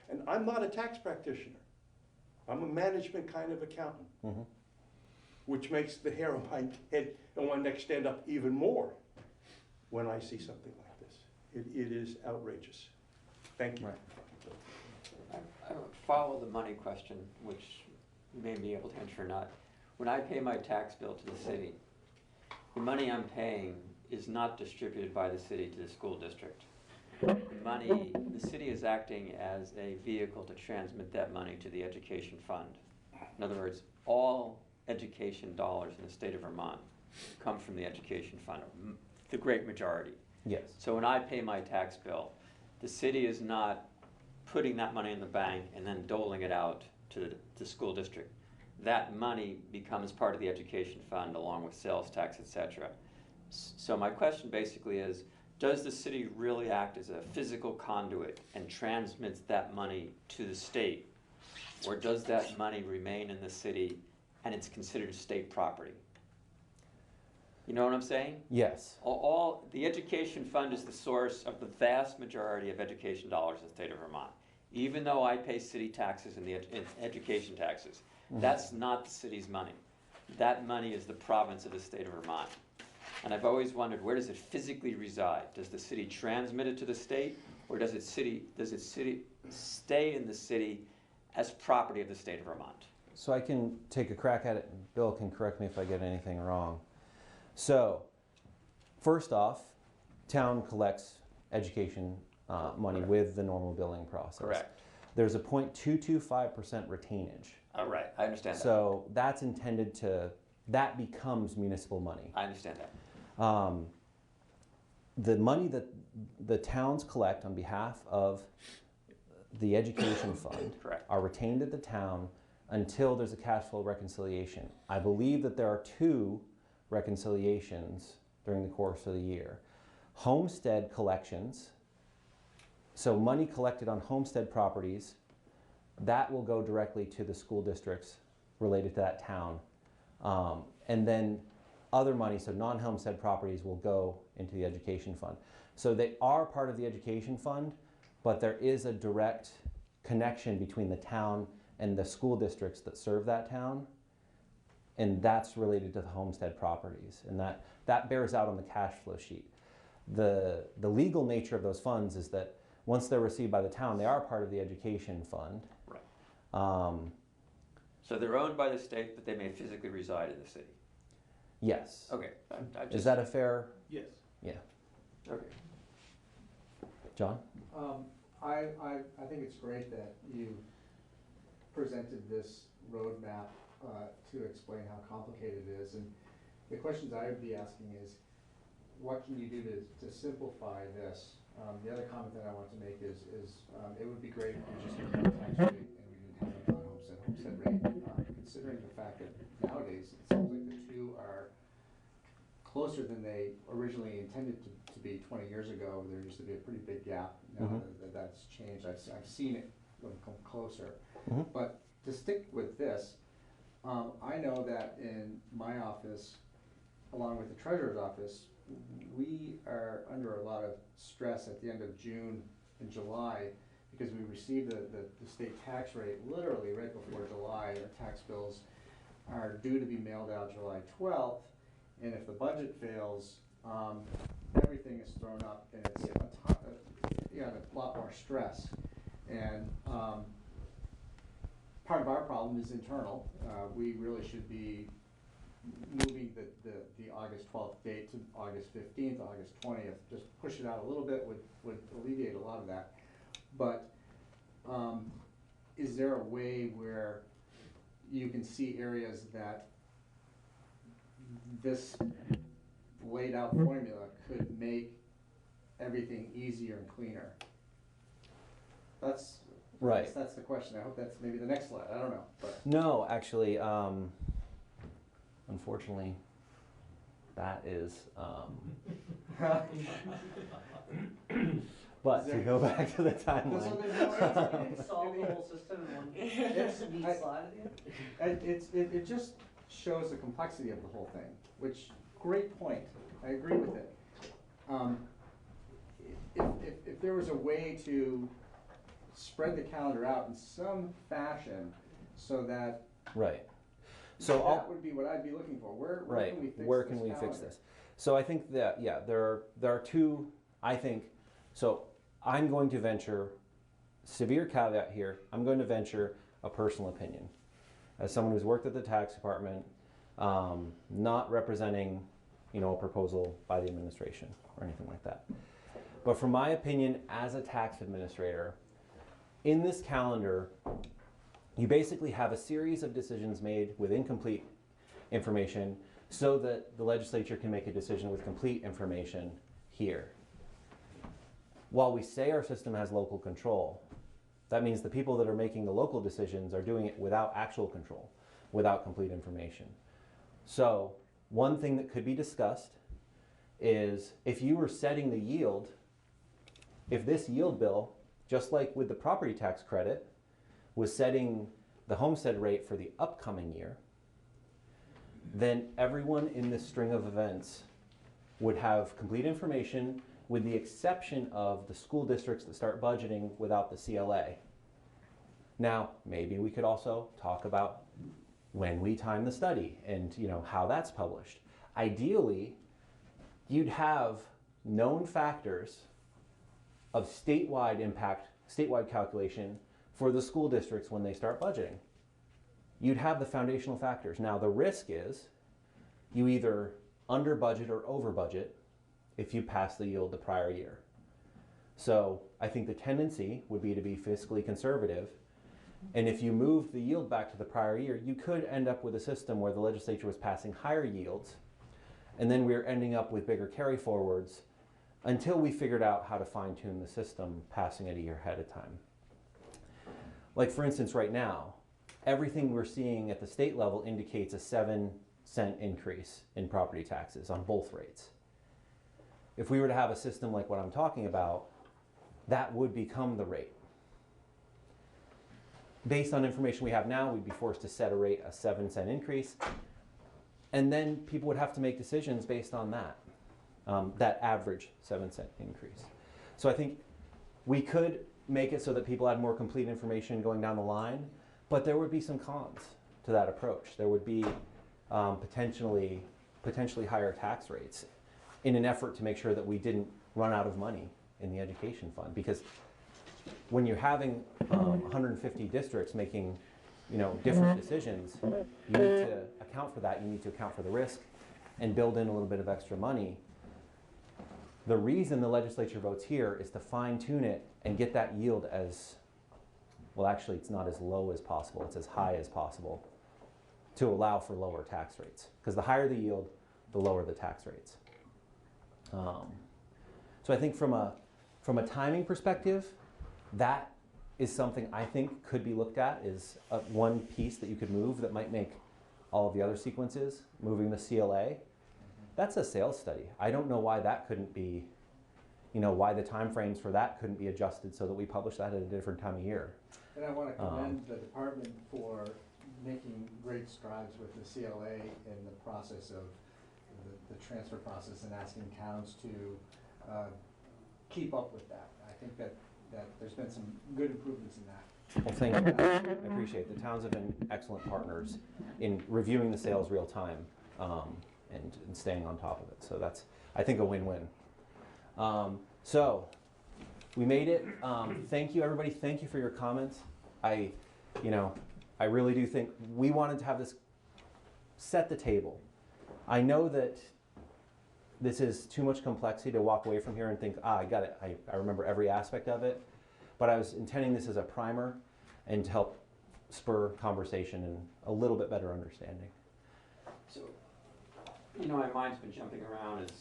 And I'm not a tax practitioner. I'm a management kind of accountant, which makes the hair on my head and my neck stand up even more when I see something like this. It is outrageous. Thank you. Right. I would follow the money question, which you may be able to answer or not. When I pay my tax bill to the city, the money I'm paying is not distributed by the city to the school district. The city is acting as a vehicle to transmit that money to the education fund. In other words, all education dollars in the state of Vermont come from the education fund, the great majority. Yes. So when I pay my tax bill, the city is not putting that money in the bank and then doling it out to the school district. That money becomes part of the education fund along with sales tax, etc. So my question basically is, does the city really act as a physical conduit and transmits that money to the state? Or does that money remain in the city and it's considered state property? You know what I'm saying? Yes. The education fund is the source of the vast majority of education dollars in the state of Vermont. Even though I pay city taxes and the education taxes, that's not the city's money. That money is the province of the state of Vermont. And I've always wondered, where does it physically reside? Does the city transmit it to the state, or does it stay in the city as property of the state of Vermont? So I can take a crack at it, and Bill can correct me if I get anything wrong. So, first off, town collects education money with the normal billing process. Correct. There's a 0.225% retainage. All right, I understand that. So that's intended that becomes municipal money. I understand that. The money that the towns collect on behalf of the education fund Correct. are retained at the town until there's a cash flow reconciliation. I believe that there are 2 reconciliations during the course of the year. Homestead collections, so money collected on homestead properties, that will go directly to the school districts related to that town. And then other money, so non-homestead properties, will go into the education fund. So they are part of the education fund, but there is a direct connection between the town and the school districts that serve that town. And that's related to the homestead properties. And that bears out on the cash flow sheet. The legal nature of those funds is that once they're received by the town, they are part of the education fund. Right. So they're owned by the state, but they may physically reside in the city. Yes. Okay. Is that a fair? Yes. Yeah. Okay. John? I think it's great that you presented this roadmap to explain how complicated it is. And the questions I would be asking is, what can you do to simplify this? The other comment that I want to make is it would be great if we just had one tax rate and we didn't have a non-homestead rate. Considering the fact that nowadays it seems like the two are closer than they originally intended to be 20 years ago. There used to be a pretty big gap. Now that's changed. I've seen it come closer. But to stick with this, I know that in my office, along with the treasurer's office, we are under a lot of stress at the end of June and July because we receive the state tax rate literally right before July. Our tax bills are due to be mailed out July 12th, and if the budget fails, everything is thrown up and it's a lot more stress. And part of our problem is internal. We really should be moving the August 12th date to August 15th, August 20th. Just push it out a little bit would alleviate a lot of that. But is there a way where you can see areas that this laid out formula could make everything easier and cleaner? That's right. That's the question. I hope that's maybe the next slide. I don't know. But. No, actually, unfortunately, that is. But to go back to the timeline. Solve the whole system in one neat slide at the end. It just shows the complexity of the whole thing. Which great point. I agree with it. If there was a way to spread the calendar out in some fashion so that Right. So that would be what I'd be looking for. Where right. can we fix Where this can we fix calendar? this? So I think that, yeah, there are two, I think, so I'm going to venture, severe caveat here, I'm going to venture a personal opinion. As someone who's worked at the tax department, not representing, a proposal by the administration or anything like that. But from my opinion as a tax administrator, in this calendar, you basically have a series of decisions made with incomplete information so that the legislature can make a decision with complete information here. While we say our system has local control, that means the people that are making the local decisions are doing it without actual control, without complete information. So one thing that could be discussed is if you were setting the yield, if this yield bill, just like with the property tax credit, was setting the homestead rate for the upcoming year, then everyone in this string of events would have complete information with the exception of the school districts that start budgeting without the CLA. Now, maybe we could also talk about when we time the study and how that's published. Ideally, you'd have known factors of statewide impact, statewide calculation for the school districts when they start budgeting. You'd have the foundational factors. Now, the risk is you either under budget or over budget if you pass the yield the prior year. So I think the tendency would be to be fiscally conservative. And if you move the yield back to the prior year, you could end up with a system where the legislature was passing higher yields, and then we're ending up with bigger carry forwards until we figured out how to fine tune the system, passing it a year ahead of time. Like for instance, right now, everything we're seeing at the state level indicates a 7-cent increase in property taxes on both rates. If we were to have a system like what I'm talking about, that would become the rate. Based on information we have now, we'd be forced to set a rate, a 7-cent increase, and then people would have to make decisions based on that, that average 7-cent increase. So I think we could make it so that people had more complete information going down the line, but there would be some cons to that approach. There would be potentially higher tax rates in an effort to make sure that we didn't run out of money in the education fund. Because when you're having 150 districts making different decisions, you need to account for that. You need to account for the risk and build in a little bit of extra money. The reason the legislature votes here is to fine tune it and get that yield as, well actually it's not as low as possible, it's as high as possible to allow for lower tax rates. Because the higher the yield, the lower the tax rates. So I think from a timing perspective, that is something I think could be looked at is one piece that you could move that might make all of the other sequences, moving the CLA. That's a sales study. I don't know why that couldn't be, why the timeframes for that couldn't be adjusted so that we publish that at a different time of year. And I want to commend the department for making great strides with the CLA in the process of the transfer process and asking towns to keep up with that. I think that there's been some good improvements in that. Well, thank you. I appreciate it. The towns have been excellent partners in reviewing the sales real time and staying on top of it. So that's, I think, a win-win. So we made it. Thank you, everybody. Thank you for your comments. I really do think we wanted to have this set the table. I know that this is too much complexity to walk away from here and think, I got it. I remember every aspect of it. But I was intending this as a primer and to help spur conversation and a little bit better understanding. So, my mind's been jumping around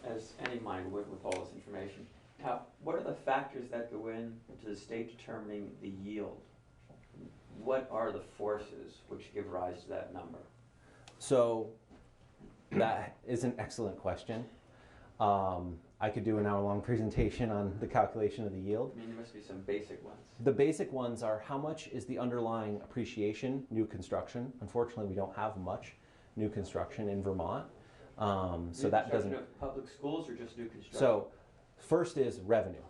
as any mind would with all this information. Now, what are the factors that go into the state determining the yield? What are the forces which give rise to that number? So that is an excellent question. I could do an hour-long presentation on the calculation of the yield. I mean, there must be some basic ones. The basic ones are how much is the underlying appreciation, new construction. Unfortunately, we don't have much new construction in Vermont. So that doesn't... Of public schools or just new construction? So first is revenue.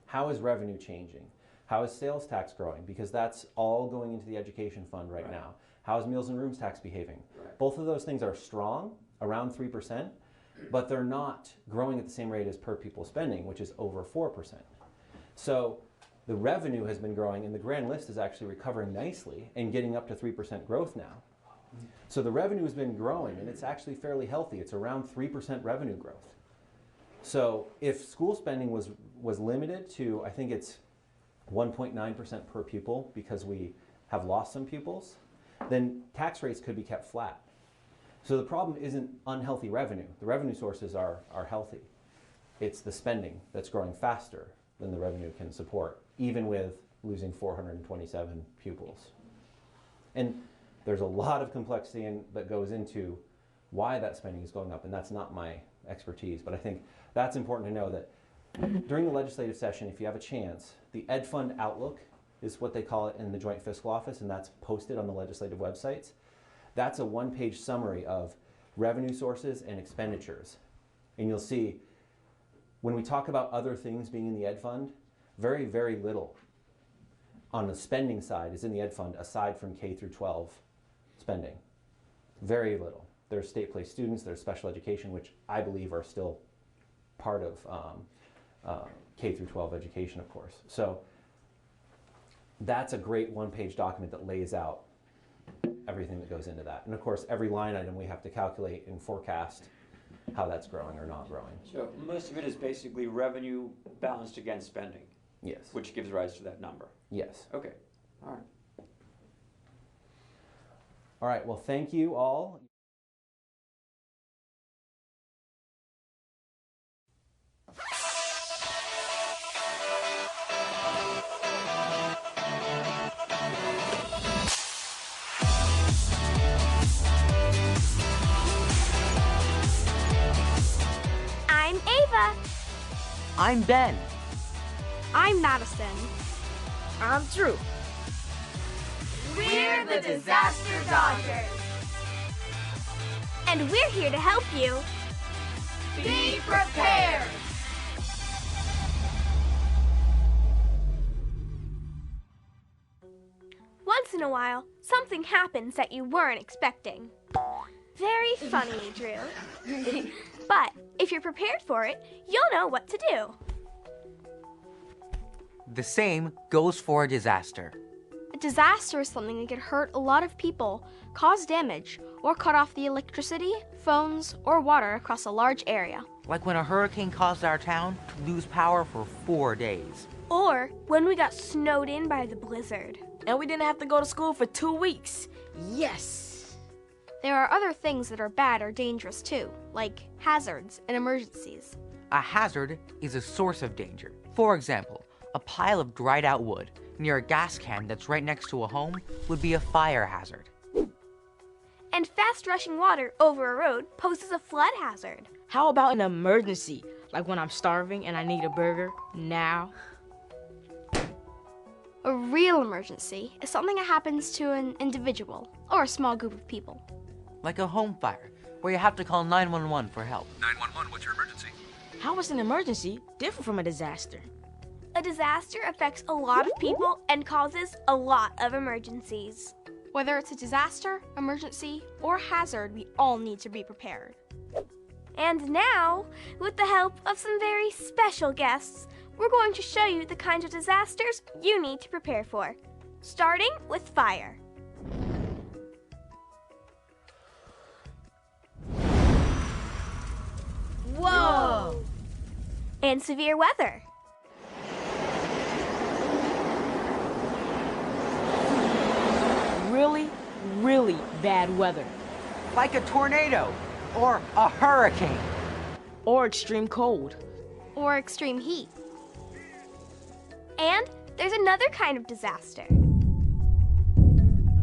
How is revenue changing? How is sales tax growing? Because that's all going into the education fund right now. How is meals and rooms tax behaving? Both of those things are strong, around 3%, but they're not growing at the same rate as per pupil spending, which is over 4%. So the revenue has been growing, and the grand list is actually recovering nicely and getting up to 3% growth now. So the revenue has been growing, and it's actually fairly healthy. It's around 3% revenue growth. So if school spending was limited to, I think it's 1.9% per pupil because we have lost some pupils, then tax rates could be kept flat. So the problem isn't unhealthy revenue. The revenue sources are healthy. It's the spending that's growing faster than the revenue can support, even with losing 427 pupils. And there's a lot of complexity that goes into why that spending is going up, and that's not my expertise, but I think that's important to know that during the legislative session, if you have a chance, the Ed Fund Outlook is what they call it in the Joint Fiscal Office, and that's posted on the legislative websites. That's a one-page summary of revenue sources and expenditures. And you'll see, when we talk about other things being in the Ed Fund, very, very little on the spending side is in the Ed Fund aside from K through 12 spending. Very little. There's state-placed students, there's special education, which I believe are still part of K through 12 education, of course. So that's a great one-page document that lays out everything that goes into that. And of course, every line item we have to calculate and forecast how that's growing or not growing. So most of it is basically revenue balanced against spending. Yes. Which gives rise to that number. Yes. Okay. All right. All right. Well, thank you all. I'm Ava. I'm Ben. I'm Madison. I'm Drew. We're the Disaster Dodgers. And we're here to help you. Be prepared. Once in a while, something happens that you weren't expecting. Very funny, Drew. But if you're prepared for it, you'll know what to do. The same goes for a disaster. A disaster is something that could hurt a lot of people, cause damage, or cut off the electricity, phones, or water across a large area. Like when a hurricane caused our town to lose power for 4 days. Or when we got snowed in by the blizzard. And we didn't have to go to school for 2 weeks. Yes! There are other things that are bad or dangerous too, like hazards and emergencies. A hazard is a source of danger. For example, a pile of dried out wood near a gas can that's right next to a home would be a fire hazard. And fast rushing water over a road poses a flood hazard. How about an emergency? Like when I'm starving and I need a burger now? A real emergency is something that happens to an individual or a small group of people. Like a home fire, where you have to call 911 for help. 911, what's your emergency? How is an emergency different from a disaster? A disaster affects a lot of people and causes a lot of emergencies. Whether it's a disaster, emergency, or hazard, we all need to be prepared. And now, with the help of some very special guests, we're going to show you the kinds of disasters you need to prepare for, starting with fire. Whoa! And severe weather. Really, really bad weather. Like a tornado or a hurricane. Or extreme cold. Or extreme heat. And there's another kind of disaster.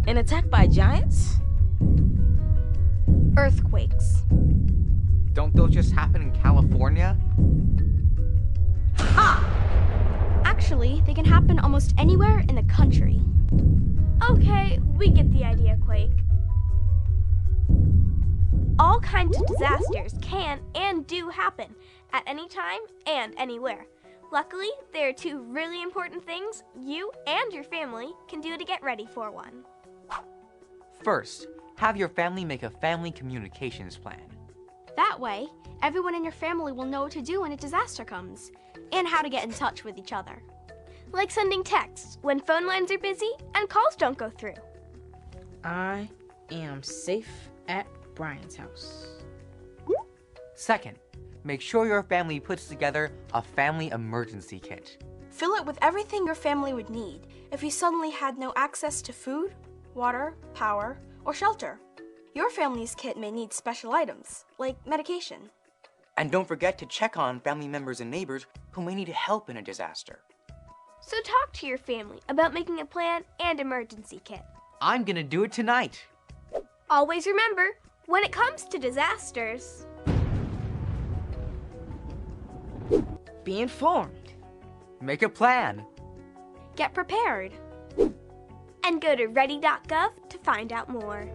An attack by giants? Earthquakes. Don't those just happen in California? Ha! Actually, they can happen almost anywhere in the country. Okay, we get the idea, Quake. All kinds of disasters can and do happen at any time and anywhere. Luckily, there are two really important things you and your family can do to get ready for one. First, have your family make a family communications plan. That way, everyone in your family will know what to do when a disaster comes, and how to get in touch with each other. Like sending texts when phone lines are busy and calls don't go through. I am safe at Brian's house. Second, make sure your family puts together a family emergency kit. Fill it with everything your family would need if you suddenly had no access to food, water, power, or shelter. Your family's kit may need special items, like medication. And don't forget to check on family members and neighbors who may need help in a disaster. So talk to your family about making a plan and emergency kit. I'm gonna do it tonight. Always remember, when it comes to disasters, Be informed. Make a plan. get prepared. And go to ready.gov to find out more.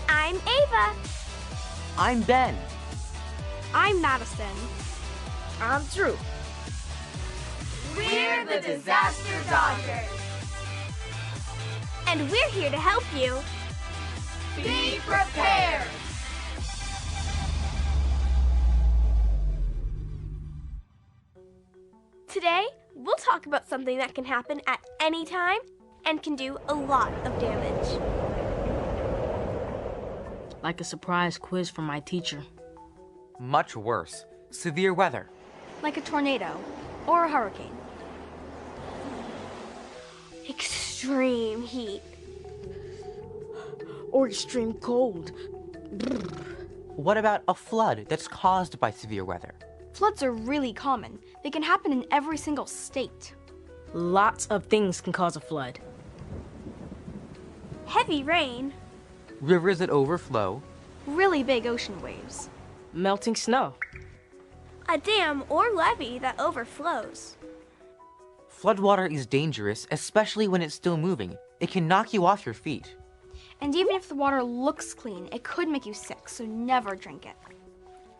I'm Ava. I'm Ben. I'm Madison. I'm Drew. We're the Disaster Dodgers. And we're here to help you be prepared. Today, we'll talk about something that can happen at any time and can do a lot of damage. Like a surprise quiz from my teacher. Much worse. Severe weather. Like a tornado or a hurricane. Extreme heat. Or extreme cold. What about a flood that's caused by severe weather? Floods are really common. They can happen in every single state. Lots of things can cause a flood. Heavy rain. Rivers that overflow. Really big ocean waves. Melting snow. A dam or levee that overflows. Floodwater is dangerous, especially when it's still moving. It can knock you off your feet. And even if the water looks clean, it could make you sick, so never drink it.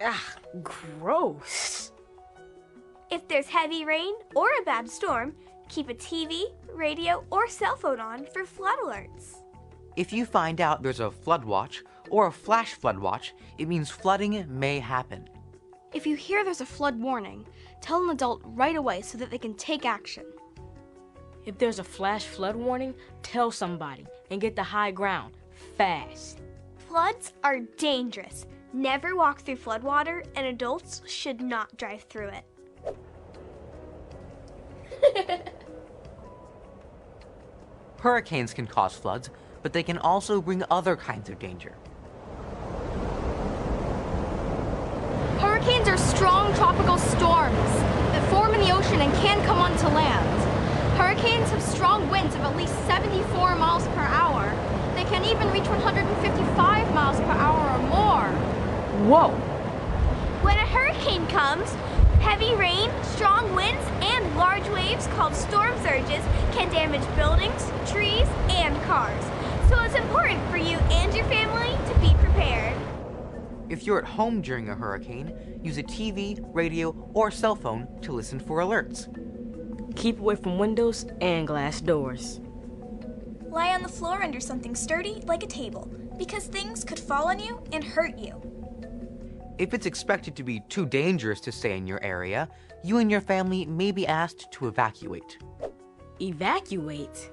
Ah, gross. If there's heavy rain or a bad storm, keep a TV, radio, or cell phone on for flood alerts. If you find out there's a flood watch or a flash flood watch, it means flooding may happen. If you hear there's a flood warning, tell an adult right away so that they can take action. If there's a flash flood warning, tell somebody and get to high ground fast. Floods are dangerous. Never walk through floodwater, and adults should not drive through it. Hurricanes can cause floods, but they can also bring other kinds of danger. Hurricanes are strong tropical storms that form in the ocean and can come onto land. Hurricanes have strong winds of at least 74 miles per hour. They can even reach 155 miles per hour or more. Whoa. When a hurricane comes, heavy rain, strong winds, and large waves called storm surges can damage buildings, trees, and cars. So it's important for you and your family to be prepared. If you're at home during a hurricane, use a TV, radio, or cell phone to listen for alerts. Keep away from windows and glass doors. Lie on the floor under something sturdy like a table, because things could fall on you and hurt you. If it's expected to be too dangerous to stay in your area, you and your family may be asked to evacuate. Evacuate?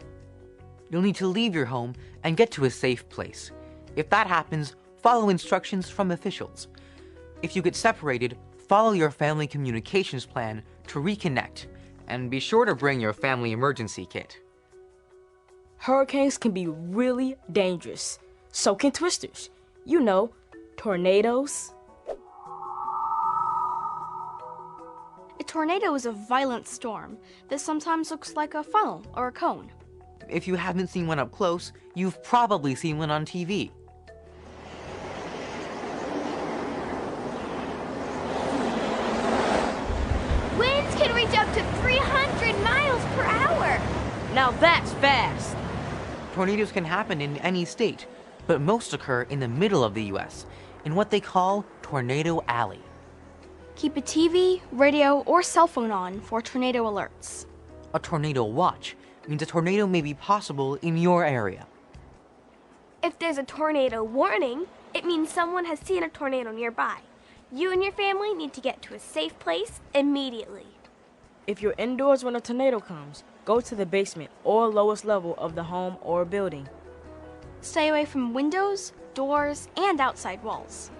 You'll need to leave your home and get to a safe place. If that happens, follow instructions from officials. If you get separated, follow your family communications plan to reconnect, and be sure to bring your family emergency kit. Hurricanes can be really dangerous. So can twisters. You know, tornadoes. A tornado is a violent storm that sometimes looks like a funnel or a cone. If you haven't seen one up close, you've probably seen one on TV. can reach up to 300 miles per hour. Now that's fast. Tornadoes can happen in any state, but most occur in the middle of the U.S., in what they call Tornado Alley. Keep a TV, radio, or cell phone on for tornado alerts. A tornado watch means a tornado may be possible in your area. If there's a tornado warning, it means someone has seen a tornado nearby. You and your family need to get to a safe place immediately. If you're indoors when a tornado comes, go to the basement or lowest level of the home or building. Stay away from windows, doors, and outside walls.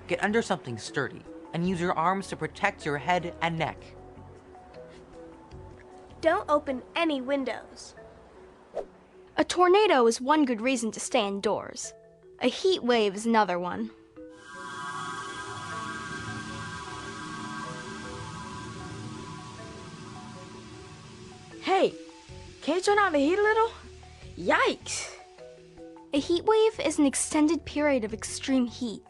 Get under something sturdy and use your arms to protect your head and neck. Don't open any windows. A tornado is one good reason to stay indoors. A heat wave is another one. Hey, can you turn on the heat a little? Yikes! A heat wave is an extended period of extreme heat,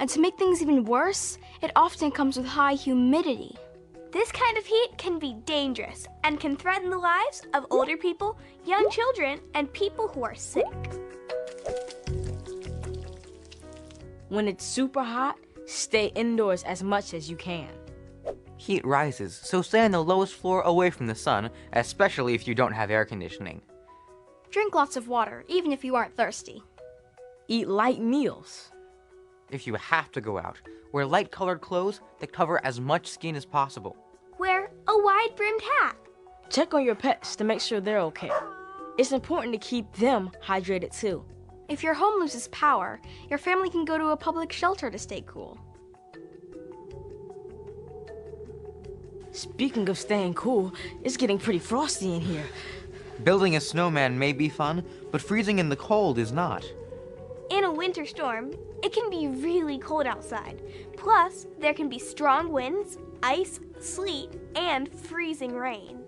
and to make things even worse, it often comes with high humidity. This kind of heat can be dangerous and can threaten the lives of older people, young children, and people who are sick. When it's super hot, stay indoors as much as you can. Heat rises, so stay on the lowest floor away from the sun, especially if you don't have air conditioning. Drink lots of water, even if you aren't thirsty. Eat light meals. If you have to go out, wear light-colored clothes that cover as much skin as possible. Wear a wide-brimmed hat. Check on your pets to make sure they're okay. It's important to keep them hydrated too. If your home loses power, your family can go to a public shelter to stay cool. Speaking of staying cool, it's getting pretty frosty in here. Building a snowman may be fun, but freezing in the cold is not. In a winter storm, it can be really cold outside. Plus, there can be strong winds, ice, sleet, and freezing rain.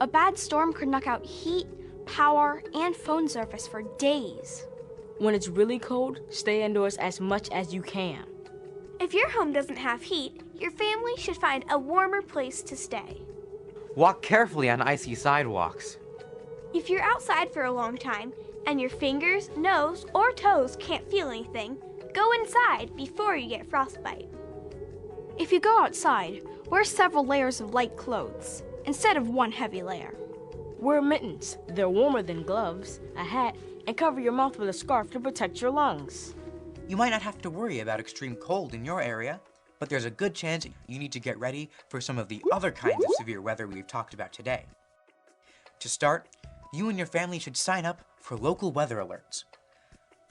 A bad storm could knock out heat, power, and phone service for days. When it's really cold, stay indoors as much as you can. If your home doesn't have heat, your family should find a warmer place to stay. Walk carefully on icy sidewalks. If you're outside for a long time and your fingers, nose, or toes can't feel anything, go inside before you get frostbite. If you go outside, wear several layers of light clothes instead of one heavy layer. Wear mittens. They're warmer than gloves, a hat, and cover your mouth with a scarf to protect your lungs. You might not have to worry about extreme cold in your area, but there's a good chance you need to get ready for some of the other kinds of severe weather we've talked about today. To start, you and your family should sign up for local weather alerts.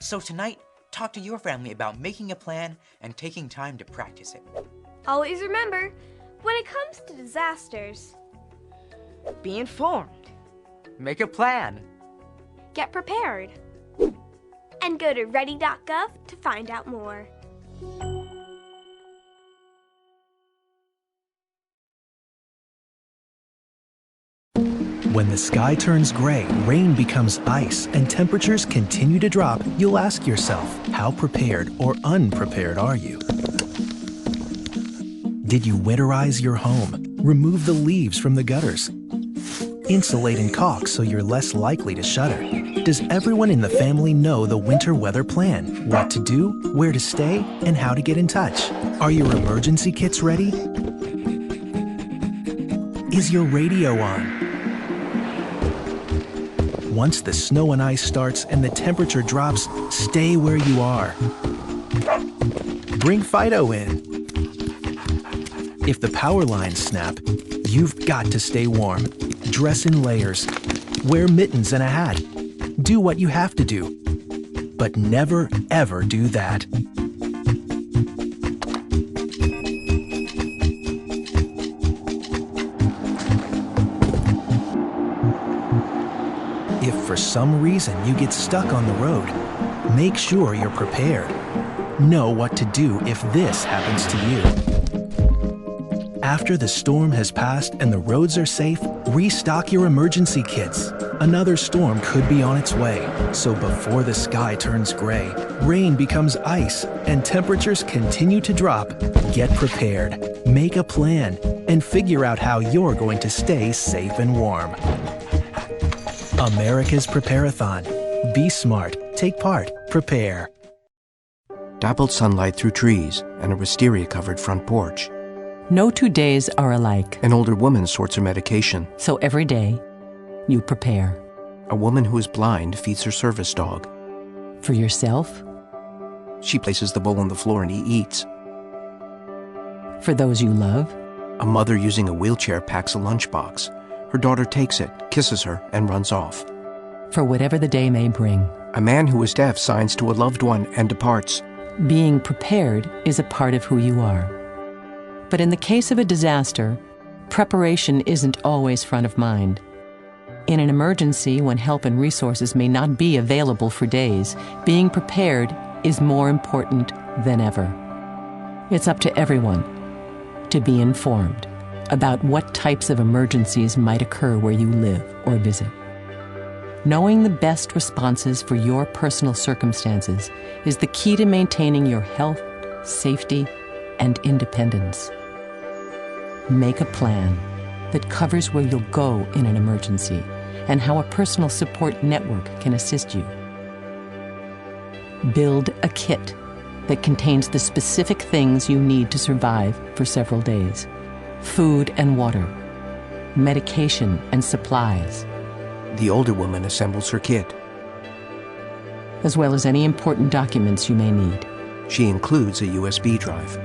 So tonight, talk to your family about making a plan and taking time to practice it. Always remember, when it comes to disasters, Be informed. Make a plan. Get prepared. and go to ready.gov to find out more. When the sky turns gray, rain becomes ice, and temperatures continue to drop, you'll ask yourself, how prepared or unprepared are you? Did you winterize your home? Remove the leaves from the gutters? Insulate and caulk so you're less likely to shudder? Does everyone in the family know the winter weather plan? What to do, where to stay, and how to get in touch? Are your emergency kits ready? Is your radio on? Once the snow and ice starts and the temperature drops, stay where you are. Bring Fido in. If the power lines snap, you've got to stay warm. Dress in layers. Wear mittens and a hat. Do what you have to do. But never, ever do that. If for some reason you get stuck on the road, make sure you're prepared. Know what to do if this happens to you. After the storm has passed and the roads are safe, restock your emergency kits. Another storm could be on its way, so before the sky turns gray, rain becomes ice, and temperatures continue to drop, get prepared, make a plan, and figure out how you're going to stay safe and warm. America's Prepare-a-thon. Be smart, take part, prepare. Dappled sunlight through trees and a wisteria-covered front porch. No 2 days are alike. An older woman sorts her medication. So every day, you prepare. A woman who is blind feeds her service dog. For yourself? She places the bowl on the floor and he eats. For those you love? A mother using a wheelchair packs a lunchbox. Her daughter takes it, kisses her, and runs off. For whatever the day may bring. A man who is deaf signs to a loved one and departs. Being prepared is a part of who you are. But in the case of a disaster, preparation isn't always front of mind. In an emergency, when help and resources may not be available for days, being prepared is more important than ever. It's up to everyone to be informed about what types of emergencies might occur where you live or visit. Knowing the best responses for your personal circumstances is the key to maintaining your health, safety, and independence. Make a plan that covers where you'll go in an emergency and how a personal support network can assist you. Build a kit that contains the specific things you need to survive for several days. Food and water, medication and supplies. The older woman assembles her kit. As well as any important documents you may need. She includes a USB drive.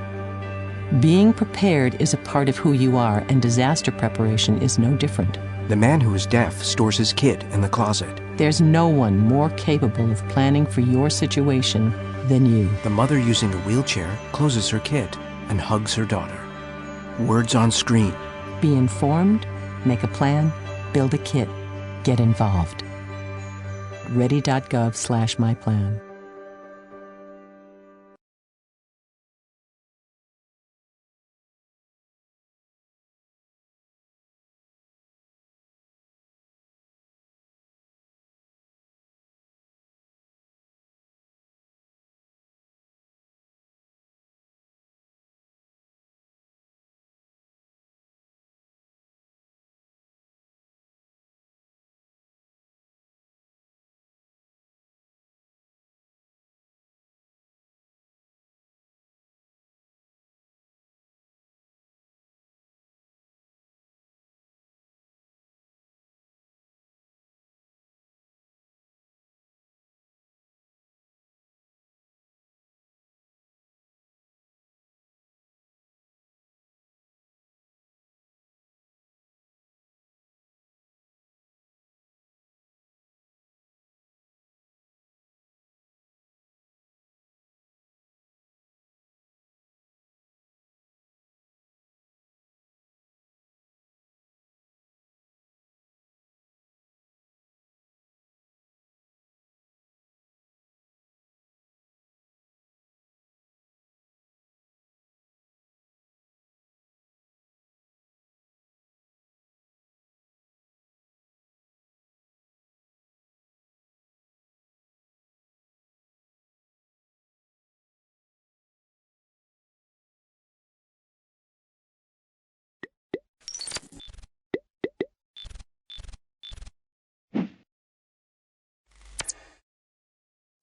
Being prepared is a part of who you are, and disaster preparation is no different. The man who is deaf stores his kit in the closet. There's no one more capable of planning for your situation than you. The mother using a wheelchair closes her kit and hugs her daughter. Words on screen. Be informed, make a plan, build a kit, get involved. Ready.gov/myplan.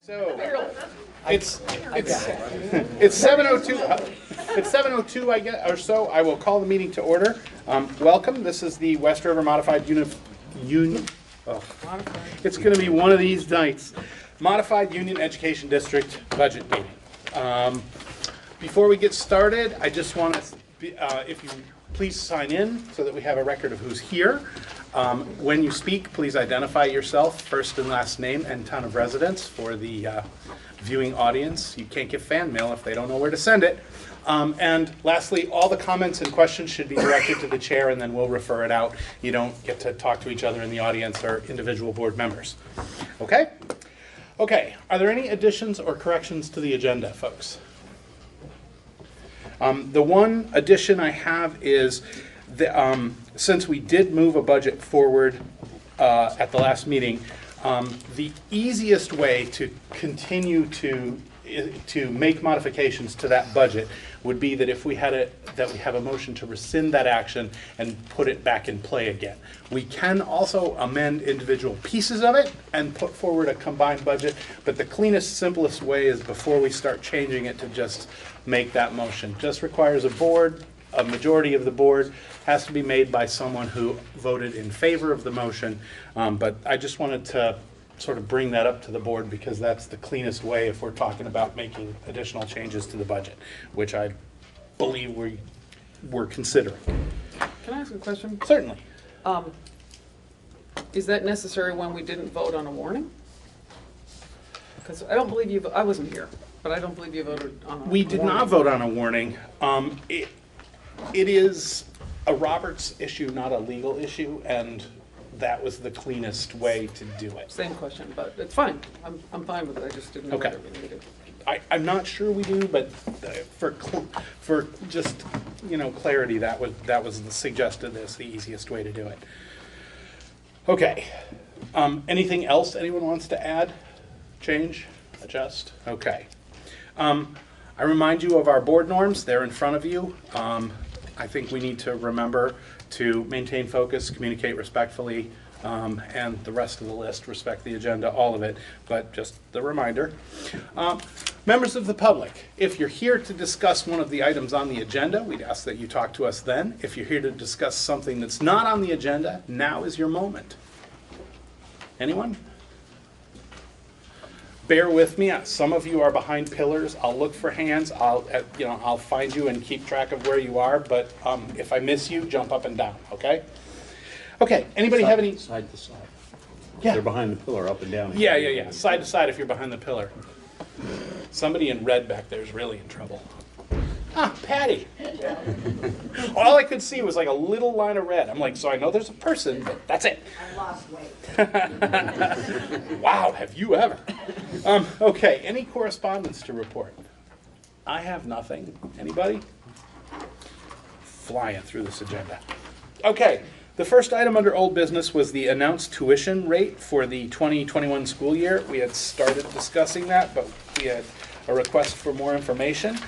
So it's 7:02. It's 7:02, I guess, or so. I will call the meeting to order. Welcome. This is the West River Modified Union. It's going to be one of these nights. Modified Union Education District budget meeting. Before we get started, I just want to, if you please sign in so that we have a record of who's here. When you speak, please identify yourself, first and last name, and town of residence for the viewing audience. You can't give fan mail if they don't know where to send it. And lastly, all the comments and questions should be directed to the chair, and then we'll refer it out. You don't get to talk to each other in the audience or individual board members. Okay? Okay, are there any additions or corrections to the agenda, folks? The one addition I have is, since we did move a budget forward at the last meeting, the easiest way to continue to make modifications to that budget would be that if we have a motion to rescind that action and put it back in play again. We can also amend individual pieces of it and put forward a combined budget, but the cleanest, simplest way is before we start changing it to just make that motion. Just requires a majority of the board, has to be made by someone who voted in favor of the motion, but I just wanted to sort of bring that up to the board because that's the cleanest way if we're talking about making additional changes to the budget, which I believe we're considering. Can I ask a question? Certainly. Is that necessary when we didn't vote on a warning? Because I don't believe I wasn't here, but I don't believe you voted on a warning. We did not vote on a warning. It is a Roberts issue, not a legal issue, and that was the cleanest way to do it. Same question, but it's fine. I'm fine with it. I just didn't know whether we needed it. I'm not sure we do, but for just clarity, that was suggested as the easiest way to do it. Okay. Anything else anyone wants to add, change, adjust? Okay. I remind you of our board norms. They're in front of you. I think we need to remember to maintain focus, communicate respectfully, and the rest of the list, respect the agenda, all of it, but just the reminder. Members of the public, if you're here to discuss one of the items on the agenda, we'd ask that you talk to us then. If you're here to discuss something that's not on the agenda, now is your moment. Anyone? Bear with me. Some of you are behind pillars. I'll look for hands. I'll find you and keep track of where you are. But if I miss you, jump up and down. Okay. Okay. Anybody have any? Side to side. Yeah. They're behind the pillar, up and down. Yeah. Side to side if you're behind the pillar. Somebody in red back there is really in trouble. Ah, Patty. All I could see was like a little line of red. I'm like, so I know there's a person, but that's it. I lost weight. Wow, have you ever? Okay, any correspondence to report? I have nothing. Anybody? Flying through this agenda. Okay, the first item under old business was the announced tuition rate for the 2021 school year. We had started discussing that, but we had a request for more information.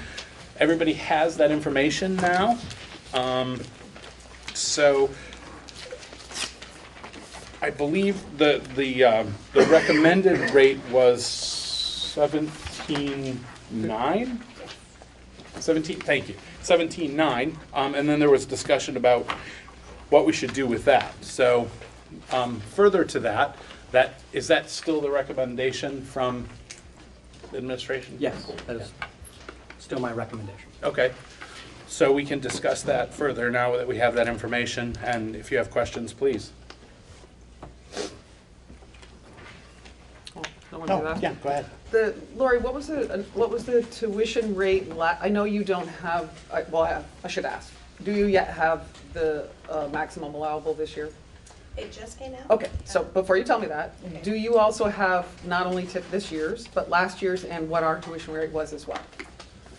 Everybody has that information now. So I believe the recommended rate was 17.9. Thank you, 17.9. And then there was discussion about what we should do with that. So further to that, is that still the recommendation from the administration? Yes, that is still my recommendation. Okay, so we can discuss that further now that we have that information, and if you have questions, please. Yeah, go ahead. Lori, what was the tuition rate? I know you don't have. I should ask. Do you yet have the maximum allowable this year? It just came out. Okay, so before you tell me that, do you also have not only this year's, but last year's, and what our tuition rate was as well?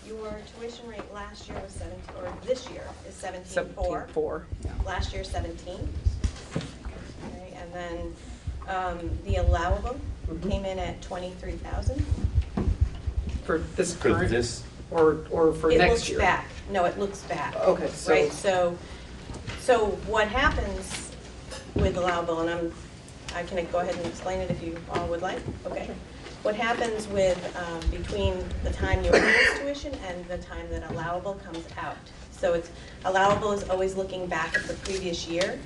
Your tuition rate last year was 17, or this year is 17.4. 17.4. Yeah. Last year 17. Okay, and then the allowable came in at 23,000. For this For current, this, or for It next looks year? back. No, it looks back. Okay, so Right. So what happens with allowable, and I can go ahead and explain it if you all would like. Okay. What happens with between the time you enroll tuition and the time that allowable comes out? So it's allowable is always looking back at the previous year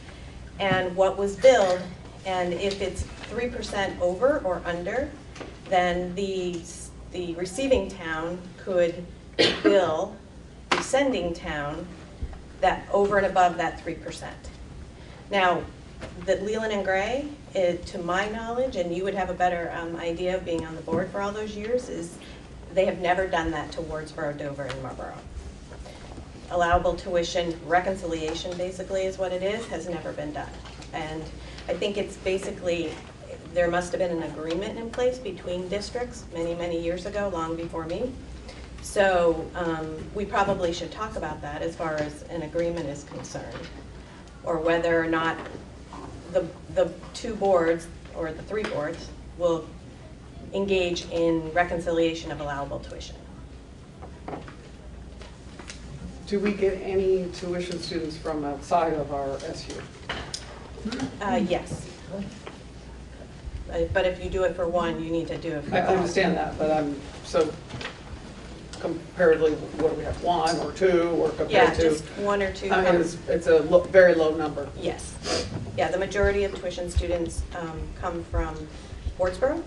and what was billed, and if it's 3% over or under, then the receiving town could bill the sending town that over and above that 3%. Now, the Leland and Gray, to my knowledge, and you would have a better idea of being on the board for all those years, is they have never done that to Wardsboro, Dover, and Marlboro. Allowable tuition reconciliation, basically, is what it is, has never been done. And I think it's basically, there must have been an agreement in place between districts many, many years ago, long before me, So we probably should talk about that as far as an agreement is concerned, or whether or not the two boards, or the three boards, will engage in reconciliation of allowable tuition. Do we get any tuition students from outside of our SU? Yes. But if you do it for one, you need to do it for I all. understand that, but so comparatively, what do we have, one or two, or compared to? Yeah, just one or two. I mean, it's a very low number. Yes. Yeah, the majority of tuition students come from Wardsboro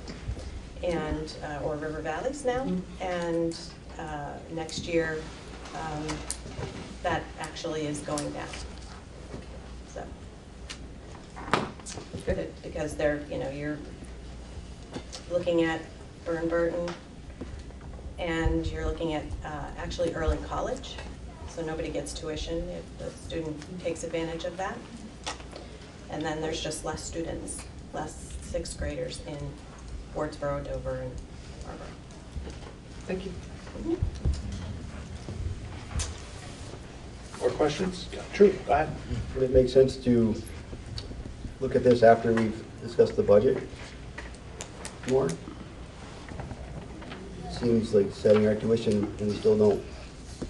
and, or River Valleys now. And next year, that actually is going down. So, because they're, you're looking at Burton, and you're looking at actually early college, so nobody gets tuition if the student takes advantage of that. And then there's just less students, less sixth graders in Wardsboro, Dover, and Marlboro. Thank you. Mm-hmm. More questions? True, go ahead. Would it make sense to look at this after we've discussed the budget more? Seems like setting our tuition and we still don't,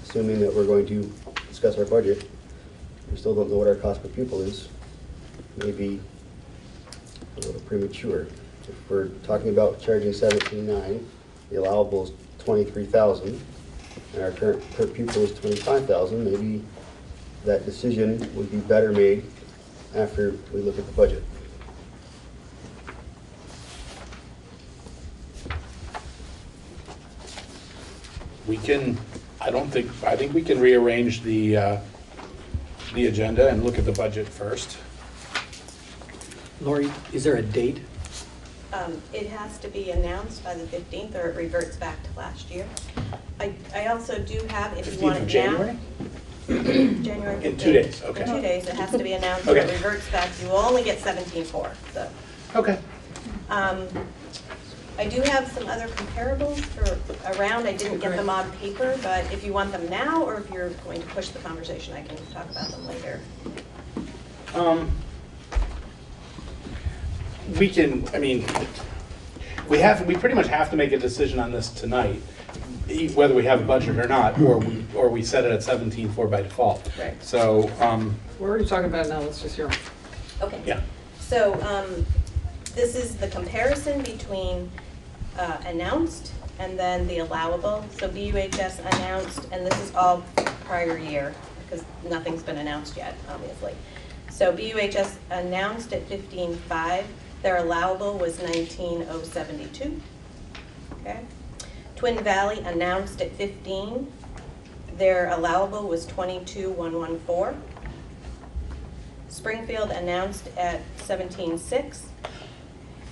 assuming that we're going to discuss our budget, we still don't know what our cost per pupil is. Maybe a little premature. If we're talking about charging $17,900, the allowable is $23,000, and our current per pupil is $25,000, maybe that decision would be better made after we look at the budget. We can, I think we can rearrange the agenda and look at the budget first. Lori, is there a date? It has to be announced by the 15th, or it reverts back to last year. I also do have, if you want it now. January? January 15th. In 2 days, okay. In 2 days, it has to be announced, Okay. or it reverts back. You will only get 17.4, so. Okay. I do have some other comparables for around. I didn't get them on paper, but if you want them now, or if you're going to push the conversation, I can talk about them later. We can, I mean, we pretty much have to make a decision on this tonight, whether we have a budget or not, or we set it at 17.4 by default. Right. So, We're already talking about it now, let's just hear them. Okay. Yeah. So this is the comparison between announced and then the allowable. So BUHS announced, and this is all prior year because nothing's been announced yet, obviously. So BUHS announced at 15.5. Their allowable was 19,072. Okay. Twin Valley announced at 15. Their allowable was 22,114. Springfield announced at 17.6.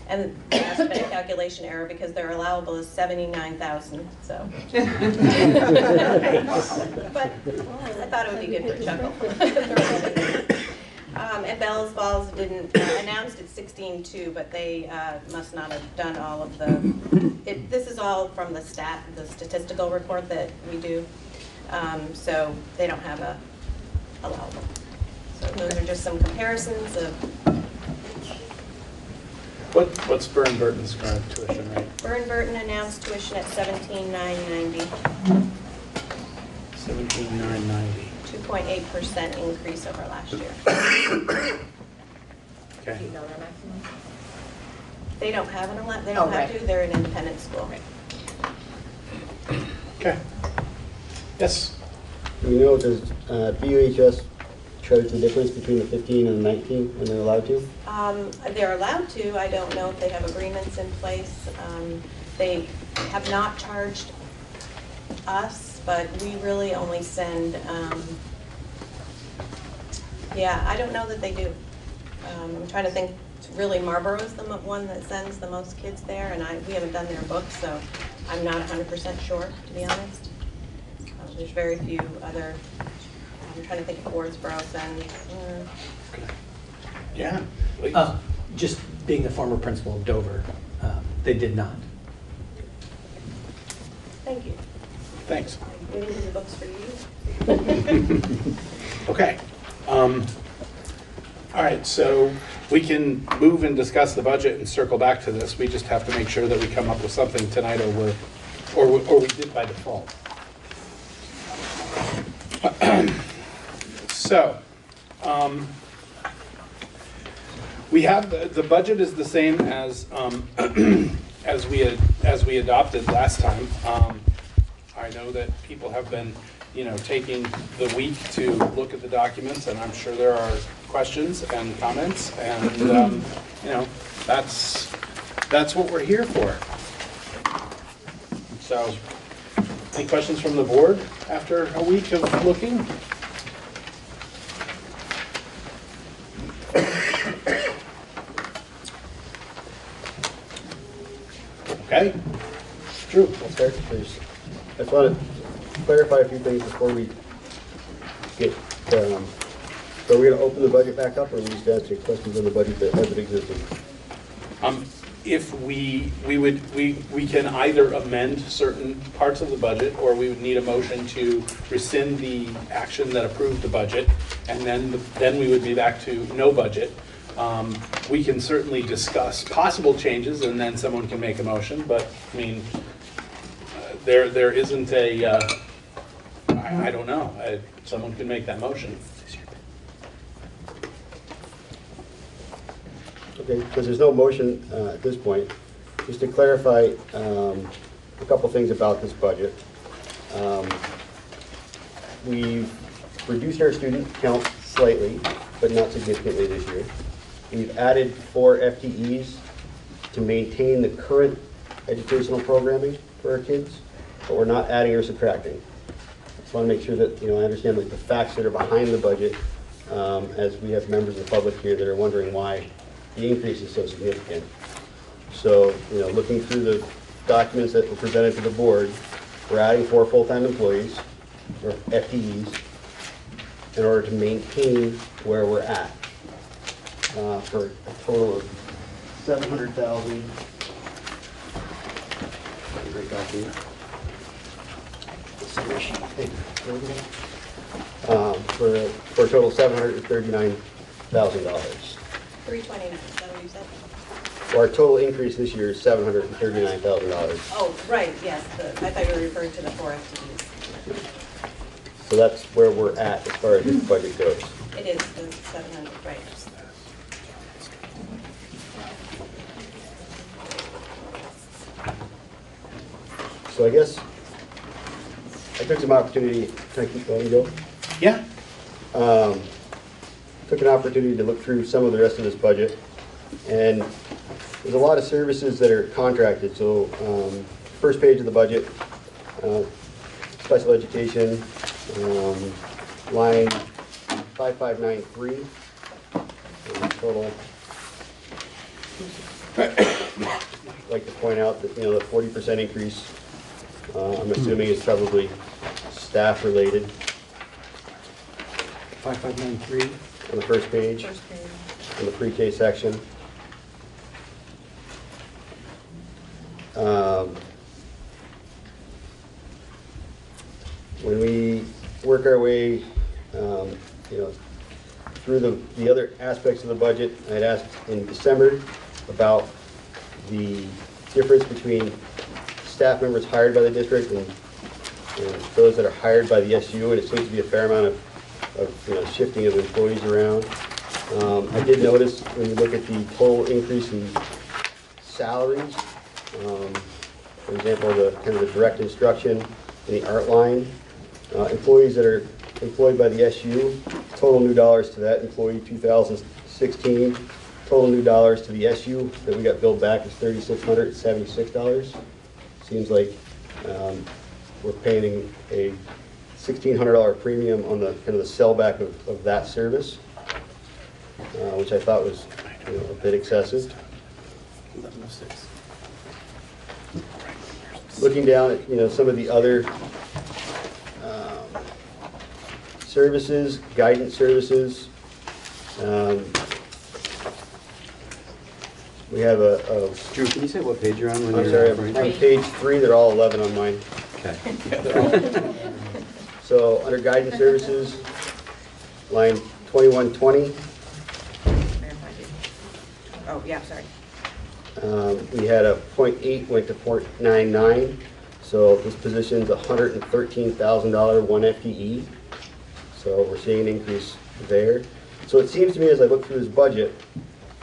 And there has been a calculation error because their allowable is 79,000, so. But I thought it would be good for a chuckle. And Bells Falls didn't announced at 16.2, but they must not have done all of the. This is all from the statistical report that we do, so they don't have a allowable. So those are just some comparisons of. what's Burton's current tuition rate? Burton announced tuition at 17,990. 17,990. 2.8% increase over last year. Okay. Do you know their maximum? They don't have an they don't have to. They're an independent school. Okay. Yes. Do you know, does BUHS charge the difference between the 15 and the 19 when they're allowed to? They're allowed to. I don't know if they have agreements in place. They have not charged us, but we really only send, yeah, I don't know that they do. I'm trying to think, really Marlboro is the one that sends the most kids there, and we haven't done their books, so I'm not 100% sure, to be honest. There's very few other, I'm trying to think if Wardsboro sends. Yeah. Just being the former principal of Dover, they did not. Thank you. Thanks. We didn't do the books for you. Okay. All right, so we can move and discuss the budget and circle back to this. We just have to make sure that we come up with something tonight, or we did by default. So, we have the budget is the same as as we adopted last time. I know that people have been, taking the week to look at the documents, and I'm sure there are questions and comments, and that's what we're here for. So, any questions from the board after a week of looking? Okay. Drew, I'll start, please. I just want to clarify a few things before we get, so are we going to open the budget back up, or are we just answering questions on the budget that has it existing? If we can either amend certain parts of the budget, or we would need a motion to rescind the action that approved the budget, and then we would be back to no budget. We can certainly discuss possible changes, and then someone can make a motion, but, I mean, there isn't a, I don't know, someone can make that motion. Okay, because there's no motion at this point. Just to clarify a couple things about this budget. We've reduced our student count slightly, but not significantly this year. We've added 4 FTEs to maintain the current educational programming for our kids, but we're not adding or subtracting. Just want to make sure that I understand the facts that are behind the budget, as we have members of the public here that are wondering why the increase is so significant. So, looking through the documents that were presented to the board, we're adding 4 full-time employees, or FTEs, in order to maintain where we're at, for a total of $700,000. Great document. For a total of $739,000. 329, is that what you said? Our total increase this year is $739,000. Oh, right, yes, I thought you were referring to the 4 FTEs. So that's where we're at as far as this budget goes. It is the 700, right. So I guess I took some opportunity, can I keep going, Joe? Yeah. Took an opportunity to look through some of the rest of this budget, and there's a lot of services that are contracted. So first page of the budget, special education, line 5593, total. I'd like to point out that the 40% increase, I'm assuming is probably staff related. 5593 on the first page, in the pre-K section. When we work our way, through the other aspects of the budget, I'd asked in December about the difference between staff members hired by the district and those that are hired by the SU, and it seems to be a fair amount of shifting of employees around. I did notice when you look at the total increase in salaries, for example, the kind of the direct instruction in the art line, employees that are employed by the SU, total new dollars to that employee 2016, total new dollars to the SU that we got billed back is $3,676. Seems like we're paying a $1,600 premium on the kind of the sellback of that service, which I thought was a bit excessive. Looking down at some of the other services, guidance services, we have Drew, can you say what page you're on? I'm sorry, I'm on page 3. They're all 11 on mine. Okay. So under guidance services, line 2120, Oh, yeah, sorry. we had a 0.8 went to 0.99. So this position's $113,000 one FTE. So we're seeing an increase there. So it seems to me as I look through this budget,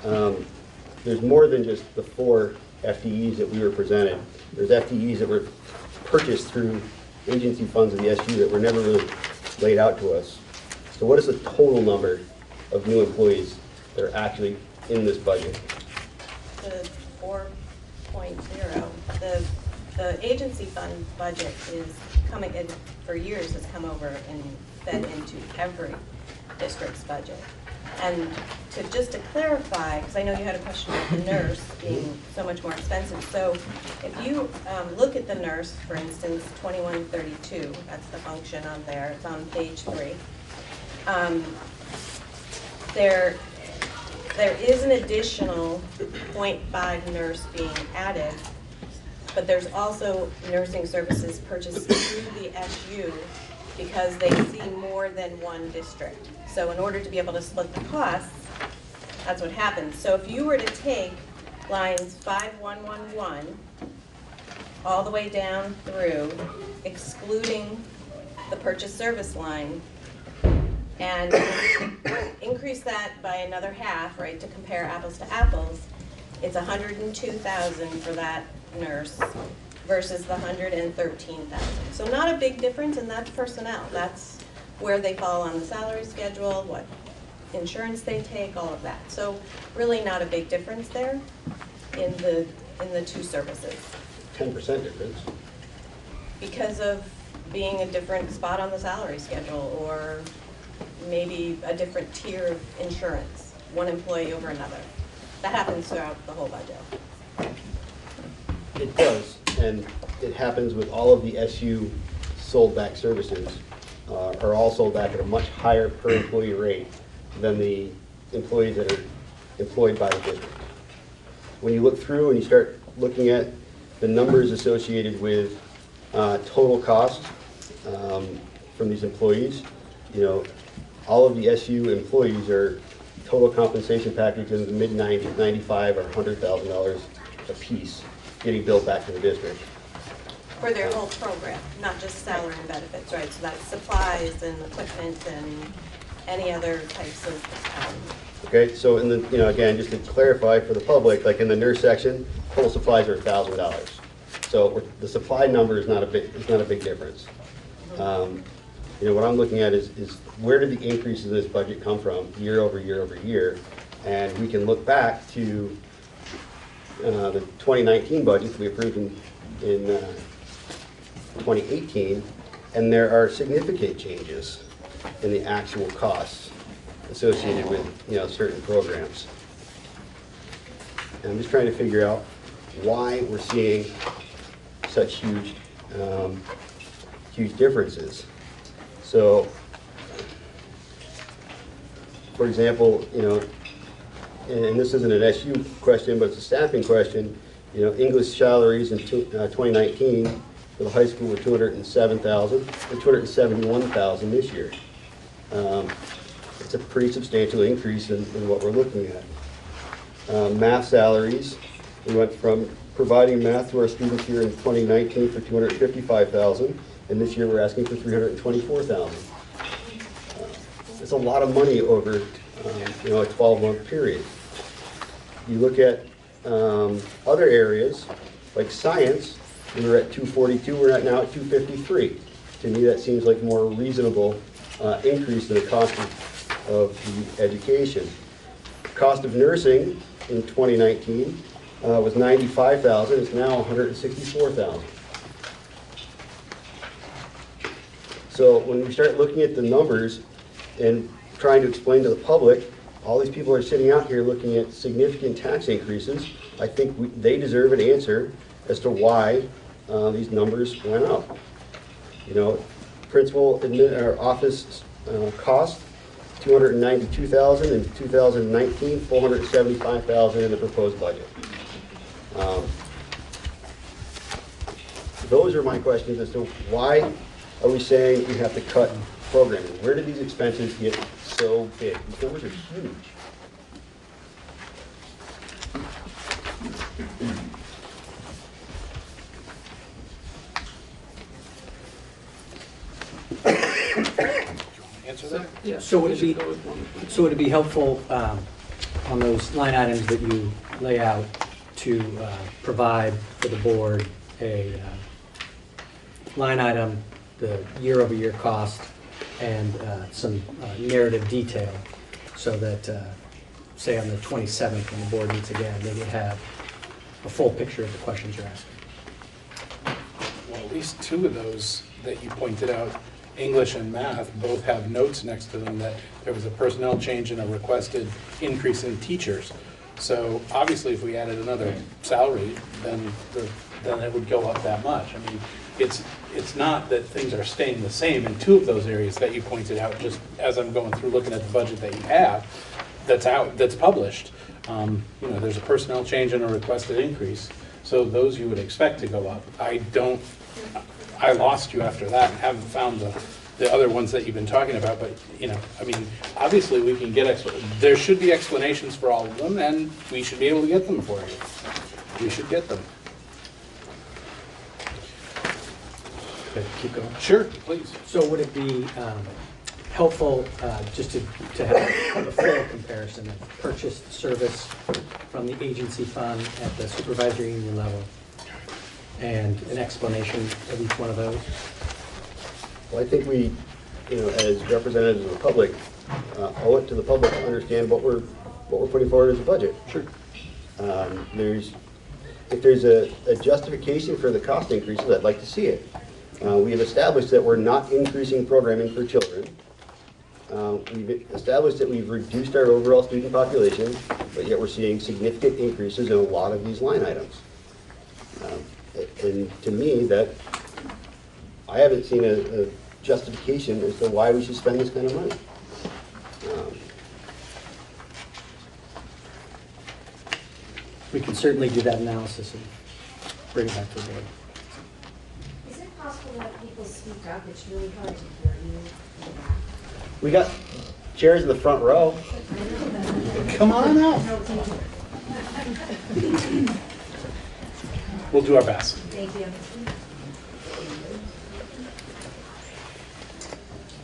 there's more than just the 4 FTEs that we were presented. There's FTEs that were purchased through agency funds of the SU that were never really laid out to us. So what is the total number of new employees that are actually in this budget? The 4.0, the agency fund budget is coming in, for years has come over and fed into every district's budget. And just to clarify, because I know you had a question about the nurse being so much more expensive. So if you look at the nurse, for instance, 2132, that's the function on there, it's on page 3. There is an additional 0.5 nurse being added, but there's also nursing services purchased through the SU because they see more than one district. So in order to be able to split the costs, that's what happens. So if you were to take lines 5111 all the way down through, excluding the purchase service line, and increase that by another half, right, to compare apples to apples, it's 102,000 for that nurse versus the 113,000. So not a big difference, and that's personnel. That's where they fall on the salary schedule, what insurance they take, all of that. So really not a big difference there in the two services. 10% difference. Because of being a different spot on the salary schedule, or maybe a different tier of insurance, one employee over another. That happens throughout the whole budget. It does, and it happens with all of the SU sold back services are all sold back at a much higher per employee rate than the employees that are employed by the district. When you look through and you start looking at the numbers associated with total cost from these employees, you know, all of the SU employees are total compensation package in the mid-90s, $95,000 or $100,000 a piece, getting billed back to the district. For their whole program, not just salary and benefits, right? So that's supplies and equipment and any other types of. Okay, so in the, you know, again, just to clarify for the public, like in the nurse section, total supplies are $1,000. So the supply number is not a big difference. You know, what I'm looking at is where did the increases in this budget come from year over year over year? And we can look back to the 2019 budget that we approved in 2018, and there are significant changes in the actual costs associated with, you know, certain programs. And I'm just trying to figure out why we're seeing such huge, huge differences. So, for example, you know, and this isn't an SU question, but it's a staffing question. You know, English salaries in 2019 for the high school were $207,000 and $271,000 this year. It's a pretty substantial increase in what we're looking at. Math salaries, we went from providing math to our students here in 2019 for $255,000, and this year we're asking for $324,000. It's a lot of money over you know, a 12-month period. You look at other areas like science, we were at 242, we're at now at 253. To me, that seems like more reasonable increase in the cost of the education. Cost of nursing in 2019 was $95,000. It's now $164,000. So when we start looking at the numbers and trying to explain to the public, all these people are sitting out here looking at significant tax increases. I think they deserve an answer as to why these numbers went up. You know, principal office cost, $292,000 in 2019, $475,000 in the proposed budget. those are my questions as to why are we saying we have to cut programming? Where did these expenses get so big? These numbers are huge. Answer that? Yeah. So would it be helpful on those line items that you lay out to provide for the board a line item, the year-over-year cost, and some narrative detail, so that, say on the 27th, when the board meets again, they would have a full picture of the questions you're asking? Well, at least two of those that you pointed out, English and math, both have notes next to them that there was a personnel change and a requested increase in teachers. So obviously, if we added another salary, then it would go up that much. I mean, it's not that things are staying the same in two of those areas that you pointed out. Just as I'm going through looking at the budget that you have, that's published. You know, there's a personnel change and a requested increase. So those you would expect to go up. I lost you after that and haven't found the other ones that you've been talking about, but, you know, I mean, obviously we can get, there should be explanations for all of them, and we should be able to get them for you. We should get them. Okay, keep going. Sure, please. So would it be helpful just to have a full comparison of purchased service from the agency fund at the supervisory union level, and an explanation of each one of those? Well, I think we, you know, as representatives of the public, owe it to the public to understand what we're putting forward as a budget. Sure. If there's a justification for the cost increases, I'd like to see it. We have established that we're not increasing programming for children. We've established that we've reduced our overall student population, but yet we're seeing significant increases in a lot of these line items. And to me, that I haven't seen a justification as to why we should spend this kind of money. We can certainly do that analysis and bring it back to the board. Is it possible to let people speak up? It's really hard to hear you. We got chairs in the front row. Come on out. We'll do our best. Thank you.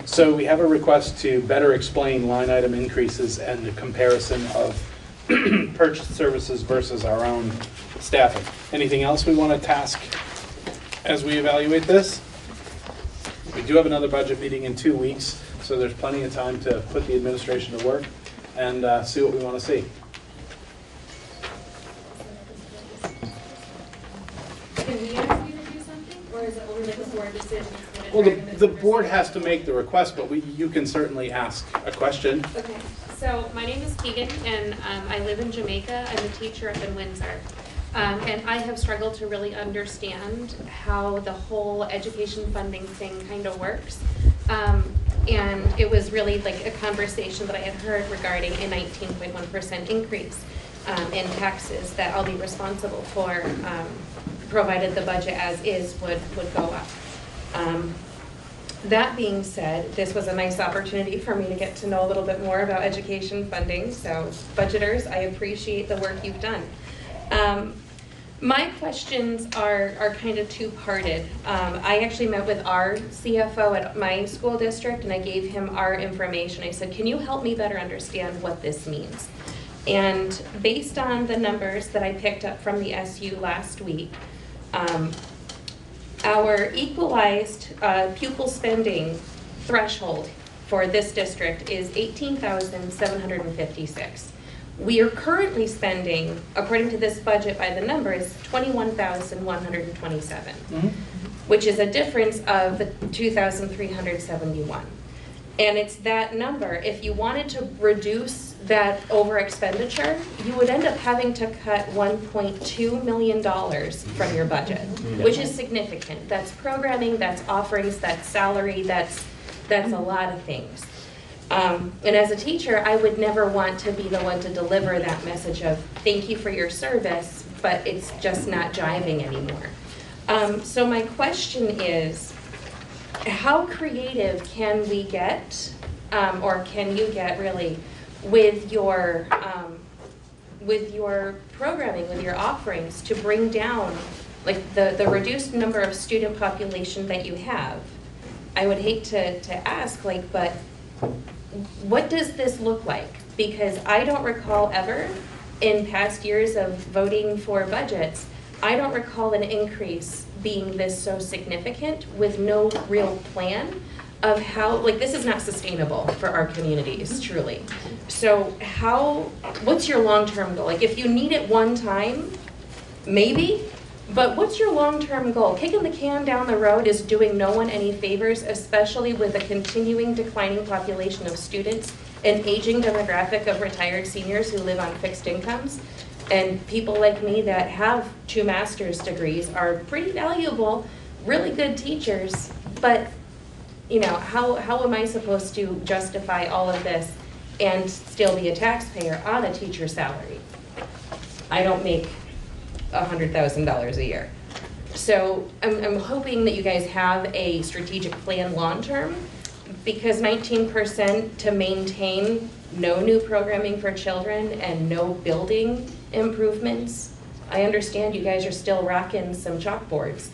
So we have a request to better explain line item increases and the comparison of purchased services versus our own staffing. Anything else we want to task as we evaluate this? We do have another budget meeting in 2 weeks, so there's plenty of time to put the administration to work and see what we want to see. Can we ask you to do something, or is it only like a board decision? Well, the board has to make the request, but you can certainly ask a question. Okay, so my name is Keegan, and I live in Jamaica. I'm a teacher up in Windsor. And I have struggled to really understand how the whole education funding thing kind of works. And it was really like a conversation that I had heard regarding a 19.1% increase in taxes that I'll be responsible for, provided the budget as is would go up. That being said, this was a nice opportunity for me to get to know a little bit more about education funding. So budgeters, I appreciate the work you've done. My questions are kind of two-parted. I actually met with our CFO at my school district, and I gave him our information. I said, can you help me better understand what this means? And based on the numbers that I picked up from the SU last week, our equalized pupil spending threshold for this district is $18,756. We are currently spending, according to this budget by the numbers, $21,127, which is a difference of the $2,371. And it's that number. If you wanted to reduce that over expenditure, you would end up having to cut $1.2 million from your budget, which is significant. That's programming, that's offerings, that's salary, that's a lot of things. And as a teacher, I would never want to be the one to deliver that message of thank you for your service, but it's just not jiving anymore. So my question is, how creative can we get, or can you get really, with your programming, with your offerings, to bring down like the reduced number of student population that you have? I would hate to ask, like, but what does this look like? Because I don't recall ever in past years of voting for budgets, I don't recall an increase being this so significant with no real plan of how, like, this is not sustainable for our communities, truly. So what's your long-term goal? Like, if you need it one time, maybe, but what's your long-term goal? Kicking the can down the road is doing no one any favors, especially with a continuing declining population of students, an aging demographic of retired seniors who live on fixed incomes, and people like me that have 2 master's degrees are pretty valuable, really good teachers, but you know, how am I supposed to justify all of this and still be a taxpayer on a teacher's salary? I don't make $100,000 a year. So I'm hoping that you guys have a strategic plan long-term, because 19% to maintain no new programming for children and no building improvements. I understand you guys are still rocking some chalkboards.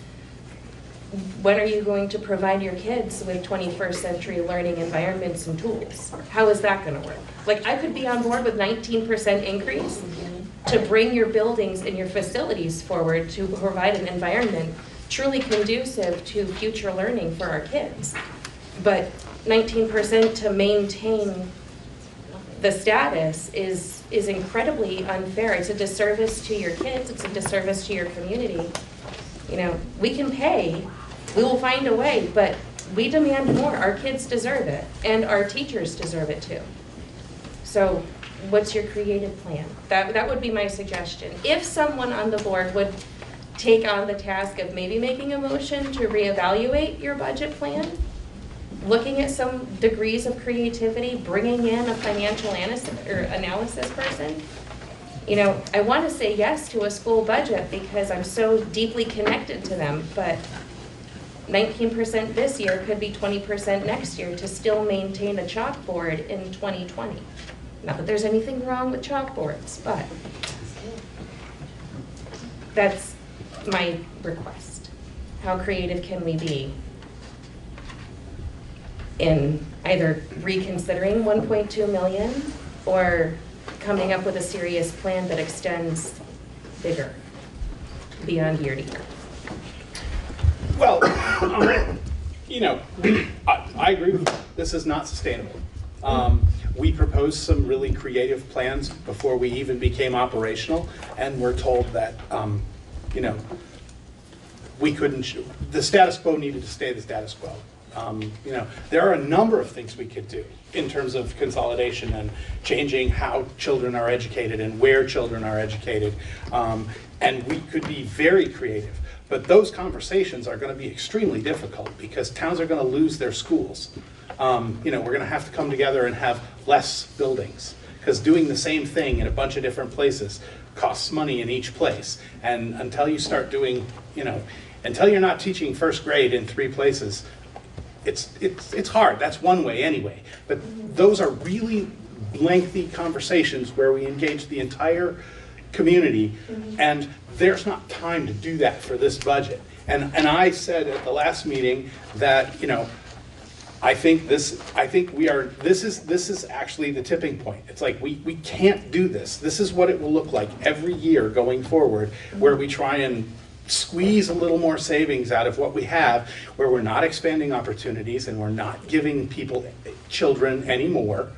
When are you going to provide your kids with 21st century learning environments and tools? How is that going to work? Like, I could be on board with 19% increase to bring your buildings and your facilities forward to provide an environment truly conducive to future learning for our kids. But 19% to maintain the status is incredibly unfair. It's a disservice to your kids, it's a disservice to your community. You know, we can pay, we will find a way, but we demand more. Our kids deserve it, and our teachers deserve it too. So what's your creative plan? That would be my suggestion. If someone on the board would take on the task of maybe making a motion to reevaluate your budget plan, looking at some degrees of creativity, bringing in a financial analysis person. You know, I want to say yes to a school budget because I'm so deeply connected to them, but 19% this year could be 20% next year to still maintain a chalkboard in 2020. Not that there's anything wrong with chalkboards, but that's my request. How creative can we be in either reconsidering 1.2 million or coming up with a serious plan that extends bigger beyond year to year? Well, you know, I agree with you. This is not sustainable. We proposed some really creative plans before we even became operational, and we're told that, you know, we couldn't, the status quo needed to stay the status quo. You know, there are a number of things we could do in terms of consolidation and changing how children are educated and where children are educated. And we could be very creative. But those conversations are going to be extremely difficult because towns are going to lose their schools. You know, we're going to have to come together and have less buildings because doing the same thing in a bunch of different places costs money in each place. And until you start doing, you know, until you're not teaching first grade in 3 places, it's hard. That's one way anyway. But those are really lengthy conversations where we engage the entire community, and there's not time to do that for this budget. And I said at the last meeting that, you know, I think this is actually the tipping point. It's like we can't do this. This is what it will look like every year going forward, where we try and squeeze a little more savings out of what we have, where we're not expanding opportunities and we're not giving children any more.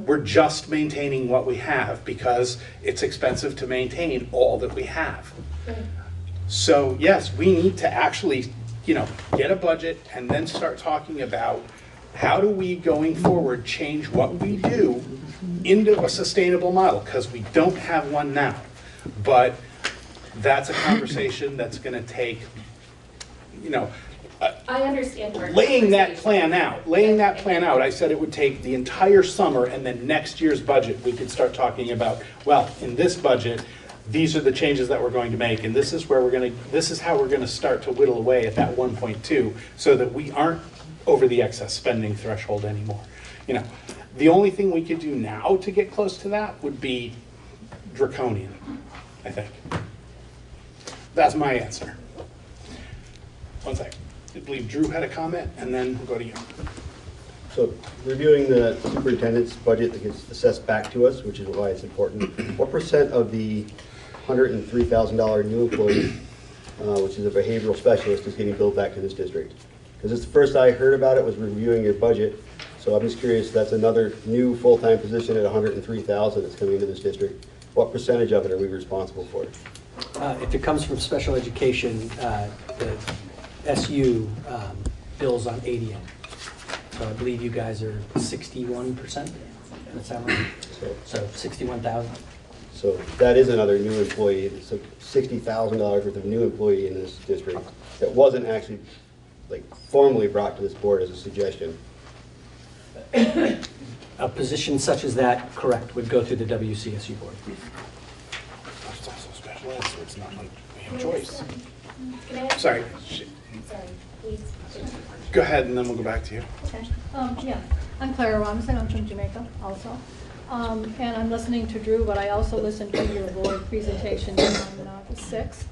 We're just maintaining what we have because it's expensive to maintain all that we have. So yes, we need to actually, you know, get a budget and then start talking about how do we going forward change what we do into a sustainable model, because we don't have one now. But that's a conversation that's going to take, you know, I understand. laying that plan out. I said it would take the entire summer, and then next year's budget we could start talking about, well, in this budget, these are the changes that we're going to make, and this is how we're gonna start to whittle away at that 1.2 so that we aren't over the excess spending threshold anymore. You know, the only thing we could do now to get close to that would be draconian, I think. That's my answer. One second. I believe Drew had a comment, and then we'll go to you. So, reviewing the superintendent's budget that gets assessed back to us, which is why it's important, what percent of the $103,000 new employee, which is a behavioral specialist, is getting billed back to this district? Because it's the first I heard about it was reviewing your budget, so I'm just curious, that's another new full-time position at $103,000 that's coming into this district. What percentage of it are we responsible for? If it comes from special education, the SU bills on 80. So I believe you guys are 61%. That sound right? So 61,000. So that is another new employee. It's $60,000 worth of new employee in this district that wasn't actually formally brought to this board as a suggestion. A position such as that, correct, would go through the WCSU board. It's also special ed, so it's not like we have choice. Sorry. Please. Go ahead, and then we'll go back to you. Okay. Yeah, I'm Clara Robinson. I'm from Jamaica also. And I'm listening to Drew, but I also listened to your board presentation on the 6th.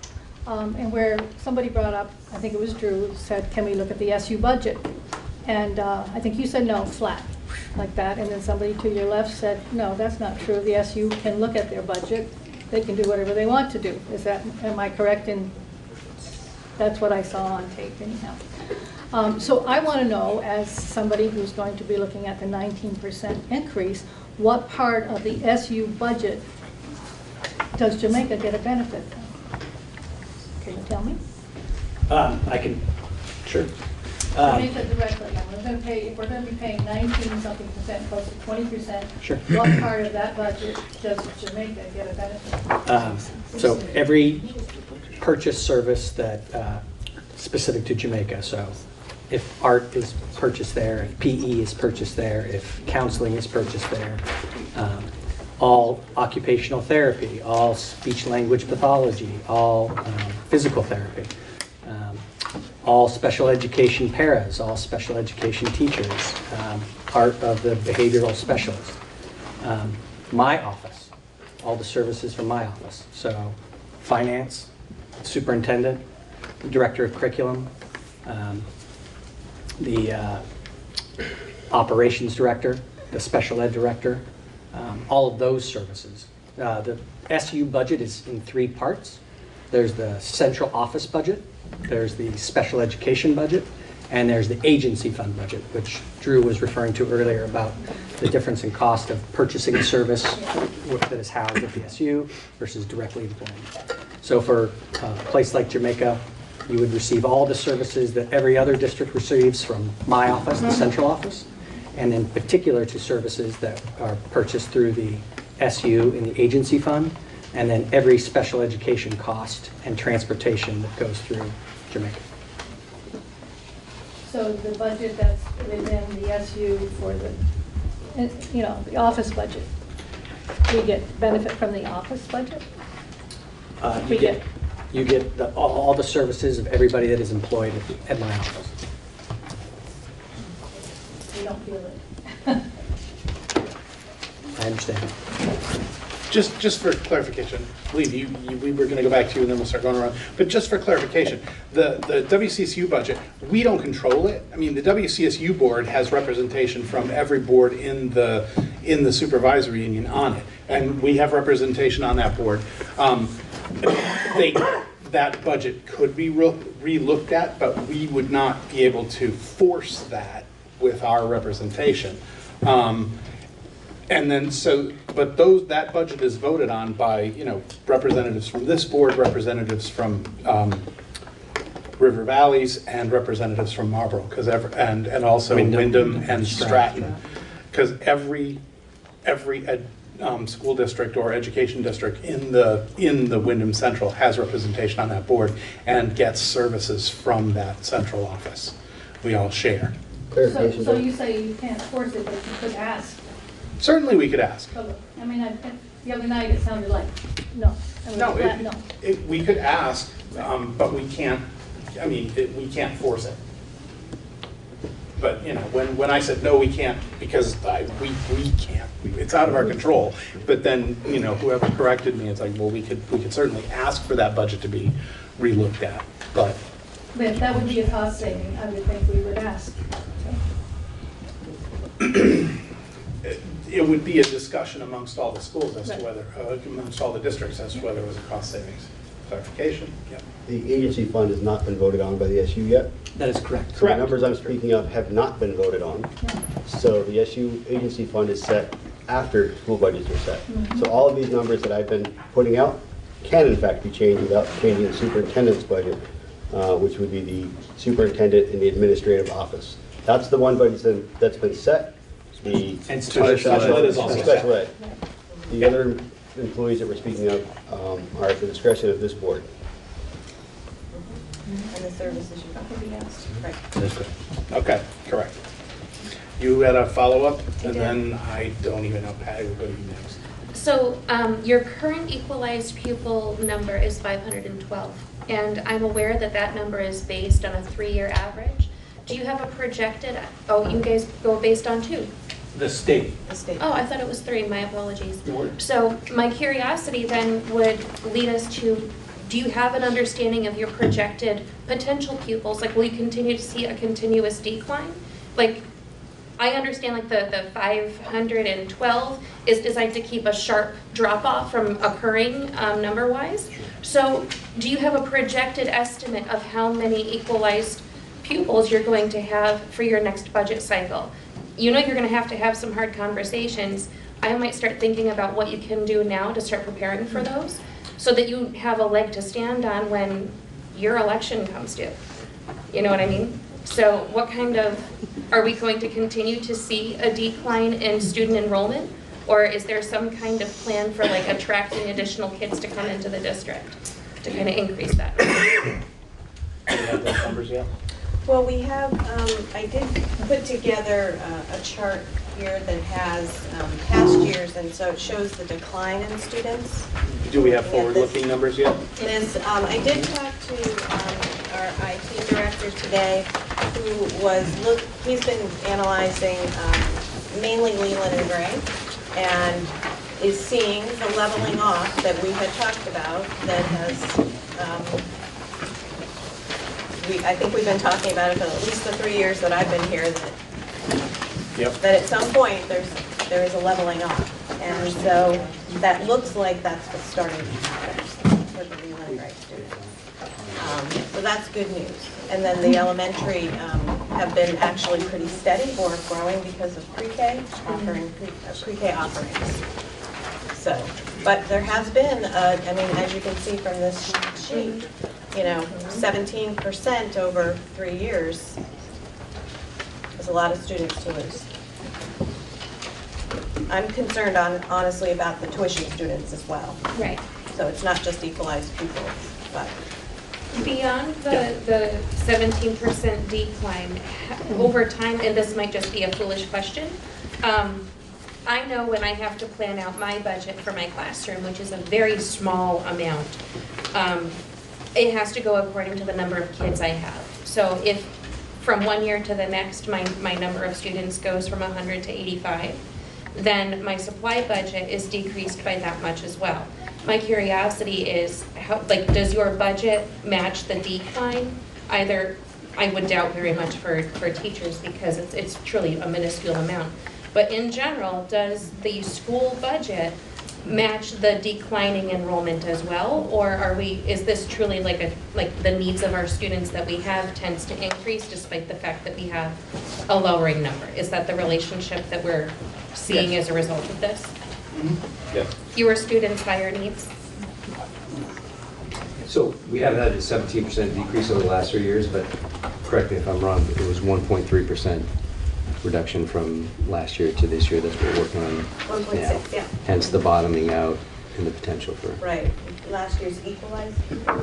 And where somebody brought up, I think it was Drew, said, can we look at the SU budget? And I think you said no, flat, like that. And then somebody to your left said, no, that's not true. The SU can look at their budget. They can do whatever they want to do. Am I correct in, that's what I saw on tape anyhow. So I want to know, as somebody who's going to be looking at the 19% increase, what part of the SU budget does Jamaica get a benefit from? Can you tell me? I can, sure. Jamaica directly, we're going to pay, if we're going to be paying 19-something%, close to 20%, sure. What part of that budget does Jamaica get a benefit? So every purchase service that specific to Jamaica, so if art is purchased there, if PE is purchased there, if counseling is purchased there, all occupational therapy, all speech language pathology, all physical therapy, all special education paras, all special education teachers, part of the behavioral specialist, my office, all the services from my office, so finance, superintendent, director of curriculum, the operations director, the special ed director, all of those services. The SU budget is in 3 parts. There's the central office budget, there's the special education budget, and there's the agency fund budget, which Drew was referring to earlier about the difference in cost of purchasing a service that is housed at the SU versus directly employed. So for a place like Jamaica, you would receive all the services that every other district receives from my office, the central office, and in particular to services that are purchased through the SU in the agency fund, and then every special education cost and transportation that goes through Jamaica. So the budget that's within the SU for the, the office budget, we get benefit from the office budget? You get all the services of everybody that is employed at my office. You don't feel it? I understand. Just for clarification, I believe we were going to go back to you and then we'll start going around. But just for clarification, the WCSU budget, we don't control it. I mean, the WCSU board has representation from every board in the supervisory union on it, and we have representation on that board. That budget could be re-looked at, but we would not be able to force that with our representation. And then but that budget is voted on by, representatives from this board, representatives from River Valleys, and representatives from Marlborough, and also Wyndham and Stratton, because every school district or education district in the Wyndham Central has representation on that board and gets services from that central office. We all share. So you say you can't force it, but you could ask. Certainly we could ask. I mean, The other night it sounded like, no. I mean, No, flat no. we could ask, but we can't, I mean, we can't force it. But, you know, when I said, no, we can't, because we can't, it's out of our control. But then, you know, whoever corrected me, it's like, well, we could certainly ask for that budget to be relooked at, but. But if that would be a cost saving, I would think we would ask. It would be a discussion amongst all the schools as to Right. whether, amongst all the districts as to whether it was a cost savings. Clarification, yeah. The agency fund has not been voted on by the SU yet. That is correct. So the numbers I'm speaking of have not been voted on. So the SU agency fund is set after school budgets are set. So all of these numbers that I've been putting out can in fact be changed without changing the superintendent's budget, which would be the superintendent in the administrative office. That's the one budget that's been set. The And special ed is also set. special ed. The other employees that we're speaking of are at the discretion of this board. And the services you can be asked, right. That's correct. Okay, correct. You had a follow-up, I and did. then I don't even know, Patty will go to you next. So your current equalized pupil number is 512, and I'm aware that that number is based on a 3-year average. Do you have a projected, oh, you guys go based on 2? The state. The state. Oh, I thought it was 3, my apologies. So my curiosity then would lead us to, do you have an understanding of your projected potential pupils? Like, will you continue to see a continuous decline? Like, I understand like the 512 is designed to keep a sharp drop off from occurring number-wise. So do you have a projected estimate of how many equalized pupils you're going to have for your next budget cycle? You know you're going to have some hard conversations. I might start thinking about what you can do now to start preparing for those so that you have a leg to stand on when your election comes due. You know what I mean? So what kind of, are we going to continue to see a decline in student enrollment? Or is there some kind of plan for like attracting additional kids to come into the district to kind of increase that? Do you have those numbers yet? Well, we have, I did put together a chart here that has past years, and so it shows the decline in students. Do we have Looking at this. forward-looking numbers yet? This, I did talk to our IT director today, who was, he's been analyzing mainly Leland and Gray, and is seeing the leveling off that we had talked about that has, I think we've been talking about it for at least the 3 years that I've been here, that at some point there is a leveling off. And so that looks like that's what's starting to happen for the Leland and Gray students. So that's good news. And then the elementary have been actually pretty steady or growing because of pre-K, offering pre-K offerings. So, but there has been, I mean, as you can see from this sheet, you know, 17% over 3 years is a lot of students to lose. I'm concerned honestly about the tuition students as well. Right. So it's not just equalized pupils, but. Beyond the 17% decline, over time, and this might just be a foolish question, I know when I have to plan out my budget for my classroom, which is a very small amount, it has to go according to the number of kids I have. So if from one year to the next, my number of students goes from 100 to 85, then my supply budget is decreased by that much as well. My curiosity is, how, like, does your budget match the decline? Either, I would doubt very much for teachers because it's truly a minuscule amount. But in general, does the school budget match the declining enrollment as well? Or is this truly like the needs of our students that we have tends to increase despite the fact that we have a lowering number? Is that the relationship that we're seeing as a result of this? Yes. Fewer students, higher needs? So we have had a 17% decrease over the last 3 years, but correct me if I'm wrong, it was 1.3% reduction from last year to this year. That's what we're working on 1.6, now. yeah. Hence the bottoming out and the potential for. Right. Last year's equalized people, were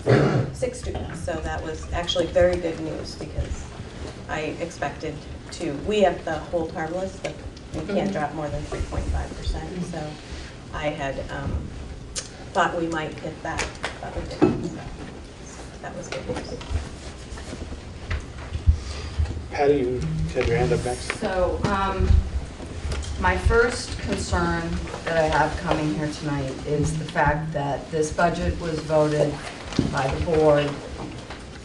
1.6. 6 students, so that was actually very good news because I expected to, we have the hold harmless, the It can't drop more than 3.5%. So I had thought we might hit that, but we didn't. So that was good news. Patty, you had your hand up next. So, my first concern that I have coming here tonight is the fact that this budget was voted by the board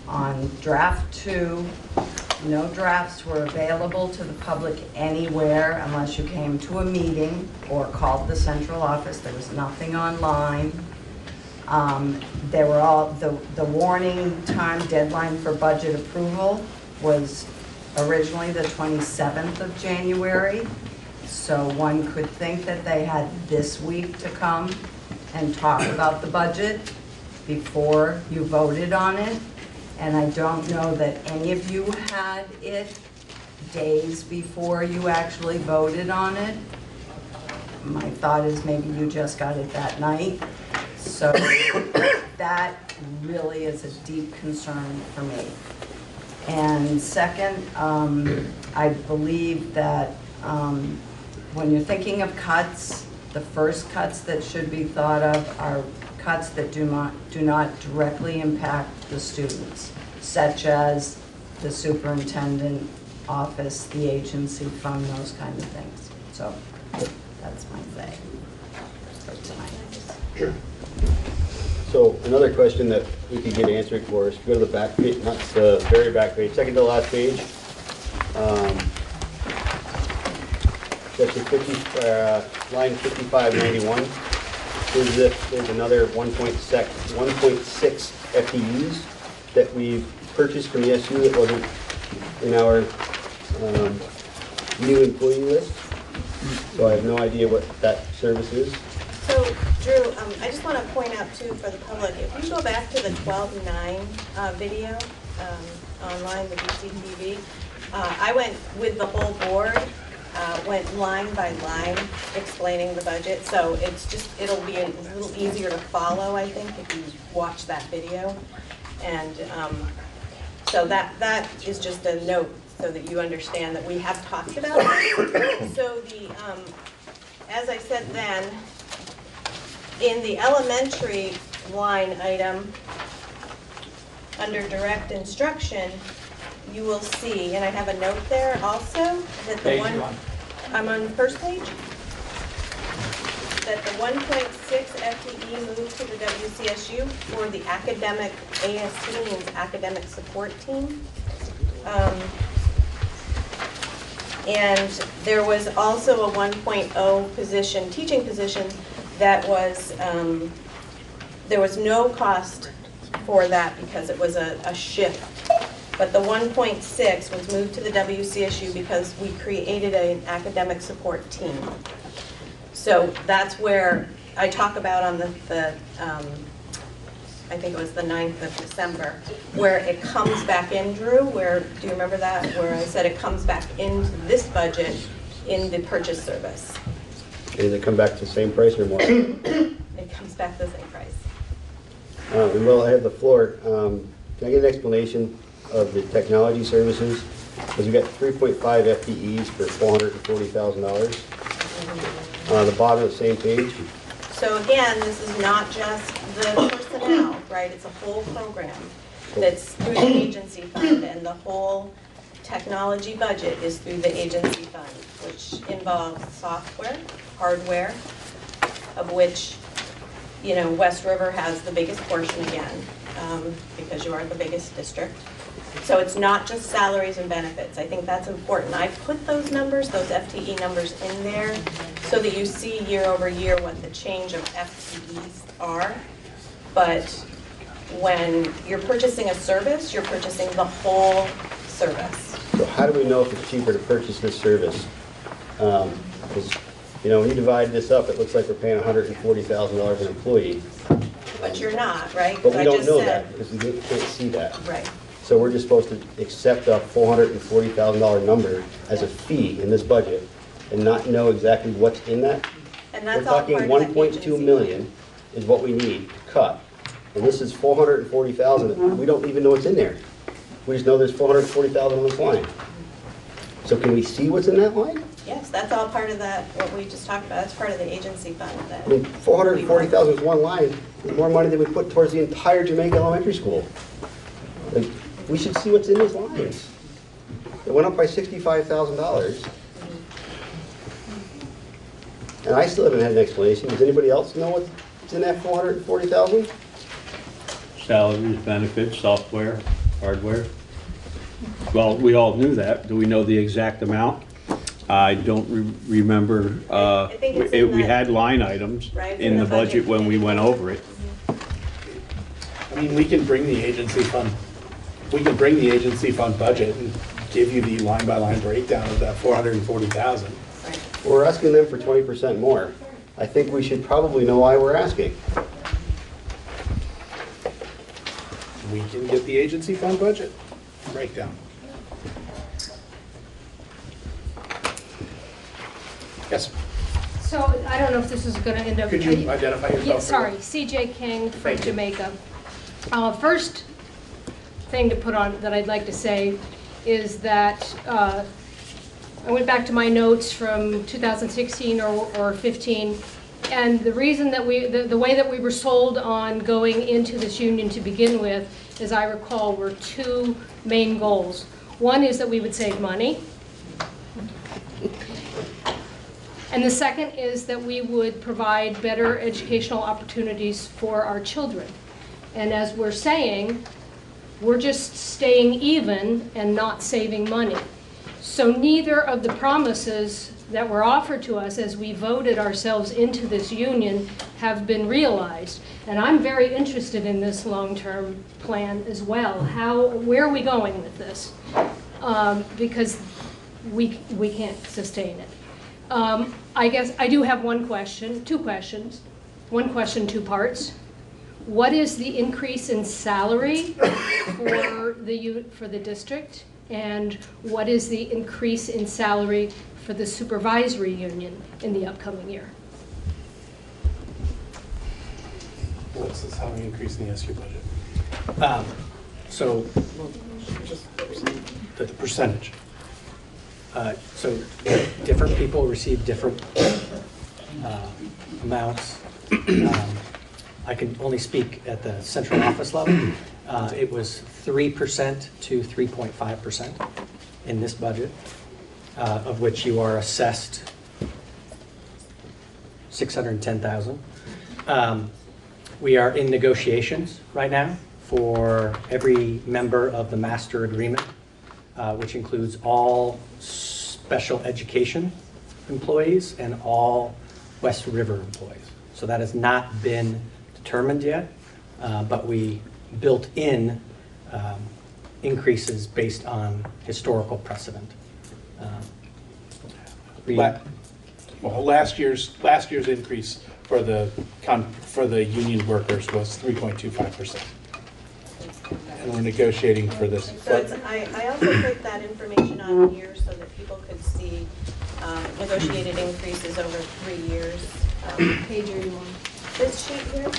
on draft 2. No drafts were available to the public anywhere unless you came to a meeting or called the central office. There was nothing online. There were all, the warning time deadline for budget approval was originally the 27th of January. So one could think that they had this week to come and talk about the budget before you voted on it. And I don't know that any of you had it days before you actually voted on it. My thought is maybe you just got it that night. So that really is a deep concern for me. And second, I believe that when you're thinking of cuts, the first cuts that should be thought of are cuts that do not directly impact the students, such as the superintendent office, the agency fund, those kind of things. So that's my say for tonight. Sure. So another question that we could get answered for is, if you go to the back page, not the very back page, second to last page, section 50, line 5591, there's another 1.6 FTEs that we've purchased from the SU that wasn't in our new employee list. So I have no idea what that service is. So, Drew, I just want to point out, too, for the public, if you go back to the 12-9 video online, the BCTV, I went with the whole board, went line by line explaining the budget. So it's just, it'll be a little easier to follow, I think, if you watch that video. And so that is just a note so that you understand that we have talked about it. So the, as I said then, in the elementary line item, under direct instruction, you will see, and I have a note there also, that the I'm on the first page, that the 1.6 FTE moved to the WCSU for the academic AST, means academic support team. And there was also a 1.0 position, teaching position, that was, there was no cost for that because it was a shift. But the 1.6 was moved to the WCSU because we created an academic support team. So that's where I talk about on the I think it was the 9th of December, where it comes back in, Drew, where, do you remember that? Where I said it comes back into this budget in the purchase service. Does it come back to the same price or more? It comes back to the same price. And while I have the floor, can I get an explanation of the technology services? Because we got 3.5 FTEs for $440,000. The bottom of the same page. So again, this is not just the personnel, right? It's a whole program that's through the agency fund, and the whole technology budget is through the agency fund, which involves software, hardware, of which, you know, West River has the biggest portion again, because you are the biggest district. So it's not just salaries and benefits. I think that's important. I put those numbers, those FTE numbers in there so that you see year over year what the change of FTEs are. But when you're purchasing a service, you're purchasing the whole service. So how do we know if it's cheaper to purchase this service? Because, you know, when you divide this up, it looks like we're paying $140,000 an employee. But you're not, right? But we don't know that because we can't see that. Right. So we're just supposed to accept a $440,000 number as a fee in this budget and not know exactly what's in that? And that's we're all talking part of the 1.2 million is what we need to cut. And this is 440,000. We don't even know what's in there. We just know there's 440,000 on this line. So can we see what's in that line? Yes, that's all part of that, what we just talked about. That's part of the agency fund. That I mean, 440,000 is one line, more money than we put towards the entire Jamaica Elementary School. Like, we should see what's in these lines. It went up by $65,000. And I still haven't had an explanation. Does anybody else know what's in that 440,000? Salaries, benefits, software, hardware. Well, we all knew that. Do we know the exact amount? I don't remember. I think it's in We that- had line items Right, in the budget when we went over it. I mean, we can bring the agency fund budget and give you the line-by-line breakdown of that 440,000. We're asking them for 20% more. I think we should probably know why we're asking. We can get the agency fund budget breakdown. Yes. So I don't know if this is going to end up. Could you identify yourself? Yeah, sorry, CJ King from Jamaica. First thing to put on that I'd like to say is that I went back to my notes from 2016 or 15, and the reason that the way that we were sold on going into this union to begin with, as I recall, were two main goals. One is that we would save money. And the second is that we would provide better educational opportunities for our children. And as we're saying, we're just staying even and not saving money. So neither of the promises that were offered to us as we voted ourselves into this union have been realized. And I'm very interested in this long-term plan as well. Where are we going with this? Because we can't sustain it. I guess I do have two questions. One question, two parts. What is the increase in salary for the district? And what is the increase in salary for the supervisory union in the upcoming year? What's the salary increase in the SU budget? So, the percentage. So different people receive different amounts. I can only speak at the central office level. It was 3% to 3.5% in this budget, of which you are assessed $610,000. We are in negotiations right now for every member of the master agreement, which includes all special education employees and all West River employees. So that has not been determined yet, but we built in increases based on historical precedent. Last year's increase for the union workers was 3.25%. And we're negotiating for this. So I also put that information on here so that people could see negotiated increases over 3 years. Page 81. This sheet here.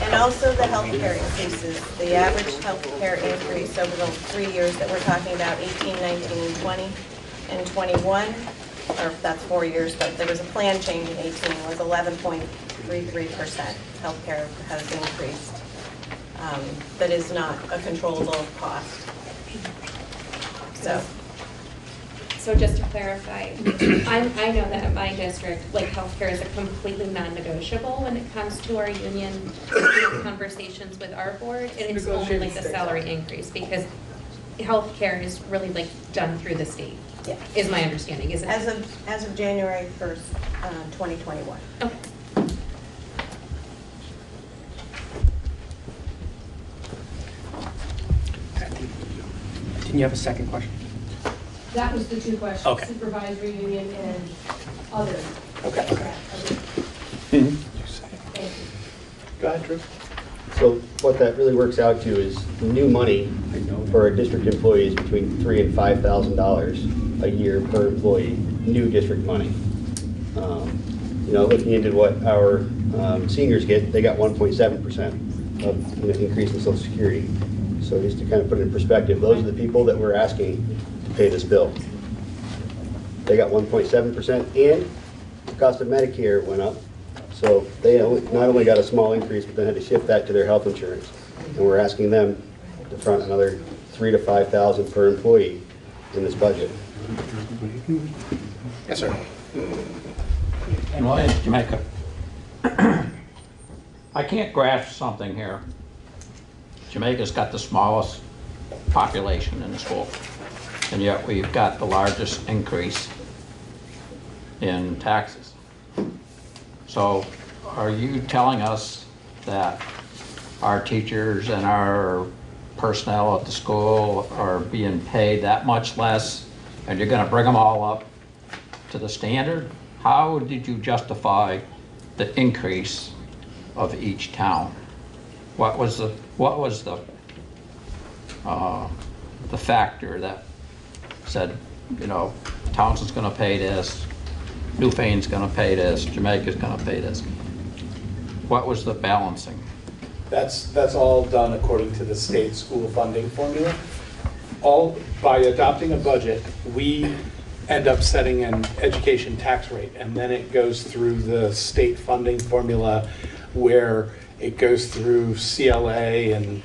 And also the healthcare increases. The average healthcare increase over the 3 years that we're talking about, 18, 19, and 20, and 21, or that's 4 years, but there was a plan change in 18, was 11.33%. Healthcare has increased. That is not a controllable cost. So just to clarify, I know that at my district, like healthcare is a completely non-negotiable when it comes to our union conversations with our board, and it's only like the salary increase because healthcare is really like done through the state. Yeah. Is my understanding, is it? As of January 1st, 2021. Okay. Didn't you have a second question? That was the two questions, Okay. supervisory union and other. Okay. Thank you. Go ahead, Drew. So what that really works out to is new money for our district employees between $3,000 and $5,000 a year per employee, new district money. Looking into what our seniors get, they got 1.7% of increase in Social Security. So just to kind of put it in perspective, those are the people that we're asking to pay this bill. They got 1.7% and the cost of Medicare went up. So they not only got a small increase, but then had to shift that to their health insurance. And we're asking them to front another $3,000 to $5,000 per employee in this budget. Yes, sir. And well, Jamaica, I can't grasp something here. Jamaica's got the smallest population in the school, and yet we've got the largest increase in taxes. So are you telling us that our teachers and our personnel at the school are being paid that much less, and you're going to bring them all up to the standard? How did you justify the increase of each town? What was the factor that said, you know, Townsend's going to pay this, Newfane's going to pay this, Jamaica's going to pay this? What was the balancing? That's all done according to the state school funding formula. All by adopting a budget, we end up setting an education tax rate, and then it goes through the state funding formula where it goes through CLA and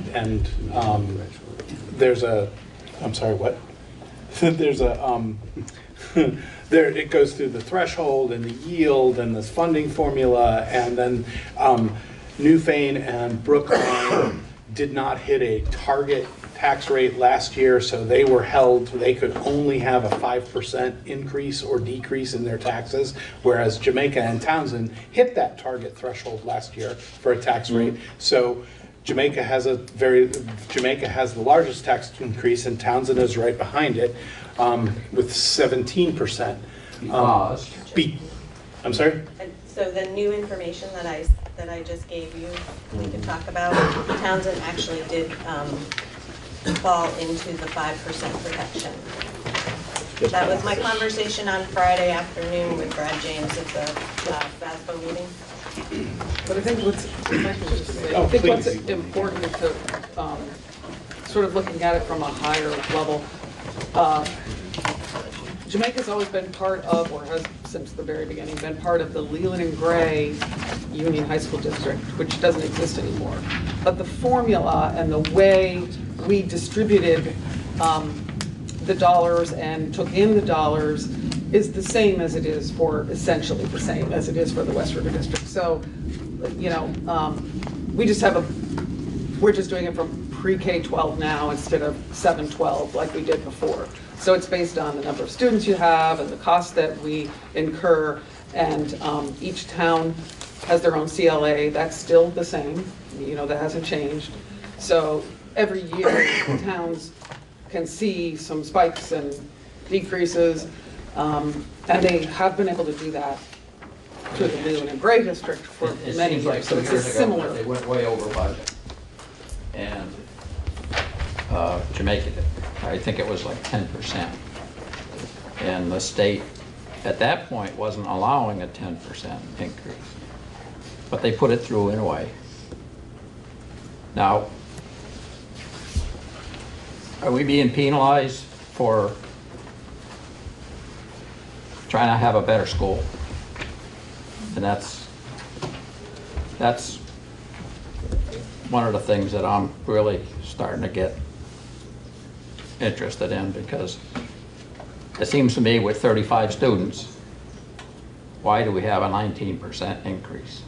there's a, I'm sorry, what? There's a, there it goes through the threshold and the yield and this funding formula, and then Newfane and Brookline did not hit a target tax rate last year, so they were held, they could only have a 5% increase or decrease in their taxes, whereas Jamaica and Townsend hit that target threshold last year for a tax rate. So Jamaica has the largest tax increase, and Townsend is right behind it with 17%. I'm sorry? So the new information that I just gave you, we can talk about. Townsend actually did fall into the 5% protection. That was my conversation on Friday afternoon with Brad James at the FASBO meeting. But I think what's important to sort of looking at it from a higher level, Jamaica's always been part of, or has since the very beginning, been part of the Leland and Gray Union High School District, which doesn't exist anymore. But the formula and the way we distributed the dollars and took in the dollars is the same as it is for, essentially the same as it is for the West River District. So, you know, we just have we're just doing it from pre-K-12 now instead of 7-12 like we did before. So it's based on the number of students you have and the costs that we incur, and each town has their own CLA. That's still the same, you know, that hasn't changed. So every year towns can see some spikes and decreases, and they have been able to do that to the Leland and Gray District for many years. Like so it's a similar. They went way over budget, and Jamaica did. I think it was like 10%. And the state at that point wasn't allowing a 10% increase, but they put it through anyway. Now, are we being penalized for trying to have a better school? And that's one of the things that I'm really starting to get interested in, because it seems to me with 35 students, why do we have a 19% increase?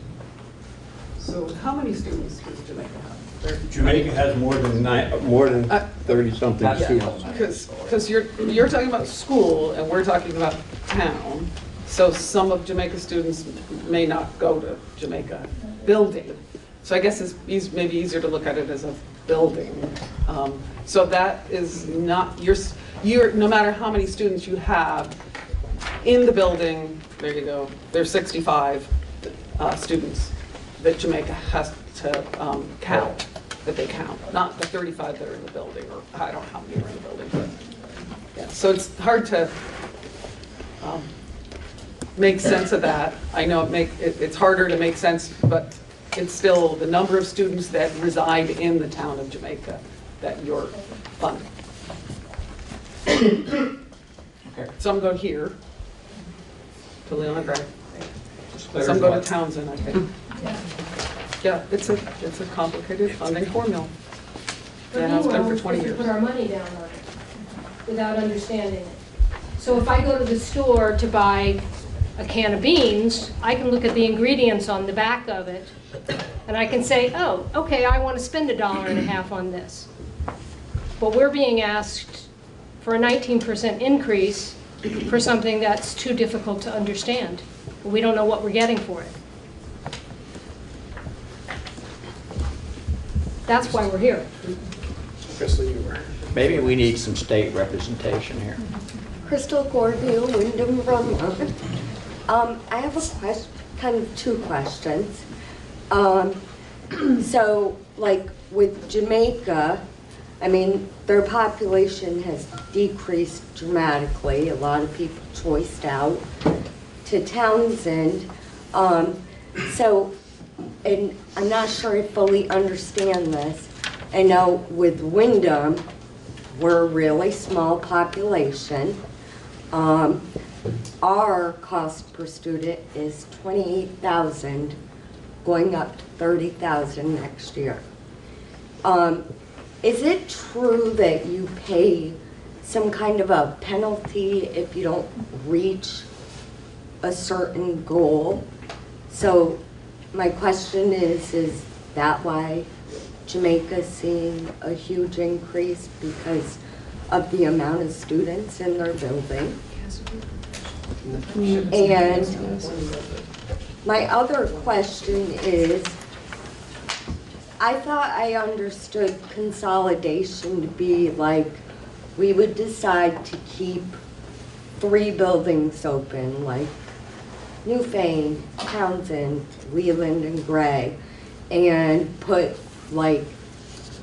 So how many students does Jamaica have? Jamaica has more than 30-something students. Because you're talking about school and we're talking about town, so some of Jamaica students may not go to Jamaica building. So I guess it's maybe easier to look at it as a building. So that is not, you're no matter how many students you have in the building, there you go, there's 65 students that Jamaica has to count, that they count, not the 35 that are in the building, or I don't know how many are in the building, but yeah. So it's hard to make sense of that. I know it's harder to make sense, but it's still the number of students that reside in the town of Jamaica that you're funding. Some go here, to Leland Gray. clear Some as go to mud. Townsend, I think. Yeah, it's a complicated funding formula. But It has been meanwhile, for we're 20 supposed to years. put our money down on it without understanding it. So if I go to the store to buy a can of beans, I can look at the ingredients on the back of it, and I can say, oh, okay, I want to spend $1.50 on this. But we're being asked for a 19% increase for something that's too difficult to understand. We don't know what we're getting for it. That's why we're here. Crystal, you were. Maybe we need some state representation here. Crystal Gorville, Wyndham, Vermont. I have a kind of two questions. So, like with Jamaica, I mean, their population has decreased dramatically. A lot of people choiced out to Townsend. So, and I'm not sure I fully understand this. I know with Wyndham, we're a really small population. Our cost per student is $28,000, going up to $30,000 next year. Is it true that you pay some kind of a penalty if you don't reach a certain goal? So my question is that why Jamaica's seeing a huge increase because of the amount of students in their building? And my other question is, I thought I understood consolidation to be like we would decide to keep 3 buildings open, like Newfane, Townsend, Leland, and Gray, and put like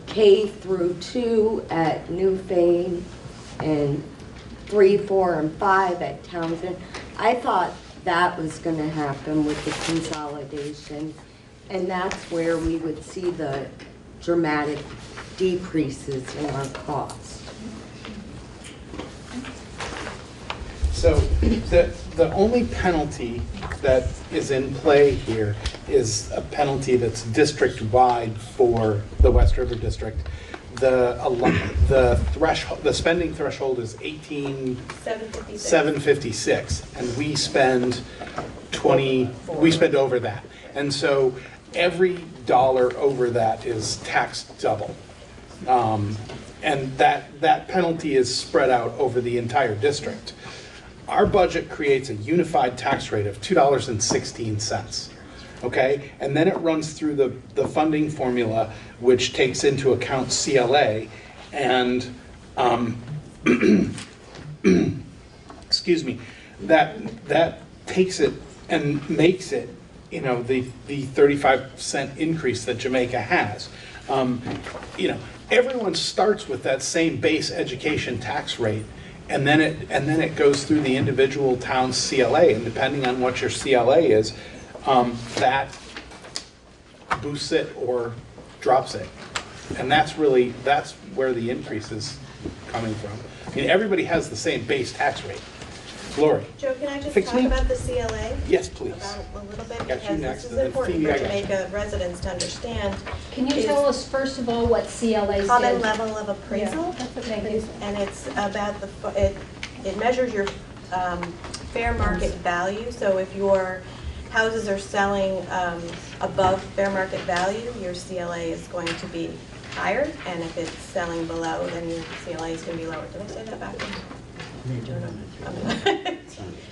K through 2 at Newfane and 3, 4, and 5 at Townsend. I thought that was going to happen with the consolidation, and that's where we would see the dramatic decreases in our costs. So the only penalty that is in play here is a penalty that's district-wide for the West River District. The threshold, the spending threshold is $18,756, and we spend over that. And so every dollar over that is taxed double. And that penalty is spread out over the entire district. Our budget creates a unified tax rate of $2.16. Okay, and then it runs through the funding formula, which takes into account CLA, and excuse me, that takes it and makes it, you know, the 35% increase that Jamaica has. You know, everyone starts with that same base education tax rate, and then it goes through the individual town's CLA, and depending on what your CLA is, that boosts it or drops it. And that's where the increase is coming from. I mean, everybody has the same base tax rate. Lori? Joe, can I just Fix talk me? about the CLA? Yes, please. About a little bit, Got you because next, this and is then important Phoebe, for I got you. Jamaica residents to understand. Can you tell us, first of all, what CLA Common stands? level of appraisal? Yeah, that's okay. Thank you. And it's about it measures your fair market value. So if your houses are selling above fair market value, your CLA is going to be higher, and if it's selling below, then your CLA is going to be lower. Did I say that backwards?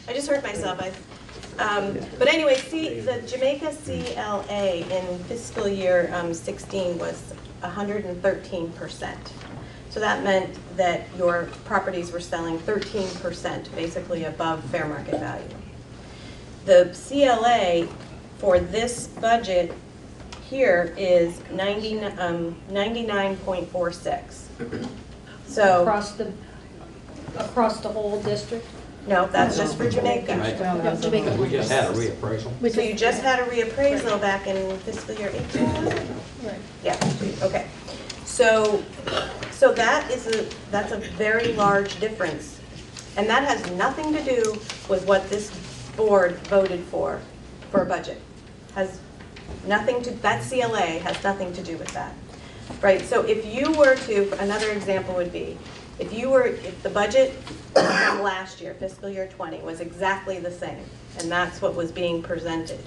I just heard myself. But anyway, the Jamaica CLA in fiscal year 16 was 113%. So that meant that your properties were selling 13% basically above fair market value. The CLA for this budget here is 99.46. So Across the whole district? No, that's just for Jamaica. Jamaica. We just had a reappraisal. So you just had a reappraisal back in fiscal year 18, was it? Right. Yeah, okay. So So that's a very large difference. And that has nothing to do with what this board voted for a budget. Has nothing to, that CLA has nothing to do with that. Right, so if you were to, another example would be, if the budget from last year, fiscal year 20, was exactly the same, and that's what was being presented.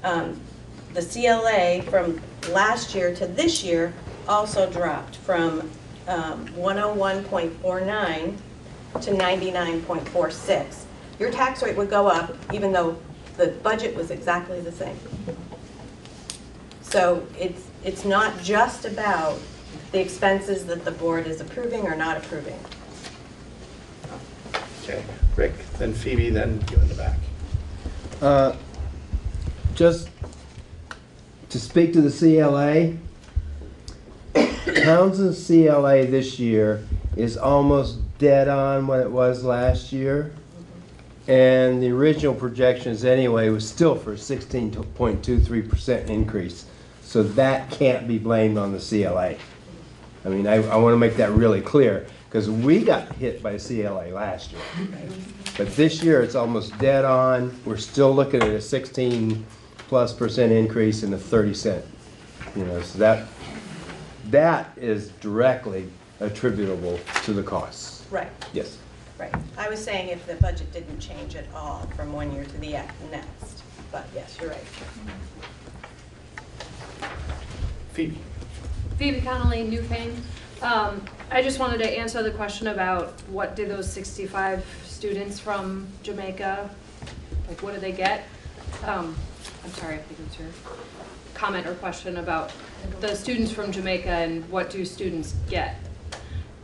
The CLA from last year to this year also dropped from 101.49 to 99.46. Your tax rate would go up even though the budget was exactly the same. So it's not just about the expenses that the board is approving or not approving. Okay, Rick, then Phoebe, then you in the back. Just to speak to the CLA, Townsend's CLA this year is almost dead on what it was last year. And the original projections anyway was still for a 16.23% increase. So that can't be blamed on the CLA. I mean, I want to make that really clear because we got hit by CLA last year. But this year it's almost dead on. We're still looking at a 16+% increase in the 30 cent. You know, so that is directly attributable to the costs. Right. Yes. Right. I was saying if the budget didn't change at all from one year to the next. But yes, you're right. Phoebe. Phoebe Connolly, Newfane. I just wanted to answer the question about what do those 65 students from Jamaica, like what do they get? I'm sorry, I think it's your comment or question about the students from Jamaica and what do students get.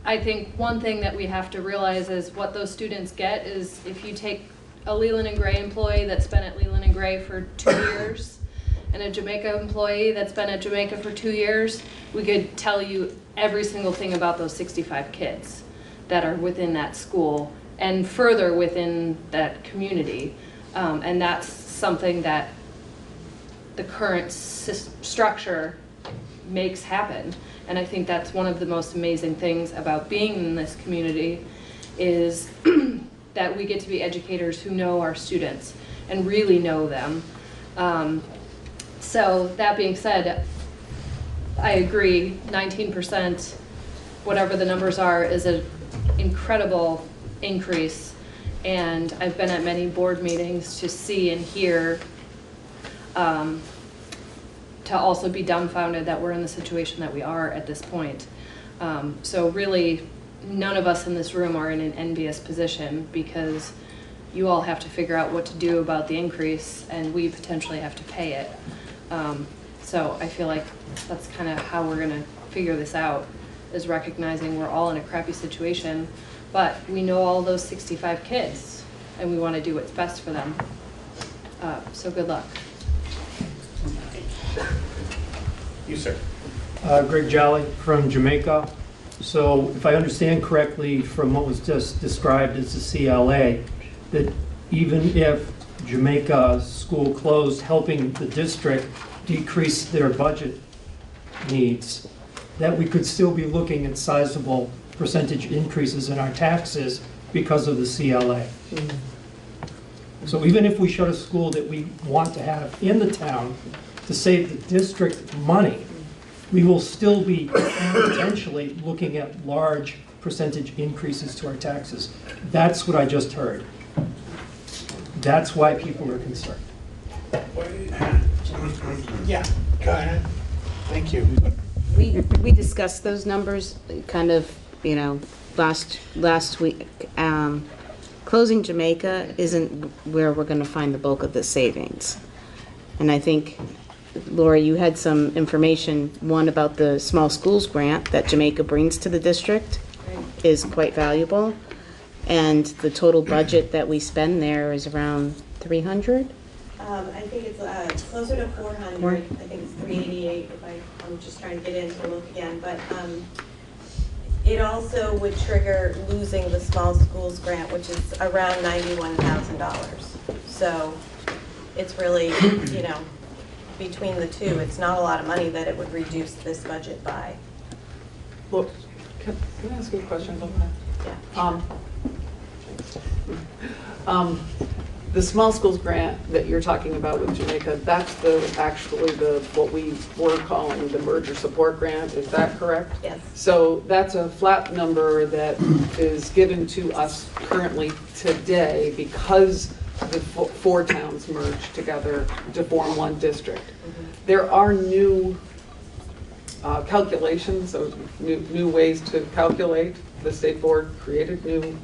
I think one thing that we have to realize is what those students get is if you take a Leland and Gray employee that's been at Leland and Gray for 2 years and a Jamaica employee that's been at Jamaica for 2 years, we could tell you every single thing about those 65 kids that are within that school and further within that community. And that's something that the current structure makes happen. And I think that's one of the most amazing things about being in this community is that we get to be educators who know our students and really know them. So that being said, I agree, 19%, whatever the numbers are, is an incredible increase. And I've been at many board meetings to see and hear, to also be dumbfounded that we're in the situation that we are at this point. So really, none of us in this room are in an envious position because you all have to figure out what to do about the increase and we potentially have to pay it. So I feel like that's kind of how we're gonna figure this out, is recognizing we're all in a crappy situation, but we know all those 65 kids and we wanna do what's best for them. So good luck. You, sir. Greg Jolly from Jamaica. So if I understand correctly from what was just described as the CLA, that even if Jamaica's school closed, helping the district decrease their budget needs, that we could still be looking at sizable percentage increases in our taxes because of the CLA. So even if we shut a school that we want to have in the town to save the district money, we will still be potentially looking at large percentage increases to our taxes. That's what I just heard. That's why people are concerned. Yeah, go ahead. Thank you. We discussed those numbers kind of, you know, last week. Closing Jamaica isn't where we're going to find the bulk of the savings. And I think, Laura, you had some information, one about the small schools grant that Jamaica brings to the district is quite valuable. And the total budget that we spend there is around 300? I think it's closer to 400. I think it's 388 if I'm just trying to get in to look again. But it also would trigger losing the small schools grant, which is around $91,000. So it's really, you know, between the two, it's not a lot of money that it would reduce this budget by. Look, Can I ask you a question about that? Yeah. The small schools grant that you're talking about with Jamaica, that's actually what we were calling the merger support grant, is that correct? Yes. So that's a flat number that is given to us currently today because the four towns merged together to form one district. There are new calculations, so new ways to calculate. The state board created new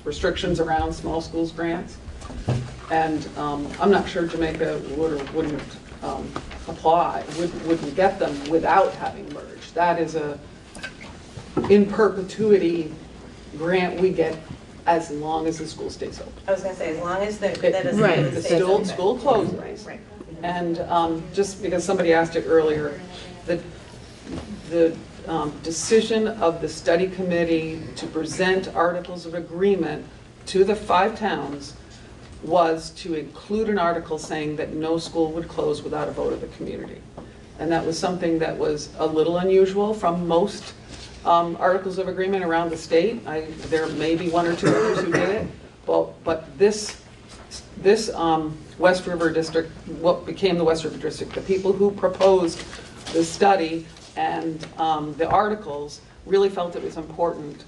restrictions around small schools grants. And I'm not sure Jamaica would or wouldn't apply, wouldn't get them without having merged. That is a in perpetuity grant we get as long as the school stays open. I was going to say, as long as that is Right, the the school closes. Right. And just because somebody asked it earlier, the decision of the study committee to present articles of agreement to the 5 towns was to include an article saying that no school would close without a vote of the community. And that was something that was a little unusual from most articles of agreement around the state. There may be 1 or 2 others who did it, but this West River District, what became the West River District, the people who proposed the study and the articles really felt it was important.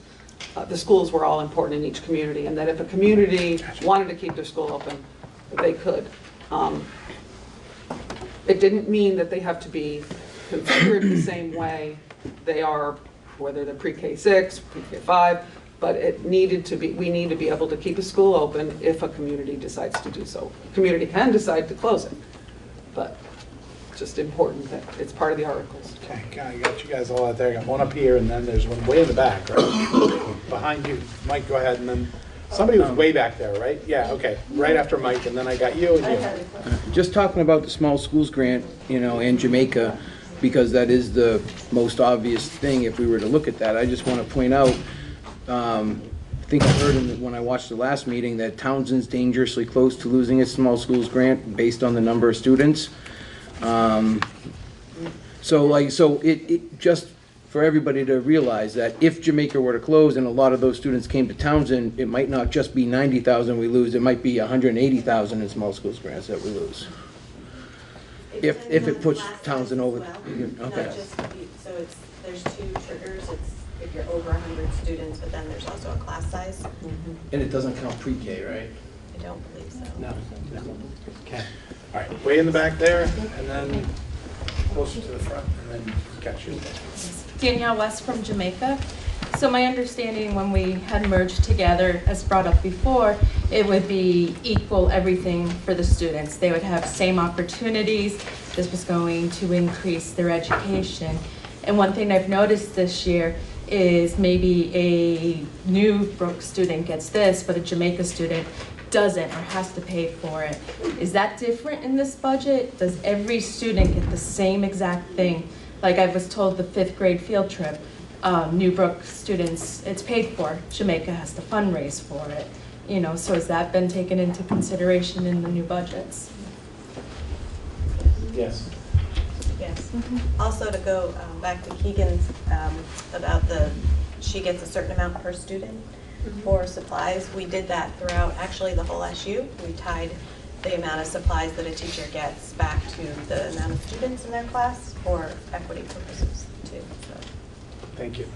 The schools were all important in each community, and that if a community wanted to keep their school open, they could. It didn't mean that they have to be configured the same way they are, whether they're pre-K 6, pre-K 5, but it needed to be, we need to be able to keep a school open if a community decides to do so. A community can decide to close it, but it's just important that it's part of the articles. Okay, I got you guys all out there. I got one up here, and then there's one way in the back, right? Behind you. Mike, go ahead, and then somebody was way back there, right? Yeah, okay, right after Mike, and then I got you and you. Just talking about the small schools grant, and Jamaica, because that is the most obvious thing if we were to look at that. I just want to point out, I think I heard when I watched the last meeting that Townsend's dangerously close to losing its small schools grant based on the number of students. So it just for everybody to realize that if Jamaica were to close and a lot of those students came to Townsend, it might not just be 90,000 we lose, it might be 180,000 in small schools grants that we lose. If it puts Townsend over. Okay. So there's 2 triggers. It's if you're over 100 students, but then there's also a class size. And it doesn't count pre-K, right? I don't believe so. No. Okay. All right, way in the back there, and then closer to the front, and then catch you. Danielle West from Jamaica. So my understanding when we had merged together, as brought up before, it would be equal everything for the students. They would have same opportunities. This was going to increase their education. And one thing I've noticed this year is maybe a New Brook student gets this, but a Jamaica student doesn't or has to pay for it. Is that different in this budget? Does every student get the same exact thing? Like I was told the 5th grade field trip, New Brook students, it's paid for. Jamaica has to fundraise for it. So has that been taken into consideration in the new budgets? Yes. Yes. Also to go back to Keegan's about she gets a certain amount per student for supplies. We did that throughout actually the whole SU. We tied the amount of supplies that a teacher gets back to the amount of students in their class for equity purposes too. So. Thank you.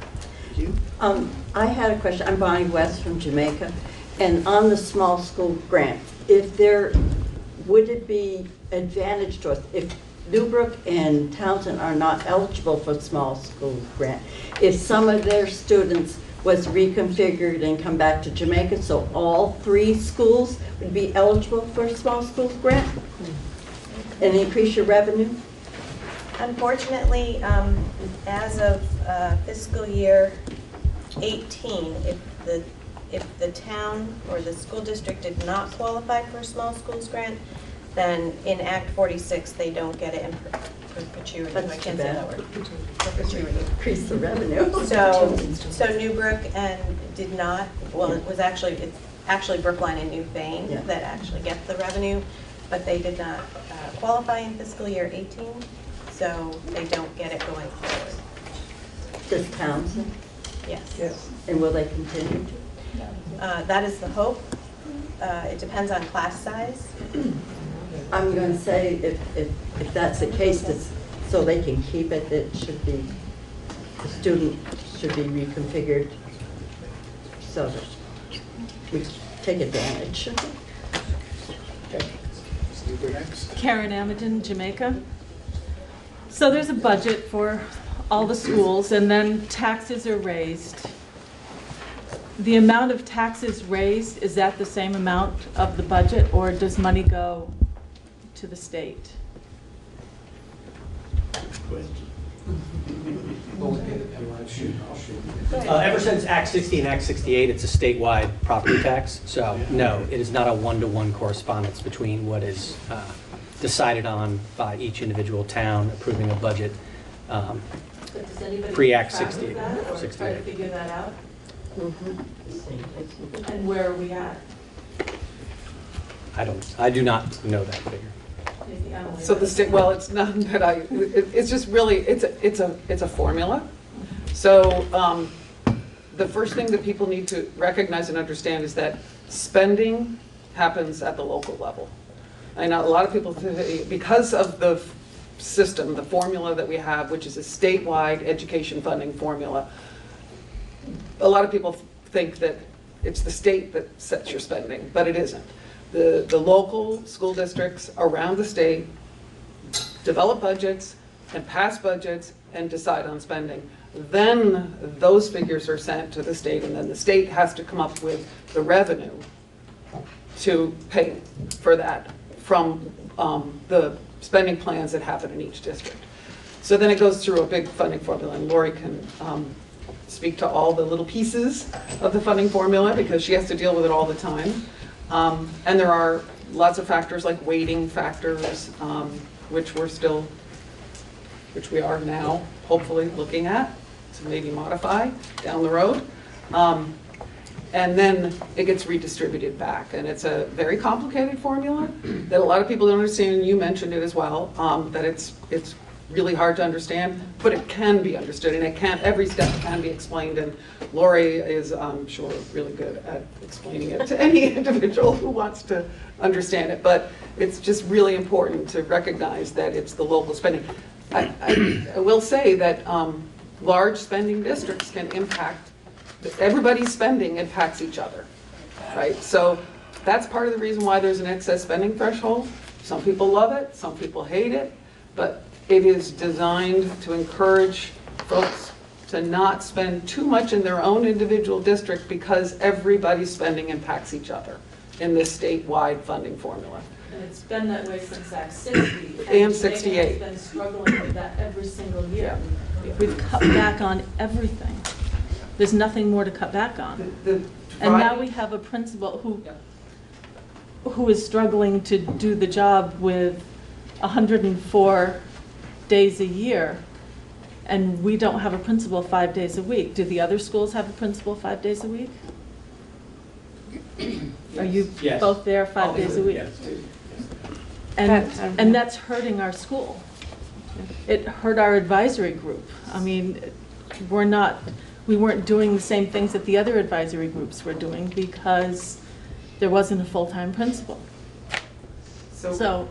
I had a question. I'm Bonnie West from Jamaica, and on the small school grant, would it be advantage to us if Newbrook and Townsend are not eligible for small school grant, if some of their students was reconfigured and come back to Jamaica, so all 3 schools would be eligible for small schools grant and increase your revenue? Unfortunately, as of fiscal year 18, if the town or the school district did not qualify for a small schools grant, then in Act 46 they don't get it in perpetuity. That's I can't too say bad. that word. Perpetuity. Increase the revenue. So Newbrook and did not. Well, it's actually Brookline and New Fane that actually get the revenue, but they did not qualify in fiscal year 18, so they don't get it going forward. Does Townsend? Yes. And will they continue to? That is the hope. It depends on class size. I'm going to say if that's the case, so they can keep it, it should be, the student should be reconfigured so that we take advantage. Karen Amadon, Jamaica. So there's a budget for all the schools, and then taxes are raised. The amount of taxes raised, is that the same amount of the budget, or does money go to the state? Ever since Act 60 and Act 68, it's a statewide property tax. So no, it is not a one-to-one correspondence between what is decided on by each individual town approving a budget pre-Act 68. Try to figure that out? And where are we at? I do not know that figure. So the state, well, it's not that it's just really, it's a formula. So the first thing that people need to recognize and understand is that spending happens at the local level. I know a lot of people, because of the system, the formula that we have, which is a statewide education funding formula, a lot of people think that it's the state that sets your spending, but it isn't. The local school districts around the state develop budgets and pass budgets and decide on spending. Then those figures are sent to the state, and then the state has to come up with the revenue to pay for that from the spending plans that happen in each district. So then it goes through a big funding formula, and Lori can speak to all the little pieces of the funding formula because she has to deal with it all the time. And there are lots of factors like weighting factors, which we are now hopefully looking at to maybe modify down the road. And then it gets redistributed back. And it's a very complicated formula that a lot of people don't understand, and you mentioned it as well, that it's really hard to understand, but it can be understood, and every step can be explained, and Lori is, I'm sure, really good at explaining it to any individual who wants to understand it, but it's just really important to recognize that it's the local spending. I will say that large spending districts can impact, everybody's spending impacts each other, right? So that's part of the reason why there's an excess spending threshold. Some people love it, some people hate it, but it is designed to encourage folks to not spend too much in their own individual district because everybody's spending impacts each other in this statewide funding formula. And it's been that way since Act 60. And 68. Jamaica has been struggling with that every single year. We've cut back on everything. There's nothing more to cut back on. And now we have a principal who is struggling to do the job with 104 days a year, and we don't have a principal 5 days a week. Do the other schools have a principal 5 days a week? Are you both there 5 days a week? Yes. And that's hurting our school. It hurt our advisory group. I mean, we weren't doing the same things that the other advisory groups were doing because there wasn't a full-time principal. So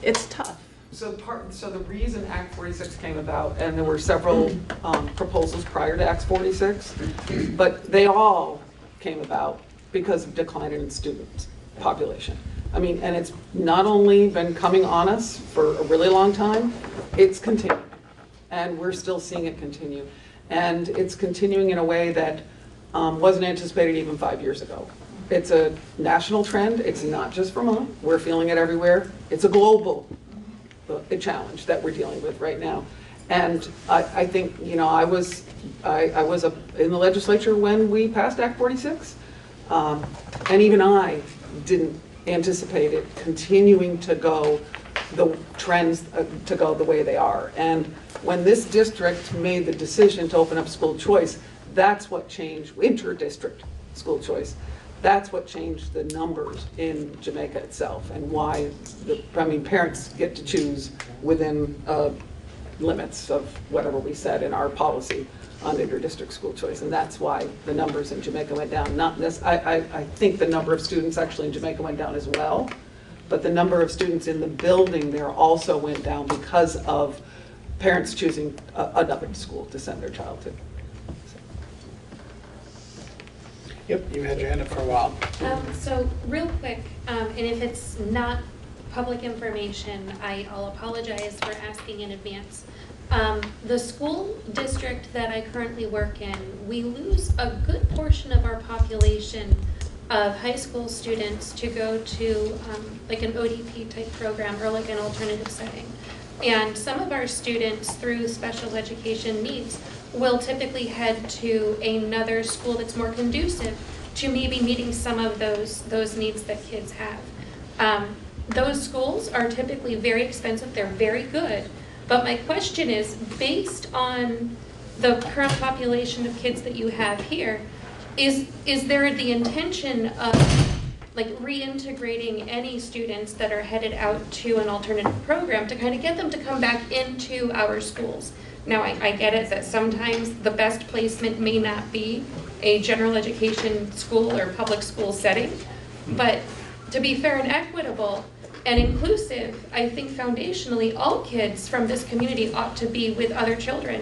it's tough. So the reason Act 46 came about, and there were several proposals prior to Act 46, but they all came about because of decline in student population. I mean, and it's not only been coming on us for a really long time, it's continuing. And we're still seeing it continue. And it's continuing in a way that wasn't anticipated even 5 years ago. It's a national trend. It's not just Vermont. We're feeling it everywhere. It's a global challenge that we're dealing with right now. And I think, you know, I was in the legislature when we passed Act 46. And even I didn't anticipate it continuing to go, the trends to go the way they are. And when this district made the decision to open up school choice, that's what changed, inter-district school choice. That's what changed the numbers in Jamaica itself, and why parents get to choose within limits of whatever we said in our policy on inter-district school choice, and that's why the numbers in Jamaica went down. I think the number of students actually in Jamaica went down as well, but the number of students in the building there also went down because of parents choosing another school to send their child to. Yep, you had your hand up for a while. So real quick, and if it's not public information, I'll apologize for asking in advance. The school district that I currently work in, we lose a good portion of our population of high school students to go to like an ODP type program or like an alternative setting. And some of our students through special education needs will typically head to another school that's more conducive to maybe meeting some of those needs that kids have. Those schools are typically very expensive, they're very good, but my question is, based on the current population of kids that you have here, is there the intention of like reintegrating any students that are headed out to an alternative program to kind of get them to come back into our schools? Now, I get it that sometimes the best placement may not be a general education school or public school setting, but to be fair and equitable and inclusive, I think foundationally all kids from this community ought to be with other children,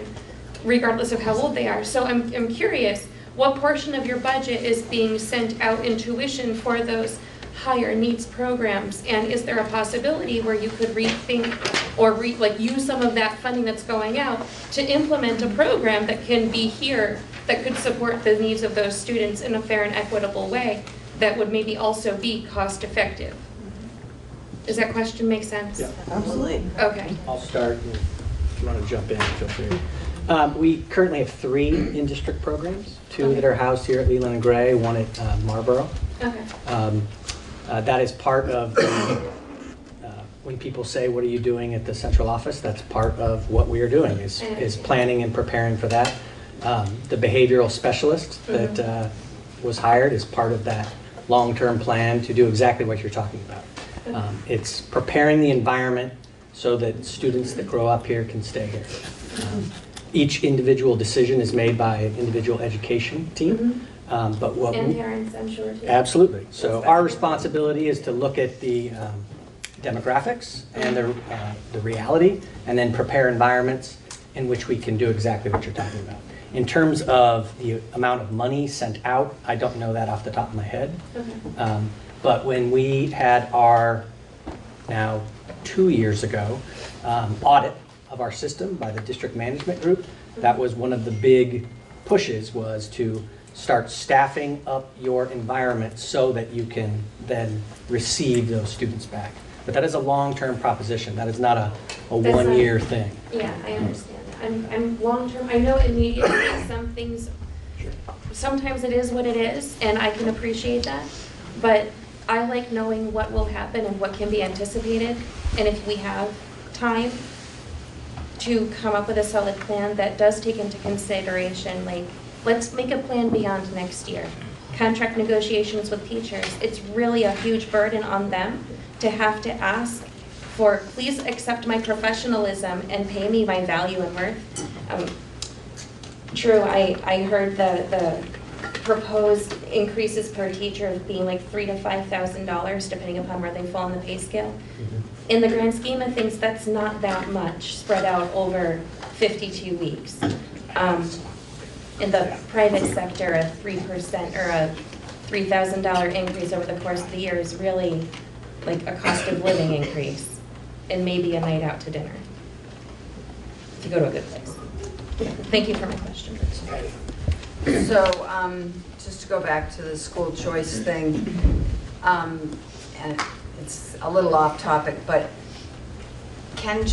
regardless of how old they are. So I'm curious, what portion of your budget is being sent out in tuition for those higher needs programs? And is there a possibility where you could rethink or use some of that funding that's going out to implement a program that can be here that could support the needs of those students in a fair and equitable way that would maybe also be cost effective? Does that question make sense? Yeah, absolutely. Okay. I'll start, and if you want to jump in, feel free. We currently have 3 in-district programs, 2 that are housed here at Leland and Gray, 1 at Marlboro. Okay. That is part of the, when people say, what are you doing at the central office? That's part of what we are doing, is planning and preparing for that. The behavioral specialist that was hired is part of that long-term plan to do exactly what you're talking about. It's preparing the environment so that students that grow up here can stay here. Each individual decision is made by an individual education team. But what and parents, I'm sure, too. Absolutely. So our responsibility is to look at the demographics and the reality, and then prepare environments in which we can do exactly what you're talking about. In terms of the amount of money sent out, I don't know that off the top of my head. Okay. But when we had our, now 2 years ago, audit of our system by the district management group, that was one of the big pushes, was to start staffing up your environment so that you can then receive those students back. But that is a long-term proposition. That is not a one-year thing. Yeah, I understand that. I'm long-term. I know immediately some things, sometimes it is what it is, and I can appreciate that. But I like knowing what will happen and what can be anticipated. And if we have time to come up with a solid plan that does take into consideration, like, let's make a plan beyond next year. Contract negotiations with teachers, it's really a huge burden on them to have to ask for, please accept my professionalism and pay me my value and worth. True, I heard the proposed increases per teacher being like $3,000 to $5,000 depending upon where they fall on the pay scale. In the grand scheme of things, that's not that much spread out over 52 weeks. In the private sector, a 3% or a $3,000 increase over the course of the year is really like a cost of living increase and maybe a night out to dinner to go to a good place. Thank you for my question. So, just to go back to the school choice thing, and it's a little off topic, but can the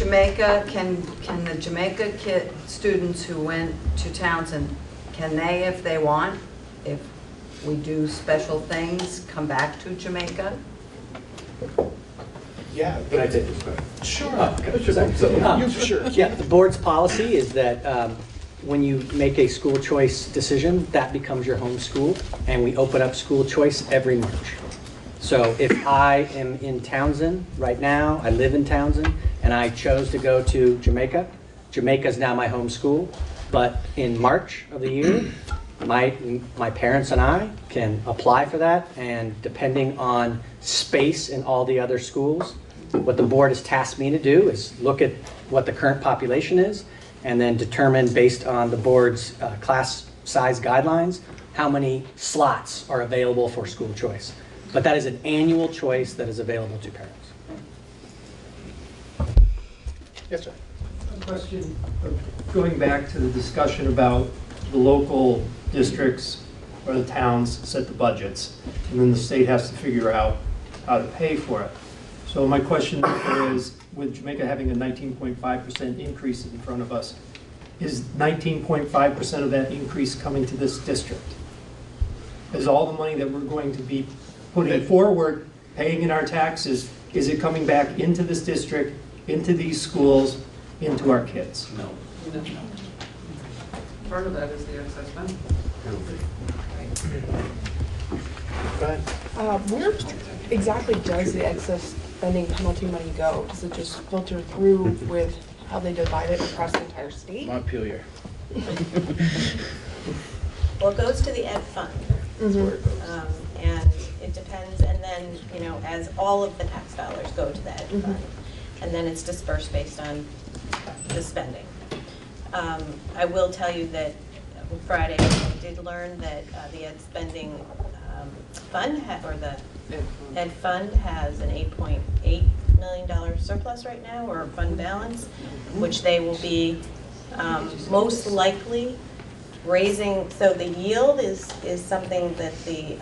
Jamaica students who went to Townsend, can they, if they want, if we do special things, come back to Jamaica? Yeah. Can I take this question? Sure. Sure. Yeah, the board's policy is that when you make a school choice decision, that becomes your home school, and we open up school choice every March. So if I am in Townsend right now, I live in Townsend, and I chose to go to Jamaica, Jamaica's now my home school, but in March of the year, my parents and I can apply for that, and depending on space in all the other schools, what the board has tasked me to do is look at what the current population is, and then determine based on the board's class size guidelines, how many slots are available for school choice. But that is an annual choice that is available to parents. Yes, sir. A question, going back to the discussion about the local districts or the towns set the budgets, and then the state has to figure out how to pay for it. So my question is, with Jamaica having a 19.5% increase in front of us, is 19.5% of that increase coming to this district? Is all the money that we're going to be putting forward, paying in our taxes, is it coming back into this district, into these schools, into our kids? No. Part of that is the excess spending. Go ahead. Where exactly does the excess spending penalty money go? Does it just filter through with how they divide it across the entire state? Montpelier. Well, it goes to the ed fund. And it depends, and then, you know, as all of the tax dollars go to the ed fund, and then it's dispersed based on the spending. I will tell you that Friday, I did learn that the ed spending fund, or the ed fund has an $8.8 million surplus right now, or fund balance, which they will be most likely raising. So the yield is something that the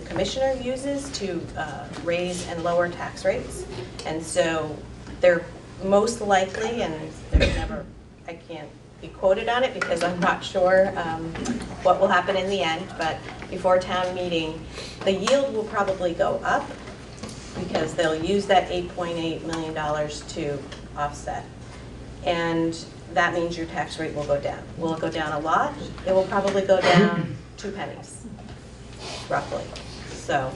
commissioner uses to raise and lower tax rates. And so they're most likely, and there's never, I can't be quoted on it because I'm not sure what will happen in the end, but before town meeting, the yield will probably go up because they'll use that $8.8 million to offset. And that means your tax rate will go down. Will it go down a lot? It will probably go down 2 pennies, roughly. So,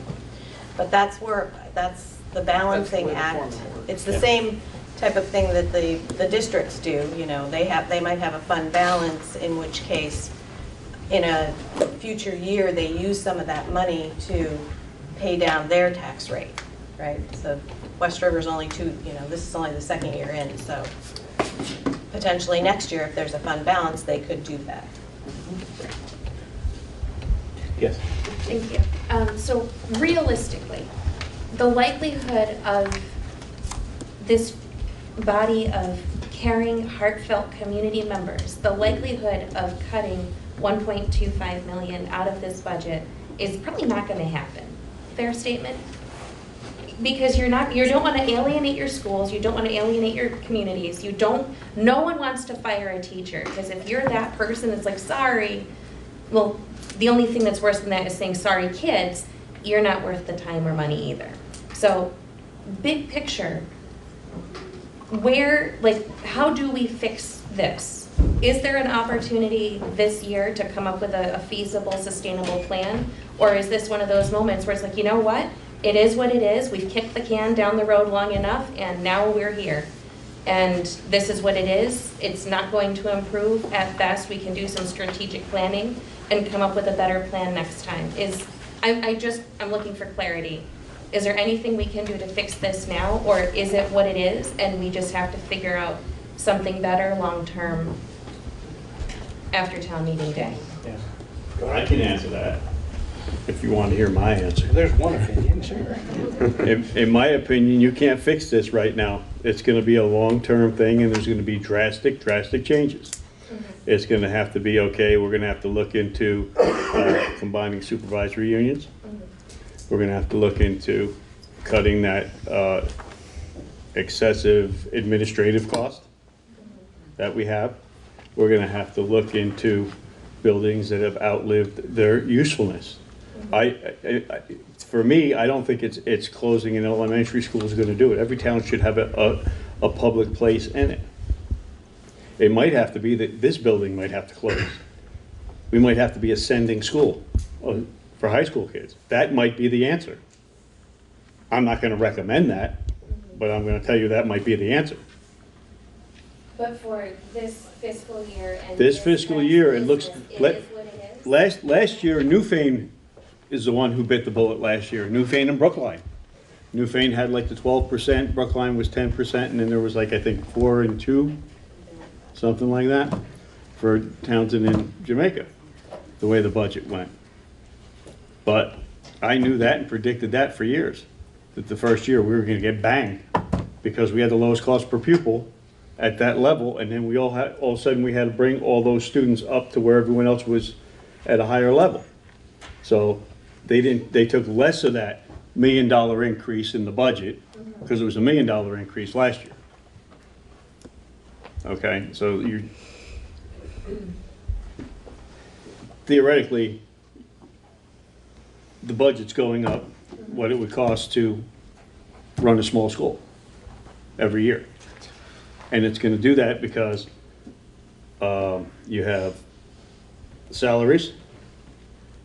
but that's the balancing act. It's the same type of thing that the districts do. You know, they might have a fund balance, in which case, in a future year, they use some of that money to pay down their tax rate, right? So West River's only this is only the second year in, so potentially next year, if there's a fund balance, they could do that. Yes. Thank you. So realistically, the likelihood of this body of caring, heartfelt community members, the likelihood of cutting 1.25 million out of this budget is probably not going to happen. Fair statement? Because you don't want to alienate your schools, you don't want to alienate your communities, no one wants to fire a teacher, because if you're that person that's like, sorry, well, the only thing that's worse than that is saying, sorry kids, you're not worth the time or money either. So, big picture, how do we fix this? Is there an opportunity this year to come up with a feasible, sustainable plan? Or is this one of those moments where it's like, you know what? It is what it is. We've kicked the can down the road long enough, and now we're here. And this is what it is. It's not going to improve. At best, we can do some strategic planning and come up with a better plan next time. I'm looking for clarity. Is there anything we can do to fix this now, or is it what it is, and we just have to figure out something better long-term after town meeting day? Yeah. I can answer that, if you want to hear my answer. There's one opinion, sure. In my opinion, you can't fix this right now. It's going to be a long-term thing, and there's going to be drastic changes. It's going to have to be, okay, we're going to have to look into combining supervisory unions. We're going to have to look into cutting that excessive administrative cost that we have. We're going to have to look into buildings that have outlived their usefulness. For me, I don't think it's closing an elementary school is going to do it. Every town should have a public place in it. It might have to be that this building might have to close. We might have to be a sending school for high school kids. That might be the answer. I'm not going to recommend that, but I'm going to tell you that might be the answer. But for this fiscal year and. This fiscal year, it looks, is what it is. last year, Newfane is the one who bit the bullet last year, Newfane and Brookline. Newfane had like the 12%, Brookline was 10%, and then there was like, I think, 4 and 2, something like that, for Townsend and Jamaica, the way the budget went. But I knew that and predicted that for years, that the first year we were gonna get banged, because we had the lowest cost per pupil at that level, and then we all of a sudden we had to bring all those students up to where everyone else was at a higher level. So they took less of that $1 million increase in the budget, because it was a $1 million increase last year. Okay, so theoretically, the budget's going up what it would cost to run a small school every year. And it's going to do that because you have salaries,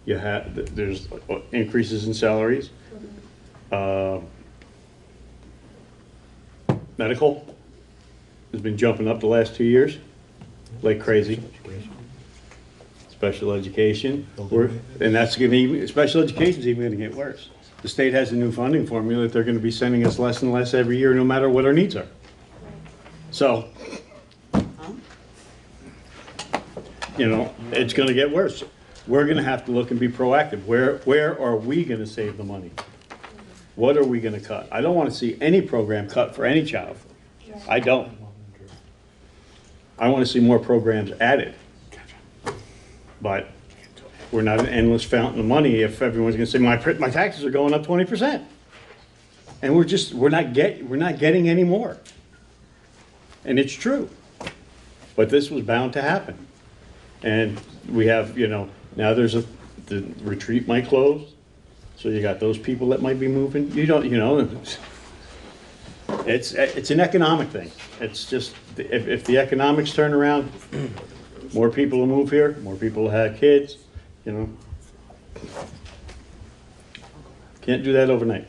there's increases in salaries, medical has been jumping up the last 2 years like crazy. Special education, and that's going to even, special education is even going to get worse. The state has a new funding formula that they're going to be sending us less and less every year, no matter what our needs are. So, you know, it's going to get worse. We're going to have to look and be proactive. Where are we going to save the money? What are we going to cut? I don't want to see any program cut for any child. I don't. I want to see more programs added. But we're not an endless fountain of money if everyone's going to say my taxes are going up 20%, and we're not getting any more. And it's true, but this was bound to happen. And we have, you know, now the retreat might close, so you got those people that might be moving. You don't, you know, it's an economic thing. It's just if the economics turn around. More people will move here, more people will have kids, you know. Can't do that overnight.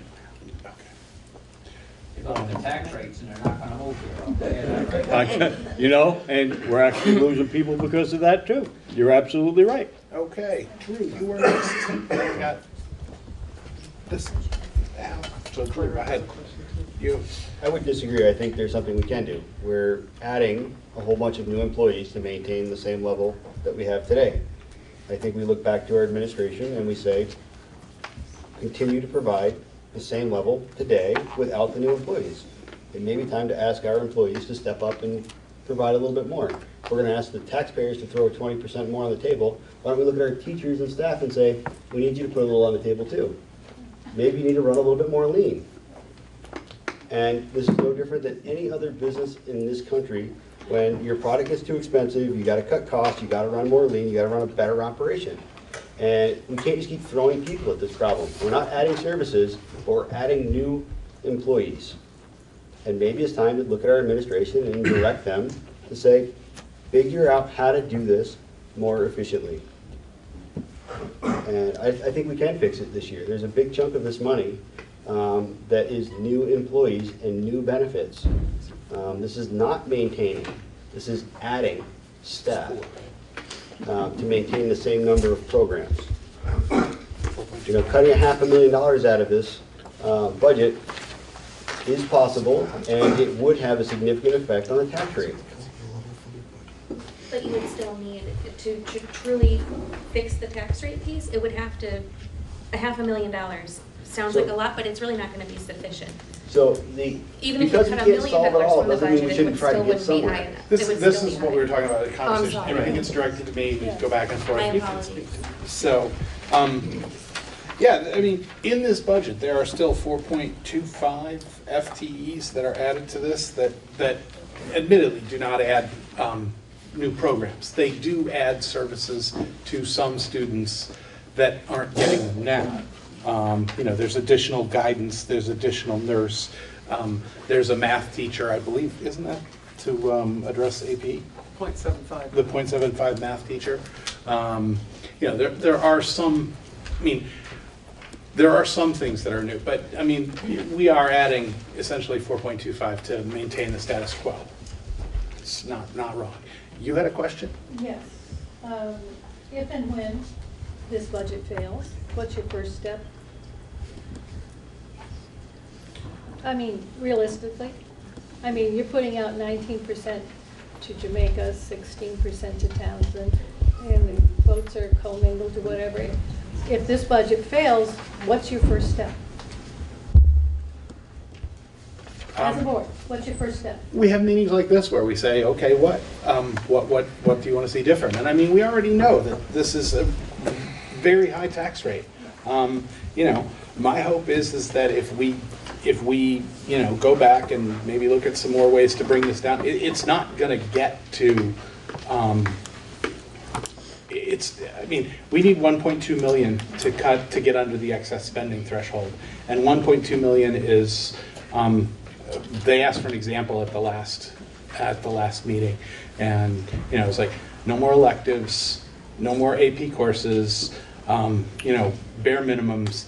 You're going to tax rates and they're not going to move here. I'll tell you that right now. You know, and we're actually losing people because of that too. You're absolutely right. Okay, Drew, you were next. We got this now. So Drew, go ahead. I would disagree. I think there's something we can do. We're adding a whole bunch of new employees to maintain the same level that we have today. I think we look back to our administration and we say, continue to provide the same level today without the new employees. It may be time to ask our employees to step up and provide a little bit more. If we're going to ask the taxpayers to throw 20% more on the table, why don't we look at our teachers and staff and say, we need you to put a little on the table too. Maybe you need to run a little bit more lean. And this is no different than any other business in this country. When your product gets too expensive, you got to cut costs, you got to run more lean, you got to run a better operation. And we can't just keep throwing people at this problem. We're not adding services, but we're adding new employees. And maybe it's time to look at our administration and direct them to say, figure out how to do this more efficiently. And I think we can fix it this year. There's a big chunk of this money that is new employees and new benefits. This is not maintaining, this is adding staff to maintain the same number of programs. You know, cutting $500,000 out of this budget is possible, and it would have a significant effect on the tax rate. But you would still need, to truly fix the tax rate piece, it would have to, $500,000. Sounds like a lot, but it's really not going to be sufficient. So Even if you cut $1 million from the budget, it would still wouldn't be high enough. This is what we were talking about in conversation. Everything gets directed to me, we go back and forth. My apologies. So, yeah, I mean, in this budget, there are still 4.25 FTEs that are added to this that admittedly do not add new programs. They do add services to some students that aren't getting them now. You know, there's additional guidance, there's additional nurse, there's a math teacher, I believe, isn't that, to address AP? 0.75. The 0.75 math teacher. You know, there are some, I mean, there are some things that are new, but I mean, we are adding essentially 4.25 to maintain the status quo. It's not wrong. You had a question? Yes. If and when this budget fails, what's your first step? I mean, realistically. I mean, you're putting out 19% to Jamaica, 16% to Townsend, and the votes are commingled or whatever. If this budget fails, what's your first step? As a board, what's your first step? We have meetings like this where we say, okay, what do you want to see different? And I mean, we already know that this is a very high tax rate. You know, my hope is that if we go back and maybe look at some more ways to bring this down, it's not going to get to. I mean, we need 1.2 million to cut to get under the excess spending threshold, and 1.2 million is. They asked for an example at the last meeting, and you know, it's like no more electives, no more AP courses, you know, bare minimums.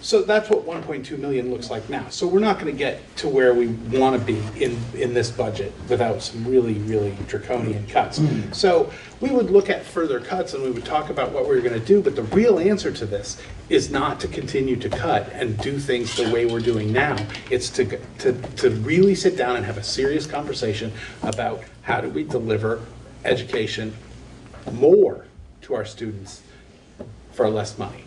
So that's what 1.2 million looks like now. So we're not going to get to where we want to be in this budget without some really, really draconian cuts. So we would look at further cuts and we would talk about what we were going to do, but the real answer to this is not to continue to cut and do things the way we're doing now. It's to really sit down and have a serious conversation about how do we deliver education more to our students for less money.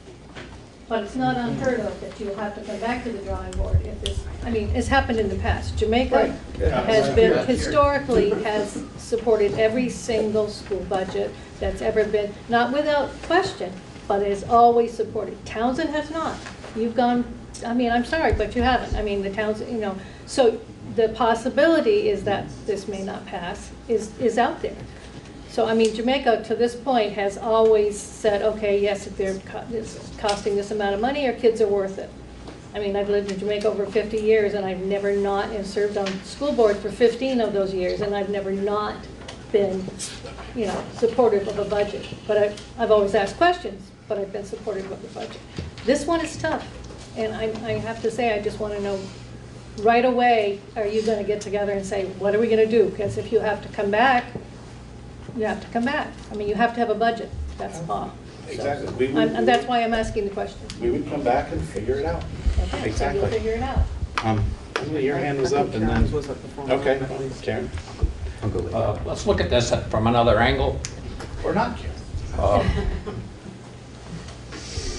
But it's not unheard of that you'll have to come back to the drawing board if this, I mean, it's happened in the past. Jamaica has been, historically, has supported every single school budget that's ever been, not without question, but has always supported. Townsend has not. You've gone, I mean, I'm sorry, but you haven't. I mean, the Townsend, you know, so the possibility is that this may not pass is out there. So, I mean, Jamaica, to this point, has always said, okay, yes, if they're costing this amount of money, our kids are worth it. I mean, I've lived in Jamaica over 50 years, and I've never not, and served on school board for 15 of those years, and I've never not been, you know, supportive of a budget. But I've always asked questions, but I've been supportive of the budget. This one is tough, and I have to say, I just want to know, right away, are you going to get together and say, what are we going to do? Because if you have to come back, you have to come back. I mean, you have to have a budget. That's all. Exactly. So, and that's why I'm asking the question. We would come back and figure it out. Okay, Exactly. So you'll figure it out. Your hand was up, and then okay, Karen. Let's look at this from another angle. Or not, Karen.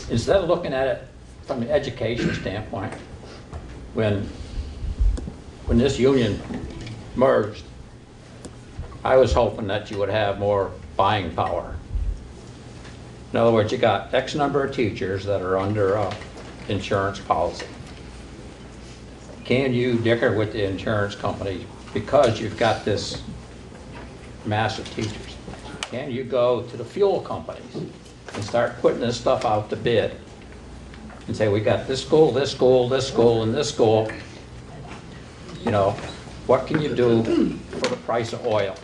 Instead of looking at it from the education standpoint, when this union merged, I was hoping that you would have more buying power. In other words, you got X number of teachers that are under insurance policy. Can you dicker with the insurance company because you've got this mass of teachers? Can you go to the fuel companies and start putting this stuff out to bid and say, we got this school, this school, this school, and this school. You know, what can you do for the price of oil?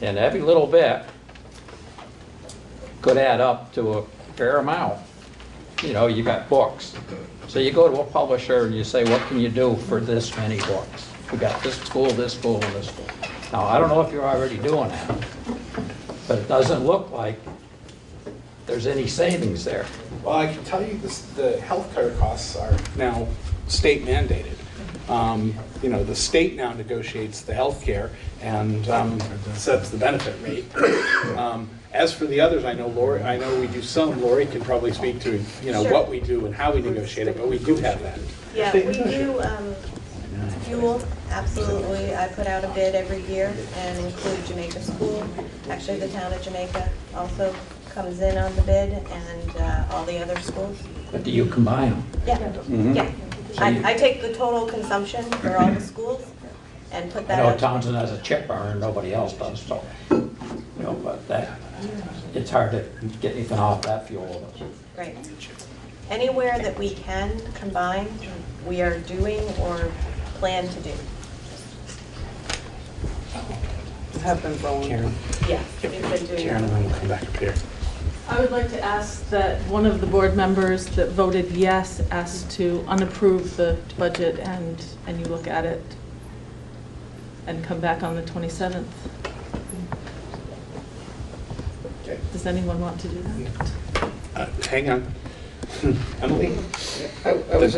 And every little bit could add up to a fair amount. You know, you got books. So you go to a publisher and you say, what can you do for this many books? We got this school, and this school. Now, I don't know if you're already doing that, but it doesn't look like there's any savings there. Well, I can tell you this, the healthcare costs are now state mandated. You know, the state now negotiates the healthcare and sets the benefit rate. As for the others, I know we do some. Lori can probably speak to, you know, Sure. what we do and how we negotiate it, but we do have that. Yeah, we do fuel, absolutely. I put out a bid every year and include Jamaica School. Actually, the town of Jamaica also comes in on the bid, and all the other schools. But do you combine them? Yeah, Mhm. yeah. I take the total consumption for all the schools and put I that know out. Townsend has a chip burner, nobody else does, so, you know, but that, it's hard to get anything off that fuel. Right. Anywhere that we can combine, we are doing or plan to do. Have been growing. Karen. Yeah, we've been doing Karen, and that. then we'll come back up here. I would like to ask that one of the board members that voted yes asked to unapprove the budget and you look at it and come back on the 27th. Does anyone want to do that? Hang on. Emily? I was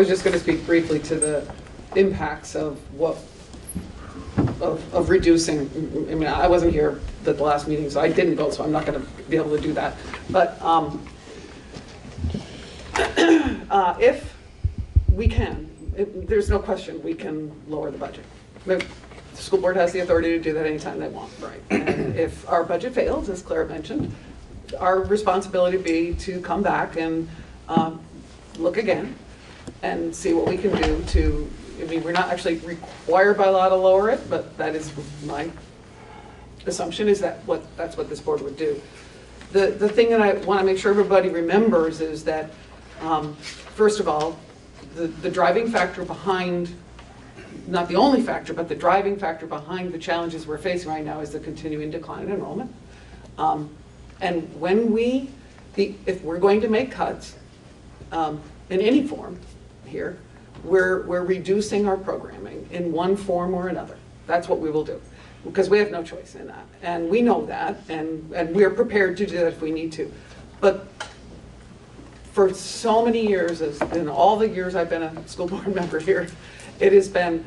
just going to speak briefly to the impacts of of reducing. I mean, I wasn't here at the last meeting, so I didn't vote, so I'm not going to be able to do that. But if we can, there's no question we can lower the budget. The school board has the authority to do that anytime they want, right? And if our budget fails, as Claire mentioned, our responsibility would be to come back and look again and see what we can do to, I mean, we're not actually required by law to lower it, but that is my assumption is that's what this board would do. The thing that I want to make sure everybody remembers is that, first of all, the driving factor behind, not the only factor, but the driving factor behind the challenges we're facing right now is the continuing decline in enrollment. And when if we're going to make cuts in any form here, we're reducing our programming in one form or another. That's what we will do, because we have no choice in that. And we know that, and we're prepared to do that if we need to. But for so many years, in all the years I've been a school board member here, it has been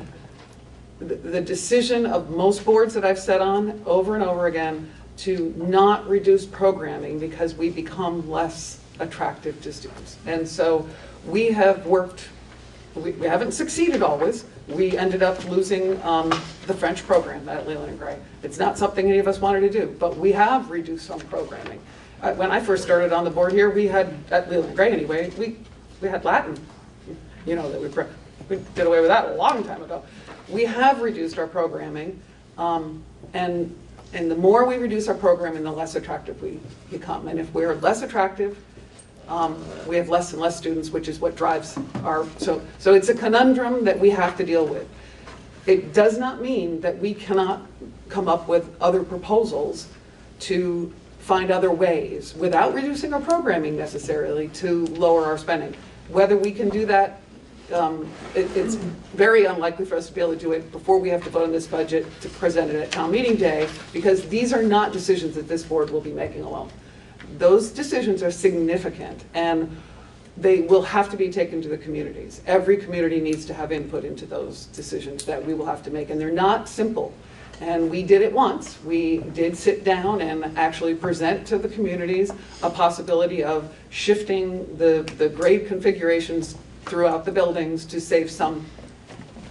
the decision of most boards that I've sat on over and over again to not reduce programming because we become less attractive to students. And so we have worked, we haven't succeeded always. We ended up losing the French program at Leland and Gray. It's not something any of us wanted to do, but we have reduced some programming. When I first started on the board here, we had, at Leland and Gray anyway, we had Latin, that we did away with that a long time ago. We have reduced our programming, and the more we reduce our programming, the less attractive we become. And if we're less attractive, we have less and less students, which is what drives our, so it's a conundrum that we have to deal with. It does not mean that we cannot come up with other proposals to find other ways, without reducing our programming necessarily, to lower our spending. Whether we can do that, it's very unlikely for us to be able to do it before we have to vote on this budget to present it at town meeting day, because these are not decisions that this board will be making alone. Those decisions are significant, and they will have to be taken to the communities. Every community needs to have input into those decisions that we will have to make, and they're not simple. And we did it once. We did sit down and actually present to the communities a possibility of shifting the grade configurations throughout the buildings to save some,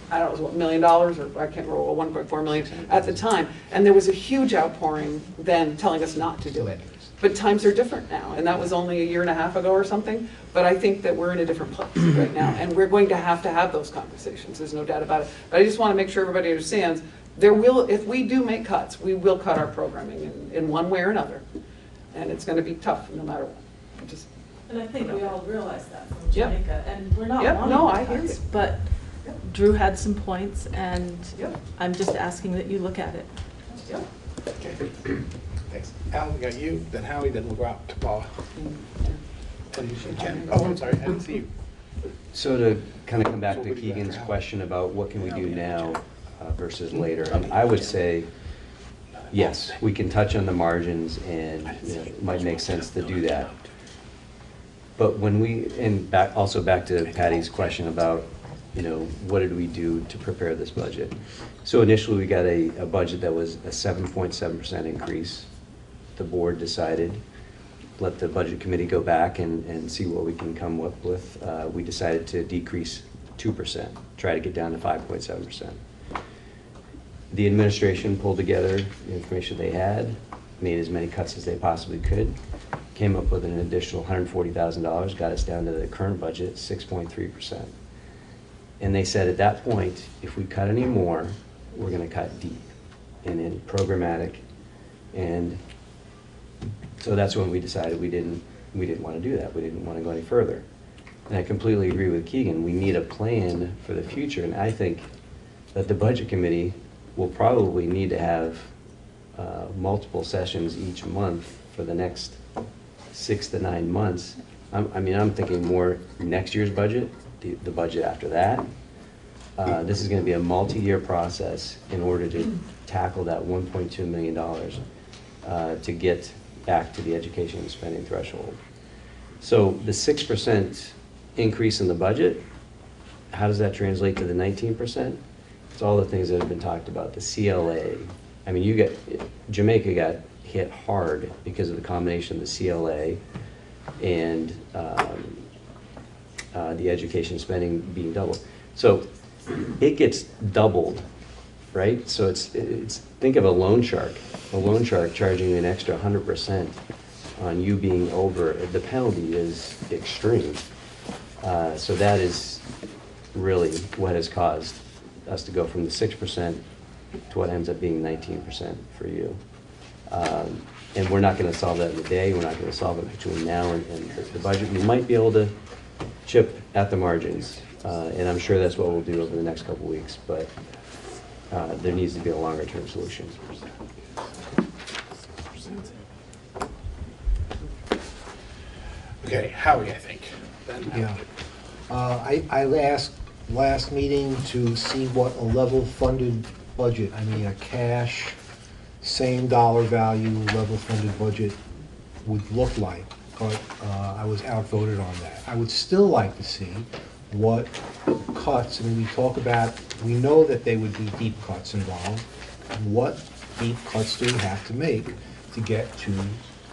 I don't know, what, $1 million, or I can't remember, 1.4 million at the time. And there was a huge outpouring then telling us not to do it. But times are different now, and that was only a year and a half ago or something. But I think that we're in a different place right now, and we're going to have those conversations. There's no doubt about it. But I just want to make sure everybody understands, if we do make cuts, we will cut our programming in one way or another. And it's going to be tough no matter what. And I think we all realize that from Jamaica, and we're not wanting cuts, but Drew had some points, and I'm just asking that you look at it. Yeah. Okay. Thanks. Al, we got you, then Howie, then we'll go out to Paul. And Jen. Oh, I'm sorry, I didn't see you. So to kind of come back to Keegan's question about what can we do now versus later, I would say, yes, we can touch on the margins, and it might make sense to do that. But when also back to Patty's question about, what did we do to prepare this budget? So initially we got a budget that was a 7.7% increase. The board decided, let the budget committee go back and see what we can come up with. We decided to decrease 2%, try to get down to 5.7%. The administration pulled together the information they had, made as many cuts as they possibly could, came up with an additional $140,000, got us down to the current budget, 6.3%. And they said at that point, if we cut any more, we're going to cut deep and in programmatic. And so that's when we decided we didn't want to do that. We didn't want to go any further. And I completely agree with Keegan. We need a plan for the future. And I think that the budget committee will probably need to have multiple sessions each month for the next 6 to 9 months. I'm thinking more next year's budget, the budget after that, This is going to be a multi-year process in order to tackle that $1.2 million to get back to the education spending threshold. So the 6% increase in the budget, how does that translate to the 19%? It's all the things that have been talked about, the CLA. I mean, Jamaica got hit hard because of the combination of the CLA and the education spending being doubled. So it gets doubled, right? So it's think of a loan shark charging you an extra 100% on you being over. The penalty is extreme. So that is really what has caused us to go from the 6% to what ends up being 19% for you. And we're not going to solve that in a day. We're not going to solve it between now and the budget. We might be able to chip at the margins, and I'm sure that's what we'll do over the next couple weeks, but there needs to be a longer-term solution. Okay, Howie, I think. Ben? Yeah. I asked last meeting to see what a level funded budget, I mean a cash, same dollar value, level funded budget would look like, but I was outvoted on that. I would still like to see what cuts, I mean, we know that there would be deep cuts involved. What deep cuts do we have to make to get to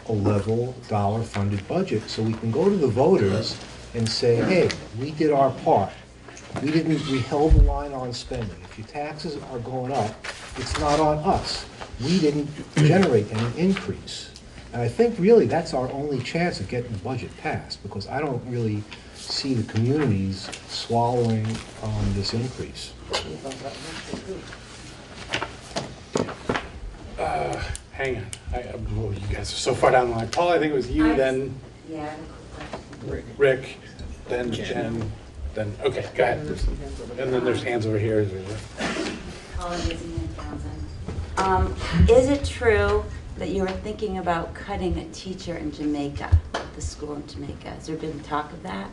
a level dollar funded budget so we can go to the voters and say, hey, we did our part. We held the line on spending. If your taxes are going up, it's not on us. We didn't generate any increase. And I think really that's our only chance of getting the budget passed, because I don't really see the communities swallowing this increase. Hang on. Oh, you guys are so far down the line. Paul, I think it was you, then Yeah. Rick, then Jen, then, okay, go ahead. And then there's hands over here. Is it true that you were thinking about cutting a teacher in Jamaica, the school in Jamaica? Has there been talk of that?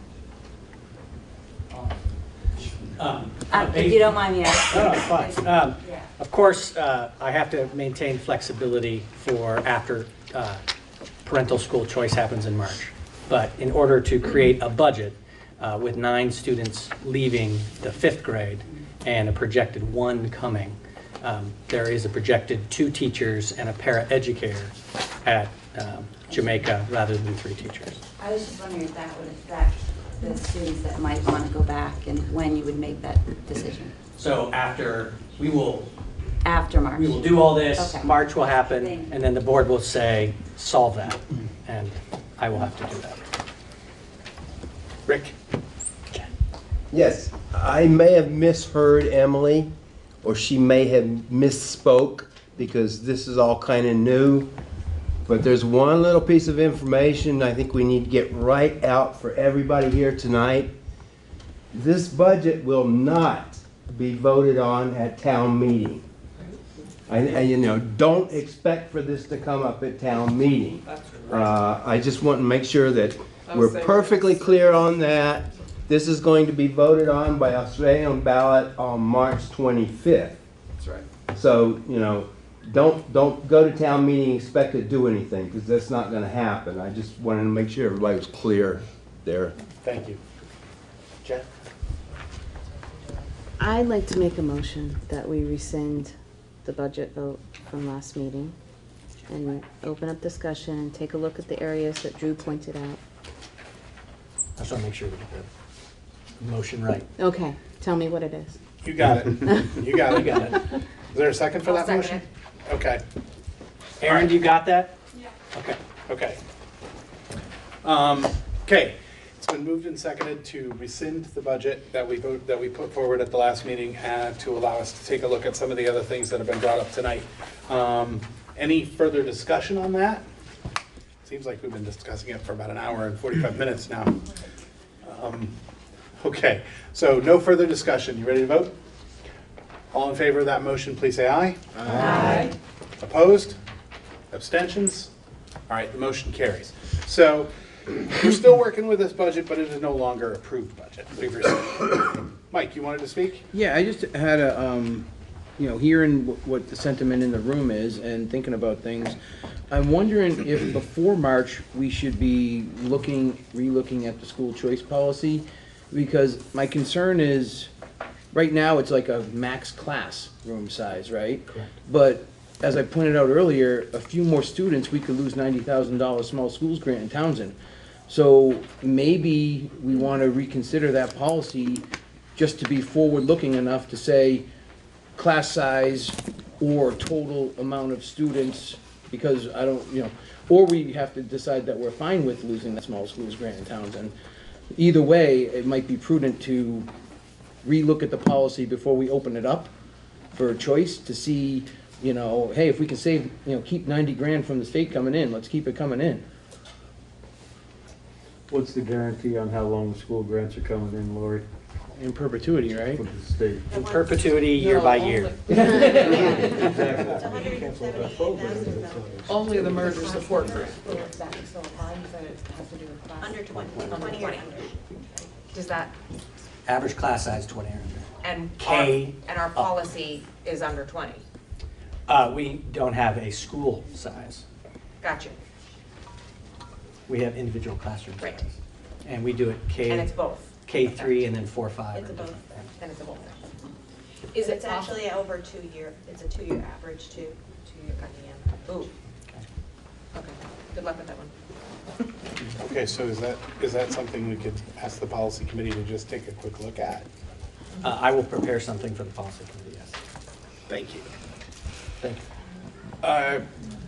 If you don't mind me asking. No, it's fine. Of course, I have to maintain flexibility for after parental school choice happens in March. But in order to create a budget with 9 students leaving the 5th grade and a projected 1 coming, there is a projected 2 teachers and a para-educator at Jamaica rather than 3 teachers. I was just wondering if that would affect the students that might want to go back and when you would make that decision. So after March. We will do all this, Okay. March will happen, and then the board will say, solve that, and I will have to do that. Rick? Yes, I may have misheard Emily, or she may have misspoke, because this is all kind of new. But there's one little piece of information I think we need to get right out for everybody here tonight. This budget will not be voted on at town meeting. And don't expect for this to come up at town meeting. I just want to make sure that we're perfectly clear on that. This is going to be voted on by Australian ballot on March 25th. That's right. So, don't go to town meeting and expect to do anything, because that's not going to happen. I just wanted to make sure everybody was clear there. Thank you. Jen? I'd like to make a motion that we rescind the budget vote from last meeting and open up discussion and take a look at the areas that Drew pointed out. I just want to make sure we get the motion right. Okay, tell me what it is. You got it. You got it. You got it. Is there a second for that motion? Okay. Aaron, you got that? Yeah. Okay. Okay. Okay. It's been moved and seconded to rescind the budget that we put forward at the last meeting to allow us to take a look at some of the other things that have been brought up tonight. Any further discussion on that? Seems like we've been discussing it for about an hour and 45 minutes now. Okay, so no further discussion. You ready to vote? All in favor of that motion, please say aye. Aye. Opposed? Abstentions? All right, the motion carries. So We're still working with this budget, but it is no longer approved budget. We've received. Mike, you wanted to speak? Yeah, I just had a, hearing what the sentiment in the room is and thinking about things, I'm wondering if before March, we should be re-looking at the school choice policy, because my concern is, right now, it's like a max class room size, right? Correct. But as I pointed out earlier, a few more students, we could lose $90,000 small schools grant in Townsend. So maybe we want to reconsider that policy just to be forward-looking enough to say class size or total amount of students, because I don't, or we have to decide that we're fine with losing the small schools grant in Townsend. Either way, it might be prudent to relook at the policy before we open it up for a choice to see, hey, if we can save, keep 90 grand from the state coming in, let's keep it coming in. What's the guarantee on how long the school grants are coming in, Lori? In perpetuity, right? From the state. In perpetuity, year by year. Only the merger support grant. Under 20, 20 or under. Does that, Average class size 20 or under. and K our policy is under 20? We don't have a school size. Gotcha. We have individual classroom Right. size. And we do it And it's both. K3 and then 4-5. It's a both. And it's a both. Is it actually over 2 year, it's a 2-year average too, 2-year coming in. Ooh. Okay. Good luck with that one. Okay, so is that something we could ask the policy committee to just take a quick look at? I will prepare something for the policy committee, yes. Thank you. Thank you. I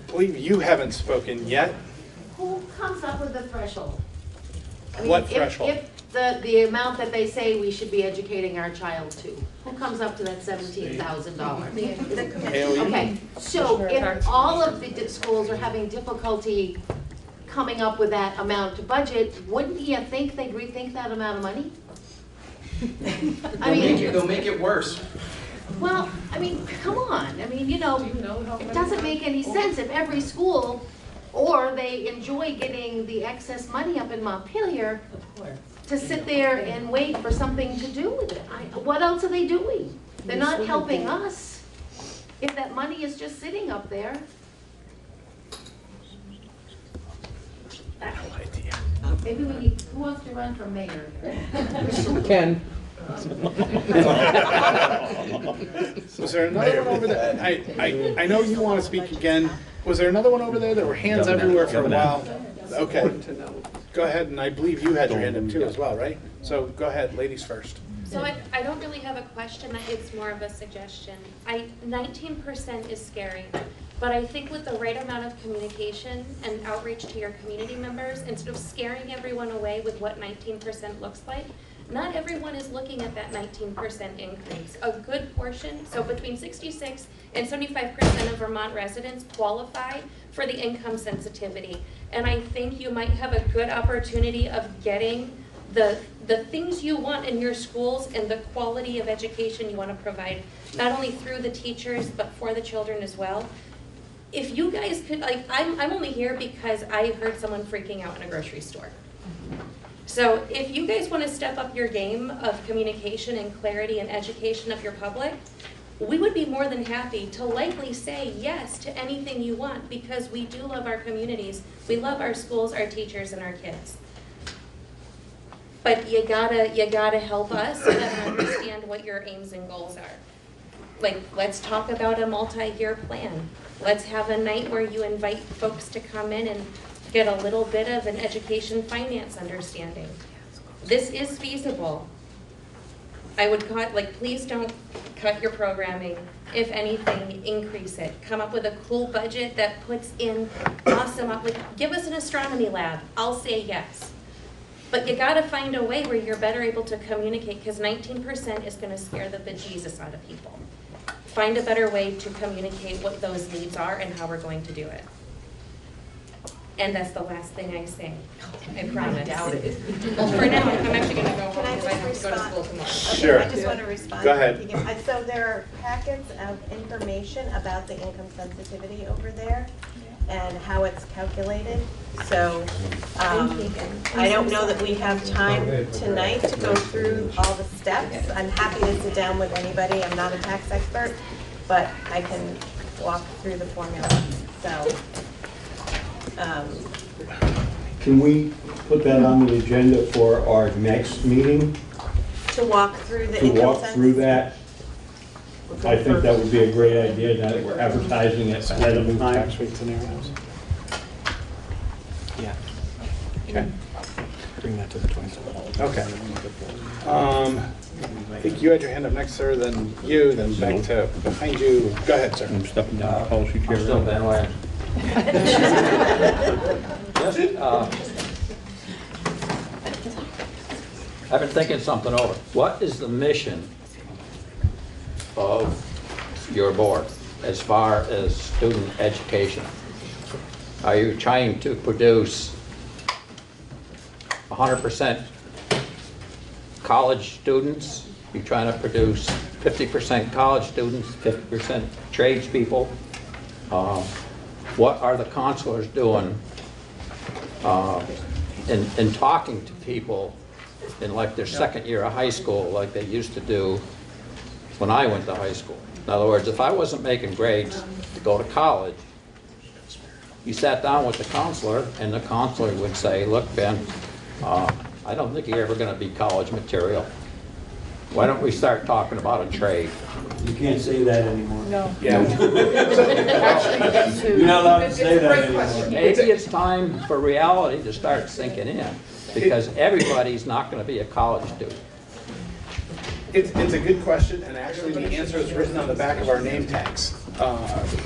believe you haven't spoken yet. Who comes up with the threshold? What threshold? If the amount that they say we should be educating our child to, who comes up to that $17,000? The commission. Okay, so if all of the schools are having difficulty coming up with that amount to budget, wouldn't you think they'd rethink that amount of money? They'll make it worse. Well, come on, it doesn't make any sense if every school, or they enjoy getting the excess money up in Montpelier, to sit there and wait for something to do with it. What else are they doing? They're not helping us if that money is just sitting up there. No idea. Maybe we need, who wants to run for mayor? Ken? Was there another one over there? I know you want to speak again. Was there another one over there? There were hands everywhere for a while. Okay. Go ahead, and I believe you had your hand up too as well, right? So go ahead, ladies first. So I don't really have a question, it's more of a suggestion. 19% is scary, but I think with the right amount of communication and outreach to your community members, instead of scaring everyone away with what 19% looks like, not everyone is looking at that 19% increase. A good portion, so between 66 and 75% of Vermont residents qualify for the income sensitivity. And I think you might have a good opportunity of getting the things you want in your schools and the quality of education you want to provide, not only through the teachers, but for the children as well. If you guys could, I'm only here because I heard someone freaking out in a grocery store. So if you guys want to step up your game of communication and clarity and education of your public, we would be more than happy to likely say yes to anything you want, because we do love our communities, we love our schools, our teachers, and our kids. But you gotta help us and understand what your aims and goals are. Let's talk about a multi-year plan. Let's have a night where you invite folks to come in and get a little bit of an education finance understanding. This is feasible. I would please don't cut your programming. If anything, increase it. Come up with a cool budget that puts in awesome, give us an astronomy lab. I'll say yes. But you gotta find a way where you're better able to communicate, because 19% is gonna scare the bejesus out of people. Find a better way to communicate what those needs are and how we're going to do it. And that's the last thing I say. I promise. I doubt it. Well, for now, I'm actually gonna go Can I home because I have just to go to respond? school tomorrow. Sure. I just want to respond. Go ahead. So there are packets of information about the income sensitivity over there. and how it's calculated. So I don't know that we have time tonight to go through all the steps. I'm happy to sit down with anybody. I'm not a tax expert, but I can walk through the formula. So. Can we put that on the agenda for our next meeting? To walk through the To income walk census? through that? I think that would be a great idea, now that we're advertising it ahead of time. Tax rate scenarios. Yeah. Okay. Bring that to the 27th. Okay. I think you had your hand up next, sir, then you, then back to behind you. Go ahead, sir. I'm stepping down the policy chair. I'm still bandwagon. Just, I've been thinking something over. What is the mission of your board as far as student education? Are you trying to produce 100% college students? Are you trying to produce 50% college students, 50% tradespeople? What are the counselors doing in talking to people in like their second year of high school like they used to do when I went to high school? In other words, if I wasn't making grades to go to college, you sat down with the counselor and the counselor would say, look, Ben, I don't think you're ever going to be college material. Why don't we start talking about a trade? You can't say that anymore. No. Yeah. You're not allowed to say that anymore. Maybe it's time for reality to start sinking in, because everybody's not going to be a college student. It's a good question, and actually the answer is written on the back of our name tags,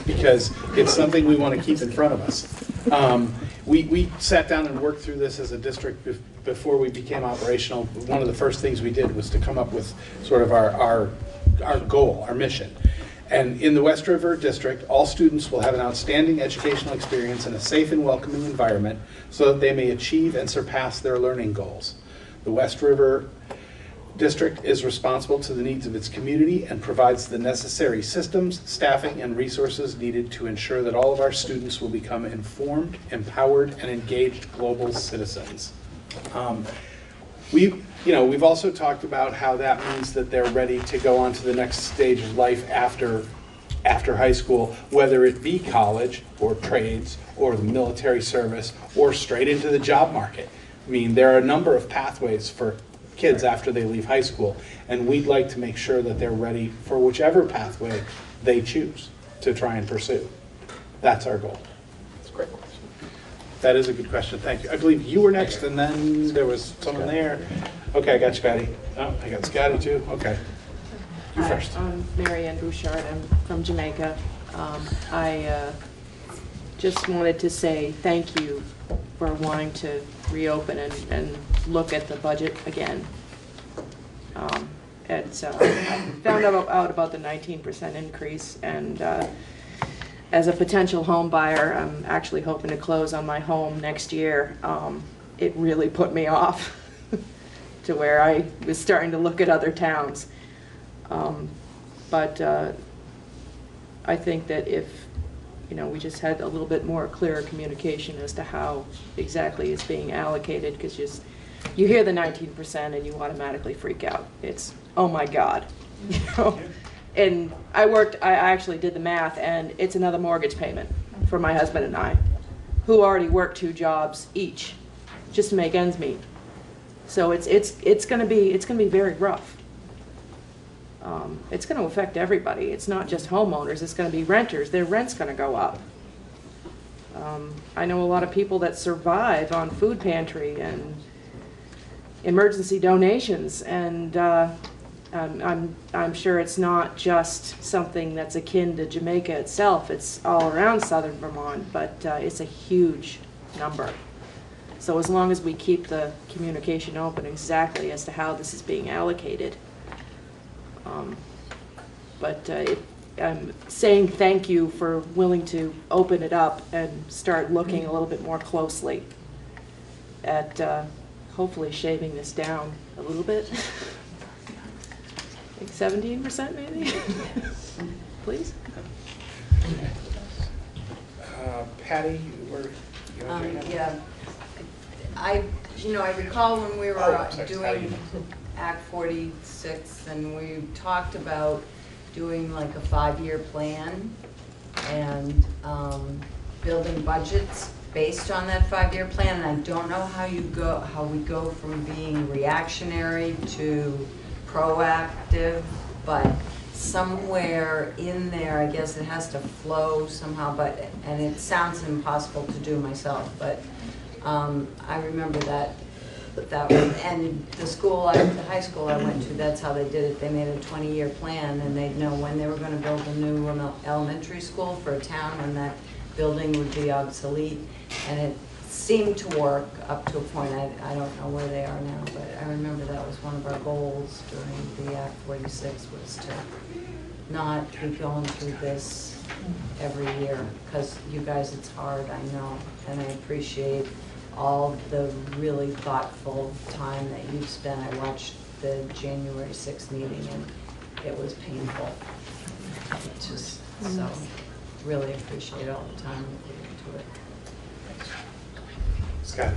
because it's something we want to keep in front of us. We sat down and worked through this as a district before we became operational. One of the first things we did was to come up with sort of our goal, our mission. And in the West River District, all students will have an outstanding educational experience in a safe and welcoming environment so that they may achieve and surpass their learning goals. The West River District is responsible to the needs of its community and provides the necessary systems, staffing, and resources needed to ensure that all of our students will become informed, empowered, and engaged global citizens. We've also talked about how that means that they're ready to go on to the next stage of life after high school, whether it be college or trades or the military service or straight into the job market. I mean, there are a number of pathways for kids after they leave high school, and we'd like to make sure that they're ready for whichever pathway they choose to try and pursue. That's our goal. That's a great question. That is a good question, thank you. I believe you were next, and then there was someone there. Okay, I got you, Patty. Oh, I got Scotty too, okay. You first. Hi, I'm Mary Ann Bouchard, I'm from Jamaica. I just wanted to say thank you for wanting to reopen and look at the budget again. I found out about the 19% increase, and as a potential home buyer, I'm actually hoping to close on my home next year. It really put me off to where I was starting to look at other towns. But I think that if we just had a little bit more clearer communication as to how exactly it's being allocated, because you hear the 19% and you automatically freak out. It's, oh my God. And I actually did the math, and it's another mortgage payment for my husband and I, who already work 2 jobs each just to make ends meet. So it's going to be very rough. It's going to affect everybody. It's not just homeowners. It's going to be renters. Their rent's going to go up. I know a lot of people that survive on food pantry and emergency donations, and I'm sure it's not just something that's akin to Jamaica itself. It's all around southern Vermont, but it's a huge number. So as long as we keep the communication open exactly as to how this is being allocated. I'm saying thank you for willing to open it up and start looking a little bit more closely at hopefully shaving this down a little bit. Like 17% maybe? Please? Patty, Yeah. I recall when we were doing Act 46, and we talked about doing like a 5-year plan and building budgets based on that 5-year plan. And I don't know how we go from being reactionary to proactive, but somewhere in there, I guess it has to flow somehow, and it sounds impossible to do myself, but I remember that was, and the high school I went to, that's how they did it. They made a 20-year plan, and they'd know when they were going to build a new elementary school for a town, when that building would be obsolete, and it seemed to work up to a point. I don't know where they are now, but I remember that was one of our goals during the Act 46, was to not be going through this every year, because you guys, it's hard, I know, and I appreciate all the really thoughtful time that you've spent. I watched the January 6th meeting, and it was painful. Just so, really appreciate all the time you put into it. Scott.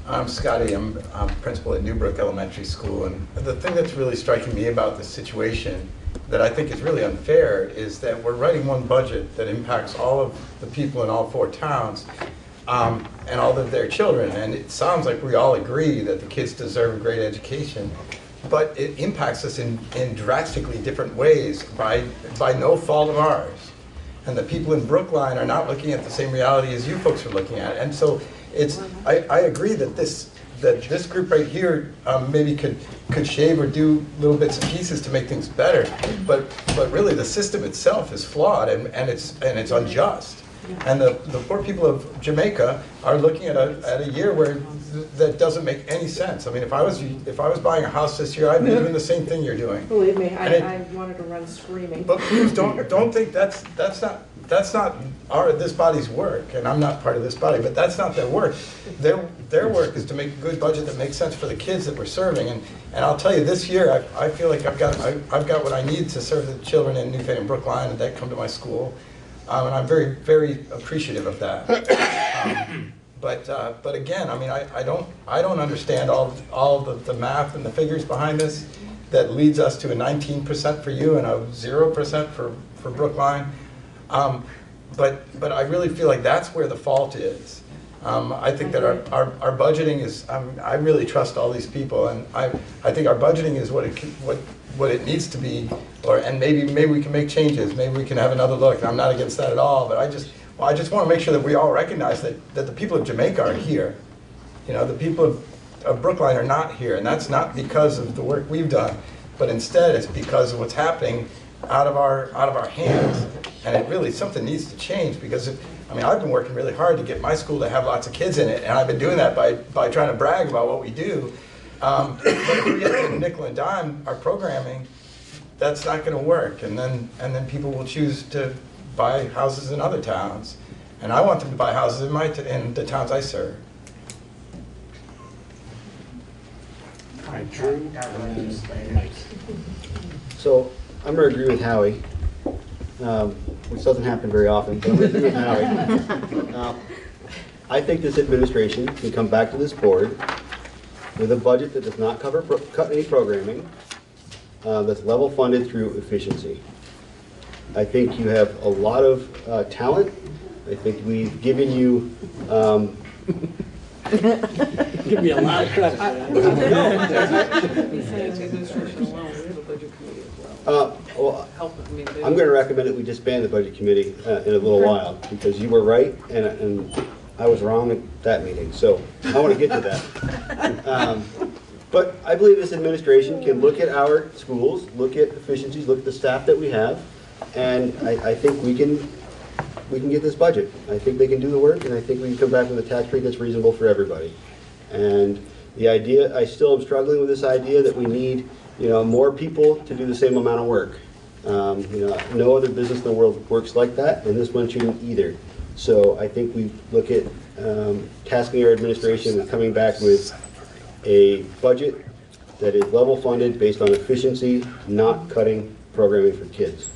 I'm Scotty. I'm principal at Newbrook Elementary School, and the thing that's really striking me about this situation that I think is really unfair is that we're writing one budget that impacts all of the people in all 4 towns and all of their children, and it sounds like we all agree that the kids deserve a great education, but it impacts us in drastically different ways by no fault of ours. And the people in Brookline are not looking at the same reality as you folks are looking at. And so I agree that this group right here maybe could shave or do little bits and pieces to make things better, but really the system itself is flawed and it's unjust. And the poor people of Jamaica are looking at a year where that doesn't make any sense. I mean, if I was buying a house this year, I'd be doing the same thing you're doing. Believe me, I wanted to run screaming. But please don't think that's not this body's work, and I'm not part of this body, but that's not their work. Their work is to make a good budget that makes sense for the kids that we're serving. And I'll tell you, this year I feel like I've got what I need to serve the children in Newfane and Brookline and that come to my school, and I'm very, very appreciative of that. But again, I mean, I don't understand all the math and the figures behind this that leads us to a 19% for you and a 0% for Brookline. But I really feel like that's where the fault is. I think that our budgeting is, I really trust all these people, and I think our budgeting is what it needs to be, and maybe we can make changes, maybe we can have another look. And I'm not against that at all, but I just want to make sure that we all recognize that the people of Jamaica are here. You know, the people of Brookline are not here, and that's not because of the work we've done, but instead it's because of what's happening out of our hands. And it really, something needs to change, because I've been working really hard to get my school to have lots of kids in it, and I've been doing that by trying to brag about what we do. But if we get to nickel and dime our programming, that's not going to work, and then people will choose to buy houses in other towns, and I want them to buy houses in the towns I serve. All right, Drew. So I'm going to agree with Howie, which doesn't happen very often, but I'm going to agree with Howie. I think this administration can come back to this board with a budget that does not cut any programming, that's level funded through efficiency. I think you have a lot of talent. I think we've given you Give me a lot of credit. Well, I'm going to recommend that we disband the budget committee in a little while, because you were right and I was wrong at that meeting. So I want to get to that. But I believe this administration can look at our schools, look at efficiencies, look at the staff that we have, and I think we can get this budget. I think they can do the work, and I think we can come back with a tax rate that's reasonable for everybody. And the idea, I still am struggling with this idea that we need, more people to do the same amount of work. No other business in the world works like that, and this one shouldn't either. So I think we look at tasking our administration with coming back with a budget that is level funded based on efficiency, not cutting programming for kids.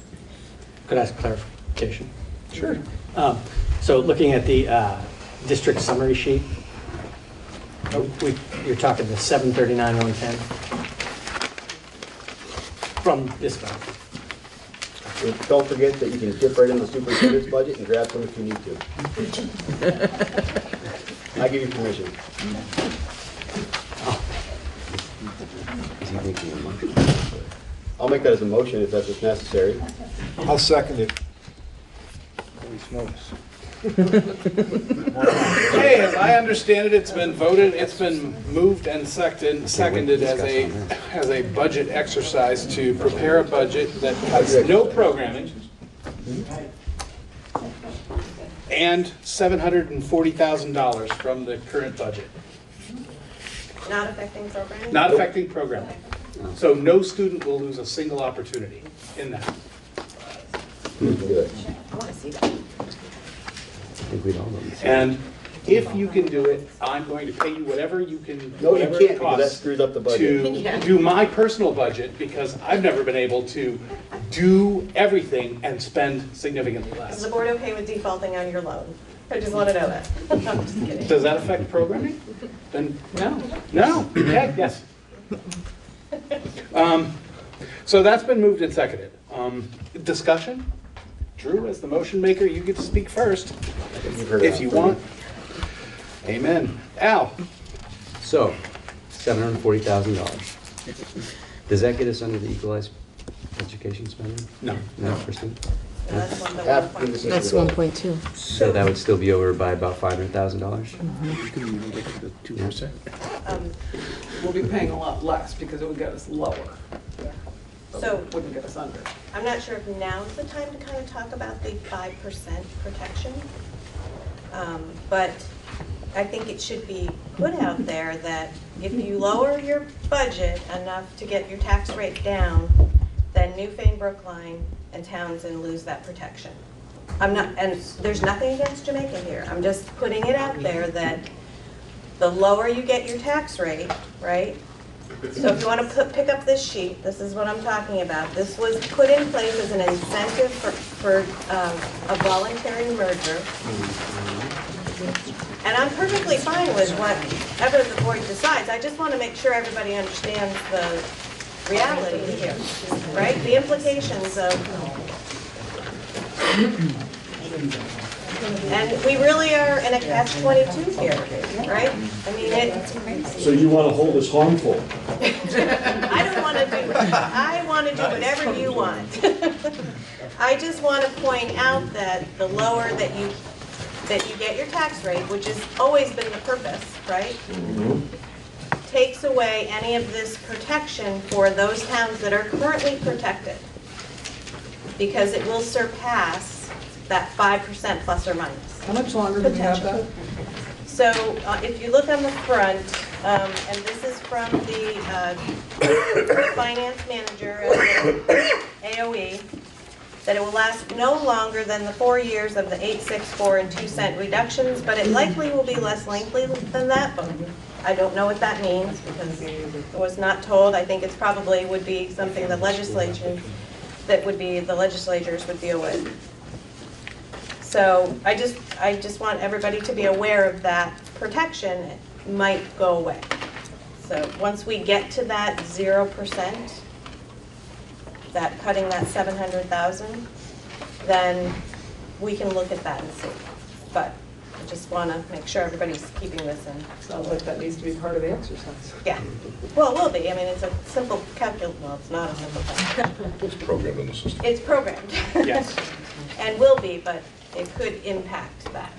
Could I ask clarification? Sure. So looking at the district summary sheet, you're talking the 739,110 from this month. Don't forget that you can dip right in the superintendent's budget and grab some if you need to. I give you permission. Is he making a motion? I'll make that as a motion if that's what's necessary. I'll second it. Holy smokes. Okay, as I understand it, it's been voted, it's been moved and seconded as a budget exercise to prepare a budget that has no programming and $740,000 from the current budget. Not affecting programming? Not affecting programming. So no student will lose a single opportunity in that. Good. I want to see that. I think we'd all know. And if you can do it, I'm going to pay you whatever you can, No, you whatever can't, it because that costs screws up the budget. to do my personal budget, because I've never been able to do everything and spend significantly Is less. the board okay with defaulting on your loan? I just want to know that. I'm just kidding. Does that affect programming? Then, No. no, okay, yes. So that's been moved and seconded. Discussion? Drew, as the motion maker, you get to speak first, if you want. Amen. Al? So, $740,000. Does that get us under the equalized education spending? No. No, percent? That's one, the After 1.2. this is That's developed. 1.2. So that would still be over by about $500,000? We'll be paying a lot less because it would get us lower. But So- it wouldn't get us under. I'm not sure if now's the time to kind of talk about the 5% protection. But I think it should be put out there that if you lower your budget enough to get your tax rate down, then Newfane, Brookline, and Townsend lose that protection. I'm not, and there's nothing against Jamaica here. I'm just putting it out there that the lower you get your tax rate, right? So if you want to pick up this sheet, this is what I'm talking about. This was put in place as an incentive for a voluntary merger. And I'm perfectly fine with whatever the board decides. I just want to make sure everybody understands the reality here, right? The implications of, and we really are in a catch-22 here, right? I mean, So you want to hold us harmful? I don't want to do, I want to do whatever you want. I just want to point out that the lower that you get your tax rate, which has always been the purpose, right? Takes away any of this protection for those towns that are currently protected. Because it will surpass that 5% plus or minus. How much longer do we have that? So if you look on the front, and this is from the finance manager at AOE, that it will last no longer than the 4 years of the 864 and 2 cent reductions, but it likely will be less lengthy than that, but I don't know what that means because it was not told. I think it's probably would be something the legislatures would deal with. So I just want everybody to be aware of that protection. It might go away. So once we get to that 0%, that cutting that 700,000, then we can look at that and see. But I just want to make sure everybody's keeping this in. Sounds like that needs to be part of the exercise. Yeah. Well, it will be. I mean, it's a simple calculation. Well, it's not a simple calculation. It's programmed in the system. It's programmed. Yes. And will be, but it could impact that.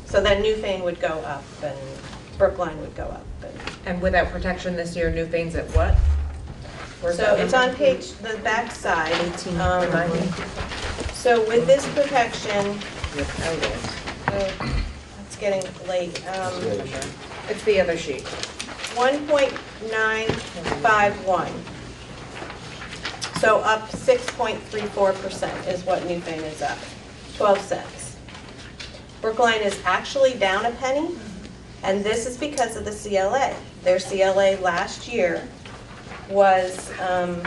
So then Newfane would go up and Brookline would go up. And without protection this year, Newfane's at what? Where's So that it's number? on the back side. So with this protection, it's getting late. It's the other sheet. 1.951. So up 6.34% is what Newfane is up, 12 cents. Brookline is actually down a penny, and this is because of the CLA. Their CLA last year was, I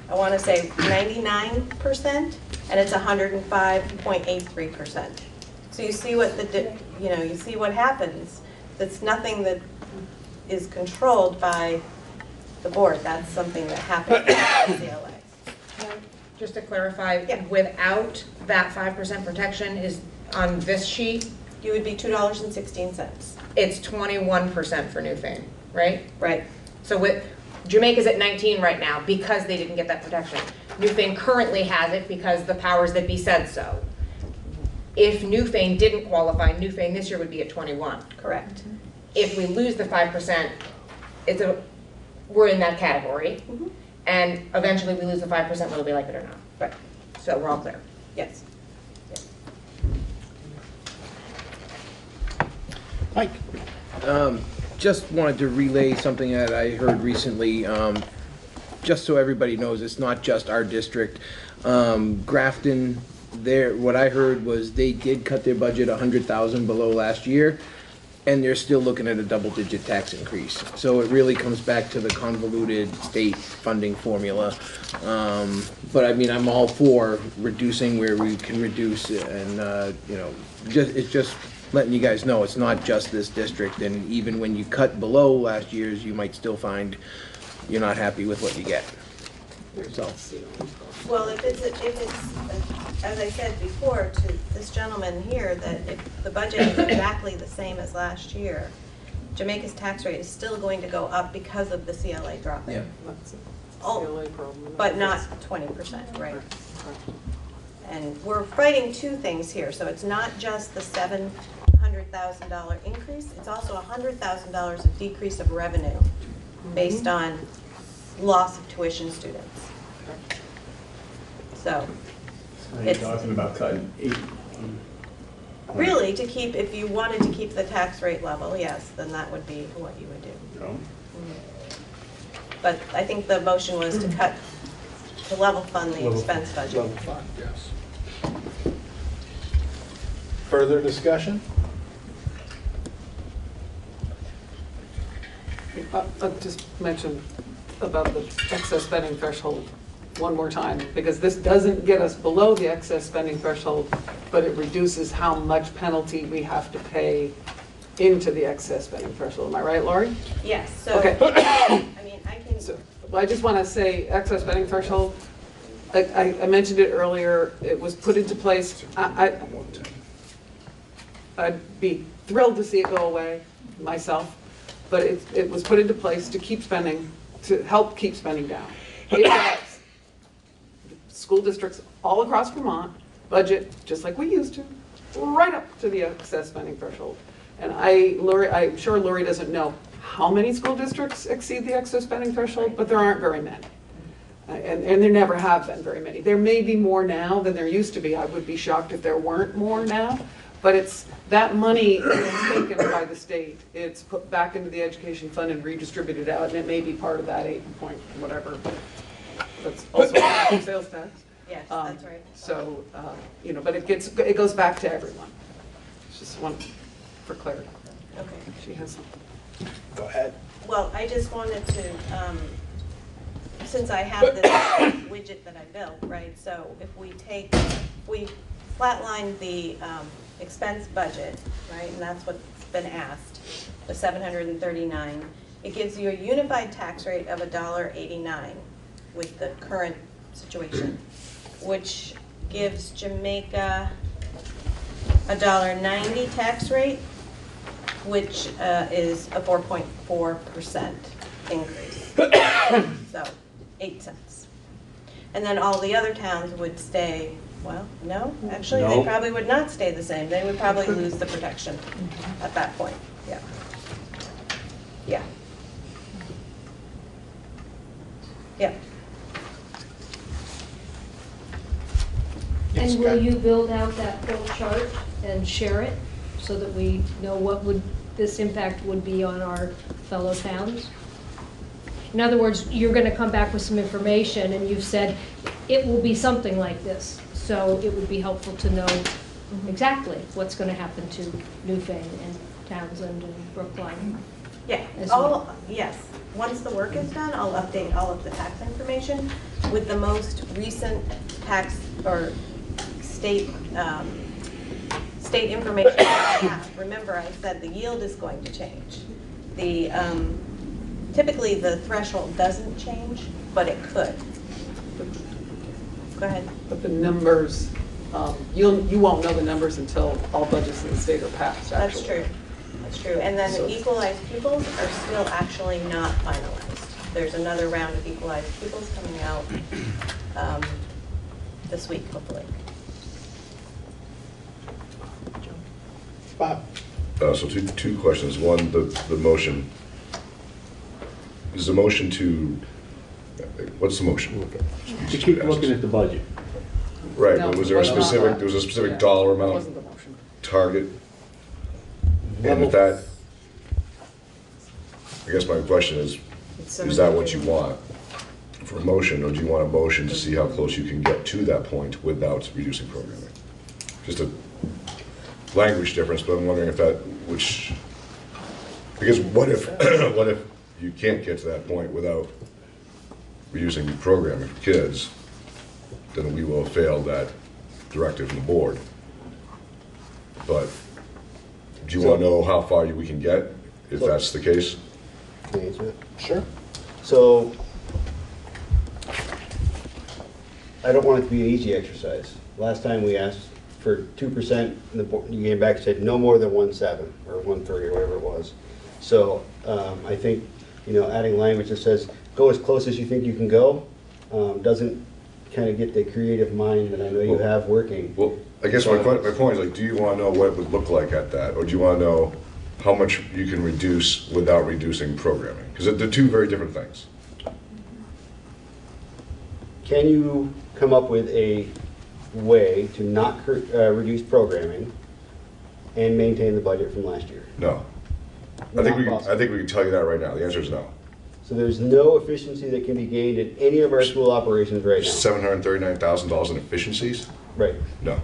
want to say 99%, and it's 105.83%. So you see what you see what happens. That's nothing that is controlled by the board. That's something that happens at CLA. Just to clarify, without that 5% protection is on this sheet, You would be $2.16. it's 21% for Newfane, right? Right. So with, Jamaica's at 19 right now because they didn't get that protection. Newfane currently has it because the powers that be said so. If Newfane didn't qualify, Newfane this year would be at 21. Correct. If we lose the 5%, we're in that category. And eventually we lose the 5% whether we like it or not. Right. So we're all clear. Yes. Mike? Just wanted to relay something that I heard recently, just so everybody knows, it's not just our district. Grafton, what I heard was they did cut their budget $100,000 below last year, and they're still looking at a double-digit tax increase. So it really comes back to the convoluted state funding formula. But I mean, I'm all for reducing where we can reduce, and it's just letting you guys know it's not just this district, and even when you cut below last year's, you might still find you're not happy with what you get. So. Well, if it's, as I said before to this gentleman here, that if the budget is exactly the same as last year, Jamaica's tax rate is still going to go up because of the CLA dropping. Yeah, that's a CLA problem. But not 20%, right? And we're fighting two things here. So it's not just the $700,000 increase, it's also $100,000 of decrease of revenue based on loss of tuition students. So You're talking about cutting 8. Really, to keep, if you wanted to keep the tax rate level, yes, then that would be what you would do. No. But I think the motion was to cut, to level fund the expense budget. Level fund, yes. Further discussion? I'll just mention about the excess spending threshold one more time, because this doesn't get us below the excess spending threshold, but it reduces how much penalty we have to pay into the excess spending threshold. Am I right, Lori? Yes, so, Okay. I mean, I can. Well, I just want to say excess spending threshold, I mentioned it earlier, it was put into place. I'd be thrilled to see it go away myself, but it was put into place to keep spending, to help keep spending down. It does. School districts all across Vermont budget, just like we used to, right up to the excess spending threshold. And I'm sure Lori doesn't know how many school districts exceed the excess spending threshold, but there aren't very many. And there never have been very many. There may be more now than there used to be. I would be shocked if there weren't more now. But it's that money is taken by the state. It's put back into the education fund and redistributed out, and it may be part of that 8 point whatever. That's also sales tax. Yes, that's right. So, but it goes back to everyone. It's just one for clarity. Okay. She has something. Go ahead. Well, I just wanted to, since I have this widget that I built, right? So if we flatline the expense budget, right? And that's what's been asked, the 739. It gives you a unified tax rate of $1.89 with the current situation, which gives Jamaica a $1.90 tax rate, which is a 4.4% increase. So 8 cents. And then all the other towns would stay, well, no, actually they probably would not stay the same. They would probably lose the protection at that point. Yeah. Yeah. Yeah. And will you build out that whole chart and share it so that we know what this impact would be on our fellow towns? In other words, you're going to come back with some information and you've said it will be something like this. So it would be helpful to know exactly what's going to happen to Newfane and Townsend and Brookline. Yeah, yes. Once the work is done, I'll update all of the tax information with the most recent tax or state, state information that we have. Remember, I said the yield is going to change. The, typically the threshold doesn't change, but it could. Go ahead. But the numbers, you won't know the numbers until all budgets in the state are passed, actually. That's true. That's true. And then the equalized pupils are still actually not finalized. There's another round of equalized pupils coming out this week, hopefully. Bob? So two questions. One, the motion. Is the motion to, what's the motion? To keep looking at the budget. Right, No, but was there a specific, not. there was a specific Yeah, dollar that amount wasn't the motion. target? And if that, I guess my question is that what you want for a motion, or do you want a motion to see how close you can get to that point without reducing programming? Just a language difference, but I'm wondering if that, which, because what if, what if you can't get to that point without reducing programming for kids, then we will have failed that directive from the board. But do you want to know how far we can get, if that's the case? Can I answer it? Sure. So, I don't want it to be an easy exercise. Last time we asked for 2%, and the board, you came back and said no more than 1.7 or 1.3 or whatever it was. So, I think, adding language that says, go as close as you think you can go, doesn't kind of get the creative mind that I know you have working. Well, I guess my point is, like, do you want to know what it would look like at that? Or do you want to know how much you can reduce without reducing programming? Because they're two very different things. Can you come up with a way to not reduce programming and maintain the budget from last year? No. I think we can tell you that right now. The answer is no. So there's no efficiency that can be gained in any of our school operations right now? $739,000 in efficiencies? Right. No.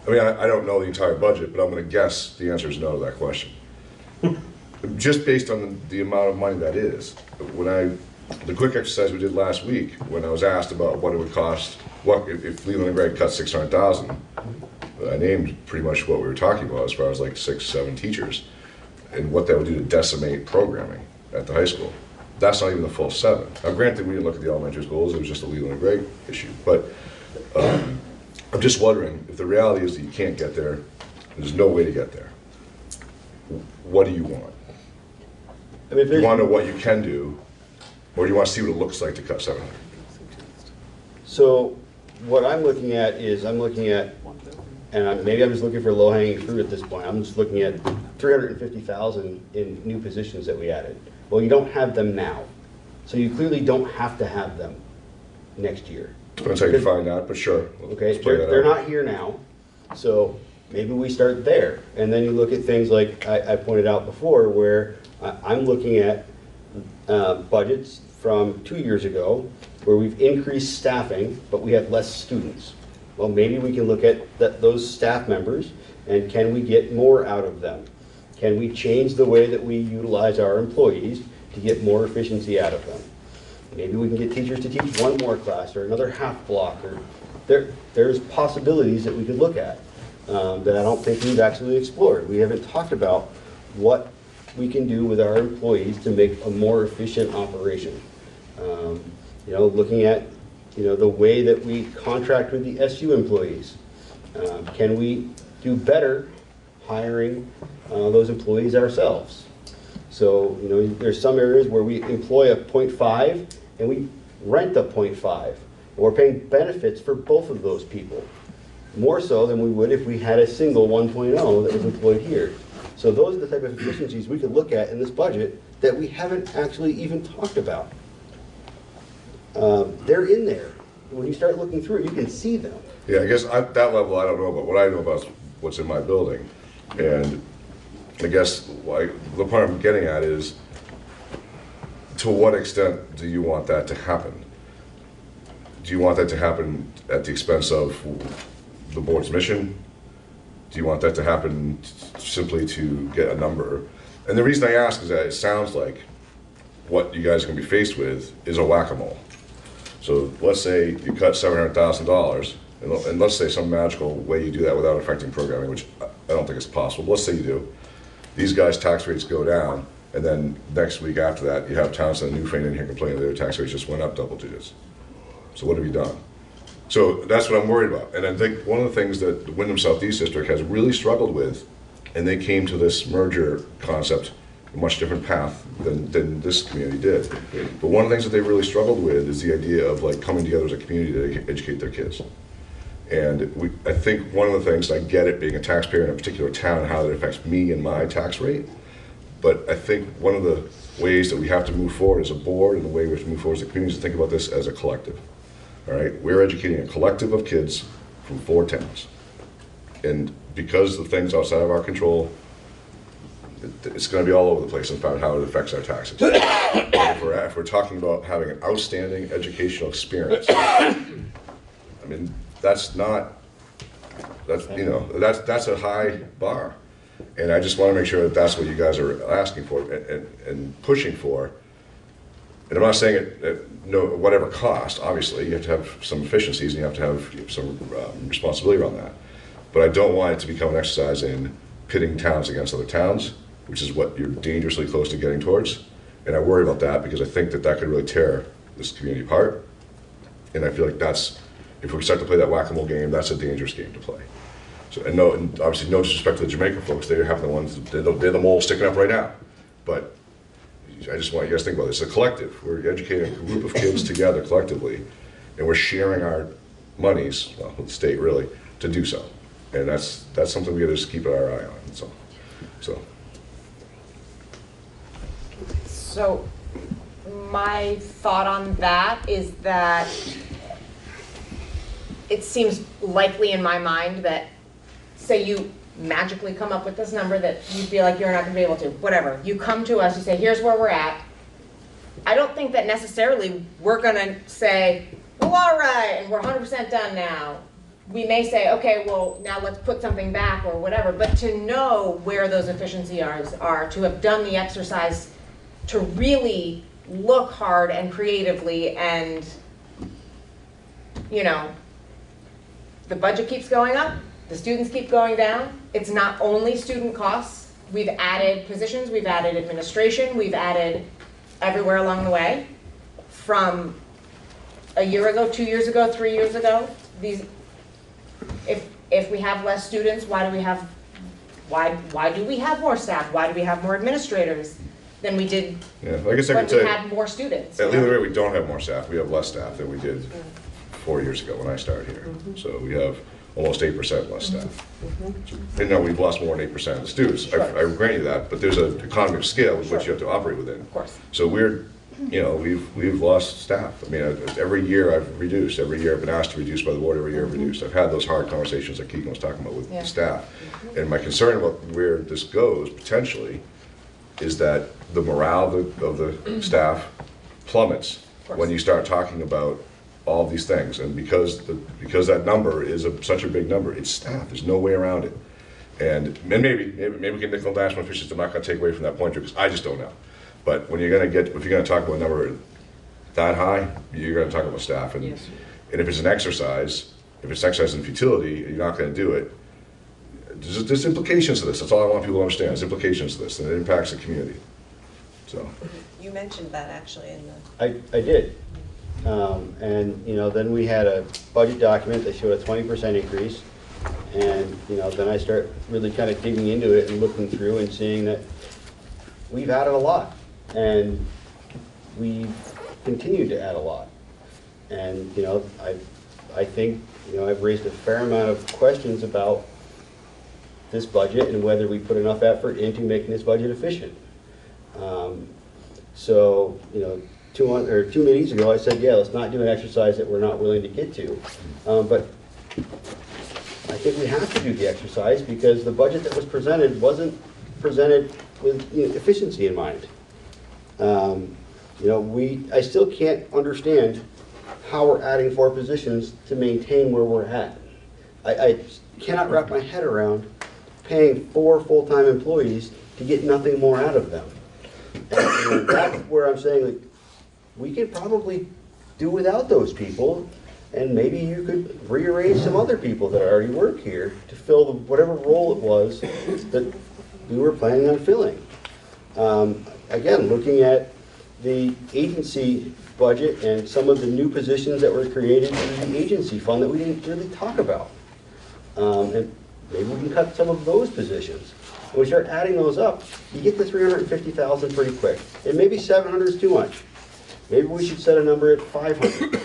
I mean, I don't know the entire budget, but I'm going to guess the answer is no to that question. Just based on the amount of money that is. The quick exercise we did last week, when I was asked about what it would cost, if Leland and Gregg cut $600,000, I named pretty much what we were talking about as far as like 6, 7 teachers, and what that would do to decimate programming at the high school. That's not even the full 7. Now granted, we didn't look at the elementary schools, it was just a Leland and Gregg issue, but I'm just wondering, if the reality is that you can't get there, there's no way to get there, what do you want? I mean, do you want to know what you can do, or do you want to see what it looks like to cut 700? So what I'm looking at is, and maybe I'm just looking for low-hanging fruit at this point. I'm just looking at 350,000 in new positions that we added. Well, you don't have them now, so you clearly don't have to have them next year. Depends how you find that, but sure. Okay, they're not here now, so maybe we start there. And then you look at things like I pointed out before, where I'm looking at budgets from 2 years ago, where we've increased staffing, but we have less students. Well, maybe we can look at those staff members, and can we get more out of them? Can we change the way that we utilize our employees to get more efficiency out of them? Maybe we can get teachers to teach one more class or another half block. Or there's possibilities that we could look at that I don't think we've actually explored. We haven't talked about what we can do with our employees to make a more efficient operation. Looking at the way that we contract with the SU employees. Can we do better hiring those employees ourselves? So, there's some areas where we employ a 0.5 and we rent a 0.5. And we're paying benefits for both of those people, more so than we would if we had a single 1.0 that was employed here. So those are the type of efficiencies we could look at in this budget that we haven't actually even talked about. They're in there. When you start looking through it, you can see them. Yeah, I guess at that level, I don't know, but what I know about is what's in my building. And I guess the point I'm getting at is, to what extent do you want that to happen? Do you want that to happen at the expense of the board's mission? Do you want that to happen simply to get a number? And the reason I ask is that it sounds like what you guys are going to be faced with is a whack-a-mole. So let's say you cut $700,000 and let's say some magical way you do that without affecting programming, which I don't think is possible, but let's say you do. These guys' tax rates go down, and then next week after that, you have Townsend and Newfane in here complaining that their tax rates just went up double digits. So what have you done? So that's what I'm worried about. And I think one of the things that the Wyndham Southeast District has really struggled with, and they came to this merger concept a much different path than this community did. But one of the things that they've really struggled with is the idea of like coming together as a community to educate their kids. And I think one of the things, I get it being a taxpayer in a particular town and how that affects me and my tax rate, but I think one of the ways that we have to move forward as a board and the way we have to move forward as a community is to think about this as a collective. All right, we're educating a collective of kids from 4 towns. And because the things outside of our control, it's going to be all over the place about how it affects our taxes. If we're talking about having an outstanding educational experience, I mean, that's a high bar. And I just want to make sure that that's what you guys are asking for and pushing for. And I'm not saying it at whatever cost, obviously. You have to have some efficiencies and you have to have some responsibility around that. But I don't want it to become an exercise in pitting towns against other towns, which is what you're dangerously close to getting towards. And I worry about that because I think that that could really tear this community apart. And I feel like if we start to play that whack-a-mole game, that's a dangerous game to play. So, and obviously no disrespect to the Jamaica folks, they have the ones, they're the mole sticking up right now. But I just want you guys to think about this. It's a collective. We're educating a group of kids together collectively, and we're sharing our monies, well, with the state really, to do so. And that's something we got to just keep our eye on. So my thought on that is that it seems likely in my mind that, say you magically come up with this number that you feel like you're not going to be able to, whatever. You come to us, you say, here's where we're at. I don't think that necessarily we're going to say, well, all right, and we're 100% done now. We may say, okay, well, now let's put something back or whatever, but to know where those efficiencies are, to have done the exercise, to really look hard and creatively, and, you know, the budget keeps going up, the students keep going down. It's not only student costs. We've added positions, we've added administration, we've added everywhere along the way. From a year ago, 2 years ago, 3 years ago, if we have less students, why do we have more staff? Why do we have more administrators than we did when we had more students? At Leland Ray, we don't have more staff. We have less staff than we did 4 years ago when I started here. So we have almost 8% less staff. And no, we've lost more than 8% of the students. I grant you that, but there's an economy of scale with which you have to operate within. Of course. So we've lost staff. I mean, every year I've reduced. Every year I've been asked to reduce by the board. Every year I've reduced. I've had those hard conversations that Keegan was talking about with staff. And my concern about where this goes potentially is that the morale of the staff plummets when you start talking about all these things. And because that number is such a big number, it's staff. There's no way around it. And maybe we can nickel and dash my fishes. I'm not going to take away from that point because I just don't know. But when if you're going to talk about a number that high, you're going to talk about staff. And if it's an exercise, if it's exercise in futility, and you're not going to do it, there's implications to this. That's all I want people to understand. There's implications to this, and it impacts the community. So You mentioned that actually in the... I did. And, then we had a budget document that showed a 20% increase. And, then I start really kind of digging into it and looking through and seeing that we've added a lot. And we've continued to add a lot. And, I think, I've raised a fair amount of questions about this budget and whether we put enough effort into making this budget efficient. So, 2 meetings ago, I said, yeah, let's not do an exercise that we're not willing to get to. But I think we have to do the exercise because the budget that was presented wasn't presented with efficiency in mind. I still can't understand how we're adding 4 positions to maintain where we're at. I cannot wrap my head around paying 4 full-time employees to get nothing more out of them. And that's where I'm saying, like, we could probably do without those people And maybe you could rearrange some other people that already work here to fill whatever role it was that we were planning on filling. Again, looking at the agency budget and some of the new positions that were created through the agency fund that we didn't really talk about. And maybe we can cut some of those positions. When we start adding those up, you get to 350,000 pretty quick. And maybe 700 is too much. Maybe we should set a number at 500.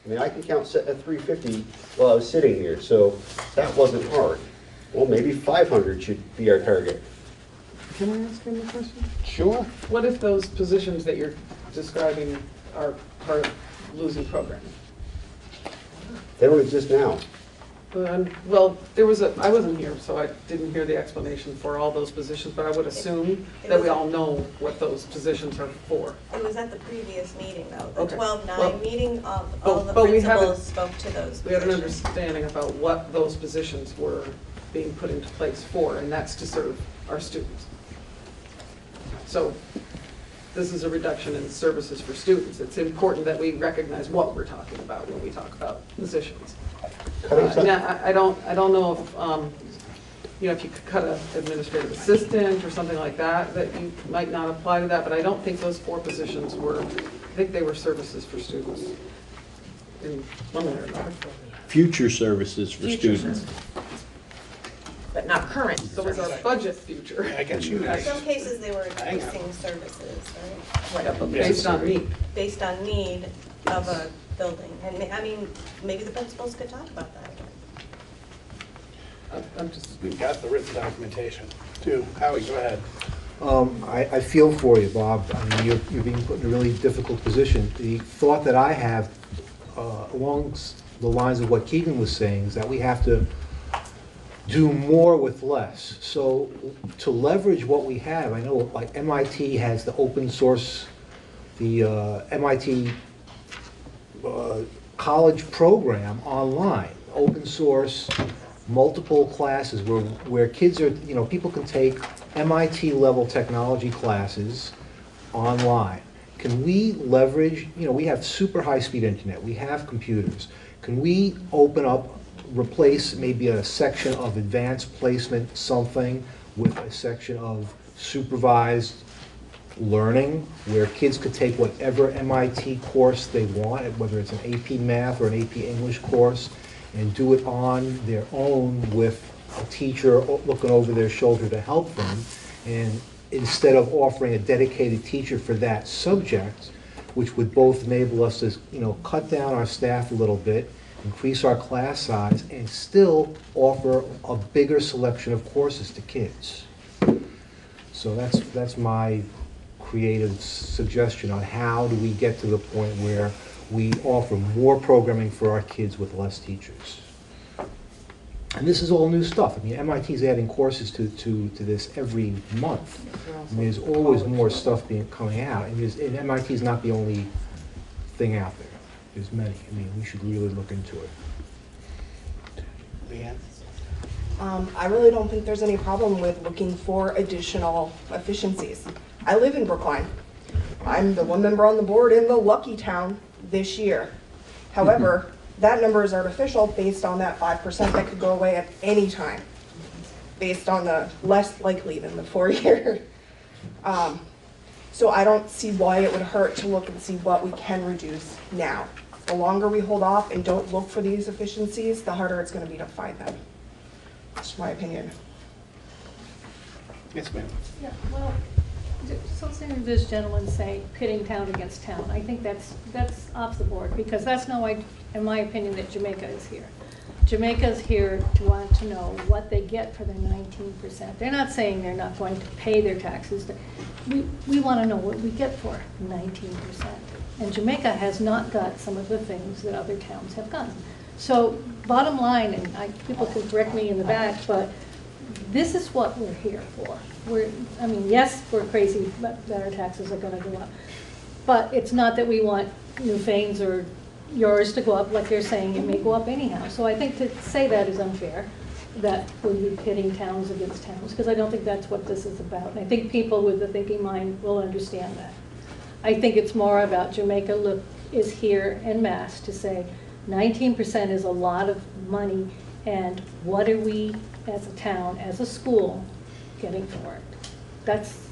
I mean, I can count at 350 while I was sitting here, so that wasn't hard. Well, maybe 500 should be our target. Can I ask him a question? Sure. What if those positions that you're describing are part of losing programming? They don't exist now. Well, I wasn't here, so I didn't hear the explanation for all those positions, but I would assume that we all know what those positions are for. It was at the previous meeting, though. The Okay. 12-9 meeting, all the But we have principals spoke to those We have an positions. understanding about what those positions were being put into place for, and that's to serve our students. So this is a reduction in services for students. It's important that we recognize what we're talking about when we talk about positions. Now, I don't know if, if you could cut an administrative assistant or something like that, that you might not apply to that, but I don't think those 4 positions I think they were services for students in one way or another. Future services for students. But not current. So is our budget future? I get you. In some cases, they were increasing services, right? Yeah, but based on need. Based on need of a building. And I mean, maybe the principals could talk about that. We've got the written documentation, too. Howie, go ahead. I feel for you, Bob. I mean, you're being put in a really difficult position. The thought that I have along the lines of what Keegan was saying is that we have to do more with less. So to leverage what we have, I know like MIT has the open source, the MIT college program online, open source, multiple classes where kids are, people can take MIT level technology classes online. Can we leverage, we have super high speed internet, we have computers. Can we open up, replace maybe a section of advanced placement something with a section of supervised learning where kids could take whatever MIT course they want, whether it's an AP Math or an AP English course, and do it on their own with a teacher looking over their shoulder to help them. And instead of offering a dedicated teacher for that subject, which would both enable us to, cut down our staff a little bit, increase our class size, and still offer a bigger selection of courses to kids. So that's my creative suggestion on how do we get to the point where we offer more programming for our kids with less teachers. And this is all new stuff. I mean, MIT's adding courses to this every month. I mean, there's always more stuff coming out. And MIT's not the only thing out there. There's many. I mean, we should really look into it. Leanne? I really don't think there's any problem with looking for additional efficiencies. I live in Brookline. I'm the one member on the board in the lucky town this year. However, that number is artificial based on that 5% that could go away at any time, based on the less likely than the 4-year. So I don't see why it would hurt to look and see what we can reduce now. The longer we hold off and don't look for these efficiencies, the harder it's going to be to find them. That's my opinion. Yes, ma'am. Yeah, well, so seeing this gentleman say pitting town against town, I think that's off the board, because that's no way, in my opinion, that Jamaica is here. Jamaica's here to want to know what they get for their 19%. They're not saying they're not going to pay their taxes. We want to know what we get for 19%. And Jamaica has not got some of the things that other towns have gotten. So bottom line, and people can correct me in the back, but this is what we're here for. Yes, we're crazy that our taxes are going to go up. But it's not that we want Newfane's or yours to go up like they're saying it may go up anyhow. So I think to say that is unfair, that we'll be pitting towns against towns, because I don't think that's what this is about. And I think people with the thinking mind will understand that. I think it's more about Jamaica is here en masse to say, 19% is a lot of money, and what are we, as a town, as a school, getting for it? That's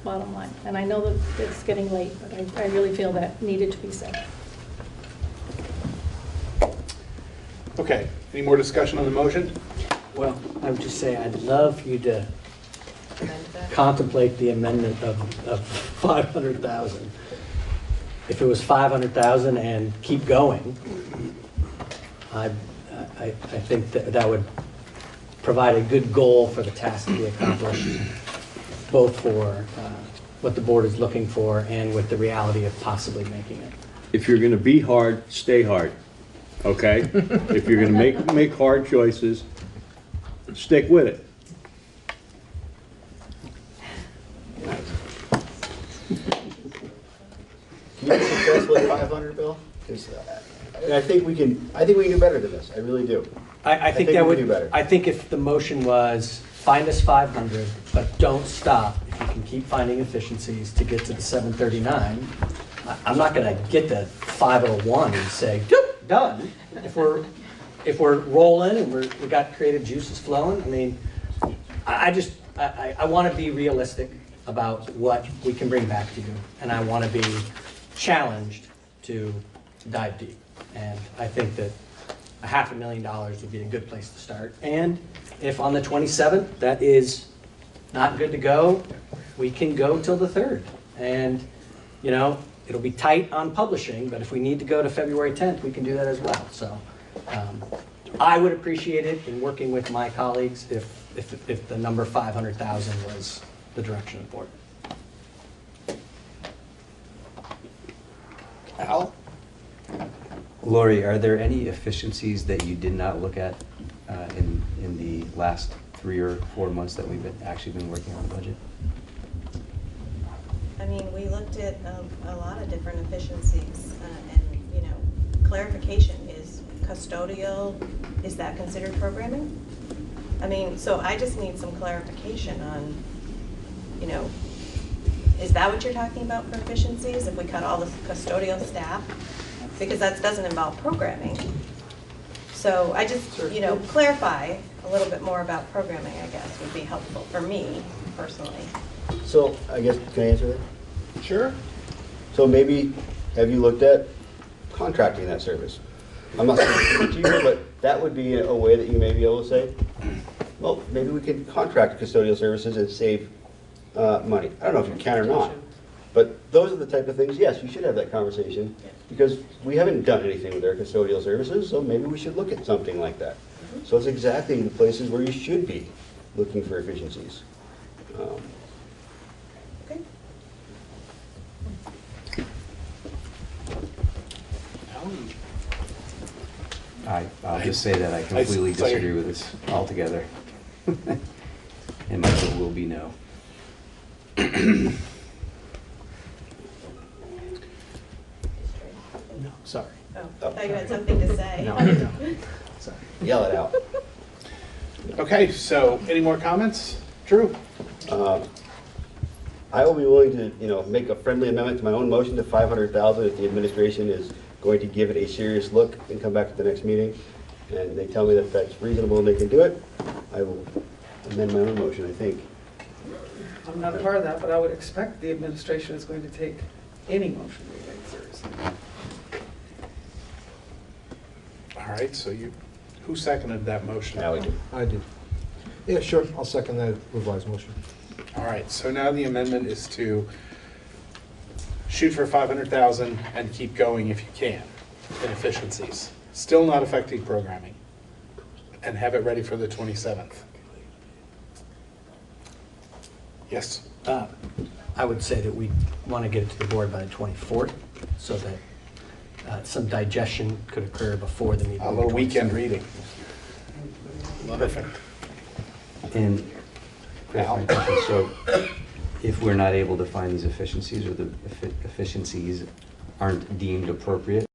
bottom line. And I know that it's getting late, but I really feel that needed to be said. Okay, any more discussion on the motion? Well, I would just say I'd love for you to contemplate the amendment of 500,000. If it was 500,000 and keep going, I think that would provide a good goal for the task to be accomplished, both for what the board is looking for and with the reality of possibly making it. If you're gonna be hard, stay hard, okay? If you're gonna make hard choices, stick with it. Can you be successful at 500, Bill? Because I think we can do better than this. I really do. I think that we would can do better. I think if the motion was find us 500, but don't stop. If you can keep finding efficiencies to get to the 739, I'm not going to get to 501 and say doop, done. If we're rolling and we got creative juices flowing, I mean, I want to be realistic about what we can bring back to you, and I want to be challenged to dive deep. And I think that $500,000 would be a good place to start. And if on the 27th that is not good to go, we can go till the 3rd. And, you know, it'll be tight on publishing, but if we need to go to February 10th, we can do that as well. So I would appreciate it in working with my colleagues if the number 500,000 was the direction of the board. Al? Lori, are there any efficiencies that you did not look at in the last 3 or 4 months that we've actually been working on the budget? I mean, we looked at a lot of different efficiencies, and, you know, clarification is custodial, is that considered programming? I mean, so I just need some clarification on, you know, is that what you're talking about for efficiencies, if we cut all the custodial staff? Because that doesn't involve programming. So I just, you know, clarify a little bit more about programming, I guess, would be helpful for me personally. So I guess, can I answer that? Sure. So maybe, have you looked at contracting that service? I'm not saying it's cheaper, but that would be a way that you may be able to say, well, maybe we could contract custodial services and save money. I don't know if you can or not, but those are the type of things, yes, you should have that conversation, because we haven't done anything with our custodial services, so maybe we should look at something like that. So it's exactly the places where you should be looking for efficiencies. Okay. I'll just say that I completely disagree with this altogether. And my vote will be no. No, sorry. Oh, I thought you had something to say. No. Sorry. Yell it out. Okay, so any more comments? Drew? I will be willing to, you know, make a friendly amendment to my own motion to 500,000 if the administration is going to give it a serious look and come back at the next meeting. And they tell me that that's reasonable and they can do it, I will amend my own motion, I think. I'm not a part of that, but I would expect the administration is going to take any motion we make seriously. All right, so who seconded that motion? Now we do. I did. Yeah, sure, I'll second that revised motion. All right, so now the amendment is to shoot for 500,000 and keep going if you can in efficiencies. Still not affecting programming, and have it ready for the 27th. Yes? I would say that we want to get it to the board by the 24th, so that some digestion could occur before the meeting. A little weekend reading. Perfect. And so if we're not able to find these efficiencies, or the efficiencies aren't deemed appropriate,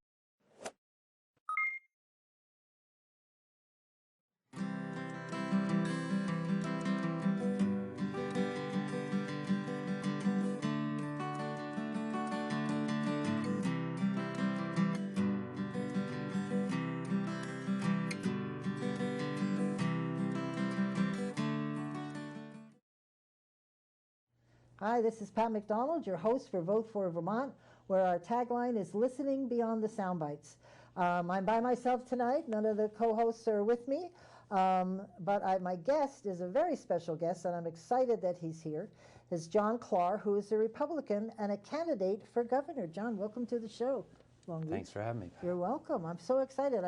Hi, this is Pat McDonald, your host for Vote for Vermont, where our tagline is listening beyond the sound bites. I'm by myself tonight. None of the co-hosts are with me, but my guest is a very special guest, and I'm excited that he's here, is John Clark, who is a Republican and a candidate for governor. John, welcome to the show. Long Thanks for having me. You're welcome. I'm so excited.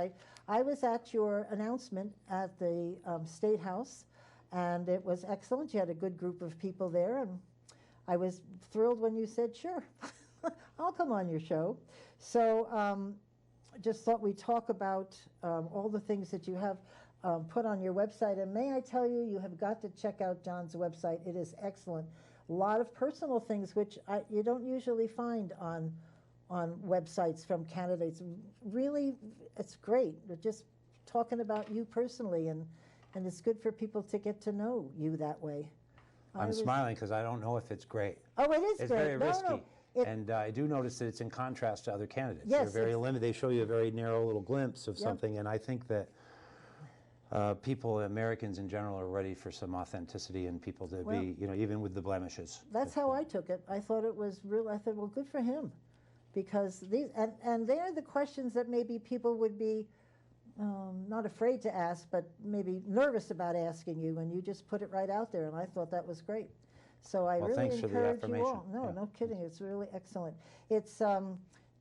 I was at your announcement at the State House, and it was excellent. You had a good group of people there, and I was thrilled when you said, sure, I'll come on your show. So just thought we'd talk about all the things that you have put on your website. And may I tell you, you have got to check out John's website. It is excellent. A lot of personal things which you don't usually find on websites from candidates. Really, it's great. They're just talking about you personally, and it's good for people to get to know you that way. I'm smiling because I don't know if it's great. Oh, it is it's great. Very risky. No. And I do notice that it's in contrast to other candidates. Yes, They're very limited. They show you a very narrow little glimpse of something, and I think that people, Americans in general, are ready for some authenticity and people to be, even with the blemishes. That's how I took it. I thought it was real. I thought, well, good for him, because these and they're the questions that maybe people would be not afraid to ask, but maybe nervous about asking you, and you just put it right out there, and I thought that was great. So I really encourage you all. No, no kidding. It's really excellent. It's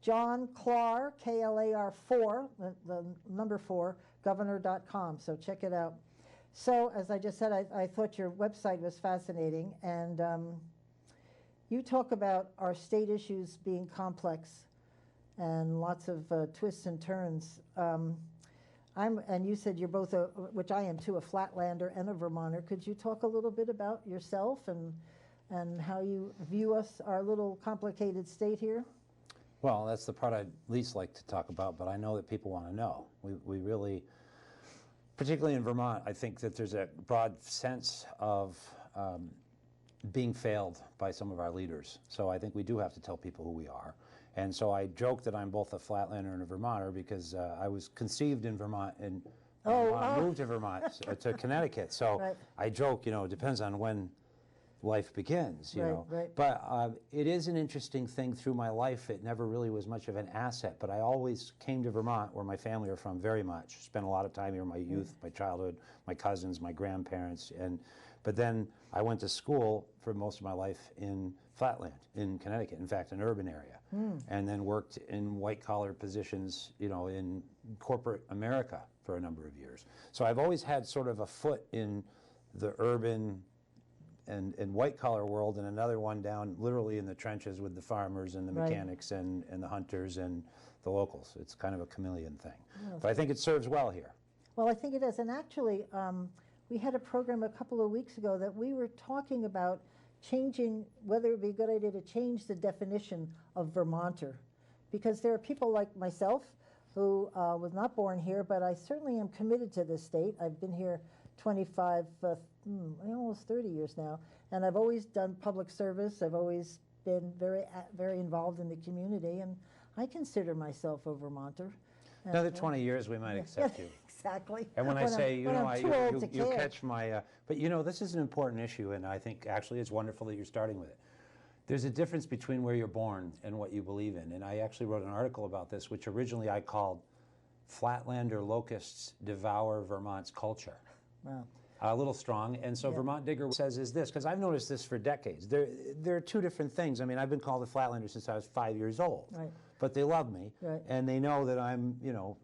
John Clark, KLAR 4, the number 4, governor.com. So check it out. So as I just said, I thought your website was fascinating, and you talk about our state issues being complex and lots of twists and turns. And you said you're both, which I am too, a Flatlander and a Vermonter. Could you talk a little bit about yourself and how you view our little complicated state here? Well, that's the part I'd least like to talk about, but I know that people want to know. We really, particularly in Vermont, I think that there's a broad sense of being failed by some of our leaders. So I think we do have to tell people who we are. And so I joke that I'm both a Flatlander and a Vermonter because I was conceived in Vermont and moved to Vermont, to Connecticut. So I joke, it depends on when life begins, you know. Right. But it is an interesting thing through my life. It never really was much of an asset, but I always came to Vermont, where my family are from, very much. Spent a lot of time here in my youth, my childhood, my cousins, my grandparents. But then I went to school for most of my life in Flatland, in Connecticut, in fact, an urban area. And then worked in white-collar positions, in corporate America for a number of years. So I've always had sort of a foot in the urban and white-collar world, and another one down literally in the trenches with the farmers and the mechanics and the hunters and the locals. It's kind of a chameleon thing. But I think it serves well here. Well, I think it does. And actually, we had a program a couple of weeks ago that we were talking about changing, whether it would be a good idea to change the definition of Vermonter. Because there are people like myself who was not born here, but I certainly am committed to this state. I've been here almost 30 years now, and I've always done public service. I've always been very involved in the community, and I consider myself a Vermonter. Another 20 years, we might accept you. Exactly. And when I say, you catch my, but this is an important issue, and I think actually it's wonderful that you're starting with it. There's a difference between where you're born and what you believe in, and I actually wrote an article about this, which originally I called "Flatlander Locusts Devour Vermont's Culture." Wow. A little strong, and so Vermont Digger says is this, because I've noticed this for decades. There are two different things. I mean, I've been called a Flatlander since I was 5 years old, but they love me, and they know that I'm,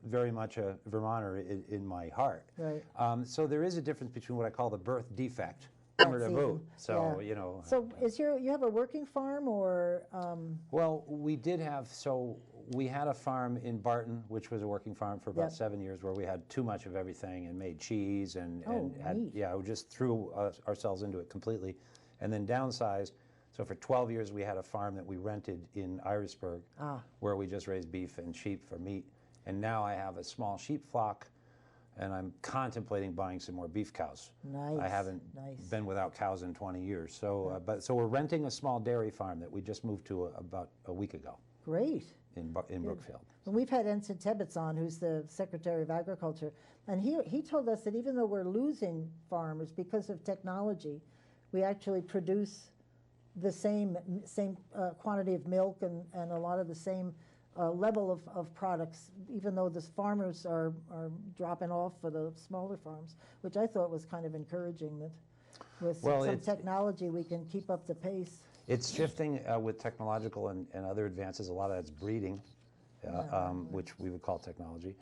very much a Vermonter in my heart. So there is a difference between what I call the birth defect, to boot. So So you have a working farm or? Well, we did have we had a farm in Barton, which was a working farm for about 7 years, where we had too much of everything and made cheese and we just threw ourselves into it completely, and then downsized. So for 12 years we had a farm that we rented in Irisburg, where we just raised beef and sheep for meat, and now I have a small sheep flock. And I'm contemplating buying some more beef cows. Nice. I haven't been without cows in 20 years. So, so we're renting a small dairy farm that we just moved to about a week ago. Great. In Brookfield. And we've had Ensign Tebbets on, who's the Secretary of Agriculture, and he told us that even though we're losing farmers because of technology, we actually produce the same quantity of milk and a lot of the same level of products, even though the farmers are dropping off for the smaller farms, which I thought was kind of encouraging that with some technology we can keep up the pace. It's shifting with technological and other advances. A lot of that's breeding, which we would call technology.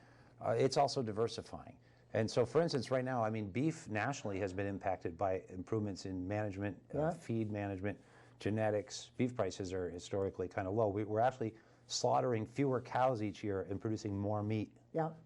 It's also diversifying. And so, for instance, right now, I mean, beef nationally has been impacted by improvements in management, feed management, genetics. Beef prices are historically kind of low. We're actually slaughtering fewer cows each year and producing more meat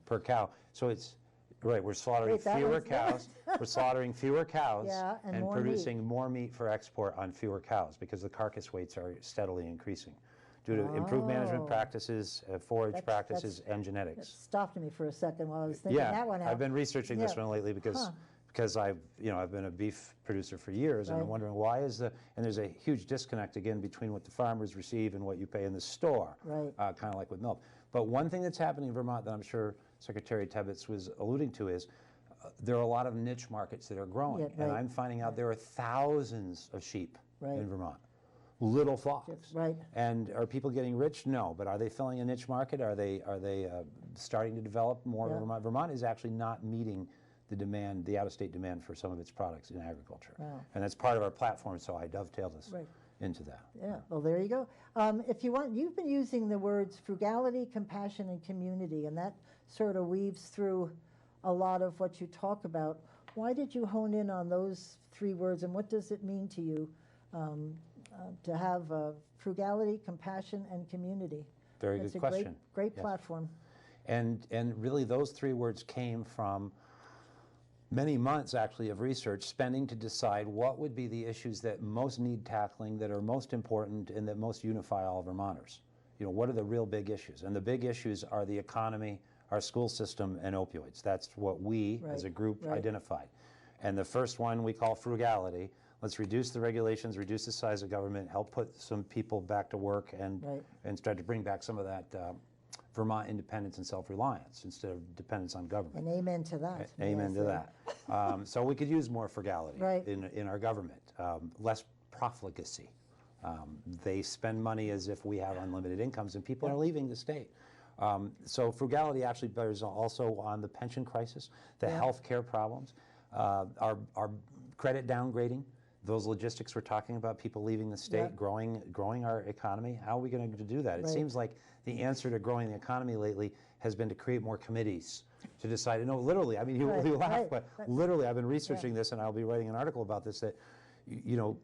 per cow. So it's right. We're slaughtering fewer cows. We're slaughtering fewer cows and producing more meat for export on fewer cows because the carcass weights are steadily increasing due to improved management practices, forage practices, and genetics. That stopped me for a second while I was thinking that one out. I've been researching this one lately because I've been a beef producer for years, and I'm wondering why and there's a huge disconnect again between what the farmers receive and what you pay in the store, kind of like with milk. But one thing that's happening in Vermont that I'm sure Secretary Tebbets was alluding to is there are a lot of niche markets that are growing, and I'm finding out there are thousands of sheep in Vermont. Little flocks. And are people getting rich? No. But are they filling a niche market? Are they starting to develop more? Vermont? Vermont is actually not meeting the demand, the out-of-state demand for some of its products in agriculture. And that's part of our platform, so I dovetailed us into that. Yeah, well, there you go. If you want, you've been using the words frugality, compassion, and community, and that sort of weaves through a lot of what you talk about. Why did you hone in on those three words, and what does it mean to you to have frugality, compassion, and community? Very good question. Great platform. And really those three words came from many months actually of research spending to decide what would be the issues that most need tackling, that are most important, and that most unify all Vermonters. You know, what are the real big issues? And the big issues are the economy, our school system, and opioids. That's what we as a group identified. And the first one we call frugality. Let's reduce the regulations, reduce the size of government, help put some people back to work, and start to bring back some of that Vermont independence and self-reliance instead of dependence on government. And amen to that. Amen to that. So we could use more frugality in our government, less profligacy. They spend money as if we have unlimited incomes, and people are leaving the state. So frugality actually bears also on the pension crisis, the health care problems, our credit downgrading. Those logistics we're talking about, people leaving the state, growing our economy. How are we going to do that? It seems like the answer to growing the economy lately has been to create more committees to decide. No, literally, I mean, you laugh, but literally, I've been researching this, and I'll be writing an article about this, that, you know,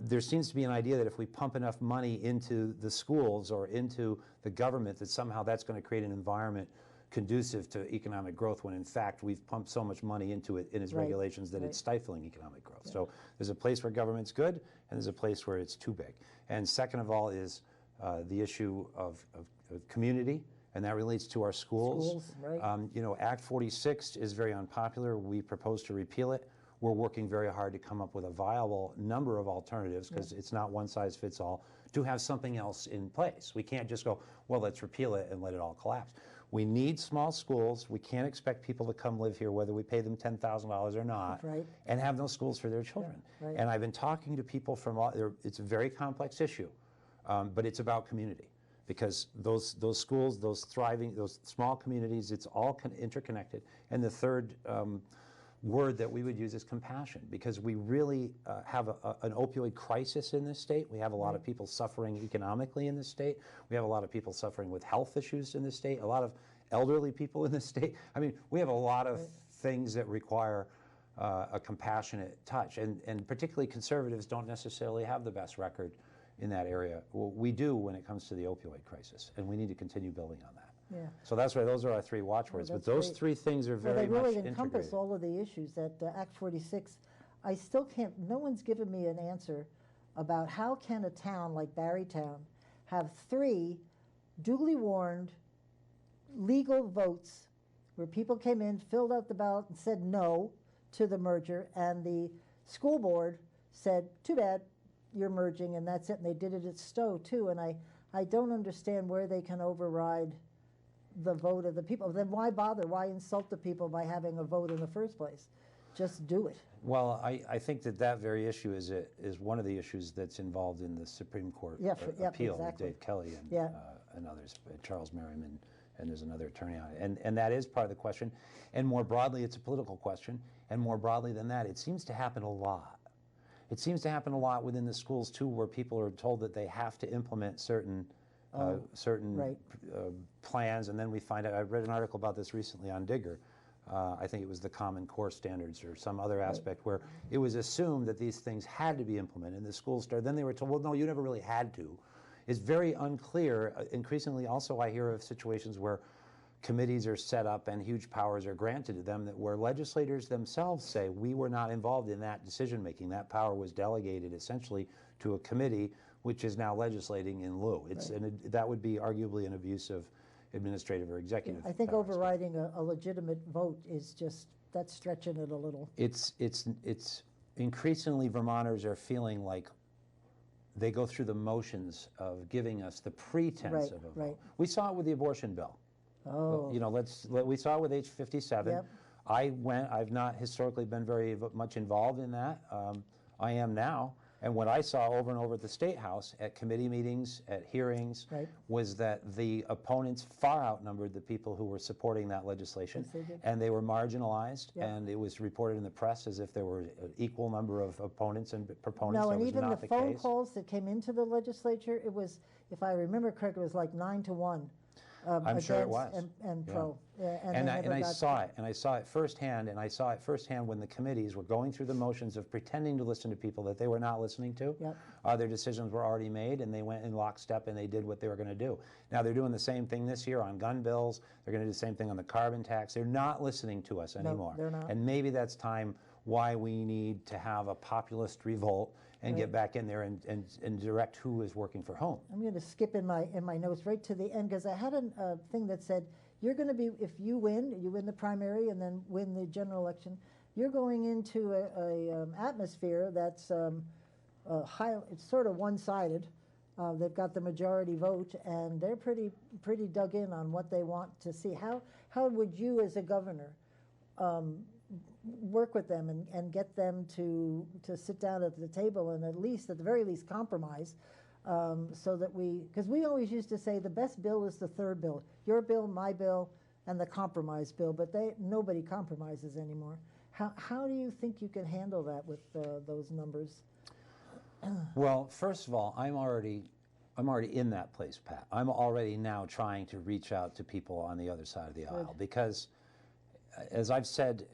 there seems to be an idea that if we pump enough money into the schools or into the government, that somehow that's going to create an environment conducive to economic growth, when in fact we've pumped so much money into it in its regulations that it's stifling economic growth. So there's a place where government's good, and there's a place where it's too big. And second of all is the issue of community, and that relates to our schools. You know, Act 46 is very unpopular. We propose to repeal it. We're working very hard to come up with a viable number of alternatives, because it's not one size fits all, to have something else in place. We can't just go, well, let's repeal it and let it all collapse. We need small schools. We can't expect people to come live here, whether we pay them $10,000 or not, and have no schools for their children. And I've been talking to people from it's a very complex issue, but it's about community. Because those schools, those thriving, those small communities, it's all interconnected. And the third word that we would use is compassion, because we really have an opioid crisis in this state. We have a lot of people suffering economically in this state. We have a lot of people suffering with health issues in this state, a lot of elderly people in this state. I mean, we have a lot of things that require a compassionate touch, and particularly conservatives don't necessarily have the best record in that area. Well, we do when it comes to the opioid crisis, and we need to continue building on that. So that's why those are our three watchwords. But those three things are very much integrated. They really encompass all of the issues that Act 46. I still can't. No one's given me an answer about how can a town like Barrytown have 3 duly warned legal votes where people came in, filled out the ballot, and said no to the merger, and the school board said, "Too bad, you're merging," and that's it. And they did it at Stowe too. And I don't understand where they can override the vote of the people. Then why bother? Why insult the people by having a vote in the first place? just do it. Well, I think that very issue is one of the issues that's involved in the Supreme Court appeal exactly. with Dave Kelly and, and others, Charles Merriman, and there's another attorney on it. And that is part of the question. And more broadly, it's a political question. And more broadly than that, it seems to happen a lot. It seems to happen a lot within the schools, too, where people are told that they have to implement certain plans, and then we find out. I read an article about this recently on Digger. I think it was the Common Core standards or some other aspect where it was assumed that these things had to be implemented, and the schools started. Then they were told, well, no, you never really had to. It's very unclear. Increasingly, also, I hear of situations where committees are set up and huge powers are granted to them, that where legislators themselves say, we were not involved in that decision making. That power was delegated essentially to a committee, which is now legislating in lieu. That would be arguably an abuse of administrative or executive I think powers. overriding a legitimate vote is just, that's stretching it a little. It's increasingly Vermonters are feeling like they go through the motions of giving us the pretense of a vote. We saw it with the abortion bill. Oh. You know, we saw it with H57. Yep. I've not historically been very much involved in that. I am now. And what I saw over and over at the State House, at committee meetings, at hearings, was that the opponents far outnumbered the people who were supporting that legislation. Yes, they did. And they were marginalized, and it was reported in the press as if there were an equal number of opponents and proponents. No, That and was even not the the phone case. calls that came into the legislature, it was, if I remember correctly, it was like 9-1. I'm sure it was. And Yeah. pro. Yeah, And they never I got- saw it, and I saw it firsthand, and I saw it firsthand when the committees were going through the motions of pretending to listen to people that they were not listening to. Yep. Their decisions were already made, and they went in lockstep and they did what they were going to do. Now they're doing the same thing this year on gun bills. They're going to do the same thing on the carbon tax. They're not listening to us anymore. they're not. And maybe that's time why we need to have a populist revolt and get back in there and direct who is working for whom. I'm going to skip in my notes right to the end, because I had a thing that said, you're going to be, if you win the primary and then win the general election, you're going into a atmosphere that's it's sort of one-sided. They've got the majority vote, and they're pretty dug in on what they want to see. How would you, as a governor, work with them and get them to sit down at the table and at the very least, compromise, so that because we always used to say the best bill is the third bill, your bill, my bill, and the compromise bill, but nobody compromises anymore. How do you think you can handle that with those numbers? Well, first of all, I'm already in that place, Pat. I'm already now trying to reach out to people on the other side of the aisle, because, as I've said,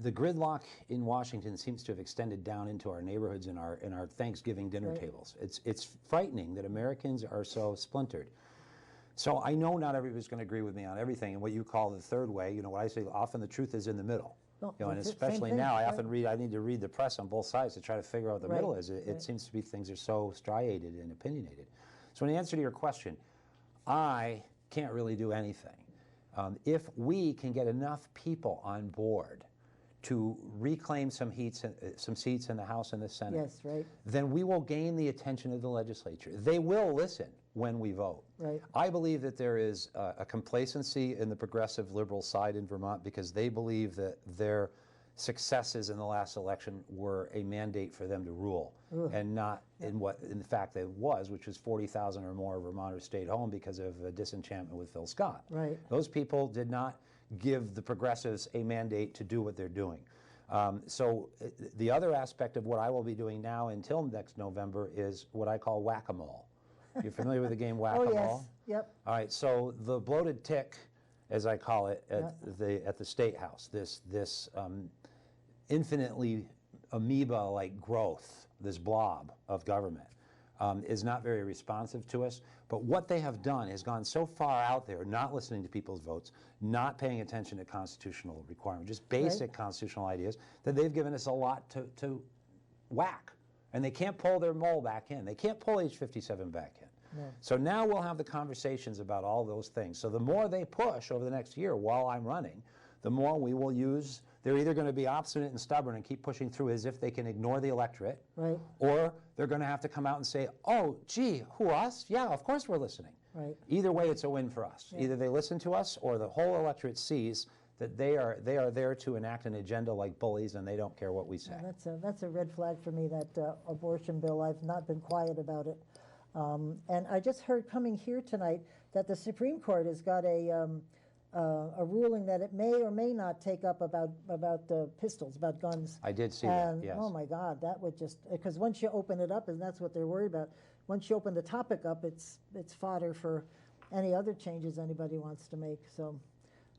the gridlock in Washington seems to have extended down into our neighborhoods and our Thanksgiving dinner tables. It's frightening that Americans are so splintered. So I know not everybody's going to agree with me on everything, and what you call the third way, you know, what I say, often the truth is in the middle. And especially now, I often I need to read the press on both sides to try to figure out what the middle is. It seems to be things are so striated and opinionated. So in answer to your question, I can't really do anything. If we can get enough people on board to reclaim some seats in the House and the Senate, then we will gain the attention of the legislature. They will listen when we vote. I believe that there is a complacency in the progressive liberal side in Vermont, because they believe that their successes in the last election were a mandate for them to rule, and not in what, in fact, it was, which was 40,000 or more Vermonters stayed home because of a disenchantment with Phil Scott. Those people did not give the progressives a mandate to do what they're doing. So the other aspect of what I will be doing now until next November is what I call whack-a-mole. You're familiar with the game whack-a-mole? Oh, yes. Yep. All right, so the bloated tick, as I call it, at the State House, this infinitely amoeba-like growth, this blob of government, is not very responsive to us. But what they have done has gone so far out there, not listening to people's votes, not paying attention to constitutional requirements, just basic constitutional ideas, that they've given us a lot to whack. And they can't pull their mole back in. They can't pull H57 back in. No. So now we'll have the conversations about all those things. So the more they push over the next year while I'm running, the more we will use. They're either going to be obstinate and stubborn and keep pushing through as if they can ignore the electorate, or they're going to have to come out and say, oh, gee, who, us? Yeah, of course we're listening. Either way, it's a win for us. Either they listen to us, or the whole electorate sees that they are there to enact an agenda like bullies, and they don't care what we say. That's a red flag for me, that abortion bill. I've not been quiet about it. And I just heard coming here tonight that the Supreme Court has got a ruling that it may or may not take up about pistols, about guns. I did see and, that, yes. Oh my God, that would just, because once you open it up, and that's what they're worried about, once you open the topic up, it's fodder for any other changes anybody wants to make. So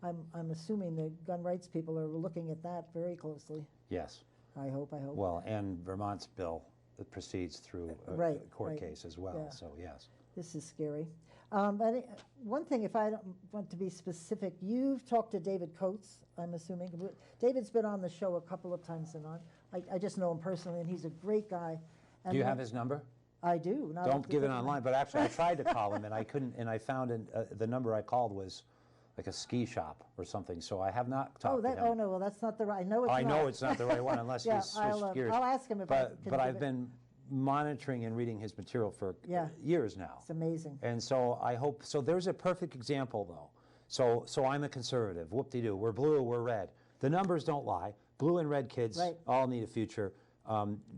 I'm assuming the gun rights people are looking at that very closely. Yes. I hope. Well, and Vermont's bill proceeds through a court case as well, yeah. so yes. This is scary. But one thing, if I don't want to be specific, you've talked to David Coates, I'm assuming. David's been on the show a couple of times and on. I just know him personally, and he's a great guy. And Do you have his number? I do. Don't give it online, but actually I tried to call him and I couldn't, and I found the number I called was like a ski shop or something, so I have not talked to him. Oh no, well that's not the right, I know it's not. I know it's not the right one unless yeah, he's switched gears. I'll ask him if I can. But I've been monitoring and reading his material for years now. It's amazing. And so I hope, so there's a perfect example though. So I'm a conservative, whoop-de-doo, we're blue, we're red. The numbers don't lie. Blue and red kids all need a future.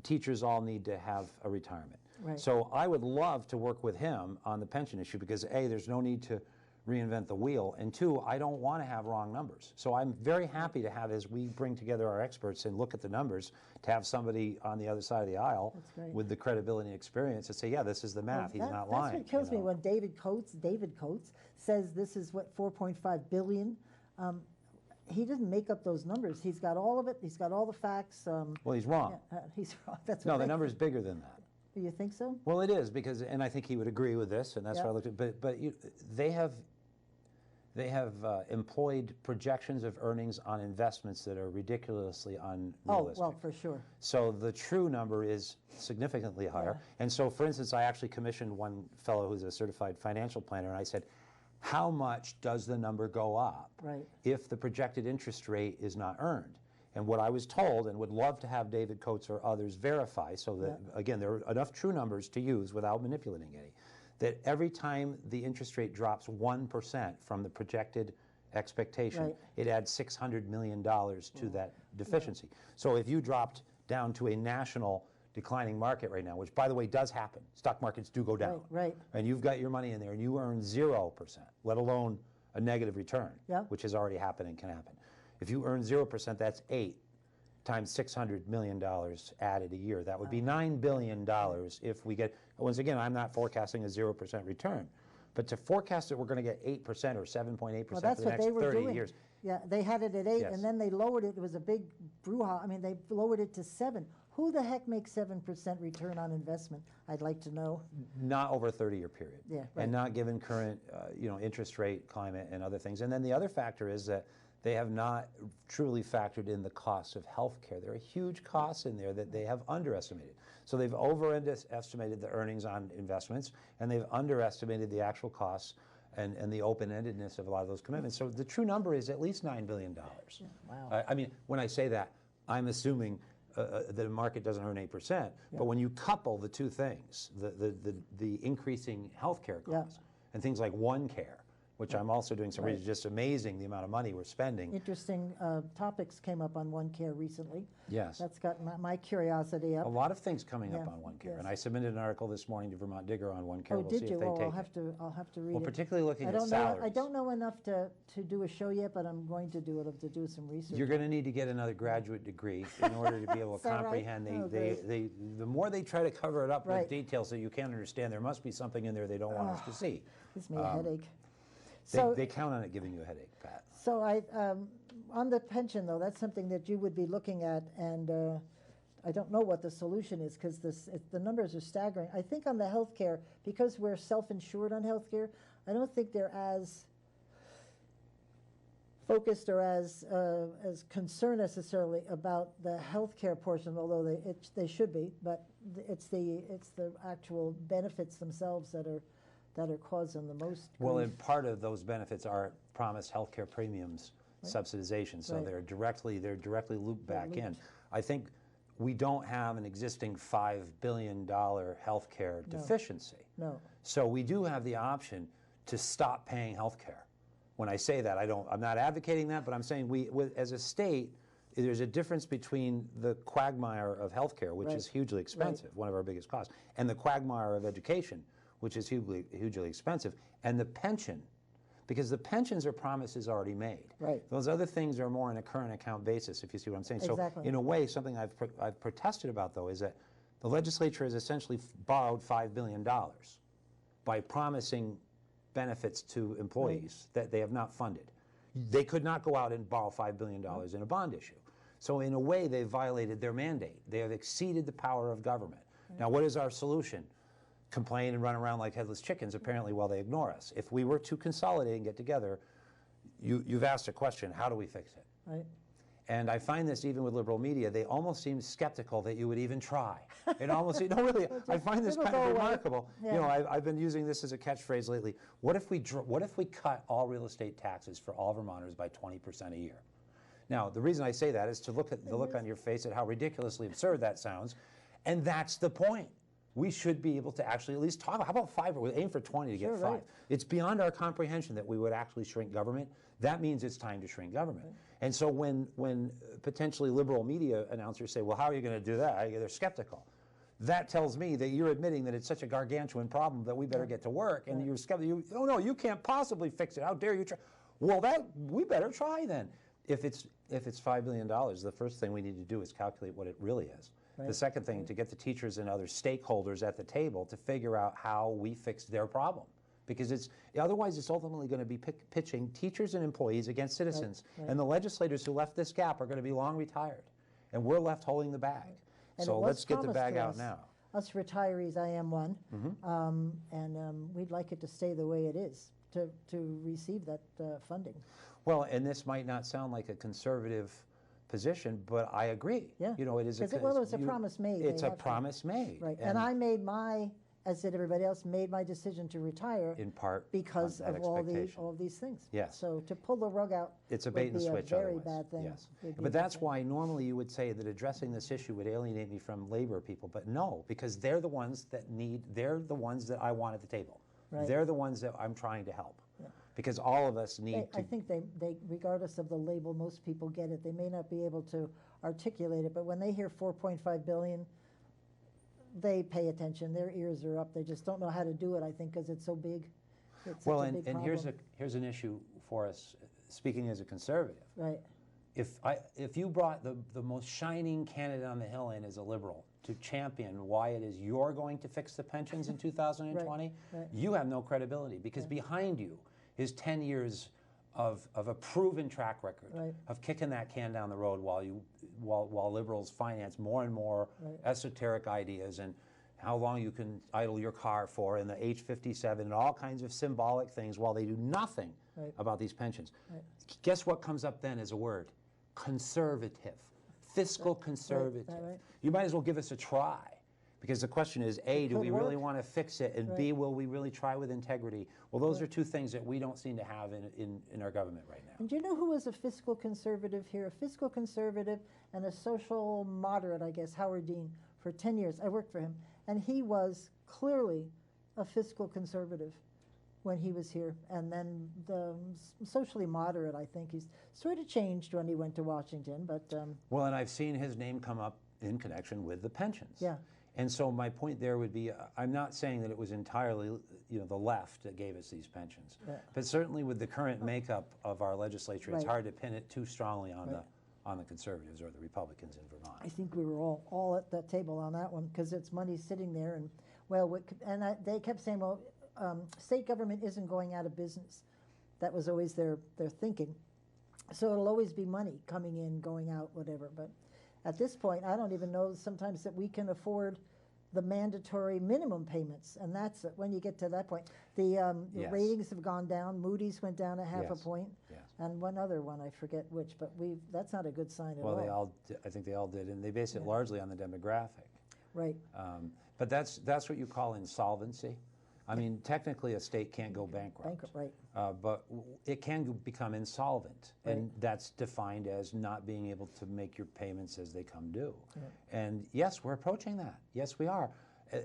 Teachers all need to have a retirement. Right. So I would love to work with him on the pension issue because A, there's no need to reinvent the wheel, and two, I don't want to have wrong numbers. So I'm very happy to have, as we bring together our experts and look at the numbers, to have somebody on the other side of the aisle with the credibility and experience to say, yeah, this is the math, he's not lying. That's what kills me when David Coates says this is what, 4.5 billion. He didn't make up those numbers. He's got all of it. He's got all the facts. Well, he's wrong. He's wrong. That's no, what the number's bigger than that. You think so? Well, it is because, and I think he would agree with this, and that's what I looked at. But they have employed projections of earnings on investments that are ridiculously unrealistic. Oh, well, for sure. So the true number is significantly higher. Yeah. And so, for instance, I actually commissioned one fellow who's a certified financial planner, and I said, how much does the number go up if the projected interest rate is not earned? And what I was told, and would love to have David Coates or others verify, so that, again, there are enough true numbers to use without manipulating any, that every time the interest rate drops 1% from the projected expectation, it adds $600 million to that deficiency. So if you dropped down to a national declining market right now, which, by the way, does happen. Stock markets do go down. And you've got your money in there and you earn 0%, let alone a negative return, which has already happened and can happen. If you earn 0%, that's 8 times $600 million added a year. That would be $9 billion if we get, once again, I'm not forecasting a 0% return. But to forecast that we're going to get 8% or 7.8% for the next 30 years. Yeah, they had it at 8, and then they lowered it. It was a big brouhaha. I mean, they lowered it to 7. Who the heck makes 7% return on investment? I'd like to know. Not over a 30-year period. And not given current interest rate climate and other things. And then the other factor is that they have not truly factored in the cost of health care. There are huge costs in there that they have underestimated. So they've overestimated the earnings on investments, and they've underestimated the actual costs and the open-endedness of a lot of those commitments. So the true number is at least $9 billion. Wow. I mean, when I say that, I'm assuming that the market doesn't earn 8%, but when you couple the two things, the increasing health care costs and things like OneCare, which I'm also doing some research, just amazing the amount of money we're spending. Interesting topics came up on OneCare recently. Yes. That's got my curiosity up. A lot of things coming up on OneCare. And I submitted an article this morning to Vermont Digger on OneCare. Oh, we'll did see you? if they take I'll have to read it. Well, particularly looking at salaries. I don't know enough to do a show yet, but I'm going to do it, to do some research. You're going to need to get another graduate degree in order to be able to comprehend. The more they try to cover it up with details that you can't understand, there must be something in there they don't want us to see. Gives me a headache. They count on it giving you a headache, Pat. So on the pension, though, that's something that you would be looking at, and I don't know what the solution is because the numbers are staggering. I think on the health care, because we're self-insured on health care, I don't think they're as focused or as concerned necessarily about the health care portion, although they should be, but it's the actual benefits themselves that are causing the most grief. Well, and part of those benefits are promised health care premiums subsidization, so they're directly looped back in. I think we don't have an existing $5 billion health care deficiency. No. So we do have the option to stop paying health care. when I say that, I'm not advocating that, but I'm saying as a state, there's a difference between the quagmire of healthcare, which is hugely expensive, one of our biggest costs, and the quagmire of education, which is hugely expensive, and the pension, because the pensions are promises already made. Right. Those other things are more on a current account basis, if you see what I'm saying. Exactly. So in a way, something I've protested about, though, is that the legislature has essentially borrowed $5 billion by promising benefits to employees that they have not funded. They could not go out and borrow $5 billion in a bond issue. So in a way, they've violated their mandate. They have exceeded the power of government. Now, what is our solution? Complain and run around like headless chickens, apparently, while they ignore us. If we were to consolidate and get together, you've asked a question, how do we fix it? Right. And I find this even with liberal media, they almost seem skeptical that you would even try. It almost, no, really, I find this kind of remarkable. Yeah. You know, I've been using this as a catchphrase lately. What if we cut all real estate taxes for all Vermonters by 20% a year? Now, the reason I say that is to look at the look on your face at how ridiculously absurd that sounds, and that's the point. We should be able to actually at least talk. How about 5? We aim for 20 to get 5. Right. It's beyond our comprehension that we would actually shrink government. That means it's time to shrink government. Right. And so when potentially liberal media announcers say, well, how are you going to do that? They're skeptical. That tells me that you're admitting that it's such a gargantuan problem that we better get to work. And you're skeptical. Oh, no, you can't possibly fix it. How dare you try? Well, we better try then. If it's $5 billion, the first thing we need to do is calculate what it really is. Right. The second thing, to get the teachers and other stakeholders at the table to figure out how we fix their problem. Because otherwise it's ultimately going to be pitching teachers and employees against citizens. Right. Right. And the legislators who left this gap are going to be long retired. And we're left holding the bag. And so let's get the bag out now. Us retirees, I am one, and we'd like it to stay the way it is, to receive that funding. Well, and this might not sound like a conservative position, but I agree. Yeah. You know, it is it was a promise made. It's a promise made. Right. And I made as did everybody else, made my decision to retire in part because of all these things. Yes. So to pull the rug out, it's a bait and switch. A very bad thing. Yes. But that's why normally you would say that addressing this issue would alienate me from labor people, but no, because they're the ones that they're the ones that I want at the table. Right. They're the ones that I'm trying to help. Yeah. Because all of us need to... I think they, regardless of the label, most people get it. They may not be able to articulate it, but when they hear $4.5 billion, they pay attention. Their ears are up. They just don't know how to do it, I think, because it's so big. It's well, such a big and problem. here's an issue for us, speaking as a conservative. Right. If you brought the most shining candidate on the hill in as a liberal to champion why it is you're going to fix the pensions in 2020, right. You have no credibility, because behind you is 10 years of a proven track record of kicking that can down the road while liberals finance more and more esoteric ideas and how long you can idle your car for and the H-57 and all kinds of symbolic things while they do nothing about these pensions. Right. Guess what comes up then as a word? Conservative. Fiscal conservative. Right. You might as well give us a try. Because the question is, A, do we really want to fix it? And B, will we really try with integrity? Well, those are two things that we don't seem to have in our government right now. And do you know who was a fiscal conservative here? A fiscal conservative and a social moderate, I guess, Howard Dean, for 10 years. I worked for him. And he was clearly a fiscal conservative when he was here. And then the socially moderate, I think. He's sort of changed when he went to Washington. But well, and I've seen his name come up in connection with the pensions. Yeah. And so my point there would be, I'm not saying that it was entirely, the left that gave us these pensions, but certainly with the current makeup of our legislature, it's hard to pin it too strongly on the conservatives or the Republicans in Vermont. I think we were all at that table on that one because it's money sitting there, and they kept saying, well, state government isn't going out of business. That was always their thinking. So it'll always be money coming in, going out, whatever. But at this point, I don't even know sometimes that we can afford the mandatory minimum payments, and that's when you get to that point. The ratings have gone down. Moody's went down a half a point, and one other one, I forget which, but that's not a good sign at all. I think they all did, and they base it largely on the demographic. Right. But that's what you call insolvency. I mean, technically, a state can't go bankrupt. Right. But it can become insolvent, and that's defined as not being able to make your payments as they come due. Yeah. And yes, we're approaching that. Yes, we are,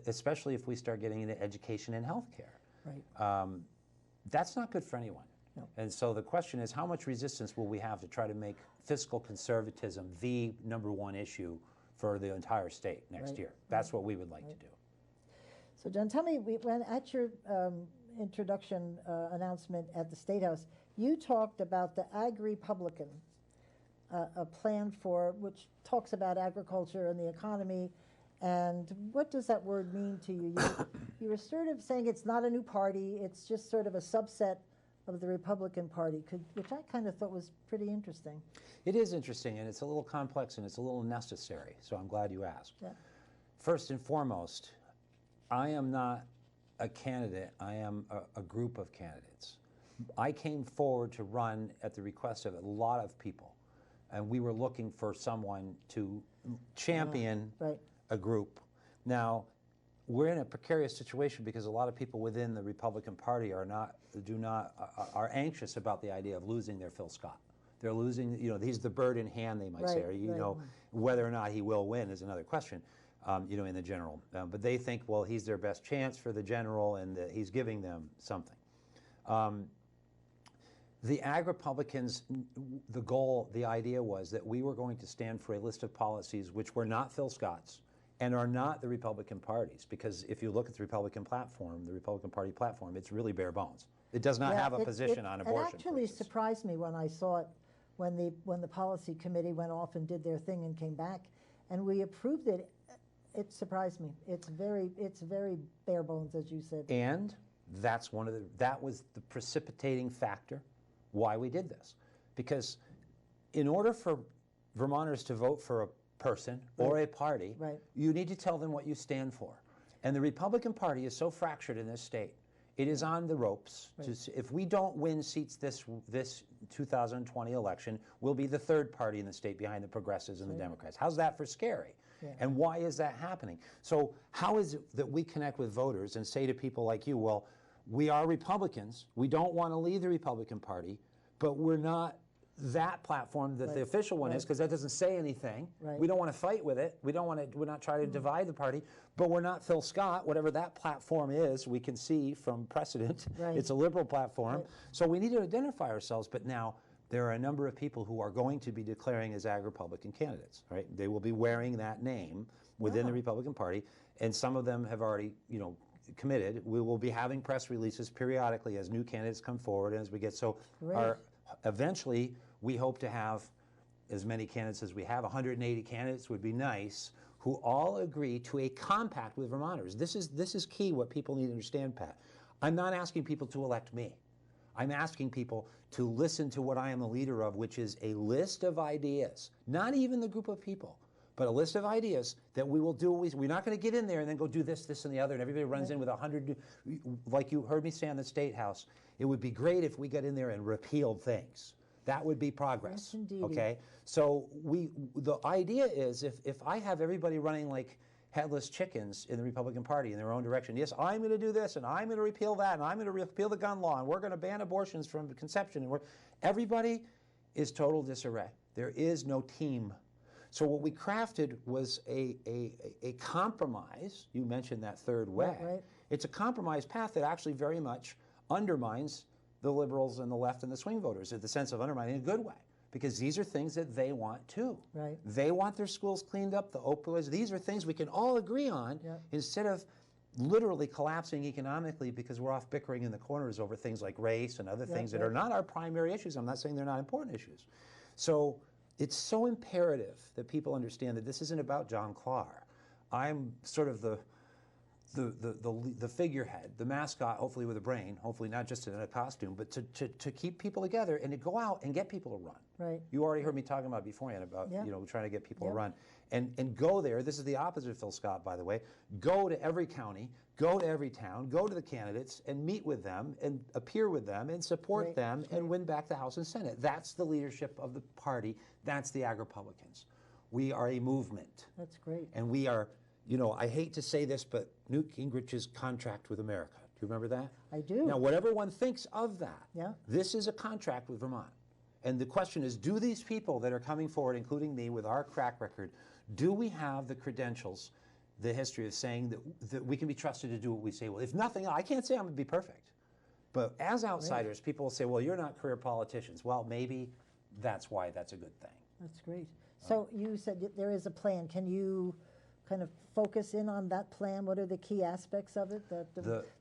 especially if we start getting into education and healthcare. Right. That's not good for anyone. No. And so the question is, how much resistance will we have to try to make fiscal conservatism the #1 issue for the entire state next Right. year? That's what we would like to do. So John, tell me, when at your introduction announcement at the State House, you talked about the Ag Republican, a plan for, which talks about agriculture and the economy. And what does that word mean to you? You were sort of saying it's not a new party, it's just sort of a subset of the Republican Party, which I kind of thought was pretty interesting. It is interesting, and it's a little complex, and it's a little necessary, so I'm glad you asked. Yeah. First and foremost, I am not a candidate, I am a group of candidates. I came forward to run at the request of a lot of people, and we were looking for someone to champion a group. Now, we're in a precarious situation because a lot of people within the Republican Party are anxious about the idea of losing their Phil Scott. They're losing, he's the bird in hand, they might say. Or, whether or not he will win is another question, in the general. But they think, well, he's their best chance for the general, and that he's giving them something. The Ag Republicans, the goal, the idea was that we were going to stand for a list of policies which were not Phil Scott's and are not the Republican Party's, because if you look at the Republican platform, the Republican Party platform, it's really bare bones. It does not have a position on abortion. It actually surprised me when I saw it, when the policy committee went off and did their thing and came back, and we approved it. It surprised me. It's very bare bones, as you said. And that was the precipitating factor why we did this, because in order for Vermonters to vote for a person or a party, you need to tell them what you stand for. And the Republican Party is so fractured in this state, it is on the ropes. If we don't win seats this 2020 election, we'll be the third party in the state behind the Progressives and the Democrats. How's that for scary? And why is that happening? So how is it that we connect with voters and say to people like you, well, we are Republicans, we don't want to leave the Republican Party, but we're not that platform that the official one is, because that doesn't say anything. We don't want to fight with it. We're not trying to divide the party, but we're not Phil Scott, whatever that platform is. We can see from precedent, it's a liberal platform. So we need to identify ourselves, but now there are a number of people who are going to be declaring as Ag Republican candidates, right? They will be wearing that name within the Republican Party, and some of them have already, committed. We will be having press releases periodically as new candidates come forward, and as we get eventually, we hope to have as many candidates as we have. 180 candidates would be nice, who all agree to a compact with Vermonters. This is key, what people need to understand, Pat. I'm not asking people to elect me. I'm asking people to listen to what I am the leader of, which is a list of ideas, not even the group of people, but a list of ideas that we will do. We're not going to get in there and then go do this, this, and the other, and everybody runs in with 100, like you heard me say on the State House. It would be great if we got in there and repealed things. That would be progress. Yes, indeed. Okay? So the idea is, if I have everybody running like headless chickens in the Republican Party in their own direction, yes, I'm going to do this, and I'm going to repeal that, and I'm going to repeal the gun law, and we're going to ban abortions from conception, and everybody is total disarray. There is no team. So what we crafted was a compromise. You mentioned that third way. It's a compromise path that actually very much undermines the liberals and the left and the swing voters, in the sense of undermining in a good way, because these are things that they want too. They want their schools cleaned up, the opioids. These are things we can all agree on, instead of literally collapsing economically because we're off bickering in the corners over things like race and other things that are not our primary issues. I'm not saying they're not important issues. So it's so imperative that people understand that this isn't about John Clark. I'm sort of the figurehead, the mascot, hopefully with a brain, hopefully not just in a costume, but to keep people together and to go out and get people to run. You already heard me talking about beforehand about trying to get people to run. And go there. This is the opposite of Phil Scott, by the way. Go to every county, go to every town, go to the candidates and meet with them and appear with them and support them and win back the House and Senate. That's the leadership of the party. That's the Ag Republicans. We are a movement. That's great. And we are, I hate to say this, but Newt Gingrich's contract with America. Do you remember that? I do. Now, whatever one thinks of that, this is a contract with Vermont. And the question is, do these people that are coming forward, including me, with our track record, do we have the credentials, the history of saying that we can be trusted to do what we say? Well, if nothing, I can't say I'm going to be perfect. But as outsiders, people will say, well, you're not career politicians. Well, maybe that's why that's a good thing. That's great. So you said that there is a plan. Can you kind of focus in on that plan? What are the key aspects of it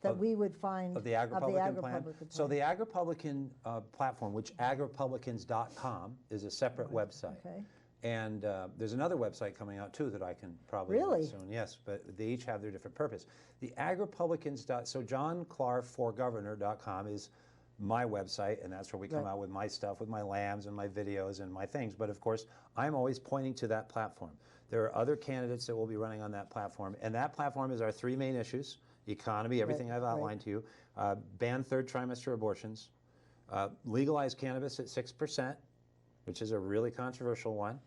that we would find of the Agri-Publican plan? Agri-Publican So the Agri-Publican platform, which agripublicans.com, is a separate website. Okay. And there's another website coming out too that I can probably Really? soon. Yes, but they each have their different purpose. The Agripublicans. So JohnClarkForGovernor.com is my website, and that's where we come out with my stuff, with my lambs and my videos and my things. But of course, I'm always pointing to that platform. There are other candidates that will be running on that platform, and that platform is our three main issues: economy, everything I've outlined to you, ban third trimester abortions, legalize cannabis at 6%, which is a really controversial one.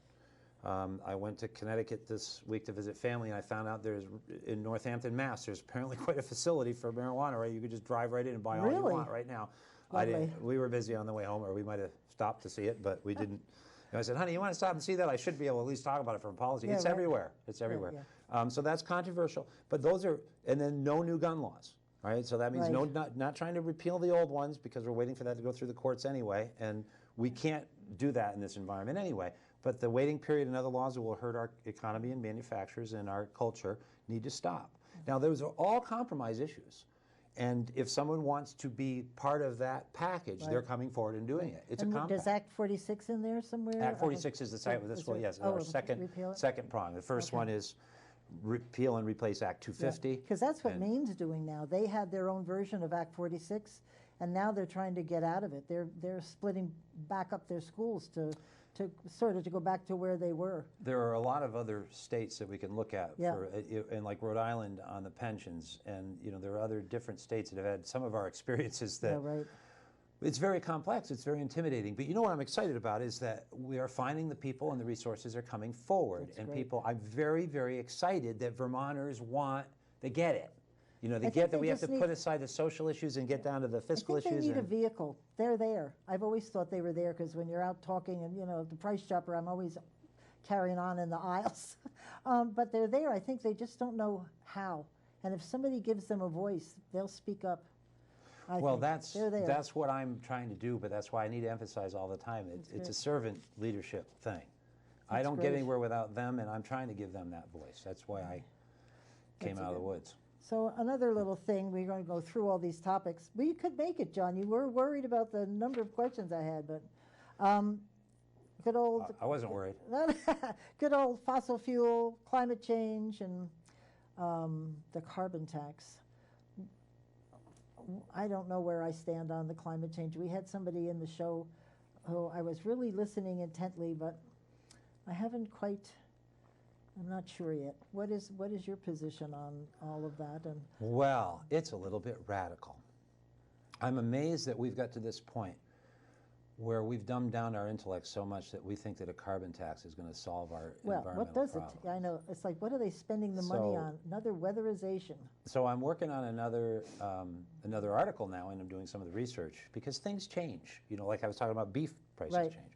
I went to Connecticut this week to visit family, and I found out there's, in Northampton, Mass, there's apparently quite a facility for marijuana, right? You could just drive right in and buy all you want right now. We were busy on the way home, or we might have stopped to see it, but we didn't. And I said, honey, you want to stop and see that? I should be able to at least talk about it from policy. It's everywhere. It's everywhere. So that's controversial. But those are, and then no new gun laws. All right, so that means not trying to repeal the old ones, because we're waiting for that to go through the courts anyway, and we can't do that in this environment anyway. But the waiting period and other laws that will hurt our economy and manufacturers and our culture need to stop. Now, those are all compromise issues. And if someone wants to be part of that package, they're coming forward and doing it. It's a compact. Does Act 46 in there somewhere? Act 46 is the site with this one, yes, our second prong. The first one is repeal and replace Act 250. Because that's what Maine's doing now. They had their own version of Act 46, and now they're trying to get out of it. They're splitting back up their schools to sort of to go back to where they were. There are a lot of other states that we can look at, and like Rhode Island on the pensions, and there are other different states that have had some of our experiences that. It's very complex, it's very intimidating, but what I'm excited about is that we are finding the people and the resources are coming forward. That's and great. people, I'm very, very excited that Vermonters they get it. They get that we have to put aside the social issues and get down to the fiscal issues. They need a vehicle. They're there. I've always thought they were there, because when you're out talking and, the Price Chopper, I'm always carrying on in the aisles. But they're there. I think they just don't know how. And if somebody gives them a voice, they'll speak up. That's what I'm trying to do, but that's why I need to emphasize all the time. It's a servant leadership thing. I don't get anywhere without them, and I'm trying to give them that voice. That's why I came out of the woods. So another little thing, we're going to go through all these topics. We could make it, John. You were worried about the number of questions I had, but good old... I wasn't worried. Good old fossil fuel, climate change, and the carbon tax. I don't know where I stand on the climate change. We had somebody in the show who I was really listening intently, but I haven't quite... I'm not sure yet. What is your position on all of that? Well, it's a little bit radical. I'm amazed that we've got to this point where we've dumbed down our intellect so much that we think that a carbon tax is going to solve our environmental what does problem. I know. It's like, what are they spending the money on? Another weatherization. So I'm working on another article now, and I'm doing some of the research, because things change. Like I was talking about, beef prices change.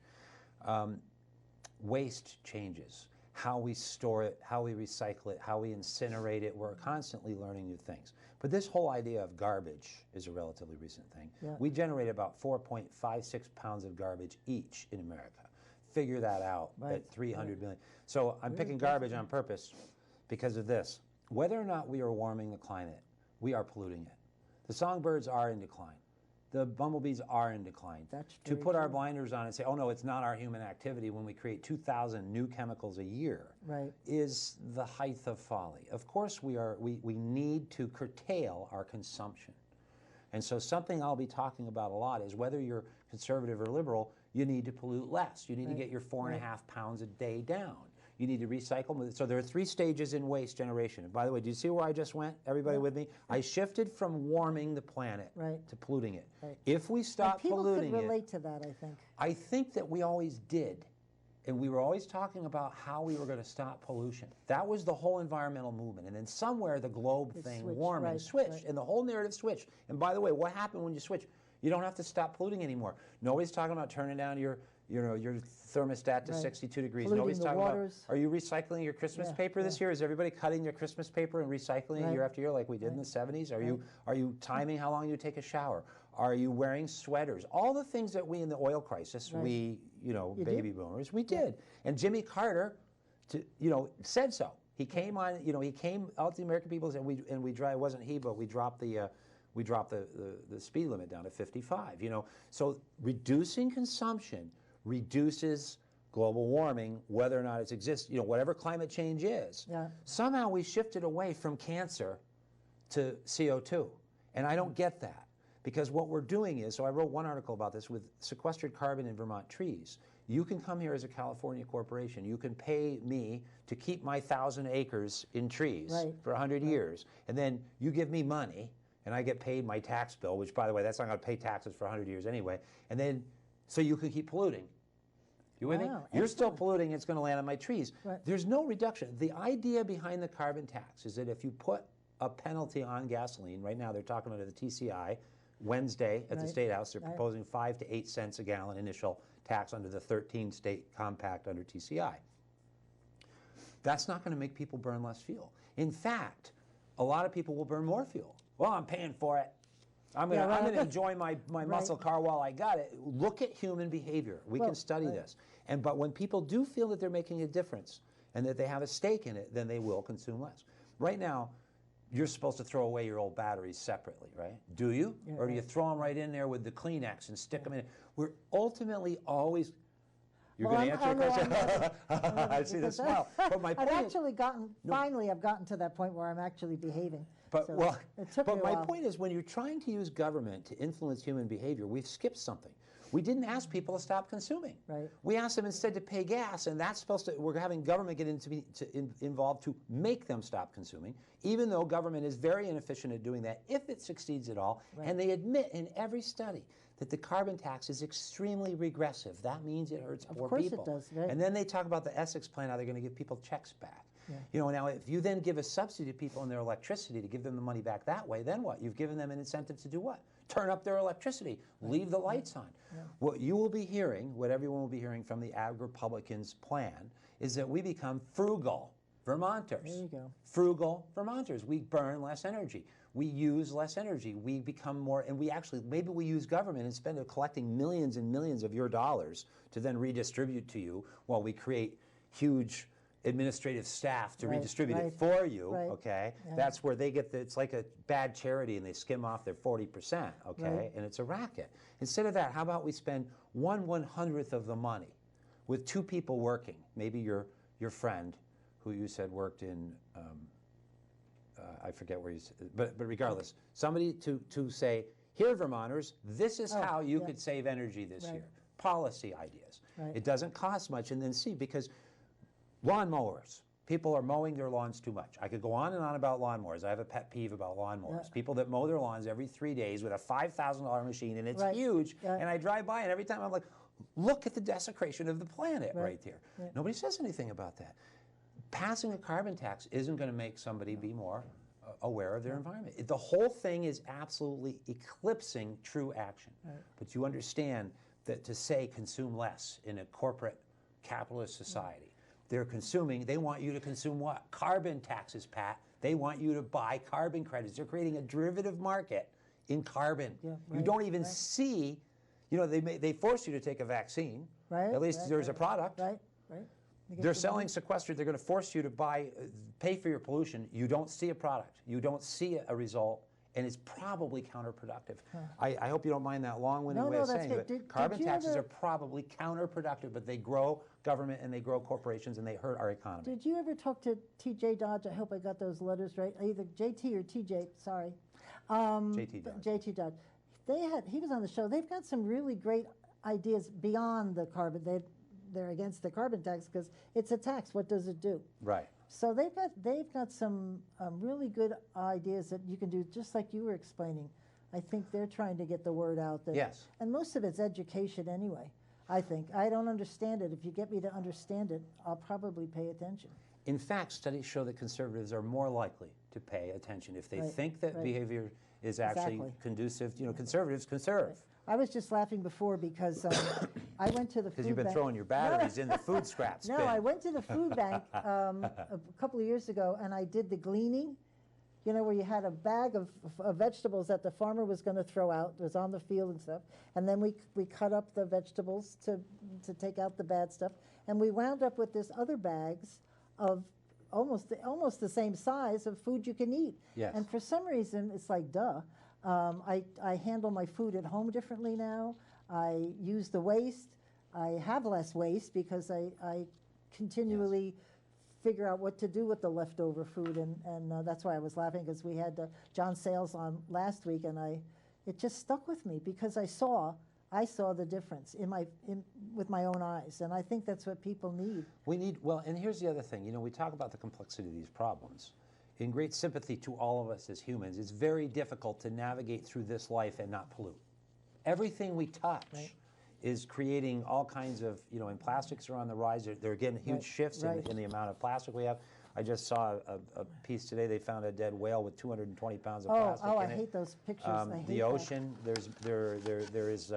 Waste changes. How we store it, how we recycle it, how we incinerate it. We're constantly learning new things. But this whole idea of garbage is a relatively recent thing. We generate about 4.56 pounds of garbage each in America. Figure that out at 300 million. So I'm picking garbage on purpose because of this. Whether or not we are warming the climate, we are polluting it. The songbirds are in decline. The bumblebees are in decline. To put our blinders on and say, oh no, it's not our human activity when we create 2,000 new chemicals a year is the height of folly. Of course we need to curtail our consumption. And so something I'll be talking about a lot is, whether you're conservative or liberal, you need to pollute less. You need to get your 4.5 pounds a day down. You need to recycle. So there are 3 stages in waste generation. And by the way, do you see where I just went? Everybody with me? I shifted from warming the planet to polluting it. If we stop polluting it... People could relate to that, I think. I think that we always did. And we were always talking about how we were going to stop pollution. That was the whole environmental movement. And then somewhere the globe warming switched, and the whole narrative switched. And by the way, what happened when you switch? You don't have to stop polluting anymore. Nobody's talking about turning down your thermostat to 62 degrees. Nobody's talking about, are you recycling your Christmas paper this year? Is everybody cutting their Christmas paper and recycling it year after year like we did in the 70s? Are you timing how long you take a shower? Are you wearing sweaters? All the things that we in the oil crisis, we, baby boomers, we did. And Jimmy Carter, said so. He came on, he came out to the American people and we it wasn't he, but we dropped the speed limit down to 55. So reducing consumption reduces global warming, whether or not it exists. Whatever climate change is. Yeah. Somehow we shifted away from cancer to CO2, and I don't get that. Because what we're doing is, so I wrote one article about this, with sequestered carbon in Vermont trees. You can come here as a California corporation. You can pay me to keep my 1,000 acres in trees for 100 years. And then you give me money, and I get paid my tax bill, which, by the way, that's not going to pay taxes for 100 years anyway. And then, so you can keep polluting. You with me? You're still polluting, it's going to land on my trees. There's no reduction. The idea behind the carbon tax is that if you put a penalty on gasoline, right now they're talking about the TCI, Wednesday at the State House, they're proposing 5 to 8 cents a gallon initial tax under the 13-state compact under TCI. That's not going to make people burn less fuel. In fact, a lot of people will burn more fuel. Well, I'm paying for it. I'm going to enjoy my muscle car while I got it. Look at human behavior. We can study this. But when people do feel that they're making a difference and that they have a stake in it, then they will consume less. Right now, you're supposed to throw away your old batteries separately, right? Do you? Or do you throw them right in there with the Kleenex and stick them in? We're ultimately always... You're going to answer your question? I see the smile. But my point finally I've gotten to that point where I'm actually behaving. But, so it took me a while. My point is, when you're trying to use government to influence human behavior, we've skipped something. We didn't ask people to stop consuming. We asked them instead to pay gas, and that's supposed to, we're having government get involved to make them stop consuming, even though government is very inefficient at doing that, if it succeeds at all. And they admit in every study that the carbon tax is extremely regressive. That means it hurts poor people. Of course it does. And then they talk about the Essex plan, how they're going to give people checks back. Now if you then give a subsidy to people on their electricity to give them the money back that way, then what? You've given them an incentive to do what? Turn up their electricity, leave the lights on. What you will be hearing, what everyone will be hearing from the Ag Republicans' plan, is that we become frugal Vermonters. There you go. Frugal Vermonters. We burn less energy. We use less energy. We become more, and we actually, maybe we use government instead of collecting millions and millions of your dollars to then redistribute to you while we create huge administrative staff to redistribute it for you, okay? That's where they get it's like a bad charity and they skim off their 40%, okay? And it's a racket. Instead of that, how about we spend 1/100th of the money with 2 people working, maybe your friend who you said worked in, I forget where you said, but regardless, somebody to say, here Vermonters, this is how you could save energy this year. Policy ideas. It doesn't cost much, and then see, because lawnmowers. People are mowing their lawns too much. I could go on and on about lawnmowers. I have a pet peeve about lawnmowers. People that mow their lawns every 3 days with a $5,000 machine, and it's huge, and I drive by, and every time I'm like, look at the desecration of the planet right there. Nobody says anything about that. Passing a carbon tax isn't going to make somebody be more aware of their environment. The whole thing is absolutely eclipsing true action. But you understand that to say consume less in a corporate capitalist society, they're consuming, they want you to consume what? Carbon taxes, Pat. They want you to buy carbon credits. They're creating a derivative market in carbon. You don't even see, they force you to take a vaccine. At least there's a product. They're selling sequestered. They're going to force you to pay for your pollution. You don't see a product. You don't see a result, and it's probably counterproductive. I hope you don't mind that long-winded way of saying it. Carbon taxes are probably counterproductive, but they grow government and they grow corporations and they hurt our economy. Did you ever talk to T.J. Dodge? I hope I got those letters right. Either J.T. or T.J., sorry. J.T. Dodge. J.T. Dodge. He was on the show. They've got some really great ideas beyond the carbon. They're against the carbon tax because it's a tax. What does it do? Right. So they've got some really good ideas that you can do, just like you were explaining. I think they're trying to get the word out there. Yes. And most of it's education anyway, I think. I don't understand it. If you get me to understand it, I'll probably pay attention. In fact, studies show that conservatives are more likely to pay attention if they think that behavior is actually conducive. Conservatives conserve. I was just laughing before because I went to the food bank. Because you've been throwing your batteries in the food scraps bin. No, I went to the food bank a couple of years ago, and I did the gleaning. you know, where you had a bag of vegetables that the farmer was going to throw out, was on the field and stuff, and then we cut up the vegetables to take out the bad stuff, and we wound up with this other bags of almost the same size of food you can eat. Yes. And for some reason, it's like, duh. I handle my food at home differently now. I use the waste. I have less waste because I continually figure out what to do with the leftover food, and that's why I was laughing, because we had John Sayles on last week, and it just stuck with me because I saw the difference with my own eyes, and I think that's what people need. We need, well, and here's the other thing. You know, we talk about the complexity of these problems. In great sympathy to all of us as humans, it's very difficult to navigate through this life and not pollute. Everything we touch is creating all kinds of, you know, and plastics are on the rise. They're getting huge shifts in the amount of plastic we have. I just saw a piece today. They found a dead whale with 220 pounds of plastic in it. I hate those pictures. I hate the ocean. There is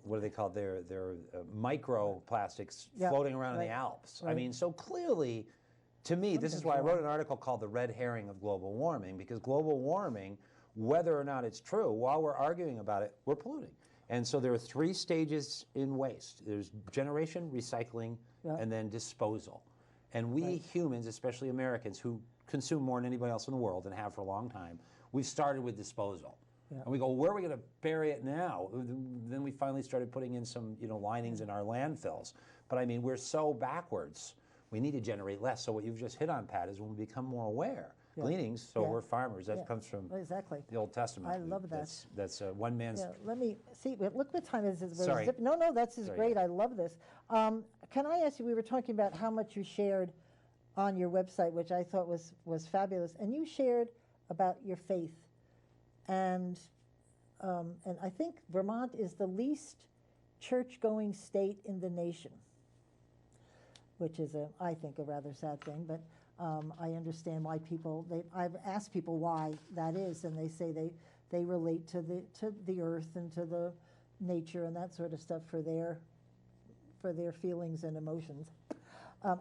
what do they call it? There are microplastics floating around in the Alps. I mean, so clearly, to me, this is why I wrote an article called "The Red Herring of Global Warming," because global warming, whether or not it's true, while we're arguing about it, we're polluting. And so there are 3 stages in waste. There's generation, recycling, and then disposal. And we humans, especially Americans, who consume more than anybody else in the world and have for a long time, we've started with disposal. And we go, where are we going to bury it now? Then we finally started putting in some, you know, linings in our landfills. But I mean, we're so backwards. We need to generate less. So what you've just hit on, Pat, is when we become more aware. Gleanings, so we're farmers. That comes from the Old Testament. I love that. That's one man's. Let me see. Look what time it is. Sorry. No, that's great. I love this. Can I ask you? We were talking about how much you shared on your website, which I thought was fabulous, and you shared about your faith, and I think Vermont is the least church-going state in the nation, which is I think a rather sad thing, but. I understand why I've asked people why that is, and they say they relate to the earth and to the nature and that sort of stuff for their feelings and emotions.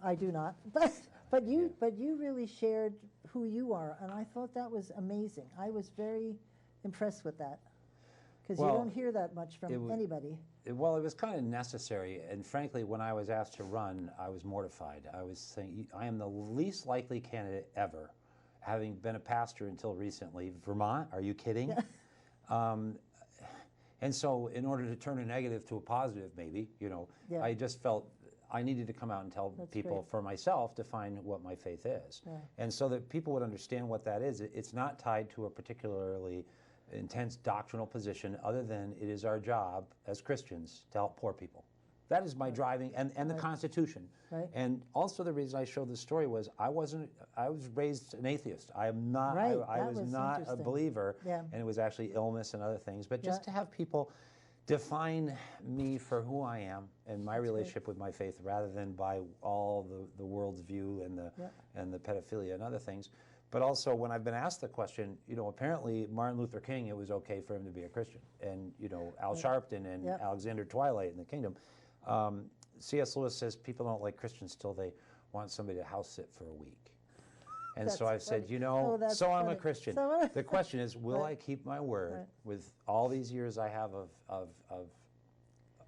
I do not, but you really shared who you are, and I thought that was amazing. I was very impressed with that, because you don't hear that much from anybody. Well, it was kind of necessary, and frankly, when I was asked to run, I was mortified. I was saying, I am the least likely candidate ever, having been a pastor until recently. Vermont, are you kidding? And so, in order to turn a negative to a positive, maybe, you know, I just felt I needed to come out and tell people for myself to find what my faith is. And so that people would understand what that is. It's not tied to a particularly intense doctrinal position, other than it is our job as Christians to help poor people. That is my driving, and the Constitution. And also the reason I showed this story was I was raised an atheist. I am not, I was not a believer, and it was actually illness and other things. But just to have people define me for who I am and my relationship with my faith, rather than by all the world's view and the pedophilia and other things. But also, when I've been asked the question, you know, apparently Martin Luther King, it was okay for him to be a Christian. And, you know, Al Sharpton and Alexander Twilight in the Kingdom. C.S. Lewis says people don't like Christians till they want somebody to house sit for a week. And so I've said, you know, so I'm a Christian. The question is, will I keep my word with all these years I have of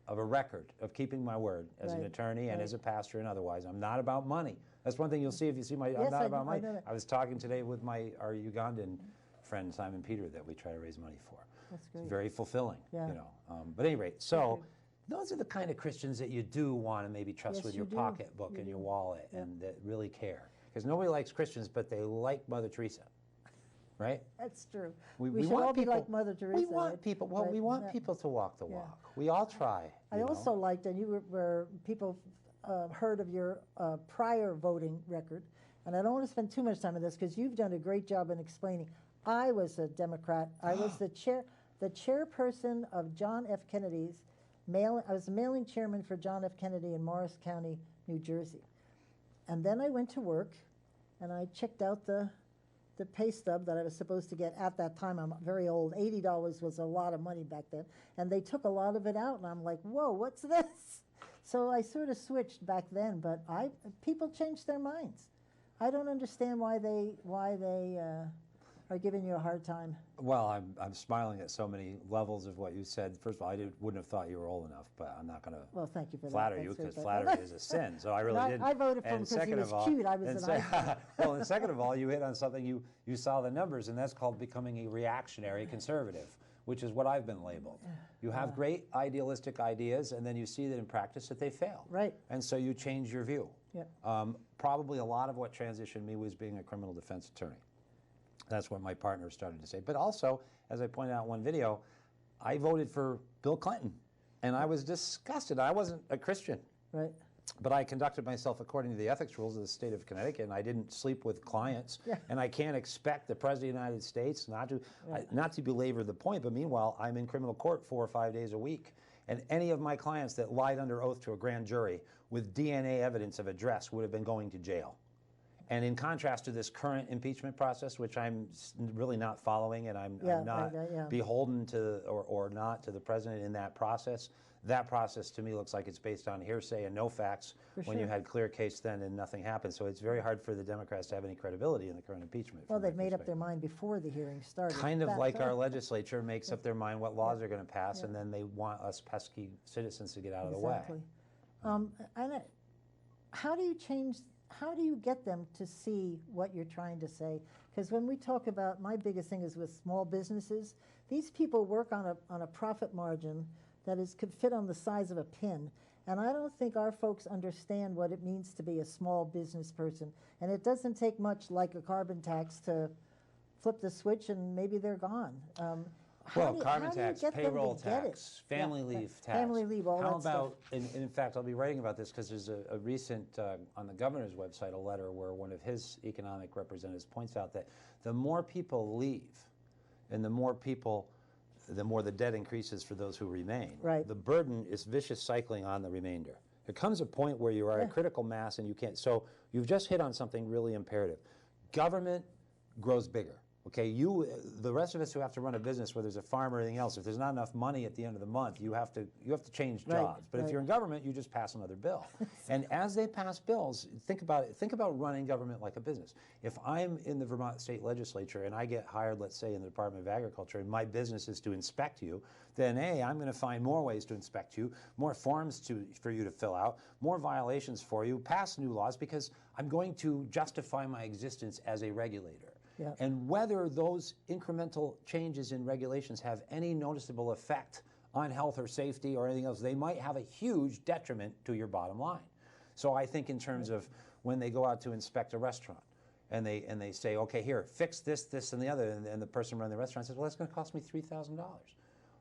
a record of keeping my word as an attorney and as a pastor and otherwise? I'm not about money. That's one thing you'll see if you see I'm not about money. I was talking today with our Ugandan friend Simon Peter that we try to raise money for. That's great. It's very fulfilling, you know. But at any rate, so those are the kind of Christians that you do want to maybe trust with your pocketbook and your wallet, and that really care. Because nobody likes Christians, but they like Mother Teresa, right? That's true. We should want all be people, like Mother Teresa. We want people. Well, we want people to walk the walk. We all try. I also liked, and you were people heard of your prior voting record, and I don't want to spend too much time on this because you've done a great job in explaining. I was a Democrat. I was the chairperson of John F. Kennedy's I was the mailing chairman for John F. Kennedy in Morris County, New Jersey. And then I went to work, and I checked out the pay stub that I was supposed to get at that time. I'm very old. $80 was a lot of money back then. And they took a lot of it out, and I'm like, whoa, what's this? So I sort of switched back then, but people changed their minds. I don't understand why they are giving you a hard time. Well, I'm smiling at so many levels of what you said. First of all, wouldn't have thought you were old enough, but I'm not going to Well, thank you for flatter that. you, That's because very flattery kind. is a sin. So I really And didn't. I voted for him And because he second was of all- cute. I was and an se- icon. Well, and second of all, you hit on something. You saw the numbers, and that's called becoming a reactionary conservative, which is what I've been labeled. You have great idealistic ideas, and then you see that in practice that they fail. Right. And so you change your view. Yeah. Probably a lot of what transitioned me was being a criminal defense attorney. That's what my partner started to say. But also, as I pointed out in one video, I voted for Bill Clinton, and I was disgusted. I wasn't a Christian. Right. But I conducted myself according to the ethics rules of the state of Connecticut, and I didn't sleep with clients. Yeah. And I can't expect the President of the United States not to belabor the point, but meanwhile, I'm in criminal court 4 or 5 days a week. And any of my clients that lied under oath to a grand jury with DNA evidence of address would have been going to jail. And in contrast to this current impeachment process, which I'm really not following, and I'm not beholden to or not to the president in that process to me looks like it's based on hearsay and no facts when you had clear case then and nothing happened. So it's very hard for the Democrats to have any credibility in the current impeachment. Well, they've made up their mind before the hearing started. Kind of like our legislature makes up their mind what laws are going to pass, and then they want us pesky citizens to get out of the way. How do you get them to see what you're trying to say? Because when we talk about, my biggest thing is with small businesses, these people work on a profit margin that could fit on the size of a pin. And I don't think our folks understand what it means to be a small business person. And it doesn't take much like a carbon tax to flip the switch and maybe they're gone. Carbon tax, payroll tax, family leave tax. Family leave, all that stuff. How about, in fact, I'll be writing about this because there's a recent, on the governor's website, a letter where one of his economic representatives points out that the more people leave and the more the debt increases for those who remain. Right. The burden is vicious cycling on the remainder. There comes a point where you are at critical mass and you can't. So you've just hit on something really imperative. Government grows bigger. Okay, the rest of us who have to run a business where there's a farm or anything else, if there's not enough money at the end of the month, you have to change jobs. But if you're in government, you just pass another bill. And as they pass bills, think about running government like a business. If I'm in the Vermont State Legislature and I get hired, let's say, in the Department of Agriculture, and my business is to inspect you, then I'm going to find more ways to inspect you, more forms for you to fill out, more violations for you, pass new laws, because I'm going to justify my existence as a regulator. Yeah. And whether those incremental changes in regulations have any noticeable effect on health or safety or anything else, they might have a huge detriment to your bottom line. So I think in terms of when they go out to inspect a restaurant and they say, okay, here, fix this, this, and the other, and the person running the restaurant says, well, that's going to cost me $3,000.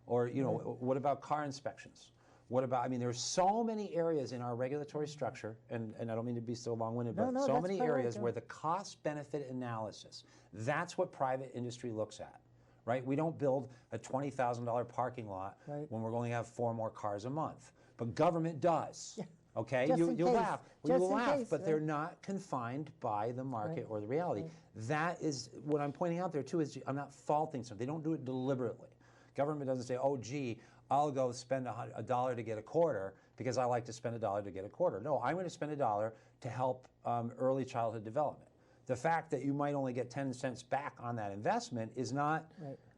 Or, what about car inspections? What about, there's so many areas in our regulatory structure, and I don't mean to be so long-winded, but so many areas where the cost-benefit analysis, that's what private industry looks at, right? We don't build a $20,000 parking lot when we're going to have 4 more cars a month. But government does. Okay, you'll laugh. You'll laugh, but they're not confined by the market or the reality. That is, what I'm pointing out there too is I'm not faulting something. They don't do it deliberately. Government doesn't say, oh, gee, I'll go spend $1 to get a quarter because I like to spend $1 to get a quarter. No, I'm going to spend $1 to help early childhood development. The fact that you might only get 10 cents back on that investment is not,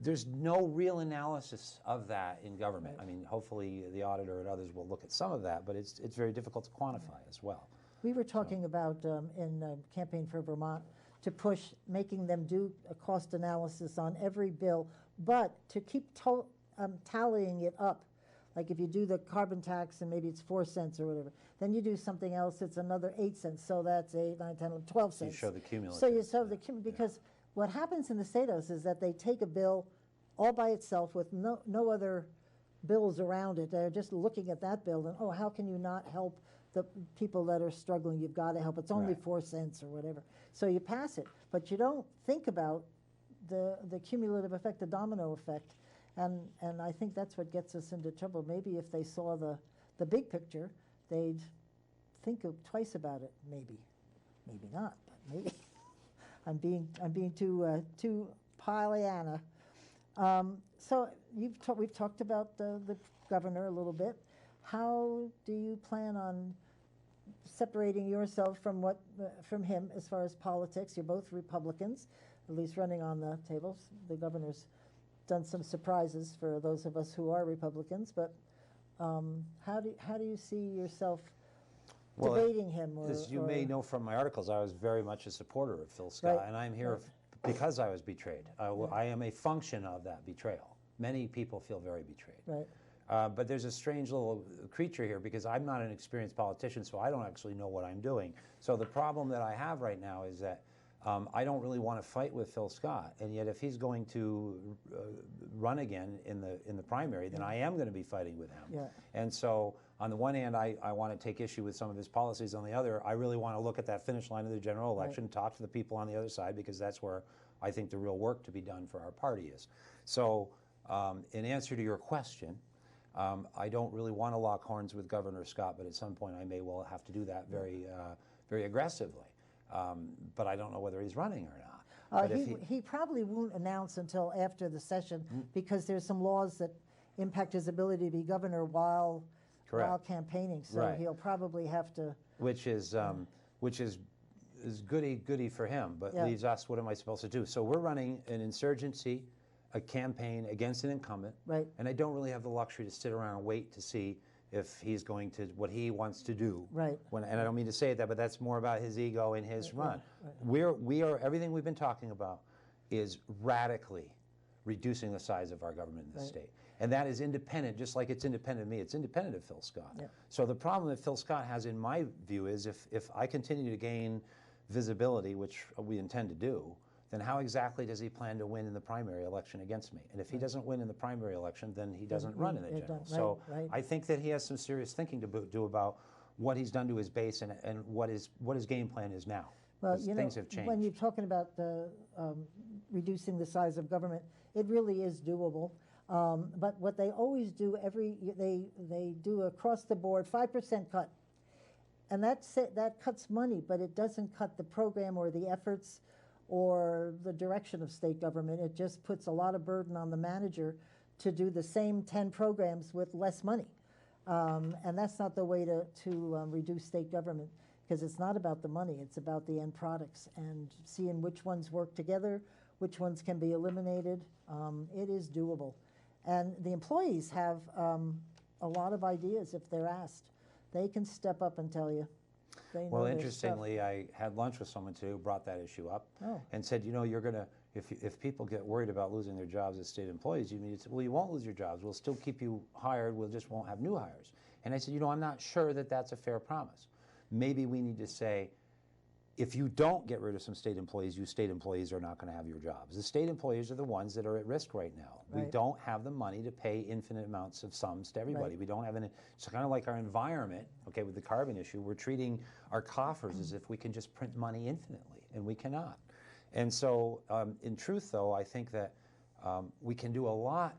there's no real analysis of that in government. Hopefully the auditor and others will look at some of that, but it's very difficult to quantify as well. We were talking about in Campaign for Vermont to push making them do a cost analysis on every bill, but to keep tallying it up. Like if you do the carbon tax and maybe it's 4 cents or whatever, then you do something else, it's another 8 cents. So that's 8, 9, 10, 11, 12 cents. You show the cumulative. So you show the cumulative, because what happens in the state house is that they take a bill all by itself with no other bills around it. They're just looking at that bill and, oh, how can you not help the people that are struggling? You've got to help. It's only 4 cents or whatever. So you pass it, but you don't think about the cumulative effect, the domino effect. And I think that's what gets us into trouble. Maybe if they saw the big picture, they'd think twice about it. Maybe not, but maybe. I'm being too Pollyanna. So we've talked about the governor a little bit. How do you plan on separating yourself from from him as far as politics. You're both Republicans, at least running on the tables. The governor's done some surprises for those of us who are Republicans, but how do you see yourself debating him? As you may know from my articles, I was very much a supporter of Phil Scott, and I'm here because I was betrayed. I am a function of that betrayal. Many people feel very betrayed. Right. But there's a strange little creature here because I'm not an experienced politician, so I don't actually know what I'm doing. So the problem that I have right now is that I don't really want to fight with Phil Scott, and yet if he's going to run again in the primary, then I am going to be fighting with him. Yeah. And so on the one hand, I want to take issue with some of his policies. On the other, I really want to look at that finish line of the general election, talk to the people on the other side, because that's where I think the real work to be done for our party is. So in answer to your question, I don't really want to lock horns with Governor Scott, but at some point I may well have to do that very aggressively. But I don't know whether he's running or not. He probably won't announce until after the session because there's some laws that impact his ability to be governor while campaigning. So he'll probably have to. Which is goody for him, but leaves us. What am I supposed to do? So we're running an insurgency, a campaign against an incumbent, and I don't really have the luxury to sit around and wait to see if he's going to, what he wants to do. And I don't mean to say that, but that's more about his ego and his run. We are, everything we've been talking about is radically reducing the size of our government in this state. And that is independent, just like it's independent of me, it's independent of Phil Scott. So the problem that Phil Scott has, in my view, is if I continue to gain visibility, which we intend to do, then how exactly does he plan to win in the primary election against me? And if he doesn't win in the primary election, then he doesn't run in the general. So I think that he has some serious thinking to do about what he's done to his base and what his game plan is now. Well, you know, things have changed. When you're talking about the reducing the size of government, it really is doable. But what they always do they do across the board 5% cut, and that cuts money, but it doesn't cut the program or the efforts or the direction of state government. It just puts a lot of burden on the manager to do the same 10 programs with less money. And that's not the way to reduce state government, because it's not about the money, it's about the end products and seeing which ones work together, which ones can be eliminated. It is doable. And the employees have a lot of ideas if they're asked. They can step up and tell you. Well, interestingly, I had lunch with someone today who brought that issue up and said, you know, you're going to, if people get worried about losing their jobs as state employees, well, you won't lose your jobs. We'll still keep you hired. We'll just won't have new hires. And I said, you know, I'm not sure that that's a fair promise. Maybe we need to say, if you don't get rid of some state employees, you state employees are not going to have your jobs. The state employees are the ones that are at risk right now. We don't have the money to pay infinite amounts of sums to everybody. We don't have any. It's kind of like our environment, okay, with the carbon issue. We're treating our coffers as if we can just print money infinitely, and we cannot. And so, in truth, though, I think that we can do a lot.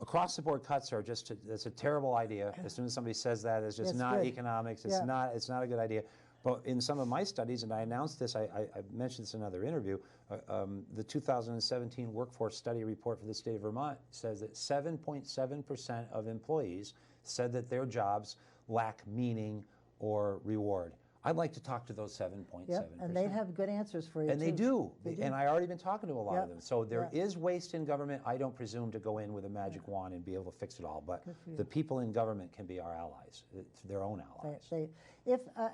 Across-the-board cuts are that's a terrible idea. As soon as somebody says that, it's just not economics. It's not a good idea. But in some of my studies, and I announced this, I mentioned this in another interview, the 2017 Workforce Study Report for the state of Vermont says that 7.7% of employees said that their jobs lack meaning or reward. I'd like to talk to those 7.7%. And they have good answers for you, and they do. And I already been talking to a lot of them. So there is waste in government. I don't presume to go in with a magic wand and be able to fix it all. But the people in government can be our allies, their own allies.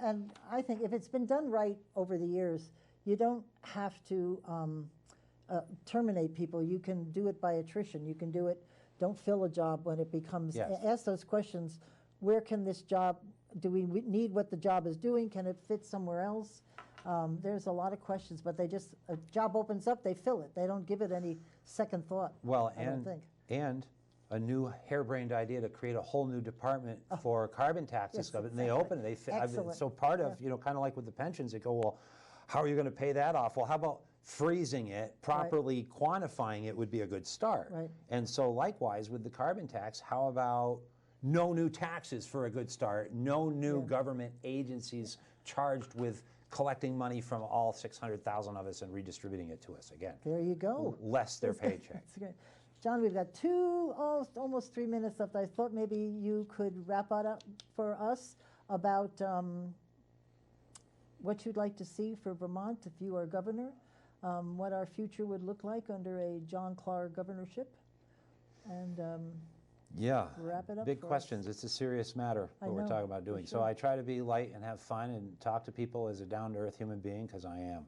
And I think if it's been done right over the years, you don't have to terminate people. You can do it by attrition. You can do it, don't fill a job when it becomes, ask those questions. Where can this job, do we need what the job is doing? Can it fit somewhere else? There's a lot of questions, but a job opens up, they fill it. They don't give it any second thought. Well, and a new harebrained idea to create a whole new department for carbon taxes. And they open it, so part of, you know, kind of like with the pensions, they go, well, how are you going to pay that off? Well, how about freezing it, properly quantifying it would be a good start. And so likewise with the carbon tax, how about no new taxes for a good start, no new government agencies charged with collecting money from all 600,000 of us and redistributing it to us again. There you go. Less their paycheck. John, we've got almost 3 minutes left. I thought maybe you could wrap it up for us about what you'd like to see for Vermont if you are governor, what our future would look like under a John Clark governorship, and Yeah, wrap it up big for us. questions. It's a serious matter, I what we're know, talking about doing. for So sure. I try to be light and have fun and talk to people as a down-to-earth human being, because I am.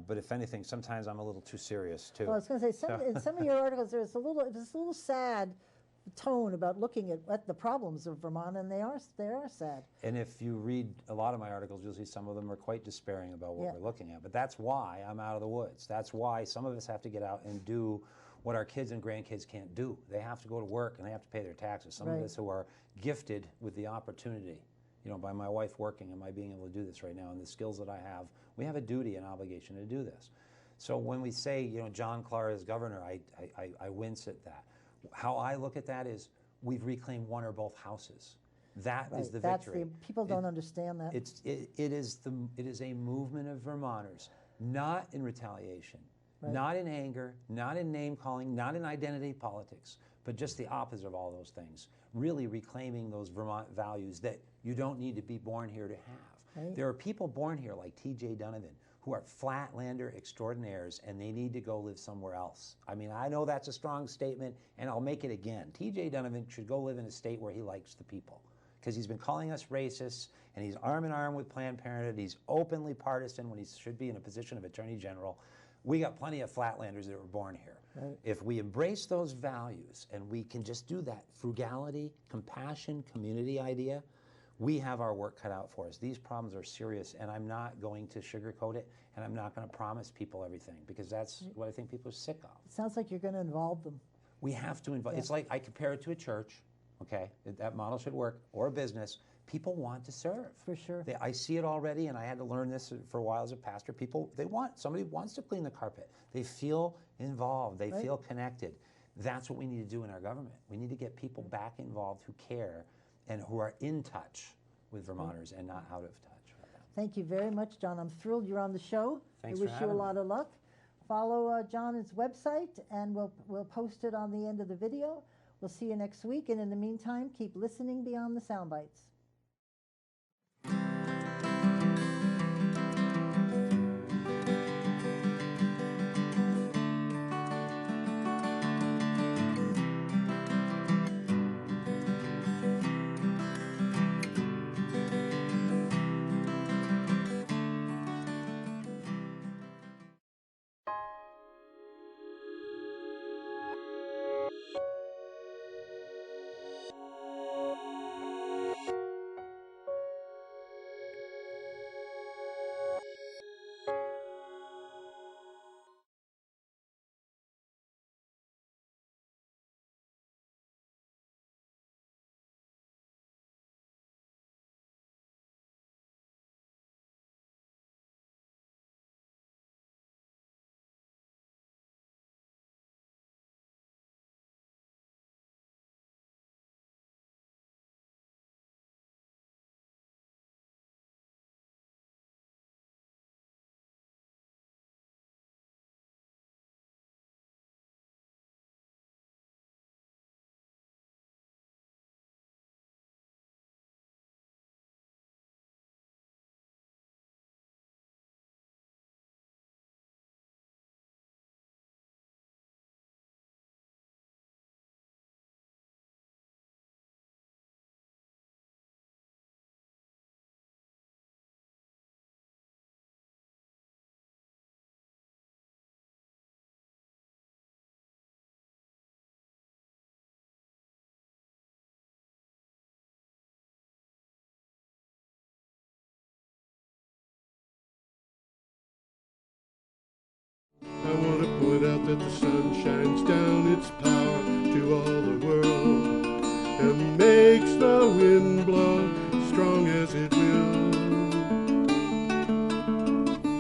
But if anything, sometimes I'm a little too serious, too. Well, I was going to say, in some of your articles, there's a little sad tone about looking at the problems of Vermont, and they are sad. And if you read a lot of my articles, you'll see some of them are quite despairing about what Yeah. we're looking at. But that's why I'm out of the woods. That's why some of us have to get out and do what our kids and grandkids can't do. They have to go to work and they have to pay their taxes. Some of Right. us who are gifted with the opportunity, by my wife working and my being able to do this right now and the skills that I have, we have a duty and obligation to do this. So when we say, John Clark is governor, I wince at that. How I look at that is we've reclaimed one or both houses. That is the victory. People don't understand that. It is a movement of Vermonters, not in retaliation, Right. not in anger, not in name calling, not in identity politics, but just the opposite of all those things. Really reclaiming those Vermont values that you don't need to be born here to have. Right. There are people born here like T.J. Donovan who are flatlander extraordinaires and they need to go live somewhere else. I mean, I know that's a strong statement and I'll make it again. T.J. Donovan should go live in a state where he likes the people, because he's been calling us racists and he's arm in arm with Planned Parenthood. He's openly partisan when he should be in a position of Attorney General. We got plenty of flatlanders that were born here. Right. If we embrace those values and we can just do that frugality, compassion, community idea, we have our work cut out for us. These problems are serious, and I'm not going to sugarcoat it, and I'm not going to promise people everything, because that's what I think people are sick of. It sounds like you're going to involve them. We have to involve. Yeah. It's like I compare it to a church. Okay, that model should work, or a business. People want to serve. For sure. I see it already, and I had to learn this for a while as a pastor. Somebody wants to clean the carpet. They feel involved. They Right. feel connected. That's what we need to do in our government. We need to get people back involved who care and who are in touch with Vermonters and not out of touch. Thank you very much, John. I'm thrilled you're on the show. Thanks I for wish you a having lot of luck. Follow John's website, and we'll post it on the end of the video. We'll see you next week, and in the meantime, keep listening beyond the sound bites. I want to point out that the sun shines down its power to all the world and makes the wind blow strong as it will.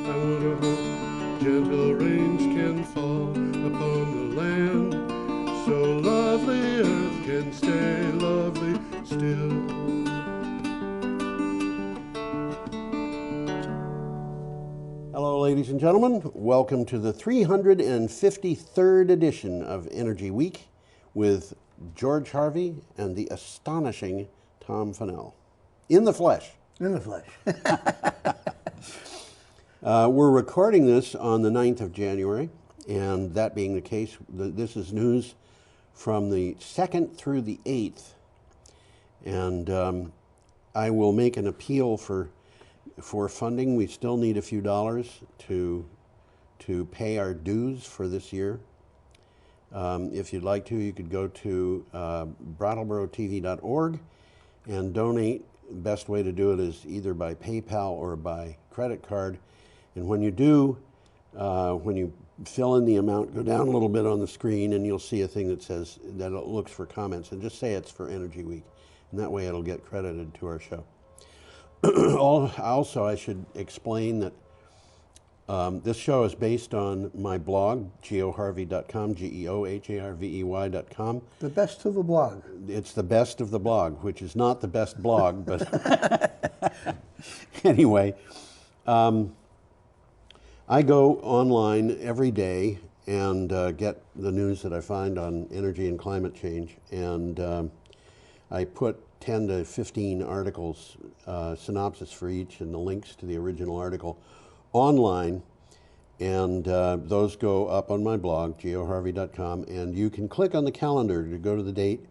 I want to hope gentle rains can fall upon the land so lovely earth can stay lovely still. Hello, ladies and gentlemen. Welcome to the 353rd edition of Energy Week with George Harvey and the astonishing Tom Fennell. In the flesh. In the flesh. We're recording this on the 9th of January, and that being the case, this is news from the 2nd through the 8th. And I will make an appeal for funding. We still need a few dollars to pay our dues for this year. If you'd like to, you could go to brattleboro.tv.org and donate. Best way to do it is either by PayPal or by credit card. And when you do, when you fill in the amount, go down a little bit on the screen and you'll see a thing that says, that it looks for comments, and just say it's for Energy Week. And that way it'll get credited to our show. Also, I should explain that this show is based on my blog, geoharvey.com, geoharvey.com. The best of the blog. It's the best of the blog, which is not the best blog, but anyway. I go online every day and get the news that I find on energy and climate change, and I put 10 to 15 articles, synopsis for each, and the links to the original article online, and those go up on my blog, geoharvey.com, and you can click on the calendar to go to the date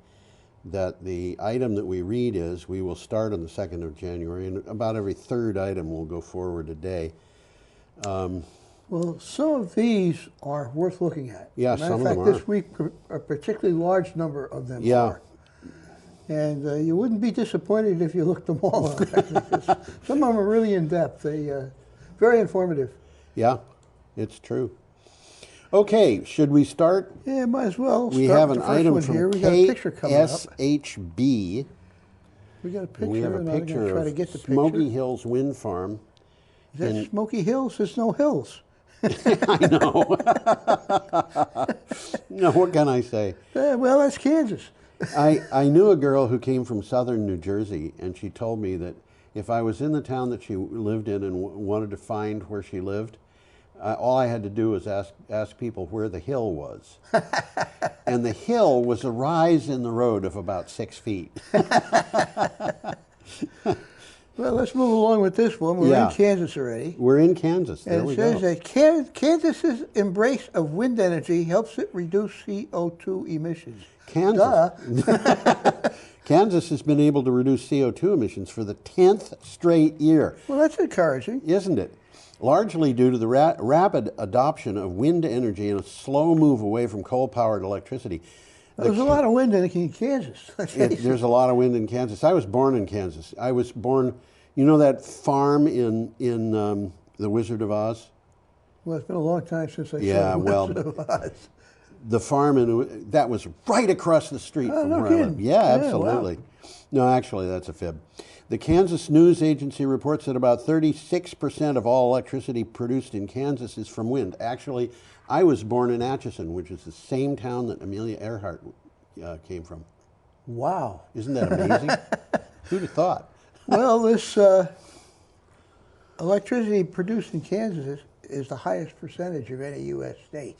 that the item that we read is. We will start on the 2nd of January, and about every third item will go forward a day. Well, some of these are worth looking at. Yeah, Matter some of of them fact, are. this week, a particularly large number of them Yeah. are. And you wouldn't be disappointed if you looked them all up. Because some of them are really in-depth. They very informative. Yeah, it's true. Okay, should we start? Yeah, might as well. We start have with an the first item one from here. We got a picture coming up. KSHB. We got a picture. We have a and I'm picture gonna try to of get the Smoky picture. Hills Wind Farm. Is that Smoky Hills? There's no hills. I know. No, what can I say? Well, that's Kansas. I knew a girl who came from southern New Jersey, and she told me that if I was in the town that she lived in and wanted to find where she lived, all I had to do was ask people where the hill was. And the hill was a rise in the road of about 6 feet. Well, let's move along with this one. We're in Kansas already. We're in Kansas. There And we it says go. that Kansas's embrace of wind energy helps it reduce CO2 emissions. Kansas. Duh. Kansas has been able to reduce CO2 emissions for the 10th straight year. Well, that's encouraging. Isn't it? Largely due to the rapid adoption of wind energy and a slow move away from coal-powered electricity. There's a lot of wind energy in Kansas. There's a lot of wind in Kansas. I was born in Kansas. I was born, you know that farm in The Wizard of Oz? Well, it's been a long time since I Yeah, saw well, Wizard of Oz. the farm that was right across the street Oh, from no where I kidding. live. Yeah, Yeah, absolutely. No, actually, that's a fib. The Kansas News Agency reports that about 36% of all electricity produced in Kansas is from wind. Actually, I was born in Atchison, which is the same town that Amelia Earhart came from. Wow. Isn't that amazing? Who'd have thought? Well, this electricity produced in Kansas is the highest percentage of any U.S. state.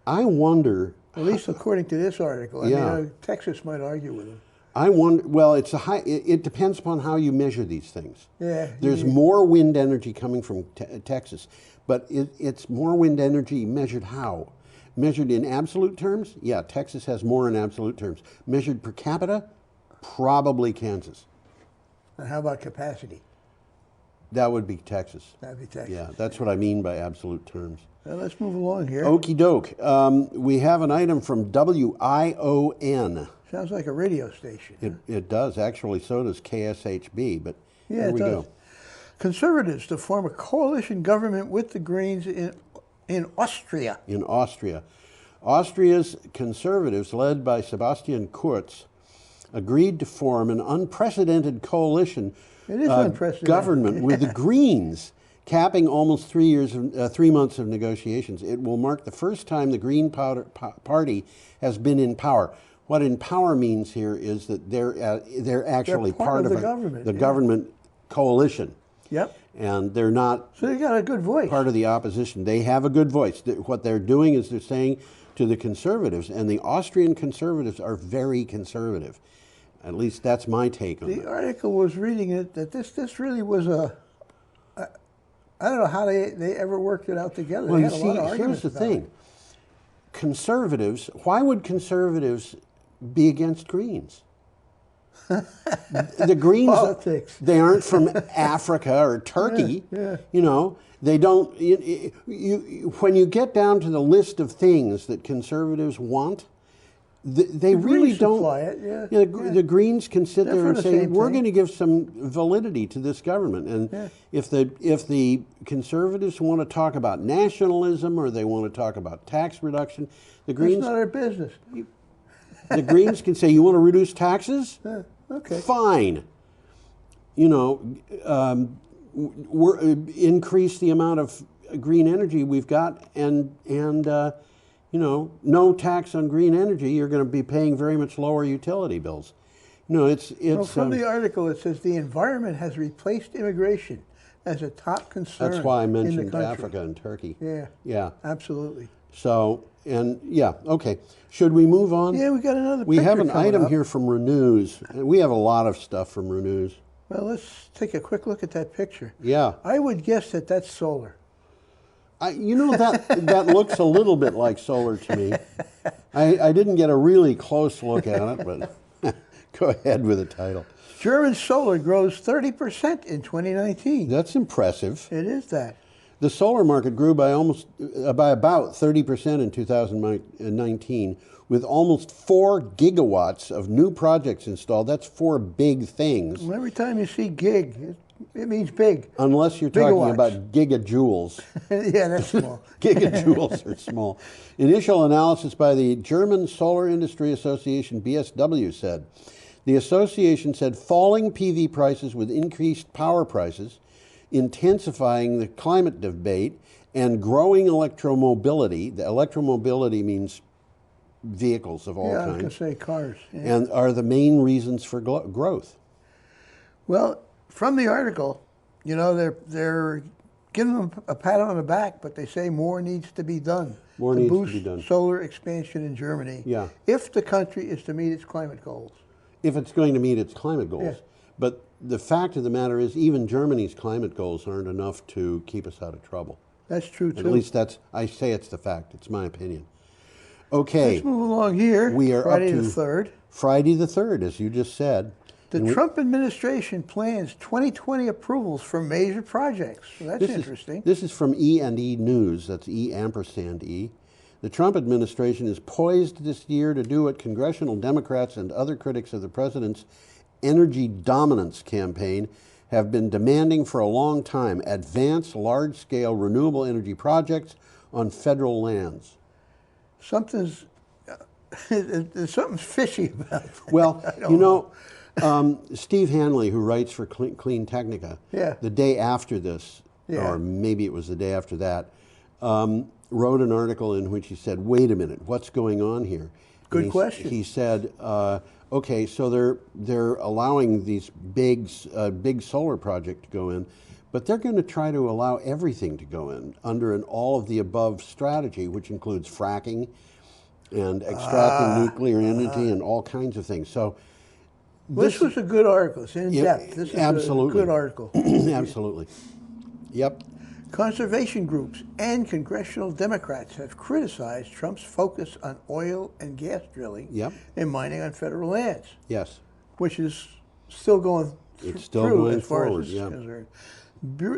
I wonder. At least according to this article. I Yeah. mean, Texas might argue with them. I wonder. Well, it's a high. It depends upon how you measure these things. Yeah. There's more wind energy coming from Texas, but it's more wind energy measured how? Measured in absolute terms? Yeah, Texas has more in absolute terms. Measured per capita? Probably Kansas. And how about capacity? That would be Texas. That'd be Texas. Yeah, that's what I mean by absolute terms. Well, let's move along here. Okie doke. We have an item from WION. Sounds like a radio station. It does. Actually, so does KSHB, but Yeah, here it we does. go. Conservatives to form a coalition government with the Greens in Austria. In Austria. Austria's conservatives, led by Sebastian Kurz, agreed to form an unprecedented coalition It is unprecedented. government with the Greens, capping almost 3 months of negotiations. It will mark the first time the Green Party has been in power. What in power means here is that they're actually part of the government. the government coalition. Yep. And they're not. So they got a good voice. Part of the opposition. They have a good voice. What they're doing is they're saying to the conservatives, and the Austrian conservatives are very conservative. At least that's my take on it. The article was reading it that this really was a I don't know how they ever worked it out together. Well, They you had a lot of see, here's arguments the about it. thing. Conservatives, why would conservatives be against Greens? The Greens, Politics. they aren't from Africa or Turkey. Yeah. You know, they don't, when you get down to the list of things that conservatives want, they The really Greens don't. supply it, yeah, The Greens can sit They're there for and the say, same we're thing. going to give some validity to this government. And Yeah. if the conservatives want to talk about nationalism or they want to talk about tax reduction, the That's Greens, not our business. the Greens can say, you want to reduce taxes? Okay. Fine. You know, we're increase the amount of green energy we've got, and you know, no tax on green energy. You're going to be paying very much lower utility bills. You know, it's. Well, from the article, it says the environment has replaced immigration as a top concern. That's why I in the mentioned country. Africa and Turkey. Yeah. Yeah. Absolutely. So, and yeah, okay. Should we move on? Yeah, we got another. We have picture an coming item up. here from Renews. We have a lot of stuff from Renews. Well, let's take a quick look at that picture. Yeah. I would guess that that's solar. You know, that looks a little bit like solar to me. I didn't get a really close look at it, but go ahead with the title. German solar grows 30% in 2019. That's impressive. It is that. The solar market grew by about 30% in 2019, with almost 4 gigawatts of new projects installed. That's 4 big things. Well, every time you see gig, it means big. Unless you're talking Gigawatts. about gigajoules. Yeah, that's small. Gigajoules are small. Initial analysis by the German Solar Industry Association, BSW, said. The association said falling PV prices with increased power prices, intensifying the climate debate, and growing electromobility. The electromobility means vehicles of all Yeah, I was kinds. going to say cars. Yeah. And are the main reasons for growth. Well, from the article, you know, they're giving them a pat on the back, but they say more needs to be done. More needs to boost be done. solar expansion in Germany. Yeah. If the country is to meet its climate goals. If it's going to meet its climate goals. Yeah. But the fact of the matter is, even Germany's climate goals aren't enough to keep us out of trouble. That's true, too. At least I say it's the fact. It's my opinion. Okay. Let's move along here. We are Friday up to the 3rd. Friday the 3rd, as you just said. The Trump administration plans 2020 approvals for major projects. So that's interesting. This is from E&E News. That's E_E. The Trump administration is poised this year to do what congressional Democrats and other critics of the president's energy dominance campaign have been demanding for a long time: advance large-scale renewable energy projects on federal lands. There's something fishy about that. Well, I don't you know, Steve Hanley, who writes for Clean Technica, Yeah. the day after this, Yeah. or maybe it was the day after that, wrote an article in which he said, wait a minute, what's going on here? Good And question. He said, okay, so they're allowing these big solar project to go in, but they're going to try to allow everything to go in under an all-of-the-above strategy, which includes fracking and extracting nuclear energy and all kinds of things. So This was a good article. It's in depth. This is absolutely. a good article. Absolutely. Yep. Conservation groups and congressional Democrats have criticized Trump's focus on oil and gas drilling Yep. and mining on federal lands, Yes. which is still going It's still through going as far forward, as this yeah. is concerned.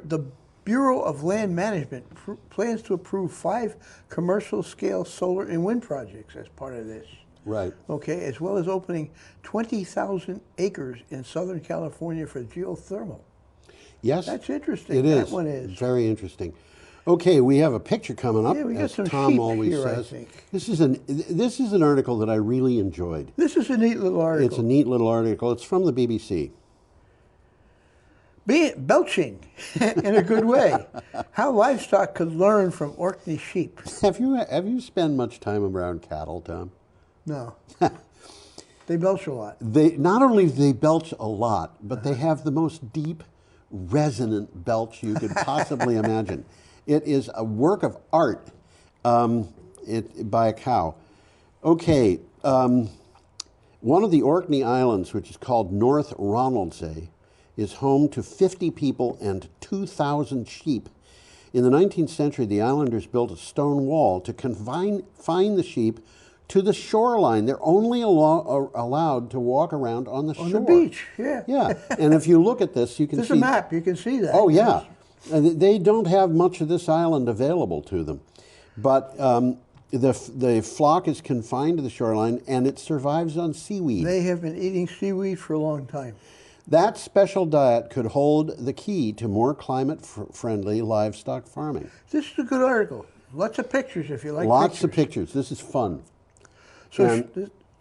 The Bureau of Land Management plans to approve 5 commercial-scale solar and wind projects as part of this. Right. Okay, as well as opening 20,000 acres in Southern California for geothermal. Yes. That's interesting. It is. That one is. Very interesting. Okay, we have a picture coming up, Yeah, we got as some Tom sheep always here, I says. think. This is an article that I really enjoyed. This is a neat little article. It's a neat little article. It's from the BBC. Belching in a good way. How livestock could learn from Orkney sheep. Have you spent much time around cattle, Tom? No. They belch a lot. They not only do they belch a lot, but they have the most deep, resonant belch you could possibly imagine. It is a work of art by a cow. Okay, one of the Orkney Islands, which is called North Ronaldsay, is home to 50 people and 2,000 sheep In the 19th century, the islanders built a stone wall to confine the sheep to the shoreline. They're only allowed to walk around on the shore. On the beach, yeah. Yeah, and if you look at this, you can There's see... a map, you can see that. Oh, yeah. And they don't have much of this island available to them. But the flock is confined to the shoreline, and it survives on seaweed. They have been eating seaweed for a long time. That special diet could hold the key to more climate-friendly livestock farming. This is a good article. Lots of pictures if you like Lots pictures. of pictures. This is fun. So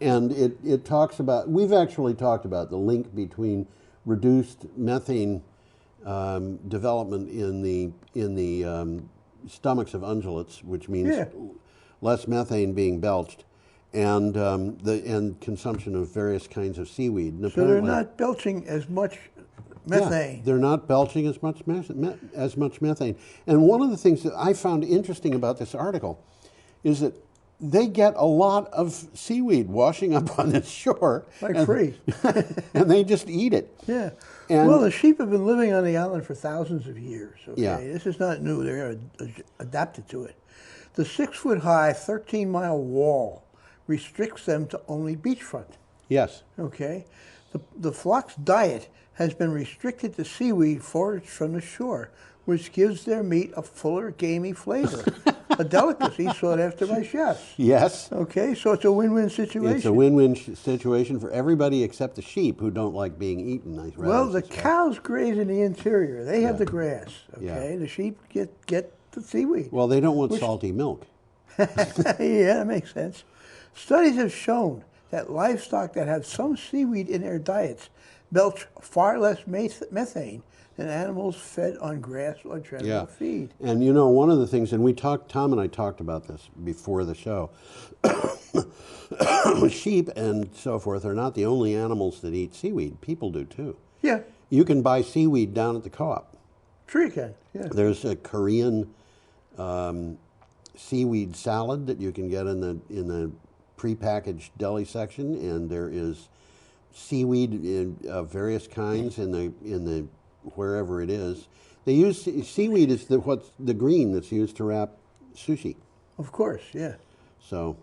and it talks about, we've actually talked about the link between reduced methane development in the stomachs of ungulates, which means less methane being belched, and consumption of various kinds of seaweed. And so they're not belching as much methane. Yeah, they're not belching as much methane. And one of the things that I found interesting about this article is that they get a lot of seaweed washing up on this shore. Like free. And they just eat it. Yeah. And well, the sheep have been living on the island for thousands of years. Okay? Yeah. This is not new. They're adapted to it. The 6-foot-high, 13-mile wall restricts them to only beachfront. Yes. Okay. The flock's diet has been restricted to seaweed foraged from the shore, which gives their meat a fuller, gamey flavor. A delicacy sought after by chefs. Yes. Okay, so it's a win-win situation. It's a win-win situation for everybody except the sheep, who don't like being eaten. Well, the cows graze in the interior. They have the grass. Okay, the sheep get the seaweed. Well, they don't want salty milk. Yeah, that makes sense. Studies have shown that livestock that have some seaweed in their diets belch far less methane than animals fed on grass or general feed. And you know, one of the things, and Tom and I talked about this before the show, sheep and so forth are not the only animals that eat seaweed. People do too. Yeah. You can buy seaweed down at the co-op. Sure you can, yeah. There's a Korean seaweed salad that you can get in the prepackaged deli section, and there is seaweed of various kinds in the wherever it is. They use seaweed is the green that's used to wrap sushi. Of course, yeah. So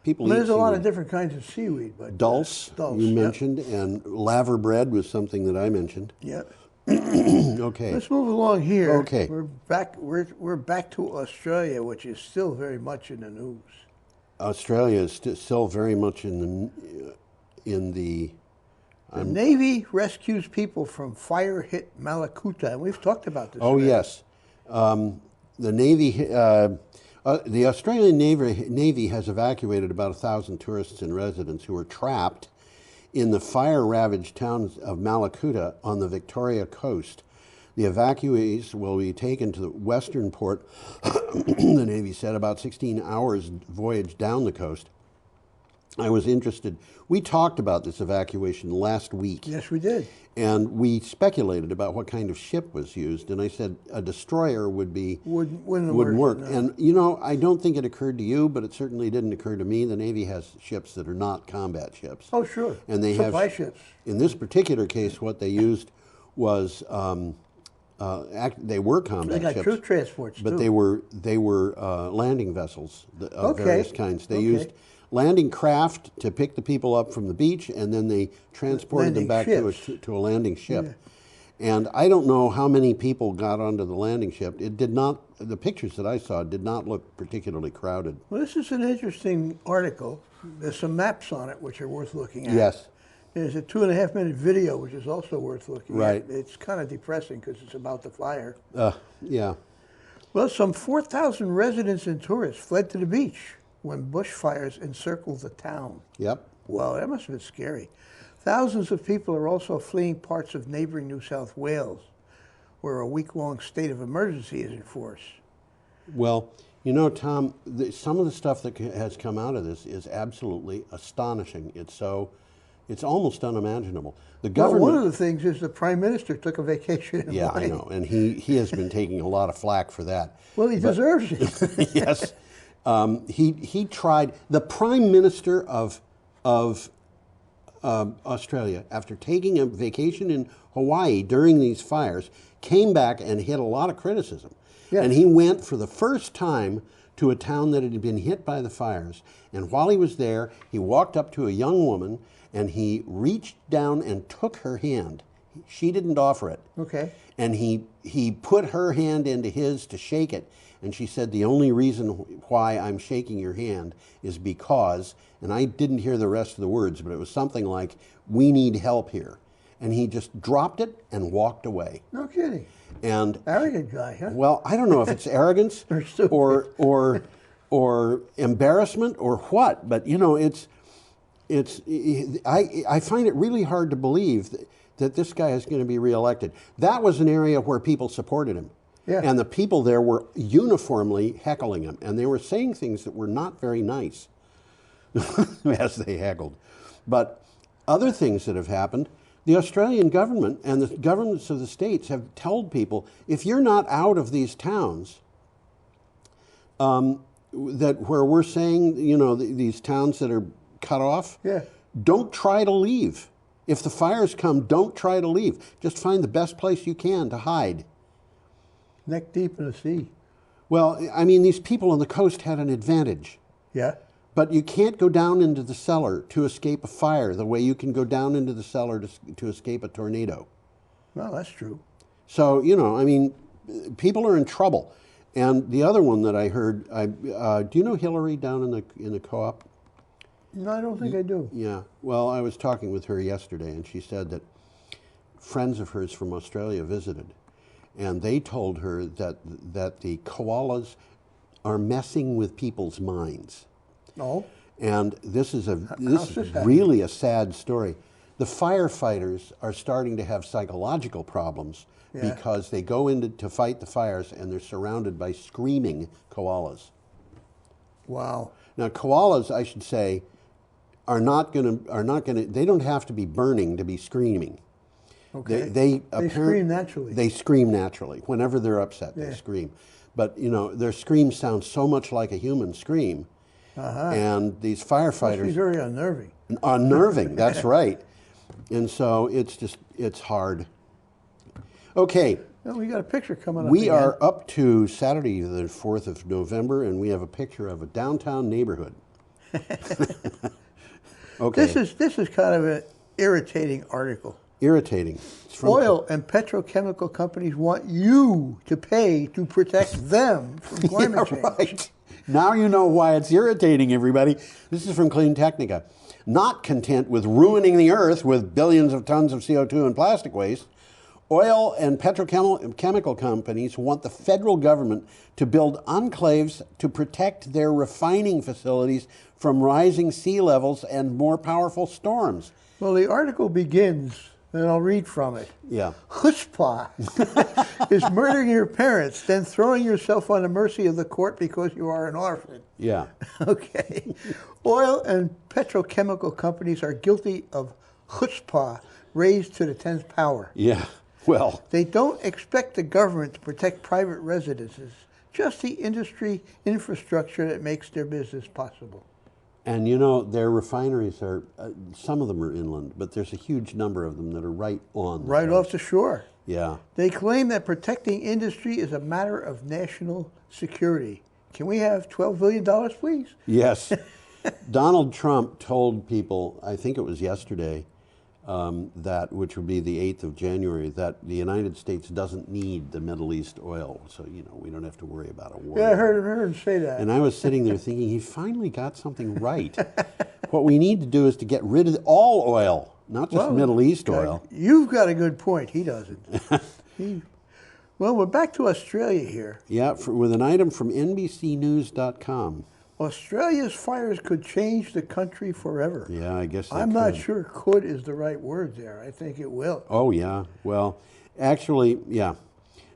people eat There's a seaweed. lot of different kinds of seaweed, but Dulse, you mentioned, and laver bread was something that I mentioned. Yep. Okay. Let's move along here. Okay. We're back to Australia, which is still very much in the news. Australia is still very much in the The Navy rescues people from fire-hit Malakuta, and we've talked about this. Oh, already. yes. The Navy, the Australian Navy has evacuated about 1,000 tourists and residents who were trapped in the fire-ravaged town of Malakuta on the Victoria coast. The evacuees will be taken to the western port, the Navy said, about 16 hours voyage down the coast. I was interested. We talked about this evacuation last week. Yes, we did. And we speculated about what kind of ship was used. And I said a destroyer wouldn't work. No. And, you know, I don't think it occurred to you, but it certainly didn't occur to me. The Navy has ships that are not combat ships. Oh, sure. And they Supply have ships. In this particular case, what they used was they were combat They got ships, troop transports, but too. they were landing vessels of Okay. various kinds. They used landing craft to pick the people up from the beach, and then they transported them back to a landing ship. Yeah. And I don't know how many people got onto the landing ship. It did not. The pictures that I saw did not look particularly crowded. Well, this is an interesting article. There's some maps on it which are worth looking at. Yes. There's a 2.5-minute video which is also worth looking Right. at. It's kind of depressing because it's about the fire. Yeah. Well, some 4,000 residents and tourists fled to the beach when bushfires encircled the town. Yep. Wow, that must have been scary. Thousands of people are also fleeing parts of neighboring New South Wales, where a week-long state of emergency is in force. Well, you know, Tom, some of the stuff that has come out of this is absolutely astonishing. It's almost unimaginable. The government. Well, one of the things is the Prime Minister took a vacation in Yeah, I Hawaii. know, and he has been taking a lot of flack for that. Well, he deserves it. Yes. He tried. The Prime Minister of Australia, after taking a vacation in Hawaii during these fires, came back and hit a lot of criticism. Yes. And he went for the first time to a town that had been hit by the fires. And while he was there, he walked up to a young woman and he reached down and took her hand. She didn't offer it. Okay. And he put her hand into his to shake it. And she said, the only reason why I'm shaking your hand is because, and I didn't hear the rest of the words, but it was something like, we need help here. And he just dropped it and walked away. No kidding. And arrogant guy, huh? Well, I don't know if it's arrogance or embarrassment or what, but you know, I find it really hard to believe that this guy is going to be reelected. That was an area where people supported him. Yeah. And the people there were uniformly heckling him, and they were saying things that were not very nice as they heckled. But other things that have happened, the Australian government and the governments of the states have told people, if you're not out of these towns, that where we're saying, you know, these towns that are cut off, yeah, don't try to leave. If the fires come, don't try to leave. Just find the best place you can to hide. Neck deep in the sea. Well, I mean, these people on the coast had an advantage. Yeah. But you can't go down into the cellar to escape a fire the way you can go down into the cellar to escape a tornado. Well, that's true. So, you know, I mean, people are in trouble. And the other one that I heard, do you know Hillary down in the co-op? No, I don't think I do. Yeah. Well, I was talking with her yesterday, and she said that friends of hers from Australia visited, and they told her that the koalas are messing with people's minds. Oh. And this is really a sad story. The firefighters are starting to have psychological problems because they go in to fight the fires and they're surrounded by screaming koalas. Wow. Now, koalas, I should say, are not going to, they don't have to be burning to be screaming. Okay. They scream naturally. They scream naturally. Whenever they're upset, they scream. But, you know, their scream sounds so much like a human scream. And these firefighters... Must be very unnerving. Unnerving, that's right. And so it's hard. Okay. Well, we got a picture coming up. We again. are up to Saturday the 4th of November, and we have a picture of a downtown neighborhood. Okay. This is kind of an irritating article. Irritating. Oil and petrochemical companies want you to pay to protect them from climate change. Right. Now you know why it's irritating, everybody. This is from Clean Technica. Not content with ruining the earth with billions of tons of CO2 and plastic waste, oil and petrochemical companies want the federal government to build enclaves to protect their refining facilities from rising sea levels and more powerful storms. Well, the article begins, and I'll read from it. Yeah. Chutzpah is murdering your parents, then throwing yourself on the mercy of the court because you are an orphan. Yeah. Okay. Oil and petrochemical companies are guilty of chutzpah raised to the 10th power. Yeah. Well. They don't expect the government to protect private residences, just the industry infrastructure that makes their business possible. And you know, their refineries are, some of them are inland, but there's a huge number of them that are right on the Right coast. off the shore. Yeah. They claim that protecting industry is a matter of national security. Can we have $12 billion, please? Yes. Donald Trump told people, I think it was yesterday, that, which would be the 8th of January, that the United States doesn't need the Middle East oil. So, you know, we don't have to worry about a war. Yeah, I heard him say that. And I was sitting there thinking, he finally got something right. What we need to do is to get rid of all oil, not just Middle East oil. You've got a good point. He doesn't. Well, we're back to Australia here. Yeah, with an item from NBCnews.com. Australia's fires could change the country forever. Yeah, I guess I'm not sure could is the right word there. I think it will. Oh, yeah. Well, actually, yeah.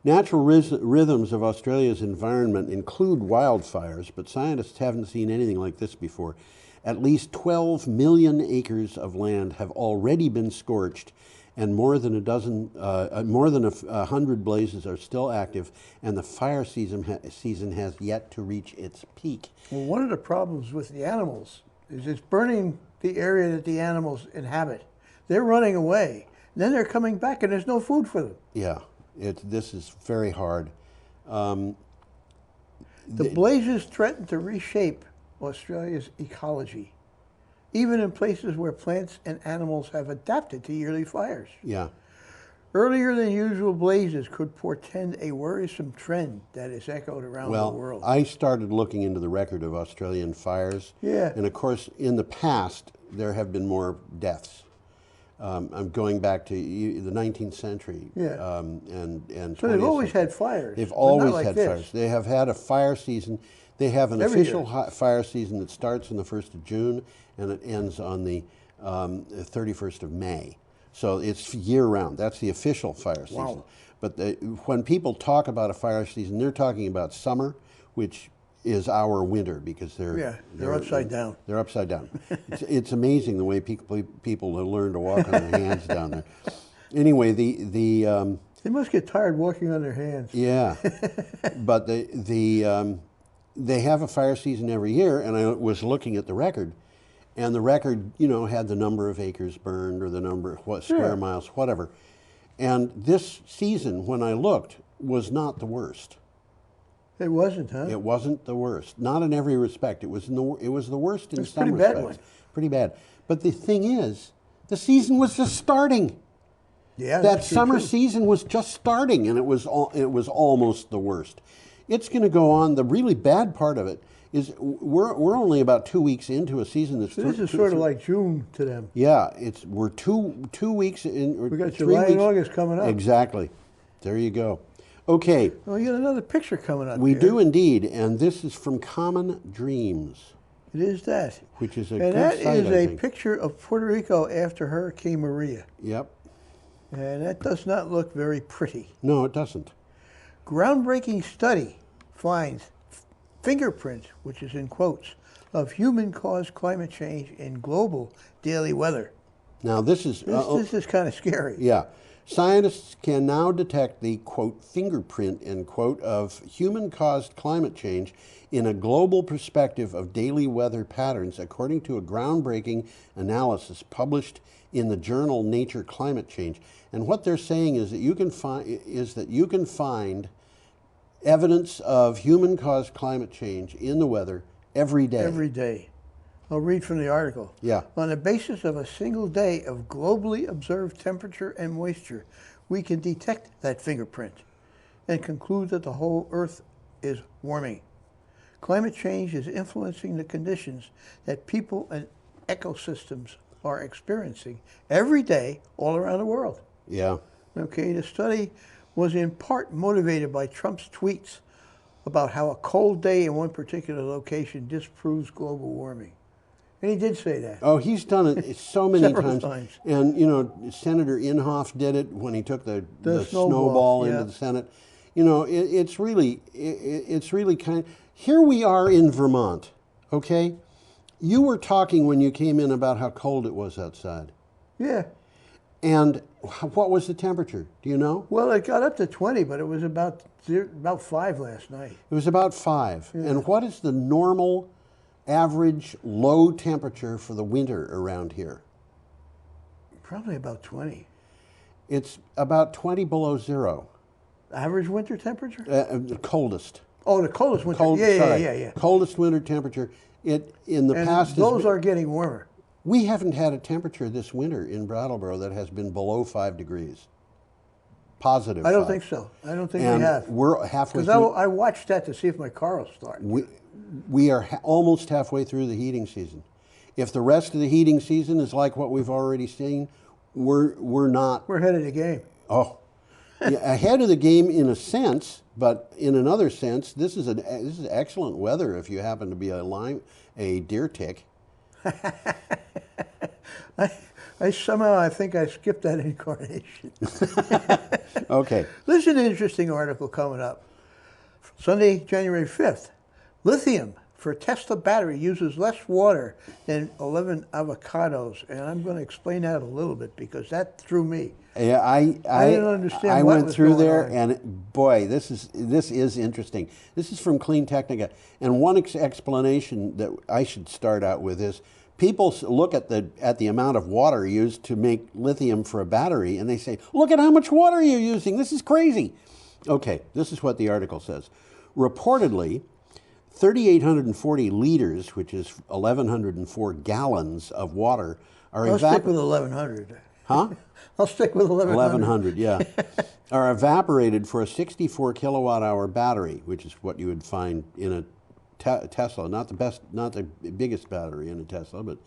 Natural rhythms of Australia's environment include wildfires, but scientists haven't seen anything like this before. At least 12 million acres of land have already been scorched, and more than 100 blazes are still active, and the fire season has yet to reach its peak. Well, one of the problems with the animals is it's burning the area that the animals inhabit. They're running away. Then they're coming back, and there's no food for them. Yeah, this is very hard. The blazes threaten to reshape Australia's ecology, even in places where plants and animals have adapted to yearly fires. Yeah. Earlier than usual blazes could portend a worrisome trend that is echoed around the world. Well, I started looking into the record of Australian fires. Yeah. And of course, in the past, there have been more deaths. I'm going back to the 19th century. Yeah. And So they've 20th always century. had fires. They've but always not like had this. fires. They have had a fire season. They have an Every official year. fire season that starts on the 1st of June and it ends on the 31st of May. So it's year-round. That's the official fire season. Wow. But when people talk about a fire season, they're talking about summer, which is our winter because they're upside down. They're upside down. It's amazing the way people learn to walk on their hands down there. Anyway, they must get tired walking on their hands. Yeah, but they have a fire season every year, and I was looking at the record. And the record, had the number of acres burned or the number of square miles, whatever. And this season, when I looked, was not the worst. It wasn't, huh? It wasn't the worst. Not in every respect. It was the worst in some pretty respects. bad one. Pretty bad. But the thing is, the season was just starting. Yeah, that that's true, summer too. season was just starting, and it was almost the worst. It's going to go on. The really bad part of it is we're only about 2 weeks into a season that's. So this is sort of like June to them. Yeah, we're two weeks in. Or We got 3 July and weeks. August coming up. Exactly. There you go. Okay. Well, you got another picture coming up. We here. do indeed, and this is from Common Dreams. It is that. Which is a and good that site, is I a think. picture of Puerto Rico after Hurricane Maria. Yep. And that does not look very pretty. No, it doesn't. Groundbreaking study finds fingerprints, which is in quotes, of human-caused climate change in global daily weather. Now this is This is kind of scary. Yeah. Scientists can now detect the, quote, fingerprint, end quote, of human-caused climate change in a global perspective of daily weather patterns, according to a groundbreaking analysis published in the journal Nature Climate Change. And what they're saying is that you can find evidence of human-caused climate change in the weather every day. Every day. I'll read from the article. Yeah. On the basis of a single day of globally observed temperature and moisture, we can detect that fingerprint and conclude that the whole Earth is warming. Climate change is influencing the conditions that people and ecosystems are experiencing every day all around the world. Yeah. Okay, the study was in part motivated by Trump's tweets about how a cold day in one particular location disproves global warming. And he did say that. Oh, he's done it so many Several times. And, Senator Inhofe did it when he took the snowball, into yeah. the Senate. It's really kind. Here we are in Vermont, okay? You were talking when you came in about how cold it was outside. Yeah. And what was the temperature? Do you know? Well, it got up to 20, but it was about 5 last night. It was about 5. Yeah. And what is the normal average low temperature for the winter around here? Probably about 20. It's about 20 below zero. Average winter temperature? The coldest. Oh, the coldest winter. Yeah. Coldest winter temperature. In the And past. those are getting warmer. We haven't had a temperature this winter in Brattleboro that has been below 5 degrees. Positive. I don't 5. think so. I don't think And we have. we're halfway Because through. I watched that to see if my car will start. We are almost halfway through the heating season. If the rest of the heating season is like what we've already seen, we're not. We're ahead of the game. Oh, yeah, ahead of the game in a sense, but in another sense, this is excellent weather if you happen to be a deer tick. I think I skipped that incarnation. Okay. This is an interesting article coming up. Sunday, January 5th. Lithium for Tesla battery uses less water than 11 avocados. And I'm going to explain that a little bit because that threw me. Yeah, I didn't understand I what went was through going there, on. and boy, this is interesting. This is from Clean Technica, and one explanation that I should start out with is people look at the amount of water used to make lithium for a battery, and they say, "Look at how much water you're using. This is crazy." Okay, this is what the article says. Reportedly, 3,840 liters, which is 1,104 gallons of water, are I'll stick with 1,100. Huh? I'll stick with 1,100. 1,100, yeah. Are evaporated for a 64 kilowatt hour battery, which is what you would find in a Tesla. Not the biggest battery in a Tesla, but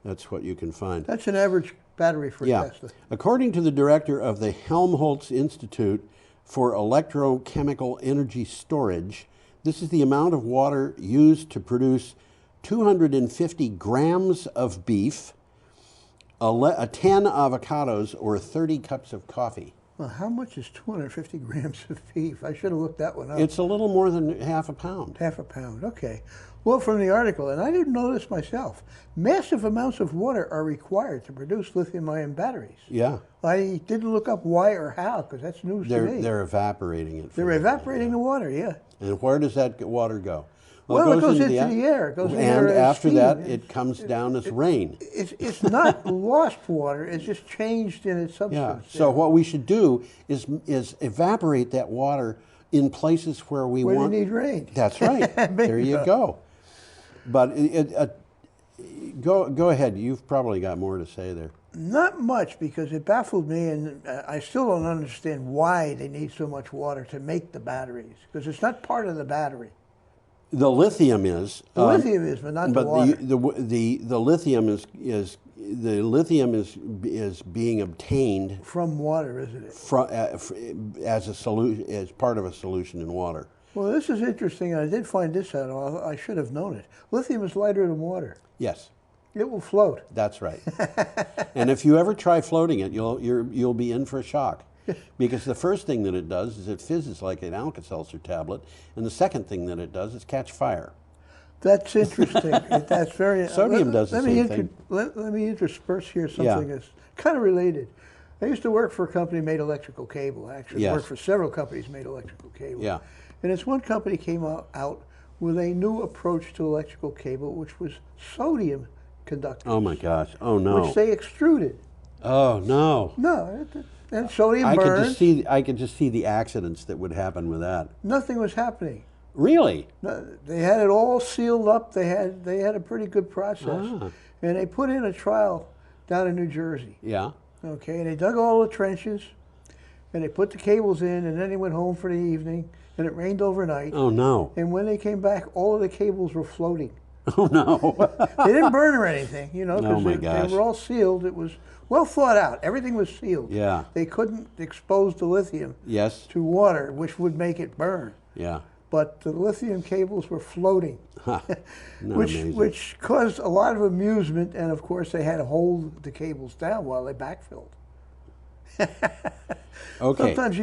that's what you can find. That's an average battery for a Tesla. According to the director of the Helmholtz Institute for Electrochemical Energy Storage, this is the amount of water used to produce 250 grams of beef, 10 avocados, or 30 cups of coffee. Well, how much is 250 grams of beef? I should have looked that one up. It's a little more than half a pound. Half a pound, okay. Well, from the article, and I didn't know this myself, massive amounts of water are required to produce lithium-ion batteries. Yeah. I didn't look up why or how, because that's news to me. They're evaporating it. They're evaporating the water, yeah. And where does that water go? Well, it goes into the air. It goes into the air and as after steam. that, it comes down as rain. It's not lost water. It's just changed in its substance. Yeah. So what we should do is evaporate that water in places where we want. Where you need rain. That's right. There you go. But go ahead. You've probably got more to say there. Not much, because it baffled me, and I still don't understand why they need so much water to make the batteries, because it's not part of the battery. The lithium is. The lithium is, but not the water. The lithium is being obtained from water, isn't it? As a solution, as part of a solution in water. Well, this is interesting. I did find this out. I should have known it. Lithium is lighter than water. Yes. It will float. That's right. And if you ever try floating it, you'll be in for a shock. Because the first thing that it does is it fizzes like an Alka-Seltzer tablet, and the second thing that it does is catch fire. That's interesting. That's very. Sodium does the same thing. Let me intersperse here something that's kind of related. I used to work for a company made electrical cable. Actually, worked for several companies made electrical cable. Yeah. And this one company came out with a new approach to electrical cable, which was sodium conductors. Oh my gosh! Oh no! Which they extruded. Oh no! No. And sodium burns. I could just see the accidents that would happen with that. Nothing was happening. Really? No, they had it all sealed up. They had a pretty good process. And they put in a trial down in New Jersey. Yeah. Okay, and they dug all the trenches, and they put the cables in, and then they went home for the evening, and it rained overnight. Oh no. And when they came back, all of the cables were floating. Oh no. They didn't burn or anything, because oh, my gosh. they were all sealed. It was well thought out. Everything was sealed. Yeah. They couldn't expose the lithium to water, which would make it burn. Yeah. But the lithium cables were floating, which caused a lot of amusement. And of course, they had to hold the cables down while they backfilled. Okay. Sometimes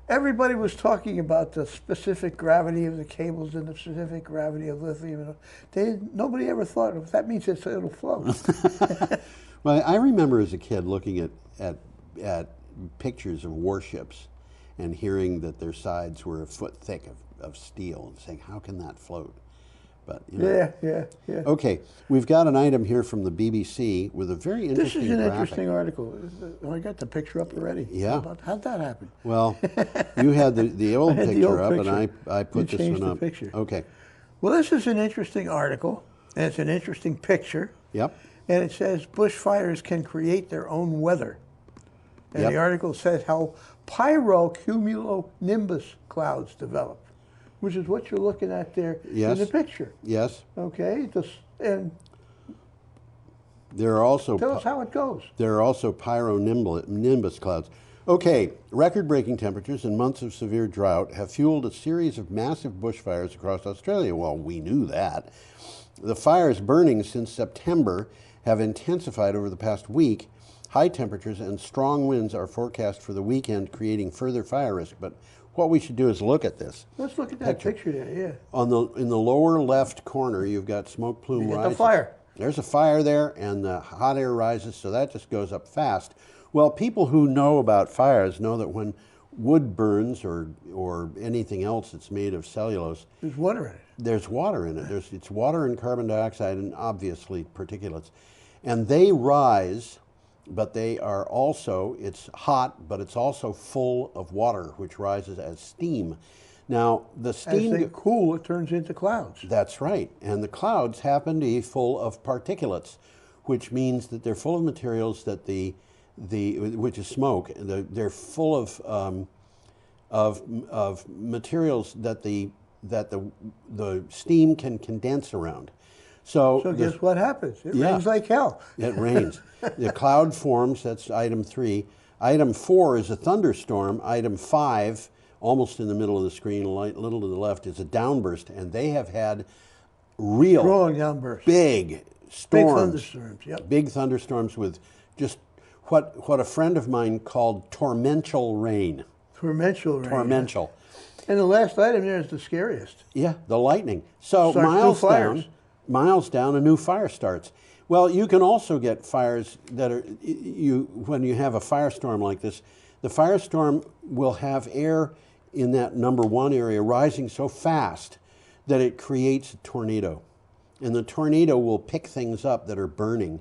everybody was talking about the specific gravity of the cables and the specific gravity of lithium. Nobody ever thought of that means it'll float. Well, I remember as a kid looking at pictures of warships and hearing that their sides were a foot thick of steel and saying, how can that float? But Yeah. Okay, we've got an item here from the BBC with a very interesting This is an graphic. interesting article. I got the picture up already. Yeah. How'd that happen? Well, you had the old I had picture the old up, picture. and I put You this changed one the up. picture. Okay. Well, this is an interesting article, and it's an interesting picture. Yep. And it says bushfires can create their own weather. And Yep. the article says how pyrocumulonimbus clouds develop, which is what you're looking at there in the picture. Yes. Okay. And there are also tell us how it goes. There are also pyronimbus clouds. Okay, record-breaking temperatures and months of severe drought have fueled a series of massive bushfires across Australia. Well, we knew that. The fires burning since September have intensified over the past week. High temperatures and strong winds are forecast for the weekend, creating further fire risk. But what we should do is look at this. Let's look at that picture there, yeah. In the lower left corner, you've got smoke plume You got rising. the fire. There's a fire there, and the hot air rises, so that just goes up fast. Well, people who know about fires know that when wood burns or anything else that's made of cellulose, there's water in it. There's water in it. It's water and carbon dioxide and obviously particulates. And they rise, but they are also, it's hot, but it's also full of water, which rises as steam. Now, the steam... As they cool, it turns into clouds. That's right. And the clouds happen to be full of particulates, which means that they're full of materials that which is smoke. They're full of materials that the steam can condense around. So guess what happens? It rains like hell. It rains. The cloud forms, that's item 3. Item 4 is a thunderstorm. Item 5, almost in the middle of the screen, a little to the left, is a downburst. And they have had real strong downbursts. Big storms. Big thunderstorms, yep. Big thunderstorms with just what a friend of mine called torrential rain. Torrential rain. Torrential. Yeah. And the last item there is the scariest. Yeah, the lightning. So miles down, a new fire starts. Well, you can also get fires that are, when you have a firestorm like this, the firestorm will have air in that number 1 area rising so fast that it creates a tornado. And the tornado will pick things up that are burning.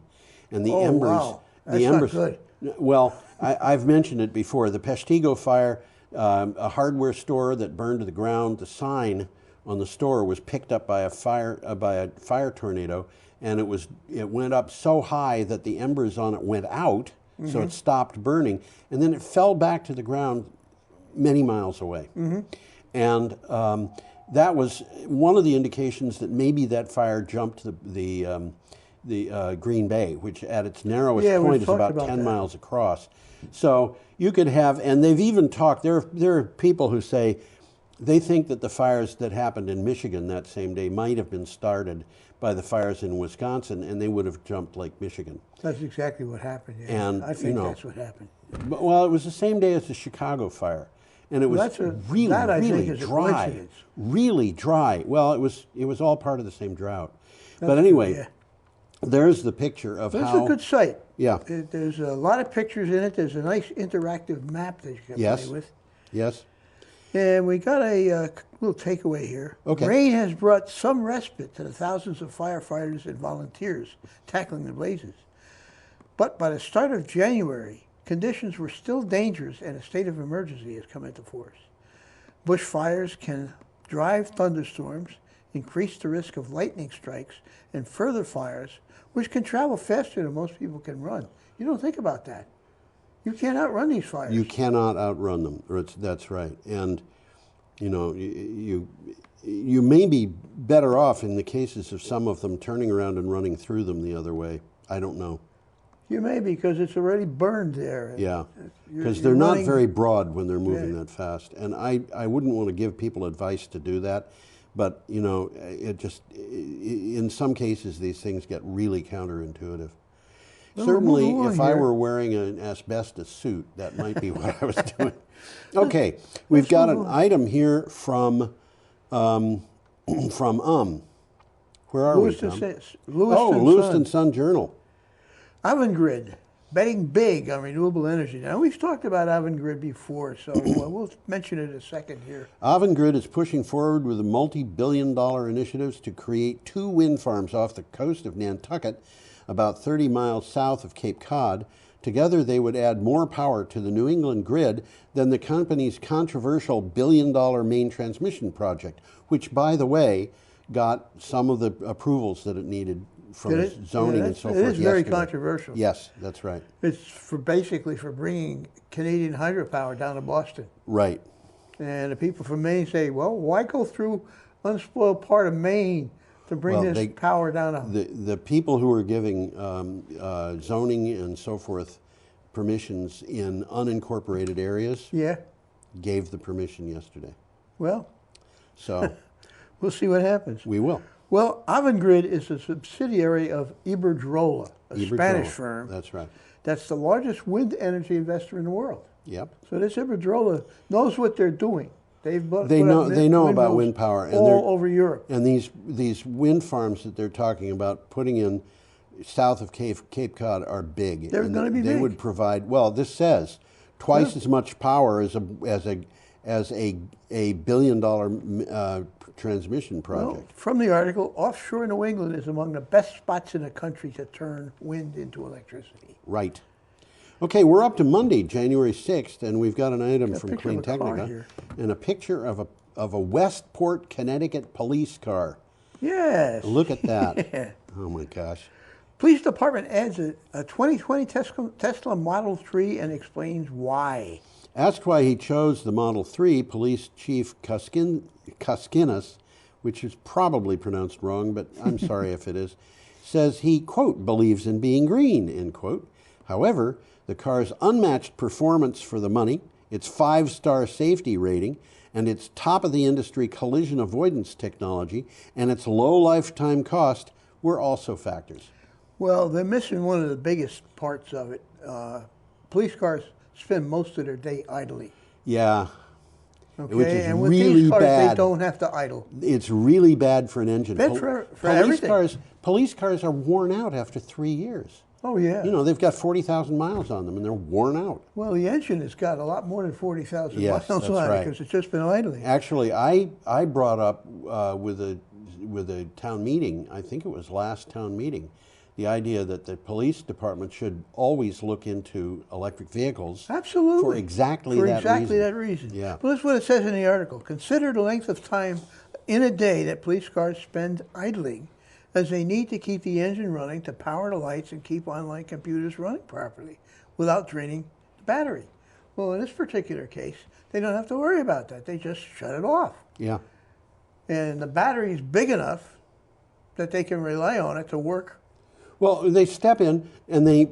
And the embers... Wow. That's not good. Well, I've mentioned it before. The Peshtigo fire, a hardware store that burned to the ground, the sign on the store was picked up by a fire tornado, and it went up so high that the embers on it went out, so it stopped burning, and then it fell back to the ground many miles away. And that was one of the indications that maybe that fire jumped the Green Bay, which at its narrowest point is about 10 miles across. So you could have, and they've even talked, there are people who say they think that the fires that happened in Michigan that same day might have been started by the fires in Wisconsin, and they would have jumped Lake Michigan. That's exactly what happened. Yeah. And I think that's what happened. Well, it was the same day as the Chicago fire, and it was really dry. Really dry. Well, it was all part of the same drought. But anyway, there's the picture of how... It's a good site. Yeah. There's a lot of pictures in it. There's a nice interactive map that you can play with. Yes. And we got a little takeaway here. Okay. Rain has brought some respite to the thousands of firefighters and volunteers tackling the blazes. But by the start of January, conditions were still dangerous and a state of emergency has come into force. Bushfires can drive thunderstorms, increase the risk of lightning strikes, and further fires, which can travel faster than most people can run. You don't think about that. You can't outrun these fires. You cannot outrun them. That's right. And, you know, you may be better off in the cases of some of them turning around and running through them the other way. I don't know. You may, because it's already burned there. Yeah, because they're not very broad when they're moving that fast. And I wouldn't want to give people advice to do that. But, you know, in some cases, these things get really counterintuitive. Certainly, if I were wearing an asbestos suit, that might be what I was doing. Okay, we've got an item here from Where are we, Tom? Lewiston Sun Journal. Avangrid, betting big on renewable energy. Now, we've talked about Avangrid before, so we'll mention it a second here. Avangrid is pushing forward with a multi-billion-dollar initiatives to create 2 wind farms off the coast of Nantucket, about 30 miles south of Cape Cod. Together, they would add more power to the New England grid than the company's controversial billion-dollar main transmission project, which, by the way, got some of the approvals that it needed from zoning and so forth. It is very controversial. Yes, that's right. It's basically for bringing Canadian hydropower down to Boston. Right. And the people from Maine say, well, why go through unspoiled part of Maine to bring this power down? The people who are giving zoning and so forth permissions in unincorporated areas gave the permission yesterday. Well, so we'll see what happens. We will. Well, Avangrid is a subsidiary of Iberdrola, a Spanish firm. That's right. That's the largest wind energy investor in the world. Yep. So this Iberdrola knows what they're doing. They know about wind power and all over Europe. And these wind farms that they're talking about putting in south of Cape Cod are big. They're going to be big. They would provide, well, this says twice as much power as a billion-dollar transmission project. Well, from the article, offshore New England is among the best spots in the country to turn wind into electricity. Right. Okay, we're up to Monday, January 6th, and we've got an item from Clean Technica and a picture of of a Westport, Connecticut police car. Yes. Look at that. Yeah. Oh my gosh. Police Department adds a 2020 Tesla Model 3 and explains why. Asked why he chose the Model 3, Police Chief Koskinas, which is probably pronounced wrong, but I'm sorry if it is, says he, quote, believes in being green, end quote. However, the car's unmatched performance for the money, its 5-star safety rating, and its top-of-the-industry collision avoidance technology, and its low lifetime cost were also factors. Well, they're missing one of the biggest parts of it. Police cars spend most of their day idling. Yeah. Okay, Which is and with really these cars, bad. they don't have to idle. It's really bad for an engine. Bad for everything. Police cars are worn out after 3 years. Oh, yeah. You know, they've got 40,000 miles on them and they're worn out. Well, the engine has got a lot more than 40,000 Yes, miles that's on it right. because it's just been idling. Actually, I brought up with a town meeting, I think it was last town meeting, the idea that the police department should always look into electric vehicles. Absolutely. For exactly that reason. Yeah. Well, that's what it says in the article. Consider the length of time in a day that police cars spend idling, as they need to keep the engine running to power the lights and keep online computers running properly without draining the battery. Well, in this particular case, they don't have to worry about that. They just shut it off. Yeah. And the battery is big enough that they can rely on it to work. Well, they step in and they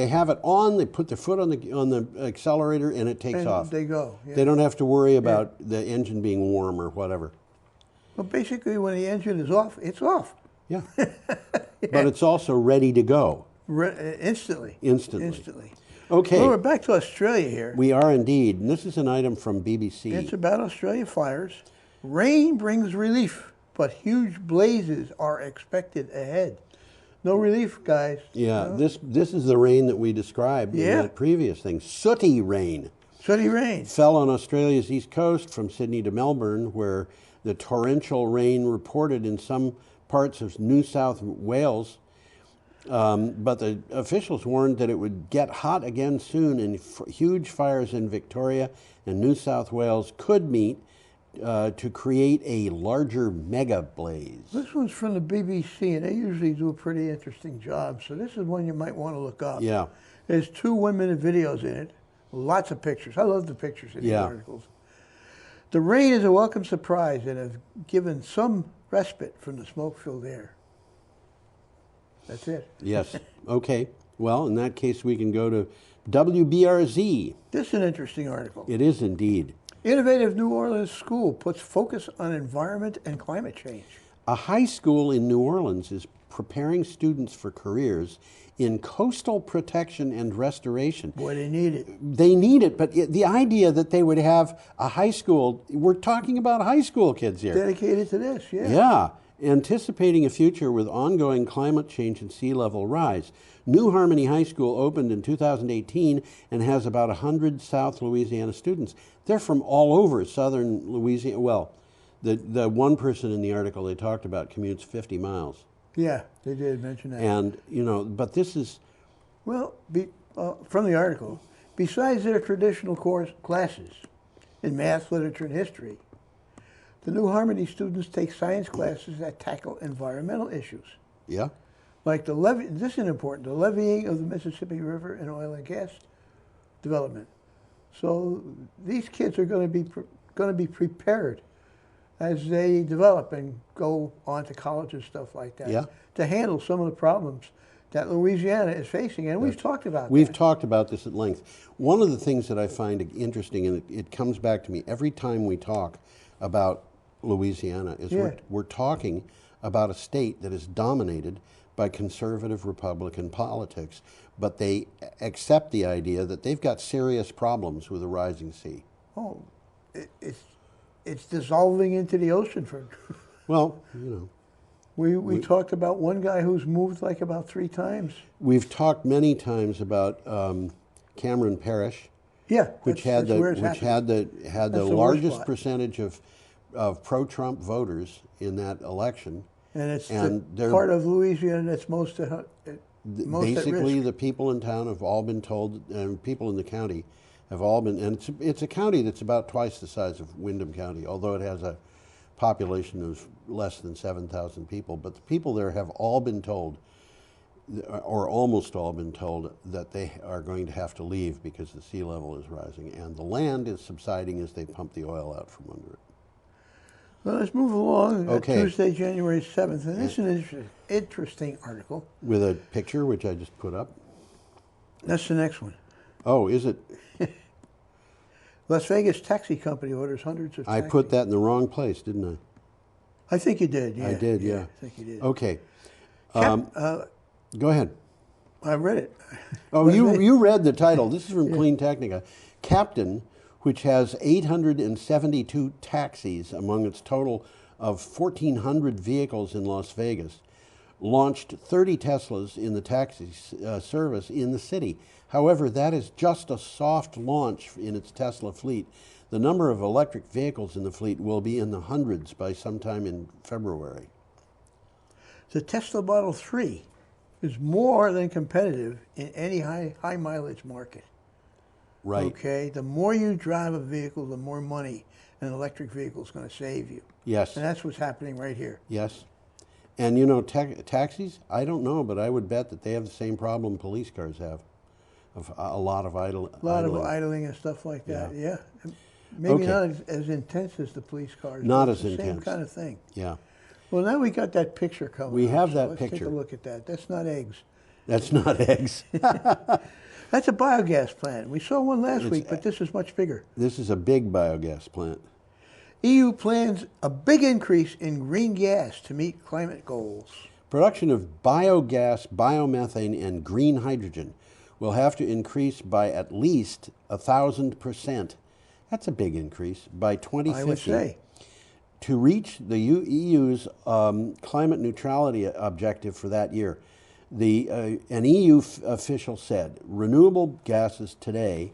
have it on. They put their foot on the accelerator and it takes And off. they go. Yeah. They don't have to worry about the engine being warm or whatever. Well, basically, when the engine is off, it's off. Yeah. But it's also ready to go. Instantly. Instantly. Okay. Well, we're back to Australia here. We are indeed. And this is an item from BBC. It's about Australia fires. Rain brings relief, but huge blazes are expected ahead. No relief, guys. Yeah, No. this is the rain that we described in that previous thing. Sooty rain. Sooty rain. Fell on Australia's east coast from Sydney to Melbourne, where the torrential rain reported in some parts of New South Wales. But the officials warned that it would get hot again soon, and huge fires in Victoria and New South Wales could meet to create a larger mega blaze. This one's from the BBC, and they usually do a pretty interesting job. So this is one you might want to look up. Yeah. There's 2 1-minute videos in it, lots of pictures. I love the pictures in the articles. The rain is a welcome surprise and has given some respite from the smoke-filled air. That's it. Yes. Okay. Well, in that case, we can go to WBRZ. This is an interesting article. It is indeed. Innovative New Orleans school puts focus on environment and climate change. A high school in New Orleans is preparing students for careers in coastal protection and restoration. Boy, they need it. They need it, but the idea that they would have a high school, we're talking about high school kids here. Dedicated to this, yeah. Yeah, anticipating a future with ongoing climate change and sea level rise. New Harmony High School opened in 2018 and has about 100 South Louisiana students. They're from all over southern Louisiana. Well, the one person in the article they talked about commutes 50 miles. Yeah, they did mention that. And, you know, but this is... Well, from the article, besides their traditional classes in math, literature, and history, the New Harmony students take science classes that tackle environmental issues. Yeah. Like this is important, the levying of the Mississippi River and oil and gas development. So these kids are going to be prepared as they develop and go on to college and stuff like that to handle some of the problems that Louisiana is facing, and we've talked about We've talked about this at length. One of the things that I find interesting, and it comes back to me every time we talk about Louisiana, is we're talking about a state that is dominated by conservative Republican politics, but they accept the idea that they've got serious problems with the rising sea. Oh, it's dissolving into the ocean. Well, you know. We talked about one guy who's moved like about 3 times. We've talked many times about Cameron Parish, which had the largest percentage of pro-Trump voters in that election. And it's the part of Louisiana that's most at risk. Basically, the people in town have all been told, and people in the county have all been, and it's a county that's about twice the size of Windham County, although it has a population of less than 7,000 people. But the people there have all been told, or almost all been told, that they are going to have to leave because the sea level is rising, and the land is subsiding as they pump the oil out from under it. Well, let's move along. Okay. Tuesday, January 7th, and this is an interesting article. With a picture, which I just put up. That's the next one. Oh, is it? Las Vegas taxi company orders hundreds of I taxis. put that in the wrong place, didn't I? I think you did, yeah. I did, yeah. I think you did. Okay. Go ahead. I read it. Oh, you read the title. This is from Clean Technica. Captain, which has 872 taxis among its total of 1,400 vehicles in Las Vegas, launched 30 Teslas in the taxi service in the city. However, that is just a soft launch in its Tesla fleet. The number of electric vehicles in the fleet will be in the hundreds by sometime in February. The Tesla Model 3 is more than competitive in any high mileage market. Right. Okay? The more you drive a vehicle, the more money an electric vehicle is going to save you. Yes. And that's what's happening right here. Yes. And you know, taxis, I don't know, but I would bet that they have the same problem police cars have, of a lot of idling. A lot of idling and stuff like that, yeah. Maybe not as intense as the police cars. Not but as it's the intense. Same kind of thing. Yeah. Well, now we got that picture coming. We have that let's picture. Take a look at that. That's not eggs. That's not eggs. That's a biogas plant. We saw one last week, but this is much bigger. This is a big biogas plant. EU plans a big increase in green gas to meet climate goals. Production of biogas, biomethane, and green hydrogen will have to increase by at least 1,000%. That's a big increase by 2050. I would say. To reach the EU's climate neutrality objective for that year. An EU official said renewable gases today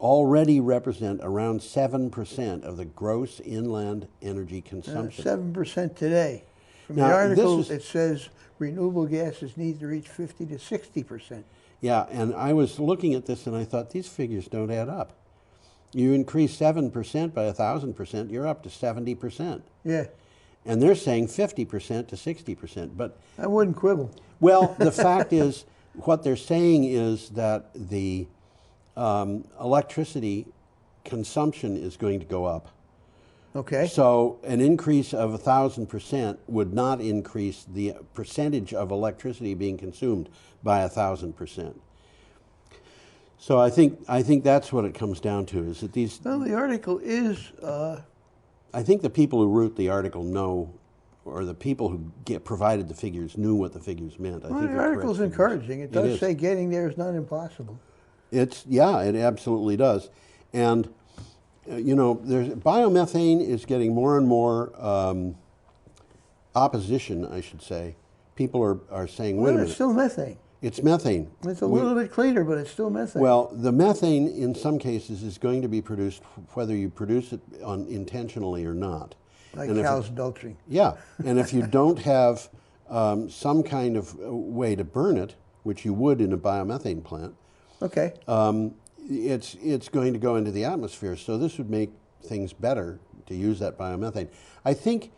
already represent around 7% of the gross inland energy consumption. 7% today. From Now, the article, it says renewable gases need to reach 50 to 60%. Yeah, and I was looking at this and I thought these figures don't add up. You increase 7% by 1,000%, you're up to 70%. Yeah. And they're saying 50% to 60%. But I wouldn't quibble. Well, the fact is, what they're saying is that the electricity consumption is going to go up. Okay. So an increase of 1,000% would not increase the percentage of electricity being consumed by 1,000%. So I think that's what it comes down to, is that these... Well, the article is... I think the people who wrote the article know, or the people who provided the figures knew what the figures meant. I think the article's encouraging. It does say getting there is not impossible. Yeah, it absolutely does. And, you know, biomethane is getting more and more opposition, I should say. People are saying, wait a minute. It's still methane. It's methane. It's a little bit cleaner, but it's still methane. Well, the methane in some cases is going to be produced whether you produce it intentionally or not. Like cows belching. Yeah, and if you don't have some kind of way to burn it, which you would in a biomethane plant, okay, it's going to go into the atmosphere. So this would make things better to use that biomethane. I think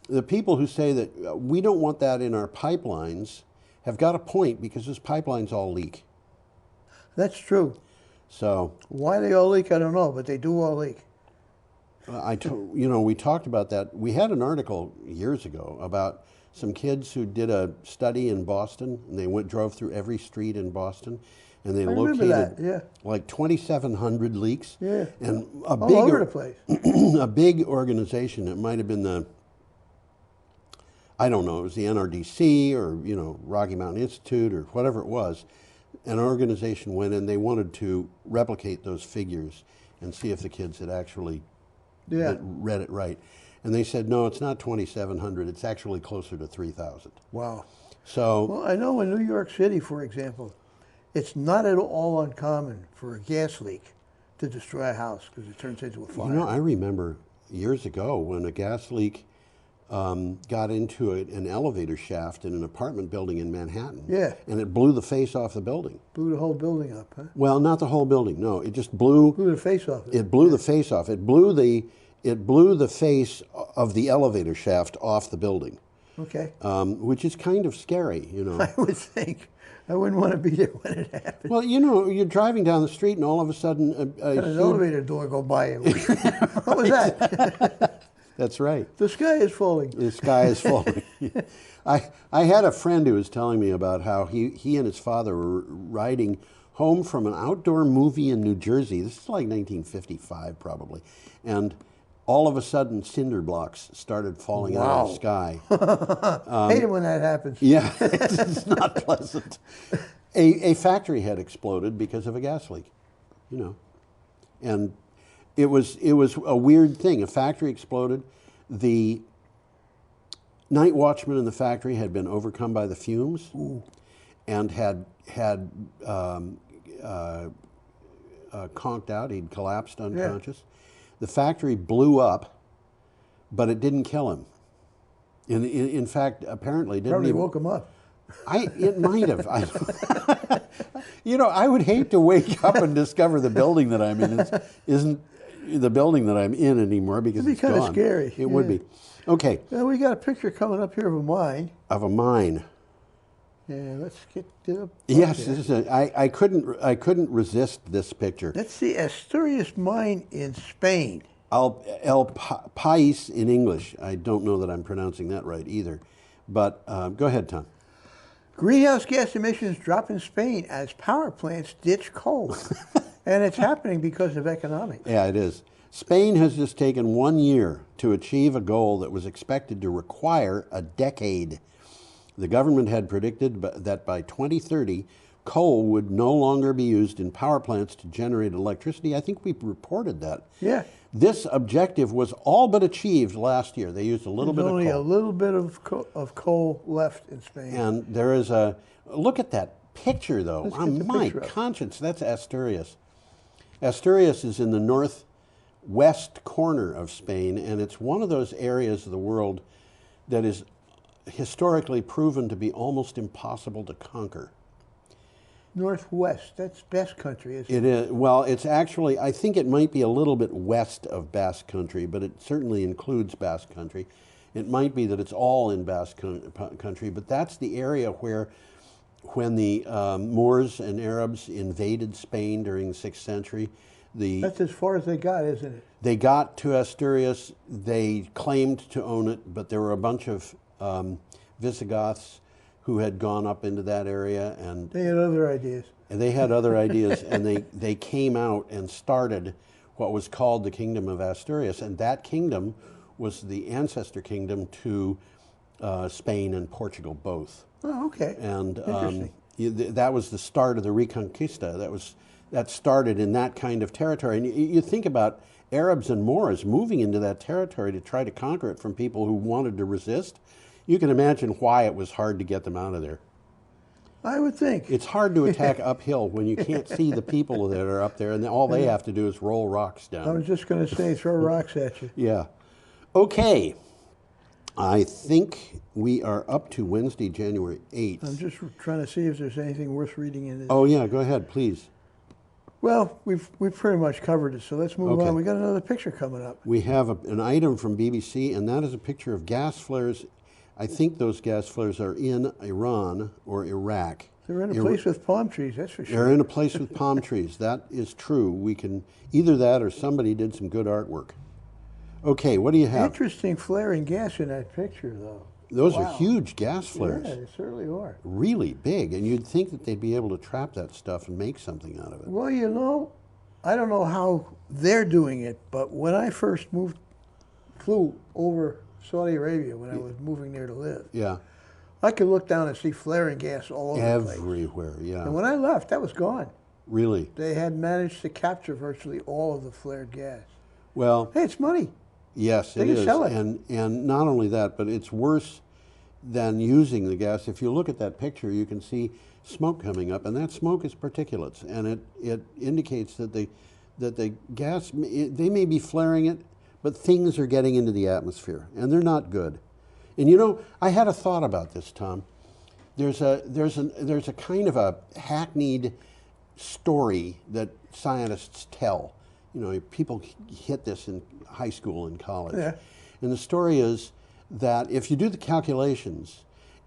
the people who say that we don't want that in our pipelines have got a point, because those pipelines all leak. That's true. So why they all leak, I don't know, but they do all leak. We talked about that. We had an article years ago about some kids who did a study in Boston, and they drove through every street in Boston, and they located like 2,700 leaks. Yeah, and all over the place. A big organization. It might have been I don't know, it was the NRDC or, Rocky Mountain Institute or whatever it was. An organization went in, they wanted to replicate those figures and see if the kids had actually read it right. And they said, no, it's not 2,700, it's actually closer to 3,000. Wow. So, well, I know in New York City, for example, it's not at all uncommon for a gas leak to destroy a house because it turns into a fire. I remember years ago when a gas leak got into an elevator shaft in an apartment building in Manhattan. Yeah. And it blew the face off the building. Blew the whole building up, huh? Well, not the whole building. No, it just blew. Blew the face off. It blew the face off. It blew the face of the elevator shaft off the building. Okay. Which is kind of scary, you know. I would think. I wouldn't want to be there when it happened. Well, you know, you're driving down the street and all of a sudden An elevator door go by you. What was that? That's right. The sky is falling. The sky is falling. I had a friend who was telling me about how he and his father were riding home from an outdoor movie in New Jersey. This is like 1955 probably. And all of a sudden cinder blocks started falling out of the sky. Hate it when that happens. Yeah, it's not pleasant. A factory had exploded because of a gas leak, you know. And it was a weird thing. A factory exploded. The night watchman in the factory had been overcome by the fumes. Ooh. And had conked out. He'd collapsed unconscious. Yeah. The factory blew up, but it didn't kill him. In fact, apparently, it didn't Probably even woke him up. It might have. You know, I would hate to wake up and discover the building that I'm in isn't the building that I'm in anymore because It'd be kind of scary. It would be. Okay. Well, we got a picture coming up here of a mine. Of a mine. Yeah, let's get to the. Yes, this is I couldn't resist this picture. That's the Asturias mine in Spain. El País in English. I don't know that I'm pronouncing that right either. But go ahead, Tom. Greenhouse gas emissions drop in Spain as power plants ditch coal. And it's happening because of economics. Yeah, it is. Spain has just taken 1 year to achieve a goal that was expected to require a decade. The government had predicted that by 2030, coal would no longer be used in power plants to generate electricity. I think we reported that. Yeah. This objective was all but achieved last year. They used a little bit of coal. There's only a little bit of coal left in Spain. And there is look at that picture, though. My conscience, that's Asturias. Asturias is in the northwest corner of Spain, and it's one of those areas of the world that is historically proven to be almost impossible to conquer. Northwest, that's Basque Country, isn't it? It is. Well, it's actually, I think it might be a little bit west of Basque Country, but it certainly includes Basque Country. It might be that it's all in Basque Country, but that's the area where, when the Moors and Arabs invaded Spain during the 6th century, that's as far as they got, isn't it? They got to Asturias. They claimed to own it, but there were a bunch of Visigoths who had gone up into that area, and they had other ideas. And they had other ideas, and they came out and started what was called the Kingdom of Asturias, and that kingdom was the ancestor kingdom to Spain and Portugal both. Oh, okay. And that was the start of the Reconquista. That started in that kind of territory. And you think about Arabs and Moors moving into that territory to try to conquer it from people who wanted to resist. You can imagine why it was hard to get them out of there. I would think. It's hard to attack uphill when you can't see the people that are up there, and all they have to do is roll rocks down. I was just going to say, throw rocks at you. Yeah. Okay. I think we are up to Wednesday, January 8th. I'm just trying to see if there's anything worth reading in this. Oh, yeah, go ahead, please. Well, we've pretty much covered it, so let's move on. We got another picture coming up. We have an item from BBC, and that is a picture of gas flares. I think those gas flares are in Iran or Iraq. They're in a place with palm trees, that's for sure. They're in a place with palm trees. That is true. We can either that or somebody did some good artwork. Okay, what do you have? Interesting flaring gas in that picture, though. Those are huge gas flares. Yeah, they certainly are. Really big, and you'd think that they'd be able to trap that stuff and make something out of it. Well, you know, I don't know how they're doing it, but when I first flew over Saudi Arabia when I was moving there to live, yeah, I could look down and see flaring gas all over the place. Everywhere, yeah. And when I left, that was gone. Really? They had managed to capture virtually all of the flared gas. Well, hey, it's money. Yes, they can sell it. And not only that, but it's worse than using the gas. If you look at that picture, you can see smoke coming up, and that smoke is particulates, and it indicates that the gas, they may be flaring it, but things are getting into the atmosphere, and they're not good. And you know, I had a thought about this, Tom. There's a kind of a hackneyed story that scientists tell. You know, people hit this in high school and college. Yeah. And the story is that if you do the calculations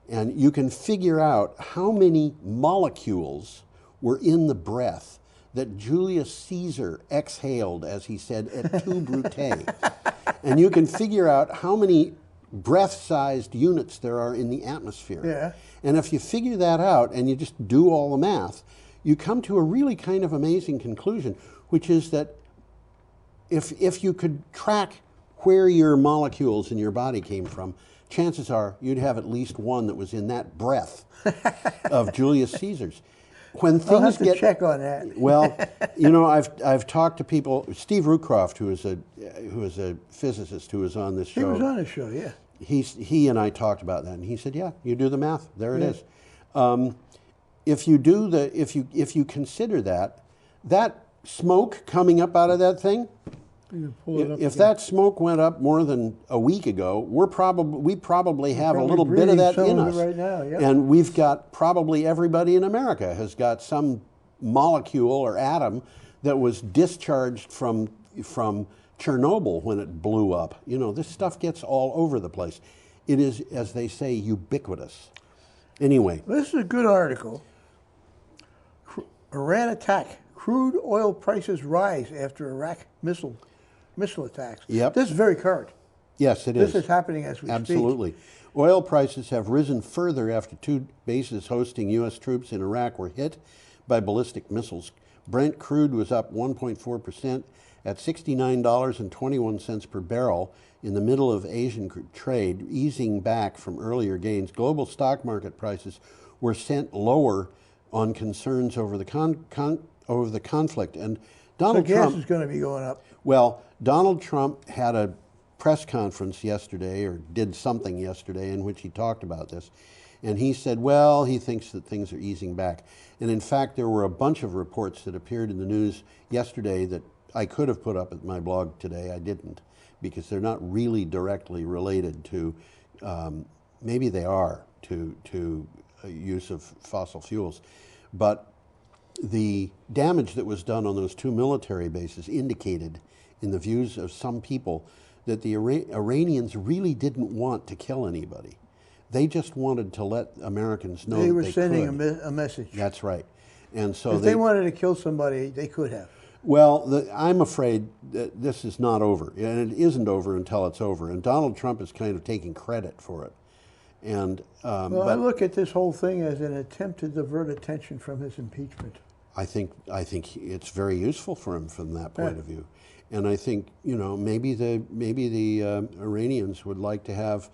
and you can figure out how many molecules were in the breath that Julius Caesar exhaled, as he said, et tu, Brute, and you can figure out how many breath-sized units there are in the atmosphere. Yeah. And if you figure that out and you just do all the math, you come to a really kind of amazing conclusion, which is that if you could track where your molecules in your body came from, chances are you'd have at least one that was in that breath of Julius Caesar's. When things I'll have to get, check on that. Well, you know, I've talked to people. Steve Rucroft, who is a physicist who was on this show. He was on the show, yeah. He and I talked about that, and he said, "Yeah, you do the math. There it is. If you do if you consider that smoke coming up out of that thing, You pull it up if again. that smoke went up more than a week ago, we probably have a probably little bit of breathing that some in of us. it right now, yeah. And we've got probably everybody in America has got some molecule or atom that was discharged from Chernobyl when it blew up. You know, this stuff gets all over the place. It is, as they say, ubiquitous. Anyway. This is a good article. Iran attack. Crude oil prices rise after Iraq missile attacks. Yep. This is very current. Yes, it is. This is happening as we speak. Absolutely. Oil prices have risen further after two bases hosting U.S. troops in Iraq were hit by ballistic missiles. Brent crude was up 1.4% at $69.21 per barrel in the middle of Asian trade, easing back from earlier gains. Global stock market prices were sent lower on concerns over the conflict. And Donald so gas Trump is going to be going up. Well, Donald Trump had a press conference yesterday, or did something yesterday, in which he talked about this. And he said, well, he thinks that things are easing back. And in fact, there were a bunch of reports that appeared in the news yesterday that I could have put up at my blog today. I didn't, because they're not really directly related to, maybe they are, to use of fossil fuels. But the damage that was done on those two military bases indicated, in the views of some people, that the Iranians really didn't want to kill anybody. They just wanted to let Americans know They that were they sending could. a message. That's right. And so if they wanted to kill somebody, they could have. Well, I'm afraid that this is not over, and it isn't over until it's over. And Donald Trump is kind of taking credit for it. And well, I look at this whole thing as an attempt to divert attention from his impeachment. I think it's very useful for him from that point of view. And I think, you know, maybe the Iranians would like to have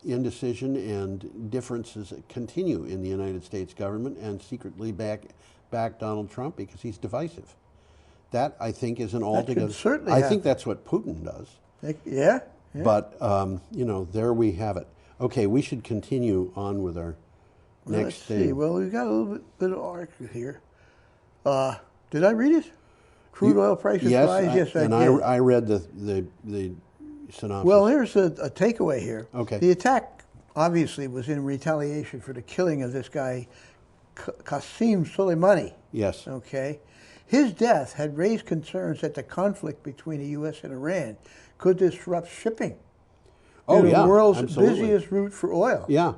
indecision and differences continue in the United States government and secretly back Donald Trump because he's divisive. That, I think, is an altogether. Certainly I think that's what Putin does. Yeah. But, you know, there we have it. Okay, we should continue on with our next thing. Let's see. Well, we've got a little bit of article here. Did I read it? Crude oil prices rise? Yes, I did. I read the synopsis. Well, here's a takeaway here. Okay. The attack obviously was in retaliation for the killing of this guy, Qasem Soleimani. Yes. Okay. His death had raised concerns that the conflict between the U.S. and Iran could disrupt shipping. Oh, yeah, the world's absolutely. busiest route for oil. Yeah.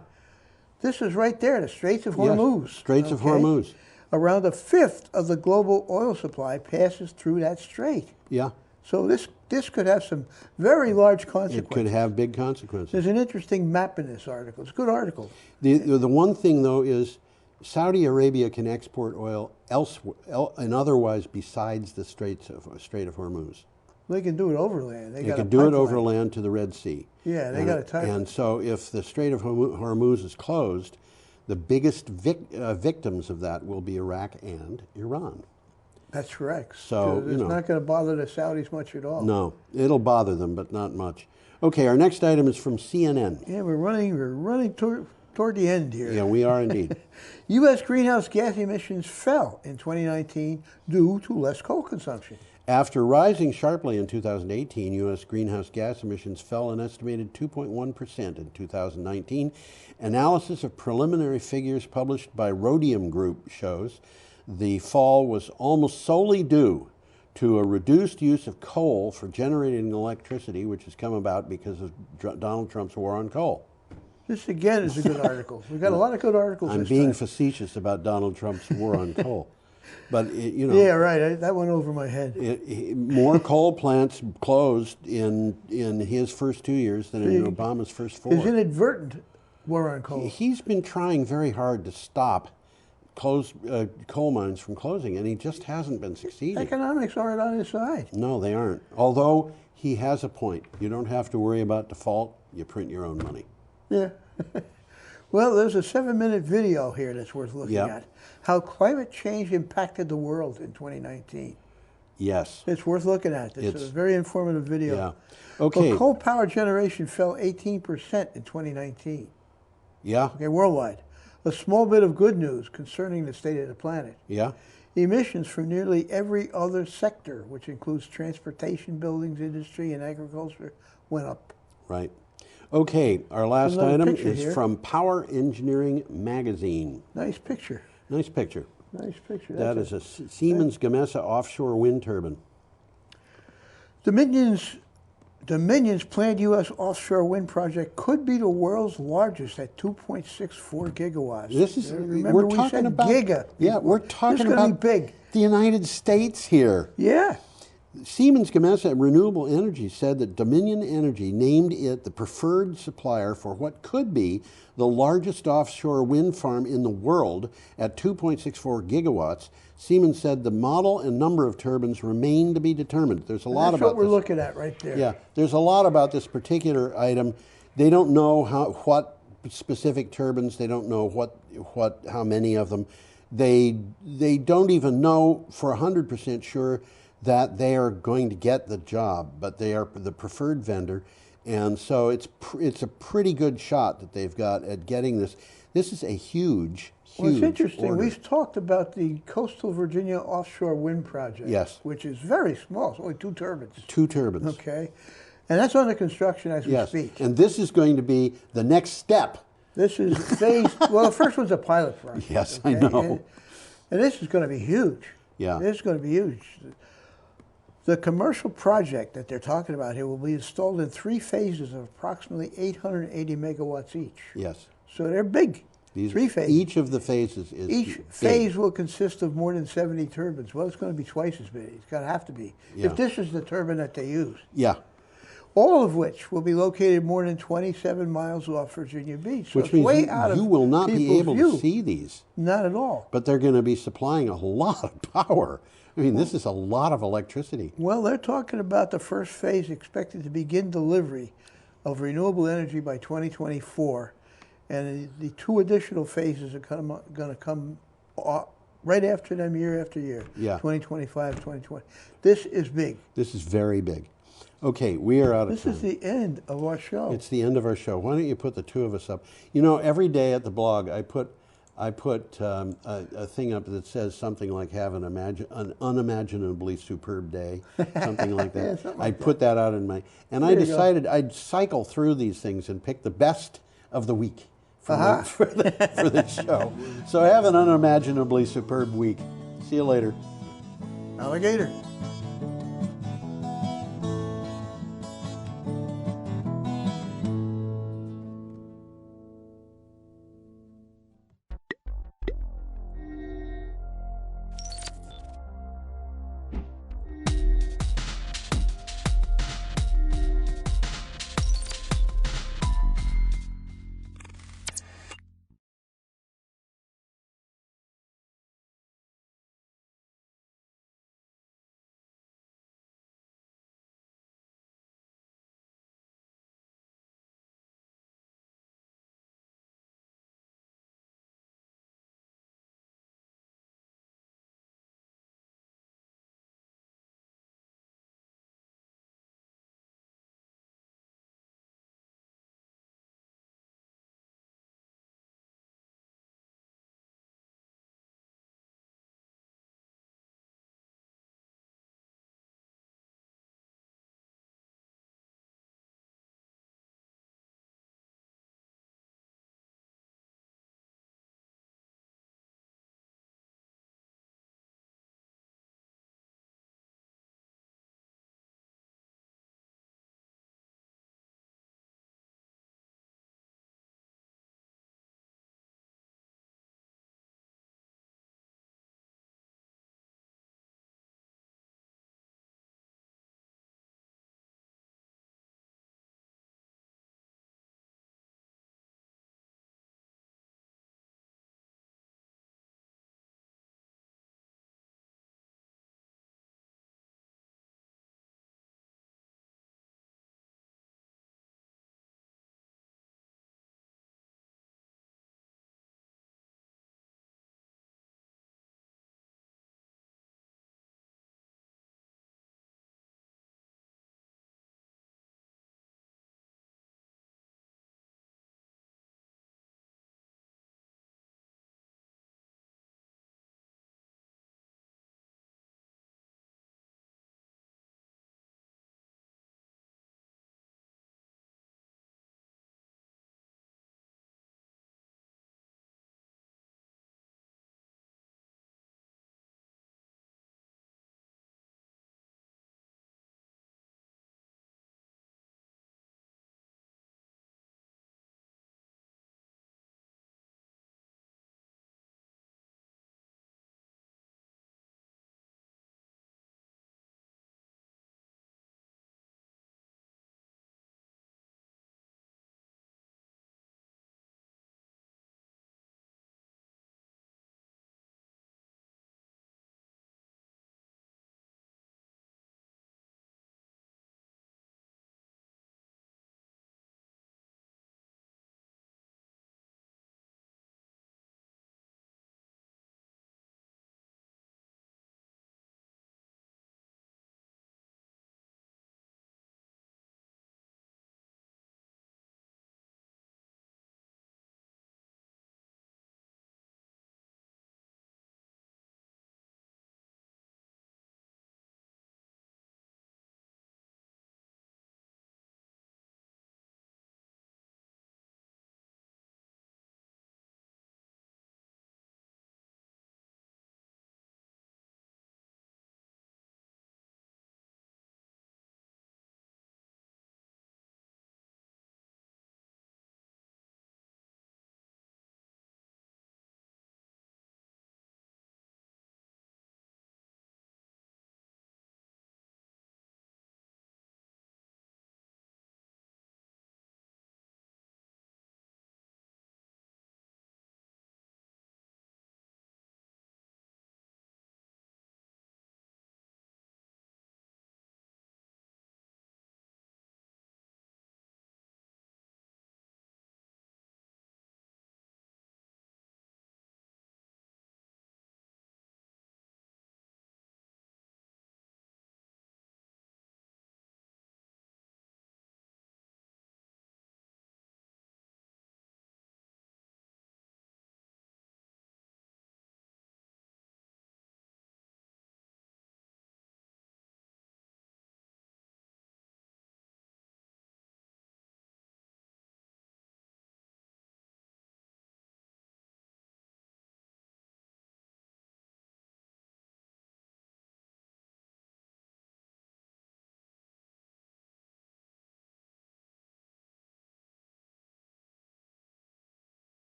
This is right there, the Straits of Hormuz. Yes, Straits of Hormuz. Around a fifth of the global oil supply passes through that strait. Yeah. So this could have some very large consequences. It could have big consequences. There's an interesting map in this article. It's a good article. The one thing, though, is Saudi Arabia can export oil elsewhere and otherwise besides the Strait of Hormuz. They can do it overland. They can do it overland to the Red Sea. Yeah, they got a pipeline. And so if the Strait of Hormuz is closed, the biggest victims of that will be Iraq and Iran. That's correct. So, it's not going to bother the Saudis much at all. No, it'll bother them, but not much. Okay, our next item is from CNN. Yeah, we're running toward the end here. Yeah, we are indeed. U.S. greenhouse gas emissions fell in 2019 due to less coal consumption. After rising sharply in 2018, U.S. greenhouse gas emissions fell an estimated 2.1% in 2019. Analysis of preliminary figures published by Rhodium Group shows the fall was almost solely due to a reduced use of coal for generating electricity, which has come about because of Donald Trump's war on coal. This again is a good article. We've got a lot of good articles. I'm this being time. facetious about Donald Trump's war on coal. But, you know. Yeah, right. That went over my head. More coal plants closed in his first 2 years than in Obama's first 4. There's inadvertent war on coal. He's been trying very hard to stop coal mines from closing, and he just hasn't been succeeding. Economics aren't on his side. No, they aren't. Although he has a point. You don't have to worry about default. You print your own money. Yeah. Well, there's a 7-minute video here that's worth looking at. How climate change impacted the world in 2019. Yes. It's worth looking at. It's a very informative video. Yeah. Okay. Well, coal power generation fell 18% in 2019. Yeah. Okay, worldwide. A small bit of good news concerning the state of the planet. Yeah. Emissions from nearly every other sector, which includes transportation, buildings, industry, and agriculture, went up. Right. Okay, our last item is here. from Power Engineering Magazine. Nice picture. Nice picture. Nice picture. That is a Siemens Gamesa offshore wind turbine. Dominion's planned U.S. offshore wind project could be the world's largest at 2.64 gigawatts. This is, remember we're talking about giga. Yeah, we're talking about big. The United States here. Yeah. Siemens Gamesa Renewable Energy said that Dominion Energy named it the preferred supplier for what could be the largest offshore wind farm in the world at 2.64 gigawatts. Siemens said the model and number of turbines remain to be determined. There's a lot about this. That's what we're looking at right there. Yeah, there's a lot about this particular item. They don't know what specific turbines. They don't know how many of them. They don't even know for 100% sure that they are going to get the job, but they are the preferred vendor, and so it's a pretty good shot that they've got at getting this. This is a huge Well, it's interesting. order. We've talked about the Coastal Virginia offshore wind project. Yes. Which is very small. It's only 2 turbines. 2 turbines. Okay. And that's under construction as we speak. And this is going to be the next step. This is phase, well, the first one's a pilot project. Yes, I know. And this is going to be huge. Yeah. This is going to be huge. The commercial project that they're talking about here will be installed in 3 phases of approximately 880 megawatts each. Yes. So they're big. 3 phases. Each of the phases is Each big. phase will consist of more than 70 turbines. Well, it's going to be twice as big. It's going to have to be. Yeah. If this is the turbine that they use. Yeah. All of which will be located more than 27 miles off Virginia Beach. So Which it's means way you, out of you will not be people's able view. to see these. Not at all. But they're going to be supplying a lot of power. I mean, this is a lot of electricity. Well, they're talking about the first phase expected to begin delivery of renewable energy by 2024. And the 2 additional phases are going to come right after them year after year. Yeah. 2025, 2020. This is big. This is very big. Okay, we are out of time. This is the end of our show. It's the end of our show. Why don't you put the 2 of us up? You know, every day at the blog, I put a thing up that says something like "Have an unimaginably superb day," something like that. Yeah, something like I put that out in my, and I There you go. decided I'd cycle through these things and pick the best of the week for the show. So have an unimaginably superb week. See you later. Alligator.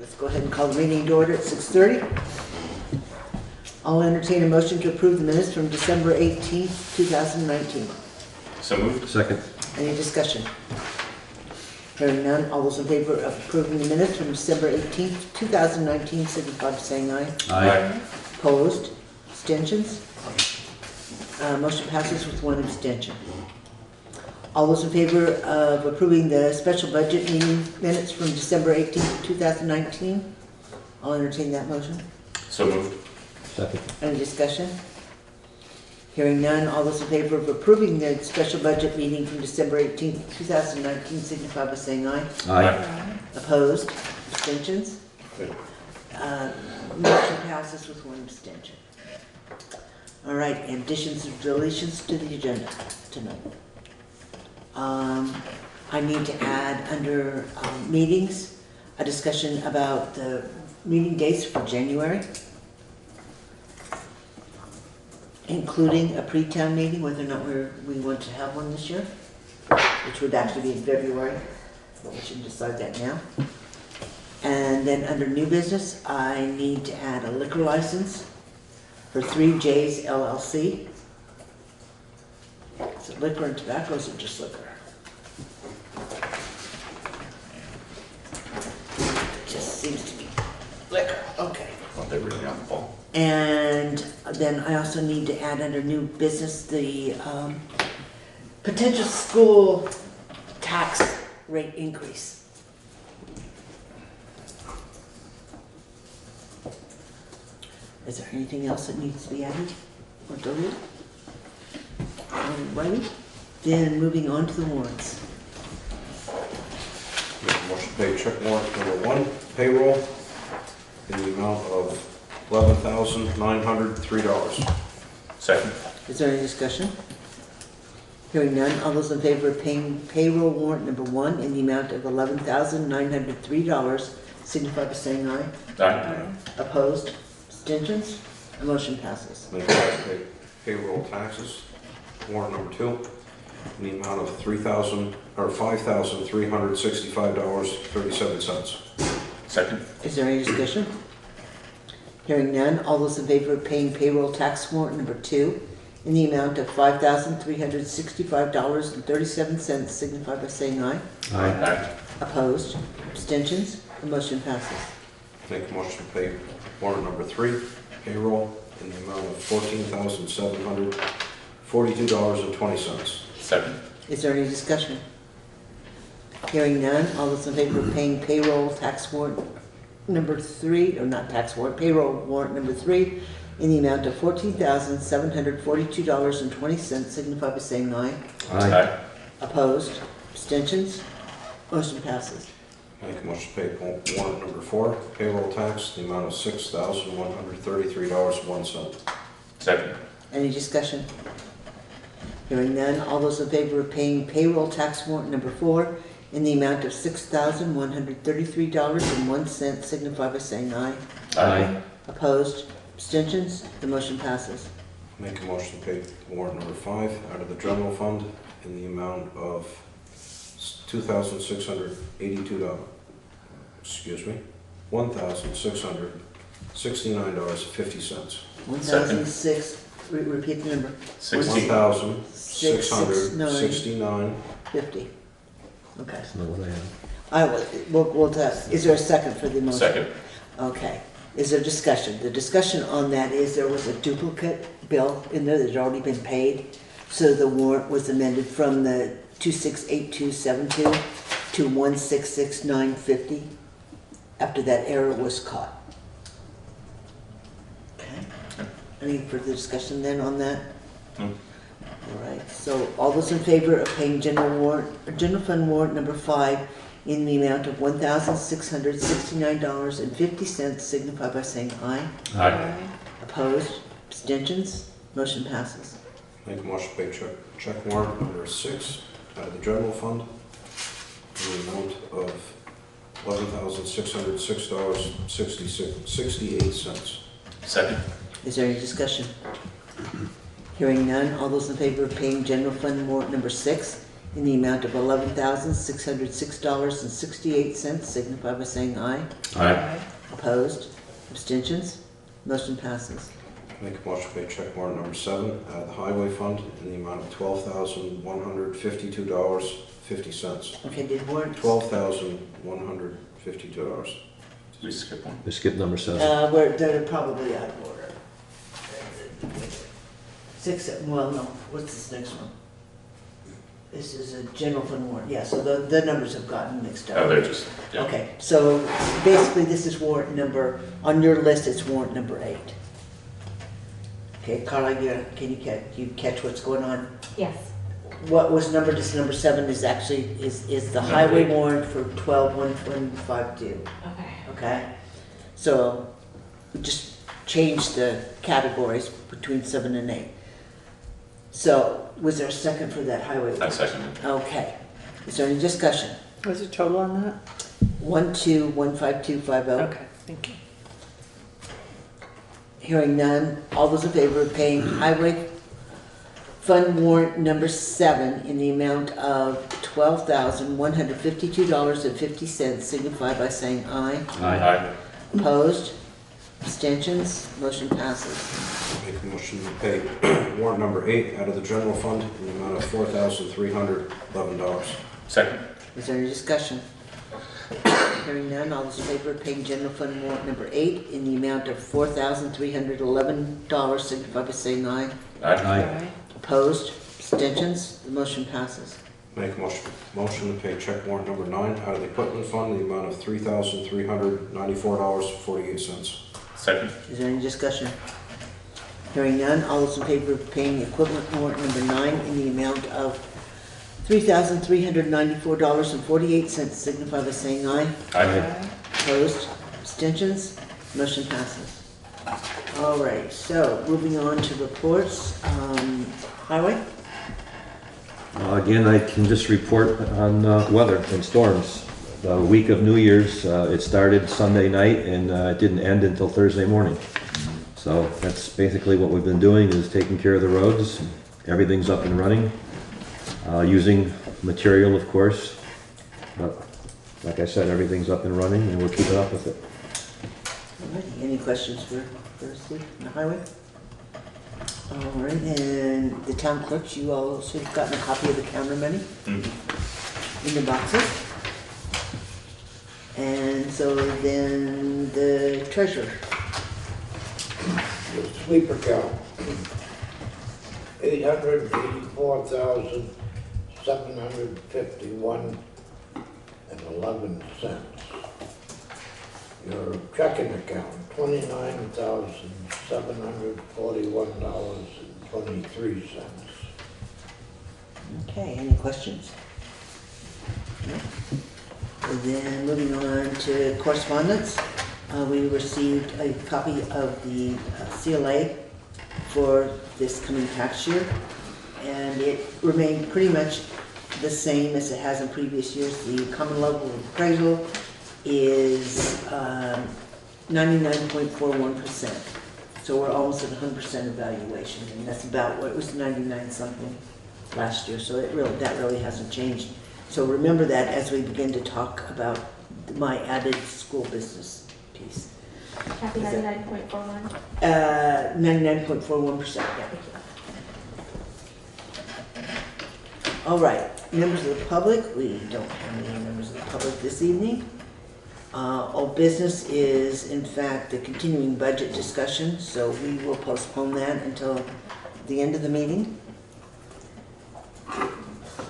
let's go ahead and call the meeting to order at 6:30. I'll entertain a motion to approve the minutes from December 18th, 2019. So moved. Second. Any discussion? Hearing none, all those in favor of approving the minutes from December 18th, 2019, signify by saying aye. Aye. Opposed? Abstentions? Motion passes with one abstention. All those in favor of approving the special budget meeting minutes from December 18th, 2019? I'll entertain that motion. So moved. Second. Any discussion? Hearing none, all those in favor of approving the special budget meeting from December 18th, 2019, signify by saying aye. Aye. Opposed? Abstentions? Motion passes with one abstention. All right, additions and deletions to the agenda tonight. I need to add under meetings, a discussion about the meeting dates for January, including a pre-town meeting, whether or not we want to have one this year, which would actually be in February, but we should decide that now. And then under new business, I need to add a liquor license for 3J's LLC. Is it liquor and tobacco, or is it just liquor? It just seems to be liquor, okay. Thought they were really on the ball. And then I also need to add under new business the potential school tax rate increase. Is there anything else that needs to be added or deleted? Alrighty, then moving on to the warrants. Make a motion to pay check warrant number 1, payroll, in the amount of $11,903. Second. Is there any discussion? Hearing none, all those in favor of paying payroll warrant number 1 in the amount of $11,903 signify by saying aye. Aye. Opposed? Abstentions? The motion passes. Make a motion to pay payroll taxes, warrant number 2, in the amount of $5,365.37. Second. Is there any discussion? Hearing none, all those in favor of paying payroll tax warrant number 2 in the amount of $5,365.37 signify by saying aye. Aye. Opposed? Abstentions? The motion passes. Make a motion to pay warrant number 3, payroll, in the amount of $14,742.20. Second. Is there any discussion? Hearing none, all those in favor of paying payroll tax warrant number 3, or not tax warrant, payroll warrant number 3 in the amount of $14,742.20 signify by saying aye. Aye. Opposed? Abstentions? Motion passes. Make a motion to pay warrant number 4, payroll tax, the amount of $6,133.01. Second. Any discussion? Hearing none, all those in favor of paying payroll tax warrant number 4 in the amount of $6,133.01 signify by saying aye. Aye. Opposed? Abstentions? The motion passes. Make a motion to pay warrant number 5 out of the general fund in the amount of $1,669.50. $1,006, repeat the number. $1,669.50. Okay. That's not what I have. We'll test. Is there a second for the motion? Second. Okay. Is there discussion? The discussion on that is there was a duplicate bill in there that had already been paid. So the warrant was amended from the 268272 to 166950 after that error was caught. Okay. Any further discussion then on that? No. All right. So all those in favor of paying general fund warrant number 5 in the amount of $1,669.50 signify by saying aye. Aye. Opposed? Abstentions? Motion passes. Make a motion to pay check warrant number 6 out of the general fund in the amount of $11,606.68. Second. Is there any discussion? Hearing none, all those in favor of paying general fund warrant number 6 in the amount of $11,606.68, signify by saying aye. Aye. Opposed? Abstentions? Motion passes. Make a motion to pay check warrant number 7 out of the highway fund in the amount of $12,152.50. Okay, did warrant? $12,152. Did we skip one? We skipped number 7. They're probably out of order. 6, well, no, what's this next one? This is a general fund warrant, yeah, so the numbers have gotten mixed up. Oh, they're just, yeah. Okay, so basically this is warrant number, on your list it's warrant number 8. Okay, Carla, can you catch what's going on? Yes. What was numbered as number 7 is actually, is the highway warrant for 12,152. Okay. Okay? So, we just changed the categories between 7 and 8. So, was there a second for that highway warrant? I second it. Okay. Is there any discussion? What's the total on that? 1215250. Okay, thank you. Hearing none, all those in favor of paying highway fund warrant number 7 in the amount of $12,152.50 signify by saying aye. Aye. Opposed? Abstentions? Motion passes. Make a motion to pay warrant number 8 out of the general fund in the amount of $4,311. Second. Is there any discussion? Hearing none, all those in favor of paying general fund warrant number 8 in the amount of $4,311 signify by saying aye. Aye. Opposed? Abstentions? The motion passes. Make a motion to pay check warrant number 9 out of the equipment fund in the amount of $3,394.48. Second. Is there any discussion? Hearing none, all those in favor of paying equipment warrant number 9 in the amount of $3,394.48 signify by saying aye. Aye. Opposed? Abstentions? Motion passes. All right, so moving on to reports. Highway? Again, I can just report on weather and storms. The week of New Year's, it started Sunday night and it didn't end until Thursday morning. So that's basically what we've been doing, is taking care of the roads. Everything's up and running. Using material, of course. But like I said, everything's up and running and we're keeping up with it. Alrighty, any questions for Steve on the highway? All right, and the town clerks, you all should have gotten a copy of the counter money in the boxes. And so then the treasurer. The sweeper count, $884,751.11. Your checking account, $29,741.23. Okay, any questions? No? And then moving on to correspondence, we received a copy of the CLA for this coming tax year, and it remained pretty much the same as it has in previous years. The common level of appraisal is 99.41%. So we're almost at 100% evaluation, and that's about what it was, 99 something last year. So that really hasn't changed. So remember that as we begin to talk about my added school business piece. Happy 99.41. 99.41%. Yeah. All right, members of the public. We don't have any members of the public this evening. All business is, in fact, the continuing budget discussion, so we will postpone that until the end of the meeting.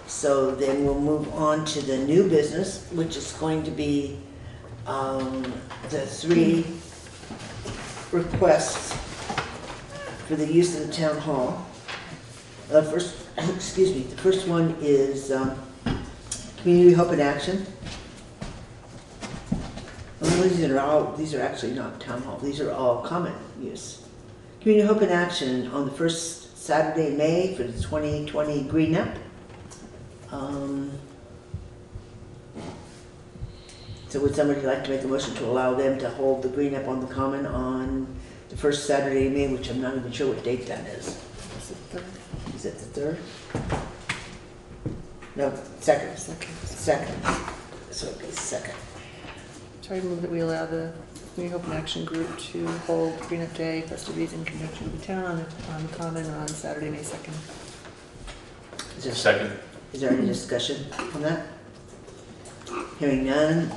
So then we'll move on to the new business, which is going to be the 3 requests for the use of the town hall. The first one is Community Hope in Action. Well, these are actually not town hall. These are all common use. Community Hope in Action on the first Saturday in May for the 2020 Green Up. So would somebody like to make a motion to allow them to hold the Green Up on the Common on the first Saturday in May, which I'm not even sure what date that is. Is it the 3rd? No, second. Second. So it'd be second. Sorry, move that we allow the Community Hope and Action Group to hold Green Up Day festivities in conjunction with the town on Common on Saturday, May 2nd. Second. Is there any discussion on that? Hearing none.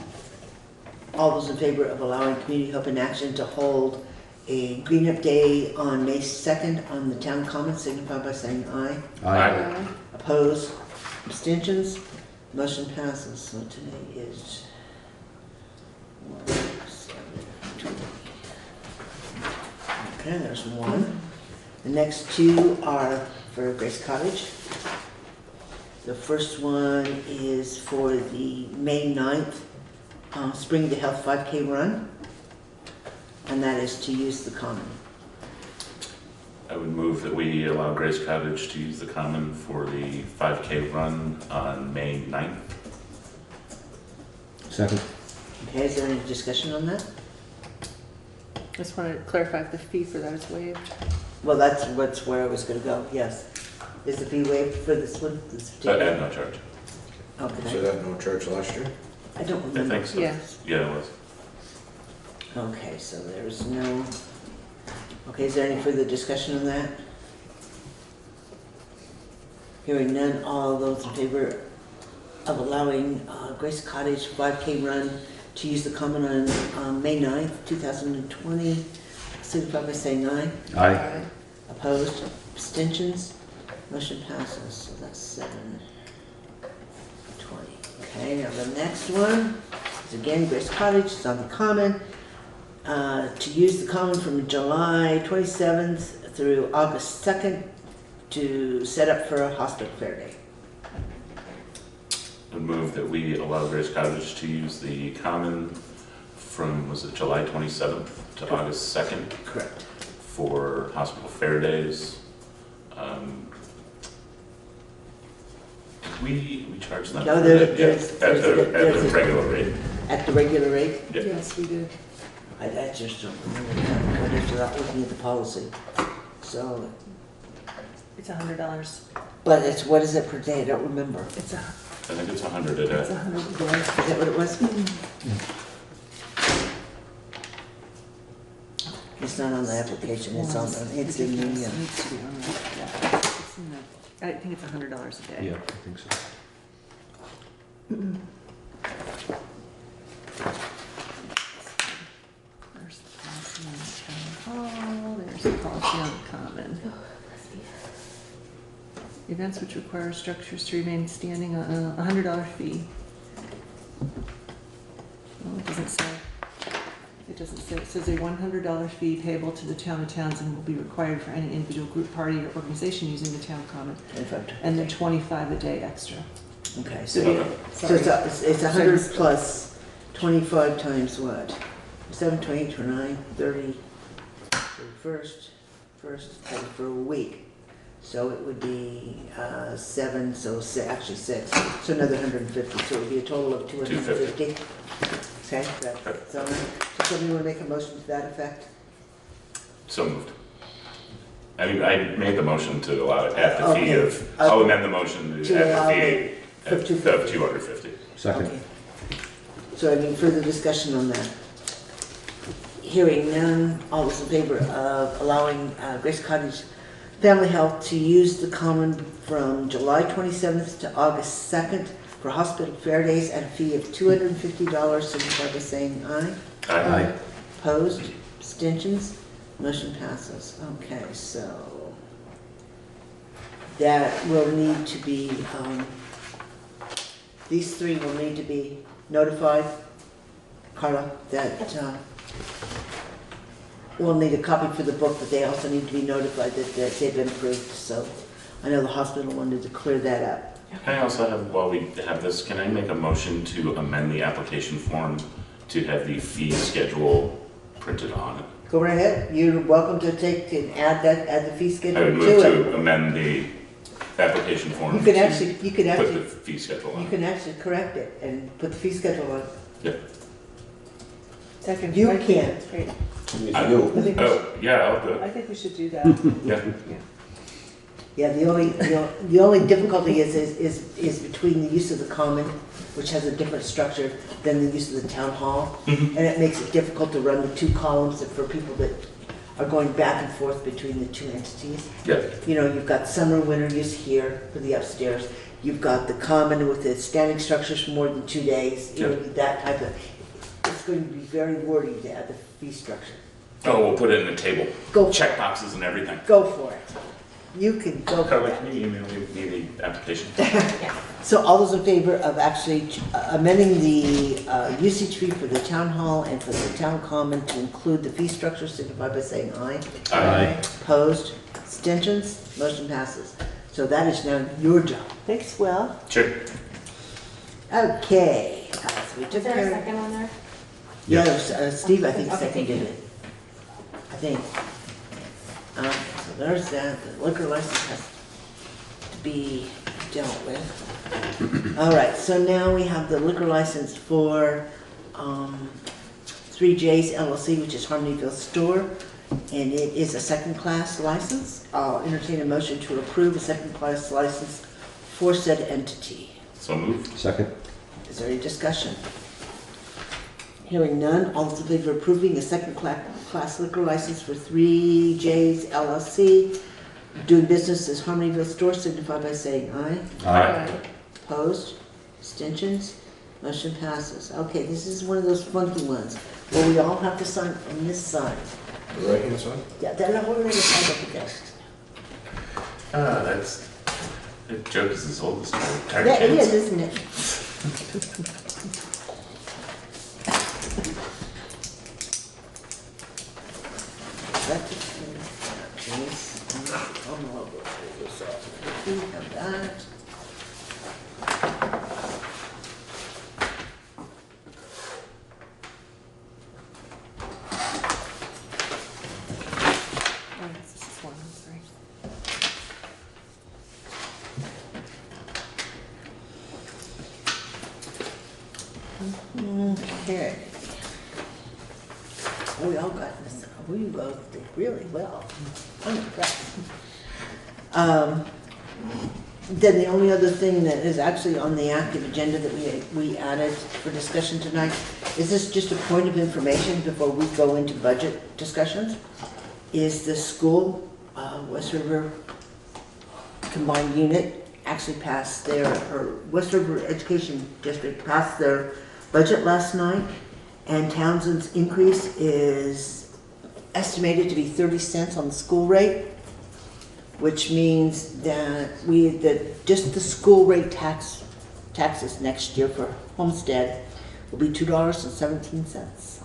All those in favor of allowing Community Hope and Action to hold a Green Up Day on May 2nd on the town common, signify by saying aye. Aye. Opposed? Abstentions? Motion passes. So today is 1/7/20. Okay, there's one. The next two are for Grace Cottage. The first one is for the May 9th Spring to Health 5K run, and that is to use the common. I would move that we allow Grace Cottage to use the common for the 5K run on May 9th. Second. Okay, is there any discussion on that? Just want to clarify if the fee for that is waived. Well, that's where I was going to go, yes. Is the fee waived for this one? This particular- At no charge. Okay. So that no charge last year? I don't I remember. think so. Yes. Yeah, it was. Okay, so there's no... Okay, is there any further discussion on that? Hearing none, all those in favor of allowing Grace Cottage 5K run to use the common on May 9th, 2020, signify by saying aye. Aye. Opposed? Abstentions? Motion passes. So that's 7/20. Okay, now the next one is again Grace Cottage. It's on the common. To use the common from July 27th through August 2nd to set up for a hospital fair day. I would move that we allow Grace Cottage to use the common from, was it July 27th to August 2nd? Correct. For hospital fair days. We charge them No, for there's- that, yeah, there's- at there's the a- regular rate. At the regular rate? Yeah. Yes, we did. I just don't remember that. Going into that, looking at the policy. So, It's $100. but it's, what is it per day? I don't remember. It's a, I think it's 100 a day. it's $100 a day. Is that what it was? It's not on the application, it's on, it's in the, It needs to be on the, yeah, it's in the, I think it's $100 a day. Yeah, I think so. There's the policy on the town hall, there's the policy on the common. Events which require structures to remain standing, a $100 fee. Well, it doesn't say. It doesn't say. It says a $100 fee payable to the town of Townsend will be required for any individual, group, party, or organization using the town common. And then 25 a day extra. okay, So so, yeah, it's 100 plus 25 times what? 7, 20, 29, 30, first, for a week. So it would be 7, so actually 6, so another 150, so it would be a total of 250. Okay, that's all right. So somebody want to make a motion to that effect? So moved. I mean, I made the motion to allow it at the fee Okay. of, I'll amend the motion To at allow the fee it of for 250. 250. Second. Okay. So any further discussion on that? Hearing none, all those in favor of allowing Grace Cottage Family Health to use the common from July 27th to August 2nd for hospital fair days at a fee of $250, signify by saying aye. Aye. Opposed? Abstentions? Motion passes. Okay, so that will need to be, these three will need to be notified, Carla, that we'll need a copy for the book, but they also need to be notified that they've been approved. So I know the hospital wanted to clear that up. Can I also have, while we have this, can I make a motion to amend the application form to have the fee schedule printed on it? Go right ahead. You're welcome to take and add the fee I schedule would to move it. to amend the application form. You could to actually put the fee schedule on you it. can actually correct it and put the fee schedule on. Yeah. Second. You I think can. that's great. Oh, yeah, I'll do it. I think we should do that. Yeah. Yeah. Yeah, the only difficulty is between the use of the common, which has a different structure than the use of the town hall. Mhm. And it makes it difficult to run the two columns for people that are going back and forth between the two entities. Yeah. You know, you've got summer, winter use here for the upstairs. You've got the common with the standing structures for more than 2 days. You know, that type of, it's going to be very wordy to add the fee structure. Oh, we'll put it in the table. Go. Check boxes and everything. Go for it. You can go for Carla, it. can you email me the application? So all those in favor of actually amending the usage fee for the town hall and for the town common to include the fee structure signify by saying aye. Aye. Opposed? Abstentions? Motion passes. So that is now your job. Thanks, Will. Sure. Okay. So we Is took there a care. second one there? Yeah, Steve, I think, Okay, thank seconded you. it. I think. So there's that. The liquor license has to be dealt with. All right, so now we have the liquor license for 3J's LLC, which is Harmonyville Store, and it is a second-class license. I'll entertain a motion to approve a second-class license for said entity. So moved. Second. Is there any discussion? Hearing none, all those in favor of approving a second-class liquor license for 3J's LLC, doing business as Harmonyville Store, signify by saying aye. Aye. Opposed? Abstentions? Motion passes. Okay, this is one of those funky ones where we all have to sign on this side. The right-hand side? Yeah, that whole other side of the desk. That's, the joke is as old as time. Yeah, it is, isn't it? That's just, I'm all over this. We have that. Oh, yes, this is one, sorry. Okay. We all got this. We both did really well. I'm impressed. Then the only other thing that is actually on the active agenda that we added for discussion tonight, is this just a point of information before we go into budget discussions? Is the school, West River Combined Unit actually passed their, or West River Education District passed their budget last night, and Townsend's increase is estimated to be 30 cents on the school rate, which means that just the school rate taxes next year for Homestead will be $2.17.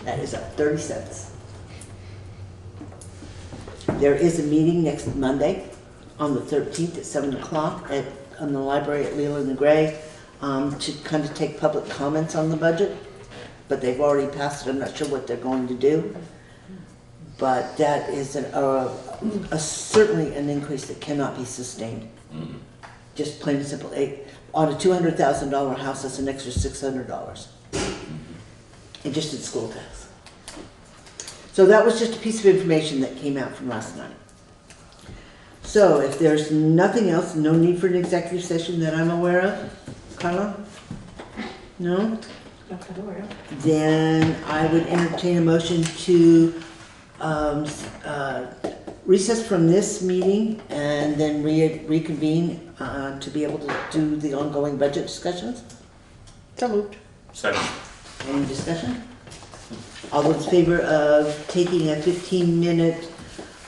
That is up 30 cents. There is a meeting next Monday on the 13th at 7 o'clock on the library at Leland and Gray to kind of take public comments on the budget, but they've already passed it. I'm not sure what they're going to do. But that is certainly an increase that cannot be sustained. Mm-hmm. Just plain and simple. On a $200,000 house, that's an extra $600. And just in school tax. So that was just a piece of information that came out from last night. So if there's nothing else, no need for an executive session that I'm aware of, Carla? No? Then I would entertain a motion to recess from this meeting and then reconvene to be able to do the ongoing budget discussions. So moved. Second. Any discussion? All those in favor of taking a 15-minute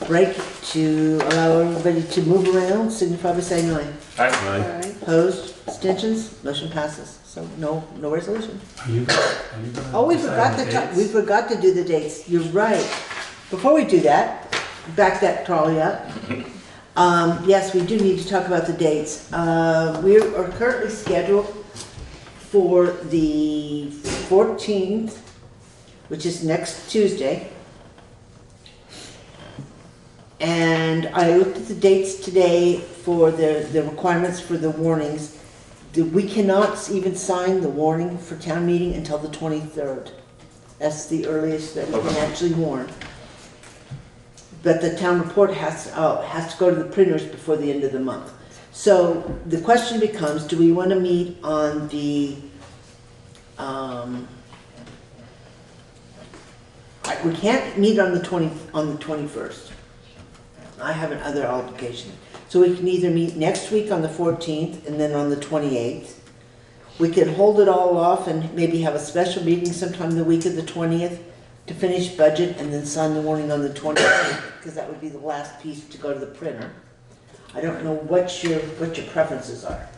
break to allow everybody to move around, signify by saying aye. Aye. Opposed? Abstentions? Motion passes. So no resolution. Oh, we forgot to do the dates. You're right. Before we do that, back that trolley up. Yes, we do need to talk about the dates. We are currently scheduled for the 14th, which is next Tuesday. And I looked at the dates today for the requirements for the warnings. We cannot even sign the warning for town meeting until the 23rd. That's the earliest that we can actually warn. but the town report has to go to the printers before the end of the month. So the question becomes, do we want to meet on the, we can't meet on the 21st. I have another obligation. So we can either meet next week on the 14th and then on the 28th. We could hold it all off and maybe have a special meeting sometime the week of the 20th to finish budget and then sign the warning on the 28th, because that would be the last piece to go to the printer. I don't know what your preferences are.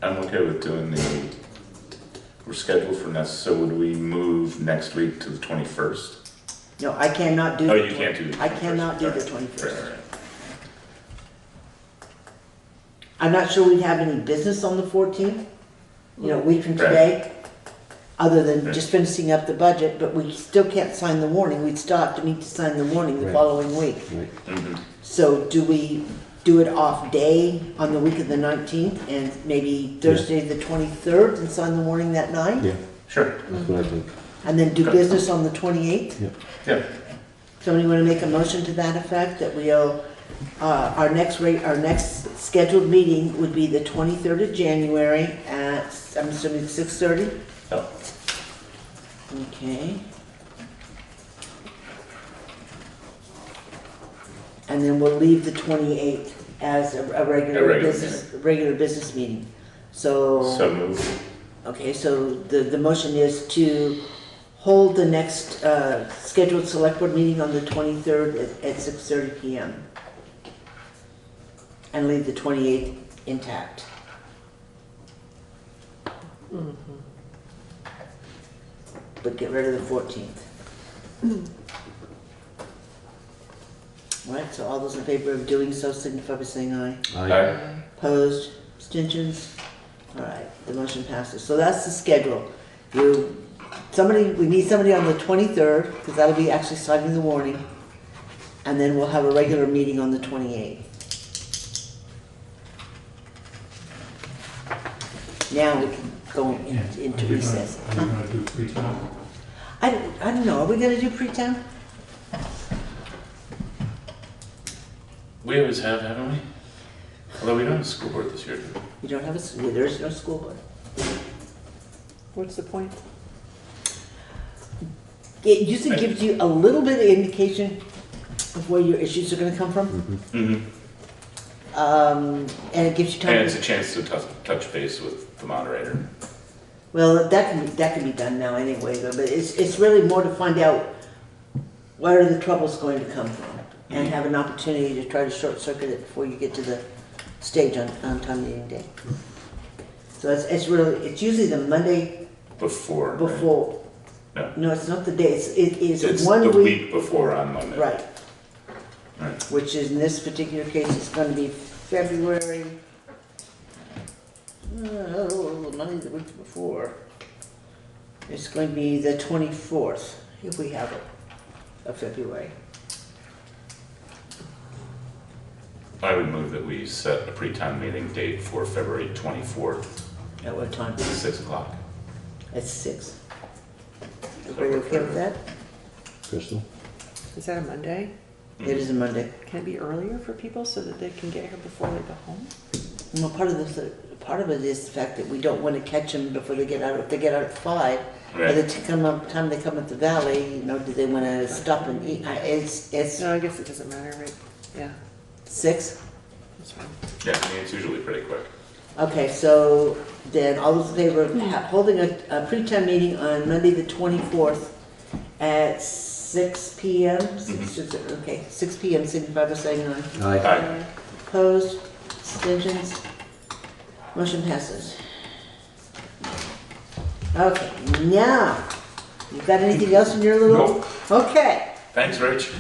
I'm okay with doing we're scheduled for next, so would we move next week to the 21st? No, I cannot do. Oh, you can't do the 21st. I cannot do the Right. 21st. Right. I'm not sure we'd have any business on the 14th, a week from today, other than just finishing up the budget, but we still can't sign the warning. We'd still have to meet to sign the warning the following week. So do we do it off day on the week of the 19th and maybe Thursday the 23rd and sign the warning that night? Yeah. Sure. That's what I think. And then do business on the 28th? Yeah. Yeah. Somebody want to make a motion to that effect, that we'll, our next scheduled meeting would be the 23rd of January at, I'm assuming 6:30? Oh. Okay. And then we'll leave the 28th as a regular business meeting. So moved. Okay, so the motion is to hold the next scheduled select board meeting on the 23rd at 6:30 p.m. and leave the 28th intact. But get rid of the 14th. All right, so all those in favor of doing so signify by saying aye. Aye. Opposed? Abstentions? All right, the motion passes. So that's the schedule. We need somebody on the 23rd, because that'll be actually signing the warning, and then we'll have a regular meeting on the 28th. Now we can go into recess. Are you gonna do pre-town? I don't know, are we gonna do pre-town? We always have, haven't we? Although we don't have a school board this year. You don't have there's no school board. What's the point? It usually gives you a little bit of indication of where your issues are gonna come from. Mm-hmm. And it gives you time. And it's a chance to touch base with the moderator. Well, that can be done now anyway, though, but it's really more to find out where the trouble's going to come from and have an opportunity to try to short circuit it before you get to the stage on town meeting day. So it's usually the Monday Before. No, it's not the day, it's It's 1 the week. week before on Monday. Right. Right. Which is, in this particular case, it's going to be February, Monday the week before. It's going to be the 24th, if we have it, of February. I would move that we set a pre-town meeting date for February 24th. At what time? 6 o'clock. At 6. Everybody okay with that? Crystal? Is that a Monday? It is a Monday. Can it be earlier for people so that they can get here before they go home? Well, part of it is the fact that we don't want to catch them before they get out. If they get out at 5, by the time they come up the valley, do they want to stop and eat? It's. No, I guess it doesn't matter, right? Yeah. 6? That's fine. Yeah, I mean, it's usually pretty quick. Okay, so then all those in favor of holding a pre-town meeting on Monday the 24th at 6 p.m.? Okay, 6 p.m. signify by saying aye. Aye. Opposed? Abstentions? Motion passes. Okay, now, you got anything else in your little? Nope. Okay. Thanks, Rich.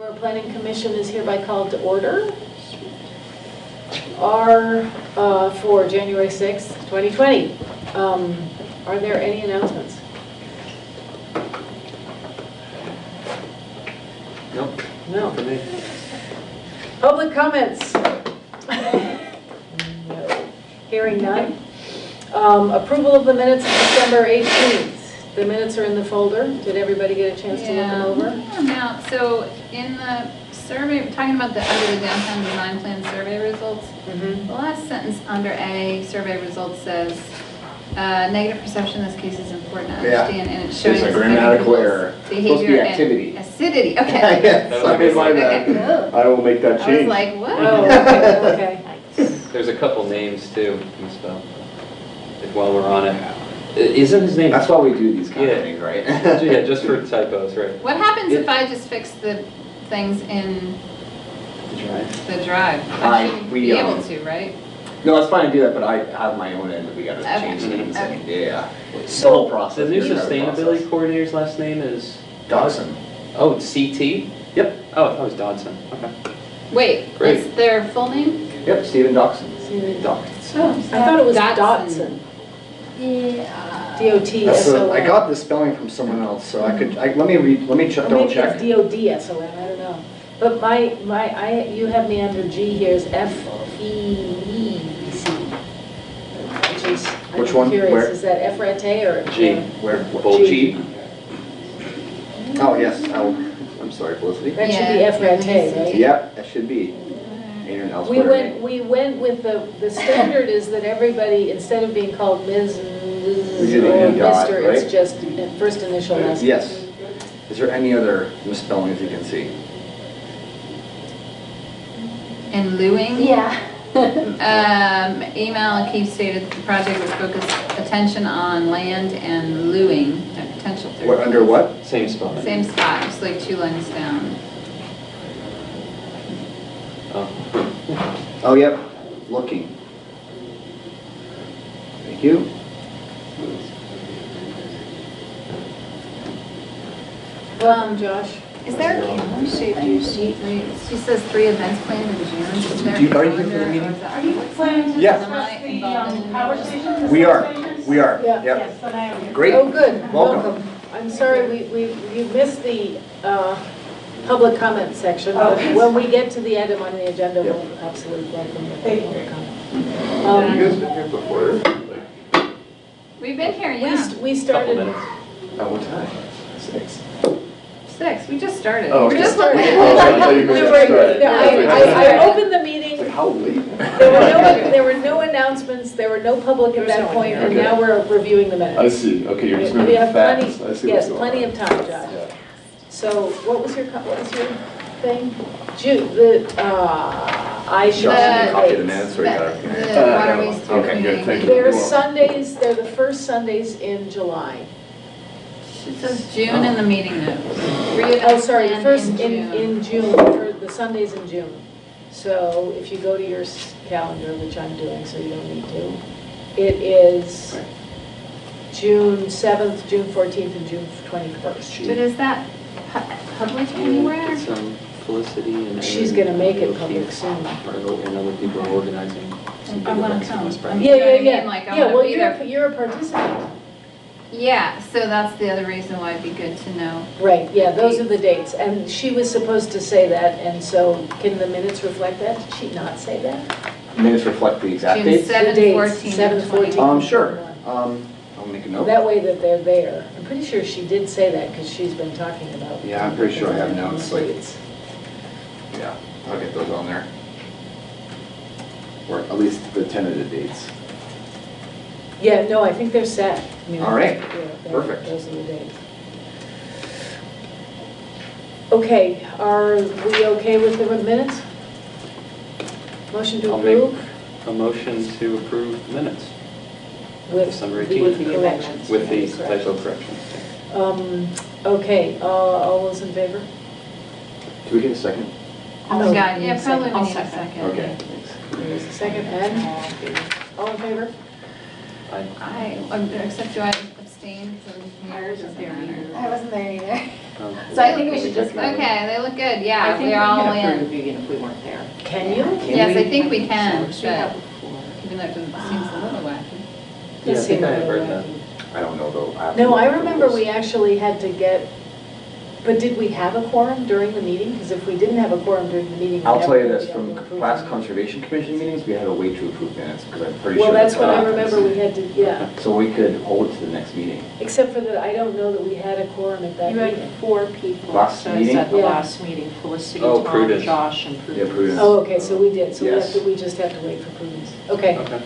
Our Planning Commission is hereby called to order. For January 6th, 2020. Are there any announcements? Nope. No. For me. Public comments? No. Hearing none. Approval of the minutes of December 18th. The minutes are in the folder. Did everybody get a chance to look them over? Yeah, now, so in the survey, talking about under the downtown design plan survey results, the last sentence under A, survey results says, negative perception in this case is important to understand, and it's showing It's a us grammatical error. It's supposed to be behavior and activity. acidity, okay. Yes, sorry, my bad. I will make that I change. was like, what? Oh, okay. There's a couple names too, misspelled. If while we're on it. Isn't his name? That's why we do these kind of things, right? Yeah, just for typos, right? What happens if I just fix the things in The drive. the drive? I should we, be able to, right? No, it's fine to do that, but I have my own end that we gotta Okay. change things. Okay. And, yeah. It's the whole process. The new we gotta sustainability process. coordinator's last name is? Dodson. Oh, CT? Yep. Oh, that was Dodson. Okay. Wait, Great. what's their full name? Yep, Stephen Dodson. Oh, I thought it was Dotson. Dotson. Yeah. D-O-T-S-O-N. I got the spelling from someone else, so I could, let me read, let me Or double maybe check. it's D-O-D-S-O-N, I don't know. But you have me under G here is F-E-E-C. Which is, Which I'm one? curious, Where? is that F-rate or? G. Where? Bolchi? Oh, yes, I'm sorry, Felicity. That should be F-rate, right? Yep, that should be. Aaron We Elsewhere. went with the standard is that everybody, instead of being called Ms. and We do the or E dot, Mr., it's right? just first initial, last name. Yes. Is there any other misspellings you can see? And Lewing? Yeah. Email Keith stated that the project would focus attention on land and Lewing, a potential third. What, under what? Same spelling. Same spot, just like 2 lines down. Oh, yep, looking. Thank you. Welcome, Josh. Is there a calendar shaped you sheet? She says 3 events planned in June. Is there Are you a here for the calendar, meeting? or is that- Are you planning to Yes. discuss the power station? We are. We are. Yeah. Yep. Yes, then I am here. Great. Oh, good, Welcome. welcome. I'm sorry, you missed the public comment section, but when we get to the item on the agenda, we'll absolutely welcome the public comment. You guys been here before? We've been here, yeah. We started. At what time? 6. 6, we just started. Oh, We we just just started. started. Oh, I thought you meant just started. I opened the meeting. How late? There were no announcements, there were no public at that point, and Okay. now we're reviewing the minutes. I see. Okay, you're just We moving have fast. plenty, I see what's yes, going plenty on. of time, Josh. Yeah. So what was your thing? I Shall I send you a copy of the minutes or you got it? Okay, good, thank you. They're Sundays, they're the first Sundays in July. It says June in the meeting notes. Oh, sorry, the first in in June, or the Sundays in June. So if you go to your calendar, which I'm doing, so you don't need to, it is June 7th, June 14th, and June 21st. But is that public anywhere? It's Felicity and. She's gonna make it public soon. And other people are organizing. I want to come. I mean, Yeah, you know what I yeah, mean? Like, I yeah. wanna Well, be there. you're a participant. Yeah, so that's the other reason why it'd be good to know. Right, yeah, those are the dates, and she was supposed to say that, and so can the minutes reflect that? Did she not say that? Minutes reflect the exact June dates? 7th, The dates, 14th, 7th, 14th. Sure. I'll make a note. That way that they're there. I'm pretty sure she did say that, because she's been talking about. Yeah, I'm pretty sure I have notes, like, dates. yeah, I'll get those on there. Or at least the tentative dates. Yeah, no, I think they're set. I mean, All right, yeah, perfect. Those are the dates. Okay, are we okay with the minutes? Motion to I'll make approve? a motion to approve minutes. With December the 18th. corrections. With the Correct. typo corrections. Okay, all those in favor? Do we get a second? Oh my God, yeah, probably we I'll need a second. second. Okay, thanks. There's a second, and all in favor? Except do I abstain because I'm here? Doesn't matter. I wasn't there either. So I think we should just, okay, they look good, yeah, we're all in. if we weren't there. Can you? Yes, I think we can, Sure, we have but before. even though it seems a little wacky. Yeah, I Does think seem I a had little read that. wacky. I don't know though. I have to No, look I at the remember rules. we actually had to get, but did we have a quorum during the meeting? Because if we didn't have a quorum during the meeting. we I'll tell you never this, would be able from to approve past them. conservation commission meetings, we had to wait to approve minutes, because I'm pretty Well, sure that's what I happens. remember we had to, yeah. So we could hold it to the next meeting. Except for that, I don't know that we had a quorum at that You had meeting. 4 people. Last So it's meeting? at the Yeah. last meeting, Felicity, Oh, Tom, Prudence. Josh, and Yeah, Prudence. Prudence. Oh, okay, so we did, so Yes. we just have to wait for Prudence. Okay. Okay.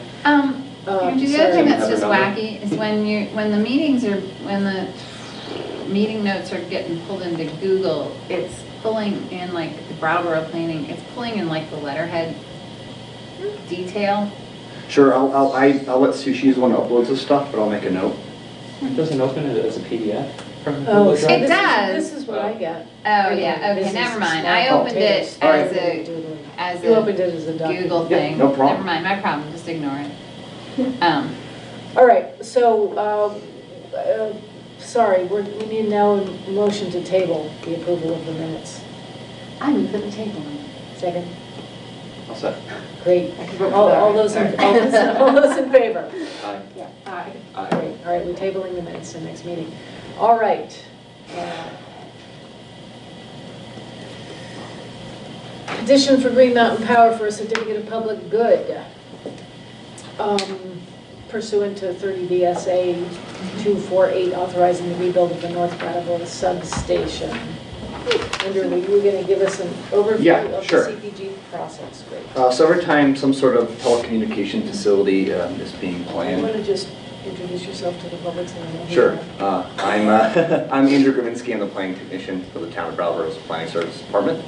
Andrew, the other sorry. thing that's Have just another? wacky is when the meetings are, when the meeting notes are getting pulled into Google, it's pulling in like the Brattleboro planning, it's pulling in like the letterhead detail. Sure, I'll let Sue, she's the one that uploads this stuff, but I'll make a note. It doesn't open it as a PDF from Oh, Google so Drive? It this is- does. This is what I got. Oh, yeah, This okay, is never mind. small I opened it potatoes. as You opened it as a document. Google Yeah, thing. no problem. Never mind, my problem, just ignore it. All right, so, sorry, we need now a motion to table the approval of the minutes. I move at the table. Second? I'll set. Great. I can vote for All that. those all those in favor? Aye. Yeah, aye. Aye. Great, all right, we're tabling the minutes to next meeting. All right. Petition for Green Mountain Power for a certificate of public good. Pursuant to 30 VSA 248, authorizing the rebuild of the North Brattleboro substation. Andrew, were you going to give us an overview Yeah, of the sure. CPG process? Great. So every time some sort of telecommunication facility is being You planned. want to just introduce yourself to the public so they know who Sure. you are? I'm Andrew Gravinsky. I'm the planning technician for the town of Brattleboro's Planning Services Department.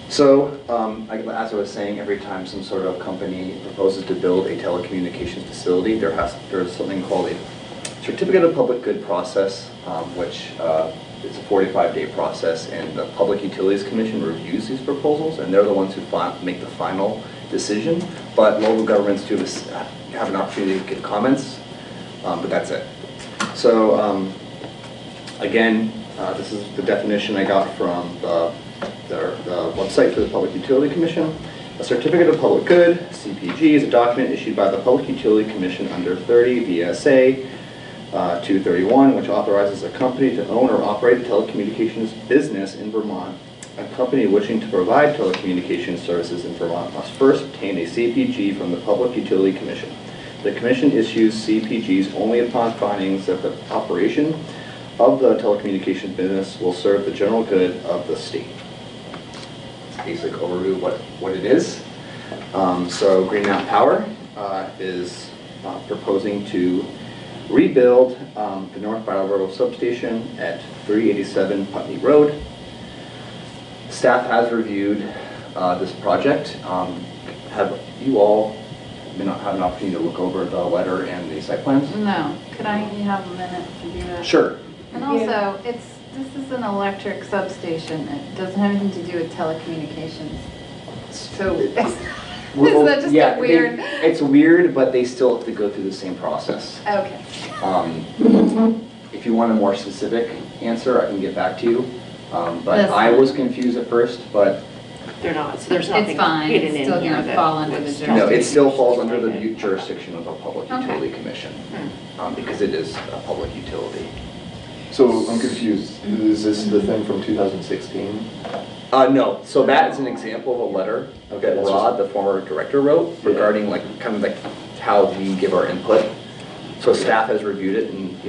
So, as I was saying, every time some sort of company proposes to build a telecommunications facility, there's something called a certificate of public good process, which is a 45-day process, and the Public Utilities Commission reviews these proposals, and they're the ones who make the final decision. But local governments do have an opportunity to give comments, but that's it. So, again, this is the definition I got from the website for the Public Utility Commission. A certificate of public good, CPG, is a document issued by the Public Utility Commission under 30 VSA 231, which authorizes a company to own or operate a telecommunications business in Vermont. A company wishing to provide telecommunications services in Vermont must first obtain a CPG from the Public Utility Commission. The Commission issues CPGs only upon findings that the operation of the telecommunications business will serve the general good of the state. Basic overview of what it is. So Green Mountain Power is proposing to rebuild the North Brattleboro substation at 387 Putney Road. Staff has reviewed this project. Have you all had an opportunity to look over the letter and the site plans? No, could I have a minute to do that? Sure. And also, this is an electric substation. It doesn't have anything to do with telecommunications. So, isn't that just Yeah, a weird? It's weird, but they still have to go through the same process. Okay. If you want a more specific answer, I can get back to you. But That's I fine. was confused at first, but They're not, so there's nothing It's fine, hidden it's in still here gonna that fall under the would jurisdiction. no, it still falls under the related. jurisdiction of the Public Okay. Utility Commission, because it is a public utility. So I'm confused. Is this the thing from 2016? No, so that is an example of a letter that that's Rod, the former director, wrote regarding kind of like how we give our input. So staff has reviewed it, and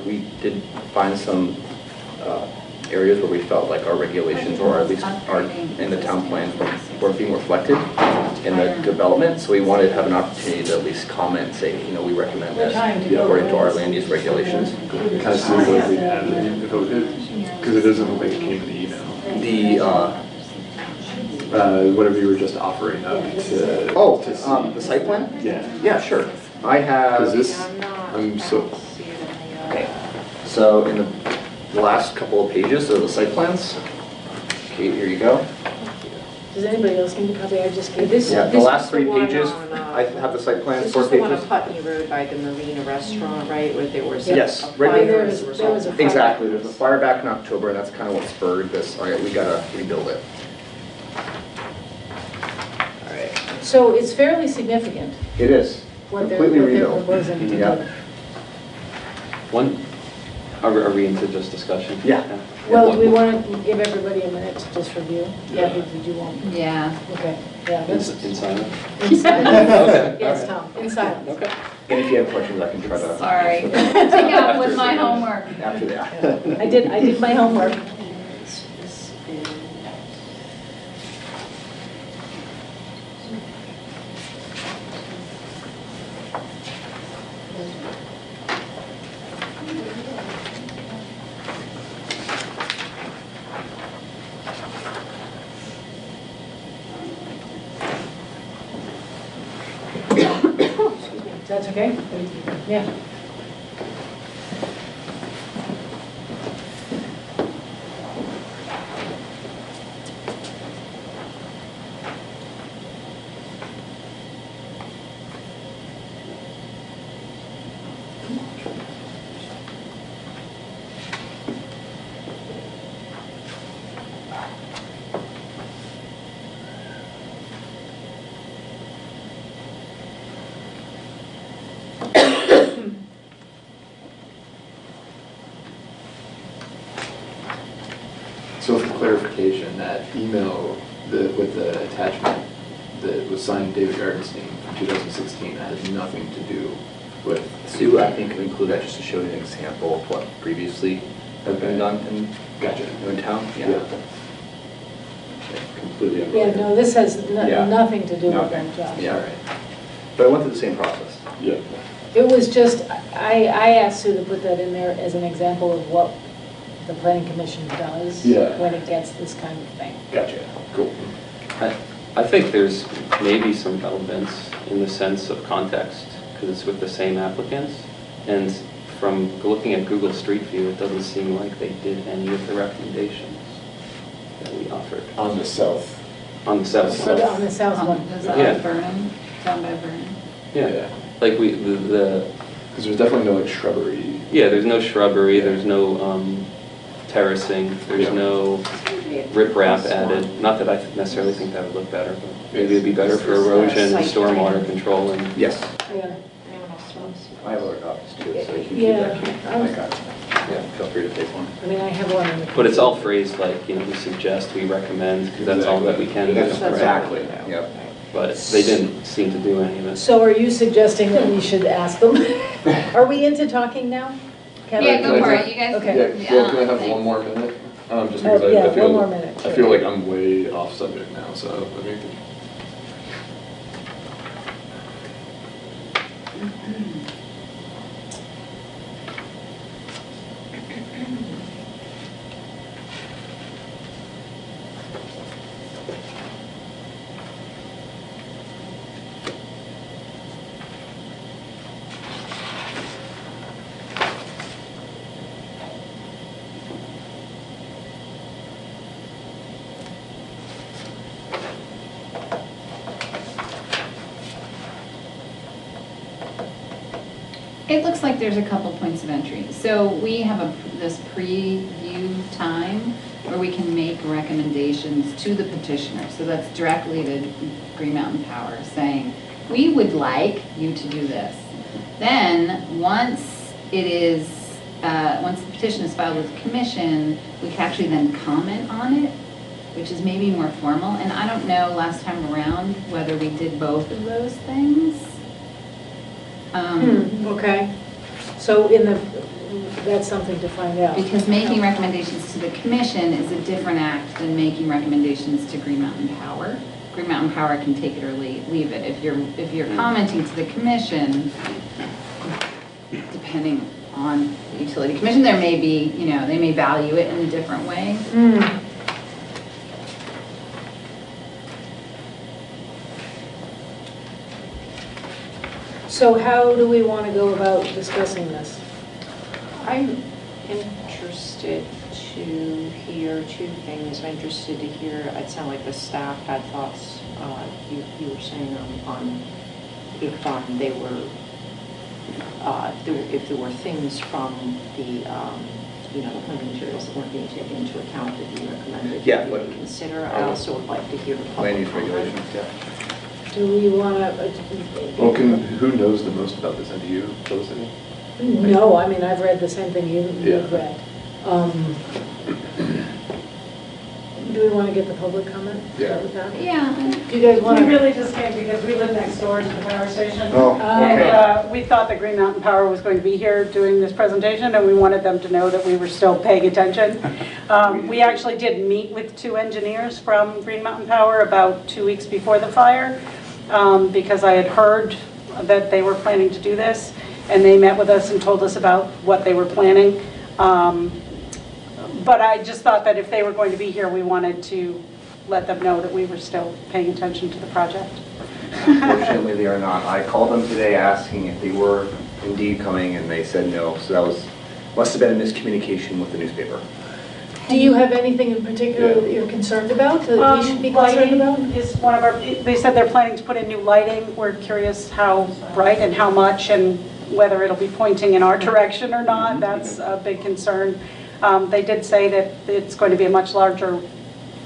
we did find some areas where we felt like our regulations, or at least our in the town plans, weren't being reflected in the development. So we wanted to have an opportunity to at least comment and say, we recommend this according to our land use regulations. Kind of seems like we had it, because it doesn't look like it came in the email. Whatever you were just offering up to see. The site plan? Yeah. Yeah, sure. I have. Because this, I'm so. Okay. So in the last couple of pages of the site plans, okay, here you go. Does anybody else need a copy? I just gave This- this. Yeah, the this last is 3 the one pages, on, I have the site plan, This 4 is the one on pages. Putney Road by the Marina Restaurant, right, where there was Yes, a right fire there as a there result. was a fire. Exactly, there's a fire back in October, and that's kind of what spurred this, all right, we gotta rebuild it. All right. So it's fairly significant It is, what they're completely rebuilt. proposing to do. Yeah. One, are we into just discussion? Yeah. Well, do we want to give everybody a minute to just review? Yeah, did you want? Yeah. Okay, yeah. In that's- silence? In silence. Okay. Yes, Tom, in silence. Okay. And if you have questions, I can try to. Sorry. answer them. Take out with After my the- homework. After that. I did my homework. This is in- That's okay? Yeah. So for clarification, that email with the attachment that was signed David Gartenstein in 2016, that has nothing to do with. Sue, I think, include that just to show you an example of what previously has been done in, Gotcha. in town. Yeah. Completely Yeah, unrelated. no, this has Yeah. nothing to do with Nothing. that job. Yeah, right. But I went through the same process. Yeah. It was just, I asked Sue to put that in there as an example of what the planning commission does Yeah. when it gets this kind of thing. Gotcha. Cool. I think there's maybe some relevance in the sense of context, because it's with the same applicants. And from looking at Google Street View, it doesn't seem like they did any of the recommendations that we offered. On the south. On the south So side. on the south one. Is that Yeah. Vernon? Down by Vernon? Yeah, like the Because there's definitely no like shrubbery. yeah, there's no shrubbery, there's no terracing, there's Yeah. no riprap added. Not that I necessarily think that would look better, but maybe it'd be better for erosion and stormwater control and. Yes. Yeah. Anyone else want to see? I have other copies too, so you can keep Yeah, that. Keep- I was- I got it. Yeah, feel free to take one. I mean, I have one in the. But it's all phrased like, you know, we suggest, we recommend, because that's all that we can do. That's right? exactly, yep. But they didn't seem to do any of it. So are you suggesting that we should ask them? Are we into talking now? Kevin? Yeah, go for it. You guys Okay. can. Yeah, Gail, can I have one more minute? Just because Oh, yeah, I feel, one more minute, I sure. feel like I'm way off subject now, so let me. It looks like there's a couple points of entry. So we have this preview time where we can make recommendations to the petitioner. So that's directly to Green Mountain Power saying, we would like you to do this. Then, once it is, once the petition is filed with the commission, we can actually then comment on it, which is maybe more formal. And I don't know last time around whether we did both of those things. Okay. So that's something to find out. Because making recommendations to the commission is a different act than making recommendations to Green Mountain Power. Green Mountain Power can take it or leave it. If you're commenting to the commission, depending on the utility commission, there may be, they may value it in a different way. So how do we want to go about discussing this? I'm interested to hear two things. I'm interested to hear, it sounded like the staff had thoughts, you were saying on if they were, if there were things from the, the funding materials that weren't being taken into account that you recommended Yeah, you would consider. I also would like to hear the Land public use comment. regulations, yeah. Do we want to? Well, who knows the most about this? And do you, Felicity? No, I mean, I've read the same thing you've read. Do we want to get the public comment? Yeah. Yeah. Do you guys want We to? really just came because we live next door to the power station. Oh, okay. And we thought that Green Mountain Power was going to be here doing this presentation, and we wanted them to know that we were still paying attention. We actually did meet with 2 engineers from Green Mountain Power about 2 weeks before the fire, because I had heard that they were planning to do this, and they met with us and told us about what they were planning. But I just thought that if they were going to be here, we wanted to let them know that we were still paying attention to the project. Unfortunately, they are not. I called them today asking if they were indeed coming, and they said no. So that must have been a miscommunication with the newspaper. Do you have anything in particular that you're concerned about, that we should be concerned about? Lighting is one of our, they said they're planning to put in new lighting. We're curious how bright and how much, and whether it'll be pointing in our direction or not. That's a big concern. They did say that it's going to be a much larger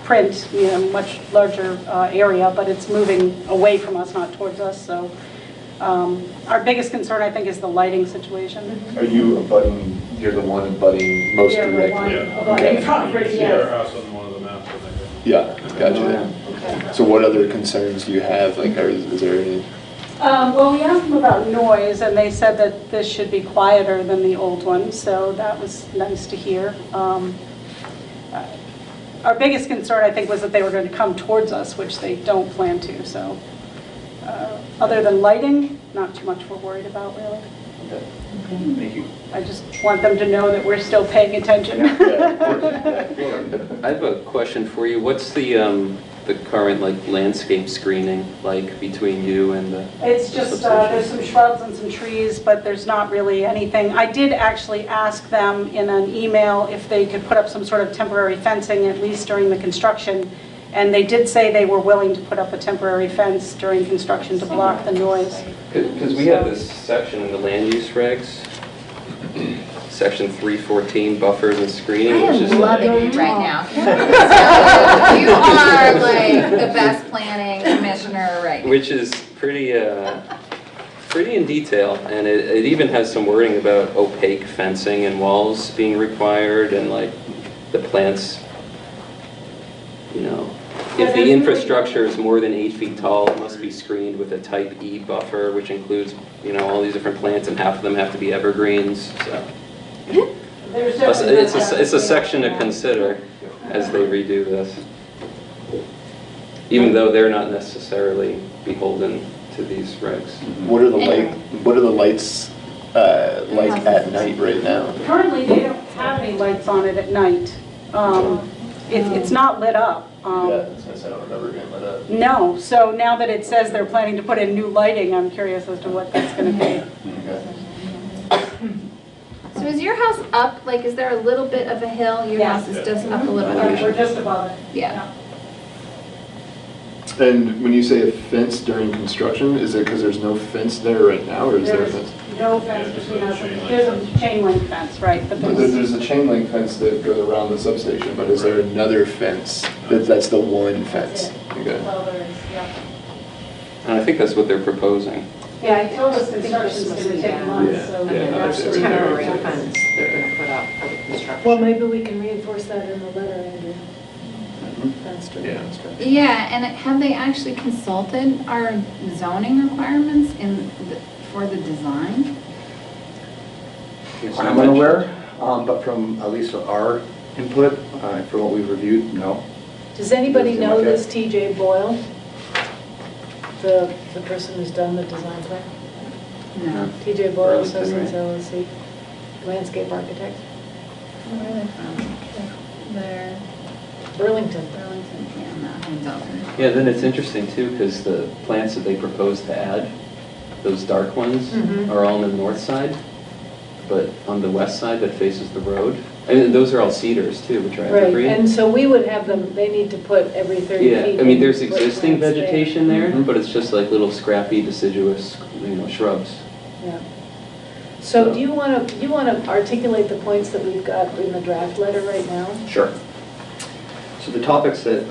print, much larger area, but it's moving away from us, not towards us. So our biggest concern, I think, is the lighting situation. Are you abutting, you're the one abutting most Yeah, the one directly? abutting property, yes. house on one of the maps, I think. Yeah, gotcha. So what other concerns do you have? Like, is there any? Well, we asked them about noise, and they said that this should be quieter than the old one, so that was nice to hear. Our biggest concern, I think, was that they were going to come towards us, which they don't plan to. So other than lighting, not too much we're worried about, really. Okay. Thank you. I just want them to know that we're still paying attention. I have a question for you. What's the current landscape screening between you and the It's just, there's some shrubs and some trees, but there's not really anything. I did actually ask them in an email if they could put up some sort of temporary fencing, at least during the construction. And they did say they were willing to put up a temporary fence during construction to block the noise. Because we have this section in the land use regs, section 314, buffers and screening. I which is am loving you right now. You are the best planning commissioner right now. Which is pretty in detail, and it even has some wording about opaque fencing and walls being required, and the plants, if the infrastructure is more than 8 feet tall, it must be screened with a type E buffer, which includes, all these different plants, and half of them have to be evergreens, so. It's a section to consider as they redo this. Even though they're not necessarily beholden to these regs. What are the lights like at night right now? Currently, they don't have any lights on it at night. It's not lit up. Yeah, I was gonna say, I don't remember being lit up. No, so now that it says they're planning to put in new lighting, I'm curious as to what that's going to be. So is your house up? Is there a little bit of a hill? Your house is just up a little bit. We're just above it. Yeah. And when you say a fence during construction, is it because there's no fence there right now, or is there a fence? No fence between us. There's a chain link fence, right? But There's a chain link fence that goes around the substation, but is there another fence that's the one fence? Okay. Well, there is, yeah. And I think that's what they're proposing. Yeah, I told us construction's going to take months, so That's a temporary fence they're going to put up for the construction. Well, maybe we can reinforce that in the letter, Andrew. That's true. Yeah, that's good. Yeah, and have they actually consulted our zoning requirements for the design? I'm unaware, but from at least our input, from what we've reviewed, no. Does anybody Doesn't know look this TJ Boyle? The person who's done the design plan? No. TJ Boyle Burlington, Associates right? LLC, landscape architect, Where are they from? They're Burlington. Burlington, yeah, no, I haven't done it. Yeah, then it's interesting too, because the plants that they propose to add, those dark ones, Mhm. are all on the north side, but on the west side that faces the road, And those are all cedars too, which are Right, evergreen. and so we would have them, they need to put every 30 feet. Yeah, I mean, there's they need to put existing plants there. vegetation there, but it's just like little scrappy deciduous, shrubs. Yeah. So do you want to articulate the points that we've got in the draft letter right now? Sure. So the topics that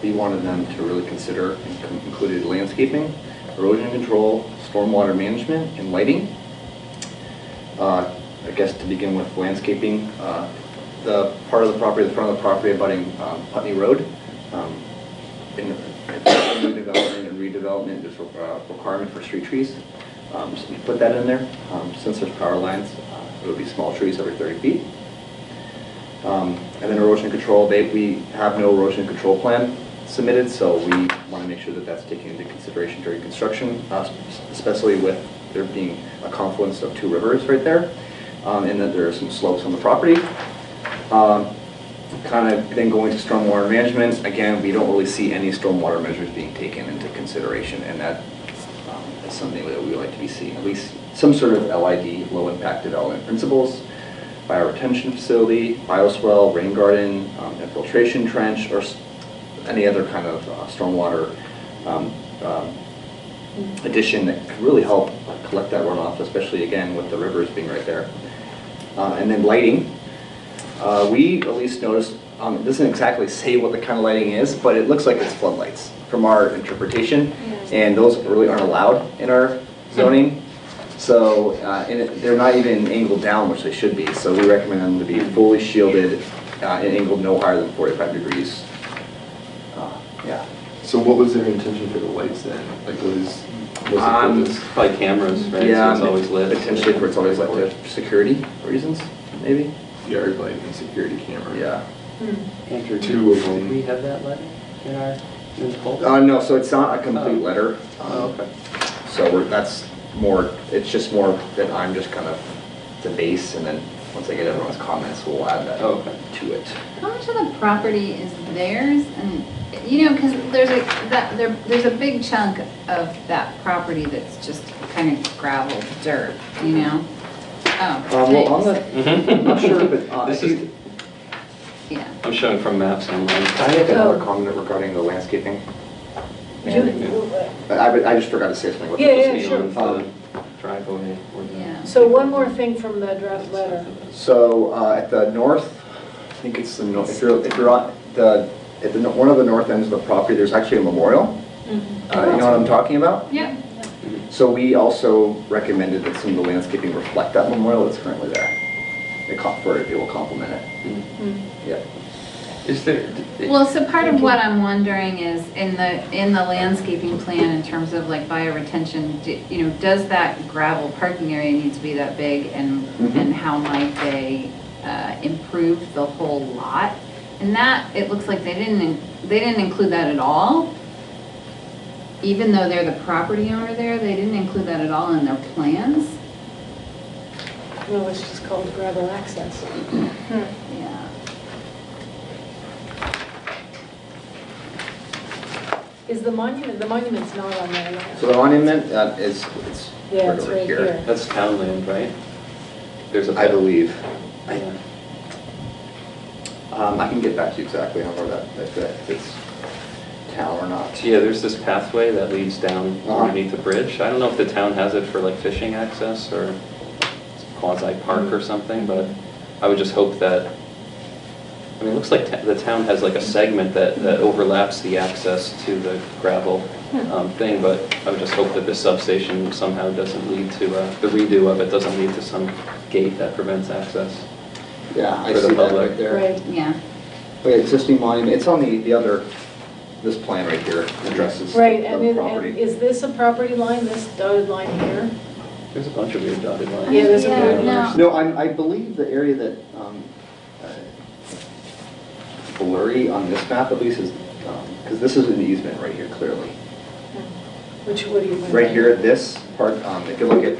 we wanted them to really consider included landscaping, erosion control, stormwater management, and lighting. I guess to begin with landscaping, the part of the property, the front of the property abutting Putney Road, in new development and redevelopment, there's a requirement for street trees. So we put that in there. Since there's power lines, it would be small trees every 30 feet. And then erosion control, we have no erosion control plan submitted, so we want to make sure that that's taken into consideration during construction, especially with there being a confluence of 2 rivers right there, and that there are some slopes on the property. Kind of then going to stormwater management, again, we don't really see any stormwater measures being taken into consideration, and that is something that we would like to be seeing, at least some sort of LID, low impact development principles, bioretention facility, bioswale, rain garden, infiltration trench, or any other kind of stormwater addition that could really help collect that runoff, especially again with the rivers being right there. And then lighting. We at least noticed, it doesn't exactly say what the kind of lighting is, but it looks like it's floodlights from our interpretation, and those really aren't allowed in our zoning. So they're not even angled down, which they should be, so we recommend them to be fully shielded and angled no higher than 45 degrees. Yeah. So what was their intention for the lights then? Like was it Probably cameras, right? Yeah, so it's always lit. Potentially for it's always lit for security reasons, maybe? yard lighting and security camera? Yeah. Andrew, Two of them. Do we have that letter in our folder? No, so it's not a complete letter. Okay. So that's more, it's just more that I'm just kind of the base, and then once I get everyone's comments, we'll add that to it. How much of the property is theirs? And, because there's a big chunk of that property that's just kind of gravel dirt, Oh, well, on the, I'm not sure, but This is, yeah. I'm showing from maps online. I have another comment regarding the landscaping. I just forgot to say something. What sure. Driveway. So one more thing from the draft letter. So at the north, I think it's the north. If you're on one of the north ends of the property, there's actually a memorial. You know what I'm talking about? Yeah. So we also recommended that some of the landscaping reflect that memorial that's currently there. It will complement it. Yeah. Is there? Well, so part of what I'm wondering is in the landscaping plan in terms of like bioretention, does that gravel parking area need to be that big, and how might they improve the whole lot? And that, it looks like they didn't include that at all. Even though they're the property owner there, they didn't include that at all in their plans. No, it's just called gravel access. Yeah. Is the monument's not on there land? So the monument it's Yeah, it's over right here. That's town land, right? There's a. I believe. Yeah. I can get back to you exactly on where that if it's town or not. Yeah, there's this pathway that leads down underneath the bridge. I don't know if the town has it for like fishing access or quasi park or something, but I would just hope that, it looks like the town has like a segment that overlaps the access to the gravel thing, but I would just hope that this substation somehow doesn't lead to, the redo of it doesn't lead to some gate that prevents access. Yeah, I for the see that public. right there. Right. Yeah. Okay, existing monument, it's on the other, this plan right here addresses Right, the property. and is this a property line, this dotted line here? There's a bunch of weird dotted lines. Yeah, there's a Yeah, weird no. one. No, I believe the area that blurry on this map at least is, because this is an easement right here clearly. What do you mean? Right here, this part, if you look at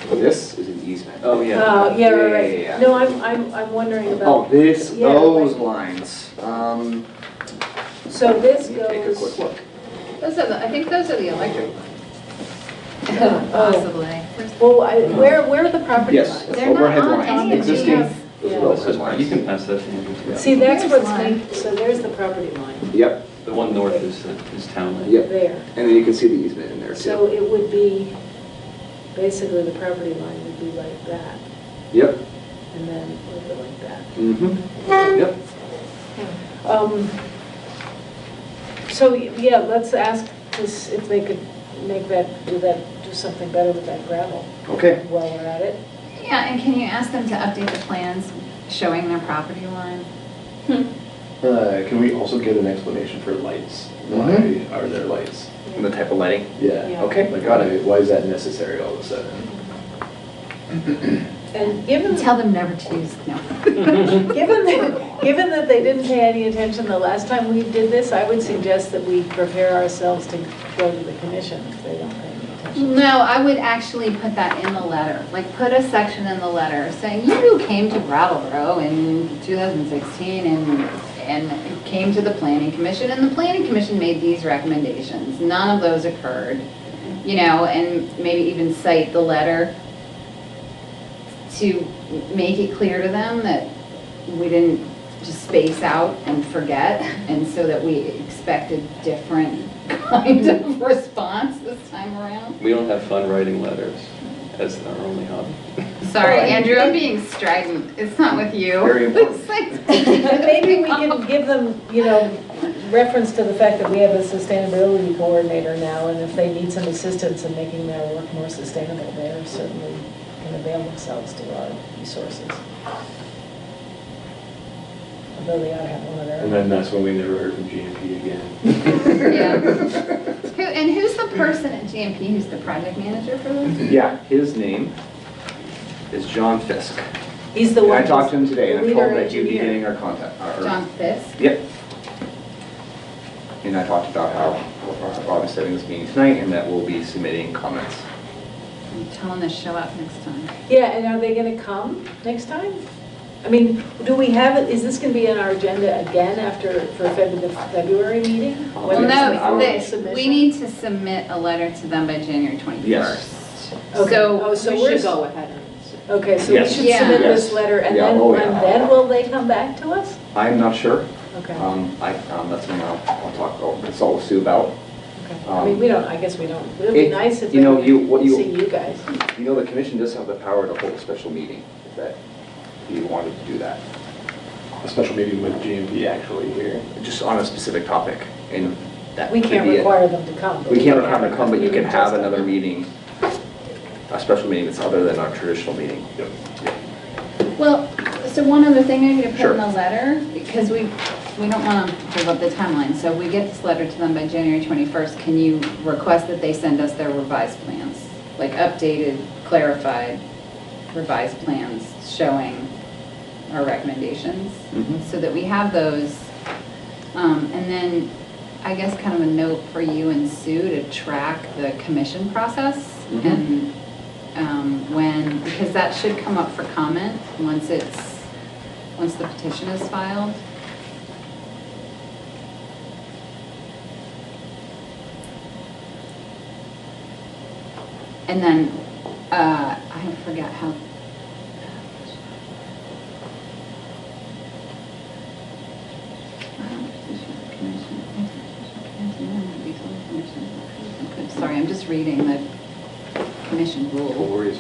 this is an easement. Oh, yeah. Yeah, right. Yeah. No, I'm wondering about. Oh, Yeah, those like- lines. So this Let me take a goes. quick look. I think those are the electric lines. Oh. Possibly. Well, where are the property Yes, lines? that's They're not overhead on lines. any of Existing, these. Those Yeah. are all his lines. You can pass that to Andrew. See, that's Here's what's one. making, so there's the property line, Yep, The one north is town line. yep. there. And then you can see the easement in there So too. it would be, basically the property line would be like that, Yep. and then a little bit like that. Mm-hmm. Yep. So, yeah, let's ask this, if they could make that, do something better with that gravel Okay. while we're at it. Yeah, and can you ask them to update the plans showing their property line? Can we also get an explanation for lights? Why are there lights? And the type of lighting? Yeah. Yeah. Okay. Like, why is that necessary all of a sudden? And given, Tell them never to use, no. given that they didn't pay any attention the last time we did this, I would suggest that we prepare ourselves to go to the commission if they don't pay any attention. No, I would actually put that in the letter, like put a section in the letter saying, you came to Brattleboro in 2016 and came to the planning commission, and the planning commission made these recommendations. None of those occurred, you know, and maybe even cite the letter to make it clear to them that we didn't just space out and forget, and so that we expected different kind of response this time around. We don't have fun writing letters as our only hobby. Sorry, Andrew, I'm being strident. It's not with you. Very important. And maybe we can give them, you know, reference to the fact that we have a sustainability coordinator now, and if they need some assistance in making their work more sustainable, they certainly can avail themselves to our resources. Although they ought to have one of their And own. then that's when we never heard from GMP again. Yeah. And who's the person at GMP who's the project manager for this? Yeah, his name is John Fisk. He's the And one. I talked to him today, and I the told him leader that you'd be engineer. getting our contact. John Fisk? Yep. And I talked about how Rob is setting this meeting tonight, and that we'll be submitting comments. Tell them to show up next time. Yeah, and are they gonna come next time? I mean, do we have it, is this gonna be on our agenda again for the February meeting? Well, When it's the no, formal we submission? need to submit a letter to them by January 21st. Yes. Okay. So, Oh, so We we're, should go ahead and. okay, so we Yes. should Yeah. submit this Yes. letter, and Yeah, then, oh, yeah. and then will they come back to us? I'm not sure. Okay, That's something I'll talk, consult with Sue about. okay. I mean, I guess we don't, it would be It- nice if you they know, would see you guys. You know, the commission does have the power to hold a special meeting, if that, if you wanted to do that. A special meeting with GMP actually here. Just on a specific topic, and that We could can't be it. require them to come. but We can't require them to come, but you we can have just- another meeting, a special meeting that's other than our traditional meeting. well, so one other thing maybe to put Sure. in the letter, because we don't want to hold up the timeline. So if we get this letter to them by January 21st, can you request that they send us their revised plans? Like updated, clarified, revised plans showing our recommendations? Mhm. So that we have those. And then I guess kind of a note for you and Sue to track the commission process Mhm. and because that should come up for comment once the petition is filed. And then, I forget how. Sorry, I'm just reading the commission rule. No worries.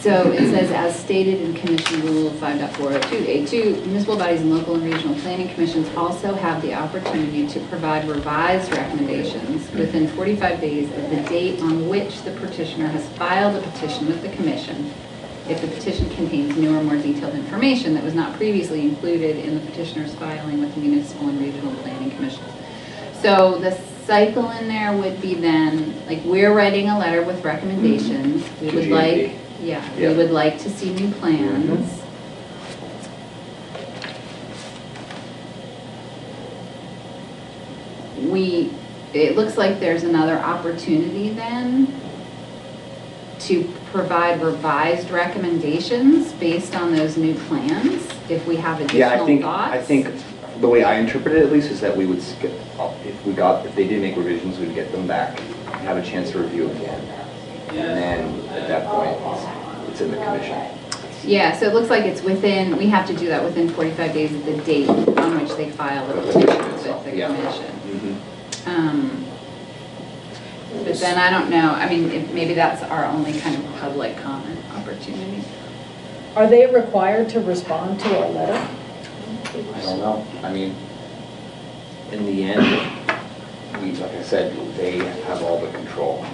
So it says, as stated in Commission Rule 5.402A2, municipal bodies and local and regional planning commissions also have the opportunity to provide revised recommendations within 45 days of the date on which the petitioner has filed a petition with the commission, if the petition contains new or more detailed information that was not previously included in the petitioner's filing with the municipal and regional planning commission. So the cycle in there would be then, like, we're writing a letter with recommendations. We To would GMP. like, yeah, we Yep. would like to see new plans. It looks like there's another opportunity then to provide revised recommendations based on those new plans, if we have Yeah, additional thoughts. I think the way I interpret it at least is that we would skip, if they did make revisions, we'd get them back, have a chance to review again. And then at that point, it's in the commission. Yeah, so it looks like it's within, we have to do that within 45 days of the date on which they file the petition with the commission. But then I don't know, I mean, maybe that's our only kind of public comment opportunity. Are they required to respond to our letter? I don't know. I mean, in the end, like I said, they have all the control.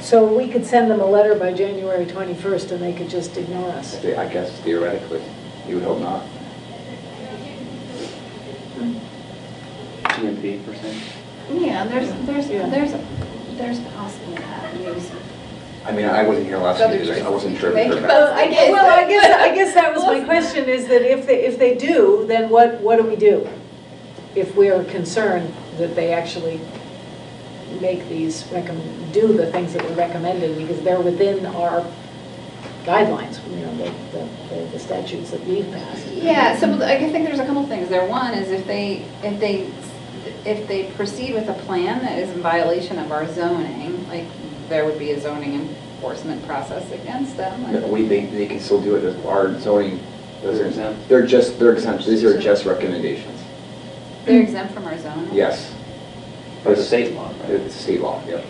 So we could send them a letter by January 21st and they could just ignore us? I guess theoretically, you would hope not. GMP percent? Yeah, there's possible use. I mean, I wasn't here last week, I wasn't sure if you heard back. Well, I guess that was my question, is that if they do, then what do we do? If we're concerned that they actually make these, do the things that were recommended, because they're within our guidelines, you know, the statutes that we've passed. Yeah, so I think there's a couple things there. One is if they proceed with a plan that is in violation of our zoning, like there would be a zoning enforcement process against them. They can still do it. Our zoning doesn't. They're exempt. These are just recommendations. They're exempt from our zoning? Yes. It's a state law, right? It's a state law, yep.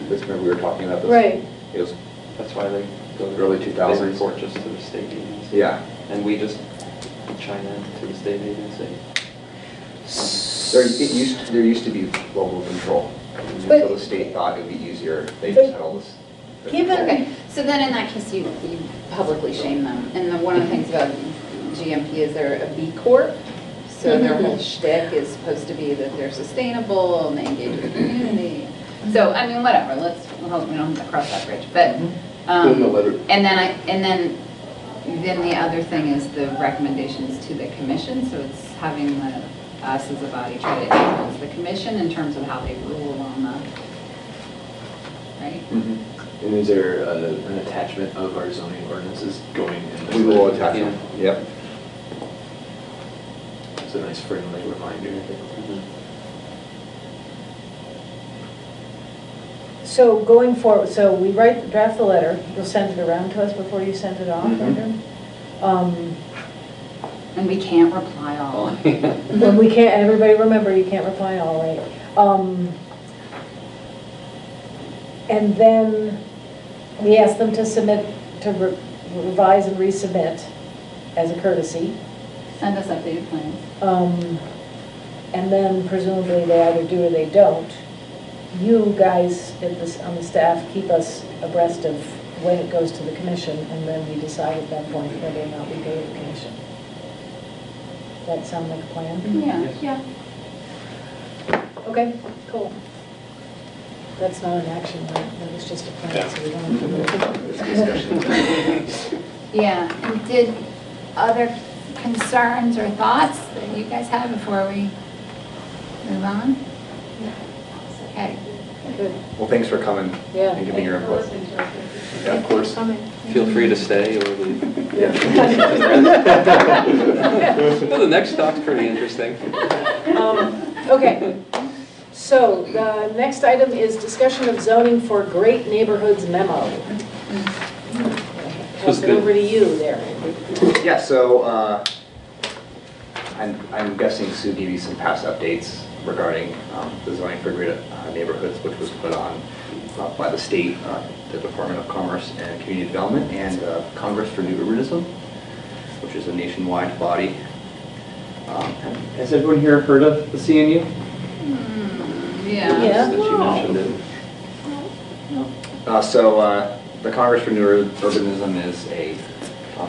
Remember we were talking about this? Right. It was That's why they go to early They 2000s. report just to the state agency. Yeah. And we just chime in to the state agency. There used to be local control. Until the state thought it would be easier. They just had all this. Okay, so then in that case, you publicly shame them. And one of the things about GMP is they're a B Corp. So their whole shtick is supposed to be that they're sustainable and they engage with the community. So, I mean, whatever, we'll hope we don't have to cross that bridge. But, and then the other thing is the recommendations to the commission. So it's having us as a body try to influence the commission in terms of how they rule on the, right? And is there an attachment of our zoning ordinances going in this? We will attach them, yep. It's a nice friendly reminder. So going forward, so we draft the letter, you'll send it around to us before you send it off, Andrew? And we can't reply all. When we can't, everybody remember, you can't reply all, right? And then we ask them to submit, to revise and resubmit as a courtesy. Send us updated plans. And then presumably they either do or they don't. You guys on the staff keep us abreast of when it goes to the commission, and then we decide at that point whether or not we go to the commission. Does that sound like a plan? Yeah. Okay, cool. That's not an action, right? That was just a plan, so we don't have to. Yeah, and did other concerns or thoughts that you guys have before we move on? Okay. Good. Well, thanks for coming and giving your input. Yeah, of course. Feel free to stay or leave. Yeah. Well, the next talk's pretty interesting. Okay, so the next item is discussion of zoning for Great Neighborhoods memo. Pass it over to you there. Yeah, so I'm guessing Sue gave you some past updates regarding the zoning for great neighborhoods, which was put on by the state, the Department of Commerce and Community Development, and Congress for New Urbanism, which is a nationwide body. Has everyone here heard of the CNU? Yeah. That you mentioned it. So the Congress for New Urbanism is a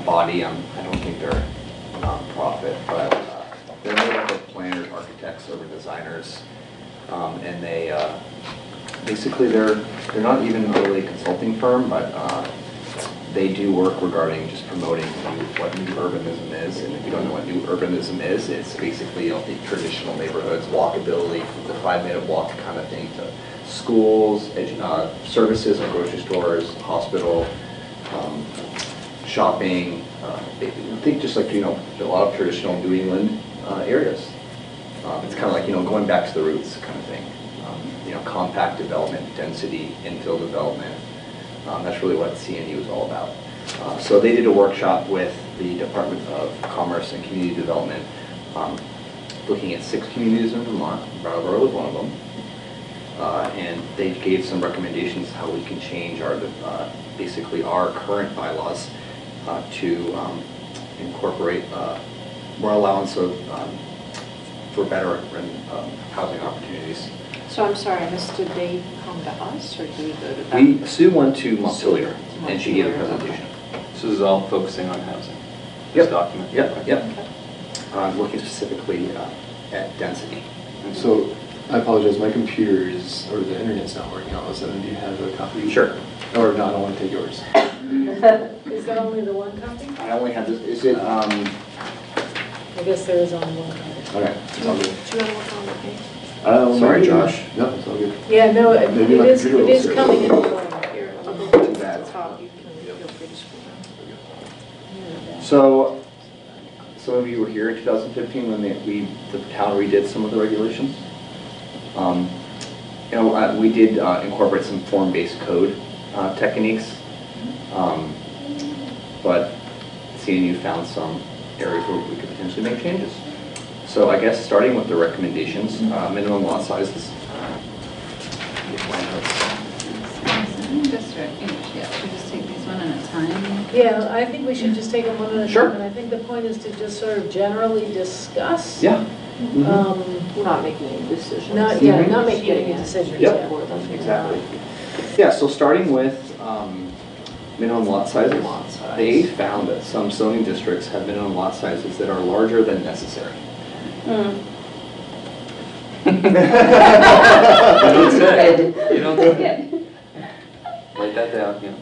body. I don't think they're a nonprofit, but they're made up of planners, architects, urban designers, and they basically they're not even really a consulting firm, but they do work regarding just promoting what new urbanism is. And if you don't know what new urbanism is, it's basically the traditional neighborhoods, walkability, the 5-minute walk kind of thing, to schools, services like grocery stores, hospital, shopping. I think just like, a lot of traditional New England areas. It's kind of like, going back to the roots kind of thing. Compact development, density, infill development. That's really what CNU is all about. So they did a workshop with the Department of Commerce and Community Development, looking at 6 communities in Vermont. Brattleboro was one of them. And they gave some recommendations how we can change our, basically our current bylaws to incorporate more allowance of, for better housing opportunities. So I'm sorry, I missed, did they come to us or did we go to them? Sue went to Montpelier and she gave a presentation. So this is all focusing on housing? Yep. This document? Yep. Looking specifically at density. So, I apologize, my computer is, or the internet's not working all of a sudden. Do you have a copy? Sure. Or no, I don't want to take yours. Is there only the one copy? I only have this, is it, I guess there is only one copy. okay, it's all good. Do you want to look on the page? Sorry, maybe- Josh. No, it's all good. Yeah, no, it Maybe my is, computer it is will coming in the serve. morning. Here, Too bad. at the top, you can feel free to scroll down. So, some of you were here in 2015 when the town redid some of the regulations. We did incorporate some form-based code techniques, but CNU found some areas where we could potentially make changes. So I guess starting with the recommendations, minimum lot sizes. Get my notes. District, yeah, should we just take these one at a time? Yeah, I think we should just take them one at a Sure. time, and I think the point is to just sort of generally discuss. Yeah. Um, Not making any decisions. Not, yeah, not making any decisions. Yep. yeah. Exactly. Yeah, so starting with minimum lot sizes. They found that some zoning districts have minimum lot sizes that are larger than necessary. You don't say. You don't say. Write that down, yeah.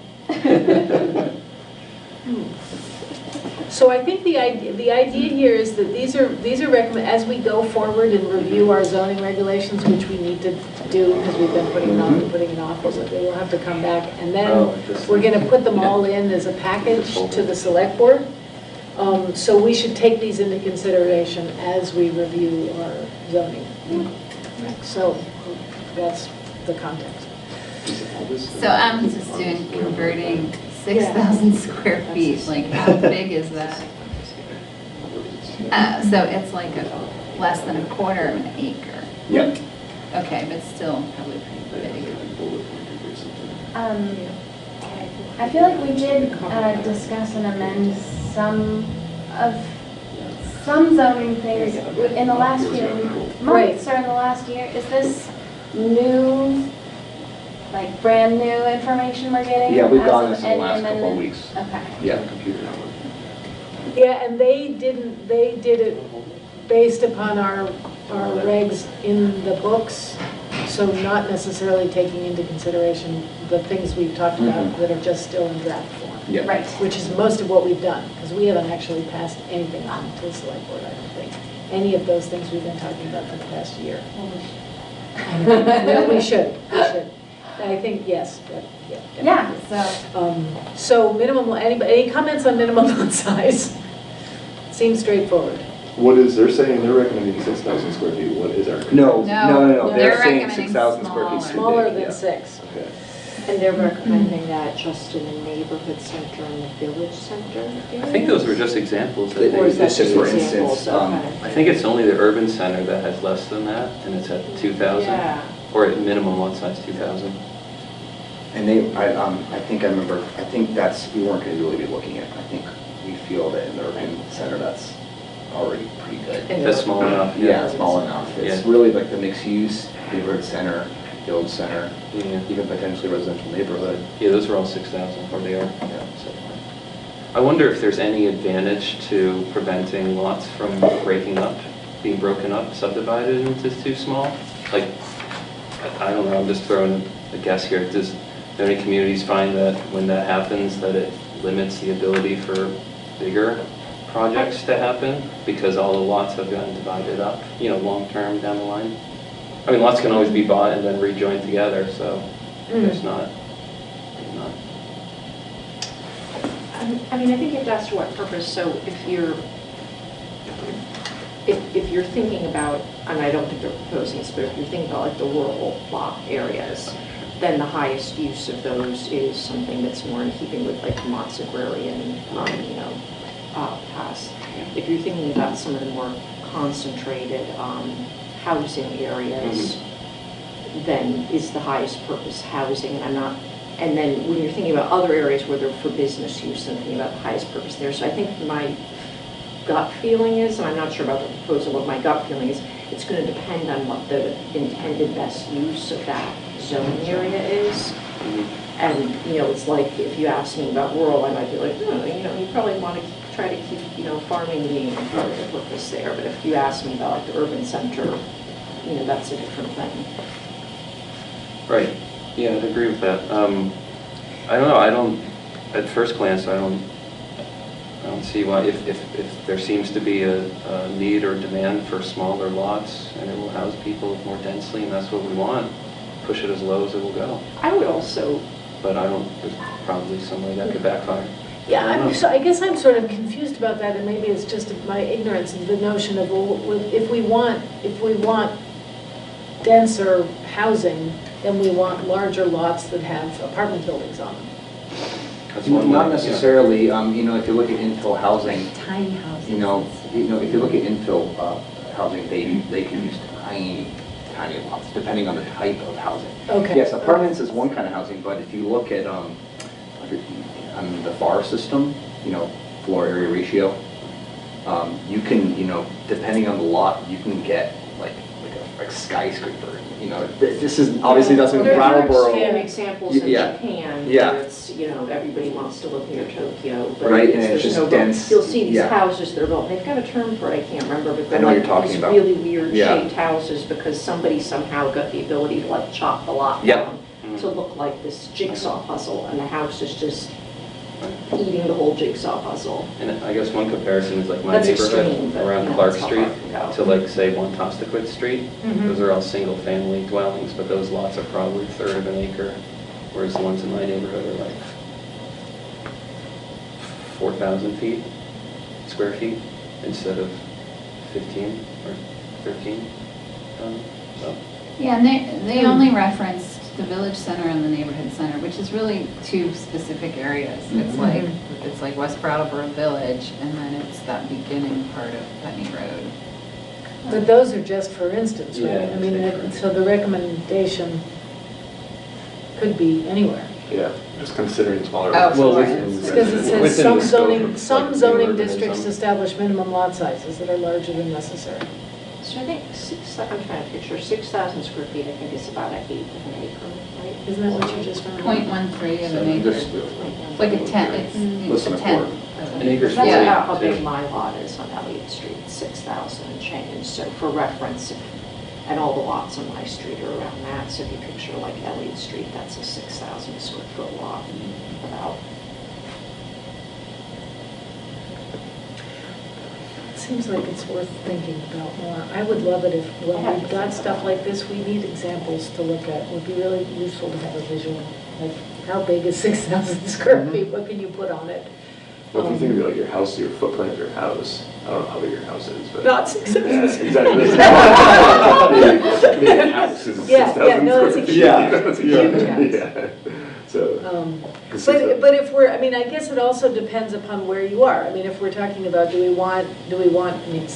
So I think the idea here is that these are recommend, as we go forward and review our zoning regulations, which we need to do because we've been putting it off and putting it off, so they will have to come back. And then we're going to put them all in as a package to the select board. So we should take these into consideration as we review our zoning. So that's the context. So I'm just doing converting 6,000 square feet, like how big is that? So it's like less than a quarter of an acre. Yep. Okay, but still probably pretty big. I feel like we did discuss and amend some zoning things in the last few months or in the last year. Is this new, like brand new information we're getting? Yeah, we've as gotten of this in the any last couple of amendment? weeks. Okay. Yeah, the computer network. Yeah, and they did it based upon our regs in the books, so not necessarily taking into consideration the things we've talked about that are just still in draft form. Yeah. Right. Which is most of what we've done, because we haven't actually passed anything on to the select board, I don't think. Any of those things we've been talking about for the past year. No, we should. I think, yes, yeah. Yeah, So minimum, any comments on minimum lot size? Seems straightforward. What is, they're saying they're recommending 6,000 square feet. What is our? No. They're They're saying recommending 6,000 square feet. Smaller than 6. Okay. And they're recommending that just in the neighborhood center and the village center area? I think those were just examples. Or is that This is just for examples? instance, Okay. I think it's only the urban center that has less than that, and it's at 2,000. Yeah. Or at minimum lot size 2,000. And I think we weren't going to really be looking at, I think we feel that in the urban center, that's already pretty good. That's small enough. Yeah, small enough. It's Yeah. really like the mixed use, neighborhood center, village center, Yeah. even potentially residential neighborhood. Yeah, those are all 6,000, or they are. Yeah, so. I wonder if there's any advantage to preventing lots from breaking up, being broken up, subdivided into too small? Like, I don't know, I'm just throwing a guess here. Do any communities find that when that happens, that it limits the ability for bigger projects to happen because all the lots have gotten divided up, long-term down the line? I mean, lots can always be bought and then rejoined together, so there's not. I mean, I think you have to ask for what purpose. So if you're thinking about, and I don't think they're proposing this, but if you're thinking about like the rural lot areas, then the highest use of those is something that's more in keeping with like Vermont's agrarian, past. If you're thinking about some of the more concentrated housing areas, then is the highest purpose housing, and then when you're thinking about other areas where they're for business use, I'm thinking about the highest purpose there. So I think my gut feeling is, and I'm not sure about the proposal, what my gut feeling is, it's going to depend on what the intended best use of that zoning area is. And, it's like if you ask me about rural, I might be like, you probably want to try to keep, farming being part of the purpose there. But if you ask me about like the urban center, that's a different thing. Right. Yeah, I'd agree with that. I don't know. At first glance, I don't see why, if there seems to be a need or demand for smaller lots and it will house people more densely and that's what we want, push it as low as it will go. I would also... But there's probably some way that could backfire. Yeah, I guess I'm sort of confused about that, and maybe it's just my ignorance of the notion of, well, if we want denser housing, then we want larger lots that have apartment buildings on them. That's one Not way, necessarily. If you look at infill housing, Tiny houses. if you look at infill housing, they can use tiny lots, depending on the type of housing. Okay. Yes, apartments is one kind of housing, but if you look at on the FAR system, floor area ratio, you can, depending on the lot, you can get like a skyscraper. This is obviously doesn't Brattleboro. There are examples in Japan where it's, everybody wants to live near Tokyo, but right, and there's it's just no dense. You'll see these houses that are built. They've got a term for it. I can't remember, but they're like these really weird shaped houses because somebody somehow got the ability to like chop the lot down to look like this jigsaw puzzle, and the house is just eating the whole jigsaw puzzle. And I guess one comparison is like my That's neighborhood extreme, around Clark that's how Street far I can to like say Wontosquit Street. Mhm. Those are all single family dwellings, but those lots are probably a third of an acre, whereas the ones in my neighborhood are like 4,000 square feet instead of 15 or 13. So. Yeah, and they only referenced the village center and the neighborhood center, which is really two specific areas. It's like West Brattleboro Village, and then it's that beginning part of Putney Road. But those are just for instance, right? Yeah, I mean, so the recommendation could be anywhere. Yeah, just considering smaller. Because it says within some the scope zoning, of, some like, zoning urbanism. districts establish minimum lot sizes that are larger than necessary. So I think I'm trying to picture 6,000 square feet. I think is about an eighth of an acre, right? Isn't that what you just found? 0.13 of an acre. It's like a 10. It's a 10. An acre's That's 40. about how big my lot is on Elliott Street, 6,000 and change. So for reference, and all the lots on my street are around that. So if you picture like Elliott Street, that's a 6,000 square foot lot about. Seems like it's worth thinking about more. I would love it if, when we've got stuff like this, we need examples to look at. It would be really useful to have a visual, like how big is 6,000 square feet? What can you put on it? Well, if you think of like your house, your footprint of your house, I don't know how big your house is, but. Not 6,000. Yeah, exactly. Big house is 6,000 no, it's a square huge, feet. it's a huge house. Yeah. So. But if we're, I mean, I guess it also depends upon where you are. I mean, if we're talking about, do we want, I mean,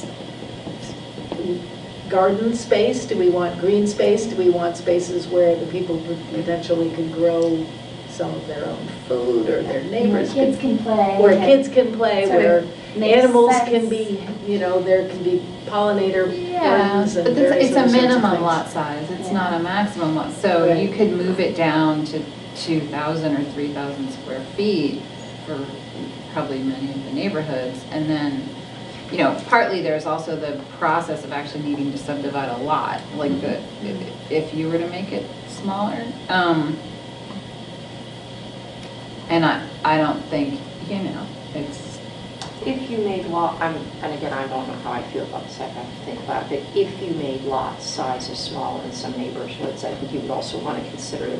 garden space? Do we want green space? Do we want spaces where the people potentially could grow some of their own food, or their neighbors? Where kids can play. Where kids can play, Sort where of makes animals sense. can be, there can be pollinator gardens and but various it's a other sorts of minimum things. lot size. It's not a maximum lot. So Right. you could move it down to 2,000 or 3,000 square feet for probably many of the neighborhoods. And then, partly there's also the process of actually needing to subdivide a lot. Like if you were to make it smaller. And I don't think, it's. If you made and again, I don't know how I feel about this, I have to think about it, but if you made lot sizes smaller in some neighborhoods, I think you would also want to consider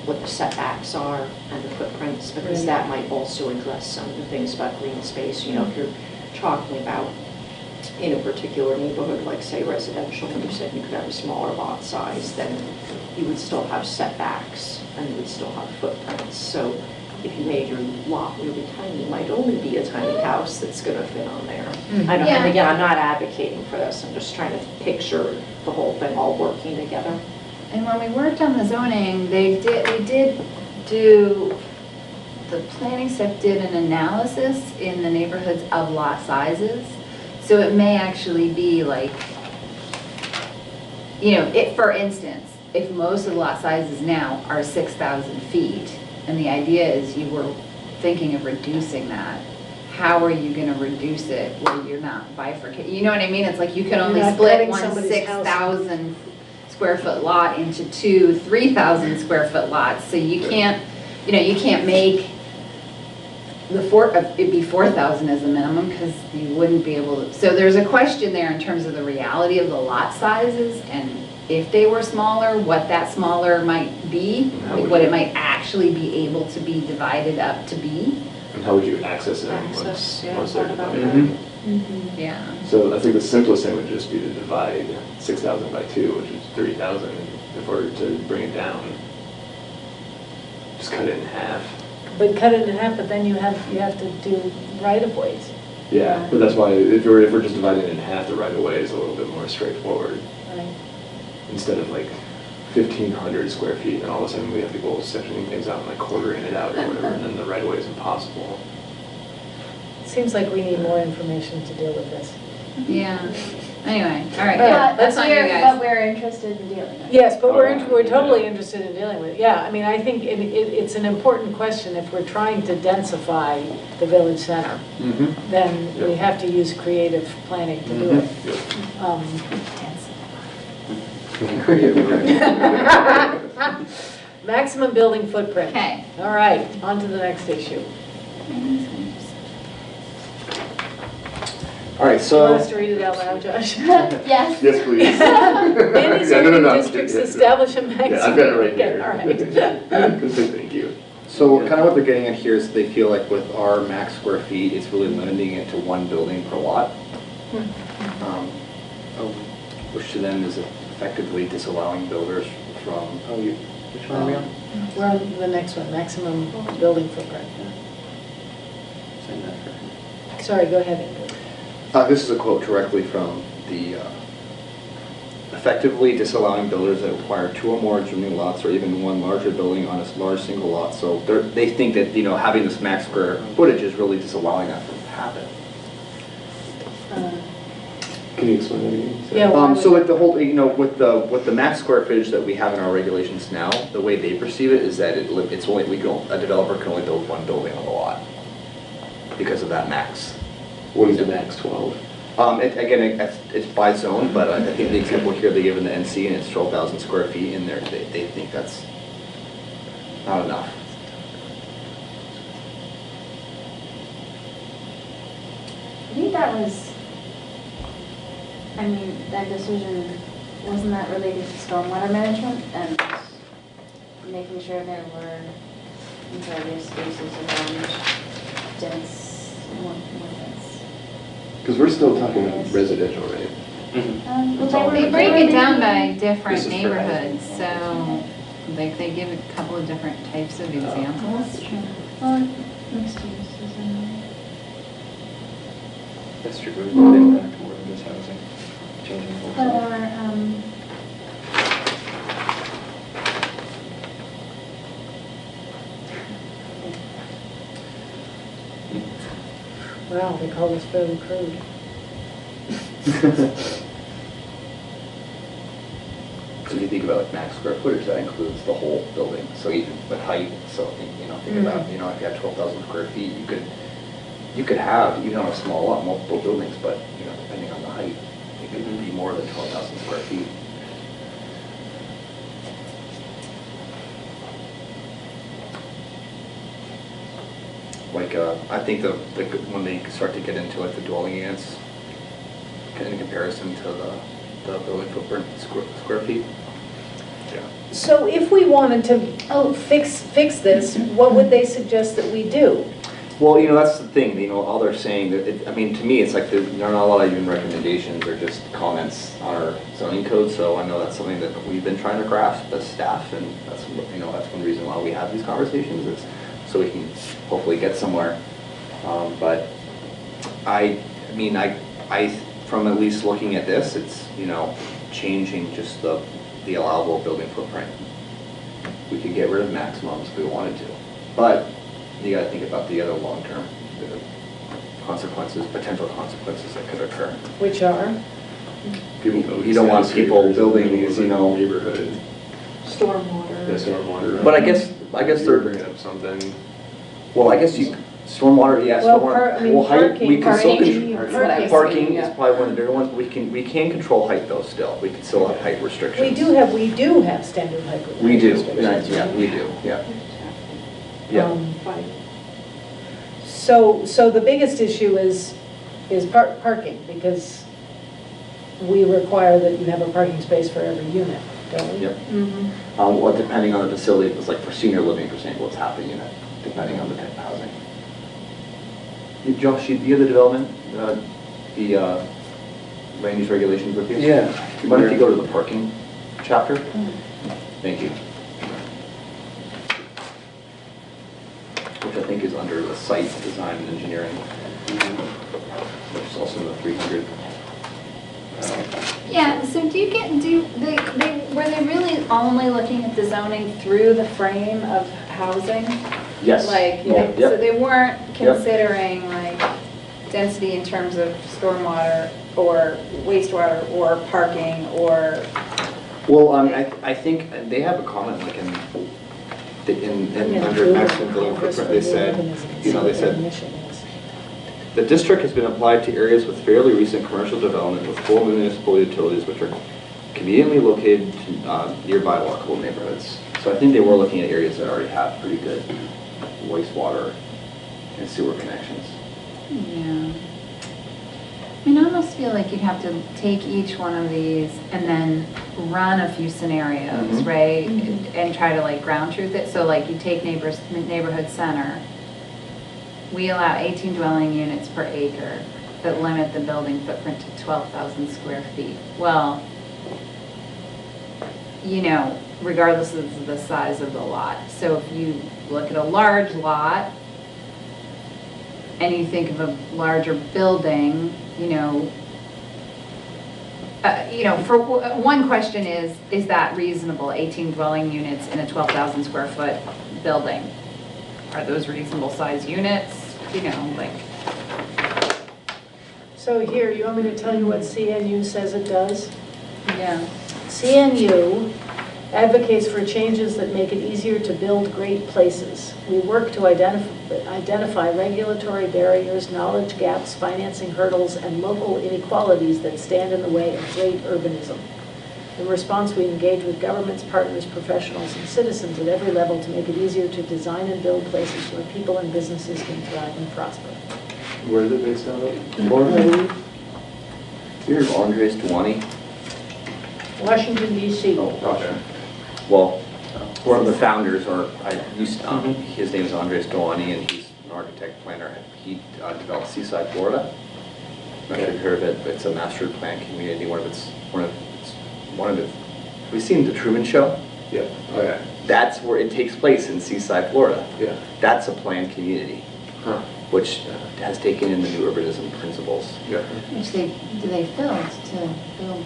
what the setbacks are and the footprints, because that might also address some of the things about green space. If you're talking about in a particular neighborhood, like say residential, and you said you could have a smaller lot size, then you would still have setbacks and you would still have footprints. So if you made your lot really tiny, it might only be a tiny house that's gonna fit on there. I don't, and again, I'm not advocating for this, I'm just trying to picture the whole thing all working together. And when we worked on the zoning, we did do, the planning staff did an analysis in the neighborhoods of lot sizes. So it may actually be like, for instance, if most of the lot sizes now are 6,000 feet, and the idea is you were thinking of reducing that, how are you gonna reduce it where you're not bifurcating? You know what I mean? It's like you can only split one 6,000 square foot lot into two 3,000 square foot lots. So you can't, you can't make it'd be 4,000 as a minimum because you wouldn't be able to. So there's a question there in terms of the reality of the lot sizes and if they were smaller, what that smaller might be, what it might actually be able to be divided up to be. And how would you access it once they're divided? Yeah. So I think the simplest thing would just be to divide 6,000 by 2, which is 3,000, in order to bring it down. Just cut it in half. But cut it in half, but then you have to do right-of-ways. Yeah, but that's why if we're just dividing it in half, the right-of-way is a little bit more straightforward. Right. Instead of like 1,500 square feet, and all of a sudden we have to go sectioning things out and like quartering it out or whatever, and then the right-of-way is impossible. Seems like we need more information to deal with this. Yeah. Anyway, all right. Yeah, That's on you guys. but we're interested in dealing with it. Yes, but we're totally interested in dealing with it. Yeah, I mean, I think it's an important question. If we're trying to densify the village center, then we have to use creative planning to do it. Maximum building footprint. Okay. All right, on to the next issue. All right, You so. want us to read it out loud, Josh? Yes. Yes, please. Many zoning districts Yeah. establish a maximum. Yeah, I've got it right Okay, here. all right. Thank you. So kind of what they're getting at here is they feel like with our max square feet, it's really limiting it to one building per lot. Which to them is effectively disallowing builders from, which one are we on? We're on the next one, maximum building footprint. Saying that correctly. Sorry, go ahead. This is a quote directly from the, effectively disallowing builders that require 2 or more adjoining lots or even one larger building on a large single lot. So they think that, having this max square footage is really disallowing that from happening. Can you explain that again? Yeah. So like the whole, with the max square footage that we have in our regulations now, the way they perceive it is that it's only a developer can only build one building on the lot because of that max. What is the max, 12? Again, it's by zone, but I think the example here they give in the NC and it's 12,000 square feet in there. They think that's not enough. I think that was, that decision, wasn't that related to stormwater management and making sure there were impervious spaces around dense, more dense? Because we're still talking about residential, right? They break it down by different neighborhoods, so they give a couple of different types of examples. Well, mixed use is in there. That's true, but it would impact more than just housing, changing the whole But thing. Wow, they call this fairly crude. So if you think about like max square footage, that includes the whole building. So even with height, so think about, if you had 12,000 square feet, you could have, even on a small lot, multiple buildings, but depending on the height, it could be more than 12,000 square feet. Like, I think when they start to get into like the dwelling units, in comparison to the building footprint square feet. Yeah. So if we wanted to fix this, what would they suggest that we do? Well, that's the thing, all they're saying, I mean, to me, it's like there are not a lot of even recommendations, they're just comments on our zoning code, so I know that's something that we've been trying to grasp as staff, and that's one reason why we have these conversations, is so we can hopefully get somewhere. But I mean, from at least looking at this, it's, changing just the allowable building footprint. We could get rid of maximums if we wanted to, but you got to think about the other long-term consequences, potential consequences that could occur. Which are? You don't want people building these, neighborhood. Stormwater. Yeah, stormwater. But I guess they're bringing up something. Well, I guess stormwater, yeah, Well, stormwater. Height, we can still parking. parking is probably one of the bigger ones. We can control height though. Still, we can still have height restrictions. We do have standard height restrictions. We do. Yeah, we do. Yeah. Yeah. So the biggest issue is parking, because we require that you have a parking space for every unit, don't we? Yep. Well, depending on the facility, if it's like for senior living, for example, it's half a unit, depending on the type of housing. Josh, you have the development, the land use regulations with you? Yeah. Why don't you go to the parking chapter? Thank you. Which I think is under the site design and engineering, which is also in the 300. Yeah, so were they really only looking at the zoning through the frame of housing? Yes. So they weren't considering like density in terms of stormwater or wastewater or parking or? Well, I think they have a comment like under maximum building footprint, they said, the district has been applied to areas with fairly recent commercial development with full municipal utilities which are conveniently located to nearby walkable neighborhoods. So I think they were looking at areas that already have pretty good wastewater and sewer connections. Yeah. I mean, I almost feel like you'd have to take each one of these and then run a few scenarios, right? And try to like ground truth it. So like you take neighborhood center, we allow 18 dwelling units per acre that limit the building footprint to 12,000 square feet. Well, regardless of the size of the lot. So if you look at a large lot and you think of a larger building, for one question is that reasonable, 18 dwelling units in a 12,000 square foot building? Are those reasonable size units? So here, you want me to tell you what CNU says it does? Yeah. CNU advocates for changes that make it easier to build great places. We work to identify regulatory barriers, knowledge gaps, financing hurdles, and local inequalities that stand in the way of great urbanism. In response, we engage with governments, partners, professionals, and citizens at every level to make it easier to design and build places where people and businesses can thrive and prosper. Where is it based out of? Florida? Here's Andres Duani. Washington, D.C. Oh, gotcha. Well, one of the founders, his name is Andres Duani, and he's an architect planner. He developed Seaside, Florida. I'm not sure if you've heard of it, but it's a master plan community. Have you seen The Truman Show? Yeah. Okay. That's where it takes place, in Seaside, Florida. Yeah. That's a planned community, which has taken in the new urbanism principles. Yeah. Which do they build to build?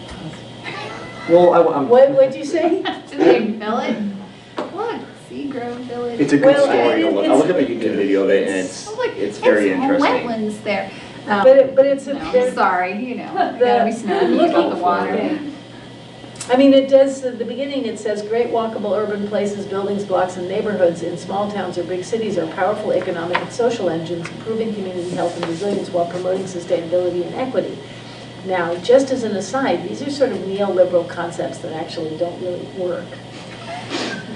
Well, What'd you say? Do they fill it? What? Seagrove Village? It's a good story to look. I'll look up a YouTube video of it, and it's very interesting. Wetlands there. But it's sorry, gotta be snarky about the water. I mean, it does, at the beginning it says, great walkable urban places, buildings, blocks, and neighborhoods in small towns or big cities are powerful economic and social engines, improving community health and resilience while promoting sustainability and equity. Now, just as an aside, these are sort of neoliberal concepts that actually don't really work.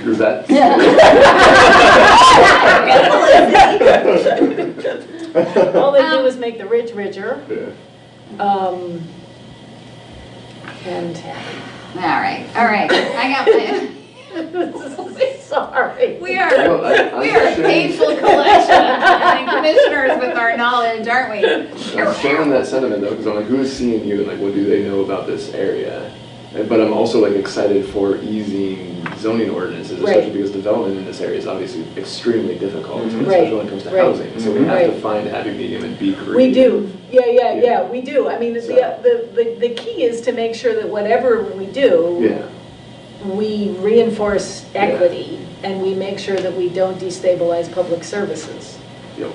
Is that? All they do is make the rich richer. And all right. I got my. Sorry. We are a painful collection. I think commissioners with our knowledge, aren't we? I'm sharing that sentiment though, because I'm like, who is seeing you and like, what do they know about this area? But I'm also like excited for easing zoning ordinances, especially because development in this area is obviously extremely difficult, especially when it comes to housing. So we have to find a happy medium and be creative. We do. Yeah, we do. I mean, the key is to make sure that whatever we do, we reinforce equity and we make sure that we don't destabilize public services. Yep.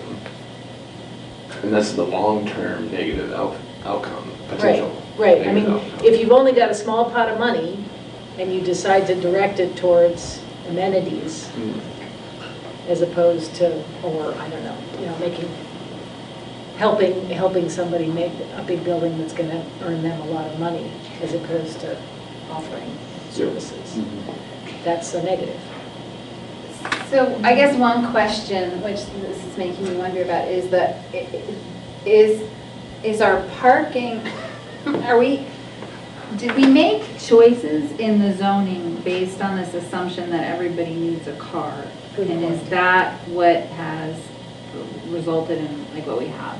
And that's the long-term negative outcome potential. Right. I mean, if you've only got a small pot of money and you decide to direct it towards amenities as opposed to, or I don't know, helping somebody make a big building that's going to earn them a lot of money as opposed to offering services. That's a negative. So I guess one question, which this is making me wonder about, is that is our parking, did we make choices in the zoning based on this assumption that everybody needs a car? And is that what has resulted in like what we have?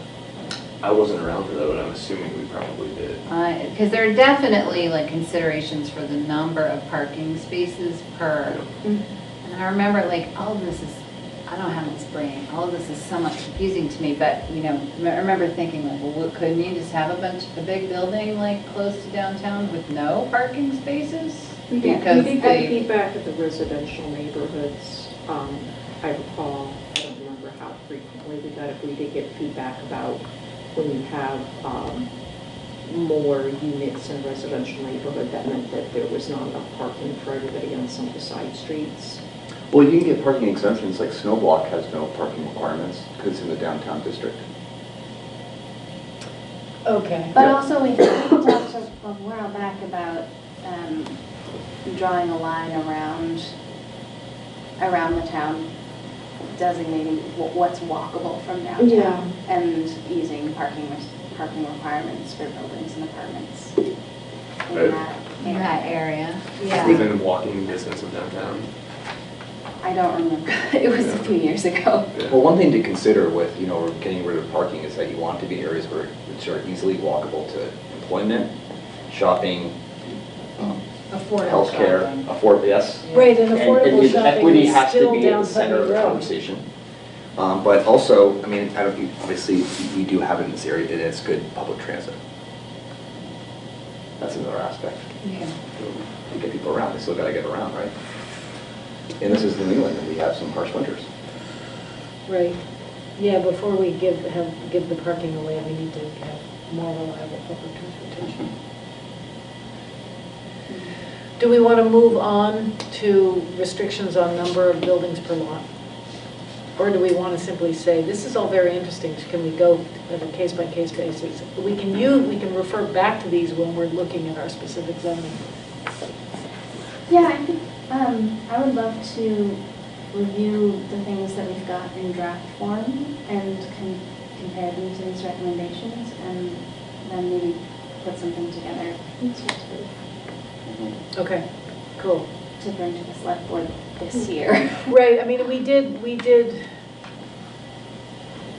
I wasn't around for that, but I'm assuming we probably did. Because there are definitely like considerations for the number of parking spaces per. And I remember like all of this is, I don't have this brain, all of this is somewhat confusing to me, but I remember thinking like, well, couldn't you just have a big building like close to downtown with no parking spaces? Because we got feedback at the residential neighborhoods. I recall, I don't remember how frequently we got it, we did get feedback about when you have more units in a residential neighborhood, that meant that there was not enough parking for everybody on some of the side streets. Well, you can get parking exemptions, like Snowblock has no parking requirements because it's in the downtown district. Okay. But also we talked a while back about drawing a line around the town, designating what's walkable from downtown and easing parking requirements for buildings and apartments in that area. Within walking distance of downtown. I don't remember. It was a few years ago. Well, one thing to consider with, getting rid of parking is that you want to be areas which are easily walkable to employment, shopping, healthcare, yes. Right, and affordable and shopping equity is has to still be at down the center of the Putney Road. conversation. But also, I mean, obviously, we do have it in this area, and it's good public transit. That's another aspect. To get people around, they still gotta get around, right? And this is New England, and we have some harsh winters. Right. Yeah, before we give the parking away, we need to have more reliable public transportation. Do we want to move on to restrictions on number of buildings per lot? Or do we want to simply say, this is all very interesting, can we go at a case-by-case basis? We can refer back to these when we're looking at our specific zoning. Yeah, I think I would love to review the things that we've got in draft form and compare them to these recommendations, and then maybe put something together Okay, cool. to bring to the select board this year. Right, I mean,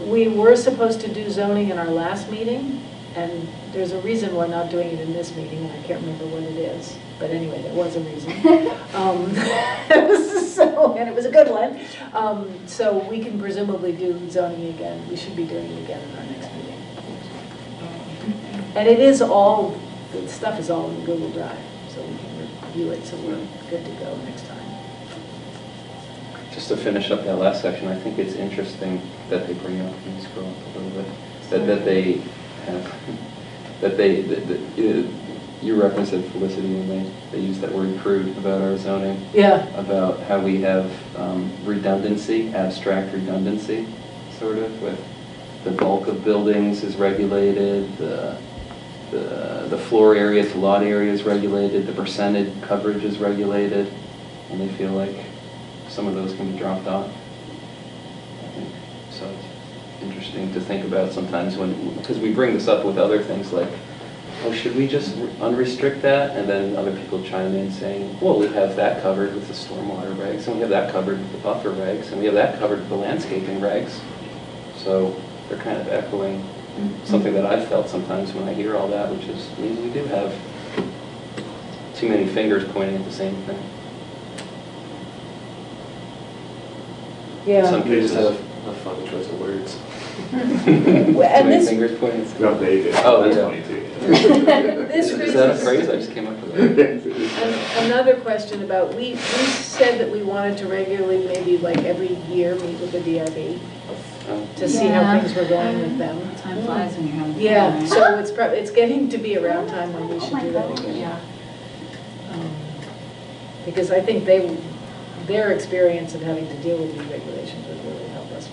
we were supposed to do zoning in our last meeting, and there's a reason we're not doing it in this meeting, and I can't remember what it is. But anyway, there was a reason. And it was a good one. So we can presumably do zoning again. We should be doing it again in our next meeting. And it is all, the stuff is all in Google Drive, so we can review it, so we're good to go next time. Just to finish up that last section, I think it's interesting that they bring up, can you scroll up a little bit, that they have, you referenced it, Felicity, when they use that word crude about our zoning. Yeah. About how we have redundancy, abstract redundancy, sort of, with the bulk of buildings is regulated, the floor area to lot area is regulated, the percentage coverage is regulated, and they feel like some of those can be dropped off. I think so. It's interesting to think about sometimes because we bring this up with other things like, oh, should we just unrestrict that? And then other people chime in saying, well, we have that covered with the stormwater regs, and we have that covered with the buffer regs, and we have that covered with the landscaping regs. So they're kind of echoing something that I've felt sometimes when I hear all that, which is maybe we do have too many fingers pointing at the same thing. Yeah. Some They just cases. have a funny choice of words. And Too many this, fingers pointing at the same No, they did. Oh, That's yeah. funny too. this Is brings that a us phrase? I just came up with that. another question about, we said that we wanted to regularly, maybe like every year, meet with the DRB to see how Yeah. things were going with them. Time flies when you're having fun, Yeah, right? so it's getting to be around time when we should do that again. Yeah. Because I think their experience of having to deal with these regulations would really help us.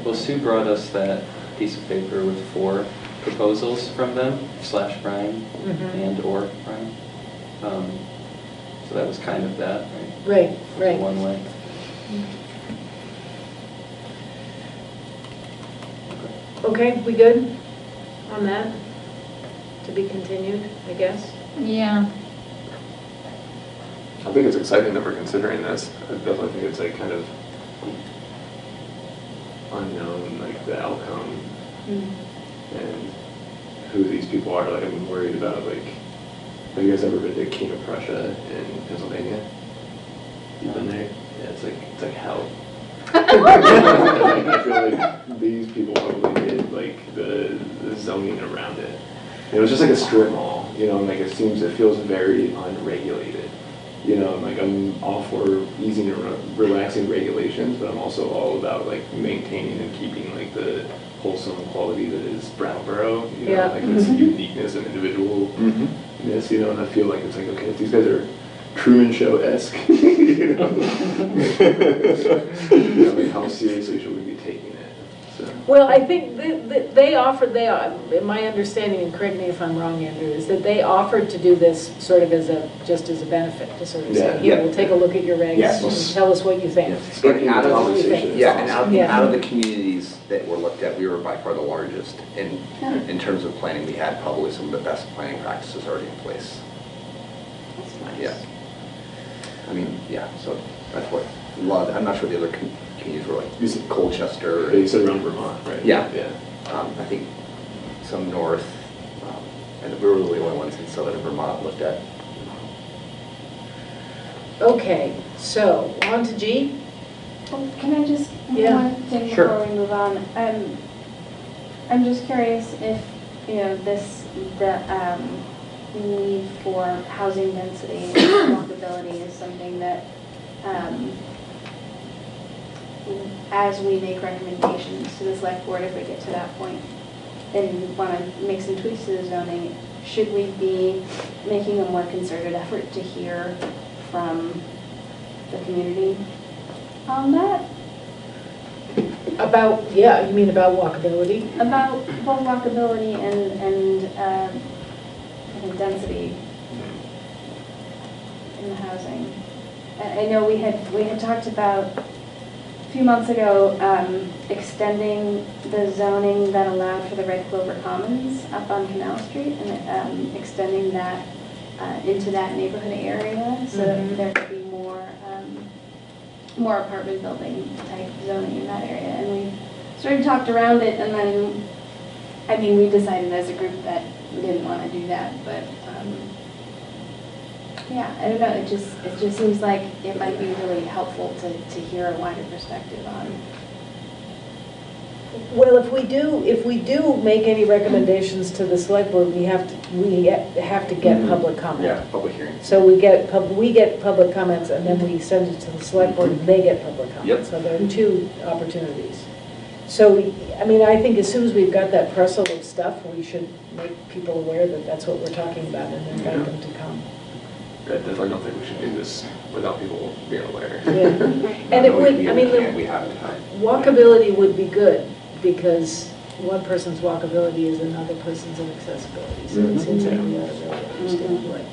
Well, Sue brought us that piece of paper with 4 proposals from them, / Brian and/or Brian. So that was kind of that, right? Right. One way. Okay, we good on that? To be continued, I guess? Yeah. I think it's exciting that we're considering this. I definitely think it's like kind of unknown, like the outcome and who these people are. Like I'm worried about like, have you guys ever been to King of Prussia in Pennsylvania? You've been there? Yeah, it's like hell. I feel like these people probably did like the zoning around it. It was just like a strip mall, you know, and like it feels very unregulated. You know, and like I'm all for easing and relaxing regulations, but I'm also all about like maintaining and keeping like the wholesome quality that is Brattleboro, you know, like its uniqueness and individualness, you know, and I feel like it's like, okay, if these guys are Truman Show-esque, you know, like how seriously should we be taking it? So. Well, I think my understanding, and correct me if I'm wrong, Andrew, is that they offered to do this sort of just as a benefit, to sort of say, here, we'll take a look at your regs and tell us what you think. And out of, What we think. out of the communities that were looked at, we were by far the largest. In terms of planning, we had probably some of the best planning practices already in place. That's nice. Yeah. I mean, yeah, so that's what a lot of, I'm not sure the other communities were like, you said Colchester. Yeah, you said around Vermont, right? Yeah. Yeah. I think some north, and we were the only ones in southern Vermont looked at. Okay, so on to G. Oh, can I just, Yeah. one thing Sure. before we move on? I'm just curious if, you know, the need for housing density and walkability is something that, as we make recommendations to the select board, if we get to that point, and want to make some tweaks to the zoning, should we be making a more concerted effort to hear from the community on that? About, yeah, you mean about walkability? About both walkability and I think density in the housing. I know we had talked about a few months ago extending the zoning that allowed for the Red Clover Commons up on Canal Street and extending that into that neighborhood area so that there could be more apartment building type zoning in that area. And we sort of talked around it, and then, I mean, we decided as a group that we didn't want to do that, but yeah, I don't know, it just seems like it might be really helpful to hear a wider perspective on. Well, if we do make any recommendations to the select board, we have to get public comment. Yeah, public hearings. So we get public comments, and then we send it to the select board, and they get public comments. So there are 2 opportunities. So, I mean, I think as soon as we've got that parcel of stuff, we should make people aware that that's what we're talking about and invite them to come. I definitely don't think we should do this without people being aware. Yeah. And it would, I mean, we have to. walkability would be good, because one person's walkability is another person's inaccessibility. So it seems like we ought to really understand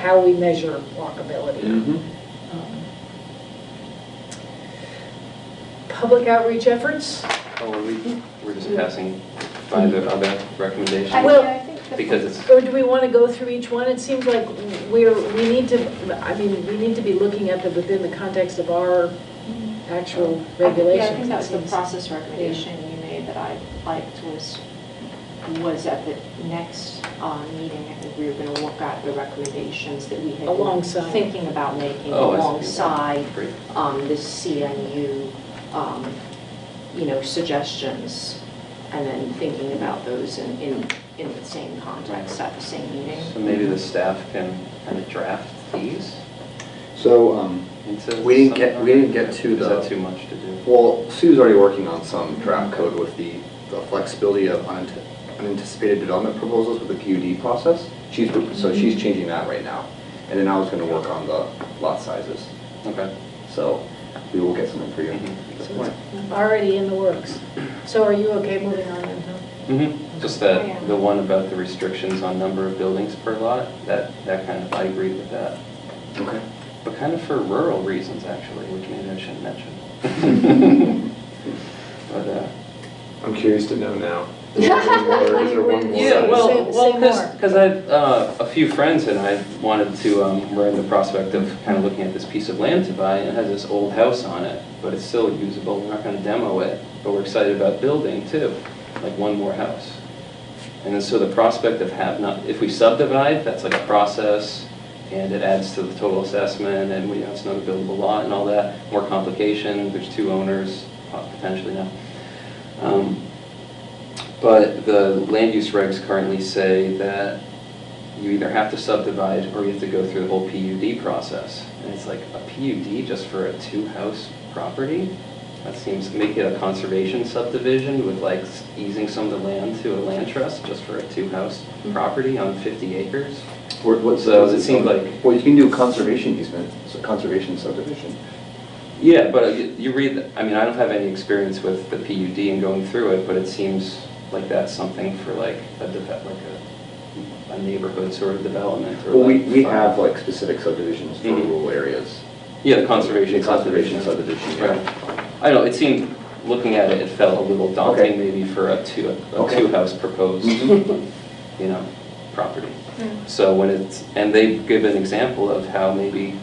how we measure walkability. Public outreach efforts? Oh, we're just passing by the other recommendations? Well, because it's, or do we want to go through each one? It seems like we need to be looking at them within the context of our actual Yeah, I regulations. think that was the it seems. process recommendation you made that I liked was at the next meeting, I think we were going to look at the recommendations that we had Alongside. been thinking about making Oh, I see. alongside Great. the CNU, suggestions, and then thinking about those in the same context at the same meeting. So maybe the staff can kind of draft these? So, into we didn't some- get to Is the. that too much to do? Well, Sue's already working on some draft code with the flexibility of unanticipated development proposals with the PUD process. So she's changing that right now. And then I was gonna work on the lot sizes. Okay. So we will get something for you. So it's already in the works. So are you okay moving on then, Tom? Just I that, am. the one about the restrictions on number of buildings per lot, that kind of, I agree with that. Okay. But kind of for rural reasons, actually, which maybe I shouldn't mention. But, I'm curious to know now. Is there one more? yeah, well, Say more. because I have a few friends and I wanted to, we're in the prospect of kind of looking at this piece of land to buy, and it has this old house on it, but it's still usable, we're not going to demo it, but we're excited about building too, like one more house. And then so the prospect of if we subdivide, that's like a process, and it adds to the total assessment, and it's not a buildable lot and all that, more complication, there's two owners, potentially now. But the land use regs currently say that you either have to subdivide or you have to go through the whole PUD process. And it's like a PUD just for a two-house property? That seems to make it a conservation subdivision with like easing some of the land to a land trust just for a two-house property on 50 acres. So it seemed like... Well, you can do conservation easement, so conservation subdivision. Yeah, but you read, I mean, I don't have any experience with the PUD and going through it, but it seems like that's something for like a neighborhood sort of development. Or Well, like we have like specific subdivisions for rural areas. Yeah, the conservation subdivision, yeah. Right. I don't know, it seemed, looking at it, it felt a little daunting maybe for a two-house proposed, property. So when and they give an example of how maybe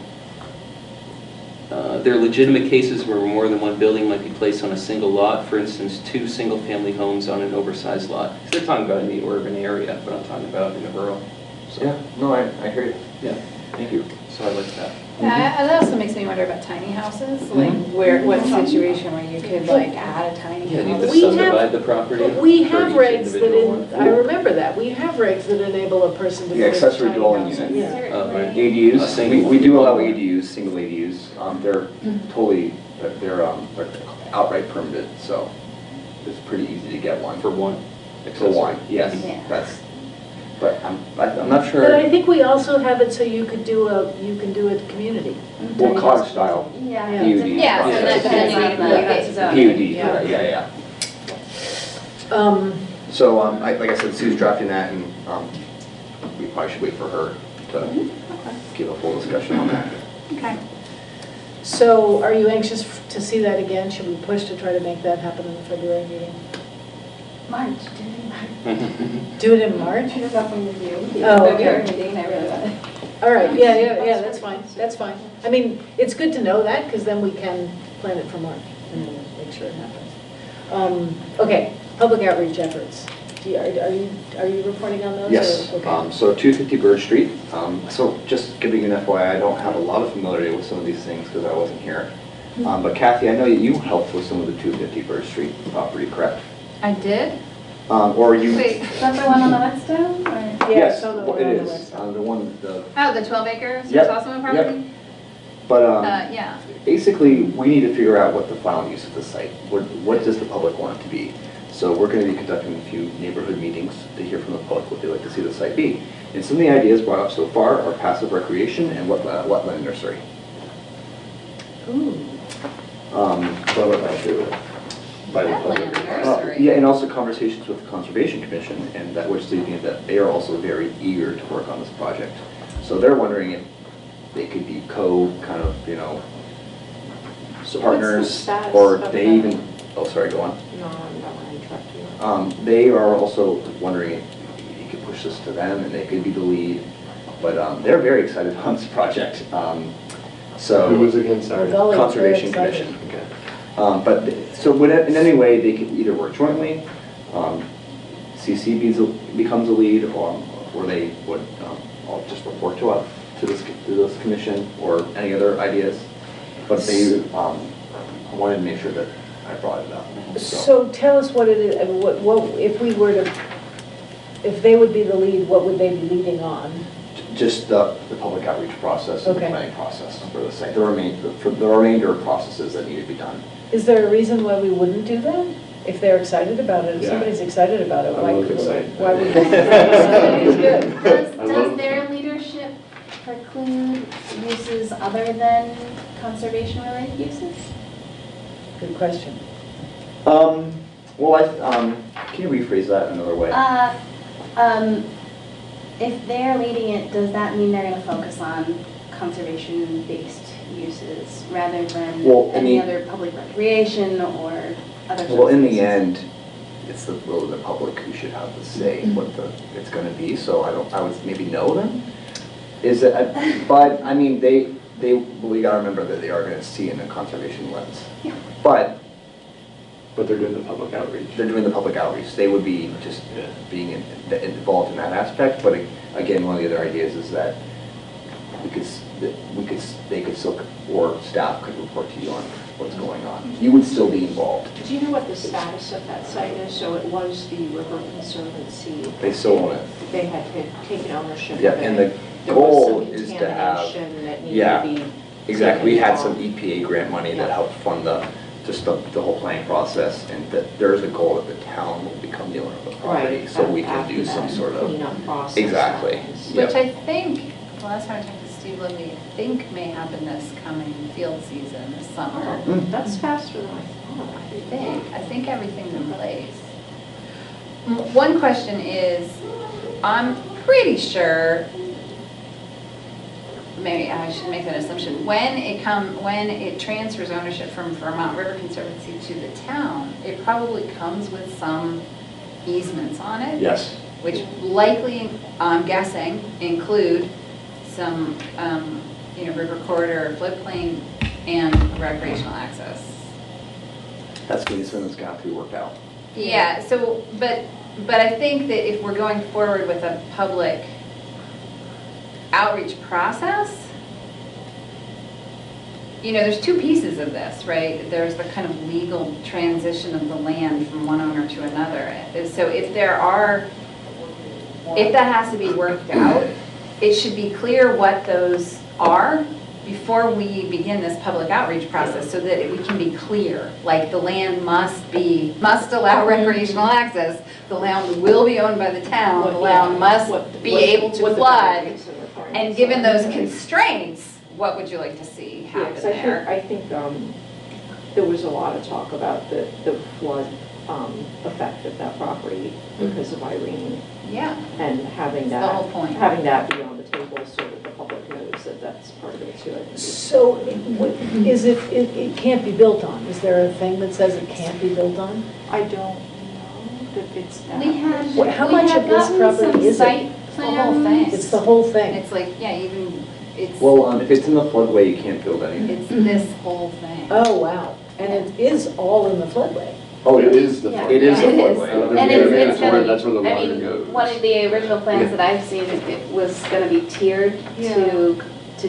there are legitimate cases where more than one building might be placed on a single lot. For instance, 2 single-family homes on an oversized lot. They're talking about in the urban area, but I'm talking about in the rural. So, yeah, no, I hear you. Yeah, thank you. So I like that. Yeah, that also makes me wonder about tiny houses, like what situation where you could like add a tiny Yeah, you have house. to subdivide the property. We for have each regs individual that, I remember that, we have regs that enable a person to. The put a accessory tiny dwelling house unit. in. Yeah. Right. ADUs, we do allow ADUs, single ADUs. They're totally, they're outright permitted, so it's pretty easy to get one. For one? For one, yes. Yeah. But I'm not sure. But I think we also have it so you could do a community. Well, cottage style. Yeah. PUD. Yeah, so process. that's PUD, yeah. So, like I said, Sue's drafting that, and we probably should wait for her to give a full discussion on that. Okay. So are you anxious to see that again? Should we push to try to make that happen in the February meeting? March, Do it in March? It's up on review. Oh, February okay. meeting, I really want it. All right, yeah, that's fine, that's fine. I mean, it's good to know that, because then we can plan it for March, and then make sure it happens. Okay, public outreach efforts. Are you reporting on those? Yes, or- okay. so 250 Bird Street. So just giving you an FYI, I don't have a lot of familiarity with some of these things because I wasn't here. But Kathy, I know you helped with some of the 250 Bird Street property, correct? I did? Or you... Wait, is that the one on the Whetstone? Or? Yes, so the it is. The one, Oh, the 12 acres? Yep, There's also a property? yep. But Yeah. basically, we need to figure out what the final use of the site, what does the public want it to be? So we're going to be conducting a few neighborhood meetings to hear from the public what they'd like to see the site be. And some of the ideas brought up so far are passive recreation and wetland nursery. Ooh. So what I do by the public. Wetland nursery? Yeah, and also conversations with the Conservation Commission, and that which they think that they are also very eager to work on this project. So they're wondering if they could be kind of, partners, or they even, oh, sorry, go on. No, I don't want to interrupt you. They are also wondering if you could push this to them and they could be the lead. But they're very excited on this project. So. Who was again, sorry? Golly, Conservation very Commission. exciting. But, so in any way, they could either work jointly, CC becomes a lead, or they would all just report to this commission, or any other ideas. But they, I wanted to make sure that I brought it up. So tell us what it is, I mean, what, if we were to, if they would be the lead, what would they be leading on? Just the public outreach process and the Okay. planning process for the site, for the remainder of processes that need to be done. Is there a reason why we wouldn't do that? If they're excited about it, if Yeah. somebody's excited about it, I why? love excited. Why would we? It's good. Does their leadership preclude uses other than conservation-related uses? Good question. Well, can you rephrase that another way? If they're leading it, does that mean they're gonna focus on conservation-based uses rather than Well, any other public recreation or other? Well, in the uses? end, it's really the public who should have to say what it's gonna be, so I would maybe know them. But, I mean, we gotta remember that they are gonna see in a conservation lens. Yeah. But they're doing the public outreach. They're doing the public outreach. They would be just being involved in that aspect. But again, one of the other ideas is that they could still, or staff could report to you on what's going on. You would still be involved. Do you know what the status of that site is? So it was the River Conservancy. They still own it. They had taken ownership Yeah, of it. and the There was goal some is to have, contamination that needed yeah, to be exactly. We taken had some off. EPA grant money that Yeah. helped fund the whole planning process, and that there is a goal that the town will become the owner of the property, Right, so we can after do some that sort of cleanup process. exactly. happens. Which I think, last time I talked to Steve Libby, I think may happen this coming field season, this summer. That's faster than I thought. I think everything's in place. One question is, I'm pretty sure, maybe I should make that assumption, when it transfers ownership from Vermont River Conservancy to the town, it probably comes with some easements on it. Yes. Which likely, I'm guessing, include some, river corridor, floodplain, and recreational access. That's going to be something that's got to be worked out. Yeah, so, but I think that if we're going forward with a public outreach process, there's two pieces of this, right? There's the kind of legal transition of the land from one owner to another. So if that has to be worked out, it should be clear what those are before we begin this public outreach process, so that we can be clear, like the land must allow recreational access, the land will be owned by the town, the land must be able to flood, and given those constraints, what would you like to see happen there? I think there was a lot of talk about the flood effect of that property because of Irene. Yeah. And having That's the whole point. having that be on the table so that the public knows that that's part of it too. I think is- So is it can't be built on? Is there a thing that says it can't be built on? I don't know that it's that. How much of this property is it? The whole thing. It's the whole thing. It's like, it's. Well, if it's in the floodway, you can't build anything. It's this whole thing. Oh, wow. And it is all in the floodway. Oh, it is the Yeah. floodway. It is the It is. floodway. And it's gonna, That's where the I water mean, goes. one of the original plans that I've seen, it was gonna be tiered to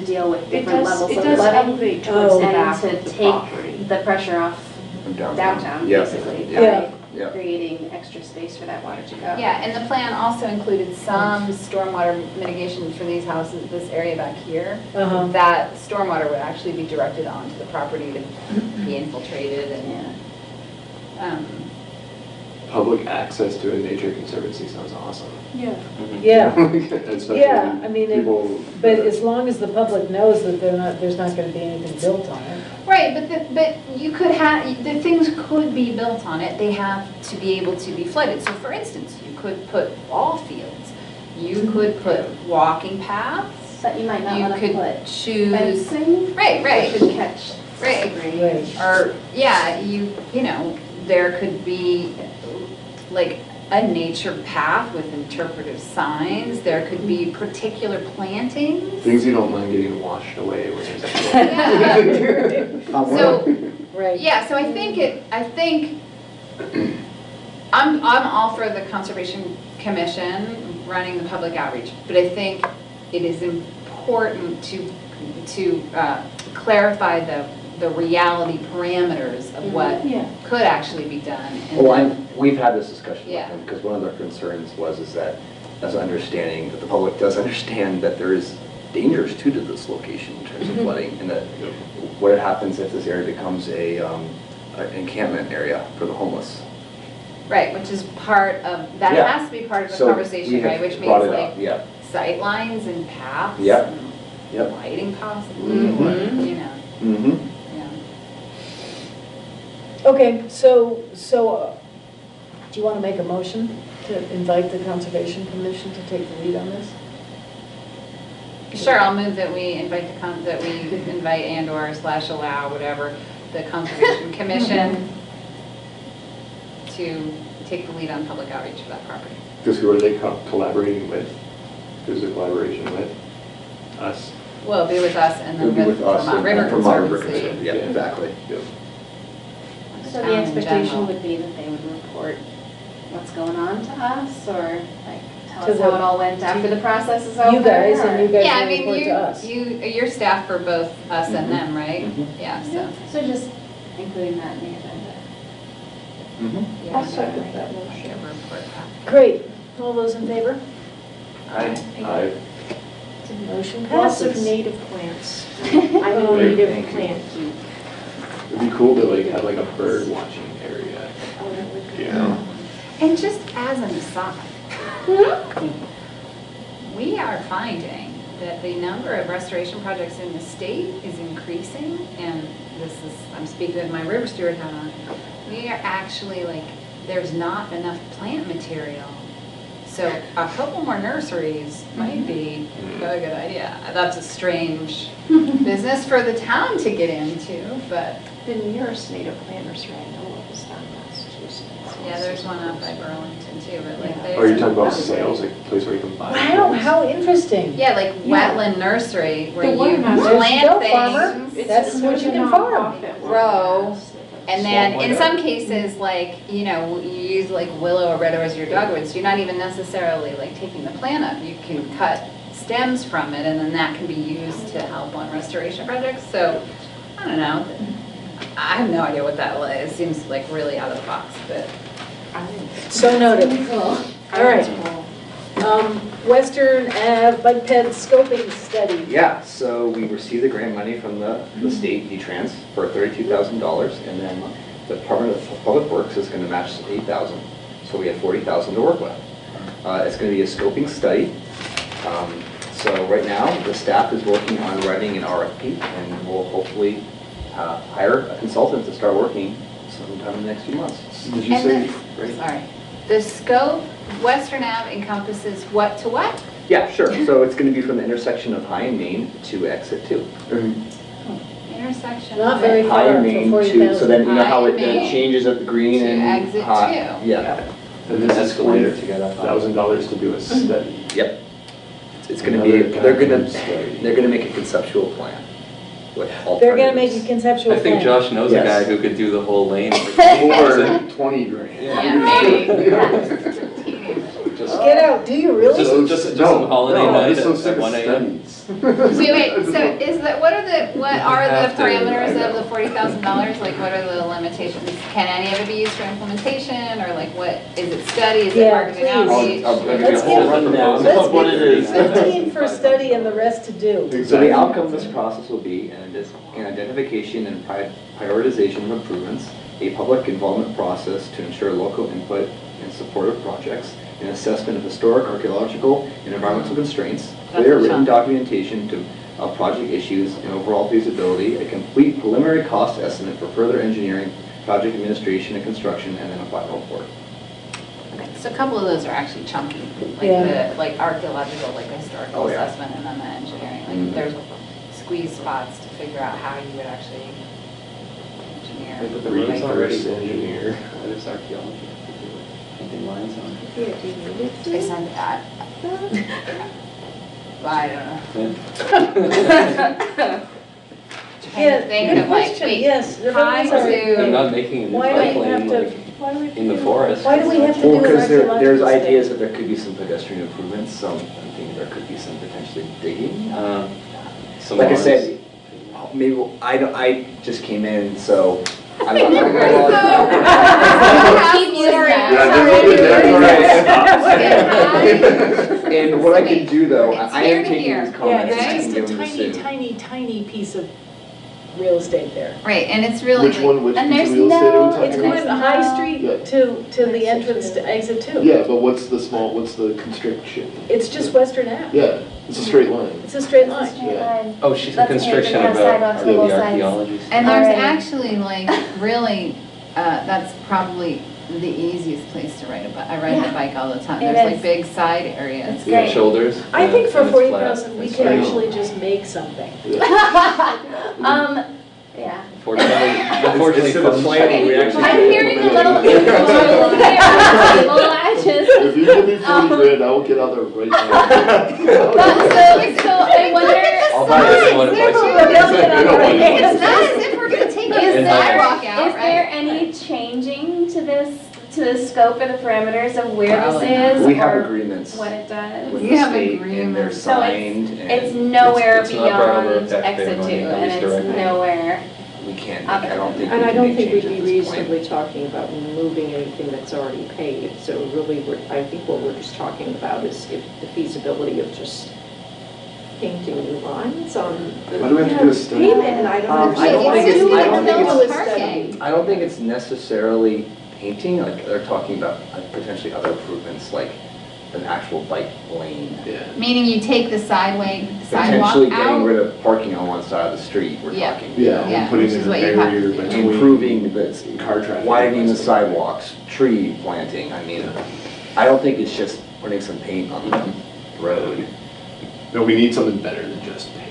deal with different levels of flooding. elevate towards the And back to of the take property. the pressure off From downtown, Yeah. basically, Yeah. by Yeah. creating extra space for that water to go. Yeah, and the plan also included some stormwater mitigation for these houses, this area back here. Uh-huh. That stormwater would actually be directed onto the property to be infiltrated and, Public access to a nature conservancy sounds awesome. Yeah. Mm-hmm. Yeah. Especially Yeah, I mean, people. but as long as the public knows that there's not going to be anything built on it. right, but you could have, the things could be built on it, they have to be able to be flooded. So for instance, you could put ball fields, you could put walking paths. But you might not You wanna could put choose, fencing. right, That could catch right. debris. Or, yeah, there could be, like, a nature path with interpretive signs. There could be particular plantings. Things you don't mind getting washed away when there's So, Right. yeah, so I think I'm all for the Conservation Commission running the public outreach, but I think it is important to clarify the reality parameters of what could actually be done. And Well, we've had this discussion with Yeah. them, because one of their concerns is that, as understanding, that the public does understand that there is dangers to this location in terms of flooding, and that what happens if this area becomes an encampment area for the homeless. Right, which is part of, that Yeah. has to be part of the So conversation, we have right? Which means brought it like up, yeah. sight lines and paths Yep. and Yep. lighting possibly, Mhm. or, you know, Mm-hmm. yeah. Okay, so do you want to make a motion to invite the Conservation Commission to take the lead on this? Sure, I'll move that we invite and/or / allow, whatever, the Conservation Commission to take the lead on public outreach for that property. Because who are they collaborating with? Who's the collaboration with? Us? Well, it'll be with us and It'll then be with with us Vermont and River Vermont River Conservancy. Conservancy. Yeah, exactly. Yep. So Town the in expectation general. would be that they would report what's going on to us, or like tell To us how the- it all went after the process is over? You guys, and you or- guys Yeah, I will mean, report to us. you're staff for both us and them, right? Mhm. Yeah, so. So just including that in the agenda. Mm-hmm. Yeah, I'll second that motion. Report back. Great. All those in favor? Aye. Motion Lots of passes. native plants. I'm a Great, native thank you. plant geek. It'd be cool to like have like a bird watching area. Oh, that would be You know? And just as an aside, we are finding that the number of restoration projects in the state is increasing, and this is, I'm speaking with my river steward hat on, we are actually like, there's not enough plant material. So a couple more nurseries might be a good idea. That's a strange business for the town to get into, but The nearest native plant nursery I know of is down in Massachusetts. yeah, there's one up by Burlington too, but like Or there's. are you talking about sales, like a place where you can buy? Wow, things? how interesting. Yeah, like Yeah. wetland nursery where The one you in Massachusetts- There you go, plant farmer. things, That's what you can farm. grow, and then Swamp in like some that. cases, like, you know, you use like willow or red as your dogwoods, you're not even necessarily like taking the plant up, you can cut stems from it, and then that can be used to help on restoration projects, so, I don't know. I have no idea what that was, it seems like really out of the box, but. So noted. All right. Western Ave Bike Ped Scoping Study. Yeah, so we received the grant money from the state, D-Trans, for $32,000, and then the Department of Public Works is going to match $8,000, so we have $40,000 to work with. It's going to be a scoping study. So right now, the staff is working on writing an RFP, and we'll hopefully hire a consultant to start working sometime in the next few months. Did you And say? Sorry. The scope, Western Ave encompasses what to what? Yeah, sure. So it's going to be from the intersection of High and Main to Exit 2. Intersection. Not of very it. High far and for Main to, 40,000. so then you know how High it and Main changes at the green to and Exit High. 2. Yeah. And this is Escalator together. $40,000 to do a study. Yep. It's going to be, Another they're going goddamn study. to make a conceptual plan with They're gonna make a alternatives. conceptual I think plan. Josh knows Yes. a guy who could do the whole lane. More than 20 grand. Yeah, maybe. Just, Get out, do you really? just some holiday night I'm so at sick of 1 a.m. studies. Wait, so is that, what are the have to, parameters I of the $40,000? Like, what are the limitations? Can any of it be used for implementation, or like, what, is it study, is it Yeah, marketing please. outreach? I'll give you a Let's whole give- rundown Let's of what it give is. 15 for study and the rest to do. So the outcome of this process will be an identification and prioritization of improvements, a public involvement process to ensure local input in support of projects, an assessment of historic, archaeological, and environmental constraints, clear written documentation of project issues and overall feasibility, a complete preliminary cost estimate for further engineering, project administration and construction, and then a final report. Okay, so a couple of those are actually chunky, like Yeah. the, like archaeological, like the historical Oh, yeah. assessment, and then the engineering. Like, Mhm. there's squeeze spots to figure out how you would actually engineer. But the Read road's already first, engineer. There's archaeology. lines on. I signed that. I don't know. Yeah, Think good of like, question, wait, yes. the try roads are- to- They're not making a new Why do bike we have lane to- like why do we in the forest. Why do we have to Well, do an because there's archaeological ideas study? that there could be some pedestrian improvements, some, I'm thinking there could be some potentially digging. Some Like I lawns. said, maybe, I just came in, so I'm not. Keep using that. And what I can do though, It's I here am to taking here. these Yeah, comments it's and just a giving them tiny, soon. tiny, tiny piece of real estate there. Right, and it's really. Which one, which and piece of there's real estate are we no- talking It's about? going from High Street Yeah. to the entrance to exit 2. Yeah, but what's the constriction? It's just Western Ave. Yeah, it's a straight line. It's a straight line. Yeah. Oh, she's a That's constriction paved and have about sidewalks on the both sides. archaeology. And there's Already. actually like really, that's probably the easiest place to ride I ride the bike all the time. It There's is. like big side areas. It's You got great. shoulders. I think for and it's flat. 40,000, we It's could fine. actually just make something. Yeah. Unfortunately, Instead of planning, we actually. I'm hearing a little bit more well, I just. If you give me 40 grand, I will get out there right now. So I wonder. I'll buy this one if I see it. It's not as if we're gonna take Is a sidewalk there, out, is right? there any changing to this, to the scope and the parameters of where Probably this is? We have or agreements what it does? with We the have state and they're agreements. So signed and. It's nowhere it's not part of the beyond taxpayer exit 2, money, at and least it's directly. nowhere. We can't, I don't think we And I can don't make think we'd changes be at this point. reasonably talking about moving anything that's already paved. So really, I think what we're just talking about is if the feasibility of just painting new lines on the Why do we have to do a study? pavement, and I don't I don't understand. think it's- why I don't we think do a it's study. parking. I don't think it's necessarily painting, like they're talking about potentially other improvements, like an actual bike lane. Yeah. Meaning you take the sidewalk Potentially getting out. rid of parking on one side of the street, we're Yeah. talking. Yeah, Yeah, and putting which in is a what you have to barrier do. between Improving the, car traffic. widening the sidewalks, tree planting, I mean, I don't think it's just putting some paint on the road. No, we need something better than just paint.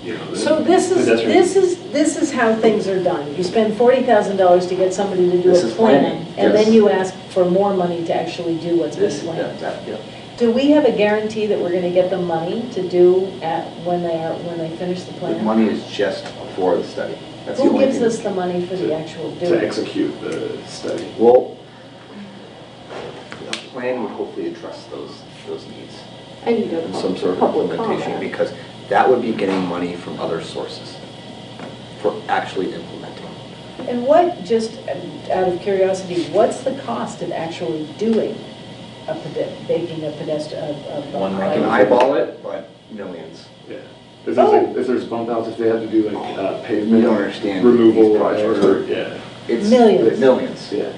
You know, So this is how things are done. You spend $40,000 to get somebody to do This a is plan, planning, and yes. then you ask for more money to actually do what's been This, planned. yeah. Do we have a guarantee that we're gonna get the money to do when they finish the The plan? money is just for the study. That's the Who only gives thing. us the money for the actual to doing? execute the study. Well, a plan would hopefully address those needs. And you And some sort of public implementation, comment. because that would be getting money from other sources for actually implementing. And what, just out of curiosity, what's the cost of actually doing making a pedestrian, I can eyeball it, but millions. Yeah. If there's bump outs, if they have to do like pavement. You don't understand removal these projects. or, yeah. It's Millions. Millions. Yeah.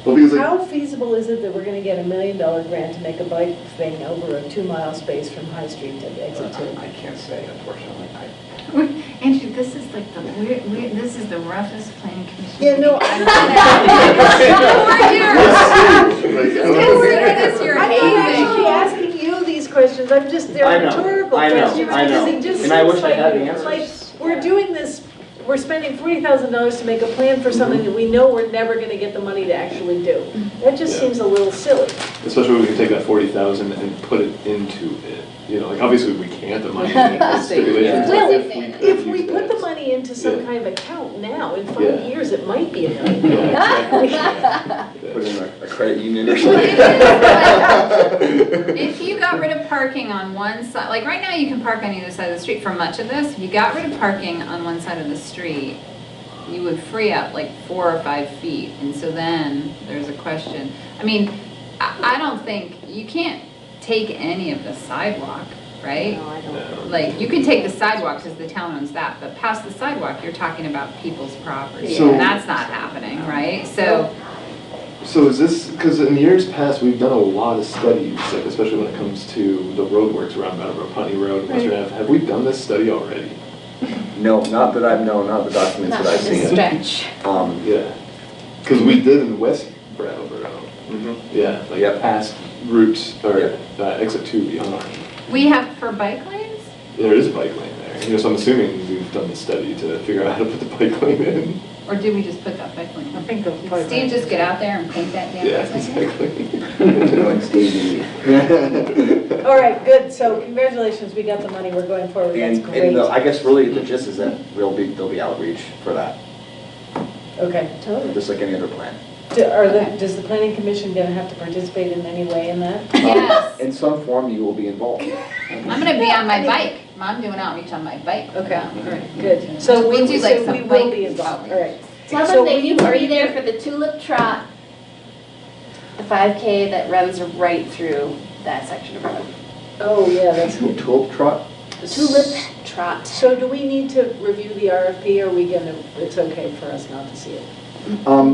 Well, because like, How feasible is it that we're gonna get $1 million grant to make a bike thing over a 2-mile space from High Street to exit 2? I can't say, unfortunately. Andrew, this is like the this is the roughest planning commission. Yeah, no, I'm not actually asking you these questions, I'm just, they're I know, rhetorical I know, questions. I know. Because it just And I seems wish I had the answers. like, we're doing this, we're spending $40,000 to make a plan for something that we know we're never gonna get the money to actually do. That just Yeah. seems a little silly. especially when we can take that 40,000 and put it into it. You know, like obviously we can't, the money has stipulations. Well, but if we use put that. the money into some Yeah. kind of account now, in 5 Yeah. years, it might be $1 million. Yeah, Put in a credit union or something. If you got rid of parking on one side, like right now you can park on either side of the street for much of this, if you got rid of parking on one side of the street, you would free up like 4 or 5 feet. And so then there's a question. I mean, I don't think, you can't take any of the sidewalk, right? No, I don't. Like, you can take the sidewalk because the town owns that, but past the sidewalk, you're talking about people's property. So- And that's not happening, right? So, So is this, because in years past, we've done a lot of studies, like especially when it comes to the roadworks around Meadowbrook, Putney Road, Western Ave. Have we done this study already? No, not that I've known, not the documents Not that I've for this seen. stretch. Yeah. Because we did in West Brattleboro. Yeah, like Yep. past route, or exit 2 beyond. we have for bike lanes? There is a bike lane there. You know, so I'm assuming we've done the study to figure out how to put the bike lane in. Or did we just put that bike lane? I think they'll probably. Did Steve just get out there and paint that damn Yeah, bike lane? exactly. Like Stevie. All right, good, so congratulations, we got the money, we're going forward, that's And great. I guess really the gist is that there'll be outreach for that, Okay, totally. just like any other plan. Does the planning commission gonna have to participate in any way in that? Yes. In some form, you will be involved. I'm gonna be on my bike. I'm doing outreach on my bike. Okay, all right, good. So We'll do like so some we will bike be involved, all right. Tell So them they will need to are be you there gonna- for the tulip trot, the 5K that runs right through that section of road. Oh, yeah, that's. Tulip trot? Tulip trot. So do we need to review the RFP, or are we gonna, it's okay for us not to see it?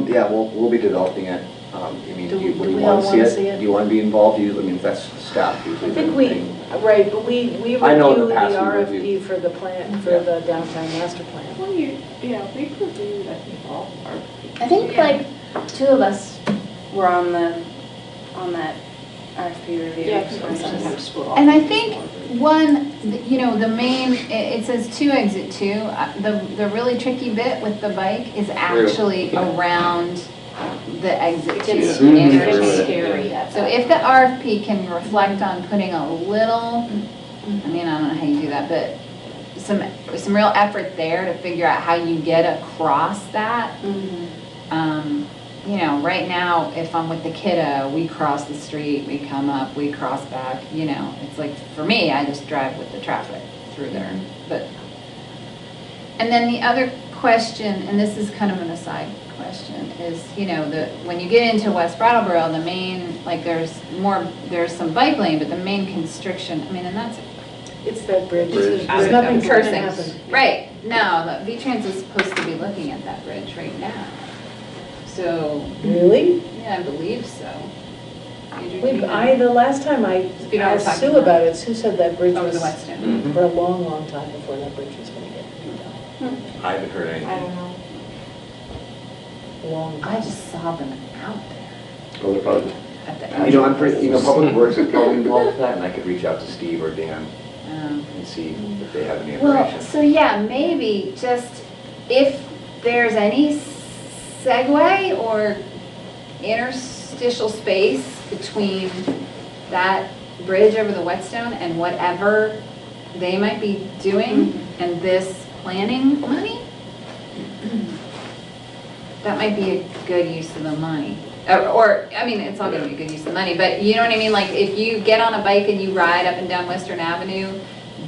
Yeah, we'll be developing it. I mean, Do do you we all want to wanna see see it? it? Do you want to be involved? I mean, that's staff usually. I think the we, thing. right, but we reviewed I know in the the past we RFP reviewed. for the plan, for the downtown master plan. Well, we reviewed, I think, all our. I think like 2 of us were on that RFP review. Yeah, sometimes split off. And I think one, the main, it says 2 exit 2. The really tricky bit with the bike is actually around the exit 2 It's interchange. scary. So if the RFP can reflect on putting a little, I mean, I don't know how you do that, but some real effort there to figure out how you get across that. Right now, if I'm with the kiddo, we cross the street, we come up, we cross back, it's like, for me, I just drive with the traffic through there. And then the other question, and this is kind of an aside question, is, when you get into West Brattleboro, the main, like, there's some bike lane, but the main constriction, I mean, and that's. It's that bridge. Bridge. There's nothing gonna Cursing. happen. Right, no, the V-Trans is supposed to be looking at that bridge right now. So, Really? yeah, I believe so. The last time I You know what I'm asked talking Sue about it, Sue said that bridge Over was the Whetstone. for a long, long time before that bridge was gonna get redone. I haven't heard anything. I don't know. A long I time. just saw them out there Oh, they're probably at the I'm pretty, Public Works is probably involved with that, and I could reach out to Steve or Dan and see if they have any Well, information. so yeah, maybe just if there's any segue or interstitial space between that bridge over the Whetstone and whatever they might be doing and this planning money, that might be a good use of the money. Or, I mean, it's all gonna be a good use of money, but you know what I mean? Like, if you get on a bike and you ride up and down Western Avenue,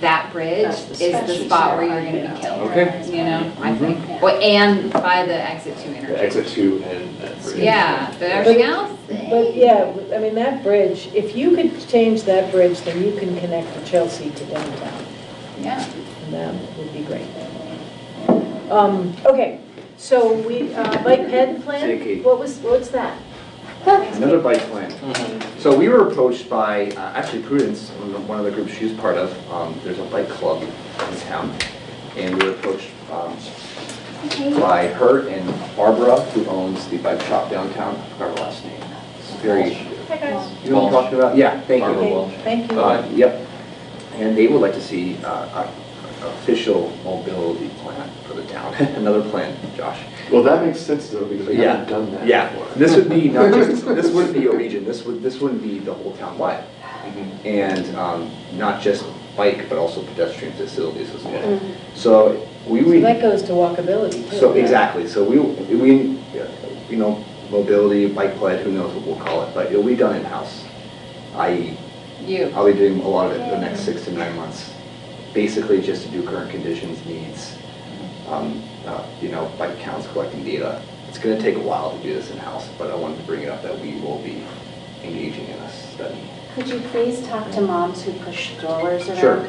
that bridge is the spot where you're gonna be killed. Okay. I think. Well, and by the exit 2 the interchange. exit 2 and that bridge. Yeah, but everything else? But yeah, I mean, that bridge, if you could change that bridge, then you can connect from Chelsea to downtown. Yeah. And that would be great. Okay, so bike ped plan? Say, Kate. What's that? Another bike plan. So we were approached by, actually Prudence, one of the groups she was part of. There's a bike club in town. And we were approached by her and Barbara, who owns the bike shop downtown. I forgot her last name. It's very, Hi, guys. you know what I'm talking about? Yeah, thank you. Okay, thank you. Yep. And they would like to see an official mobility plan for the town. Another plan, Josh. Well, that makes sense though, because we Yeah. haven't done that Yeah, before. this would be not just, this wouldn't be a region, this wouldn't be the whole town wide. And not just bike, but also pedestrian facilities as well. So So that goes to walkability too. so right? exactly, so mobility, bike ped, who knows what we'll call it, but it'll be done in-house. I'll be doing a lot of it the next 6 to 9 months. Basically just to do current conditions, needs, bike counts, collecting data. It's gonna take a while to do this in-house, but I wanted to bring it up that we will be engaging in a study. Could you please talk to moms who push strollers around? Sure.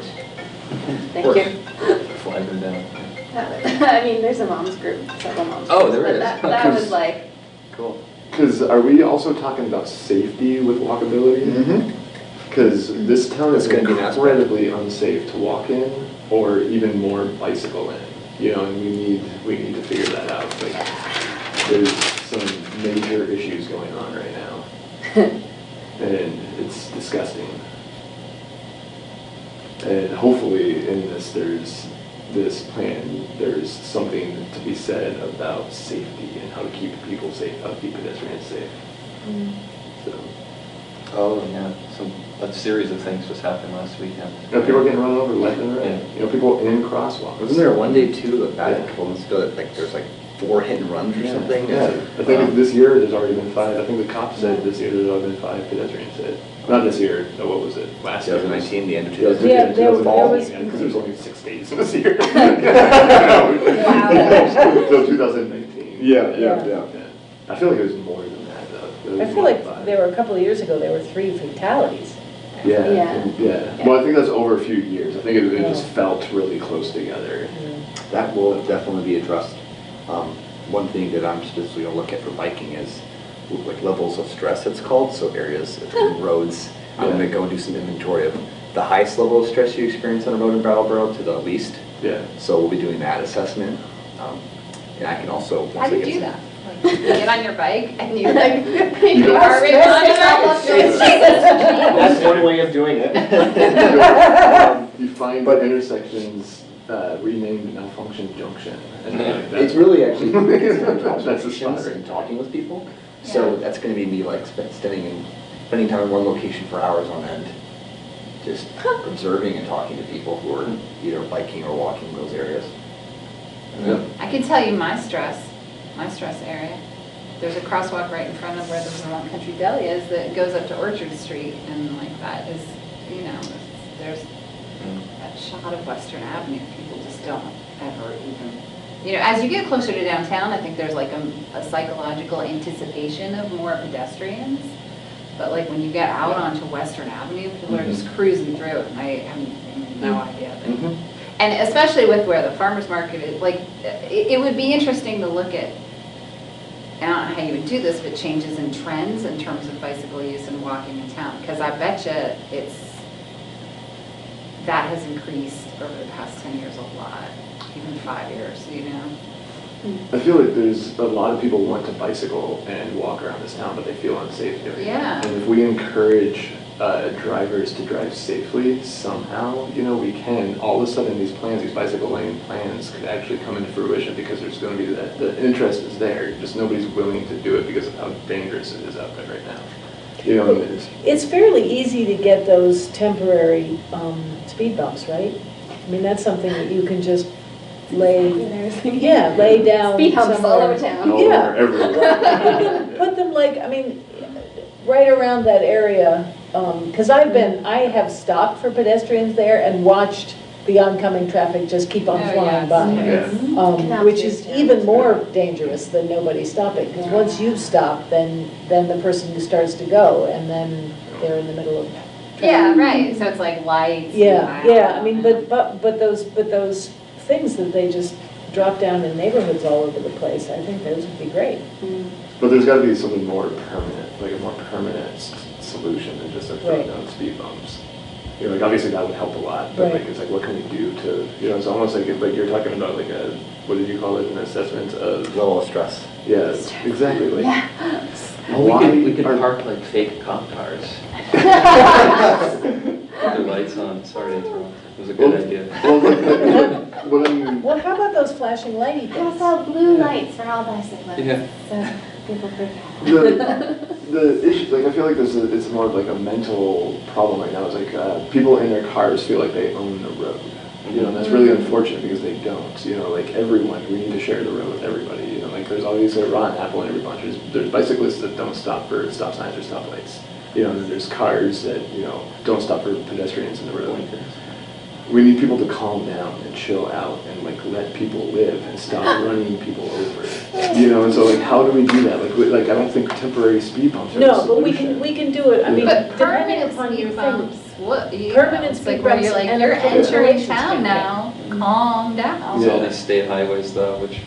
Thank Of you. Flag them down. I mean, there's a moms group, several moms. Oh, groups, there but is. That was like, Cool. Because are we also talking about safety with walkability? Because this town is That's gonna be an aspect. incredibly unsafe to walk in, or even more bicycle in. And we need to figure that out. Like, there's some major issues going on right now, and it's disgusting. And hopefully in this, there's this plan, there's something to be said about safety and how to keep people safe, how to keep pedestrians safe. So, Oh, yeah, a series of things just happened last weekend. you know, people are getting run over left and right. Yeah. You know, people in crosswalks. Wasn't there one day too, about a couple months ago, that like there's like 4 hit and runs or something? Yeah, I think this year there's already been 5. I think the cops said this year there's already been 5 pedestrians hit. Not this year, no, what was it? Last year? 2019, the end of 2019. 2019. Yeah, there was- Because there's only 6 days this year. Wow. So 2019. Yeah. I feel like it was more than that though. It I was feel more like than 5. there were a couple of years ago, there were 3 fatalities. Yeah. Yeah. Well, I think that's over a few years. I think it just felt really close together. That will definitely be addressed. One thing that I'm specifically going to look at for biking is like levels of stress, it's called. So areas, roads, I'm going to go and do some inventory of the highest level of stress you experience on a road in Brattleboro to the least. Yeah. So we'll be doing that assessment. And I can also, How do you do that? Like, you get on your bike and you like, You your heart rate on That's one way of doing it. You find intersections renamed malfunction junction. And like that. It's really actually That's the observations spot. and talking with people. So that's going to be me like spending time in one location for hours on end, just observing and talking to people who are either biking or walking those areas. I can tell you my stress area. There's a crosswalk right in front of where the Vermont Country Deli is that goes up to Orchard Street, and like that is, you know, there's that shot of Western Avenue. People just don't ever even, you know, as you get closer to downtown, I think there's like a psychological anticipation of more pedestrians. But like when you get out onto Western Avenue, people are just cruising through it, and I have no idea. And especially with where the farmer's market is, like, it would be interesting to look at, I don't know how you would do this, but changes in trends in terms of bicycle use and walking in town. Because I bet you that has increased over the past 10 years a lot, even 5 years, you know? I feel like there's a lot of people who want to bicycle and walk around this town, but they feel unsafe doing it. Yeah. And if we encourage drivers to drive safely somehow, you know, we can. All of a sudden, these plans, these bicycle lane plans, could actually come into fruition because there's going to be that the interest is there. Just nobody's willing to do it because of how dangerous it is out there right now. You know, It's fairly easy to get those temporary speed bumps, right? I mean, that's something that you can just lay down Speed humps somewhere. all over town. Yeah. Everywhere. Put them like, I mean, right around that area, because I have stopped for pedestrians there and watched the oncoming traffic just keep on flying by. Which is even more dangerous than nobody stopping, because once you stop, then the person starts to go, and then they're in the middle of traffic. Yeah, right, so it's like lights. Yeah, I mean, but those things that they just drop down in neighborhoods all over the place, I think those would be great. But there's got to be something more permanent, like a more permanent solution than just like throwing down speed bumps. You know, like obviously that would help a lot, but like it's like what can we do to, you know, it's almost like you're talking about like a, what did you call it, an assessment of level of stress. Yeah, exactly. Like, Well, we could park like fake cop cars. With the lights on, sorry to interrupt. It was a good idea. Well, how about those flashing lighty things? Pass out blue lights for all bicyclists. Yeah. So people forget. The issue, like I feel like it's more of like a mental problem right now. It's like people in their cars feel like they own the road. You know, and that's really unfortunate because they don't. You know, like everyone, we need to share the road with everybody. You know, like there's obviously a rotten apple in every bunch. There's bicyclists that don't stop for stop signs or stoplights. You know, and then there's cars that, you know, don't stop for pedestrians in the road. We need people to calm down and chill out and like let people live and stop running people over. You know, and so like how do we do that? Like I don't think temporary speed bumps are the No, but solution. we can do it. I mean, But depending permanent upon your speed thing. bumps, what, you Permanent know, it's speed like where bumps you're like, and you're a entering relations town campaign. now, calm down. It's all these state highways though, which I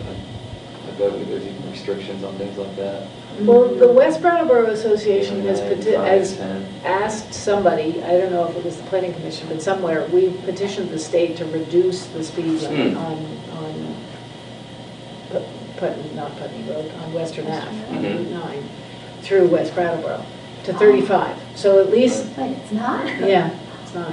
bet there's even restrictions on things like that. Well, the West Brattleboro Association has Five, 10. asked somebody, I don't know if it was the planning commission, but somewhere, we petitioned the state to reduce the speed limit on Putney Road, on Western Ave, on Route 9, through West Brattleboro, to 35. So at least, But it's not? yeah, it's not.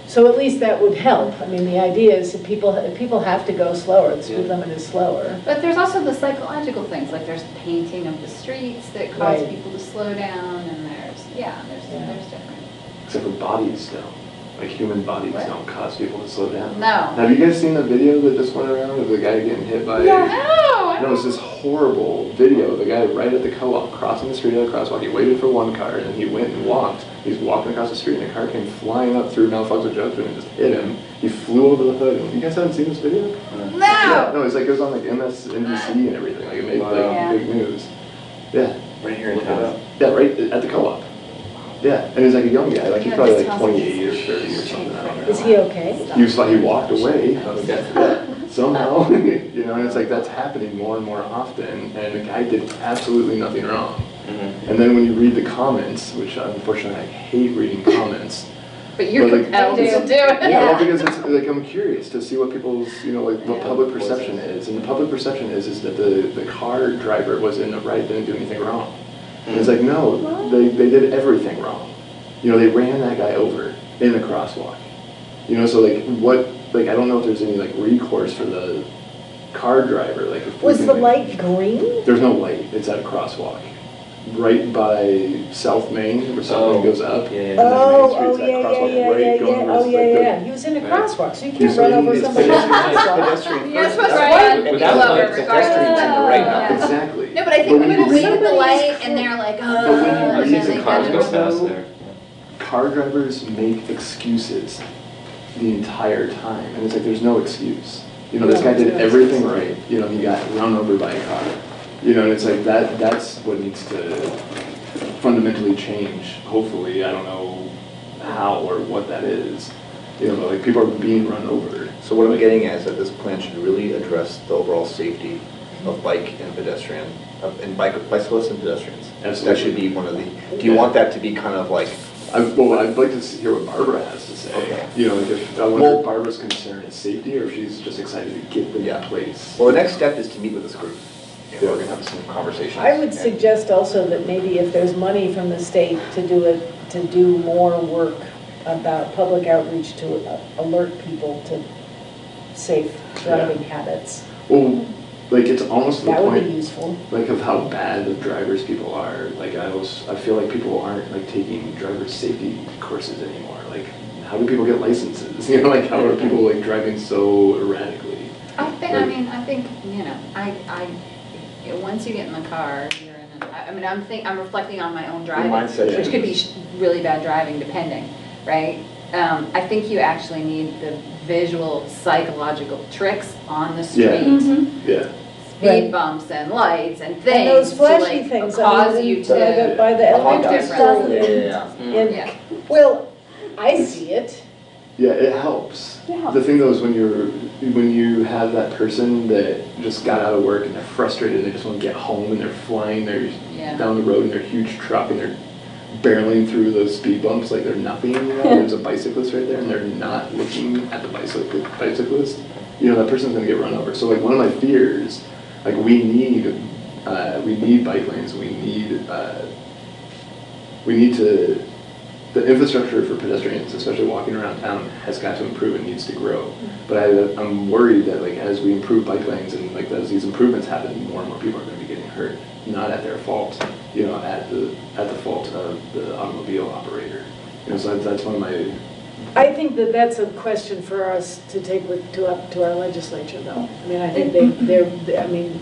So at least that would help. I mean, the idea is if people have to go slower, the speed limit is slower. But there's also the psychological things, like there's painting of the streets that cause Right. people to slow down, and there's different. Except for bodies don't. Like human bodies What? don't cause people to slow down. No. Have you guys seen the video that just went around of the guy getting hit by? No, it's this horrible video of the guy right at the co-op crossing the street at a crosswalk. He waited for one car and then he went and walked. He's walking across the street and a car came flying up through Malfunction Junction and just hit him. He flew over the hood. And you guys haven't seen this video? No. Yeah, no, it's like it was on like MSNBC and everything. Like it made like big news. Yeah. Right here in town. Yeah, right at the co-op. Yeah, and he's like a young guy, like he's probably like 28 or 30 or something. I don't know. Is he okay? He was like, he walked away somehow, you know, and it's like that's happening more and more often, and the guy did absolutely nothing wrong. And then when you read the comments, which unfortunately I hate reading comments. But you're like, compelled to do it. Yeah, well, because it's like I'm curious to see what people's, you know, like what public perception is, and the public perception is that the car driver was in the right, didn't do anything wrong. And it's like, no, they did everything wrong. You know, they ran that guy over in the crosswalk. You know, so like I don't know if there's any like recourse for the car driver. Like, if Was the light green? There's no light. It's at a crosswalk. Right by South Main, where South Main goes up. Yeah. He was in a crosswalk, so you can't run over somebody in a crosswalk. You're supposed to run people over regardless. Exactly. No, but I think people wait at the light and they're like, oh. I've seen some cars go past there. Car drivers make excuses the entire time, and it's like there's no excuse. You know, this guy did everything right. You know, he got run over by a car. You know, and it's like that's what needs to fundamentally change. Hopefully, I don't know how or what that is. You know, like people are being run over. So what I'm getting at is that this plan should really address the overall safety of bike and pedestrian, bicyclists and pedestrians. Absolutely. That should be one of the, do you want that to be kind of like? I'd like to hear what Barbara has to say. Okay. You know, like I wonder if Barbara's concern is safety or if she's just excited to get them in place. Well, the next step is to meet with this group. And we're going to have some conversations. I would suggest also that maybe if there's money from the state to do more work about public outreach to alert people to safe driving habits. Well, like it's almost to the That would point, be useful. like of how bad of drivers people are. Like I feel like people aren't like taking driver safety courses anymore. Like how do people get licenses? You know, like how are people like driving so erratically? I think, you know, once you get in the car, you're in I'm reflecting on my own driving, mindset, which could be really bad driving depending, right? I think you actually need the visual psychological tricks on the street. Yeah. Speed bumps and lights and things. And those flashy to, things. cause you to by the elevator stuff. Yeah. Well, I see it. Yeah, it helps. Yeah. The thing though is when you have that person that just got out of work and they're frustrated and they just want to get home and they're flying down the road in their huge truck and they're barreling through those speed bumps like they're nothing, you know, there's a bicyclist right there and they're not looking at the bicyclist, you know, that person's gonna get run over. So like one of my fears, like we need bike lanes, we need to, the infrastructure for pedestrians, especially walking around town, has got to improve and needs to grow. But I'm worried that like as we improve bike lanes and like as these improvements happen, more and more people are going to be getting hurt, not at their fault, you know, at the fault of the automobile operator. You know, so that's one of my. I think that's a question for us to take up to our legislature, though. I mean, I think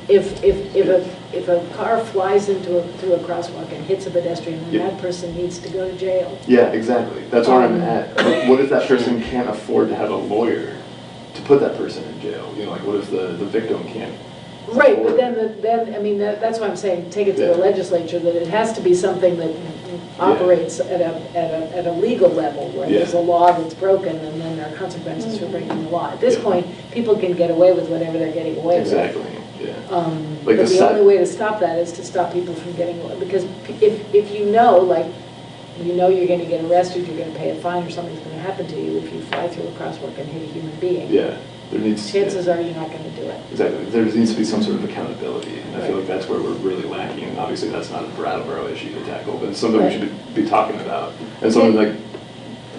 if a car flies through a crosswalk and hits a pedestrian, then that person needs to go to jail. Yeah, exactly. That's where I'm at. Like, what if that person can't afford to have a lawyer to put that person in jail? You know, like what if the victim can't? Right, but then I mean, that's why I'm saying take it to the legislature, that it has to be something that operates at a legal level, where there's a law that's broken and then there are consequences for breaking the law. At this point, people can get away with whatever they're getting away with. Exactly, yeah. But the only way to stop that is to stop people from getting away, because if you know, like, you know you're going to get arrested, you're going to pay a fine, or something's going to happen to you if you fly through a crosswalk and hit a human being. Yeah. Chances are you're not going to do it. Exactly. There needs to be some sort of accountability, and I feel like that's where we're really lacking. And obviously, that's not a Brattleboro issue to tackle, but it's something we should be talking about. And something like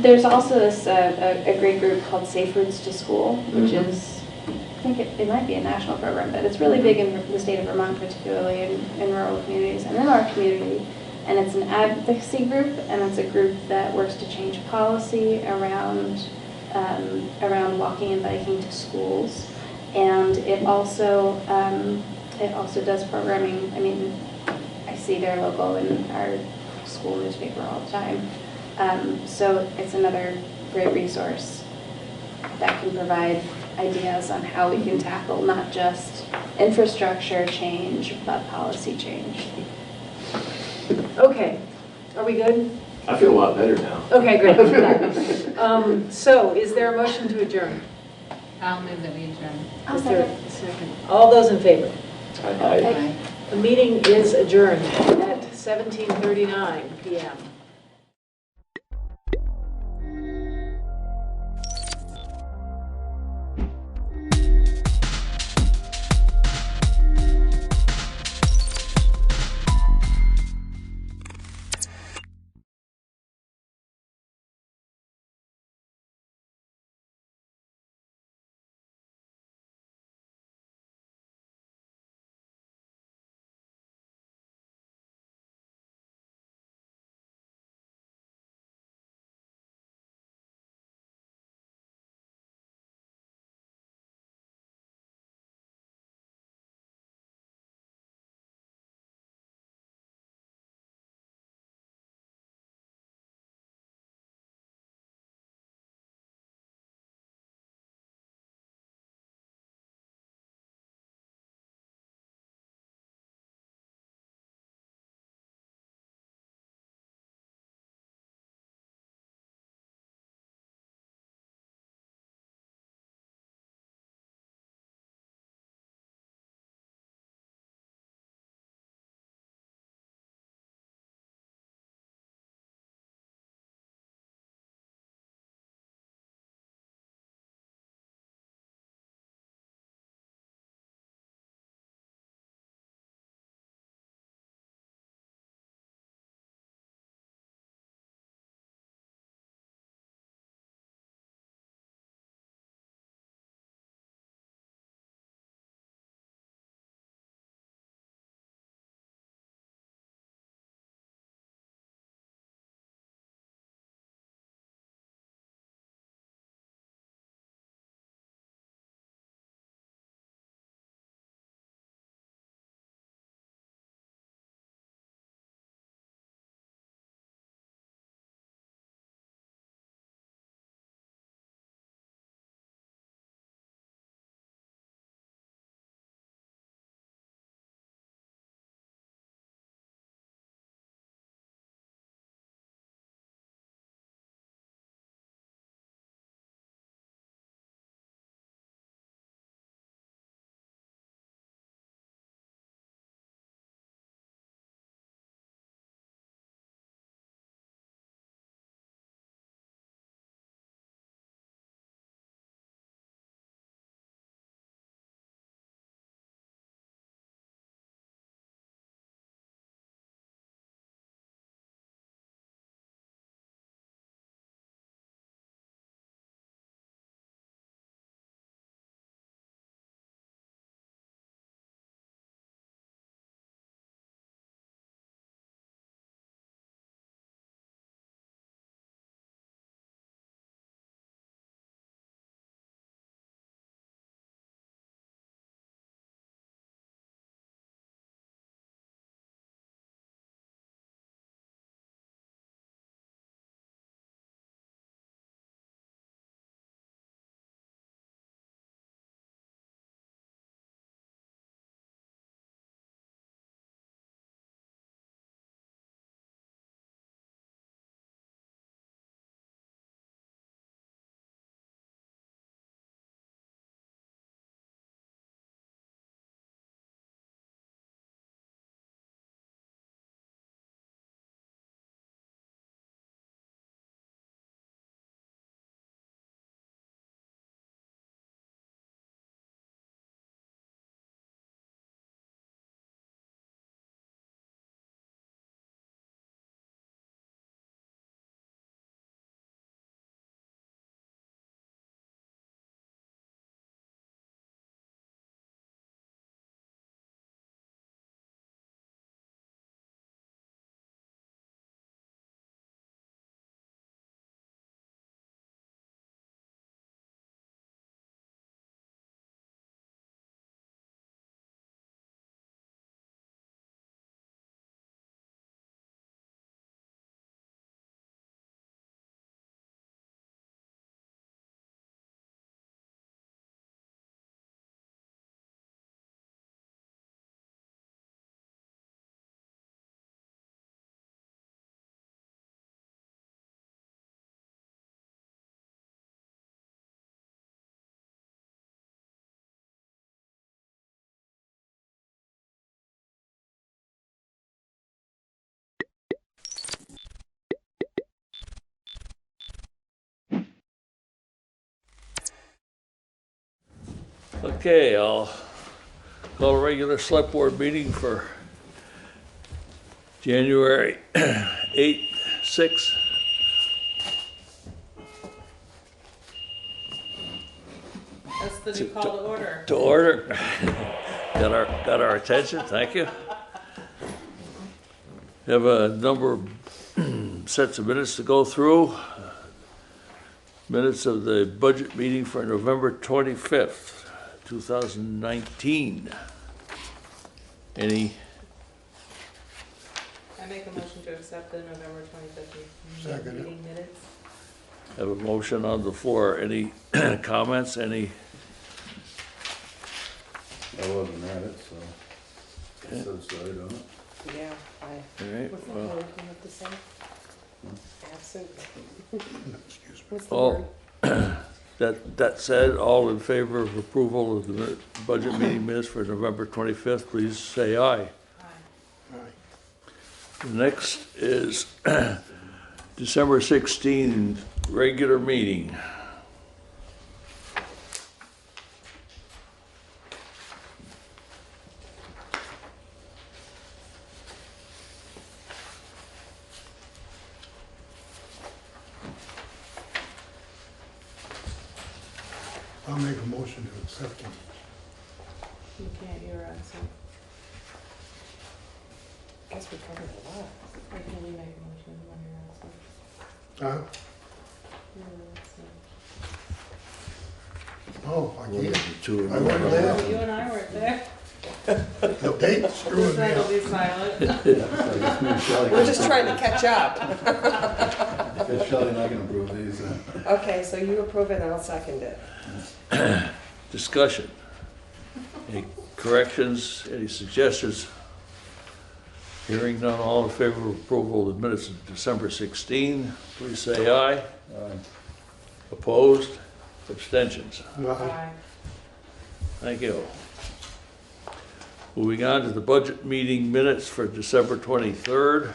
There's also this, a great group called Safe Routes to School, which Mhm. is, I think it might be a national program, but it's really big in the state of Vermont, particularly in rural communities and in our community. And it's an advocacy group, and it's a group that works to change policy around walking and biking to schools. And it also does programming. I mean, I see their logo in our school newspaper all the time. So it's another great resource that can provide ideas on how we can tackle not just infrastructure change, but policy change. Okay, are we good? I feel a lot better now. Okay, great. So is there a motion to adjourn? I'll move that we adjourn. Is there a second? All those in favor? Aye. The meeting is adjourned at 17:39 PM. Okay, I'll call a regular select board meeting for January 8th, 6th. That's the new call to order. To order. Got our attention, thank you. Have a number of sets of minutes to go through. Minutes of the budget meeting for November 25th, 2019. Any? I make a motion to accept the November 25th meeting minutes. Have a motion on the floor. Any comments? Any? I wasn't at it, so it says so, don't it? Yeah, All right, what's the well. word you have to say? Absent. What's the All, word? that said, all in favor of approval of the budget meeting minutes for November 25th, please say aye. The next is December 16th, regular meeting. I'll make a motion to accept them. You can't hear us. So. Guess we covered a lot. Why can't we make a motion when you're absent? Oh, I One of can't. the two. I wasn't there. You and I weren't there. The date's screwing This me side will up. be silent. We're just trying to catch up. I guess Shelley and I can approve these. Okay, so you approve it and I'll second it. Discussion. Any corrections, any suggestions? Hearing none, all in favor of approval of the minutes of December 16, please say aye. Aye. Opposed? Abstentions? Aye. Thank you. Moving on to the budget meeting minutes for December 23rd.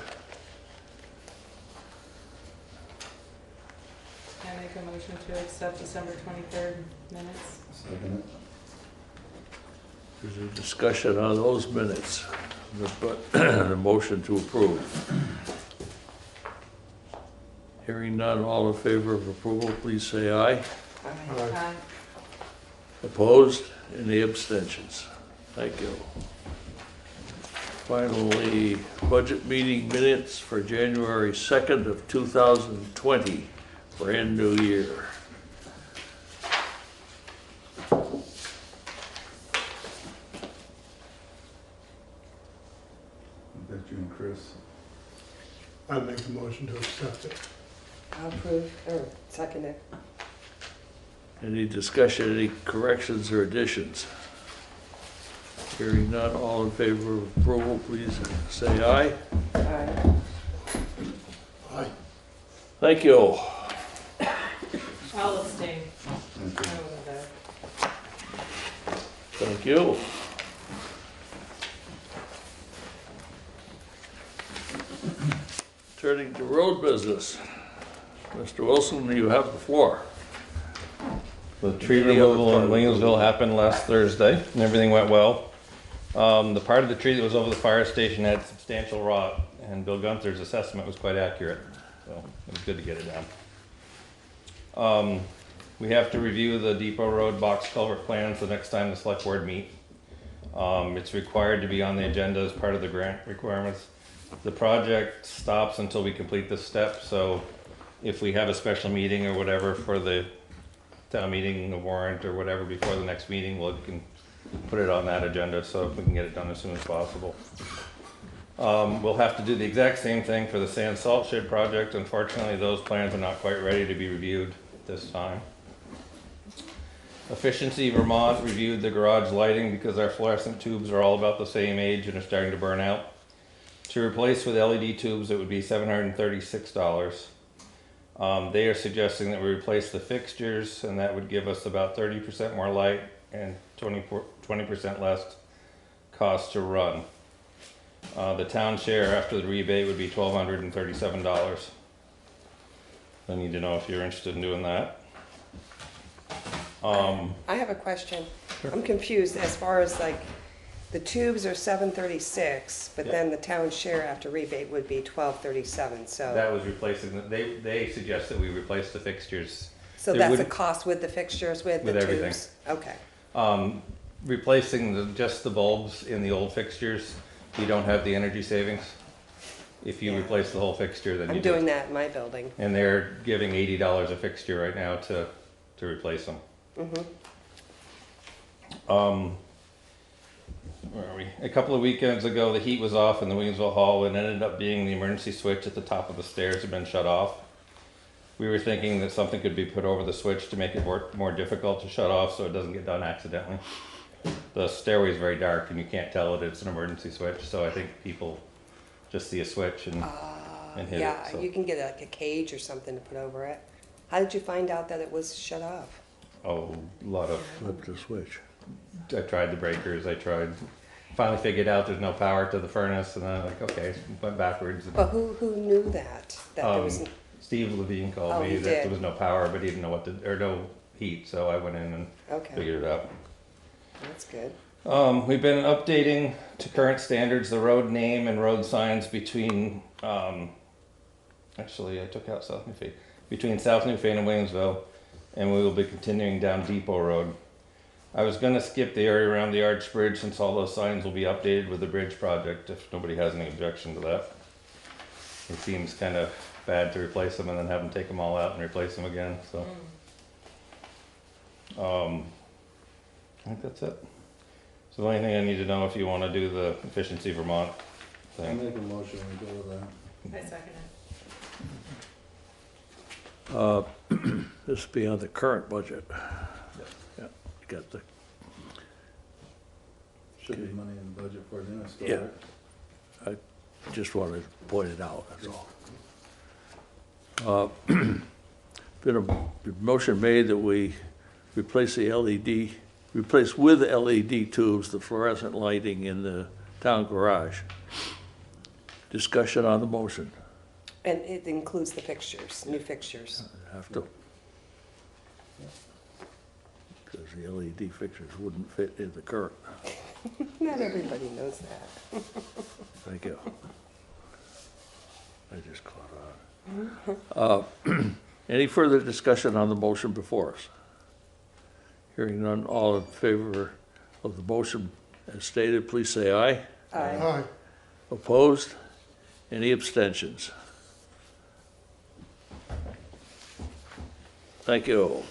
I make a motion to accept December 23rd minutes. Second it. There's a discussion on those minutes, but the motion to approve. Hearing none, all in favor of approval, please say aye. Aye. Opposed? Any abstentions? Thank you. Finally, budget meeting minutes for January 2nd of 2020, brand new year. That's you and Chris. I'll make a motion to accept it. I'll approve, or second it. Any discussion, any corrections or additions? Hearing none, all in favor of approval, please say aye. Aye. Aye. Thank you. I'll abstain. Thank you. I wasn't there. Thank you. Turning to road business. Mr. Wilson, you have the floor. The tree Any other removal part in of the Williamsville happened last Thursday, and everything went well. The part of the tree that was over the fire station had substantial rot, and Bill Gunther's assessment was quite accurate, so it was good to get it down. We have to review the Depot Road box culvert plans the next time the select board meet. It's required to be on the agenda as part of the grant requirements. The project stops until we complete this step, so if we have a special meeting or whatever for the town meeting, a warrant or whatever before the next meeting, we can put it on that agenda so we can get it done as soon as possible. We'll have to do the exact same thing for the sand salt shed project. Unfortunately, those plans are not quite ready to be reviewed at this time. Efficiency Vermont reviewed the garage lighting because our fluorescent tubes are all about the same age and are starting to burn out. To replace with LED tubes, it would be $736. They are suggesting that we replace the fixtures, and that would give us about 30% more light and 20% less cost to run. The town share after the rebate would be $1,237. I need to know if you're interested in doing that. I have a question. I'm confused as far as like, the tubes are $736, but then the town share after rebate would be $1237, so. That was replacing, they suggest that we replace the fixtures. So There that's a wouldn't- cost with the fixtures, with the With tubes? everything. Okay. Replacing just the bulbs in the old fixtures, you don't have the energy savings. If you replace the whole fixture, then you I'm do. doing that in my building. And they're giving $80 a fixture right now to replace them. Where are we? A couple of weekends ago, the heat was off in the Williamsville Hall, and it ended up being the emergency switch at the top of the stairs had been shut off. We were thinking that something could be put over the switch to make it more difficult to shut off so it doesn't get done accidentally. The stairway is very dark and you can't tell that it's an emergency switch, so I think people just see a switch and hit Yeah, it. So. you can get like a cage or something to put over it. How did you find out that it was shut off? Oh, a lot of. Flip the switch. I tried the breakers. Finally figured out there's no power to the furnace, and then okay, went backwards. But who knew that? That there was. Steve Levine called Oh, me he that did. there was no power, but he didn't know no heat, so I went in and figured it out. That's good. We've been updating to current standards the road name and road signs between, actually I took out South Newfane, between South Newfane and Williamsville, and we will be continuing down Depot Road. I was gonna skip the area around the Arch Bridge since all those signs will be updated with the bridge project, if nobody has any objection to that. It seems kind of bad to replace them and then have them take them all out and replace them again, so. I think that's it. So the only thing I need to know if you want to do the Efficiency Vermont I thing. make a motion, we go with that. I second it. This will be on the current budget. Yeah, got the, Should be money in the budget for it, then I still. yeah. I just wanted to point it out, that's all. Been a motion made that we replace with LED tubes, the fluorescent lighting in the town garage. Discussion on the motion. And it includes the fixtures, new fixtures. Have to. Because the LED fixtures wouldn't fit in the current. Not everybody knows that. Thank you. I just caught on. Any further discussion on the motion before us? Hearing none, all in favor of the motion as stated, please say aye. Aye. Opposed? Any abstentions? Thank you.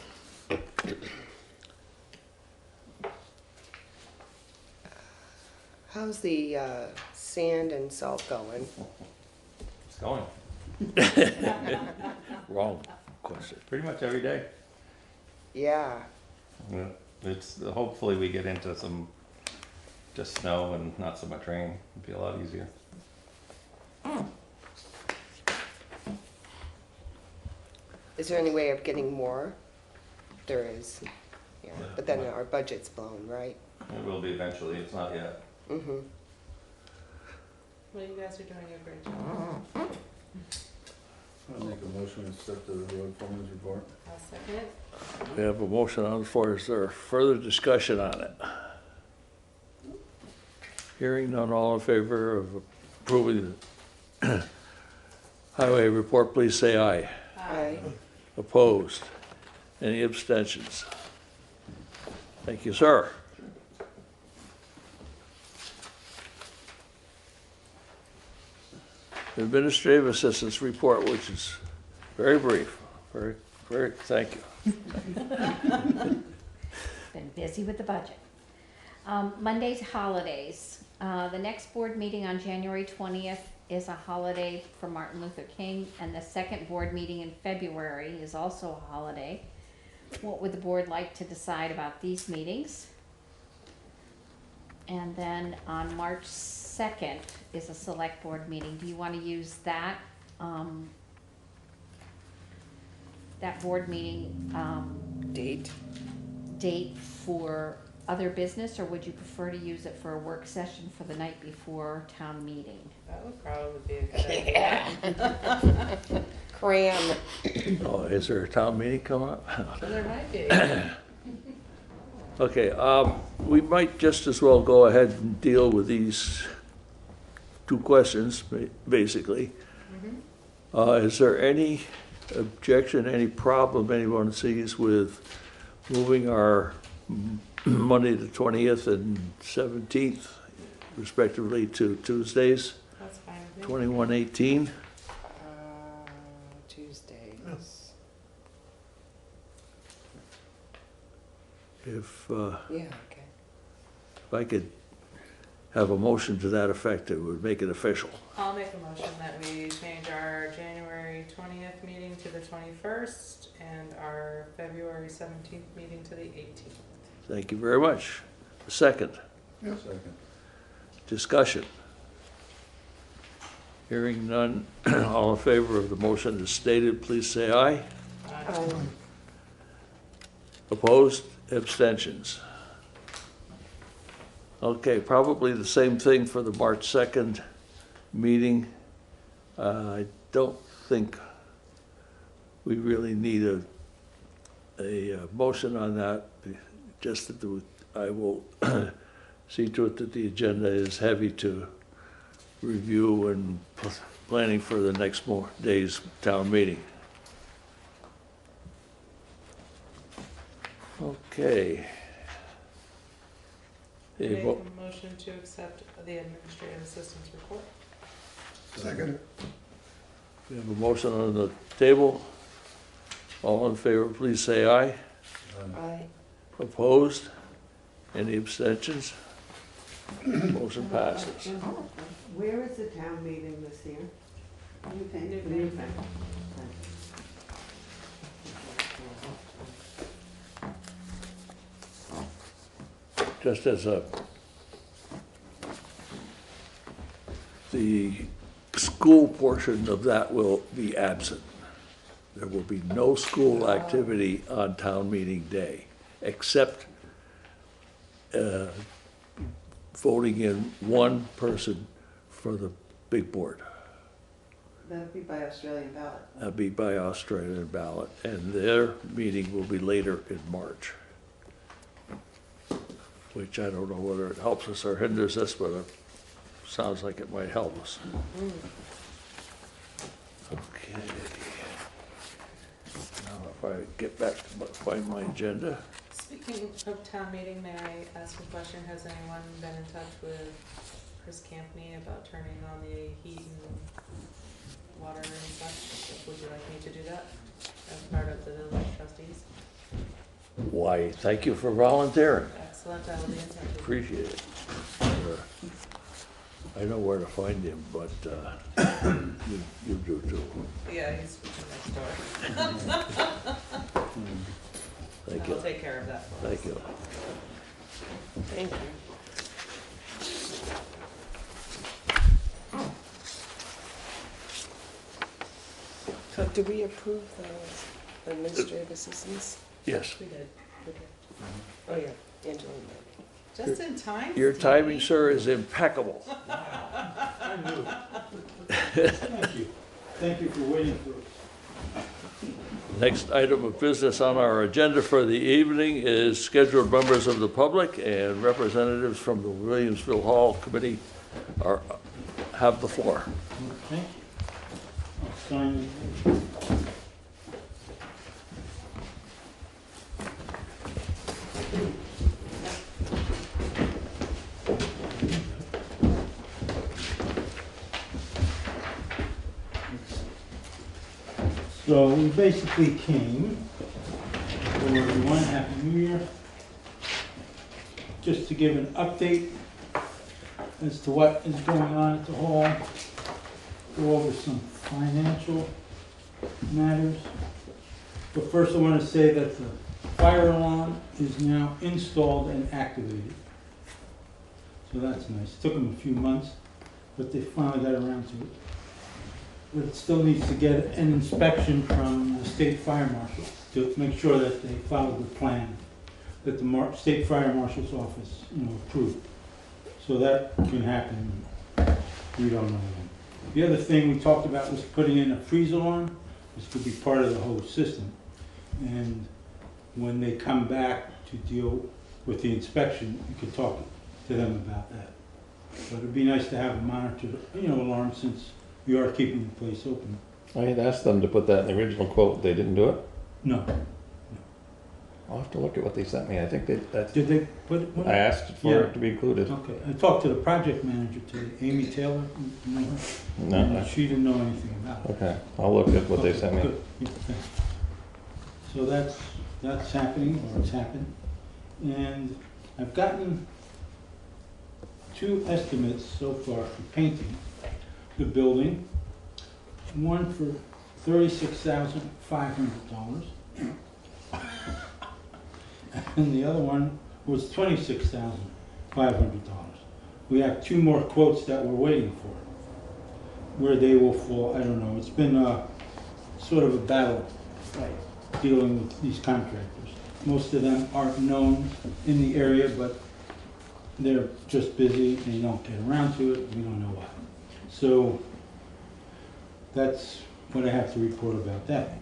How's the sand and salt going? It's going. Wrong question. Pretty much every day. Yeah. Yeah, it's, hopefully we get into some just snow and not so much rain. It'd be a lot easier. Is there any way of getting more? There is. Yeah. But then our budget's blown, right? It will be eventually, it's not yet. Mm-hmm. Well, you guys are doing a great job. I make a motion to accept the road foreman's report. I'll second it. We have a motion on the floor. Is there further discussion on it? Hearing none, all in favor of approving the highway report, please say aye. Aye. Opposed? Any abstentions? Thank you, sir. Administrative assistance report, which is very brief. Very, thank you. Been busy with the budget. Monday's holidays. The next board meeting on January 20th is a holiday for Martin Luther King, and the second board meeting in February is also a holiday. What would the board like to decide about these meetings? And then on March 2nd is a select board meeting. Do you want to use that, that board meeting date for other business, or would you prefer to use it for a work session for the night before town meeting? That would probably be a good idea. Cram. Oh, is there a town meeting coming up? Well, there might be. Okay, we might just as well go ahead and deal with these two questions, basically. Is there any objection, any problem anyone sees with moving our Monday the 20th and 17th respectively to Tuesdays? That's fine with me. 2118? Tuesdays. If, Yeah, okay. if I could have a motion to that effect, it would make it official. I'll make a motion that we change our January 20th meeting to the 21st and our February 17th meeting to the 18th. Thank you very much. A second. Yeah. Second. Discussion. Hearing none, all in favor of the motion as stated, please say aye. Aye. Opposed? Abstentions? Okay, probably the same thing for the March 2nd meeting. I don't think we really need a motion on that, just that I will see to it that the agenda is heavy to review and planning for the next day's town meeting. Okay. Make a motion to accept the administrative assistant's report. Second. We have a motion on the table. All in favor, please say aye. Aye. Opposed? Any abstentions? Motion passes. Where is the town meeting this year? Newfane. Newfane. Just as the school portion of that will be absent. There will be no school activity on town meeting day, except voting in one person for the big board. That'd be by Australian ballot. That'll be by Australian ballot, and their meeting will be later in March, which I don't know whether it helps us or hinders us, but it sounds like it might help us. Okay. Now if I get back to find my agenda. Speaking of town meeting, may I ask a question? Has anyone been in touch with Chris Campney about turning on the heat and water and such? Would you like me to do that as part of the village trustees? Why, thank you for volunteering. Excellent, I will be in touch with you. Appreciate it. I know where to find him, but you do too. Yeah, he's next door. Thank you. I'll take care of that for us. Thank you. Thank you. So do we approve the administrative assistants? Yes. We did. Okay. Oh, yeah, Angela. Just in time. Your timing, sir, is impeccable. I knew it. Thank you. Thank you for waiting for us. Next item of business on our agenda for the evening is scheduled members of the public, and representatives from the Williamsville Hall Committee have the floor. Thank you. I'll sign. So we basically came for everyone, Happy New Year, just to give an update as to what is going on at the hall, go over some financial matters. But first I want to say that the fire alarm is now installed and activated. So that's nice. Took them a few months, but they finally got around to it. But it still needs to get an inspection from the state fire marshal to make sure that they followed the plan that the state fire marshal's office, approved. So that can happen. We don't know when. The other thing we talked about was putting in a freeze alarm. This could be part of the whole system. And when they come back to deal with the inspection, you could talk to them about that. But it'd be nice to have a monitor, alarm, since we are keeping the place open. I had asked them to put that in the original quote. They didn't do it? No. I'll have to look at what they sent me. I think that. Did they put one? I asked for it to be included. Okay, I talked to the project manager today, Amy Taylor, you know her? No. And she didn't know anything about it. Okay, I'll look at what they Okay, sent me. good. Yeah, thanks. So that's happening, or it's happened. And I've gotten 2 estimates so far for painting the building. One for $36,500. And the other one was $26,500. We have 2 more quotes that we're waiting for. Where they will fall, I don't know. It's been sort of a battle dealing with these contractors. Most of them aren't known in the area, but they're just busy. They don't get around to it. We don't know why. So that's what I have to report about that.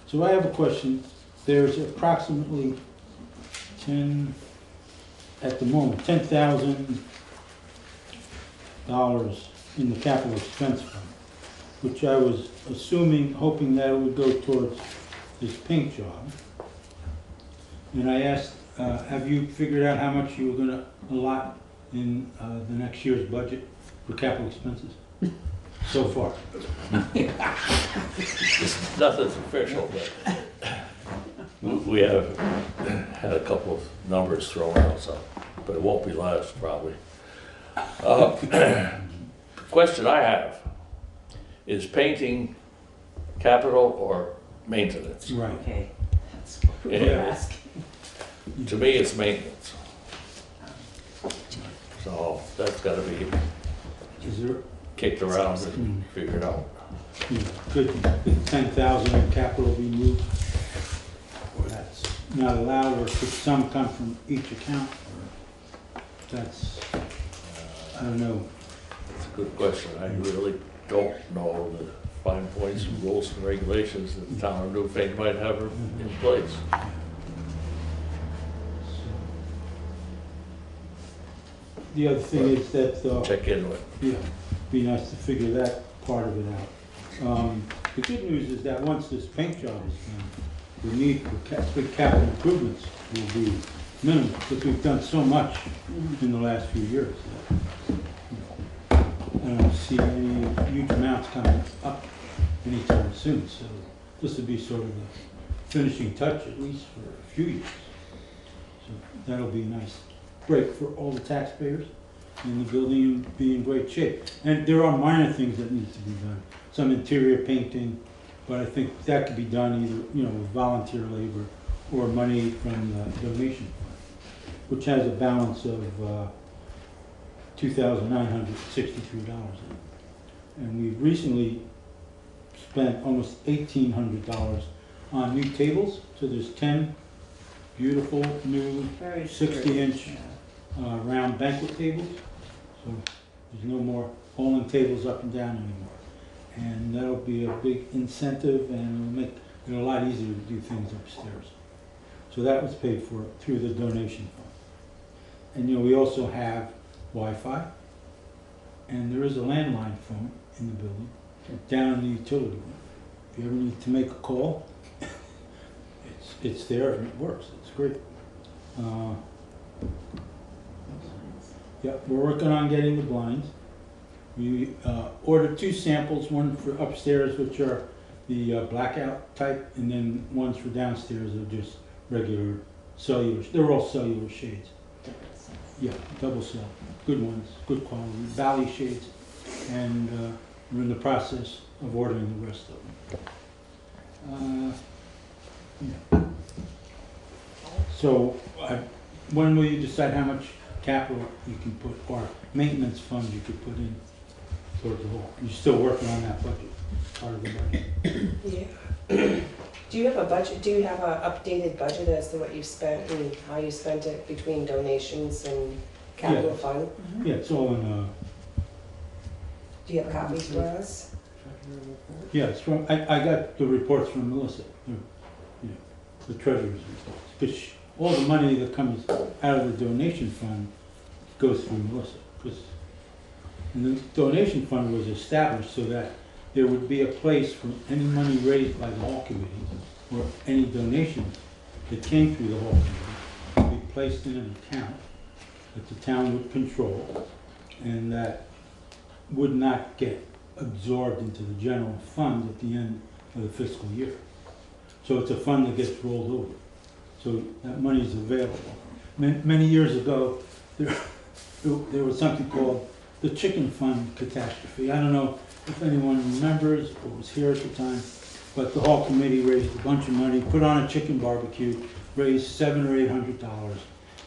So I have a question. There's approximately $10,000 in the capital expense fund, which I was hoping that it would go towards this paint job. And I asked, have you figured out how much you were going to allot in the next year's budget for capital expenses so far? Nothing's official, but we have had a couple of numbers thrown out, but it won't be less probably. The question I have is painting capital or maintenance? Right. Okay, that's what we're asking. To me, it's maintenance. So that's got to be kicked around and figured out. Could 10,000 in capital be moved? Or that's not allowed, or could some come from each account? Or that's, I don't know. It's a good question. I really don't know the fine points and rules and regulations that the town of Newfane might have in place. The other thing is that... check into it. Yeah, be nice to figure that part of it out. The good news is that once this paint job is done, the need for big capital improvements will be minimal, because we've done so much in the last few years. I don't see any huge amounts coming up anytime soon, so this would be sort of the finishing touch, at least for a few years. So that'll be a nice break for all the taxpayers, and the building will be in great shape. And there are minor things that need to be done, some interior painting, but I think that could be done either, with volunteer labor or money from the donation fund, which has a balance of $2,963 in it. And we've recently spent almost $1,800 on new tables. So there's 10 beautiful new 60-inch round banquet tables. So there's no more falling tables up and down anymore. And that'll be a big incentive, and it'll make it a lot easier to do things upstairs. So that was paid for through the donation fund. And we also have Wi-Fi, and there is a landline phone in the building, down in the utility room. If you ever need to make a call, it's there and it works. It's great. Yeah, we're working on getting the blinds. We ordered 2 samples, one for upstairs, which are the blackout type, and then ones for downstairs are just regular cellular. They're all cellular shades. Yeah, double cell. Good ones, good quality. Valley shades. And we're in the process of ordering the rest of them. Yeah. So when will you decide how much capital you can put, or maintenance funds you could put in towards the whole? You're still working on that budget, part of the budget? Yeah. Do you have a budget, do you have an updated budget as to what you spent and how you spent it between donations and capital fund? Yeah, it's all in, Do you have copies for us? yeah, it's from, I got the reports from Melissa. Yeah. the treasurer's results. Because all the money that comes out of the donation fund goes through Melissa. And the donation fund was established so that there would be a place for any money raised by the hall committee or any donations that came through the hall committee to be placed in an account that the town would control and that would not get absorbed into the general fund at the end of the fiscal year. So it's a fund that gets rolled over. So that money is available. Many years ago, there was something called the chicken fund catastrophe. I don't know if anyone remembers or was here at the time, but the hall committee raised a bunch of money, put on a chicken barbecue, raised $700 or $800,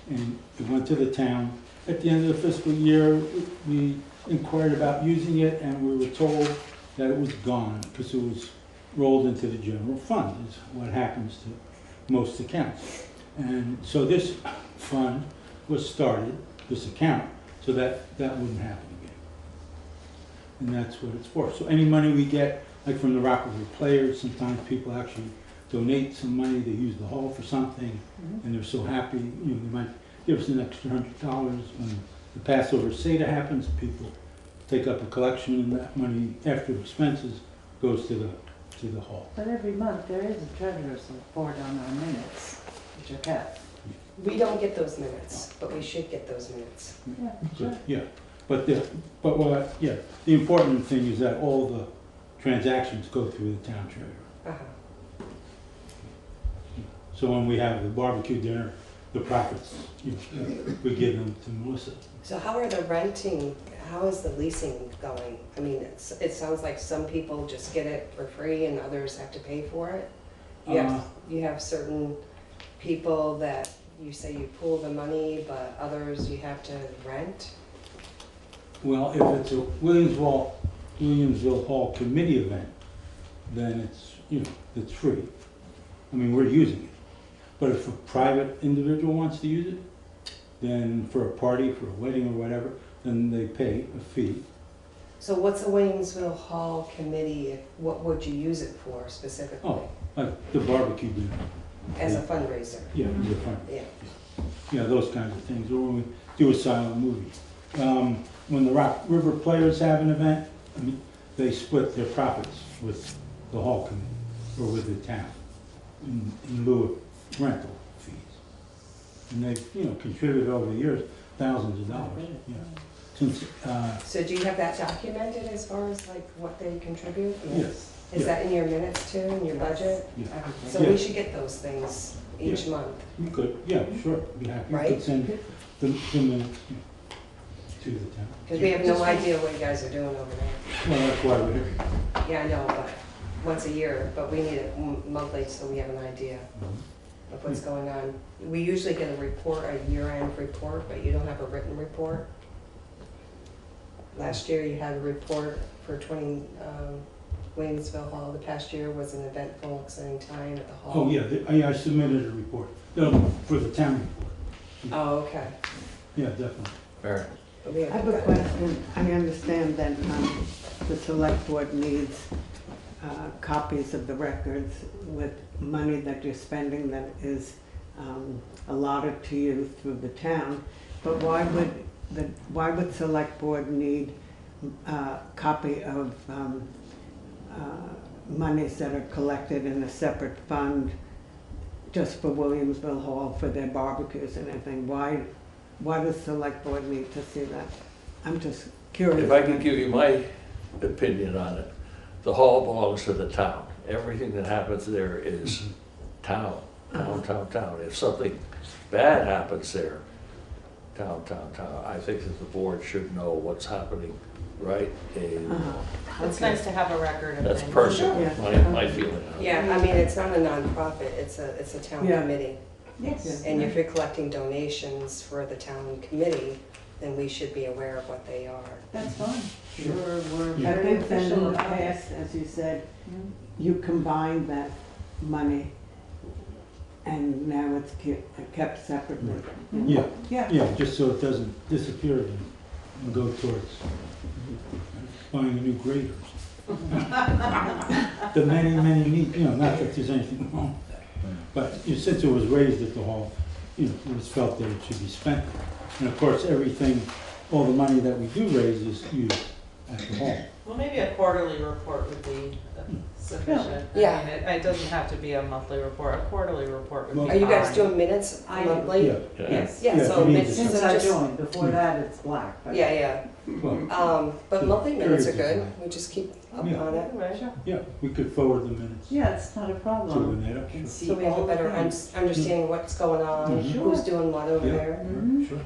and it went to the town. At the end of the fiscal year, we inquired about using it, and we were told that it was gone because it was rolled into the general fund, is what happens to most accounts. And so this fund was started, this account, so that that wouldn't happen again. And that's what it's for. So any money we get, like from the Rockaway Players, sometimes people actually donate some money, they use the hall for something, and they're so happy, you know, they might give us an extra $100 when the Passover Seder happens, people take up a collection, and that money, after expenses, goes to the hall. But every month, there is a treasurer's report on our minutes, which are kept. We don't get those minutes, but we should get those minutes. Yeah, Good, yeah, but the important thing is that all the transactions go through the town treasurer. Uh-huh. So when we have the barbecue dinner, the profits, you know, we give them to Melissa. So how are the renting, how is the leasing going? I mean, it sounds like some people just get it for free and others have to pay for it. You have certain people that you say you pool the money, but others you have to rent? Well, if it's a Williamsville Hall committee event, then it's, you know, it's free. I mean, we're using it. But if a private individual wants to use it, then for a party, for a wedding or whatever, then they pay a fee. So what's the Williamsville Hall committee, what would you use it for specifically? Oh, like the barbecue dinner. As a fundraiser? Yeah, as a fundraiser. Yeah. Yeah, those kinds of things, or when we do a silent movie. When the Rock River Players have an event, I mean, they split their profits with the hall committee or with the town in lieu of rental fees. And they've, you know, contributed over the years thousands of dollars. Yeah. Since, So do you have that documented as far as like what they contribute? Yes. Is that in your minutes too, in your budget? Yeah. So we should get those things each month. You could, yeah, sure, be happy. You Right? could send the minutes to the town. Because we have no idea what you guys are doing over there. Well, that's why we're here. Yeah, I know, but once a year, but we need it monthly so we have an idea of what's going on. We usually get a report, a year-end report, but you don't have a written report. Last year you had a report for Williamsville Hall. The past year was an eventful, exciting time at the hall. Oh, yeah, I submitted a report, no, for the town report. Oh, okay. Yeah, definitely. Fair. I have a question. I understand that the select board needs copies of the records with money that you're spending that is allotted to you through the town. But why would select board need a copy of monies that are collected in a separate fund just for Williamsville Hall for their barbecues and everything? Why does select board need to see that? I'm just curious. If I could give you my opinion on it, the hall belongs to the town. Everything that happens there is town. If something bad happens there, town. I think that the board should know what's happening, right? It's nice to have a record of That's things. personal, Yeah. my feeling on it. Yeah, I mean, it's not a nonprofit, it's a town Yeah. committee. Yes. And if you're collecting donations for the town committee, then we should be aware of what they are. That's fine. Sure. We're Yeah. very I think then official in the about it. past, As you said, you combined that money and now it's kept separately. Yeah, just so it doesn't disappear and go towards buying a new grader. The many needs, you know, not that there's anything wrong with that. But since it was raised at the hall, it was felt that it should be spent. And of course, everything, all the money that we do raise is used at the hall. Well, maybe a quarterly report would be sufficient. Yeah. I mean, it doesn't have to be a monthly report, a quarterly report would be Well- fine. Are you guys doing minutes monthly? Yeah. Yes. Yeah, so we need minutes to is That's what I'm just, doing, before that it's black. but- yeah. Well, But monthly minutes are Periods of good, we just keep up Yeah. on it. yeah, we could forward the minutes Yeah, it's not a to problem. Anita. Can Sure. see So we have all a the better things. understanding what's going on, Mhm. who's doing what over Yeah. there. Mhm. Sure.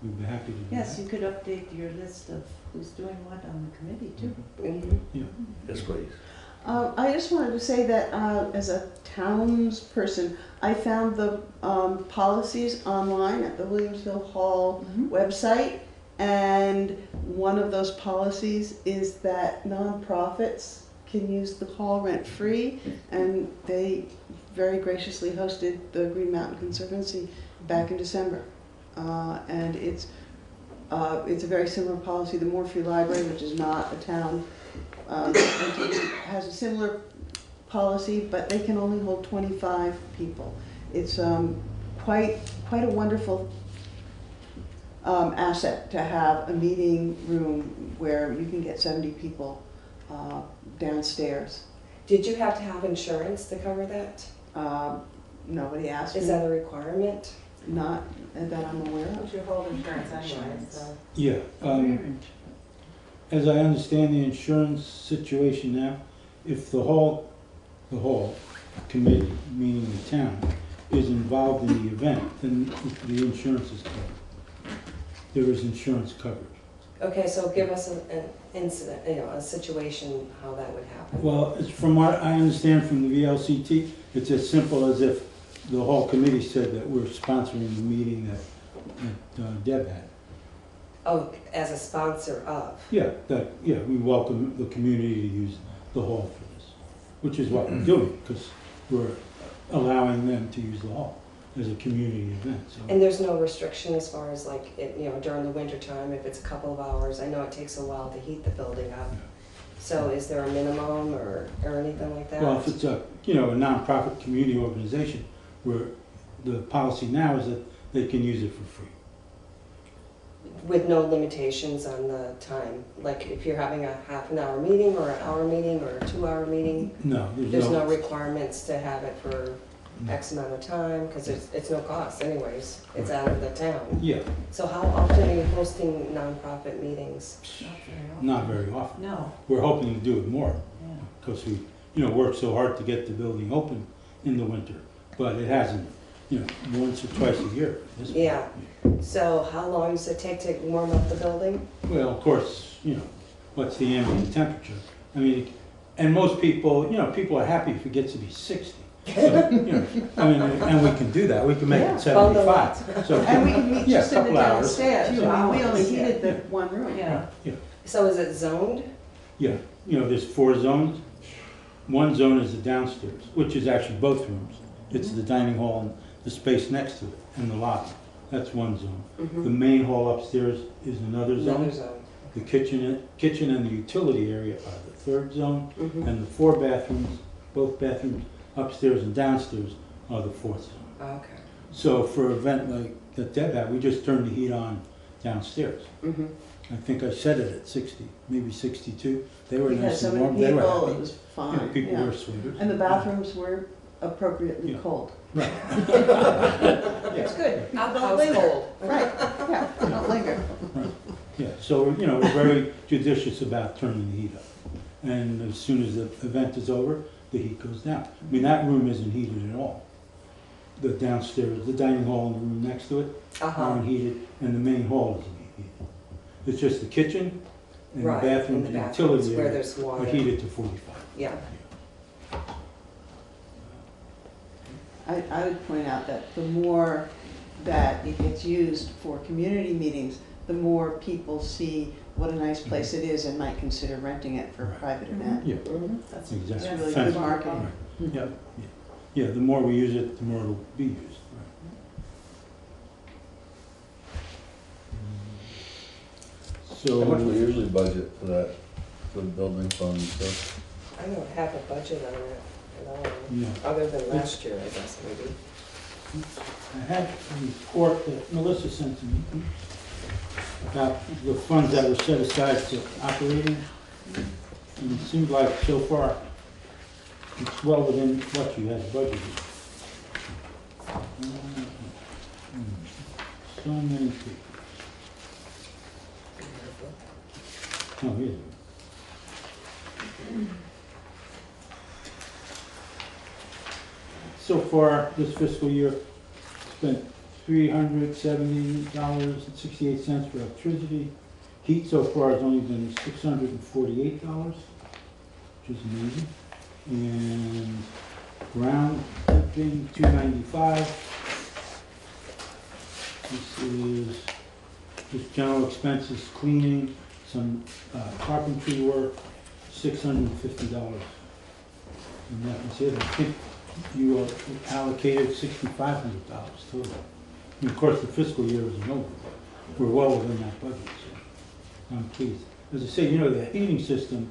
We'd be happy to do that. Yes, you could update your list of who's doing what on the committee too. Mhm. Yes, please. I just wanted to say that as a townsperson, I found the policies online at the Williamsville Hall website, and one of those policies is that nonprofits can use the hall rent-free, and they very graciously hosted the Green Mountain Conservancy back in December. And it's a very similar policy. The Moore Free Library, which is not a town entity, has a similar policy, but they can only hold 25 people. It's quite a wonderful asset to have a meeting room where you can get 70 people downstairs. Did you have to have insurance to cover that? Nobody asked me. Is that a requirement? Not that I'm aware of. But you hold insurance anyway, so. Yeah, as I understand the insurance situation now, if the hall committee, meaning the town, is involved in the event, then the insurance is covered. There is insurance coverage. Okay, so give us an incident, a situation, how that would happen. Well, it's from what I understand from the VLCT, it's as simple as if the hall committee said that we're sponsoring the meeting that Deb had. Oh, as a sponsor of? Yeah, we welcome the community to use the hall for this, which is what we're doing, because we're allowing them to use the hall as a community event, so. And there's no restriction as far as like, during the winter time, if it's a couple of hours, I know it takes a while to heat the building up. So is there a minimum or anything like that? Well, if it's a nonprofit community organization, where the policy now is that they can use it for free. With no limitations on the time? Like if you're having a half-an-hour meeting or an hour meeting or a 2-hour meeting? No, There's no requirements to have it for X amount of time, because it's no cost anyways. It's out of the town. Yeah, So how often are you hosting nonprofit meetings? not very often. No. We're hoping to do it more, because we, worked so hard to get the building open in the winter, but it hasn't, once or twice a year. This one. Yeah. So how long does it take to warm up the building? Well, of course, what's the ambient temperature? I mean, and most people, people are happy if it gets to be 60. So, and we can do that. We can make it 75. So, And we can meet yeah, just in the couple hours. downstairs. Yeah. I mean, we only heated the one room. Yeah. So is it zoned? Yeah, there's 4 zones. One zone is the downstairs, which is actually both rooms. It's the dining hall and the space next to it, and the lobby. That's one zone. The main hall upstairs is another zone. Another zone. The kitchen and the utility area are the 3rd zone, and the 4 bathrooms, both bathrooms upstairs and downstairs, are the 4th zone. Okay. So for an event like that Deb had, we just turned the heat on downstairs. I think I set it at 60, maybe 62. They were We had nice so and many warm. They were people, happy. it was fine. People yeah. wear sweaters. And the bathrooms were appropriately cold. Right. It's good. Household. Right, yeah, don't linger. Right. Yeah, so, we're very judicious about turning the heat up. And as soon as the event is over, the heat goes down. I mean, that room isn't heated at all. The downstairs, the dining hall and the room next to it aren't heated, and the main hall isn't heated. It's just the kitchen and the bathroom and utility where area there's water. are heated to 45. Yeah. I would point out that the more that it gets used for community meetings, the more people see what a nice place it is and might consider renting it for a private event. Yeah, That's exactly. really good marketing. Right. Yeah, the more we use it, the more it'll be used. How much we So, usually budget for that, for the building fund and stuff? I don't have a budget on it. Yeah. Other than last year, I guess, maybe. I had a report that Melissa sent to me about the funds that were set aside for operating. And it seems like so far it's well within what you had budgeted. So many people. Oh, here. So far, this fiscal year, spent $370.68 for electricity. Heat so far has only been $648, which is amazing. And ground tipping, $295. This is just general expenses, cleaning, some carpentry work, $650. And that was it. I think you allocated $6,500 total. And of course, the fiscal year isn't over, but we're well within that budget, so I'm pleased. As I say, you know, the heating system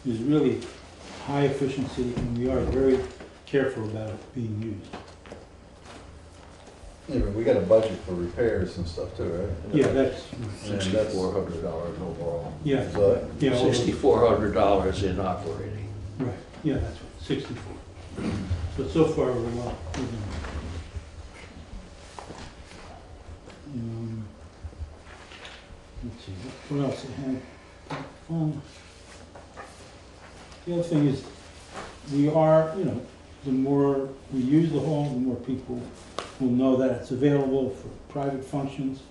is really high efficiency, and we are very careful about it being used. Yeah, but we got a budget for repairs and stuff too, right? Yeah, that's $6,400 overall. Yeah. So, Yeah, $6,400 in operating. right. Yeah, that's right. 64. But so far we're well within that. Let's see, what else I had? The other thing is, we are, you know, the more we use the hall, the more people will know that it's available for private functions.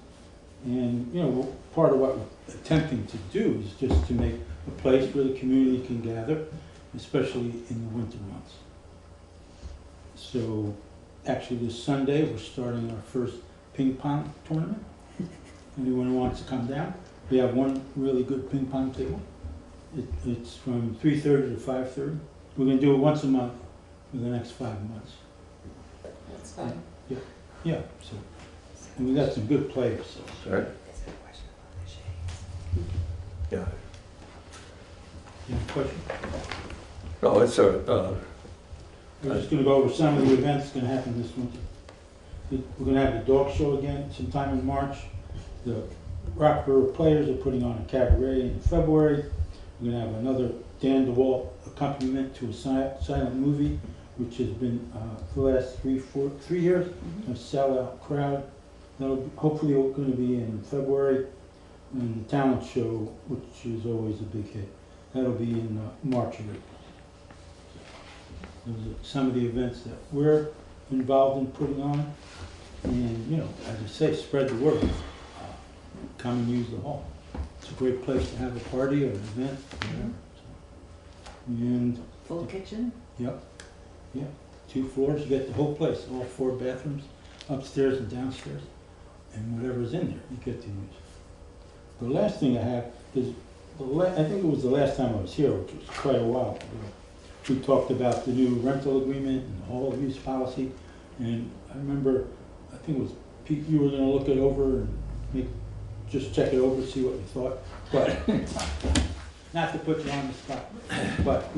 And, you know, part of what we're attempting to do is just to make a place where the community can gather, especially in the winter months. So, actually this Sunday, we're starting our first ping pong tournament. Anyone who wants to come down, we have one really good ping pong table. It's from 3:30 to 5:30. We're going to do it once a month for the next 5 months. That's fine. Yeah, yeah. So, and we got some good players. So. Sorry? Yeah. You have a question? No, it's We're just going to go over some of the events going to happen this winter. We're going to have the dog show again sometime in March. The Rockborough Players are putting on a cabaret in February. We're going to have another Dan DeWalt accompaniment to a silent movie, which has been for the last 3 years, a sellout crowd. That'll be, hopefully going to be in February. And the talent show, which is always a big hit, that'll be in March or April. Those are some of the events that we're involved in putting on. And, you know, as I say, spread the word. Come and use the hall. It's a great place to have a party or an event. And full kitchen? Yep. Yeah. 2 floors, you get the whole place, all 4 bathrooms, upstairs and downstairs. And whatever's in there, you get to use. The last thing I have is, I think it was the last time I was here, which was quite a while ago. We talked about the new rental agreement and the hall use policy. And I remember, I think it was Pete, you were going to look it over and just check it over, see what you thought. But not to put you on the spot, but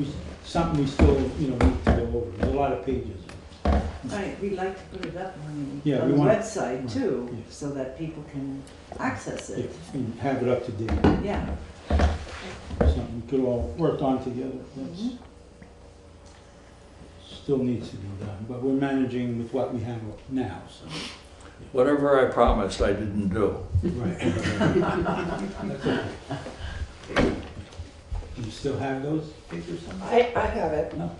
something we still, you know, need to go over. There's a lot of pages. Right, we'd like to put it up on Yeah, the we want- website too, yeah. so that people can access it. And have it up to date. Yeah. Something we could all work on together. That's still needs to be done, but we're managing with what we have now, so. Whatever I promised, I didn't do. Right. That's okay. Do you still have those papers somewhere? I have it. No?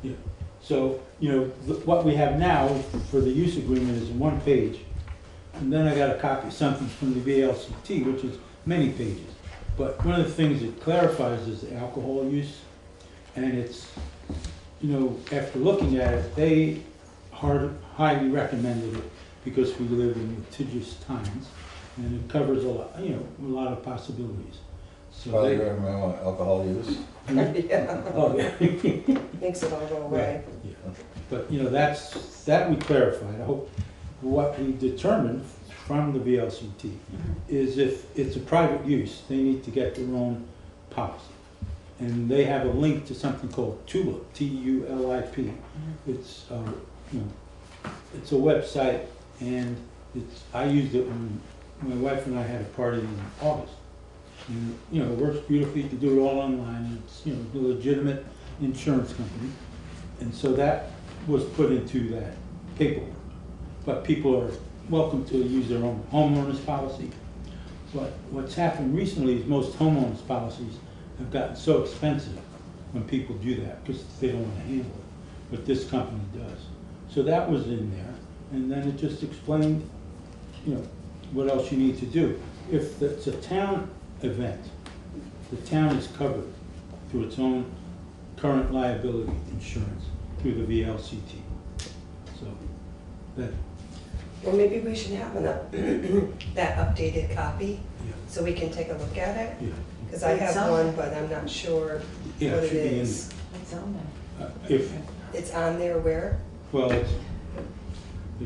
Yeah. So, you know, what we have now for the use agreement is 1 page. And then I got a copy of something from the VLCT, which is many pages. But one of the things it clarifies is the alcohol use. And it's, you know, after looking at it, they highly recommended it because we live in litigious times. And it covers a lot, you know, a lot of possibilities. So Probably they, recommend alcohol use. Yeah. oh, yeah. Makes it all go away. Right, yeah. But, you know, that we clarified. I hope what we determined from the VLCT is if it's a private use, they need to get their own policy. And they have a link to something called Tulip, T-U-L-I-P. It's, you know, it's a website, and I used it when my wife and I had a party in August. And, you know, it works beautifully. You can do it all online. And it's, you know, a legitimate insurance company. And so that was put into that paperwork. But people are welcome to use their own homeowners policy. But what's happened recently is most homeowners policies have gotten so expensive when people do that because they don't want to handle it. But this company does. So that was in there. And then it just explained, you know, what else you need to do. If it's a town event, the town is covered through its own current liability insurance through the VLCT. So that. Well, maybe we should have that updated copy so we can take a look at it. Yeah. Because I have one, but I'm not sure Yeah, what it it should be in is. It's on there. If, It's on there where? well, it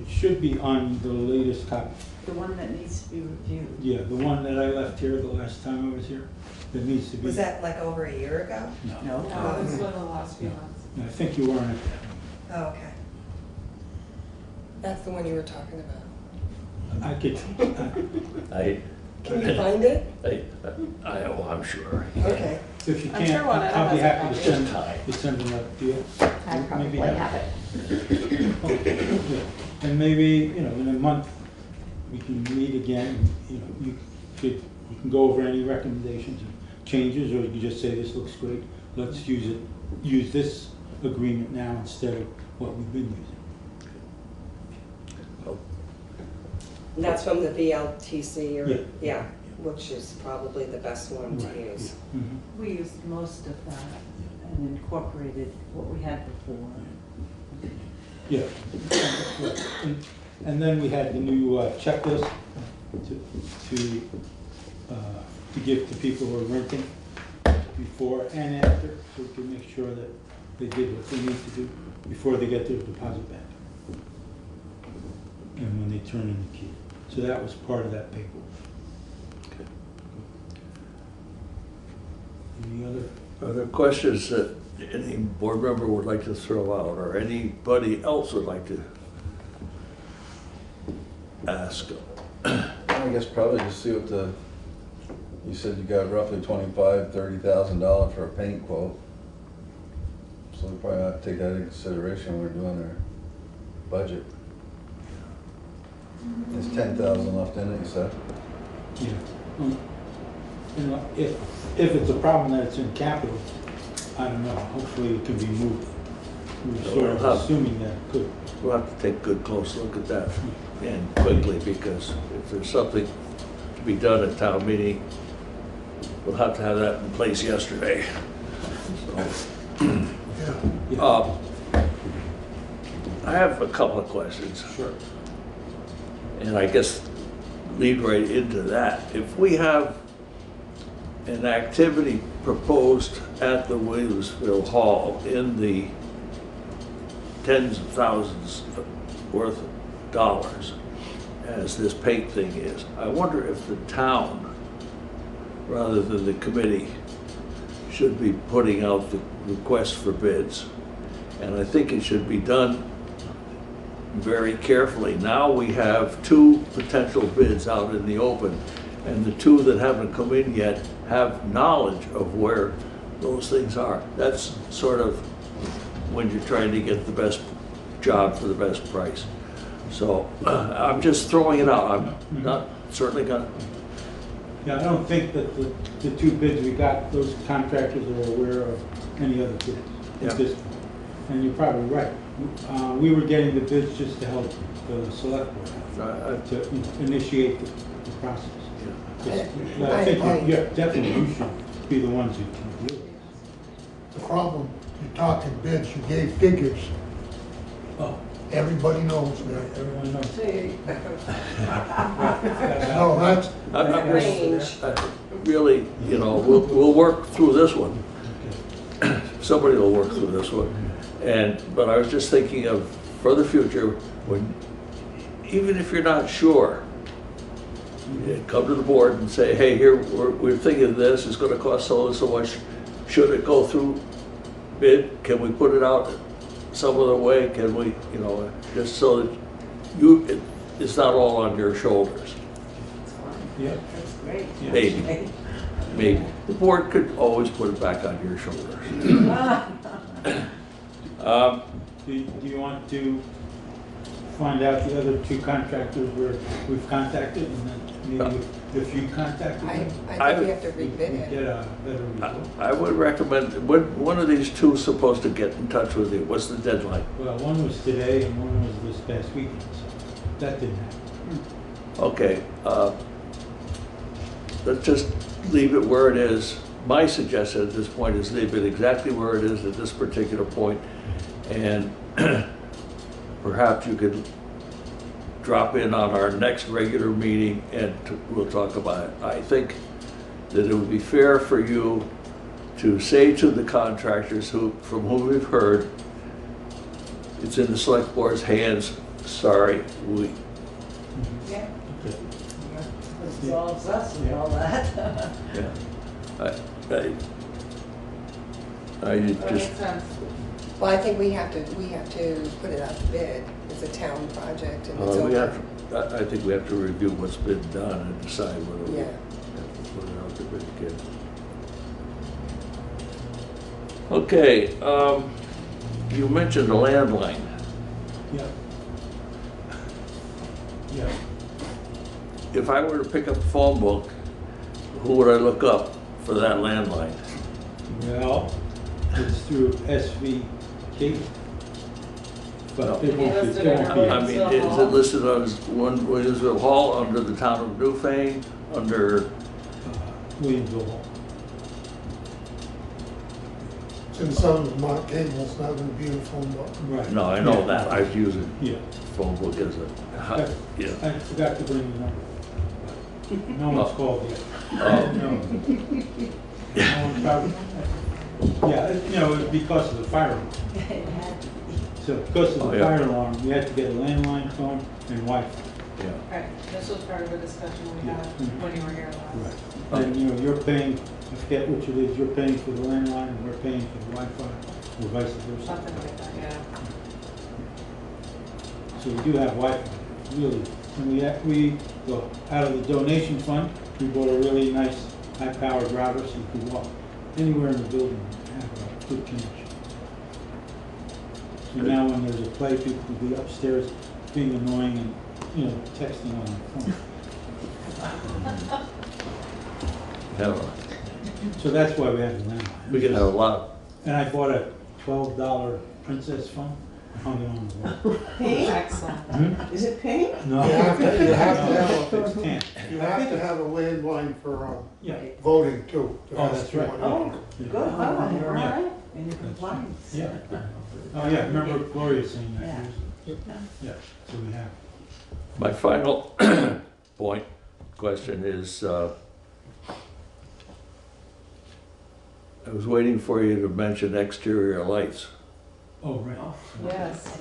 should be on the latest copy. The one that needs to be reviewed. Yeah, the one that I left here the last time I was here, that needs to be. Was that like over a year ago? No. No, it was one of the last few months. I think you weren't at that. Oh, okay. That's the one you were talking about. I could, Can you find it? I'm sure. Okay. if you I'm can't, sure one of them I'll be has a happy to send them up to you. I probably Maybe have it. Yeah. And maybe, you know, in a month, we can meet again, you know, you can go over any recommendations and changes, or you can just say, this looks great, let's use this agreement now instead of what we've been using. And that's from the VLTC, or, Yeah. yeah, which is probably the best one to Right, use. yeah. Mhm. We used most of that and incorporated what we had before. Yeah. And then we had the new checklist to give to people who are renting before and after, so we can make sure that they did what they need to do before they get their deposit back. And when they turn in the key. So that was part of that paperwork. Any Other questions that any board member would like to throw out, or anybody else would like to ask? I guess probably just see what you said you got roughly $25,000-$30,000 for a paint quote. So we probably have to take that into consideration when we're doing our budget. There's 10,000 left in it, you said? Yeah. You know, if it's a problem that it's in capital, I don't know, hopefully it can be moved. We're sort of assuming that it could. We'll have to take a good close look at that and quickly, because if there's something to be done at town meeting, we'll have to have that in place yesterday. So, I have a couple of questions. Sure. And I guess lead right into that. If we have an activity proposed at the Williamsville Hall in the tens of thousands worth of dollars, as this paint thing is, I wonder if the town, rather than the committee, should be putting out the request for bids. And I think it should be done very carefully. Now we have 2 potential bids out in the open, and the 2 that haven't come in yet have knowledge of where those things are. That's sort of when you're trying to get the best job for the best price. So I'm just throwing it out. I'm not certainly gonna. Yeah, I don't think that the 2 bids we got, those contractors are aware of any other bids at this point. And you're probably right. We were getting the bids just to help the select board to initiate the process. I think definitely you should be the ones who can deal with it. The problem, you're talking bids, you gave figures. Oh. Everybody knows that. Everyone knows. No, that's. Really, you know, we'll work through this one. Somebody will work through this one. But I was just thinking of, for the future, when, even if you're not sure, come to the board and say, hey, here, we're thinking of this, it's gonna cost so and so much. should it go through bid? Can we put it out some other way? Can we, just so that it's not all on your shoulders? Yeah. That's great. Maybe. The board could always put it back on your shoulders. Do you want to find out the other two contractors where we've contacted, and then maybe if you contacted them? I think we have to rebid it. Get a better result. I would recommend, one of these two is supposed to get in touch with you. What's the deadline? Well, one was today and one was this past weekend, so that didn't happen. Okay, let's just leave it where it is. My suggestion at this point is leave it exactly where it is at this particular point, and perhaps you could drop in on our next regular meeting and we'll talk about it. I think that it would be fair for you to say to the contractors from whom we've heard, it's in the select board's hands, sorry, Yeah. It's all us and all that. yeah. I That just, makes sense. Well, I think we have to put it out to bid. It's a town project and it's over. I think we have to review what's been done and decide whether we Yeah. have to put it out to bid again. Okay, you mentioned the landline. Yeah. Yeah. If I were to pick up a phone book, who would I look up for that landline? Well, it's through SVK. But it won't be. I mean, is it listed as Williamsville Hall, under the town of Newfane, under? Williamsville Hall. Since some of Mont Cable's not gonna be in a phone book. Right. No, I know that. I've used it. Yeah. Phone book as a, yeah. I forgot to bring the number. No one's called yet. No. No one's probably, yeah, because of the fire alarm. So because of the fire alarm, we had to get a landline phone and Wi-Fi. Yeah. Right, this was part of the discussion we had when you were here last. Right. And, you're paying, I forget which it is, you're paying for the landline and we're paying for the Wi-Fi, or vice versa. Something like that, yeah. So we do have Wi-Fi, really. And we, out of the donation fund, we bought a really nice high-powered router so you could walk anywhere in the building and have a good connection. So now when there's a play, people could be upstairs being annoying and, texting on their phone. So that's why we have the landline. We can have a lot. And I bought a $12 Princess phone. Hung it on the wall. Pink? Hmm? Is it pink? No. You have to have It's tan. You have to have a landline for Yeah. voting too. It Oh, has that's to be right. one. Oh, good, all Yeah. right. And your compliance. Yeah. Oh, yeah, remember Gloria saying that? Yeah. Yeah, so we have. My final question is, I was waiting for you to mention exterior lights. Oh, right. Yes.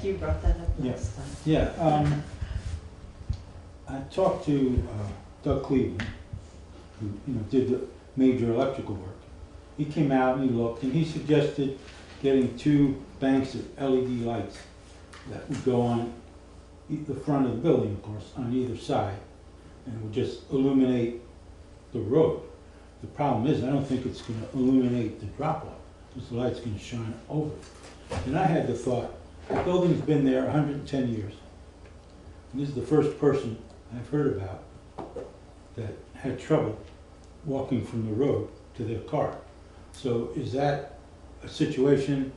You brought that up Yeah. last time. Yeah, I talked to Doug Cleveland, who, did the major electrical work. He came out and he looked and he suggested getting 2 banks of LED lights that would go on the front of the building, of course, on either side, and would just illuminate the road. The problem is, I don't think it's gonna illuminate the drop-off, because the light's gonna shine over it. And I had the thought, the building's been there 110 years. And this is the first person I've heard about that had trouble walking from the road to their car. So is that a situation,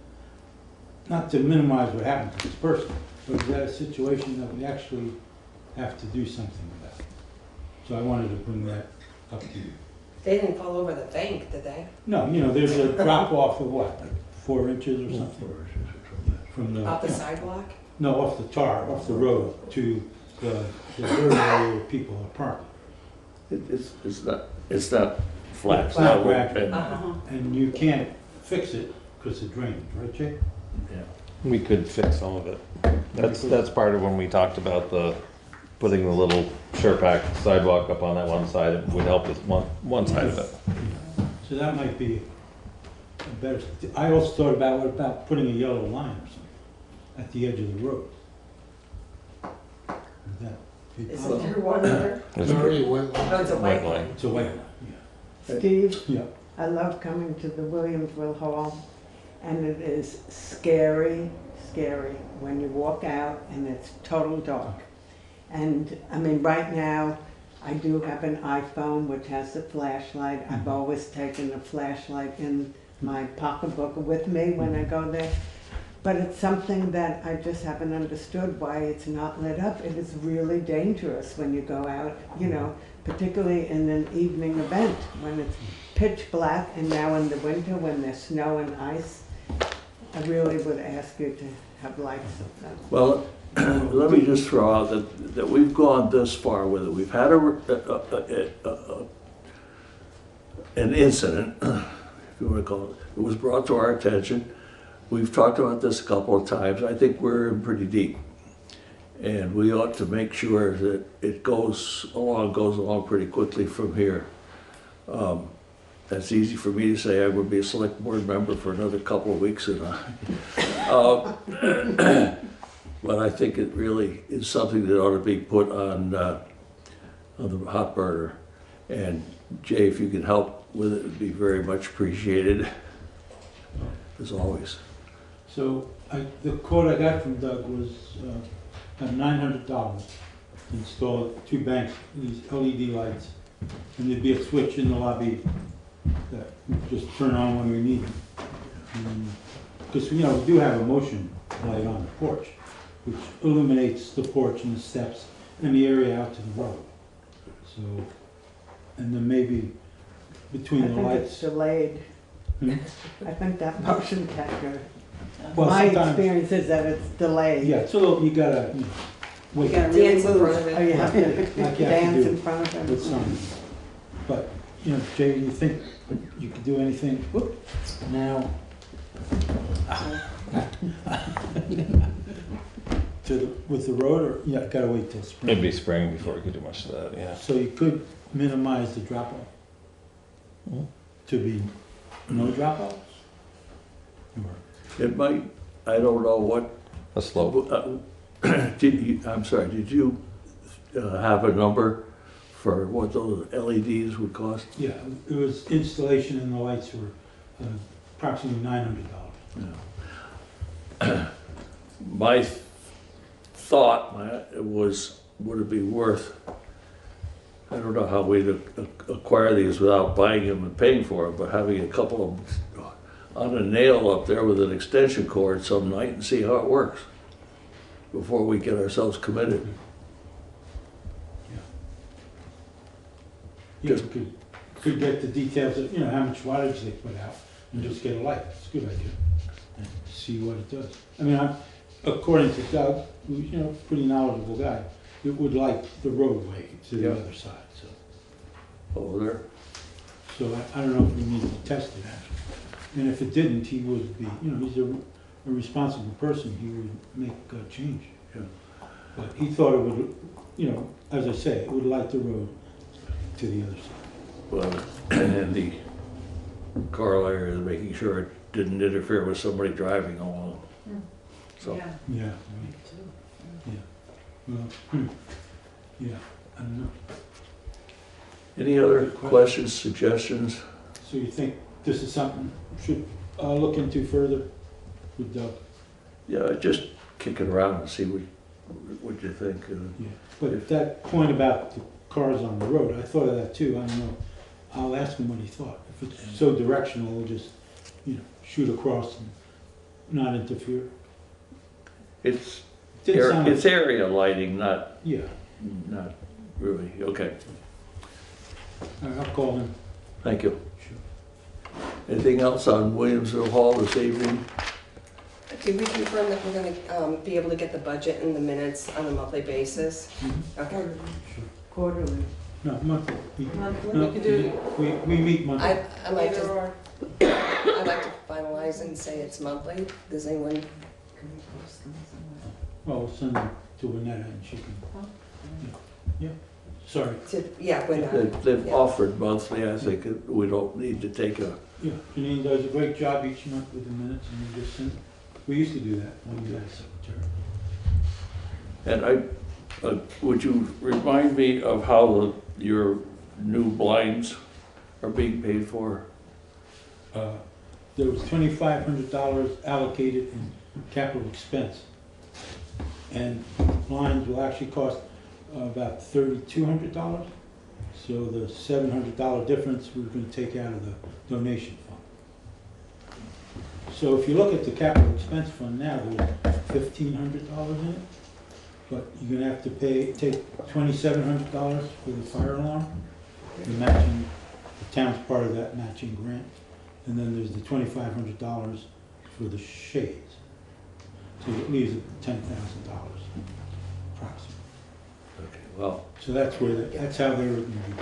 not to minimize what happened to this person, but is that a situation that we actually have to do something about? So I wanted to bring that up to you. They didn't fall over the bank, did they? No, there's a drop off of what, like 4 inches or something? From the. Off the sidewalk? No, off the tar, off the road to the dirt area where people are parking. It's not flat. Flat, level, and you can't fix it because of drainage, right, Jake? Yeah. We could fix some of it. That's part of when we talked about putting the little Sure-Pack sidewalk up on that one side. It would help with one side of it. So that might be better, I also thought about, what about putting a yellow line or something at the edge of the road? Would that be possible? Isn't there one there? It's Already white line. Oh, it's a white White line. line. It's a white line, yeah. Steve, Yeah. I love coming to the Williamsville Hall, and it is scary, scary when you walk out and it's total dark. And, I mean, right now, I do have an iPhone which has a flashlight. I've always taken a flashlight in my pocketbook with me when I go there. But it's something that I just haven't understood why it's not lit up. It is really dangerous when you go out, you know, particularly in an evening event when it's pitch black, and now in the winter when there's snow and ice. I really would ask you to have lights. Well, let me just throw out that we've gone this far with it. We've had an incident, if you want to call it. It was brought to our attention. We've talked about this a couple of times. I think we're in pretty deep. And we ought to make sure that it goes along pretty quickly from here. That's easy for me to say. I would be a select board member for another couple of weeks. But I think it really is something that ought to be put on the hot burner. And Jay, if you can help with it, it'd be very much appreciated, as always. So the quote I got from Doug was $900 to install 2 banks, these LED lights. And there'd be a switch in the lobby that we just turn on when we need them. Because, you know, we do have a motion light on the porch, which illuminates the porch and the steps and the area out to the road. So, and then maybe between the I think lights. it's delayed. Hmm? I think that motion capture. Well, My sometimes- experience is that it's delayed. Yeah, so you gotta, you know, wait. You gotta really Dance in move. front of it. Oh, you have to Like you have to dance do in front of them. with some. But, you know, Jay, you think you could do anything now? With the road, or, yeah, gotta wait till spring? It'd be spring before we could do much of that, yeah. So you could minimize the drop-off to be no drop-offs? It might, I don't know what. A slope. I'm sorry, did you have a number for what those LEDs would cost? Yeah, it was installation and the lights were approximately $900. Yeah. My thought was, would it be worth, I don't know how we'd acquire these without buying them and paying for them, but having a couple of them on a nail up there with an extension cord some night and see how it works before we get ourselves committed. You could get the details of, you know, how much wattage they put out and just get a light. It's a good idea. And see what it does. I mean, according to Doug, who's, you know, pretty knowledgeable guy, it would light the roadway to the other side, so. Over there. So I don't know if we need to test it actually. And if it didn't, he would be, you know, he's a responsible person, he would make a change. Yeah. But he thought it would, you know, as I say, it would light the road to the other side. Well, and the car area, making sure it didn't interfere with somebody driving along. So. Yeah. Yeah. Well, yeah, I don't know. Any other questions, suggestions? So you think this is something we should look into further with Doug? Yeah, just kick it around and see what you think. Yeah, but that point about the cars on the road, I thought of that too. I don't know. I'll ask him what he thought. If it's so directional, we'll just, you know, shoot across and not interfere. It's Didn't sound it's area lighting, not really. Okay. All right, I'll call him. Thank you. Anything else on Williamsville Hall this evening? Did we confirm that we're gonna be able to get the budget and the minutes on a monthly basis? Okay. Quarterly. No, monthly. Monthly? No, You could do we meet monthly. I'd like Either to, or. I'd like to finalize and say it's monthly. Does anyone? Well, we'll send them to Annetta and she can, yeah, sorry. Yeah, when They've offered monthly. I think we don't need to take a Yeah, Janine does a great job each month with the minutes, and we just send, we used to do that when we had a secretary. And would you remind me of how your new blinds are being paid for? There was $2,500 allocated in capital expense. And blinds will actually cost about $3,200. So the $700 difference we're going to take out of the donation fund. So if you look at the capital expense fund now, there's $1,500 in it. But you're going to have to take $2,700 for the fire alarm, the matching, the town's part of that matching grant. And then there's the $2,500 for the shades. So it leaves it $10,000 approximately. Okay, well. So that's where, that's how they were going to be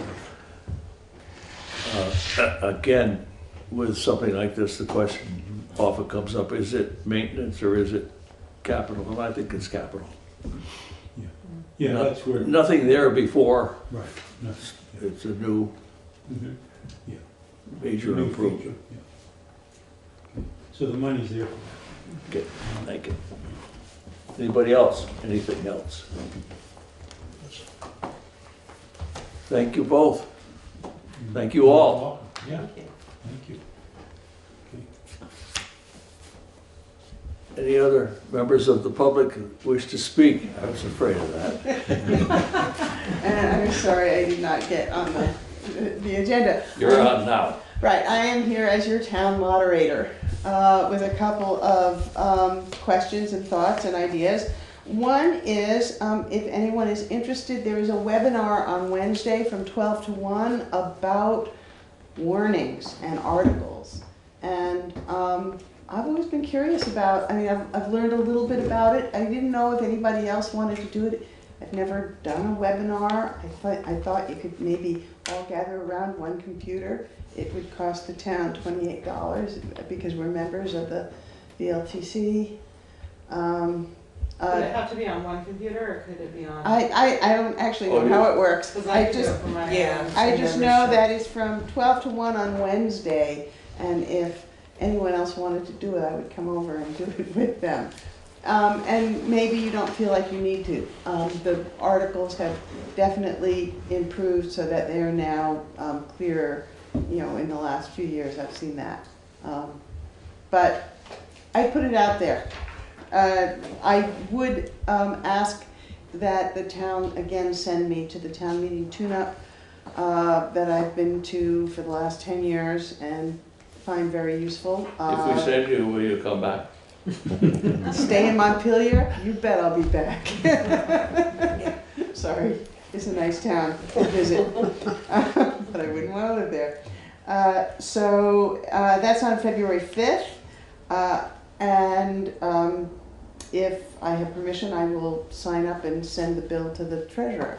paid. Again, with something like this, the question often comes up, is it maintenance or is it capital? And I think it's capital. Yeah, that's where. Nothing there before. Right. It's a new major New improvement. feature, yeah. So the money's there for that. Okay, thank you. Anybody else? Anything else? Thank you both. Thank you all. Yeah, thank you. Any other members of the public who wish to speak? I was afraid of that. And I'm sorry I did not get on the agenda. You're on now. Right, I am here as your town moderator with a couple of questions and thoughts and ideas. One is, if anyone is interested, there is a webinar on Wednesday from 12 to 1 about warnings and articles. And I've always been curious about, I mean, I've learned a little bit about it. I didn't know if anybody else wanted to do it. I've never done a webinar. I thought you could maybe all gather around one computer. It would cost the town $28 because we're members of the VLTC. Would it have to be on one computer, or could it be on? I don't actually know how it works. I just know that it's from 12 to 1 on Wednesday, and if anyone else wanted to do it, I would come over and do it with them. And maybe you don't feel like you need to. The articles have definitely improved so that they are now clearer. You know, in the last few years, I've seen that. But I put it out there. I would ask that the town, again, send me to the town meeting tune-up that I've been to for the last 10 years and find very useful. If we send you, will you come back? Stay in Montpelier? You bet I'll be back. Sorry, it's a nice town to visit, but I wouldn't want to live there. So that's on February 5th. And if I have permission, I will sign up and send the bill to the treasurer.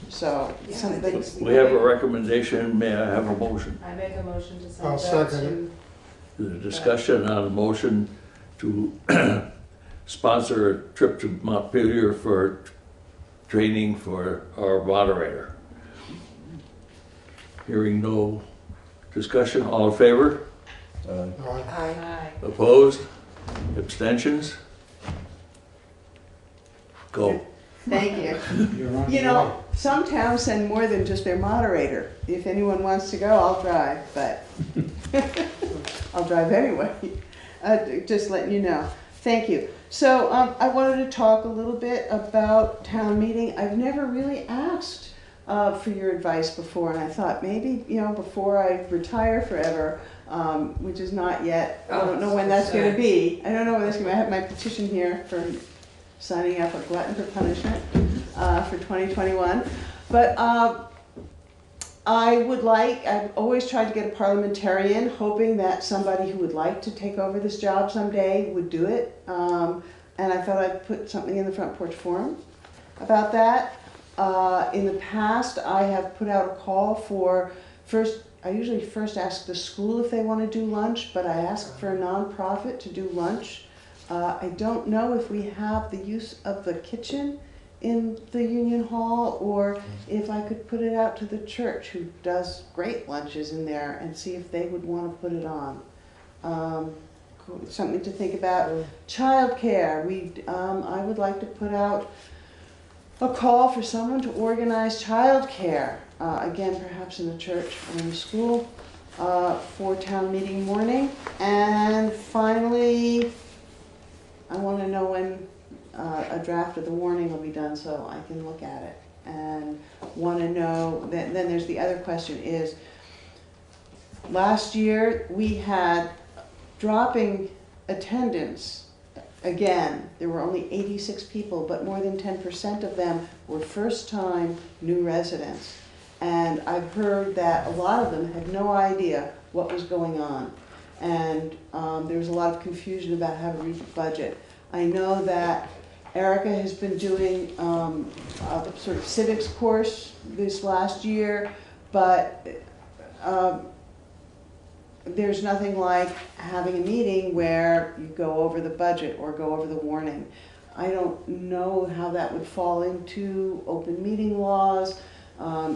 So something. We have a recommendation. May I have a motion? I make a motion to send I'll that second to. The discussion on a motion to sponsor a trip to Montpelier for training for our moderator. Hearing no discussion, all in favor? Aye. Opposed? Abstentions? Go. Thank you. You know, some towns send more than just their moderator. If anyone wants to go, I'll drive, but I'll drive anyway. Just letting you know. Thank you. So I wanted to talk a little bit about town meeting. I've never really asked for your advice before, and I thought maybe, you know, before I retire forever, which is not yet. I don't know when that's going to be. I don't know when that's going to be. I have my petition here for signing up a glutton for punishment for 2021. But I've always tried to get a parliamentarian, hoping that somebody who would like to take over this job someday would do it. And I thought I'd put something in the Front Porch Forum about that. In the past, I have put out a call for I usually first ask the school if they want to do lunch, but I ask for a nonprofit to do lunch. I don't know if we have the use of the kitchen in the Union Hall, or if I could put it out to the church, who does great lunches in there, and see if they would want to put it on. Something to think about. Childcare, I would like to put out a call for someone to organize childcare, again, perhaps in the church or in the school, for town meeting morning. And finally, I want to know when a draft of the warning will be done so I can look at it. And want to know, then there's the other question is, last year we had dropping attendance. Again, there were only 86 people, but more than 10% of them were first-time new residents. And I've heard that a lot of them had no idea what was going on. And there was a lot of confusion about how to read the budget. I know that Erica has been doing a sort of civics course this last year, but there's nothing like having a meeting where you go over the budget or go over the warning. I don't know how that would fall into open meeting laws,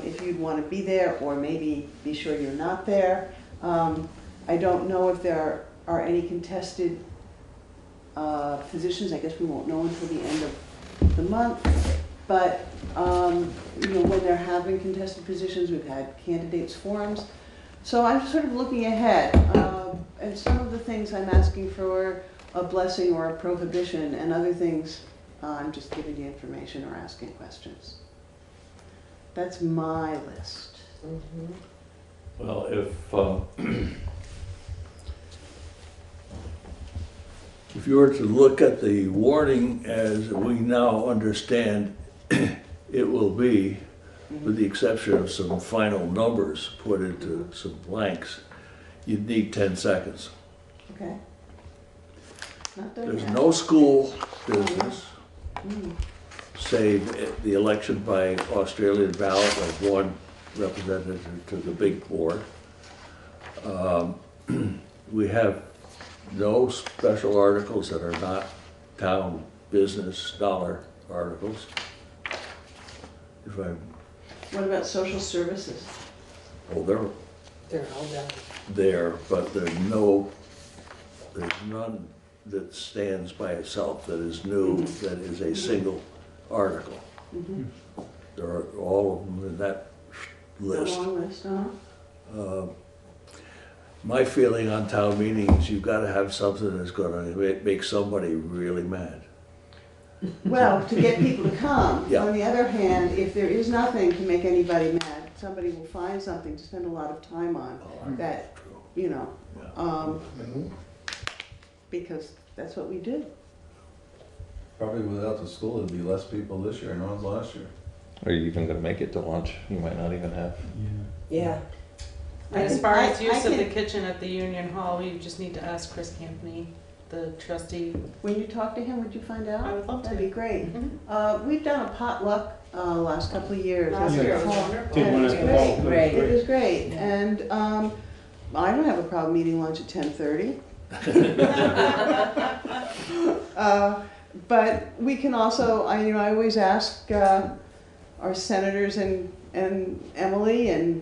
if you'd want to be there, or maybe be sure you're not there. I don't know if there are any contested positions. I guess we won't know until the end of the month. But you know, when they're having contested positions, we've had candidates forums. So I'm sort of looking ahead, and some of the things I'm asking for a blessing or a prohibition, and other things I'm just giving you information or asking questions. That's my list. Well, if you were to look at the warning as we now understand it will be, with the exception of some final numbers put into some blanks, you'd need 10 seconds. Okay. Not done There's yet. no school business, save the election by Australian ballot of one representative to the big board. We have no special articles that are not town business dollar articles. If I'm, What about social services? well, They're all done. there, but there's none that stands by itself that is new, that is a single article. There are all of them in that list. A long list, huh? My feeling on town meetings, you've got to have something that's going to make somebody really mad. Well, to get people to come. Yeah. On the other hand, if there is nothing to make anybody mad, somebody will find something to spend a lot of time on. That, you know, because that's what we do. Probably without the school, there'd be less people this year than there was last year. Are you even gonna make it to lunch? You might not even have. Yeah. As far as use of the kitchen at the Union Hall, we just need to ask Chris Campney, the trustee. When you talk to him, would you find out? I would love to. That'd be great. We've done a potluck last couple of years. Last year was wonderful. Did one at the hall, that was It great. was great. And I don't have a problem eating lunch at 10:30. But we can also, I always ask our senators and Emily and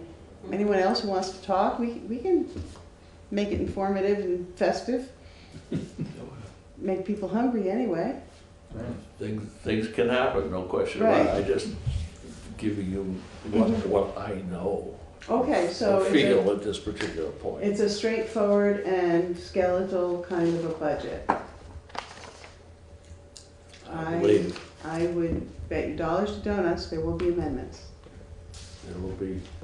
anyone else who wants to talk, we can make it informative and festive. Make people hungry anyway. Things can happen, no question about it. Right. I just giving you what I know. Okay, so or feel at this particular point. it's a straightforward and skeletal kind of a budget. I believe I would bet you dollars to donuts there will be amendments.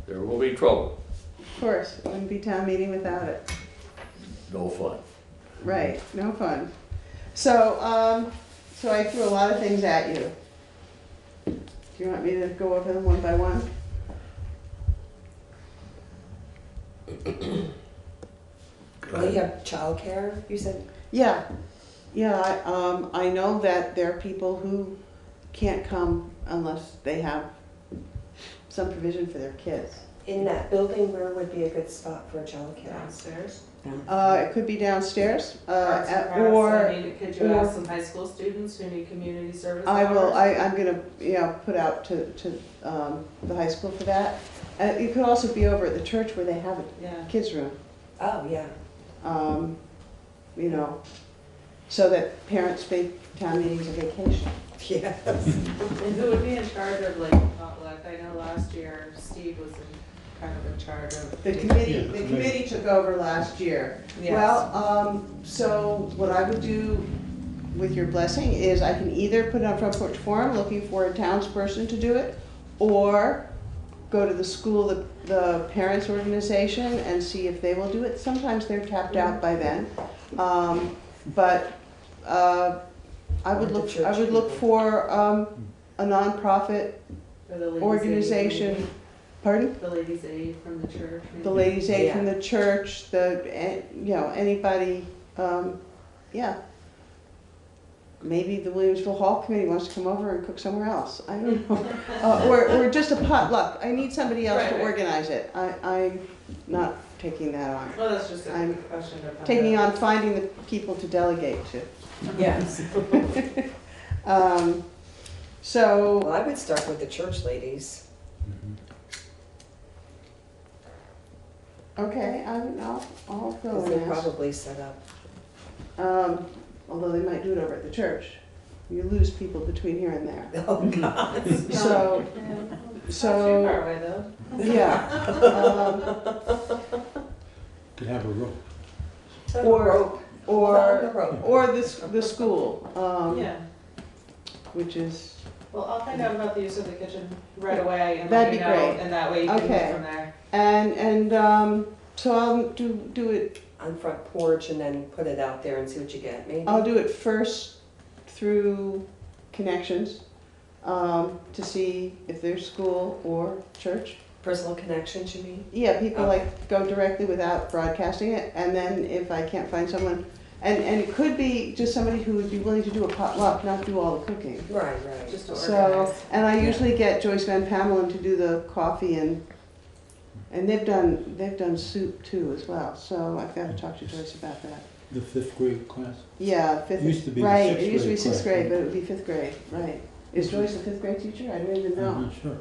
there will be trouble. Of course, it wouldn't be town meeting without it. No fun. Right, no fun. So, so I threw a lot of things at you. Do you want me to go over them one by one? Oh, you have childcare, you said? Yeah, I know that there are people who can't come unless they have some provision for their kids. In that building, where would be a good spot for childcare? Downstairs. It could be downstairs, Arts and crafts, or, I mean, could you ask some high school students who need community service I will, hours? I'm gonna, put out to the high school for that. It could also be over at the church where they have Yeah. a kids' room. Oh, yeah. So that parents make town meetings a vacation. Yes. And who would be in charge of like potluck? I know last year Steve was kind of in charge of. The committee took over last year. Yes. Well, so what I would do with your blessing is I can either put it on Front Porch Forum looking for a townsperson to do it, or go to the school, the parents' organization, and see if they will do it. Sometimes they're tapped out by then. But I would look for a nonprofit Or the Ladies' organization. Aid. Pardon? The Ladies' Aid from the church. maybe? The Ladies' Aid from the church, anybody, maybe the Williamsville Hall Committee wants to come over and cook somewhere else. I don't know. Or just a potluck. I need somebody else to organize it. I'm not taking that on. Well, that's just a I'm question of. taking on finding the people to delegate to. Yes. So. Well, I would start with the church ladies. Okay, I'll go Because and they're ask. probably set up. Although they might do it over at the church. You lose people between here and there. Oh, God. So, Not too far away though. yeah. Could have a rope. Or the school, Yeah. which is, Well, I'll find out about the use of the kitchen right away and That'd let you be know, great. and that way you can Okay. move from there. and so I'll do it, On front porch and then put it out there and see what you get, maybe? I'll do it first through connections, to see if there's school or church. Personal connections, you mean? Yeah, people Okay. go directly without broadcasting it, and then if I can't find someone, and it could be just somebody who would be willing to do a potluck, not do all the cooking. Right, right. Just to So, organize. and I usually get Joyce Van Pamelin to do the coffee, and they've done soup too as well, so I've got to talk to Joyce about that. The 5th grade class? Yeah, fifth. Used to be the right, 6th it used to be grade sixth class, grade, right? but it would be 5th grade, right. Is Joyce a 5th grade teacher? I don't even I'm know. not sure.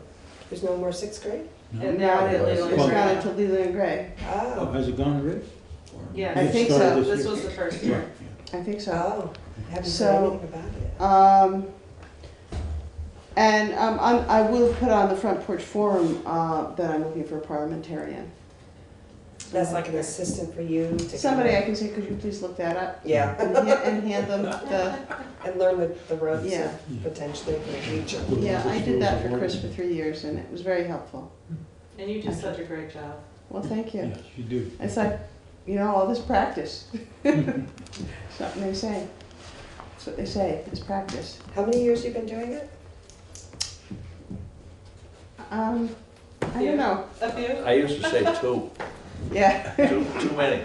There's no more 6th grade? No? And Now they're it's really gone right into Leland and Gray. Oh, Oh, has it gone already? Yeah. I It think started so. This year? was the first year. I think so. oh, haven't So, heard anything about it. And I will put on the Front Porch Forum that I'm looking for a parliamentarian. That's like an assistant for you to. Somebody I can say, could you please look that up? Yeah. And hand them the, And learn the ropes Yeah. potentially for the future. yeah, I did that for Chris for 3 years, and it was very helpful. And you do such a great job. Well, thank you. Yes, you do. It's like, all this practice. Something they say. That's what they say, is practice. How many years you been doing it? I don't know. A few? I used to say 2. Yeah. Too many.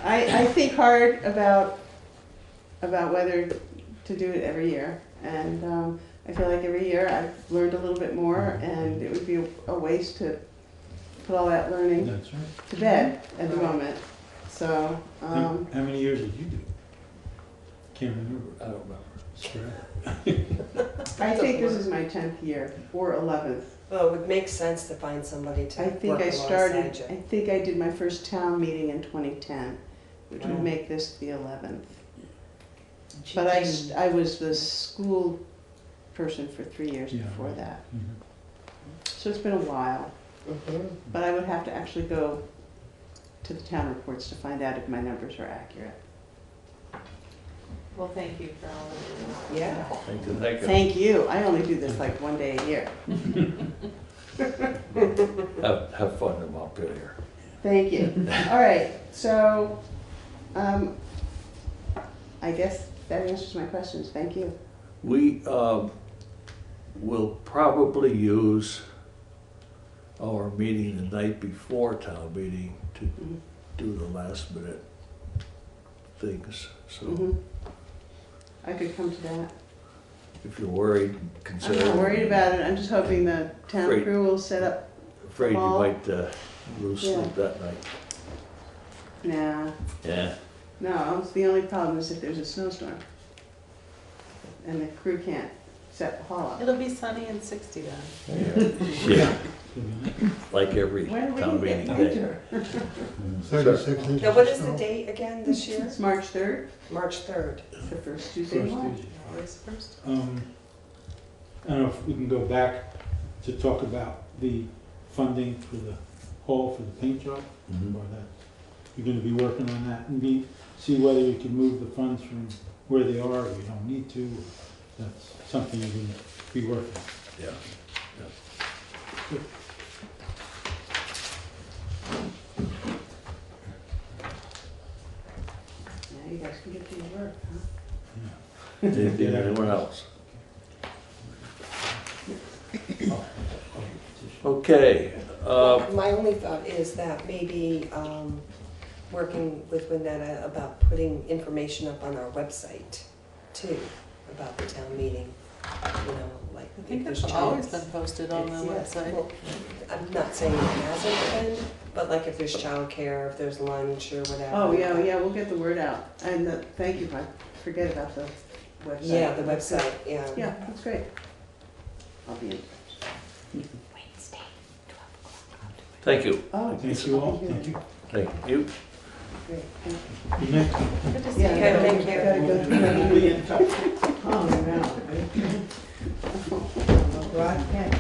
I think hard about whether to do it every year, and I feel like every year I've learned a little bit more, and it would be a waste to put all that learning That's right. to bed at the moment. So, How many years did you do? Can't remember. I don't remember. I think this is my 10th year, or 11th. Well, it would make sense to find somebody to I work think I alongside you. I think I did my first town meeting in 2010, which Wow. would make this the 11th. But I was the school person for 3 years Yeah, before right. that. Mhm. So it's been a while, Mhm. but I would have to actually go to the town reports to find out if my numbers are accurate. Well, thank you for all of Yeah. Thank you, thank you. Thank you. I only do this like one day a year. Have fun in Montpelier. Thank you. All right, so I guess that answers my questions. Thank you. We will probably use our meeting the night before town meeting to do the last minute things. So Mhm. I could come to that. if you're worried, I'm consider. not worried about it. I'm just hoping the town Great. crew will set up afraid you Hall. might lose Yeah. sleep that night. Nah, Yeah. no, it's the only problem is if there's a snowstorm. And the crew can't set the hall up. It'll be sunny and 60 then. Yeah. Like every When are we town gonna get meeting day. winter? 36 inches. Now, what is the date again this year? It's March 3rd, March 3rd. the first Tuesday in March. August 1st. I don't know if we can go back to talk about the funding for the hall for the paint job, Mhm. or that, you're gonna be working on that, and see whether you can move the funds from where they are, or you don't need to, or that's something you're gonna be working on. Yeah. Good. Yeah, you guys can get to your work, huh? Anyone else? Okay, My only thought is that maybe working with Winetta about putting information up on our website too, about the town meeting, you know, like. I think if it's there's always child- been posted on the It's- yeah, website. well, I'm not saying it hasn't been, but like if there's childcare, if there's lunch or whatever. Oh, yeah, we'll get the word out. And thank you, I forget about the website. Yeah, the website, yeah. Yeah, that's great. I'll be in. Wednesday, 12 o'clock. thank you. Oh, Thank you all, thank you. Thank you. great, thank you. Good night. Good to see Yeah, you. Okay, gotta- thank you. gotta go through We'll my- be in touch. Oh, no. Broadcast.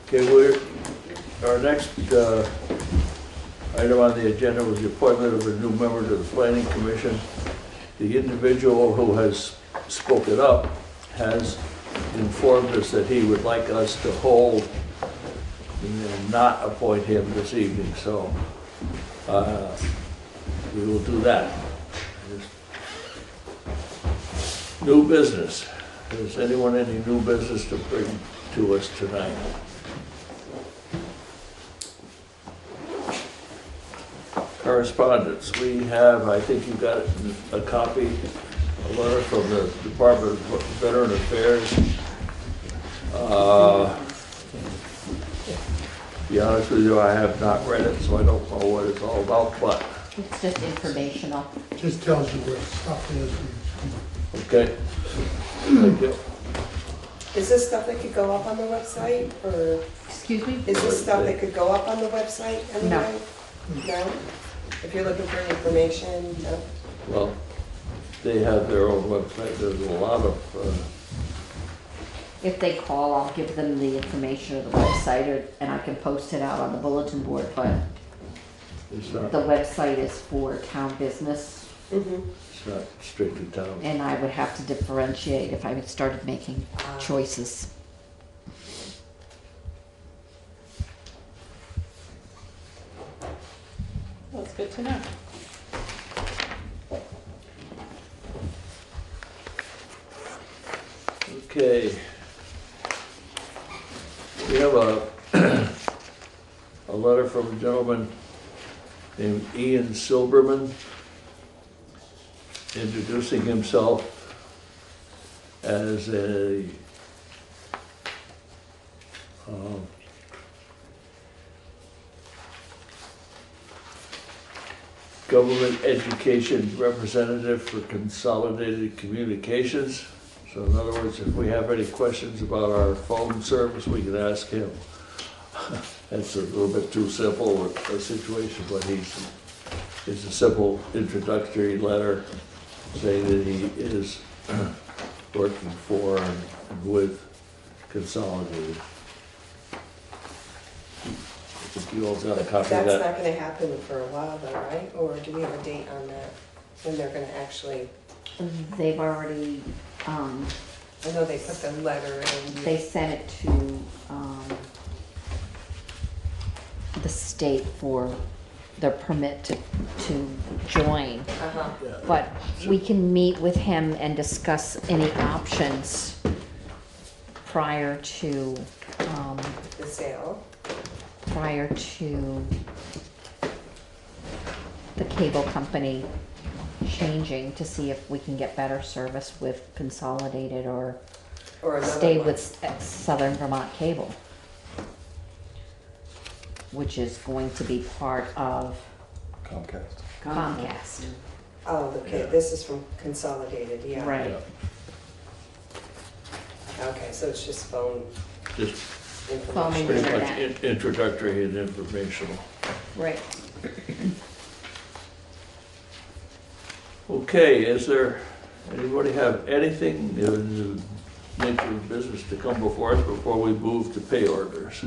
Okay, our next item on the agenda was the appointment of a new member to the planning commission. The individual who has spoken up has informed us that he would like us to hold and not appoint him this evening, so we will do that. New business. Has anyone any new business to bring to us tonight? Correspondence. We have, I think you got a copy, a letter from the Department of Veteran Affairs. To be honest with you, I have not read it, so I don't know what it's all about, but, It's just informational. Just tells you where stuff is. okay. Thank you. Is this stuff that could go up on the website, or Excuse me? is this stuff that could go up on the website anyway? No? If you're looking for information, no? Well, they have their own website. There's a lot of, If they call, I'll give them the information of the website, and I can post it out on the bulletin board, but it's the not, website is for town business, Mm-hmm. it's not strictly town. and I would have to differentiate if I started making choices. Well, it's good to know. Okay. We have a letter from a gentleman named Ian Silberman introducing himself as a government education representative for Consolidated Communications. So in other words, if we have any questions about our phone service, we can ask him. That's a little bit too simple a situation, but it's a simple introductory letter saying that he is working for and with Consolidated. I think you all got a copy of That's that. not gonna happen for a while though, right? Or do we have a date on that, when they're gonna actually, They've already, I know they put the letter in. they sent it to, the state for their permit to join. Uh-huh. But we can meet with him and discuss any options prior to, The sale. prior to the cable company changing to see if we can get better service with Consolidated or Or another stay one. with Southern Vermont Cable. which is going to be part of Comcast. Oh, okay, this is from Consolidated, yeah. Right. Okay, so it's just phone Just Phone and pretty much internet. introductory and informational. Right. Okay, is there, anybody have anything in the nature of business to come before us before we move to pay orders?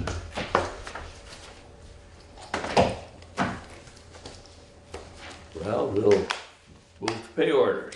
Well, we'll move to pay orders.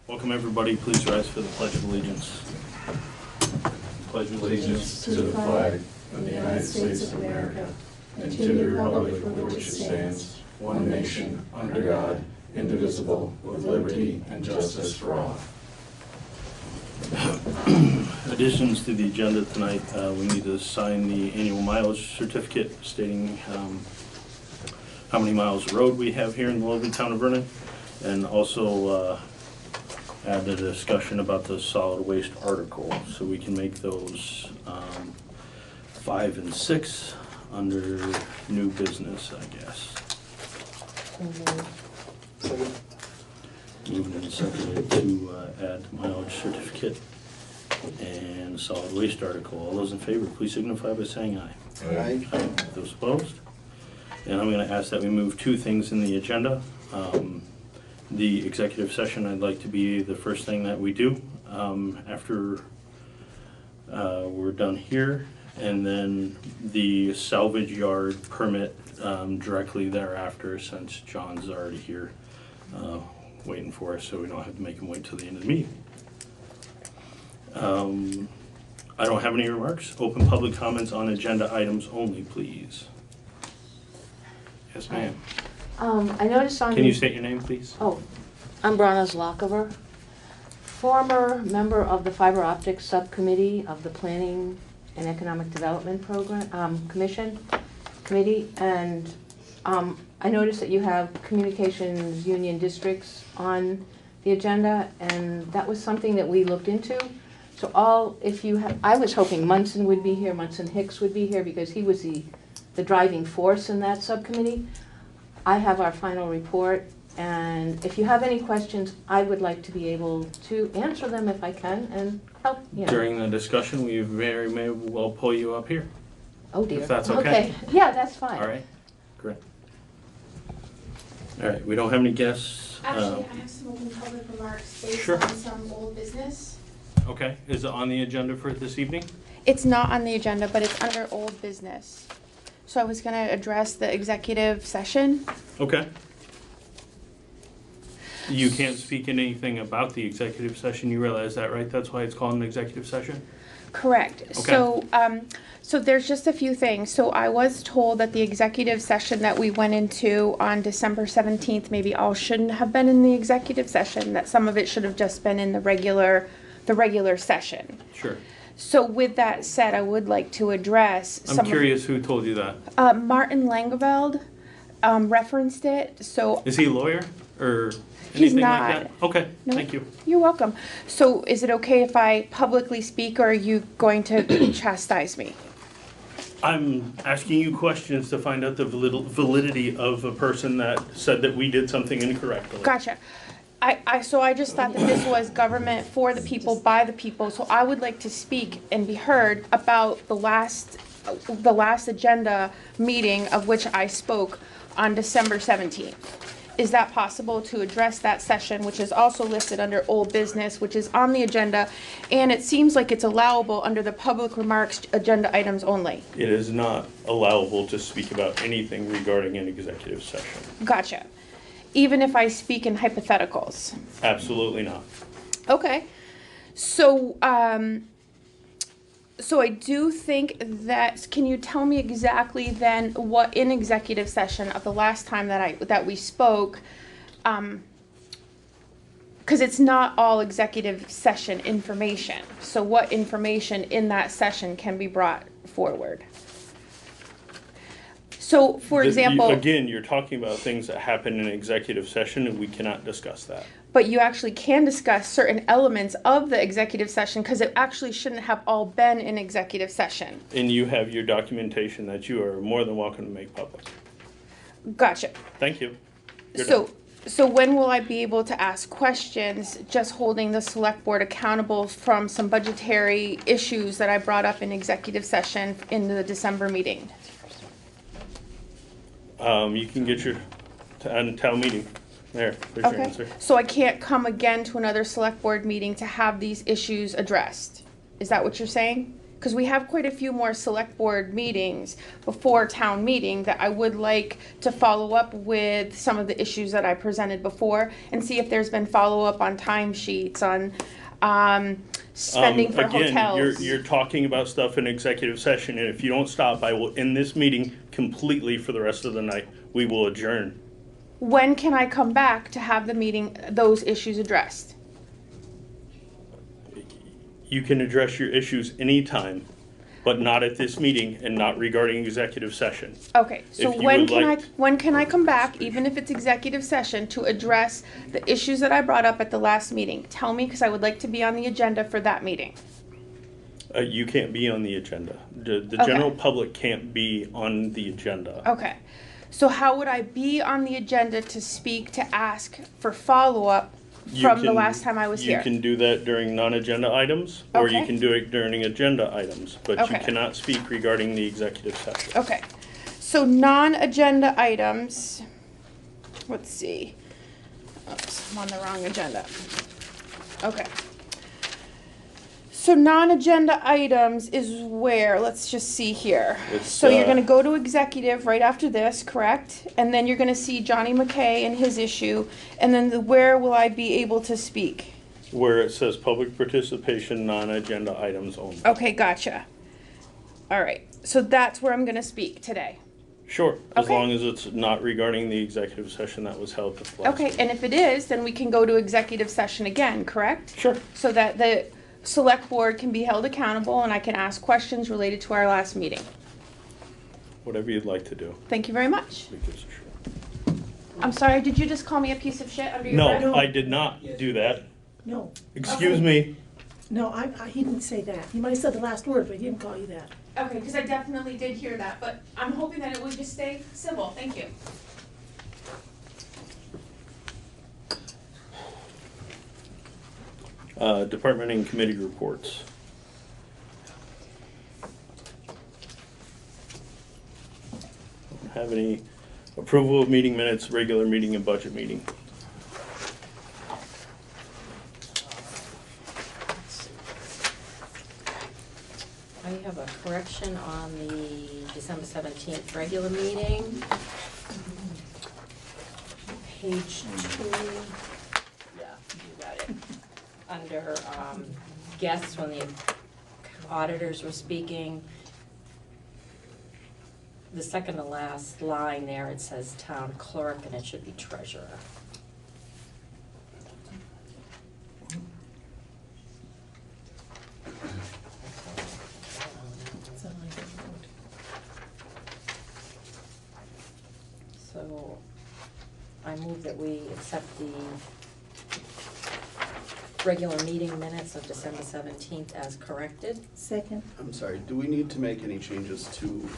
Welcome, everybody. Please rise for the Pledge of Allegiance. Pledge of allegiance to the flag of the United States of America and to the republic for which it stands, one nation, under God, indivisible, with liberty and justice for all. Additions to the agenda tonight, we need to sign the annual mileage certificate stating how many miles of road we have here in the lovely town of Vernon, and also add the discussion about the solid waste article, so we can make those 5 and 6 under new business, I guess. Moved and seconded to add mileage certificate and solid waste article. All those in favor, please signify by saying aye. Aye. Aye. Those opposed? And I'm going to ask that we move 2 things in the agenda. The executive session, I'd like to be the first thing that we do after we're done here, and then the salvage yard permit directly thereafter, since John's already here waiting for us, so we don't have to make him wait till the end of the meeting. I don't have any remarks. Open public comments on agenda items only, please. Yes, ma'am. I noticed on... Can you state your name, please? Oh, I'm Brana Zlakova, former member of the Fiber Optics Subcommittee of the Planning and Economic Development Program Committee, and I noticed that you have communications union districts on the agenda, and that was something that we looked into. So I was hoping Munson would be here, Munson Hicks would be here, because he was the driving force in that subcommittee. I have our final report, and if you have any questions, I would like to be able to answer them if I can and help, you know. During the discussion, we may well pull you up here. Oh dear. If that's okay. Yeah, that's fine. All right, great. All right, we don't have any guests. Actually, I have some open public remarks based Sure. on some old business. Okay, is it on the agenda for this evening? It's not on the agenda, but it's under old business. So I was going to address the executive session. Okay. You can't speak in anything about the executive session, you realize that, right? That's why it's called an executive session? Correct. Okay. So there's just a few things. So I was told that the executive session that we went into on December 17th, maybe all shouldn't have been in the executive session, that some of it should have just been in the regular session. Sure. So with that said, I would like to address I'm curious who told you that. Martin Langeveld referenced it. So Is he a lawyer or He's anything not. like that? Okay, No. thank you. You're welcome. So is it okay if I publicly speak, or are you going to chastise me? I'm asking you questions to find out the validity of a person that said that we did something incorrectly. Gotcha. So I just thought that this was government for the people, by the people, so I would like to speak and be heard about the last agenda meeting of which I spoke on December 17th. Is that possible to address that session, which is also listed under old business, which is on the agenda, and it seems like it's allowable under the public remarks agenda items only? It is not allowable to speak about anything regarding an executive session. Gotcha. Even if I speak in hypotheticals? Absolutely not. Okay. So, so I do think that, can you tell me exactly then what in executive session of the last time that we spoke, because it's not all executive session information. So what information in that session can be brought forward? So, for example... Again, you're talking about things that happen in executive session, and we cannot discuss that. But you actually can discuss certain elements of the executive session, because it actually shouldn't have all been in executive session. And you have your documentation that you are more than welcome to make public. Gotcha. Thank you. You're done. So when will I be able to ask questions, just holding the select board accountable from some budgetary issues that I brought up in executive session in the December meeting? You can get your town meeting. There's your Okay, answer. so I can't come again to another select board meeting to have these issues addressed? Is that what you're saying? because we have quite a few more select board meetings before town meeting, that I would like to follow up with some of the issues that I presented before and see if there's been follow-up on timesheets, on spending for hotels. Again, you're talking about stuff in executive session, and if you don't stop, I will end this meeting completely for the rest of the night. We will adjourn. When can I come back to have the meeting, those issues addressed? You can address your issues anytime, but not at this meeting and not regarding executive session. Okay, so If you would like when can I come back, even if it's executive session, to address the issues that I brought up at the last meeting? Tell me, because I would like to be on the agenda for that meeting. You can't be on the agenda. The Okay. general public can't be on the agenda. Okay, so how would I be on the agenda to speak, to ask for follow-up from the last time I was here? You can do that during non-agenda items, or you Okay. can do it during agenda items, but you Okay. cannot speak regarding the executive session. Okay, so non-agenda items, let's see. Oops, I'm on the wrong agenda. Okay. So non-agenda items is where, let's just see here. It's, So you're gonna go to executive right after this, correct? And then you're gonna see Johnny McKay and his issue, and then where will I be able to speak? Where it says public participation, non-agenda items only. Okay, gotcha. All right, so that's where I'm gonna speak today. Sure, as Okay. long as it's not regarding the executive session that was held at the last. Okay, and if it is, then we can go to executive session again, correct? Sure. So that the select board can be held accountable and I can ask questions related to our last meeting. Whatever you'd like to do. Thank you very much. Because I'm sorry, did you just call me a piece of shit under your breath? no, I did not do that. No. Excuse me. No, he didn't say that. He might have said the last word, but he didn't call you that. Okay, because I definitely did hear that, but I'm hoping that it would just stay civil. Thank you. Department and committee reports. Have any approval of meeting minutes, regular meeting and budget meeting? I have a correction on the December 17th regular meeting. Page 2. Yeah, you got it. Under guests, when the auditors were speaking, the second to last line there, it says town clerk and it should be treasurer. So I move that we accept the regular meeting minutes of December 17th as corrected. Second. I'm sorry, do we need to make any changes to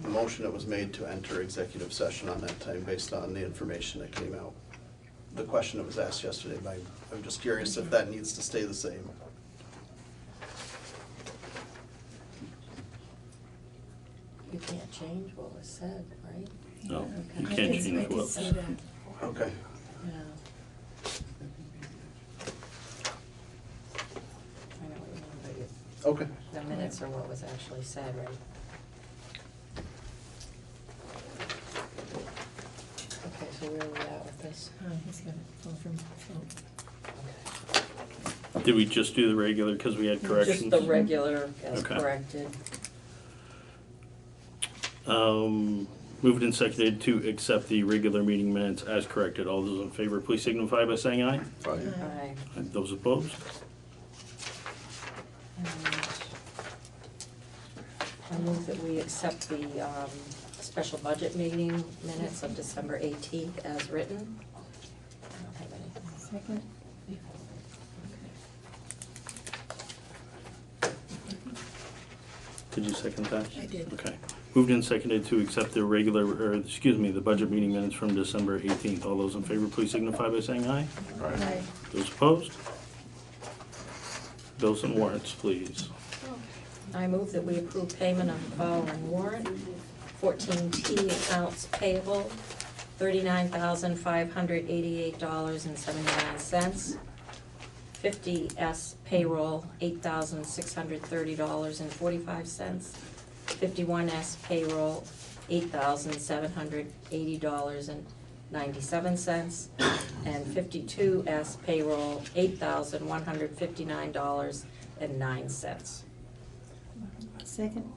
the motion that was made to enter executive session on that time based on the information that came out? The question that was asked yesterday, I'm just curious if that needs to stay the same. You can't change what was said, right? No, you Okay. can't change what was said. Okay. Yeah. I know what you mean, but Okay. the minutes are what was actually said, right? Okay, so where are we at with this? He's got it. Phone from phone. Did we just do the regular because we had corrections? Just the regular as Okay. corrected. Moved and seconded to accept the regular meeting minutes as corrected. All those in favor, please signify by saying aye. Aye. And those opposed? And I move that we accept the special budget meeting minutes of December 18th as written. I don't have anything. Second. Did you second that? I did. Okay. Moved and seconded to accept the the budget meeting minutes from December 18th. All those in favor, please signify by saying aye. Aye. Those opposed? Bills and warrants, please. I move that we approve payment of the following warrant. 14T accounts payable, $39,588.79. 50S payroll, $8,630.45. 51S payroll, $8,780.97. And 52S payroll, $8,159.09. Second.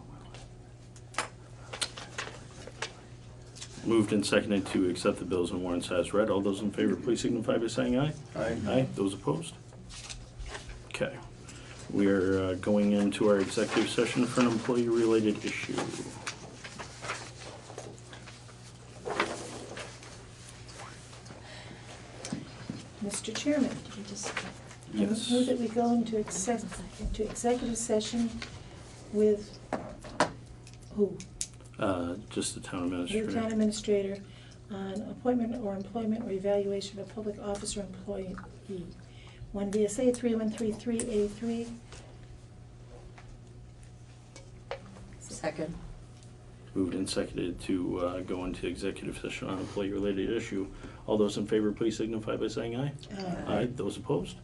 Moved and seconded to accept the bills and warrants as read. All those in favor, please signify by saying aye. Aye. Aye. Those opposed? Okay. We are going into our executive session for an employee-related issue. Mr. Chairman, Yes. I move that we go into executive session with who? Just the town The administrator. town administrator on appointment or employment or evaluation of a public officer or employee. 1 VSA 3133A3. Second. Moved and seconded to go into executive session on employee-related issue. All those in favor, please signify by saying aye. Aye. Those opposed?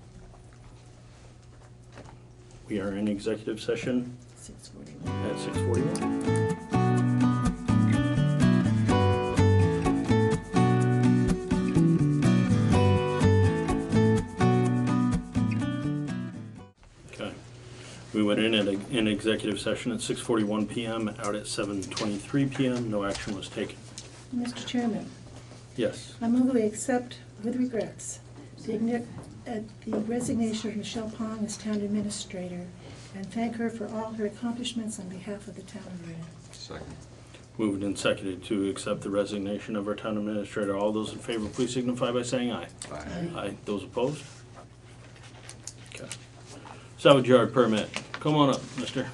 We are in executive session 6:41. at 6:41. Okay. We went in at an executive session at 6:41 p.m., out at 7:23 p.m. No action was taken. Mr. Chairman, Yes. I move that we accept with regrets the resignation of Michelle Pong as town administrator and thank her for all her accomplishments on behalf of the town of Bratt. Second. Moved and seconded to accept the resignation of our town administrator. All those in favor, please signify by saying aye. Aye. Aye. Those opposed? Okay. Salvage yard permit. Come on up, mister.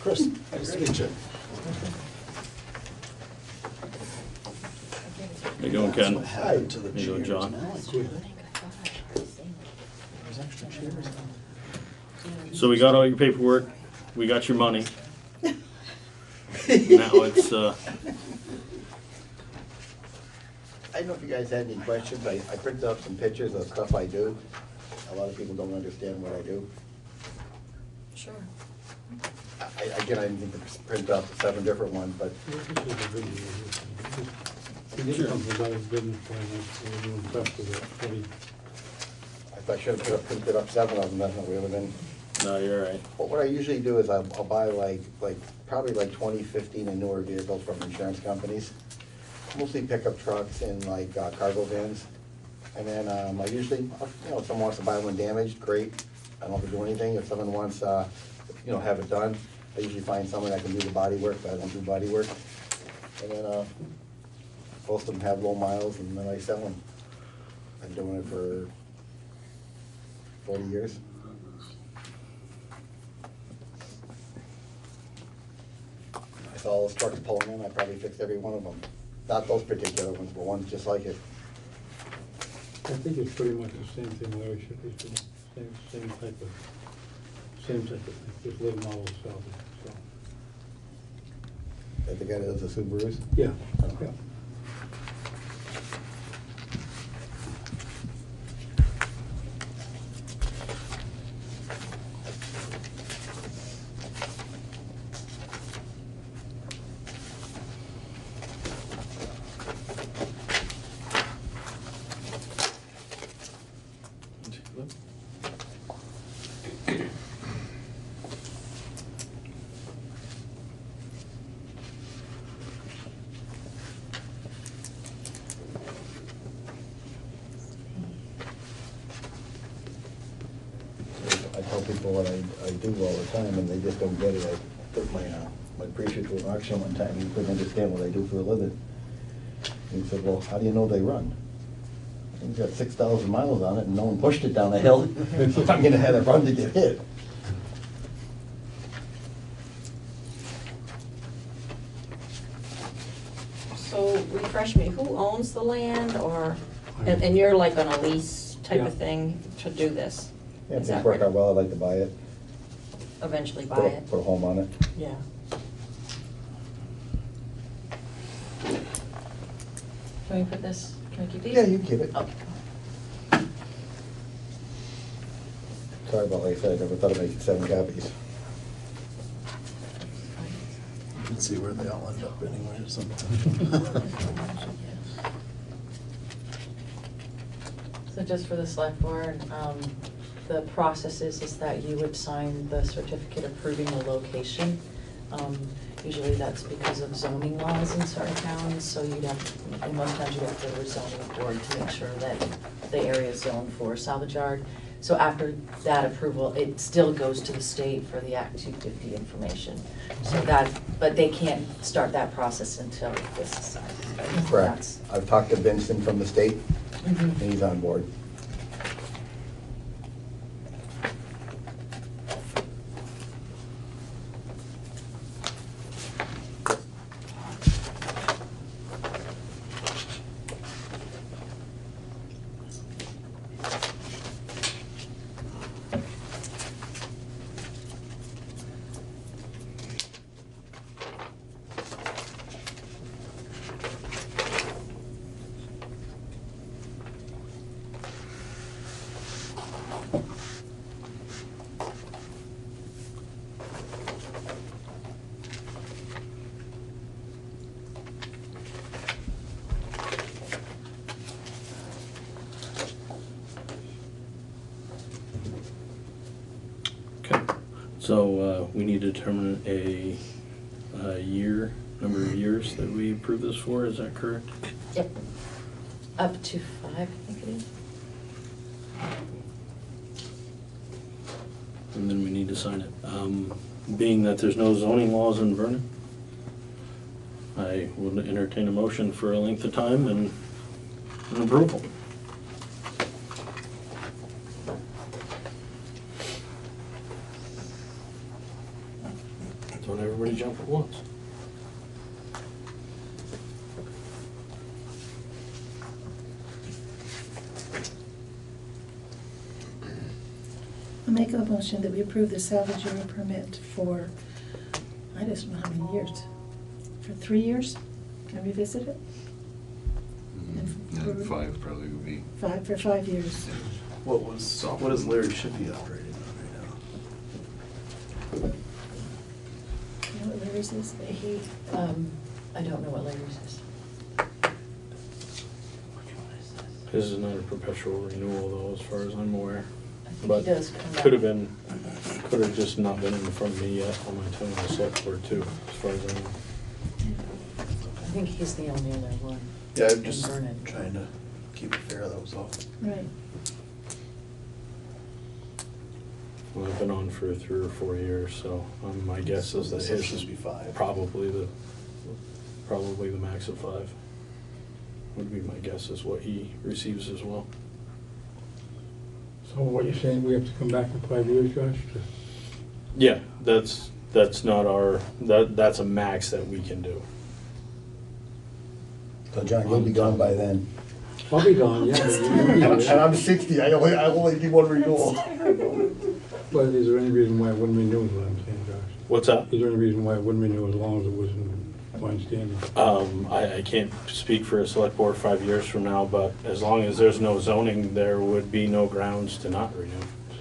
Chris, nice to meet you. How you doing, Ken? Hi. How you doing, John? So we got all your paperwork. We got your money. Now it's, I don't know if you guys had any questions. I printed up some pictures of stuff I do. A lot of people don't understand what I do. Sure. Again, I need to print out the 7 different ones, but I should have printed up 7 of them, that's what we would have been. no, you're right. But what I usually do is I'll buy probably 2015 and newer vehicles from insurance companies. Mostly pickup trucks and cargo vans. And then I usually, if someone wants to buy one damaged, great. I don't have to do anything. If someone wants, have it done, I usually find someone that can do the body work, but I don't do body work. And then most of them have low miles and then I sell them. I've been doing it for 40 years. I saw all those trucks pulling in, I probably fixed every one of them. Not those particular ones, but ones just like it. I think it's pretty much the same thing Larry should be doing, same type of thing, just live model salvage, so. That the guy that does the Subarus? Yeah, Oh. yeah. I tell people what I do all the time, and they just don't get it. I took my preacher to an auction one time, and he couldn't understand what I do for a living. And he said, well, how do you know they run? It's got 6,000 miles on it, and no one pushed it down the hill. I'm gonna have it run to get hit. So refresh me, who owns the land or, and you're like on a lease type Yeah. of thing to do this? Yeah, if Is things that work right? out well, I'd like to buy it. eventually buy Put a- it. Put a home on it. Yeah. Can we put this, can we keep these? Yeah, you can keep it. Okay. Sorry about, like I said, I never thought of making 7 copies. You can see where they all end up anyway or something. So just for the select board, the process is that you would sign the certificate approving the location. Usually that's because of zoning laws in certain towns, so you'd have, and most times you'd have to go to a zoning board to make sure that the area is zoned for salvage yard. So after that approval, it still goes to the state for the Act 250 information. So that, but they can't start that process until this is signed. Correct. I've talked to Vincent from the state, and he's on board. So we need to determine a number of years that we approve this for, is that correct? Yep. Up to 5, I think it is. And then we need to sign it. Being that there's no zoning laws in Vernon, I will entertain a motion for a length of time and an approval. Don't everybody jump at once. I'll make a motion that we approve the salvage yard permit for, I just don't know how many years. For 3 years? Can I revisit it? Yeah, 5 probably would be. For 5 years. What is Larry Shippey operating on right now? You know what Larry's is? I don't know what Larry's is. This is not a perpetual renewal though, as far as I'm aware. I think But he does come back. could have just not been in front of me yet on my time on the select board too, as far as I know. I think he's the only other one. Yeah, I'm in just Vernon. trying to keep it fair, that was all. Right. Well, I've been on for 3 or 4 years, so my guess is that So his it should is be 5. probably the max of 5. Would be my guess is what he receives as well. So what you're saying, we have to come back in 5 years, Josh? Yeah, that's not our, that's a max that we can do. So John, you'll be gone by then. I'll be gone, yeah. And I'm 60, I only need 1 renewal. But is there any reason why it wouldn't renew, is what I'm saying, Josh? What's that? Is there any reason why it wouldn't renew as long as it was in fine standing? I can't speak for a select board 5 years from now, but as long as there's no zoning, there would be no grounds to not renew.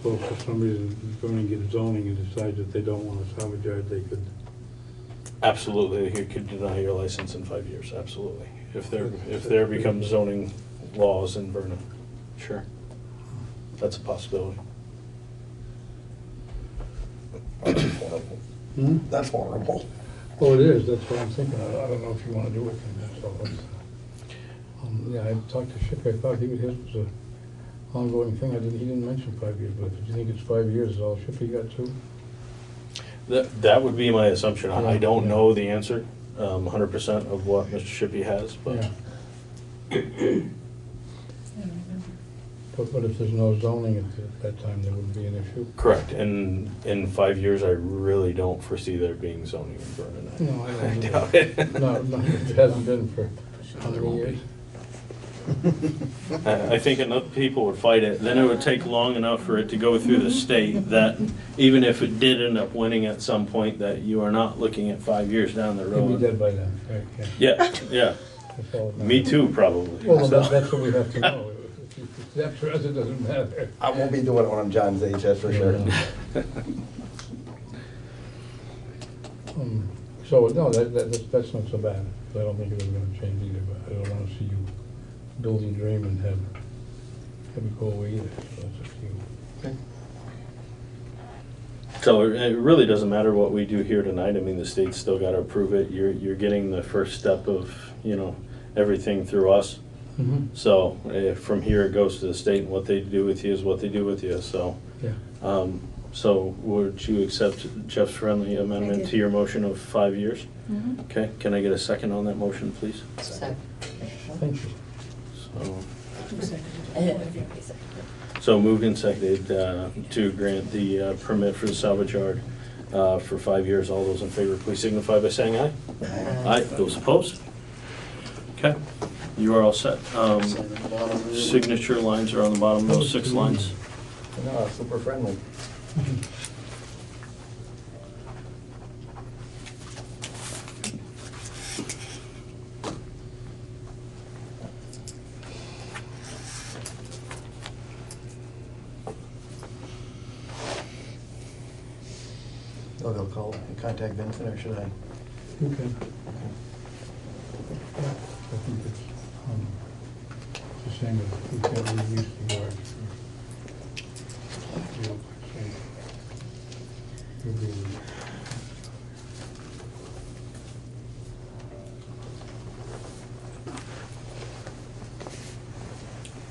So if for some reason going to get zoning and decide that they don't want a salvage yard, they could... Absolutely, you could deny your license in 5 years, absolutely. If there becomes zoning laws in Vernon, sure. That's a possibility. That's horrible. That's horrible. Well, it is, that's what I'm thinking. I don't know if you want to do it. So yeah, I talked to Shippey, I thought his was an ongoing thing. He didn't mention 5 years, but if you think it's 5 years, is all Shippey got too? That would be my assumption. I don't know the answer, 100% of what Mr. Shippey has, but. Yeah. But if there's no zoning at that time, there wouldn't be an issue? Correct, and in 5 years, I really don't foresee there being zoning in Vernon. No, I don't doubt it. No, it hasn't been for how many years? I think enough people would fight it. Then it would take long enough for it to go through the state that even if it did end up winning at some point, that you are not looking at 5 years down the You'll be road. dead by then, right? Yeah, yeah. That's all it matters. Me too, probably. Well, So- that's what we have to know. If it's that present, it doesn't matter. I won't be doing it when I'm John's age, that's for sure. So, no, that's not so bad. I don't think it was gonna change either, but I don't wanna see you build your dream and have it go away either, so that's up to you. So it really doesn't matter what we do here tonight. I mean, the state's still got to approve it. You're getting the first step of, everything through us. Mhm. So from here it goes to the state, and what they do with you is what they do with you. So, Yeah. So would you accept Jeff's friendly amendment to your motion of 5 years? Mhm. Okay, can I get a second on that motion, please? Second. Thank you. So moved and seconded to grant the permit for the salvage yard for 5 years. All those in favor, please signify by saying aye. Aye. Those opposed? Okay, you are all set. Signature lines are on the bottom, those 6 lines. No, super friendly. Oh, they'll call and contact Vincent, or should I? You can. I think it's a shame that we can't release the yard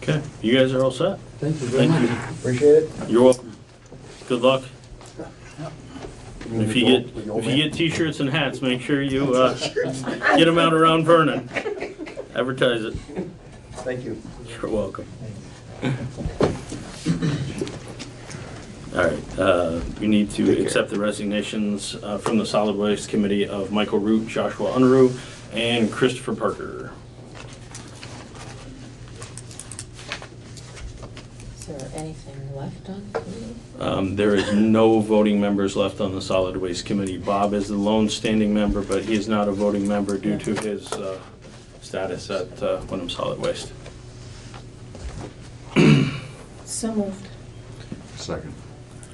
Okay, you guys are all set? Thank you very much. Thank you. Appreciate it. You're welcome. Good luck. If you get t-shirts and hats, make sure you get them out around Vernon. Advertise it. Thank you. You're welcome. All right, we need to accept the resignations from the Solid Waste Committee of Michael Root, Joshua Unruh, and Christopher Parker. Is there anything left on? There is no voting members left on the Solid Waste Committee. Bob is the lone standing member, but he is not a voting member due to his status at Wyndham Solid Waste. So moved. Second.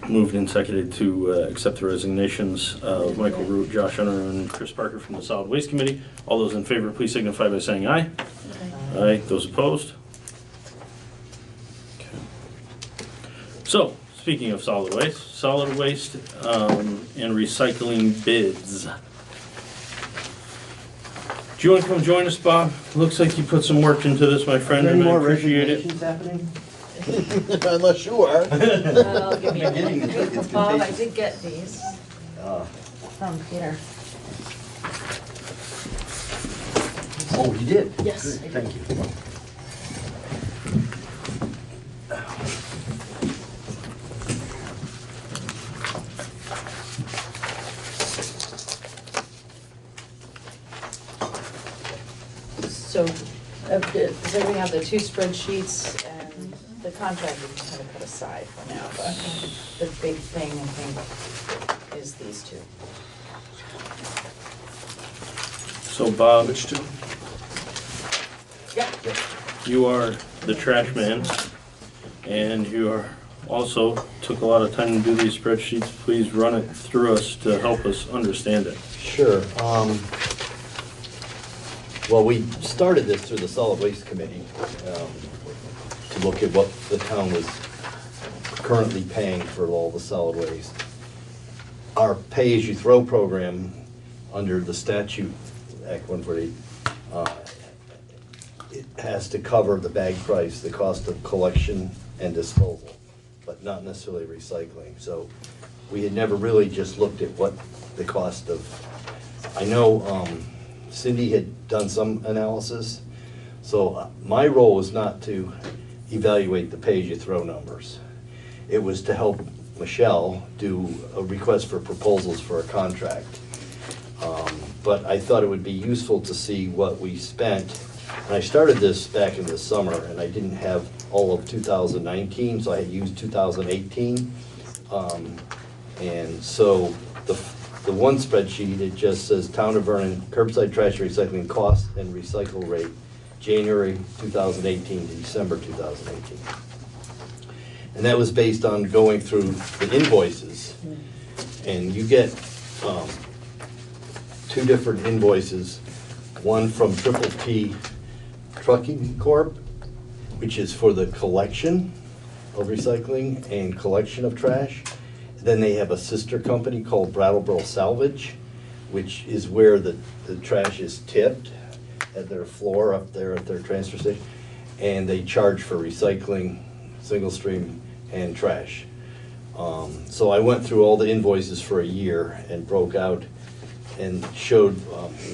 Moved and seconded to accept the resignations of Michael Root, Josh Unruh, and Chris Parker from the Solid Waste Committee. All those in favor, please signify by saying aye. Aye. Those opposed? Okay. So, speaking of solid waste and recycling bids. Do you want to come join us, Bob? Looks like you put some work into this, my friend, and I appreciate it. Happening? Unless you are. I'll give you Beginning, it's Bob, I contagious. did get these from Peter. Oh, you did? Yes, Good, I did. thank you. So, does everybody have the 2 spreadsheets and the contract we just kind of put aside for now, but the big thing, I think, is these 2. So, Bob, Which 2? Yep. you are the trash man, and you are also took a lot of time to do these spreadsheets. Please run it through us to help us understand it. Sure. Well, we started this through the Solid Waste Committee to look at what the town was currently paying for all the solid waste. Our pay-as-you-throw program under the statute, Act 148, it has to cover the bag price, the cost of collection and disposal, but not necessarily recycling. So we had never really just looked at what the cost of, I know Cindy had done some analysis, so my role was not to evaluate the pay-as-you-throw numbers. It was to help Michelle do a request for proposals for a contract. But I thought it would be useful to see what we spent And I started this back in the summer, and I didn't have all of 2019, so I had used 2018. And so the one spreadsheet, it just says Town of Vernon curbside trash recycling cost and recycle rate, January 2018 to December 2018. And that was based on going through the invoices. And you get two different invoices, one from Triple T Trucking Corp., which is for the collection of recycling and collection of trash. Then they have a sister company called Brattleboro Salvage, which is where the trash is tipped at their floor up there at their transfer station. And they charge for recycling, single stream, and trash. So I went through all the invoices for a year and broke out and showed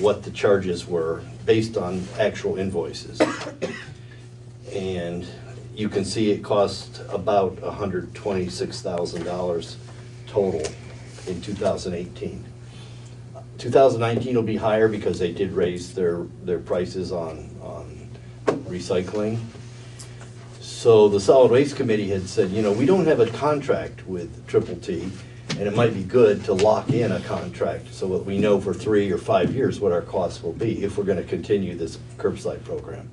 what the charges were based on actual invoices. And you can see it cost about $126,000 total in 2018. 2019 will be higher because they did raise their prices on recycling. So the Solid Waste Committee had said, you know, we don't have a contract with Triple T, and it might be good to lock in a contract so that we know for 3 or 5 years what our costs will be if we're going to continue this curbside program.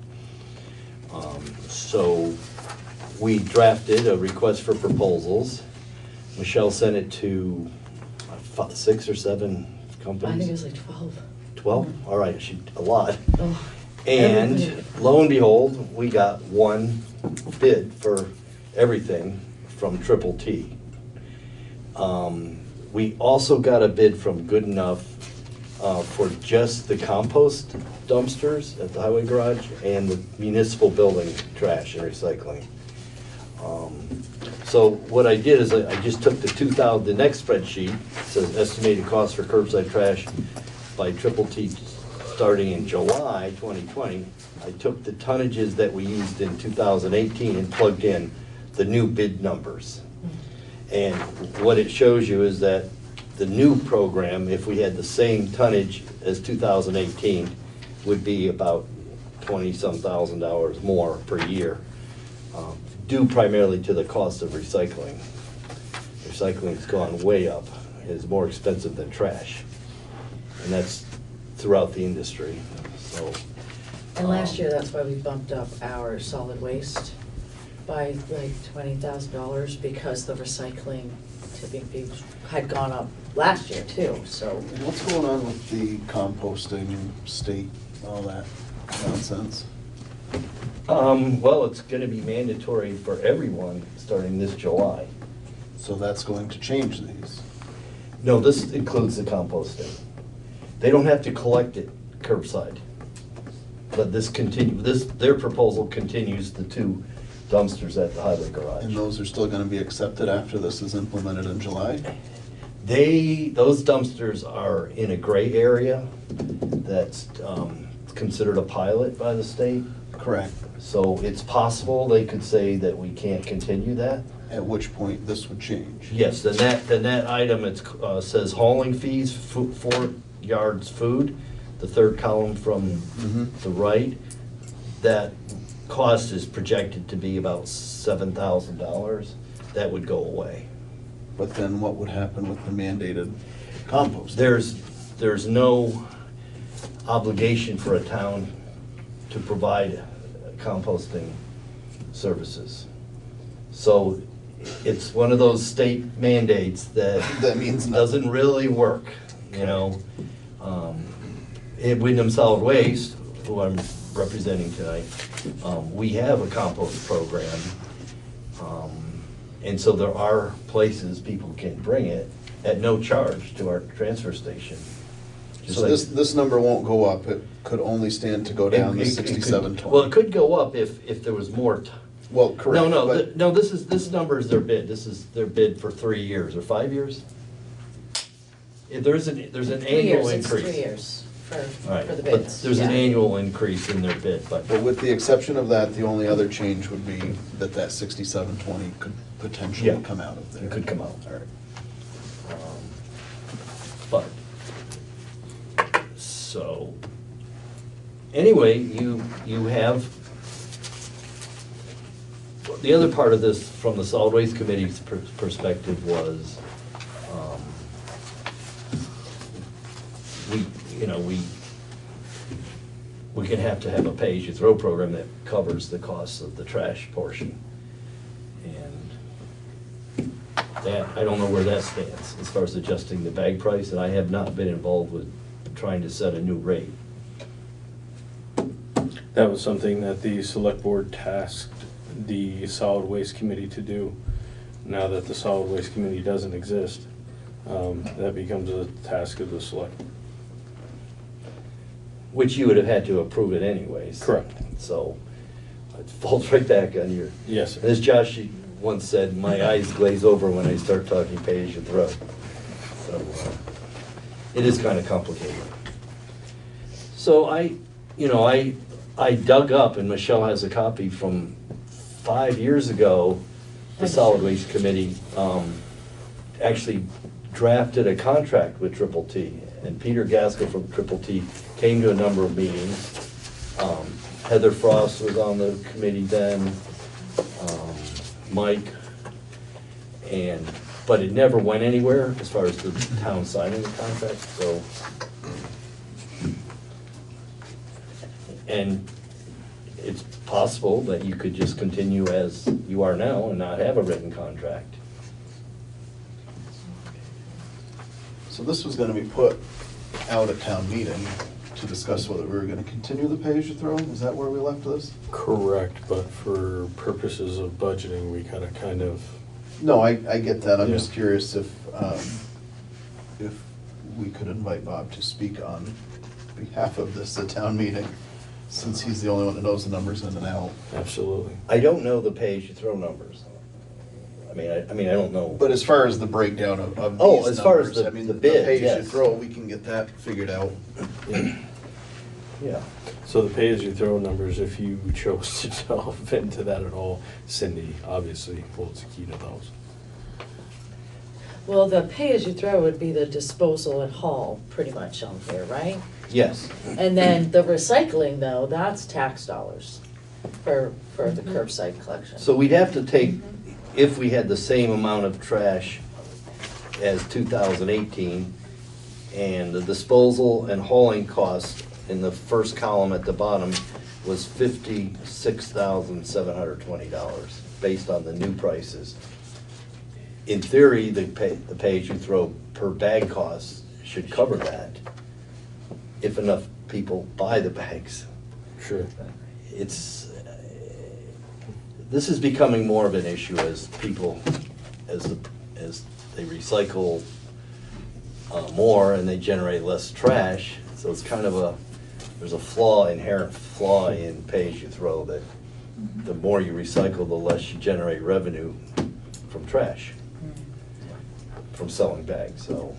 So we drafted a request for proposals. Michelle sent it to 6 or 7 companies. I think it was like 12. 12? All right, a lot. Oh, And everybody. lo and behold, we got one bid for everything from Triple T. We also got a bid from Good Enough for just the compost dumpsters at the highway garage and the municipal building trash and recycling. So what I did is I just took the next spreadsheet, says estimated cost for curbside trash by Triple T starting in July 2020. I took the tonnages that we used in 2018 and plugged in the new bid numbers. And what it shows you is that the new program, if we had the same tonnage as 2018, would be about $20-some thousand more per year, due primarily to the cost of recycling. Recycling's gone way up. It's more expensive than trash. And that's throughout the industry, so. And last year, that's why we bumped up our solid waste by like $20,000 because the recycling tipping fees had gone up last year too, so. What's going on with the composting state, all that nonsense? Well, it's gonna be mandatory for everyone starting this July. So that's going to change these? No, this includes the composting. They don't have to collect it curbside. But their proposal continues the 2 dumpsters at the highway garage. And those are still gonna be accepted after this is implemented in July? Those dumpsters are in a gray area that's considered a pilot by the state. Correct. So it's possible they could say that we can't continue that. At which point this would change? Yes, then that item, says hauling fees, 4 yards food, the third column from the right. That cost is projected to be about $7,000. That would go away. But then what would happen with the mandated compost? There's no obligation for a town to provide composting services. So it's one of those state mandates that That means doesn't really work, you know. At Wyndham Solid Waste, who I'm representing tonight, we have a compost program. And so there are places people can bring it at no charge to our transfer station. So this number won't go up, it could only stand to go down to 6720? Well, it could go up if there was more. Well, correct. No, this number is their bid. This is their bid for 3 years or 5 years. There's an annual increase. It's 3 years for Right, the but bids. there's an yeah. annual increase in their bid, but. But with the exception of that, the only other change would be that 6720 could potentially Yeah, come out of there. It could come out. All right. But, so, anyway, you have, the other part of this, from the solid waste committee's perspective was, we can have to have a pay-as-you-throw program that covers the costs of the trash portion. And that, I don't know where that stands as far as adjusting the bag price, and I have not been involved with trying to set a new rate. That was something that the select board tasked the solid waste committee to do. Now that the solid waste committee doesn't exist, that becomes a task of the select. Which you would have had to approve it anyways. Correct. So it falls right back on your. Yes, sir. As Josh once said, my eyes glaze over when I start talking pay-as-you-throw. So it is kind of complicated. So I dug up, and Michelle has a copy from 5 years ago, the Solid Waste Committee actually drafted a contract with Triple T. And Peter Gaskell from Triple T came to a number of meetings. Heather Frost was on the committee then, Mike, but it never went anywhere as far as the town signing the contract, so. And it's possible that you could just continue as you are now and not have a written contract. So this was gonna be put out at town meeting to discuss whether we were gonna continue the pay-as-you-throw? Is that where we left this? Correct, but for purposes of budgeting, we kind of. No, I get that. I'm Yeah. just curious if we could invite Bob to speak on behalf of this at town meeting, since he's the only one that knows the numbers in and out. Absolutely. I don't know the pay-as-you-throw numbers. I mean, I don't know. But as far as the breakdown of Oh, these as far as numbers, the- I mean, the the bid, pay-as-you-throw, we can get that figured out. Yeah. So the pay-as-you-throw numbers, if you chose to delve into that at all, Cindy obviously holds the key to those. Well, the pay-as-you-throw would be the disposal and haul, pretty much on here, right? Yes. And then the recycling, though, that's tax dollars for the curbside collection. So we'd have to take, if we had the same amount of trash as 2018, and the disposal and hauling cost in the first column at the bottom was $56,720, based on the new prices. In theory, the pay-as-you-throw per bag cost should cover that, if enough people buy the bags. Sure. This is becoming more of an issue as people, as they recycle more and they generate less trash. So it's kind of there's a inherent flaw in pay-as-you-throw, that the more you recycle, the less you generate revenue from trash, from selling bags, so.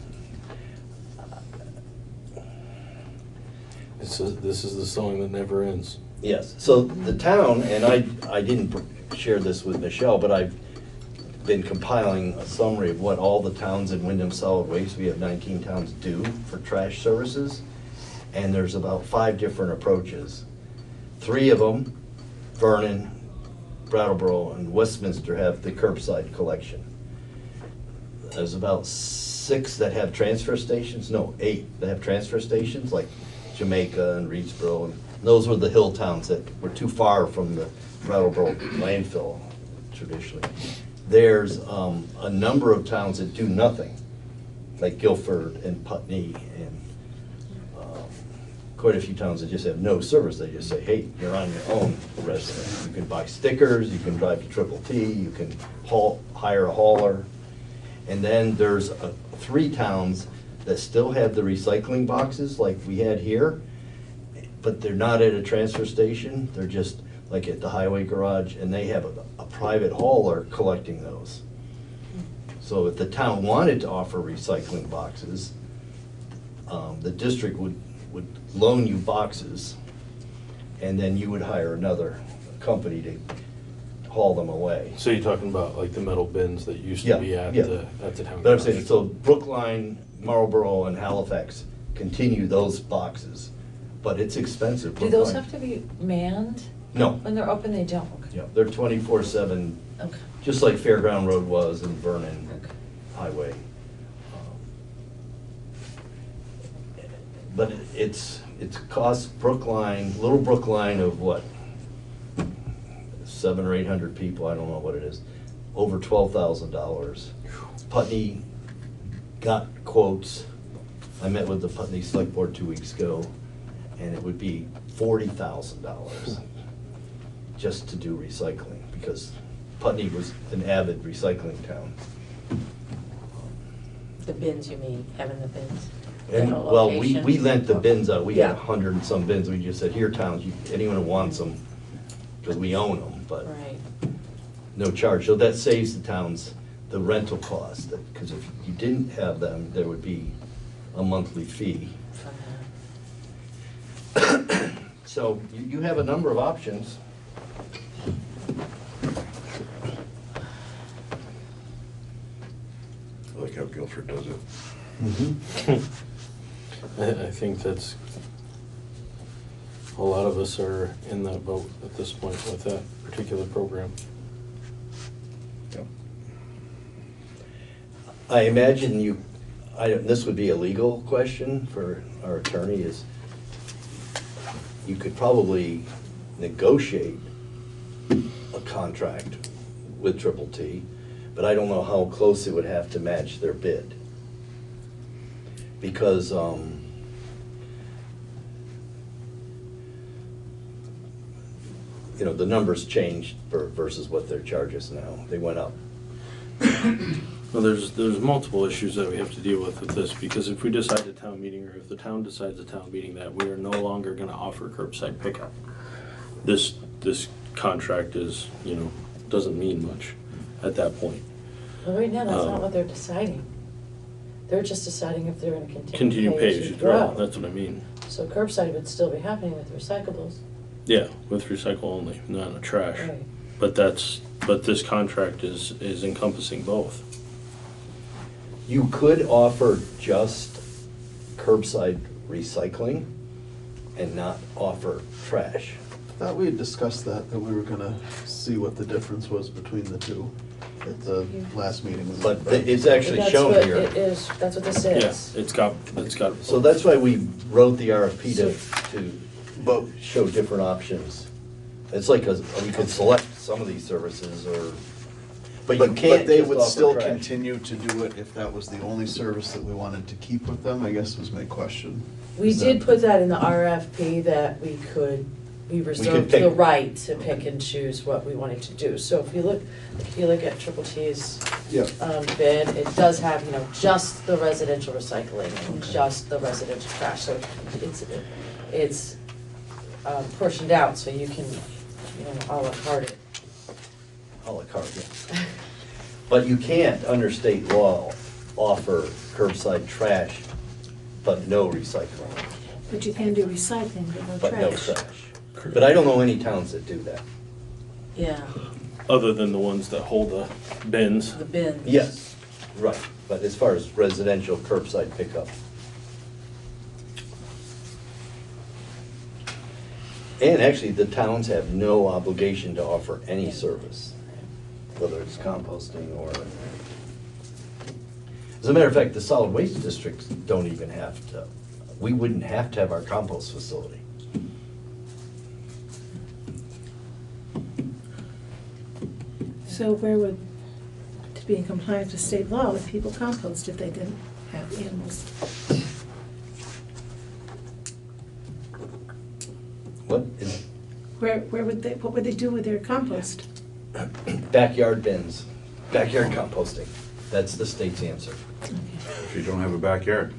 This is the song that never ends. Yes, so the town, and I didn't share this with Michelle, but I've been compiling a summary of what all the towns in Wyndham Solid Waste, we have 19 towns, do for trash services. And there's about 5 different approaches. 3 of them, Vernon, Brattleboro, and Westminster, have the curbside collection. There's about 6 that have transfer stations, no, 8 that have transfer stations, like Jamaica and Reedsboro, and those were the hill towns that were too far from the Brattleboro landfill traditionally. There's a number of towns that do nothing, like Guilford and Putney, and quite a few towns that just have no service. They just say, hey, you're on your own, resident. You can buy stickers, you can drive to Triple T, you can hire a hauler. And then there's 3 towns that still have the recycling boxes like we had here, but they're not at a transfer station. They're just like at the highway garage, and they have a private hauler collecting those. So if the town wanted to offer recycling boxes, the district would loan you boxes, and then you would hire another company to haul them away. So you're talking about like the metal bins that used to be at the town. But I'm saying, so Brookline, Marlboro, and Halifax continue those boxes, but it's expensive. Do those Brookline. have to be manned? No. When they're open, they don't? Okay. Yeah, they're 24/7, Okay. just like Fairground Road was and Vernon Highway. But it's cost Brookline, little Brookline of what? 700 or 800 people, I don't know what it is, over $12,000. Putney got quotes. I met with the Putney Select Board 2 weeks ago, and it would be $40,000 just to do recycling, because Putney was an avid recycling town. The bins, you mean, having the bins? And, The well, we location? lent the bins out, we had Yeah. 100 and some bins, we just said, here towns, anyone who wants them, because we own them, but Right. no charge. So that saves the towns the rental cost, because if you didn't have them, there would be a monthly fee. So you have a number of options. I like how Guilford does it. I think that's, a lot of us are in that boat at this point with that particular program. I imagine this would be a legal question for our attorney, is you could probably negotiate a contract with Triple T, but I don't know how close it would have to match their bid. Because, the numbers changed versus what their charges now. They went up. Well, there's multiple issues that we have to deal with this, because if we decide at town meeting, or if the town decides at town meeting that we are no longer gonna offer curbside pickup, this contract is, doesn't mean much at that point. Well, right now, that's not what they're deciding. They're just deciding if they're gonna Continue pay as you throw, that's what I mean. So curbside would still be happening with recyclables. Yeah, with recycle only, not in the trash. Right. But this contract is encompassing both. You could offer just curbside recycling and not offer trash. I thought we had discussed that we were gonna see what the difference was between the two at the last meeting. But it's actually That's shown what here. it is, that's what this Yeah, is. it's got. So that's why we wrote the RFP to show different options. It's like, we could select some of these services, but you can't they just would offer still trash. continue to do it if that was the only service that we wanted to keep with them, I guess was my question. We did put that in the RFP that we reserved pick. the right to pick and choose what we wanted to do. So if you look at Triple T's bid, it does have, just the residential recycling and just the residential trash. So it's portioned out, so you can, a la carte it. A la carte, yeah. But you can't, under state law, offer curbside trash, but no recycling, But you can do recycling, but no trash. But I don't know any towns that do that. Yeah, Other than the ones that hold the bins. the bin. Yes, right, but as far as residential curbside pickup. And actually, the towns have no obligation to offer any service, whether it's composting or, as a matter of fact, the solid waste districts don't even have to, we wouldn't have to have our compost facility. So where would, to be in compliance with state law, would people compost if they didn't have animals? What is What would they do with their compost? backyard bins, backyard composting? That's the state's answer. If you don't have a backyard.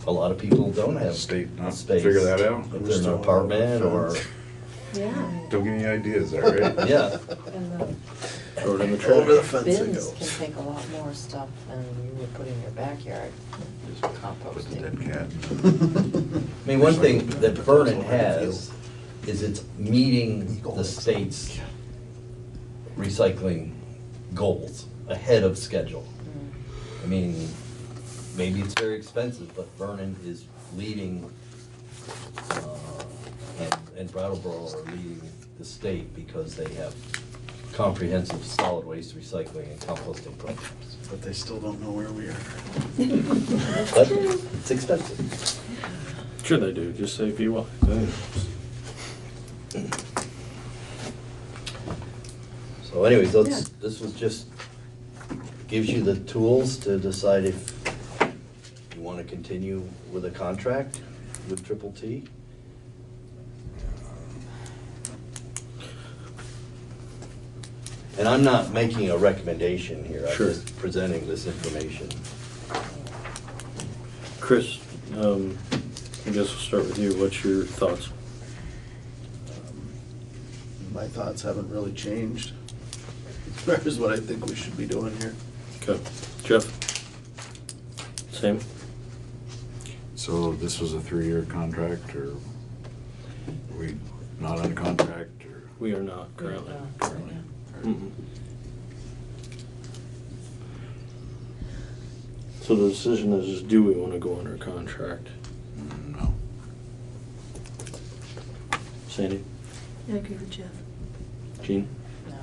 A lot of people don't have State, a not space. figure that out. If they're in an apartment or, Yeah. Don't get any ideas there, right? yeah. And Throw it in the trash. Over the fence it bins can goes. take a lot more stuff than you would put in your backyard, just With the composting. dead cat. I mean, one thing that Vernon has is it's meeting the state's recycling goals ahead of schedule. I mean, maybe it's very expensive, but Vernon is leading and Brattleboro are leading the state because they have comprehensive solid waste recycling and composting programs. But they still don't know where we are. But it's expensive. Sure they do, just say if you will. So anyways, this was just, gives you the tools to decide if you want to continue with a contract with Triple T. And I'm not making a recommendation here, I'm Sure. just presenting this information. Chris, I guess we'll start with you. What's your thoughts? My thoughts haven't really changed as far as what I think we should be doing here. Okay. Jeff? Same? So this was a 3-year contract, or are we not on contract, or? We are not currently. Currently. Mm-mm. So the decision is, do we want to go under contract? No. Sandy? I agree with Jeff. Gene? No.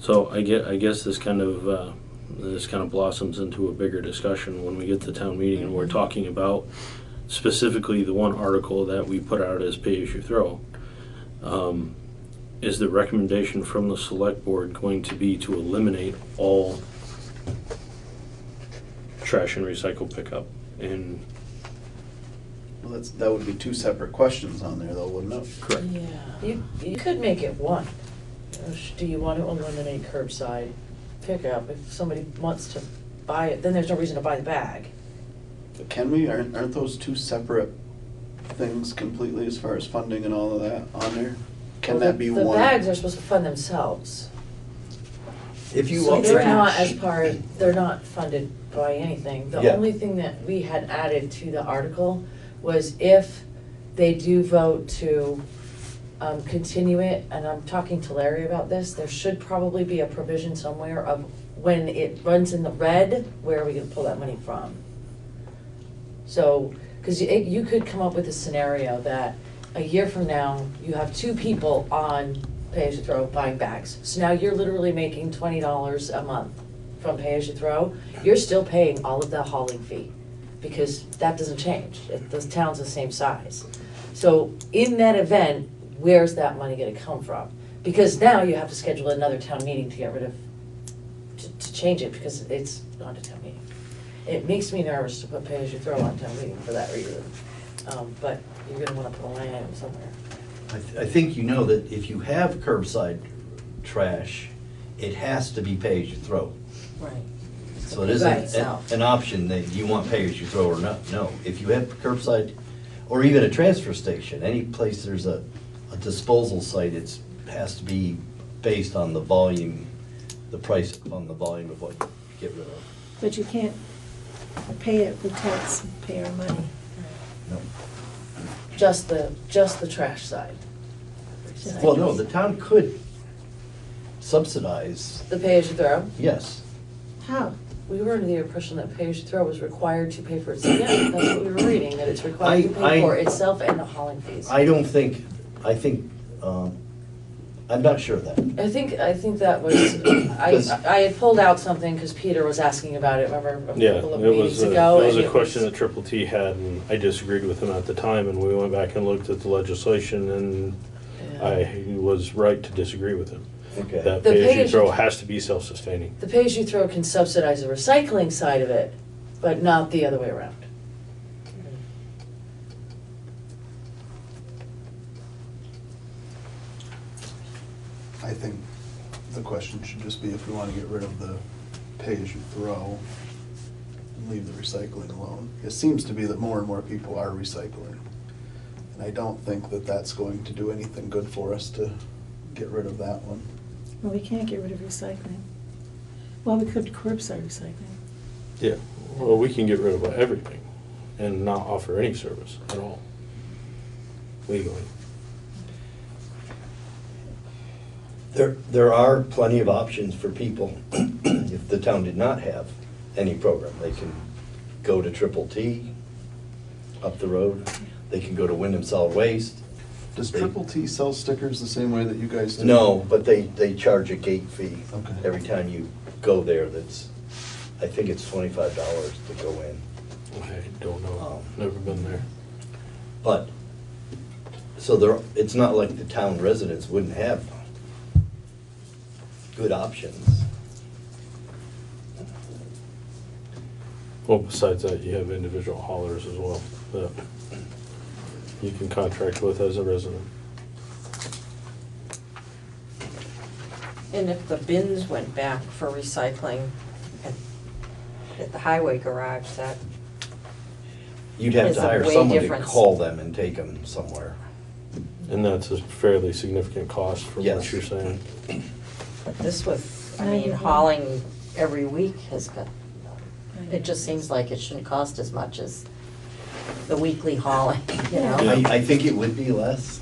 So I guess this kind of blossoms into a bigger discussion when we get to town meeting and we're talking about specifically the one article that we put out as pay as you throw. Is the recommendation from the select board going to be to eliminate all trash and recycle pickup? And Well, that would be 2 separate questions on there though, wouldn't it? correct. Yeah, you could make it one. Do you want to eliminate curbside pickup? If somebody wants to buy it, then there's no reason to buy the bag. But can we, aren't those 2 separate things completely as far as funding and all of that on there? Can Well, that be the one? bags are supposed to fund themselves. If you So up they're not they're not funded by anything. The Yeah. only thing that we had added to the article was if they do vote to continue it, and I'm talking to Larry about this, there should probably be a provision somewhere of when it runs in the red, where are we gonna pull that money from? So, cause you could come up with a scenario that a year from now, you have 2 people on pay-as-you-throw buying bags. So now you're literally making $20 a month from pay-as-you-throw. You're still paying all of the hauling fee, because that doesn't change. The town's the same size. So in that event, where's that money gonna come from? Because now you have to schedule another town meeting to get rid of, to change it, because it's not a town meeting. It makes me nervous to put pay-as-you-throw on town meeting for that reason. But you're gonna wanna put a line item somewhere. I think you know that if you have curbside trash, it has to be pay as you throw. Right. So it isn't an option that you want pay as you throw or not. No, if you have curbside, or even a transfer station, any place there's a disposal site, it has to be based on the volume, the price on the volume of what you get rid of. But you can't pay it with tax payer money. No. Just the trash side. Well, no, the town could subsidize, The pay-as-you-throw? yes. How? We were under the impression that pay-as-you-throw was required to pay for itself. Yeah, that's what we were reading, that it's required to pay for itself and the hauling fees. I think, I'm not sure of that. I think that was, I had pulled out something because Peter was asking about it, remember, a Yeah, couple of it meetings was ago. it was and a question that Triple T had, and I disagreed with him at the time, and we went back and looked at the legislation, and I was right to disagree with him. Okay. That The pay-as-you-throw has to be self-sustaining. The pay-as-you-throw can subsidize the recycling side of it, but not the other way around. I think the question should just be if we want to get rid of the pay-as-you-throw and leave the recycling alone. It seems to be that more and more people are recycling. And I don't think that that's going to do anything good for us to get rid of that one. Well, we can't get rid of recycling. Well, we could curbside recycling. Yeah, well, we can get rid of everything and not offer any service at all, legally. There are plenty of options for people if the town did not have any program. They can go to Triple T up the road. They can go to Wyndham Solid Waste. Does Triple T sell stickers the same way that you guys do? No, but they charge a gate fee Okay. every time you go there. That's, I think it's $25 to go in. I don't know, never been there. But, so there, it's not like the town residents wouldn't have good options. Well, besides that, you have individual haulers as well that you can contract with as a resident. And if the bins went back for recycling at the highway garage, that You'd have is to a hire way someone difference. to call them and take them somewhere. And that's a fairly significant cost from what Yes. you're saying. But this was, I mean, hauling every week has got, it just seems like it shouldn't cost as much as the weekly hauling, you know? I think it would be less,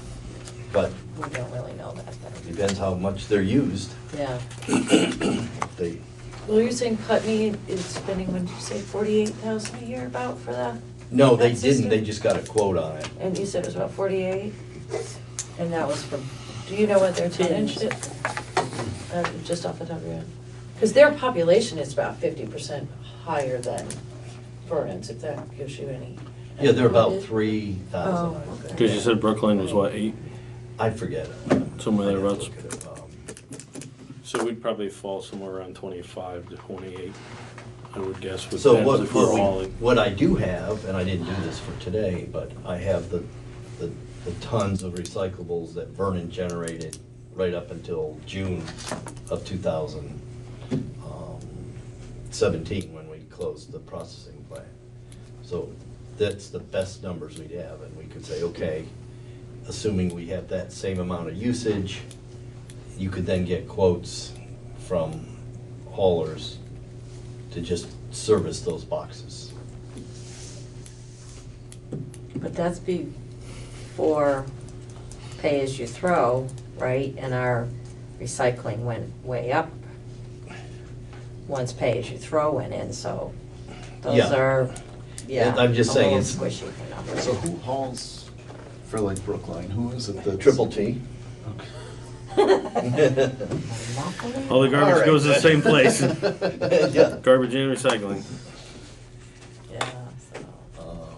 but We don't really know that then. depends how much they're used. Yeah. They, Well, you're saying Putney is spending, what did you say, 48,000 a year about for that? no, they that didn't, they system? just got a quote on it. And you said it was about 48? And that was from, do you know what their tonnage is? Just off the top of your head? Because their population is about 50% higher than Vernon's, if that gives you any. Yeah, they're about idea. 3,000. Oh, okay. Because you said Brookline was what, 8? I forget. Somewhere thereabouts. I'd have to look it. So we'd probably fall somewhere around 25 to 28, I would guess, with So bins if we're hauling. what I do have, and I didn't do this for today, but I have the tons of recyclables that Vernon generated right up until June of 2017, when we closed the processing plant. So that's the best numbers we'd have, and we could say, okay, assuming we have that same amount of usage, you could then get quotes from haulers to just service those boxes. But that's before pay as you throw, right? And our recycling went way up once pay as you throw went in, so those Yeah. are, yeah, I'm just saying a it's- little squishy for numbers. So who hauls for like Brookline? Who is it that's? Triple T. All the All garbage right. goes to the same place. Yeah. Garbage and recycling. Yeah, so.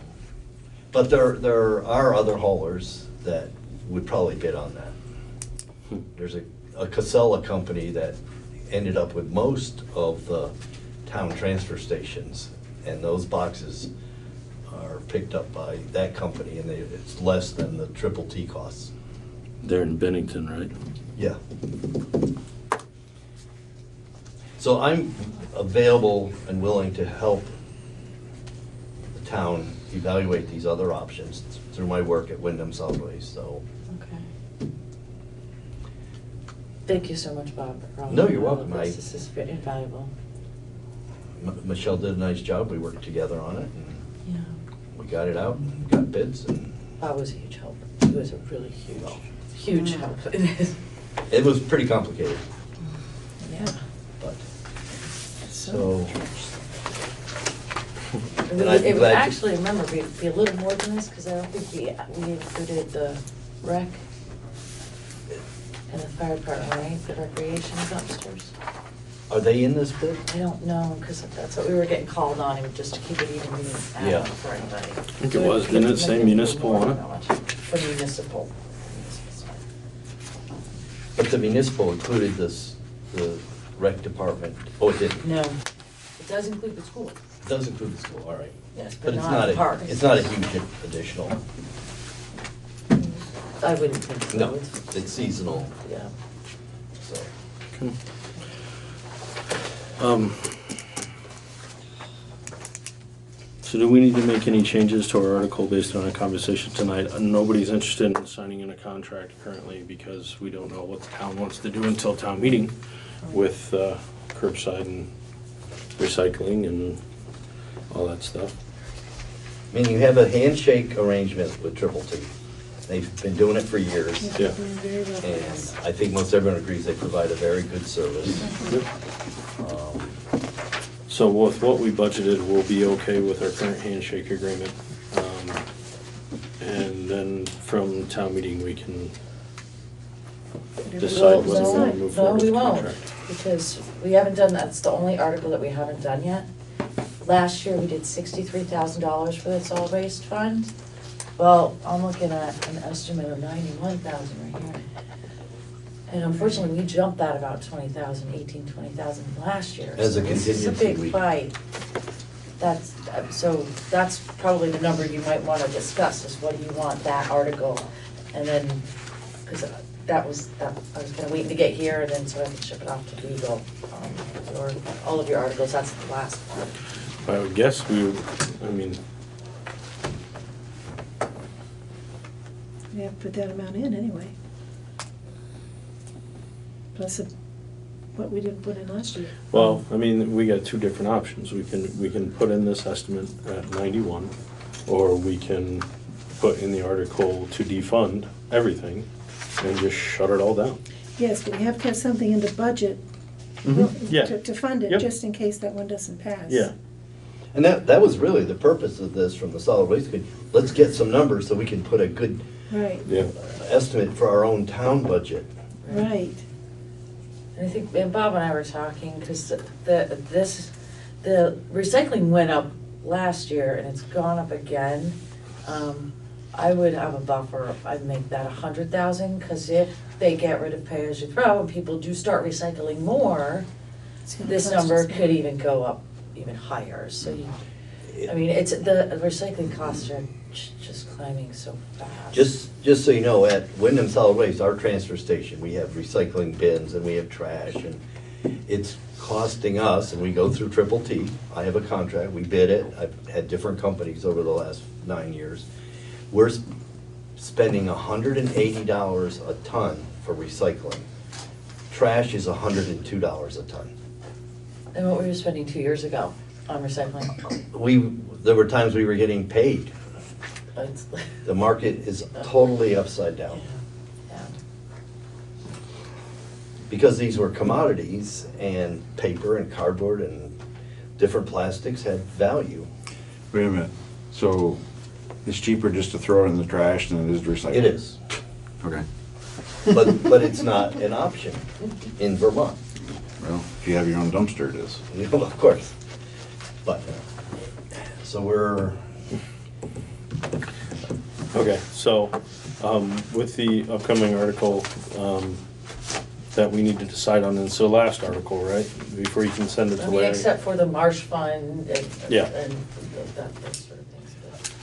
But there are other haulers that would probably bid on that. There's a Casella company that ended up with most of the town transfer stations, and those boxes are picked up by that company, and it's less than the Triple T costs. They're in Bennington, right? Yeah. So I'm available and willing to help the town evaluate these other options through my work at Wyndham Southways, so. Okay. Thank you so much, Bob. for all No, you're of welcome. this. This is very invaluable. Michelle did a nice job, we worked together on it, and Yeah. we got it out, and got bids, and Bob was a huge help. He was a really huge help. it was pretty complicated, Yeah. but, so. It And would, I'd be it would glad to- actually, remember, be a little more than this, because I don't think we included the rec and the fire department, right? The recreation dumpsters. Are they in this bid? I don't know, because that's what we were getting called on, and just to keep it even Yeah. out for anybody. I think it was. Didn't it say municipal on it? For municipal. But the municipal included this, the rec department, oh, it didn't? No, it does include the school. It does include the school, all right. Yes, But but it's not not parks. it's not a huge additional. I wouldn't think so. No, it's seasonal, Yeah. so. So do we need to make any changes to our article based on our conversation tonight? Nobody's interested in signing in a contract currently because we don't know what the town wants to do until town meeting with curbside and recycling and all that stuff. I mean, you have a handshake arrangement with Triple T. They've been doing it for years. Yeah. And I think most everyone agrees they provide a very good service. So with what we budgeted, we'll be okay with our current handshake agreement. And then from town meeting, we can Well, decide whether we want to move no, forward with we the won't, contract. because we haven't done, that's the only article that we haven't done yet. Last year, we did $63,000 for the solid waste fund. Well, I'm looking at an estimate of 91,000 right here. And unfortunately, we jumped that about 20,000, 20,000 last year. As a So this is a contingency, big we- fight. That's, so that's probably the number you might wanna discuss, is what do you want that article? And then, cause I was kinda waiting to get here, and then so I could ship it off to legal, or all of your articles, that's the last part. I would guess we would, I mean, We have to put that amount in anyway. Plus what we didn't put in last year. well, I mean, we got two different options. We can put in this estimate at 91, or we can put in the article to defund everything and just shut it all down. Yes, but we have to have something in the budget Yeah. to fund it, Yep. just in case that one doesn't pass. Yeah. And that was really the purpose of this from the solid waste committee. Let's get some numbers so we can put a good Right, Yeah. estimate for our own town budget. right. And I think, and Bob and I were talking, because the recycling went up last year and it's gone up again. I would have a buffer, I'd make that 100,000, because if they get rid of pay as you throw and people do start recycling more, It's gonna this cost number us could even go up even higher, so you, I mean, it's, the recycling costs are just climbing so fast. Just so you know, at Wyndham Solid Waste, our transfer station, we have recycling bins and we have trash, and it's costing us, and we go through Triple T. I have a contract, we bid it, I've had different companies over the last 9 years. We're spending $180 a ton for recycling. Trash is $102 a ton. And what were you spending 2 years ago on recycling? There were times we were getting paid. It's- The market is totally upside down. Yeah. Because these were commodities, and paper and cardboard and different plastics had value. Wait a minute, so it's cheaper just to throw it in the trash than it is to recycle? It is. Okay, But it's not an option in Vermont. well, if you have your own dumpster, it is. Well, of course. But, so we're, Okay, so, with the upcoming article, that we need to decide on, and so last article, right? Before you can send it I to mean, Larry. except for the marsh fund and, Yeah. and those sort of things.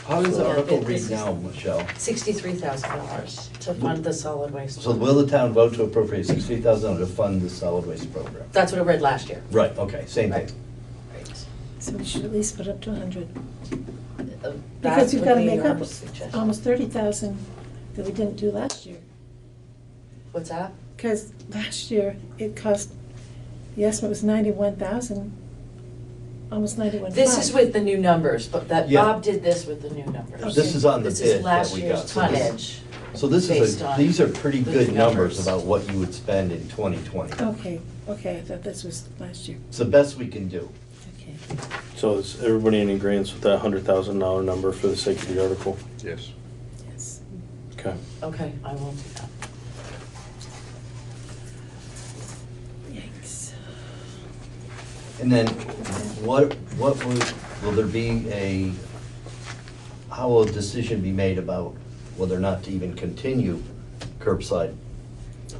how does the Yeah, article this read is- now, Michelle? $63,000 to fund the solid waste. So will the town vote to appropriate $63,000 to fund the solid waste program? That's what I read last year. Right, okay, same thing. So we should at least put up to 100. That Because you've would got to be make up my suggestion. almost 30,000 that we didn't do last year. What's that? Because last year, it cost, the estimate was 91,000, almost 91,500. This is with the new numbers, but that Yeah. Bob did this with the new numbers. This is on the This bid is that last we year's got. So this- tonnage. So this based on these are pretty the good new numbers about what you would spend in 2020. Okay, I thought this was last year. It's the best we can do. Okay. So is everybody in agreement with that $100,000 number for the sake of the article? Yes. Yes. Okay. Okay, I will do that. Yikes. And then what will there be how will a decision be made about whether or not to even continue curbside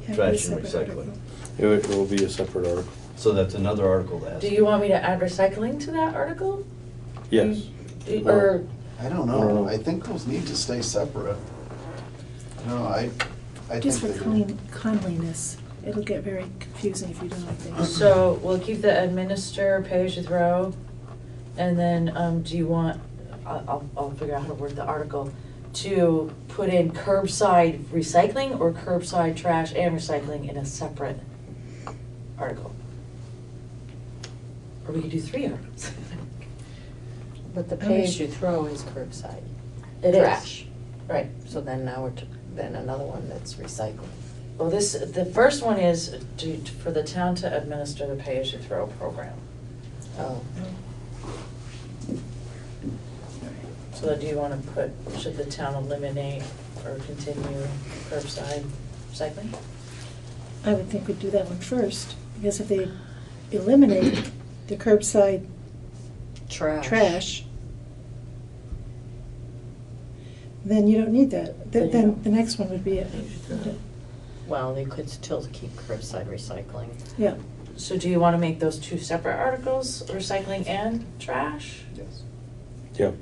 Yeah, trash a and separate recycling? article. It will be a separate article. So that's another article to ask. Do you want me to add recycling to that article? Yes. Or, I don't I don't know. know, I think those need to stay separate. No, I Just for think they do. cleanliness. It'll get very confusing if you don't, I think. so we'll keep the administer, pay as you throw, and then, do you want, I'll figure out how to word the article, to put in curbside recycling or curbside trash and recycling in a separate article? Or we could do 3 articles. But the pay as you throw is curbside. It is. Trash. Right. So then now then another one that's recycling. Well, the first one is for the town to administer the pay as you throw program. Oh. So do you wanna should the town eliminate or continue curbside recycling? I would think we'd do that one first, because if they eliminate the curbside trash, then you don't need that. Then the next one would be it. Well, they could still keep curbside recycling. Yeah. So do you want to make those two separate articles, recycling and trash? Yes. Yep.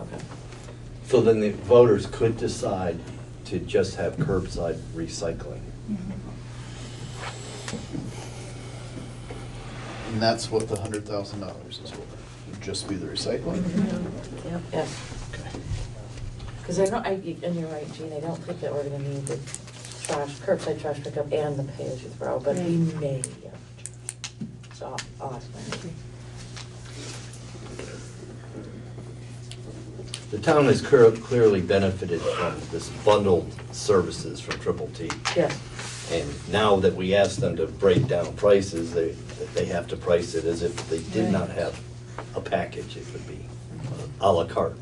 Okay. So then the voters could decide to just have curbside recycling. And that's what the $100,000 is for, would just be the recycling? Yep. Yes. Okay. Because I don't, and you're right, Jean, I don't think that we're gonna need the curbside trash pickup and the pay-as-you-throw, but we may have to. So I'll ask my. The town has clearly benefited from this bundled services from Triple T. Yes. And now that we ask them to break down prices, they have to price it as if they did not have a package. It would be à la carte.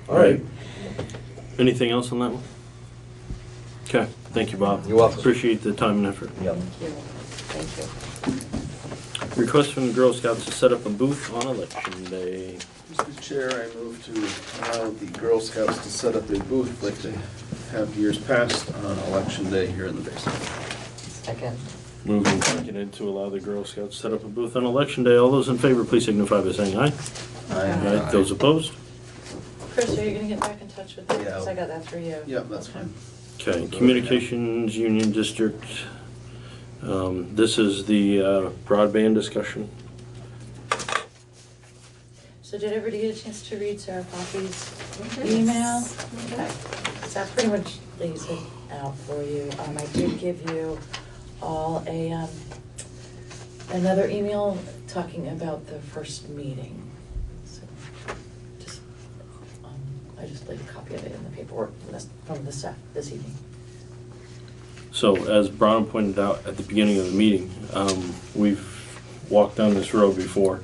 All right. Anything else on that one? Okay, thank you, Bob. You're welcome. Appreciate the time and effort. Yep. Thank you. Request from the Girl Scouts to set up a booth on Election Day. Mr. Chair, I move to allow the Girl Scouts to set up a booth like they have years past on Election Day here in the basement. Second. Moved and seconded to allow the Girl Scouts to set up a booth on Election Day. All those in favor, please signify by saying aye. Aye. Those opposed? Chris, are you gonna get back in touch with them? Yeah. Because I got that through you. Yep, that's fine. Okay, Communications Union District. This is the broadband discussion. So did everybody get a chance to read Sarah Coffey's email? Okay. So that pretty much lays it out for you. I did give you all a, another email talking about the first meeting. So just, I just laid a copy of it in the paperwork from this evening. So as Brian pointed out at the beginning of the meeting, we've walked down this road before.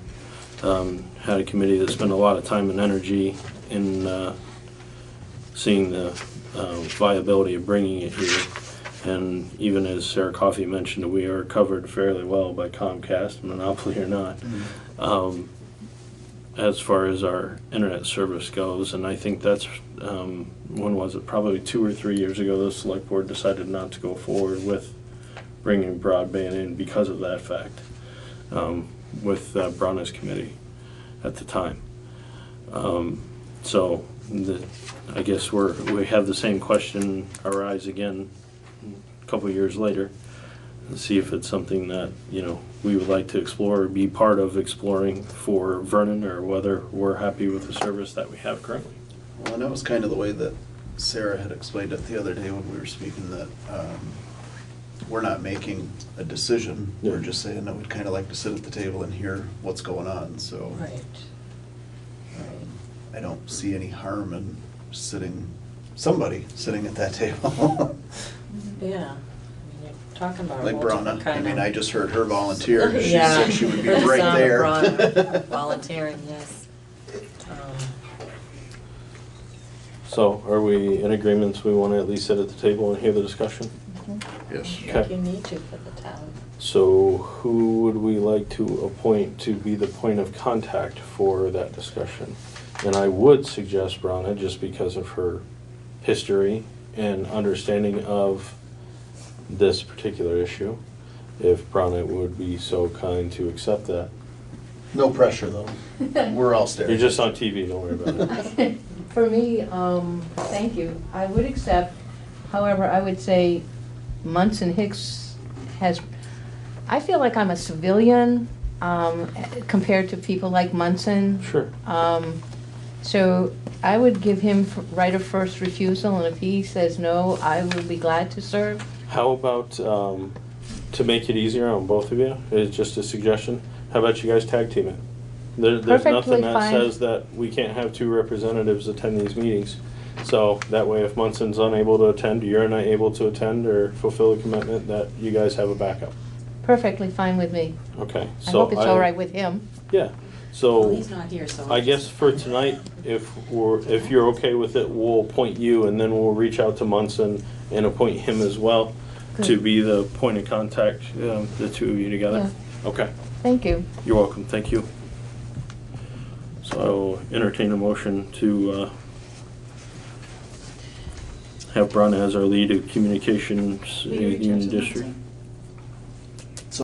Had a committee that spent a lot of time and energy in seeing the viability of bringing it here. And even as Sarah Coffey mentioned, we are covered fairly well by Comcast, monopoly or not, as far as our internet service goes. And I think that's, when was it? Probably 2 or 3 years ago, the select board decided not to go forward with bringing broadband in because of that fact, with Brana's committee at the time. So I guess we have the same question arise again a couple of years later, and see if it's something that, you know, we would like to explore or be part of exploring for Vernon, or whether we're happy with the service that we have currently. Well, and that was kind of the way that Sarah had explained it the other day when we were speaking, that we're not making a decision. Yeah. We're just saying that we'd kind of like to sit at the table and hear what's going on, so. Right. I don't see any harm in somebody sitting at that table. Yeah. You're talking about Like multiple Brana, I kind mean, of- I just heard her volunteer. She Yeah. said she would be Heard the right sound of there. Brana volunteering, yes. So are we in agreement we want to at least sit at the table and hear the discussion? Yes. Okay. You need to for the town. So who would we like to appoint to be the point of contact for that discussion? And I would suggest Brana, just because of her history and understanding of this particular issue, if Brana would be so kind to accept that. No pressure, though. We're all staring. You're just on TV, don't worry about it. For me, thank you. I would accept, however, I would say Munson Hicks has, I feel like I'm a civilian compared to people like Munson. Sure. So I would give him right of first refusal, and if he says no, I would be glad to serve. How about, to make it easier on both of you, is just a suggestion, how about you guys tag team it? There's Perfectly nothing that fine. says that we can't have 2 representatives attend these meetings. So that way, if Munson's unable to attend, you're not able to attend or fulfill a commitment, that you guys have a backup. Perfectly fine with me. Okay. I hope it's all right with him. Yeah. Well, So he's not here, so. I guess for tonight, if you're okay with it, we'll appoint you and then we'll reach out to Munson and appoint him as well to Good. be the point of contact, the two of you together. Okay, Thank you. you're welcome, thank you. So I'll entertain a motion to have Brun as our lead of communications Will you reach out union to district. Munson?